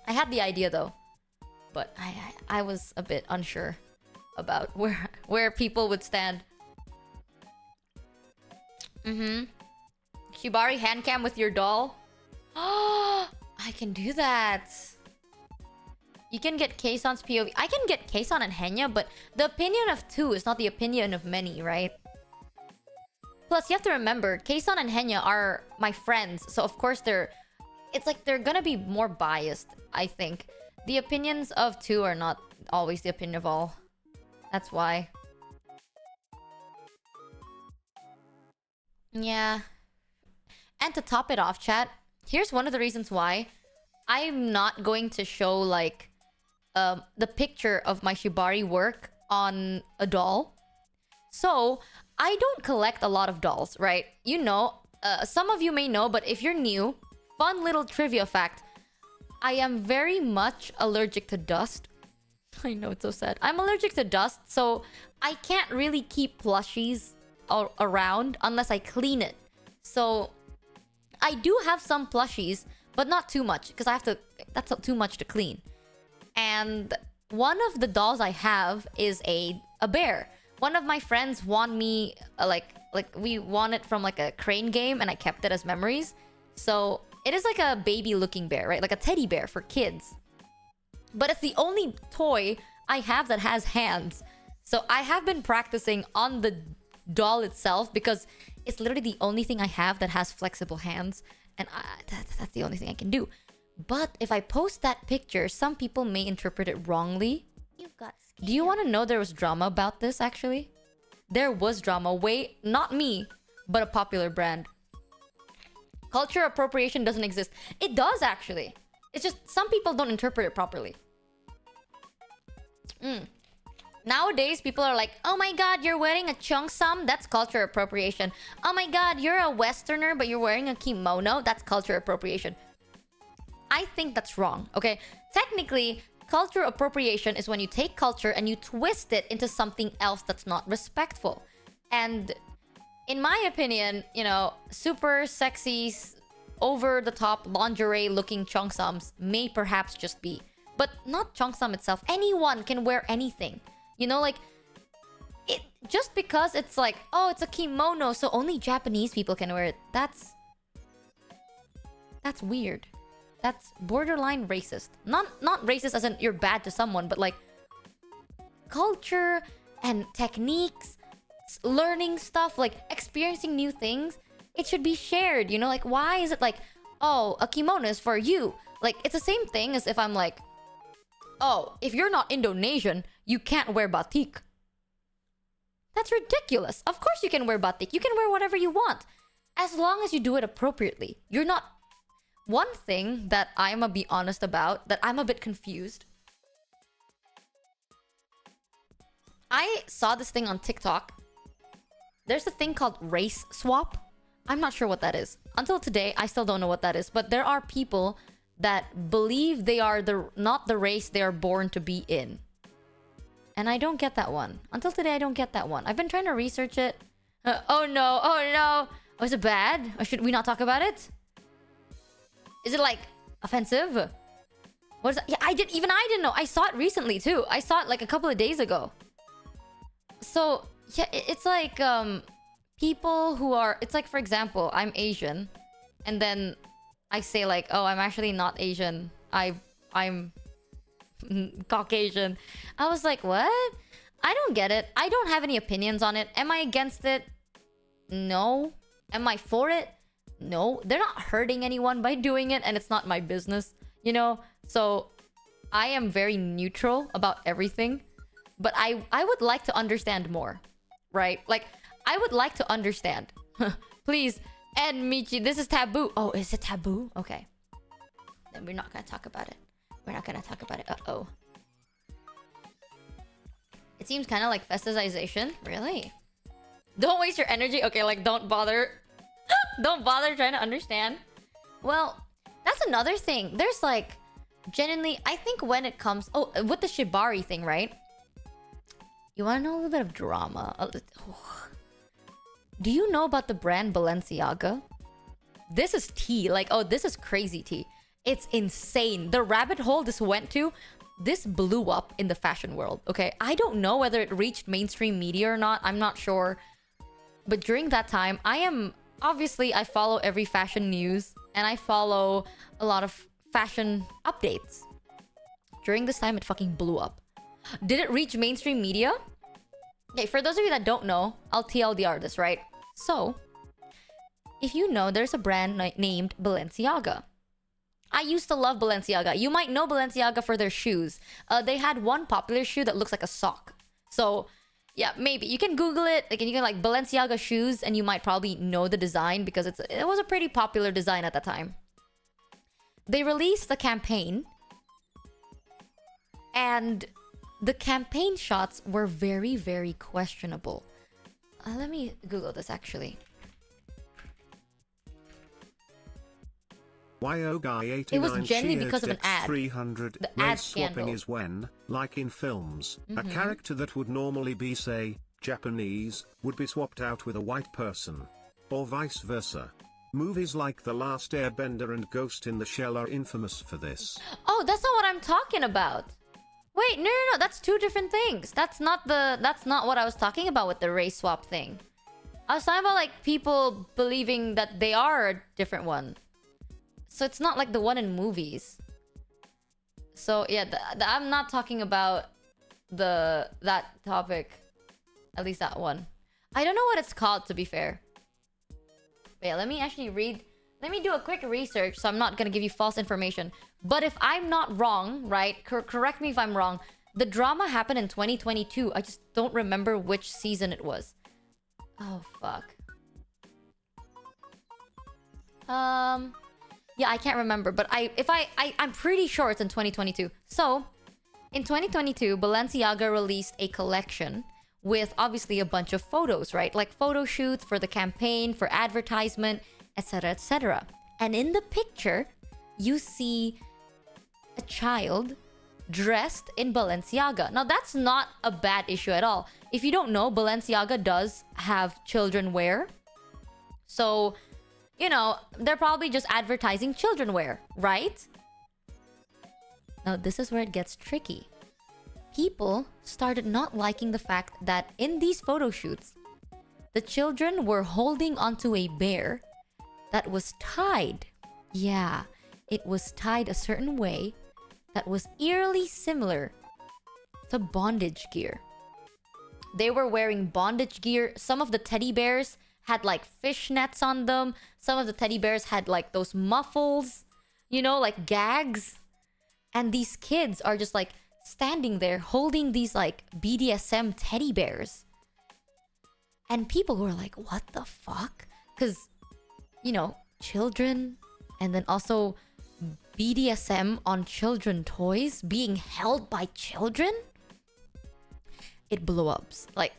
I had the idea though. But I was a bit unsure about where people would stand. Shibari handcam with your doll. Oh, I can do that. You can get Kaeson's POV. I can get Kaeson and Henya, but the opinion of two is not the opinion of many, right? Plus, you have to remember, Kaeson and Henya are my friends, so of course it's like they're gonna be more biased, I think. The opinions of two are not always the opinion of all. That's why. Yeah. And to top it off, chat, here's one of the reasons why I'm not going to show, like, the picture of my shibari work on a doll. So, I don't collect a lot of dolls, right? You know, some of you may know, but if you're new, fun little trivia fact. I am very much allergic to dust. I know, it's so sad. I'm allergic to dust, so I can't really keep plushies around unless I clean it. So I do have some plushies, but not too much, because I have to... That's too much to clean. And one of the dolls I have is a bear. One of my friends won me, we won it from like a crane game, and I kept it as memories. So it is like a baby looking bear, right? Like a teddy bear for kids. But it's the only toy I have that has hands. So I have been practicing on the doll itself because it's literally the only thing I have that has flexible hands. And that's the only thing I can do. But if I post that picture, some people may interpret it wrongly. You've got skin. Do you want to know there was drama about this, actually? There was drama. Wait, not me, but a popular brand. Culture appropriation doesn't exist. It does, actually. It's just some people don't interpret it properly. Nowadays, people are like, oh my god, you're wearing a cheongsam? That's culture appropriation. Oh my god, you're a Westerner, but you're wearing a kimono? That's culture appropriation. I think that's wrong, okay? Technically, culture appropriation is when you take culture and you twist it into something else that's not respectful. And in my opinion, you know, super sexy, over-the-top lingerie-looking cheongsams may perhaps just be. But not cheongsam itself. Anyone can wear anything. You know, like... it just because it's like, oh, it's a kimono, so only Japanese people can wear it. That's weird. That's borderline racist. Not racist as in you're bad to someone, but like... culture and techniques, learning stuff, like experiencing new things, it should be shared, you know? Like, why is it like, oh, a kimono is for you? Like, it's the same thing as if I'm like, oh, if you're not Indonesian, you can't wear batik. That's ridiculous. Of course you can wear batik. You can wear whatever you want. As long as you do it appropriately. You're not... One thing that I'm gonna be honest about, that I'm a bit confused. I saw this thing on TikTok. There's a thing called race swap. I'm not sure what that is. Until today, I still don't know what that is. But there are people that believe they are not the race they are born to be in. And I don't get that one. Until today, I don't get that one. I've been trying to research it. Oh no, oh no. Oh, is it bad? Or should we not talk about it? Is it like offensive? What is that? Yeah, I didn't know. I saw it recently too. I saw it like a couple of days ago. So yeah, it's like people who are... It's like, for example, I'm Asian, and then I say like, oh, I'm actually not Asian. I'm Caucasian. I was like, what? I don't get it. I don't have any opinions on it. Am I against it? No. Am I for it? No. They're not hurting anyone by doing it, and it's not my business, you know? So I am very neutral about everything. But I would like to understand more, right? Like, I would like to understand. Please, Ed, Michi, this is taboo. Oh, is it taboo? Okay. Then we're not gonna talk about it. We're not gonna talk about it. Uh-oh. It seems kind of like festivization. Really? Don't waste your energy. Okay, like, don't bother. Don't bother trying to understand. Well, that's another thing. There's like, genuinely, I think when it comes... Oh, with the Shibari thing, right? You want to know a little bit of drama? Do you know about the brand Balenciaga? This is tea. Like, oh, this is crazy tea. It's insane. The rabbit hole this went to, this blew up in the fashion world, okay? I don't know whether it reached mainstream media or not. I'm not sure. But during that time, obviously, I follow every fashion news. And I follow a lot of fashion updates. During this time, it fucking blew up. Did it reach mainstream media? Okay, for those of you that don't know, I'll TLDR this, right? So, if you know, there's a brand named Balenciaga. I used to love Balenciaga. You might know Balenciaga for their shoes. They had one popular shoe that looks like a sock. So, yeah, maybe. You can Google it. Like, you can like Balenciaga shoes and you might probably know the design because it was a pretty popular design at that time. They released the campaign. And the campaign shots were very, very questionable. Let me Google this actually. YO-Guy89 It was genuinely because of an ad. 300 The race ad swapping scandal. is when, like in films, a character that would normally be, say, Japanese, would be swapped out with a white person. Or vice versa. Movies like The Last Airbender and Ghost in the Shell are infamous for this. Oh, that's not what I'm talking about. Wait, no, that's two different things. That's not what I was talking about with the race swap thing. I was talking about like people believing that they are a different one. So it's not like the one in movies. So yeah, I'm not talking about that topic. At least that one. I don't know what it's called, to be fair. Wait, let me actually read. Let me do a quick research so I'm not gonna give you false information. But if I'm not wrong, right? Correct me if I'm wrong. The drama happened in 2022. I just don't remember which season it was. Oh, fuck. Yeah, I can't remember, but I'm pretty sure it's in 2022. So, in 2022, Balenciaga released a collection with obviously a bunch of photos, right? Like photo shoots for the campaign, for advertisement, etc., etc. And in the picture, you see a child dressed in Balenciaga. Now, that's not a bad issue at all. If you don't know, Balenciaga does have children wear. So, you know, they're probably just advertising children wear, right? Now, this is where it gets tricky. People started not liking the fact that in these photo shoots, the children were holding onto a bear that was tied. Yeah, it was tied a certain way that was eerily similar to bondage gear. They were wearing bondage gear. Some of the teddy bears had like fishnets on them. Some of the teddy bears had like those muffles, you know, like gags. And these kids are just like standing there holding these like BDSM teddy bears. And people were like, what the fuck? Because, you know, children and then also BDSM on children toys being held by children. It blew up. Like,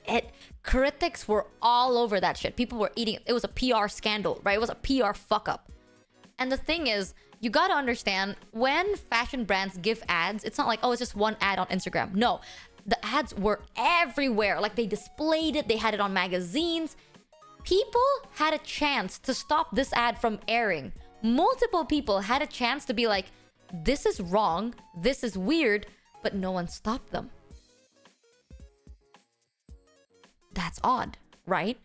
critics were all over that shit. People were eating it. It was a PR scandal, right? It was a PR fuck up. And the thing is, you gotta understand, when fashion brands give ads, it's not like, oh, it's just one ad on Instagram. No, the ads were everywhere. Like, they displayed it. They had it on magazines. People had a chance to stop this ad from airing. Multiple people had a chance to be like, this is wrong. This is weird. But no one stopped them. That's odd, right?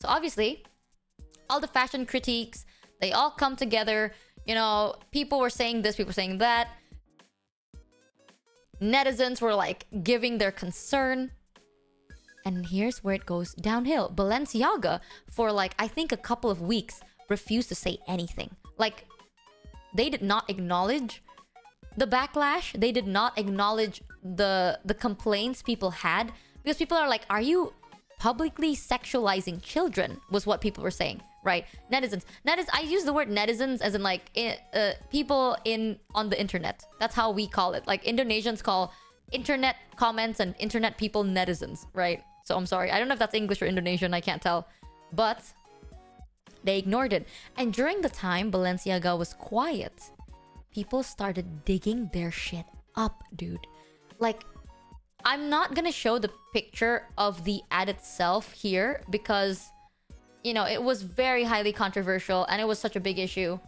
So obviously, all the fashion critiques, they all come together. You know, people were saying this, people were saying that. Netizens were like giving their concern. And here's where it goes downhill. Balenciaga, for like, I think a couple of weeks, refused to say anything. Like, they did not acknowledge the backlash. They did not acknowledge the complaints people had. Because people are like, are you publicly sexualizing children? Was what people were saying, right? Netizens. I use the word netizens as in like people on the internet. That's how we call it. Like Indonesians call internet comments and internet people netizens, right? So I'm sorry. I don't know if that's English or Indonesian. I can't tell. But they ignored it. And during the time Balenciaga was quiet, people started digging their shit up, dude. Like, I'm not gonna show the picture of the ad itself here because, you know, it was very highly controversial and it was such a big issue.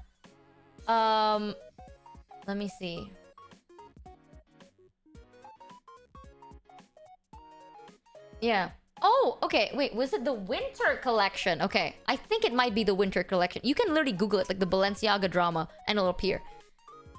Let me see. Yeah. Oh, okay. Wait, was it the winter collection? Okay. I think it might be the winter collection. You can literally Google it, like the Balenciaga drama, and it'll appear.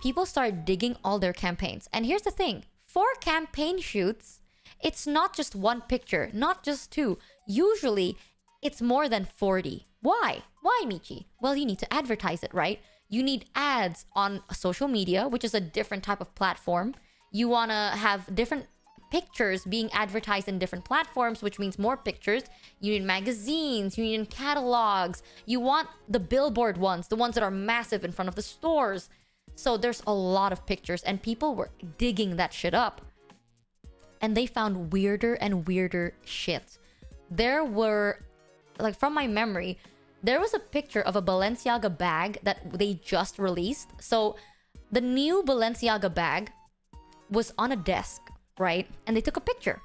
People start digging all their campaigns. And here's the thing. For campaign shoots, it's not just one picture, not just two. Usually, it's more than 40. Why? Why, Michi? Well, you need to advertise it, right? You need ads on social media, which is a different type of platform. You want to have different pictures being advertised in different platforms, which means more pictures. You need magazines, you need catalogs. You want the billboard ones, the ones that are massive in front of the stores. So there's a lot of pictures and people were digging that shit up. And they found weirder and weirder shit. There were, like from my memory, there was a picture of a Balenciaga bag that they just released. So the new Balenciaga bag was on a desk, right? And they took a picture.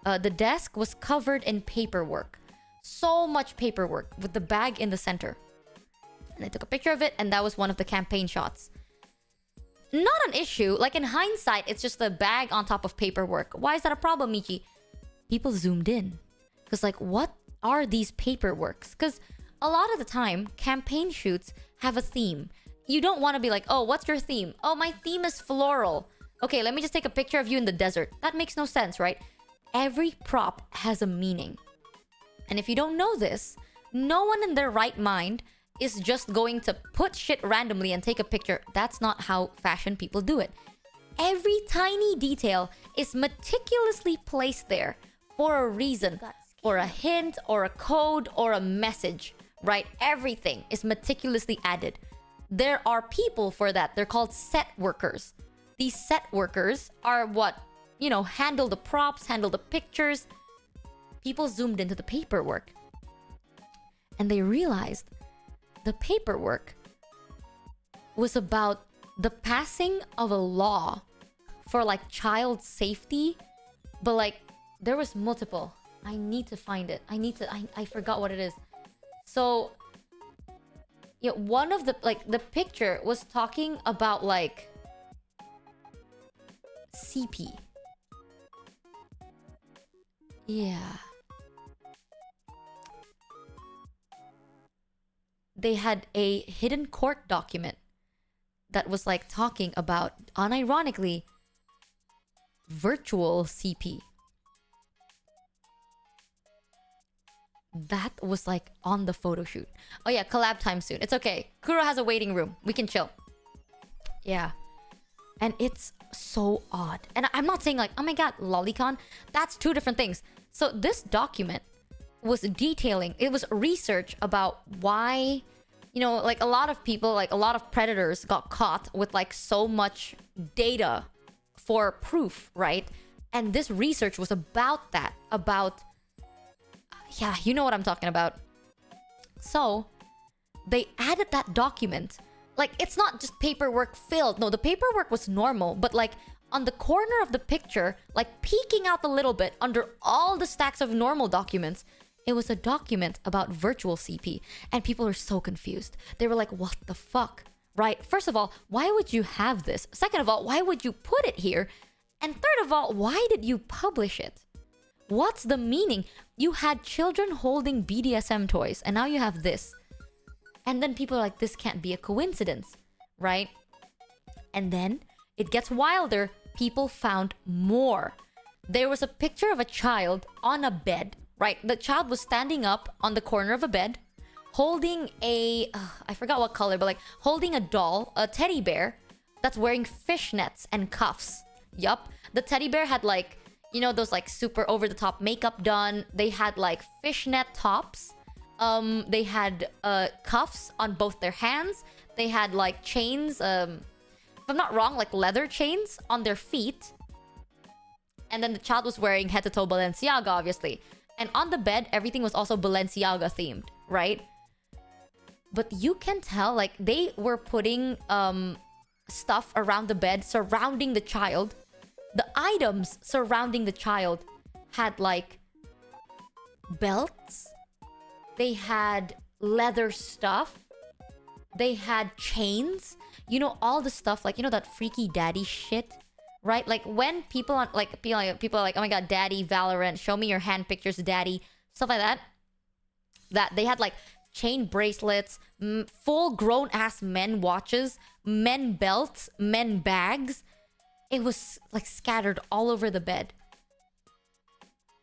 The desk was covered in paperwork. So much paperwork with the bag in the center. And they took a picture of it and that was one of the campaign shots. Not an issue. Like in hindsight, it's just a bag on top of paperwork. Why is that a problem, Michi? People zoomed in. Because like, what are these paperworks? Because a lot of the time, campaign shoots have a theme. You don't want to be like, oh, what's your theme? Oh, my theme is floral. Okay, let me just take a picture of you in the desert. That makes no sense, right? Every prop has a meaning. And if you don't know this, no one in their right mind is just going to put shit randomly and take a picture. That's not how fashion people do it. Every tiny detail is meticulously placed there for a reason, or a hint, or a code, or a message, right? Everything is meticulously added. There are people for that. They're called set workers. These set workers are what, you know, handle the props, handle the pictures. People zoomed into the paperwork. And they realized the paperwork was about the passing of a law for like child safety. But like, there was multiple. I need to find it. I forgot what it is. So, yeah, one of the, like, the picture was talking about like CP. Yeah. They had a hidden court document that was like talking about, unironically, virtual CP. That was like on the photo shoot. Oh yeah, collab time soon. It's okay. Kuro has a waiting room. We can chill. Yeah. And it's so odd. And I'm not saying like, oh my god, lolicon. That's two different things. So this document was detailing, it was research about why, you know, like a lot of people, like a lot of predators got caught with like so much data for proof, right? And this research was about that, about, yeah, you know what I'm talking about. So they added that document. Like, it's not just paperwork filled. No, the paperwork was normal, but like on the corner of the picture, like peeking out a little bit under all the stacks of normal documents, it was a document about virtual CP. And people were so confused. They were like, what the fuck? Right? First of all, why would you have this? Second of all, why would you put it here? And third of all, why did you publish it? What's the meaning? You had children holding BDSM toys, and now you have this. And then people are like, this can't be a coincidence, right? And then it gets wilder. People found more. There was a picture of a child on a bed, right? The child was standing up on the corner of a bed, holding a, I forgot what color, but like holding a doll, a teddy bear that's wearing fishnets and cuffs. Yup. The teddy bear had like, you know, those like super over the top makeup done. They had like fishnet tops. They had cuffs on both their hands. They had like chains, if I'm not wrong, like leather chains on their feet. And then the child was wearing head to toe Balenciaga, obviously. And on the bed, everything was also Balenciaga themed, right? But you can tell, like, they were putting stuff around the bed surrounding the child. The items surrounding the child had, like, belts. They had leather stuff. They had chains. You know, all the stuff, like, you know, that freaky daddy shit? Right? Like, when people are like, oh my god, daddy, Valorant, show me your hand pictures, daddy, stuff like that. That they had, like, chain bracelets, full grown-ass men watches, men belts, men bags. It was, like, scattered all over the bed.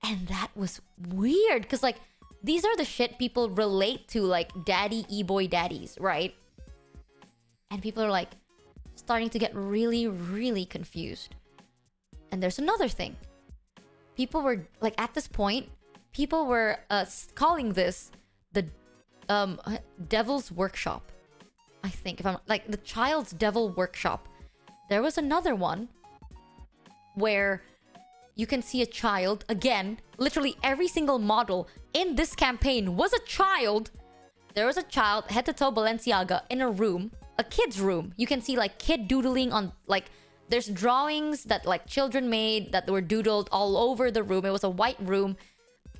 And that was weird, because, like, these are the shit people relate to, like, daddy, e-boy daddies, right? And people are, like, starting to get really, really confused. And there's another thing. People were, like, at this point, people were calling this the Devil's Workshop. I think, if I'm, like, the child's Devil Workshop. There was another one where you can see a child, again, literally every single model in this campaign was a child. There was a child, head to toe Balenciaga, in a room, a kid's room. You can see, like, kid doodling on, like, there's drawings that, like, children made that were doodled all over the room. It was a white room.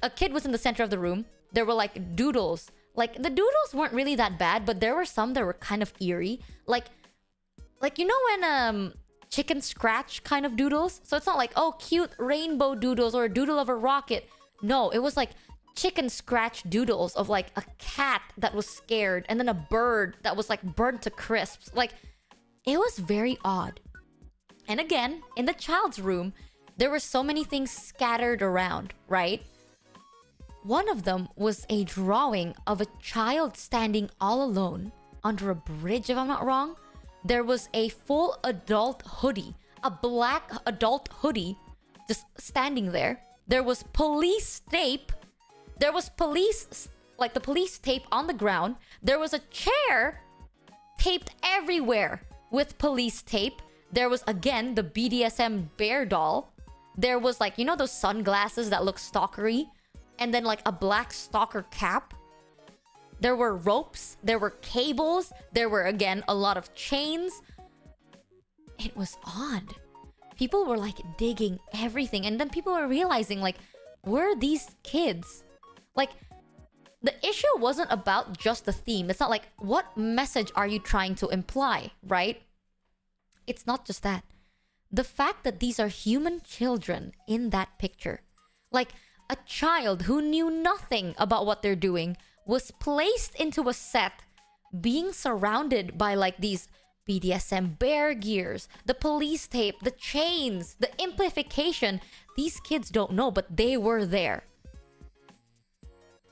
A kid was in the center of the room. There were, like, doodles. Like, the doodles weren't really that bad, but there were some that were kind of eerie. Like you know when chicken scratch kind of doodles? So it's not like, oh, cute rainbow doodles or a doodle of a rocket. No, it was like chicken scratch doodles of, like, a cat that was scared and then a bird that was, like, burnt to crisps. Like, it was very odd. And again, in the child's room, there were so many things scattered around, right? One of them was a drawing of a child standing all alone under a bridge, if I'm not wrong. There was a full adult hoodie, a black adult hoodie, just standing there. There was police tape. There was police, like, the police tape on the ground. There was a chair taped everywhere with police tape. There was, again, the BDSM bear doll. There was, like, you know those sunglasses that look stalkery? And then, like, a black stalker cap. There were ropes. There were cables. There were, again, a lot of chains. It was odd. People were, like, digging everything. And then people were realizing, like, were these kids? Like, the issue wasn't about just the theme. It's not like, what message are you trying to imply, right? It's not just that. The fact that these are human children in that picture. Like, a child who knew nothing about what they're doing was placed into a set, being surrounded by, like, these BDSM bear gears, the police tape, the chains, the amplification. These kids don't know, but they were there.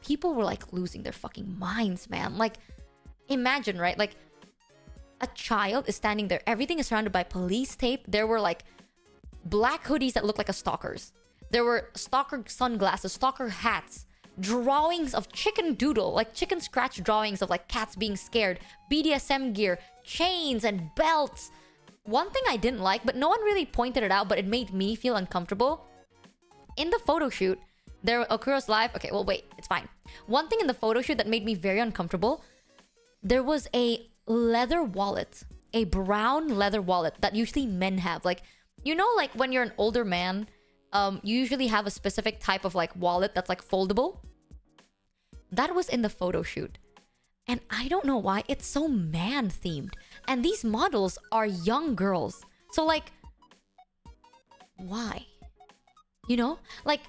People were, like, losing their fucking minds, man. Like, imagine, right? Like, a child is standing there. Everything is surrounded by police tape. There were, like, black hoodies that look like a stalker's. There were stalker sunglasses, stalker hats, drawings of chicken doodle, like chicken scratch drawings of, like, cats being scared, BDSM gear, chains and belts. One thing I didn't like, but no one really pointed it out, but it made me feel uncomfortable. In the photo shoot, Okuro's live. Okay, well, wait, it's fine. One thing in the photo shoot that made me very uncomfortable, there was a leather wallet, a brown leather wallet that usually men have. Like, you know, like, when you're an older man, you usually have a specific type of, like, wallet that's, like, foldable. That was in the photo shoot. And I don't know why, it's so man-themed. And these models are young girls. So, like, why? You know? Like,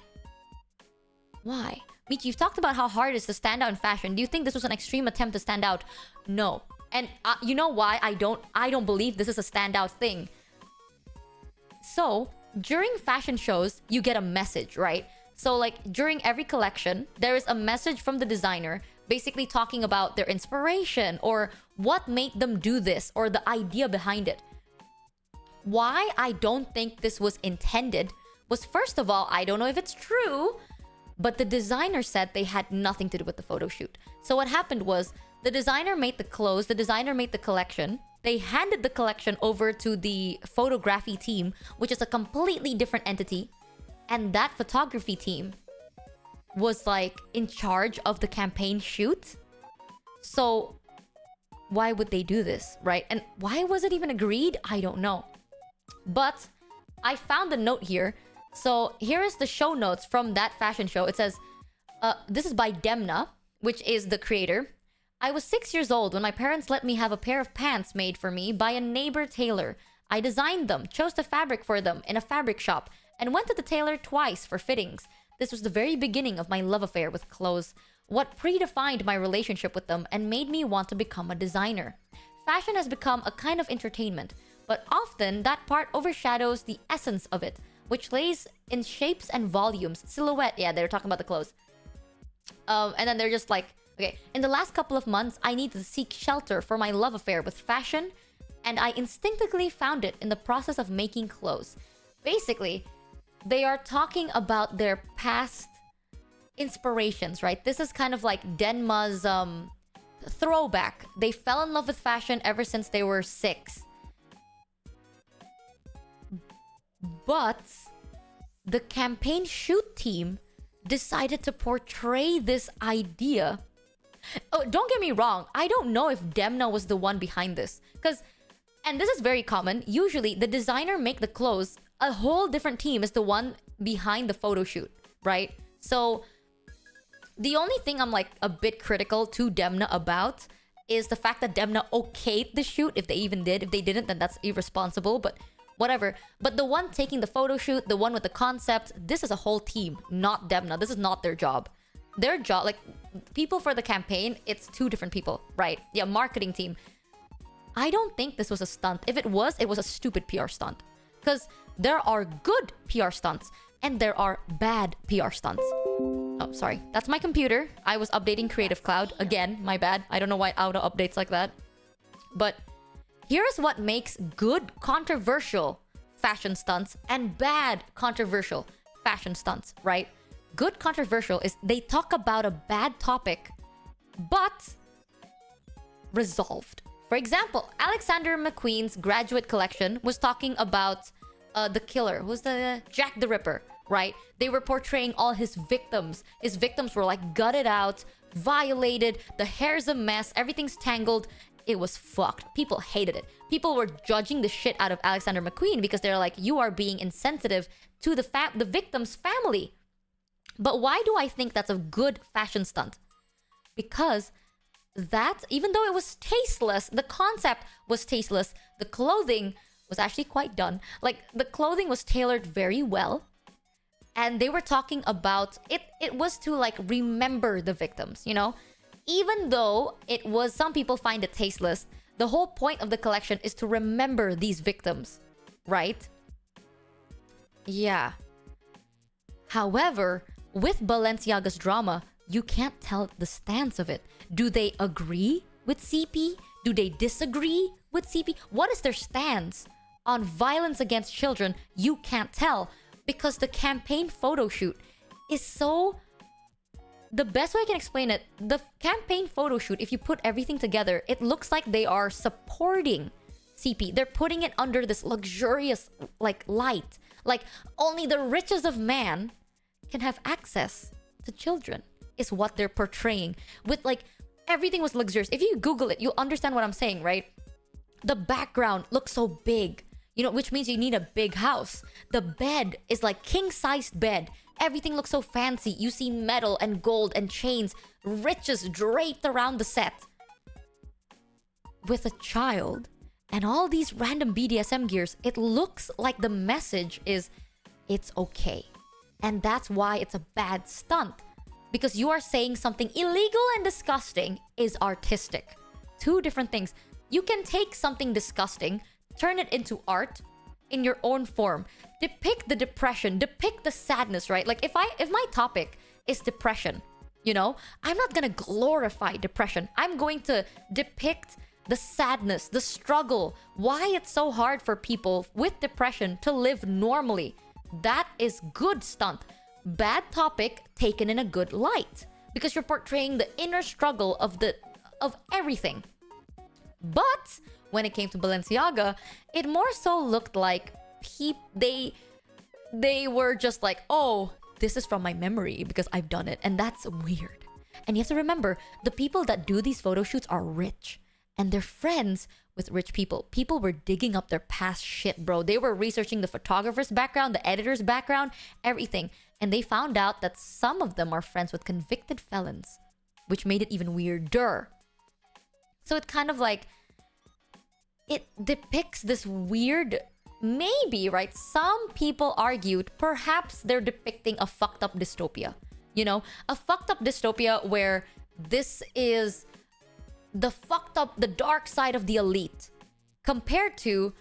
why? Michi, you've talked about how hard it is to stand out in fashion. Do you think this was an extreme attempt to stand out? No. And you know why I don't believe this is a standout thing. So, during fashion shows, you get a message, right? So, like, during every collection, there is a message from the designer basically talking about their inspiration or what made them do this or the idea behind it. Why I don't think this was intended was, first of all, I don't know if it's true, But the designer said they had nothing to do with the photo shoot. So what happened was the designer made the clothes, the designer made the collection. They handed the collection over to the photography team, which is a completely different entity. And that photography team was like in charge of the campaign shoot. So why would they do this, right? And why was it even agreed? I don't know. But I found the note here. So here is the show notes from that fashion show. It says, this is by Demna, which is the creator. I was 6 years old when my parents let me have a pair of pants made for me by a neighbor tailor. I designed them, chose the fabric for them in a fabric shop, and went to the tailor twice for fittings. This was the very beginning of my love affair with clothes, what predefined my relationship with them and made me want to become a designer. Fashion has become a kind of entertainment, but often that part overshadows the essence of it, which lays in shapes and volumes, silhouette. Yeah, they're talking about the clothes. And then they're just like, okay, in the last couple of months, I needed to seek shelter for my love affair with fashion, and I instinctively found it in the process of making clothes. Basically, they are talking about their past inspirations, right? This is kind of like Denma's throwback. They fell in love with fashion ever since they were 6. But the campaign shoot team decided to portray this idea. Oh, don't get me wrong. I don't know if Demna was the one behind this. And this is very common. Usually, the designer make the clothes. A whole different team is the one behind the photo shoot, right? So, the only thing I'm like a bit critical to Demna about is the fact that Demna okayed the shoot, if they even did. If they didn't, then that's irresponsible, but whatever. But the one taking the photo shoot, the one with the concept, this is a whole team, not Demna. This is not their job. Their job, like, people for the campaign, it's 2 different people, right? Yeah, marketing team. I don't think this was a stunt. If it was a stupid PR stunt. Because there are good PR stunts and there are bad PR stunts. Oh, sorry. That's my computer. I was updating Creative Cloud. Again, my bad. I don't know why auto updates like that. But here's what makes good controversial fashion stunts and bad controversial fashion stunts, right? Good controversial is they talk about a bad topic, but resolved. For example, Alexander McQueen's graduate collection was talking about the killer, who's the Jack the Ripper, right? They were portraying all his victims. His victims were like gutted out, violated, the hair's a mess, everything's tangled. It was fucked. People hated it. People were judging the shit out of Alexander McQueen because they're like, you are being insensitive to the victim's family. But why do I think that's a good fashion stunt? Because that, even though it was tasteless, the concept was tasteless, the clothing was actually quite done. Like, the clothing was tailored very well. And they were talking about it. It was to like remember the victims, you know? Even though it was, some people find it tasteless, the whole point of the collection is to remember these victims, right? Yeah. However, with Balenciaga's drama, you can't tell the stance of it. Do they agree with CP? Do they disagree with CP? What is their stance on violence against children? You can't tell because the campaign photo shoot is so... The best way I can explain it, the campaign photo shoot, if you put everything together, it looks like they are supporting CP. They're putting it under this luxurious, like, light. Like, only the richest of man can have access to children, is what they're portraying. With, like, everything was luxurious. If you Google it, you'll understand what I'm saying, right? The background looks so big, you know, which means you need a big house. The bed is like king-sized bed. Everything looks so fancy. You see metal and gold and chains, riches draped around the set. With a child and all these random BDSM gears, it looks like the message is, it's okay. And that's why it's a bad stunt. Because you are saying something illegal and disgusting is artistic. 2 different things. You can take something disgusting, turn it into art in your own form. Depict the depression, depict the sadness, right? Like if my topic is depression, you know, I'm not gonna glorify depression. I'm going to depict the sadness, the struggle, why it's so hard for people with depression to live normally. That is good stunt. bad topic taken in a good light because you're portraying the inner struggle of everything. But when it came to Balenciaga, it more so looked like they were just like, oh, this is from my memory because I've done it, and that's weird. And you have to remember, the people that do these photo shoots are rich, and they're friends with rich people. People were digging up their past shit, bro. They were researching the photographer's background, the editor's background, everything. And they found out that some of them are friends with convicted felons, which made it even weirder. So it kind of like, it depicts this weird, maybe, right? Some people argued perhaps they're depicting a fucked up dystopia. You know, a fucked up dystopia where this is the fucked up, the dark side of the elite compared to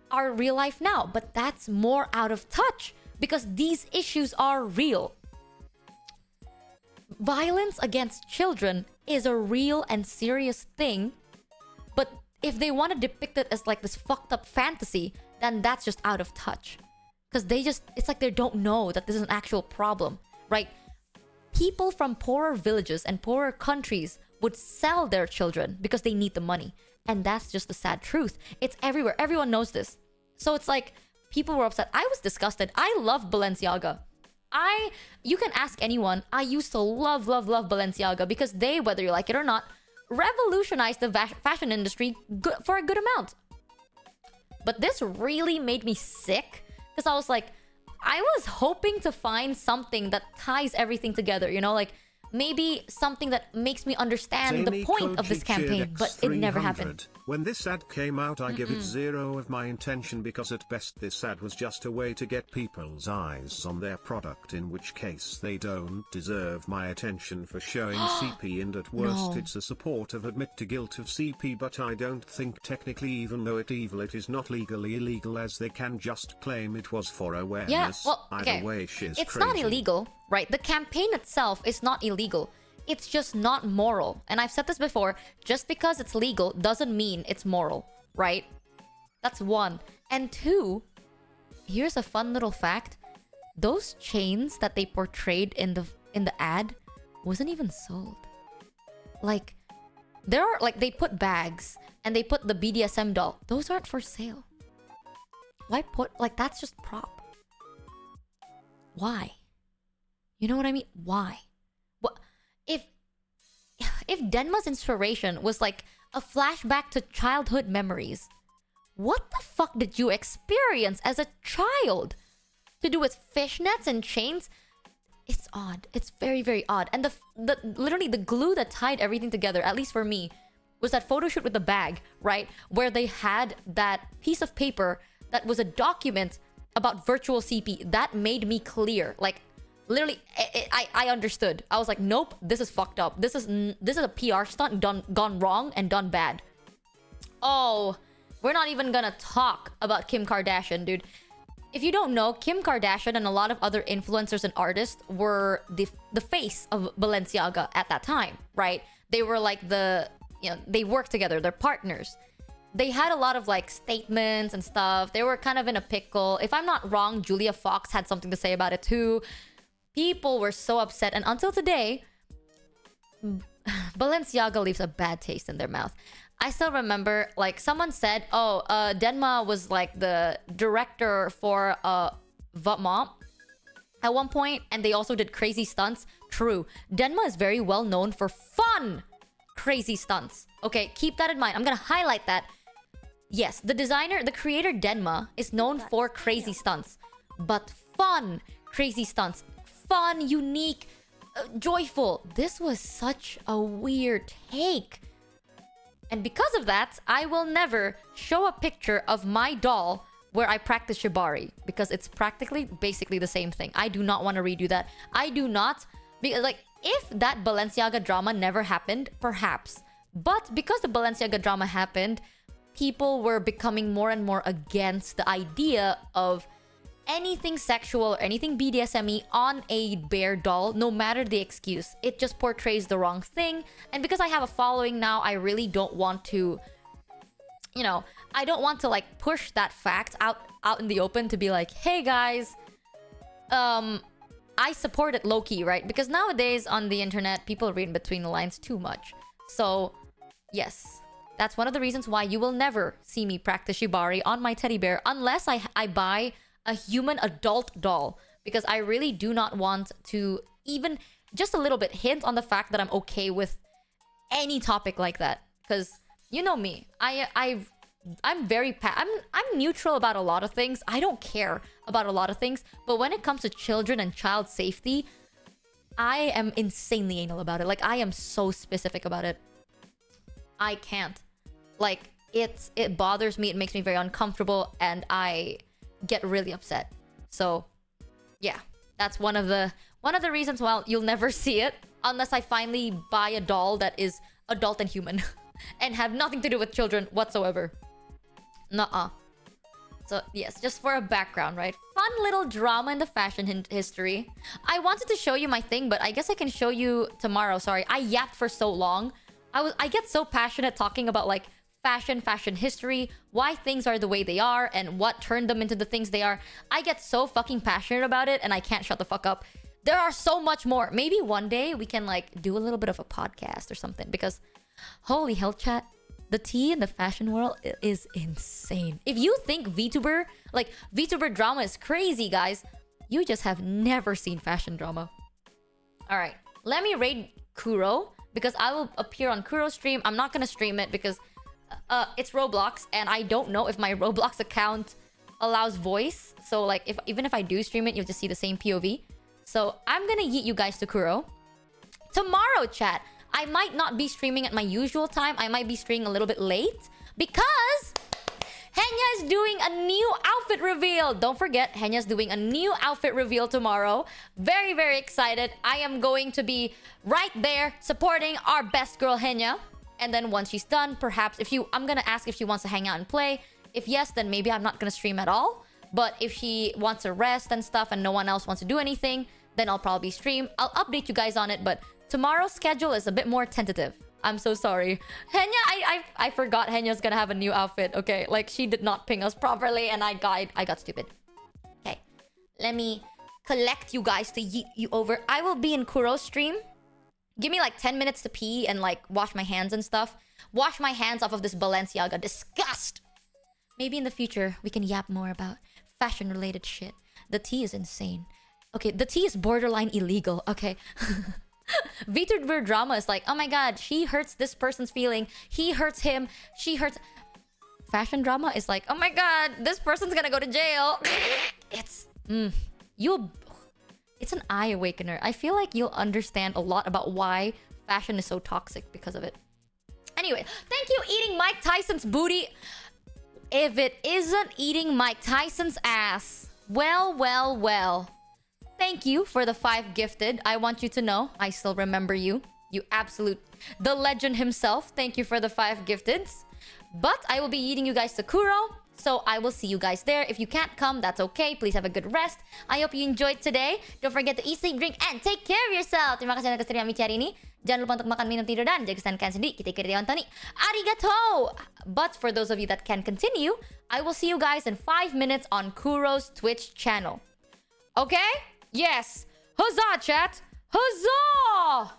our real life now. But that's more out of touch because these issues are real. Violence against children is a real and serious thing. But if they want to depict it as like this fucked up fantasy, then that's just out of touch. Because it's like they don't know that this is an actual problem, right? People from poorer villages and poorer countries would sell their children because they need the money. And that's just the sad truth. It's everywhere. Everyone knows this. So it's like people were upset. I was disgusted. I love Balenciaga. You can ask anyone. I used to love Balenciaga because they, whether you like it or not, revolutionized the fashion industry for a good amount. But this really made me sick because I was like, I was hoping to find something that ties everything together, you know, like maybe something that makes me understand the point of this campaign, but it never happened. When this ad came out, I give it 0 of my intention because at best this ad was just a way to get people's eyes on their product, in which case they don't deserve my attention for showing CP, and at worst it's a support of admit to guilt of CP, but I don't think technically, even though it is not legally illegal, as they can just claim it was for awareness. Yeah, well, okay. Either way, she's it's crazy. not illegal, right? The campaign itself is not illegal. It's just not moral. And I've said this before, just because it's legal doesn't mean it's moral, right? That's one. And two, here's a fun little fact. Those chains that they portrayed in the ad wasn't even sold. Like, there are, like, they put bags and they put the BDSM doll. Those aren't for sale. Why put, like, that's just prop. Why? You know what I mean? Why? What if Denma's inspiration was like a flashback to childhood memories, what the fuck did you experience as a child? To do with fishnets and chains? It's odd. It's very, very odd. And the literally the glue that tied everything together, at least for me, was that photo shoot with the bag, right? Where they had that piece of paper that was a document about virtual CP. That made me clear. Like, literally, I understood. I was like, nope, this is fucked up. This is a PR stunt gone wrong and done bad. Oh, we're not even gonna talk about Kim Kardashian, dude. If you don't know, Kim Kardashian and a lot of other influencers and artists were the face of Balenciaga at that time, right? They were like they worked together, they're partners. They had a lot of like statements and stuff. They were kind of in a pickle. If I'm not wrong, Julia Fox had something to say about it too. People were so upset, and until today, Balenciaga leaves a bad taste in their mouth. I still remember, like, someone said, Denma was like the director for Vutmont at one point, and they also did crazy stunts. True. Denma is very well known for fun crazy stunts. Okay, keep that in mind. I'm gonna highlight that. Yes, the creator Denma is known for crazy stunts, but fun crazy stunts. Fun, unique, joyful. This was such a weird take. And because of that, I will never show a picture of my doll where I practice shibari, because it's basically the same thing. I do not want to redo that. I do not, like, if that Balenciaga drama never happened, perhaps. But because the Balenciaga drama happened, people were becoming more and more against the idea of anything sexual or anything BDSM-y on a bear doll, no matter the excuse. It just portrays the wrong thing. And because I have a following now, I really don't want to, I don't want to like push that fact out in the open to be like, hey guys, I support it low-key, right? Because nowadays on the internet, people read between the lines too much. So, yes. That's one of the reasons why you will never see me practice shibari on my teddy bear unless I buy a human adult doll. Because I really do not want to even just a little bit hint on the fact that I'm okay with any topic like that. Because you know me. I'm very I'm neutral about a lot of things. I don't care about a lot of things, but when it comes to children and child safety, I am insanely anal about it. Like, I am so specific about it. I can't. Like, it bothers me, it makes me very uncomfortable, and I get really upset. So, yeah. That's one of the reasons why you'll never see it unless I finally buy a doll that is adult and human and have nothing to do with children whatsoever. Nuh-uh. So, yes, just for a background, right? Fun little drama in the fashion history. I wanted to show you my thing, but I guess I can show you tomorrow. Sorry, I yapped for so long. I get so passionate talking about, like, fashion history, why things are the way they are, and what turned them into the things they are. I get so fucking passionate about it, and I can't shut the fuck up. There are so much more. Maybe one day we can, like, do a little bit of a podcast or something, because holy hell, chat. The tea in the fashion world is insane. If you think VTuber, like, VTuber drama is crazy, guys, you just have never seen fashion drama. Alright, let me raid Kuro, because I will appear on Kuro's stream. I'm not gonna stream it because it's Roblox, and I don't know if my Roblox account allows voice. So, like, even if I do stream it, you'll just see the same POV. So, I'm gonna yeet you guys to Kuro. Tomorrow, chat, I might not be streaming at my usual time. I might be streaming a little bit late because Henya is doing a new outfit reveal. Don't forget, Henya's doing a new outfit reveal tomorrow. Very, very excited. I am going to be right there supporting our best girl, Henya. And then once she's done, perhaps I'm gonna ask if she wants to hang out and play. If yes, then maybe I'm not gonna stream at all. But if she wants to rest and stuff and no one else wants to do anything, then I'll probably stream. I'll update you guys on it, but tomorrow's schedule is a bit more tentative. I'm so sorry. Henya, I forgot Henya's gonna have a new outfit, okay? Like, she did not ping us properly and I got stupid. Okay, let me collect you guys to yeet you over. I will be in Kuro's stream. Give me like 10 minutes to pee and like wash my hands and stuff. Wash my hands off of this Balenciaga disgust. Maybe in the future we can yap more about fashion related shit. The tea is insane. Okay, the tea is borderline illegal, okay? VTuber drama is like, oh my god, she hurts this person's feeling. He hurts him. She hurts... Fashion drama is like, oh my god, this person's gonna go to jail. It's... It's an eye awakener. I feel like you'll understand a lot about why fashion is so toxic because of it. Anyway, thank you, eating Mike Tyson's booty. If it isn't eating Mike Tyson's ass, well. Thank you for the 5 gifted. I want you to know, I still remember you. You absolute... The legend himself. Thank you for the 5 gifteds. But I will be eating you guys to Kuro. So I will see you guys there. If you can't come, that's okay. Please have a good rest. I hope you enjoyed today. Don't forget to eat, sleep, drink, and take care of yourself. Terima kasih atas stream kami hari ini. Jangan lupa untuk makan, minum, tidur, dan jaga kesehatan sendiri. Kita kira Dewan Tani. Arigato! But for those of you that can continue, I will see you guys in 5 minutes on Kuro's Twitch channel. Okay? Yes! Huzzah, chat! Huzzah!